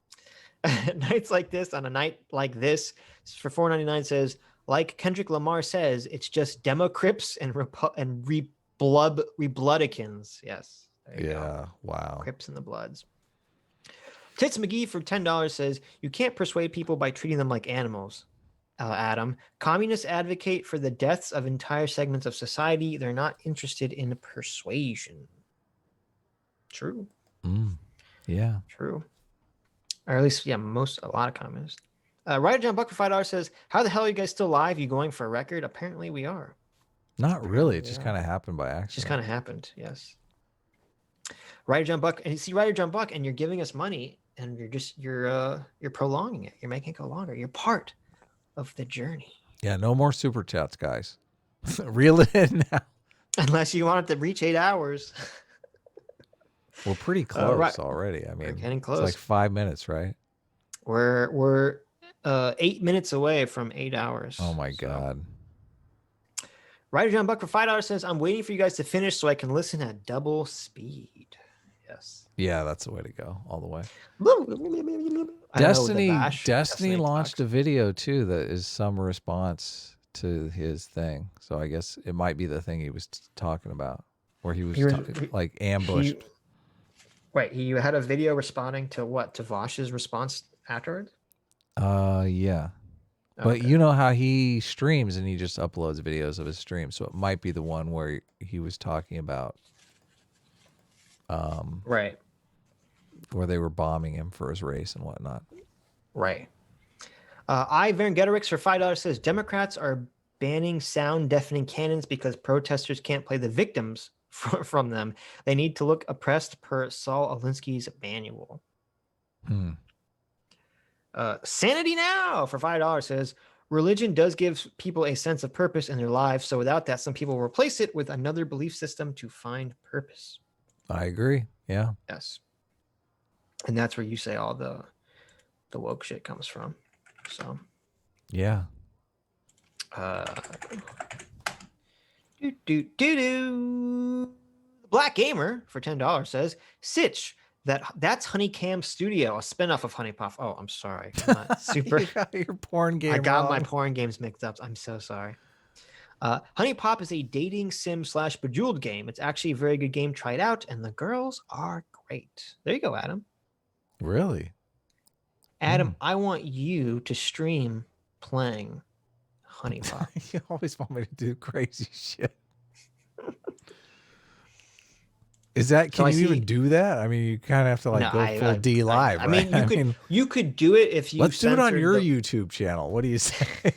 Nights like this on a night like this for $4.99 says, like Kendrick Lamar says, it's just Democrips and Rebloodicans. Yes. There you go. Wow. Crips and the Bloods. Tits McGee for $10 says, you can't persuade people by treating them like animals. Adam, communists advocate for the deaths of entire segments of society. They're not interested in persuasion. True. Yeah. True. Or at least, a lot of communists. Ryder John Buck for $5 says, how the hell are you guys still live? You going for a record? Apparently we are. Not really. It just kind of happened by accident. It just kind of happened. Yes. Ryder John Buck, and you see Ryder John Buck, and you're giving us money, and you're prolonging it. You're making it go longer. You're part of the journey. Yeah, no more super chats, guys. Reel it in now. Unless you want it to reach 8 hours. We're pretty close already. I mean, we're getting close. It's like 5 minutes, right? We're 8 minutes away from 8 hours. Oh my God. Ryder John Buck for $5 says, I'm waiting for you guys to finish so I can listen at double speed. Yes. Yeah, that's the way to go. All the way. Destiny launched a video too that is some response to his thing. So I guess it might be the thing he was talking about, where he was like ambushed. He had a video responding to what? To Vaush's response afterwards? Yeah. But you know how he streams and he just uploads videos of his stream. So it might be the one where he was talking about right. Where they were bombing him for his race and whatnot. Right. I Vern Getterix for $5 says Democrats are banning sound deafening cannons because protesters can't play the victims from them. They need to look oppressed per Saul Alinsky's manual. Sanity Now for $5 says religion does give people a sense of purpose in their lives. So without that, some people replace it with another belief system to find purpose. I agree. Yeah. Yes. And that's where you say all the woke shit comes from. So. Yeah. Black Gamer for $10 says Sitch. That's Honeycam Studio, a spinoff of Honey Puff. Oh, I'm sorry. I'm not super. You got your porn game. I got wrong. my porn games mixed up. I'm so sorry. Honey Pop is a dating sim / Bejeweled game. It's actually a very good game. Try it out, and the girls are great. There you go, Adam. Really? Adam, I want you to stream playing Honey Pop. You always want me to do crazy shit. Is that, can you even do that? I mean, you kind of have to go full D live. I mean, you could do it if you. Let's do it on your YouTube channel. What do you say?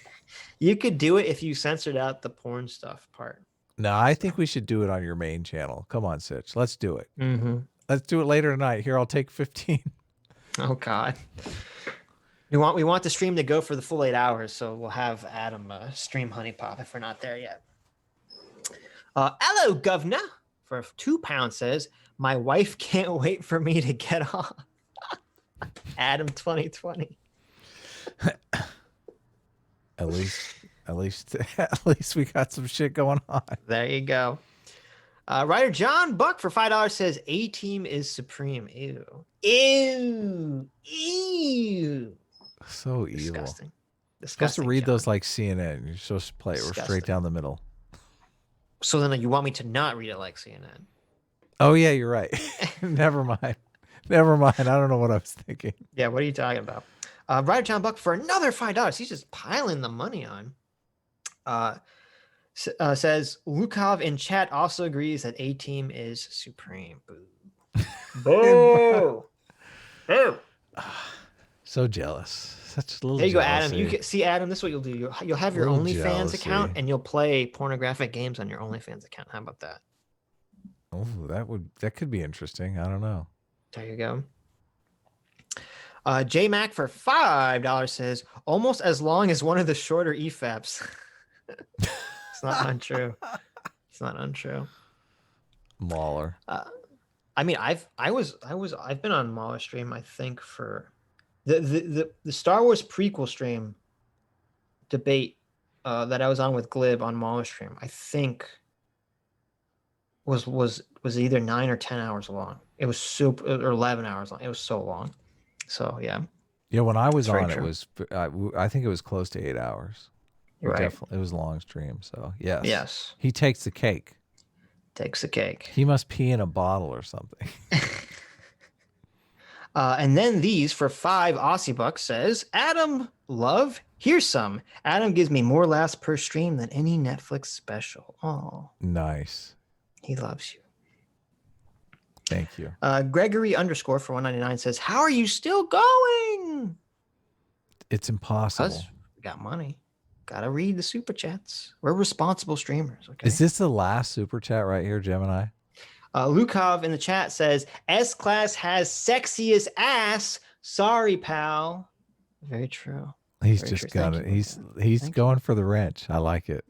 You could do it if you censored out the porn stuff part. No, I think we should do it on your main channel. Come on, Sitch. Let's do it. Mm-hmm. Let's do it later tonight. Here, I'll take 15. Oh God. We want the stream to go for the full 8 hours, so we'll have Adam stream Honey Pop if we're not there yet. Hello, Governor. For £2 says, my wife can't wait for me to get on. Adam 2020. At least we got some shit going on. There you go. Writer John Buck for $5 says, A-Team is supreme. Ew. Ew. Ew. So evil. Disgusting. You're supposed to read those like CNN. You're supposed to play it straight down the middle. So then you want me to not read it like CNN? Oh, yeah, you're right. Never mind. I don't know what I was thinking. Yeah, what are you talking about? Ryder John Buck for another $5. He's just piling the money on. Says Lukov in chat also agrees that A-Team is supreme. Boo. Boo. Boo. So jealous. Such a little There you jealousy. go, Adam. You can see, Adam, this is what you'll do. You'll have your OnlyFans account and you'll play pornographic games on your OnlyFans account. How about that? Oh, that could be interesting. I don't know. There you go. J Mac for $5 says almost as long as one of the shorter EFAPs. It's not untrue. It's not untrue. Mauler. I mean, I've been on Mauler stream, I think, for the Star Wars prequel stream debate that I was on with Glib on Mauler stream, I think was either 9 or 10 hours long. It was super, or 11 hours long. It was so long. So yeah. Yeah, when I was on, it was I think it was close to 8 hours. Right. Definitely, it was a long stream. So yes. Yes. He takes the cake. Takes the cake. He must pee in a bottle or something. And then these for $5 says, Adam Love, here's some. Adam gives me more laughs per stream than any Netflix special. Oh, nice. He loves you. Thank you. Gregory _ for 199 says, how are you still going? It's impossible. Because we got money. Gotta read the super chats. We're responsible streamers. Okay. Is this the last super chat right here, Gemini? Lukov in the chat says, S-Class has sexiest ass. Sorry, pal. Very true. He's Very just true. got Thank it. you. He's going for the wrench. I like it.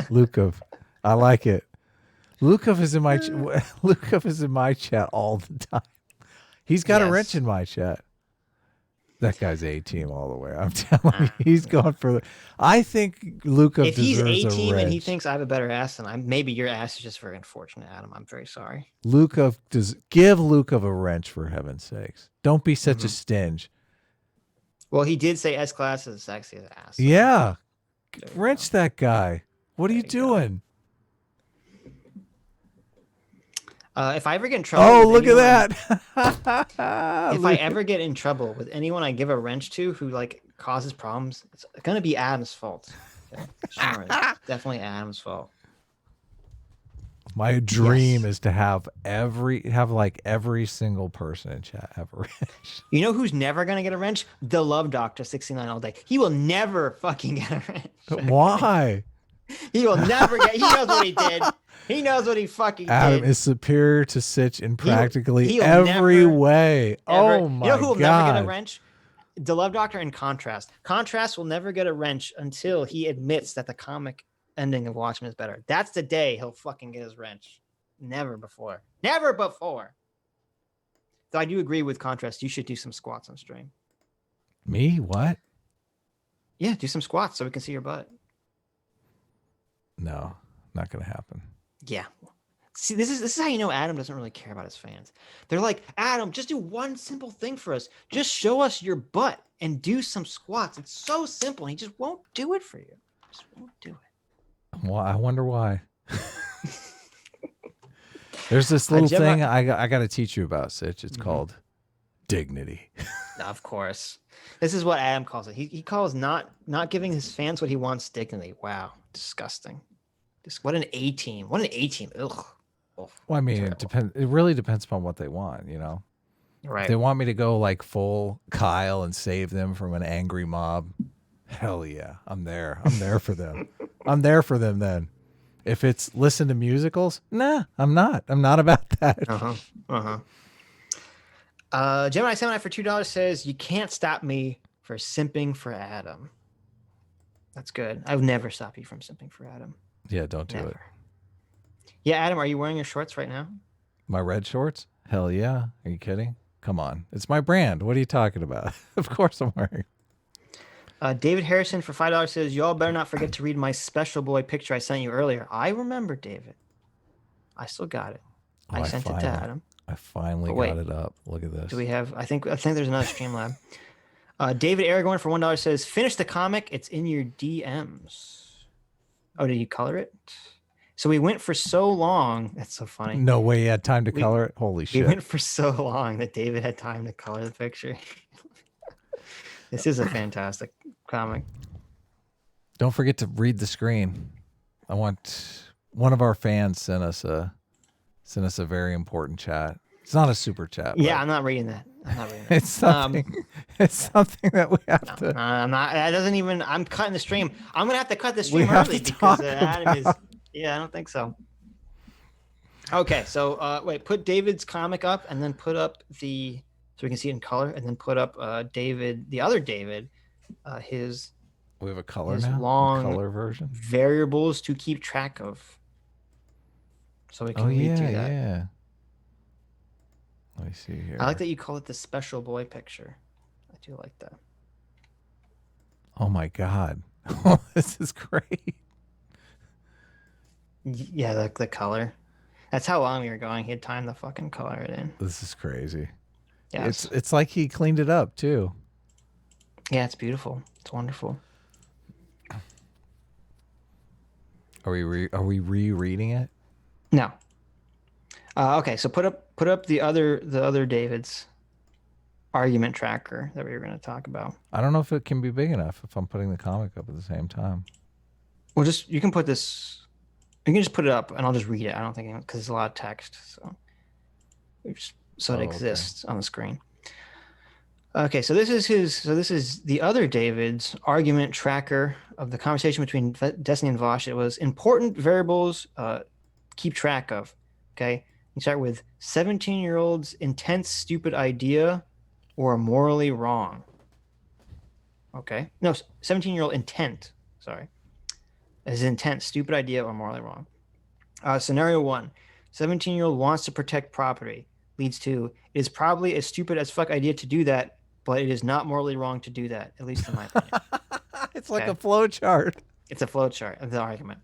Lukov. I like it. Lukov is in my Lukov is in my chat all the time. He's got a wrench in my chat. That guy's A-Team all the way. I'm telling you, he's going for the. I think Lukov if he's deserves A-Team a and he wrench. thinks I have a better ass than I'm, maybe your ass is just very unfortunate, Adam. I'm very sorry. Lukov give Lukov a wrench for heaven's sakes. Don't be such a stinge. Well, he did say S-Class is the sexiest ass. So Yeah, wrench that guy. What are you doing? If I ever get in trouble, Oh, look anyone, at that! If I ever get in trouble with anyone I give a wrench to who like causes problems, it's gonna be Adam's fault. Okay? Sure, it's definitely Adam's fault. My dream is to have every single person in chat have a wrench. You know who's never gonna get a wrench? The Love Doctor 69 all day. He will never fucking get a wrench. Why? He will never get. He knows what he did. He knows what he fucking Adam did. is superior to Sitch in practically He'll every never, way. Ever, Oh my god! You know who will never get a wrench? The Love Doctor in Contrast. Contrast will never get a wrench until he admits that the comic ending of Watchmen is better. That's the day he'll fucking get his wrench. Never before. Never before. So I do agree with Contrast. You should do some squats on stream. Me? What? Yeah, do some squats so we can see your butt. No, not gonna happen. Yeah. See, this is how you know Adam doesn't really care about his fans. They're like, Adam, just do one simple thing for us. Just show us your butt and do some squats. It's so simple. And he just won't do it for you. Just won't do it. Well, I wonder why. There's this little thing I got to teach you about, Sitch. It's called dignity. Of course. This is what Adam calls it. He calls not giving his fans what he wants dignity. Wow. Disgusting. What an A-Team. What an A-Team. Ugh. Well, I mean, it depends. It really depends upon what they want, you know. Right. If they want me to go like full Kyle and save them from an angry mob, hell yeah, I'm there. I'm there for them. I'm there for them then. If it's listen to musicals, nah, I'm not. I'm not about that. Gemini 79 for $2 says, you can't stop me for simping for Adam. That's good. I would never stop you from simping for Adam. Yeah, don't do it. Yeah, Adam, are you wearing your shorts right now? My red shorts? Hell yeah. Are you kidding? Come on. It's my brand. What are you talking about? Of course I'm wearing. David Harrison for $5 says, y'all better not forget to read my special boy picture I sent you earlier. I remember, David. I still got it. I sent it to Adam. I finally got it up. Look at this. Do we have, I think there's another Streamlab. David Aragorn for $1 says, finish the comic. It's in your DMs. Oh, did you color it? So we went for so long. That's so funny. No way he had time to color it. Holy shit. We went for so long that David had time to color the picture. This is a fantastic comic. Don't forget to read the screen. one of our fans sent us a very important chat. It's not a super chat. Yeah, I'm not reading that. It's something. It's something that we have to. I'm not. That doesn't even. I'm cutting the stream. I'm gonna have to cut the stream early because Adam is. Yeah, I don't think so. Okay, so wait. Put David's comic up, and then put up so we can see it in color, and then put up David, the other David, his. We have a color now. Long color version. Variables to keep track of. So we can read through that. Yeah. Let me see here. I like that you call it the special boy picture. I do like that. Oh my God. This is great. Yeah, the color. That's how long we were going. He had time to fucking color it in. This is crazy. Yeah. It's like he cleaned it up too. Yeah, it's beautiful. It's wonderful. Are we rereading it? No. Okay, so put up the other David's argument tracker that we were going to talk about. I don't know if it can be big enough if I'm putting the comic up at the same time. Well, you can put this. You can just put it up, and I'll just read it. I don't think because it's a lot of text, so it exists on the screen. Okay, so this is the other David's argument tracker of the conversation between Destiny and Vaush. It was important variables keep track of. Okay, you start with 17-year-old's intense stupid idea or morally wrong. Okay, no, 17-year-old intent. Sorry, his intent, stupid idea or morally wrong. Scenario 1: 17-year-old wants to protect property. Leads to, it is probably a stupid as fuck idea to do that, but it is not morally wrong to do that, at least in my opinion. It's like a flow chart. It's a flow chart of the argument.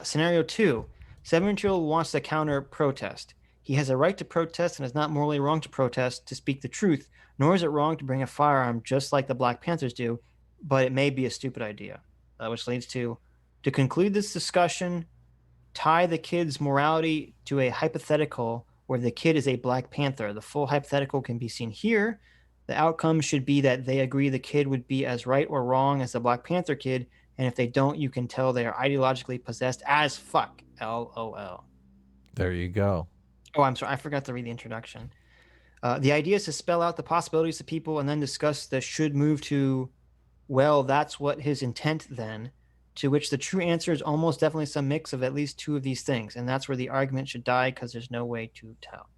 Scenario 2: 17-year-old wants to counter protest. He has a right to protest and is not morally wrong to protest, to speak the truth, nor is it wrong to bring a firearm just like the Black Panthers do, but it may be a stupid idea. Which leads to conclude this discussion, tie the kid's morality to a hypothetical where the kid is a Black Panther. The full hypothetical can be seen here. The outcome should be that they agree the kid would be as right or wrong as the Black Panther kid, and if they don't, you can tell they are ideologically possessed as fuck. LOL. There you go. Oh, I'm sorry. I forgot to read the introduction. The idea is to spell out the possibilities to people and then discuss the should move to, well, that's what his intent then, to which the true answer is almost definitely some mix of at least two of these things, and that's where the argument should die because there's no way to tell.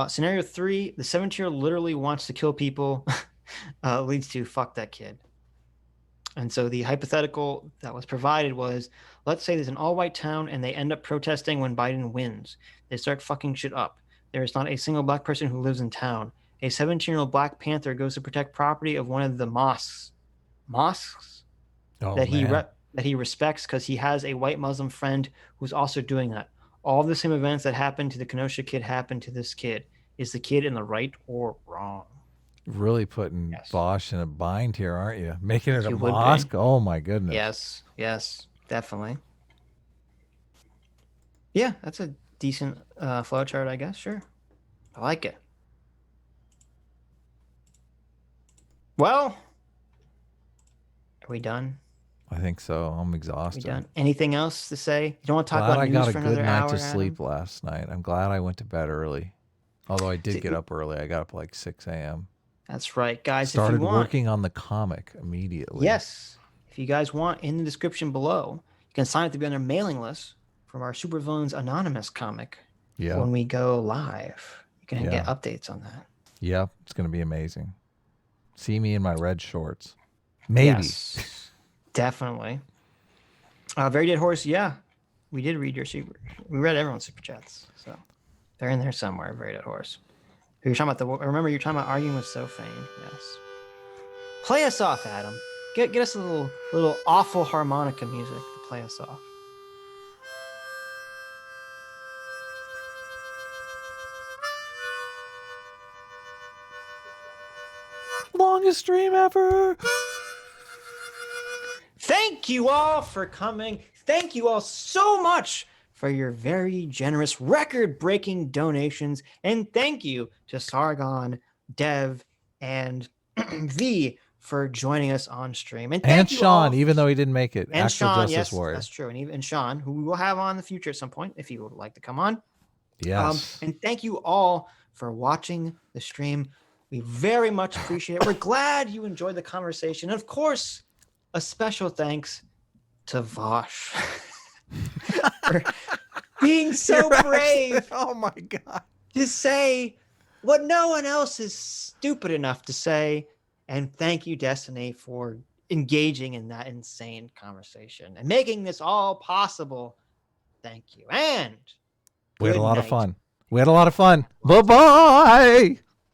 Scenario 3: the 17-year-old literally wants to kill people, leads to fuck that kid. And so the hypothetical that was provided was, let's say there's an all-white town and they end up protesting when Biden wins. They start fucking shit up. There is not a single Black person who lives in town. A 17-year-old Black Panther goes to protect property of one of the mosques that he respects because he has a white Muslim friend who's also doing that. All the same events that happened to the Kenosha kid happened to this kid. Is the kid in the right or wrong? Really putting Vaush in a bind here, aren't you? Making it a mosque? Oh my goodness. Yes, definitely. Yeah, that's a decent flowchart, I guess. Sure. I like it. Well, are we done? I think so. I'm exhausted. Are we done? Anything else to say? You don't want to talk about news for another hour? I got a good night to sleep last night. I'm glad I went to bed early. Although I did get up early. I got up like 6 a.m. That's right, guys. Started if you want, working on the comic immediately. Yes. If you guys want, in the description below, you can sign up to be on our mailing list from our Supervillains Anonymous comic. Yeah. When we go live, you can get updates on that. Yep. It's going to be amazing. See me in my red shorts. Maybe. Yes, definitely. Very Dead Horse. Yeah. We did read your super. We read everyone's super chats. So they're in there somewhere. Very Dead Horse. You're talking about remember you're talking about arguing with Sophane. Yes. Play us off, Adam. Get us a little awful harmonica music to play us off. Longest stream ever. Thank you all for coming. Thank you all so much for your very generous record-breaking donations. And thank you to Sargon, Dev, and Veeh for joining us on stream. And Sean, even though he didn't make it. And Actual Sean, Justice yes, Warrior. that's true. And Sean, who we will have on in the future at some point, if he would like to come on. Yes. And thank you all for watching the stream. We very much appreciate it. We're glad you enjoyed the conversation. And of course, a special thanks to Vaush for being so brave. Oh my God. To say what no one else is stupid enough to say. And thank you, Destiny, for engaging in that insane conversation and making this all possible. Thank you. And we had a lot of fun. We had a lot of fun. Bye-bye.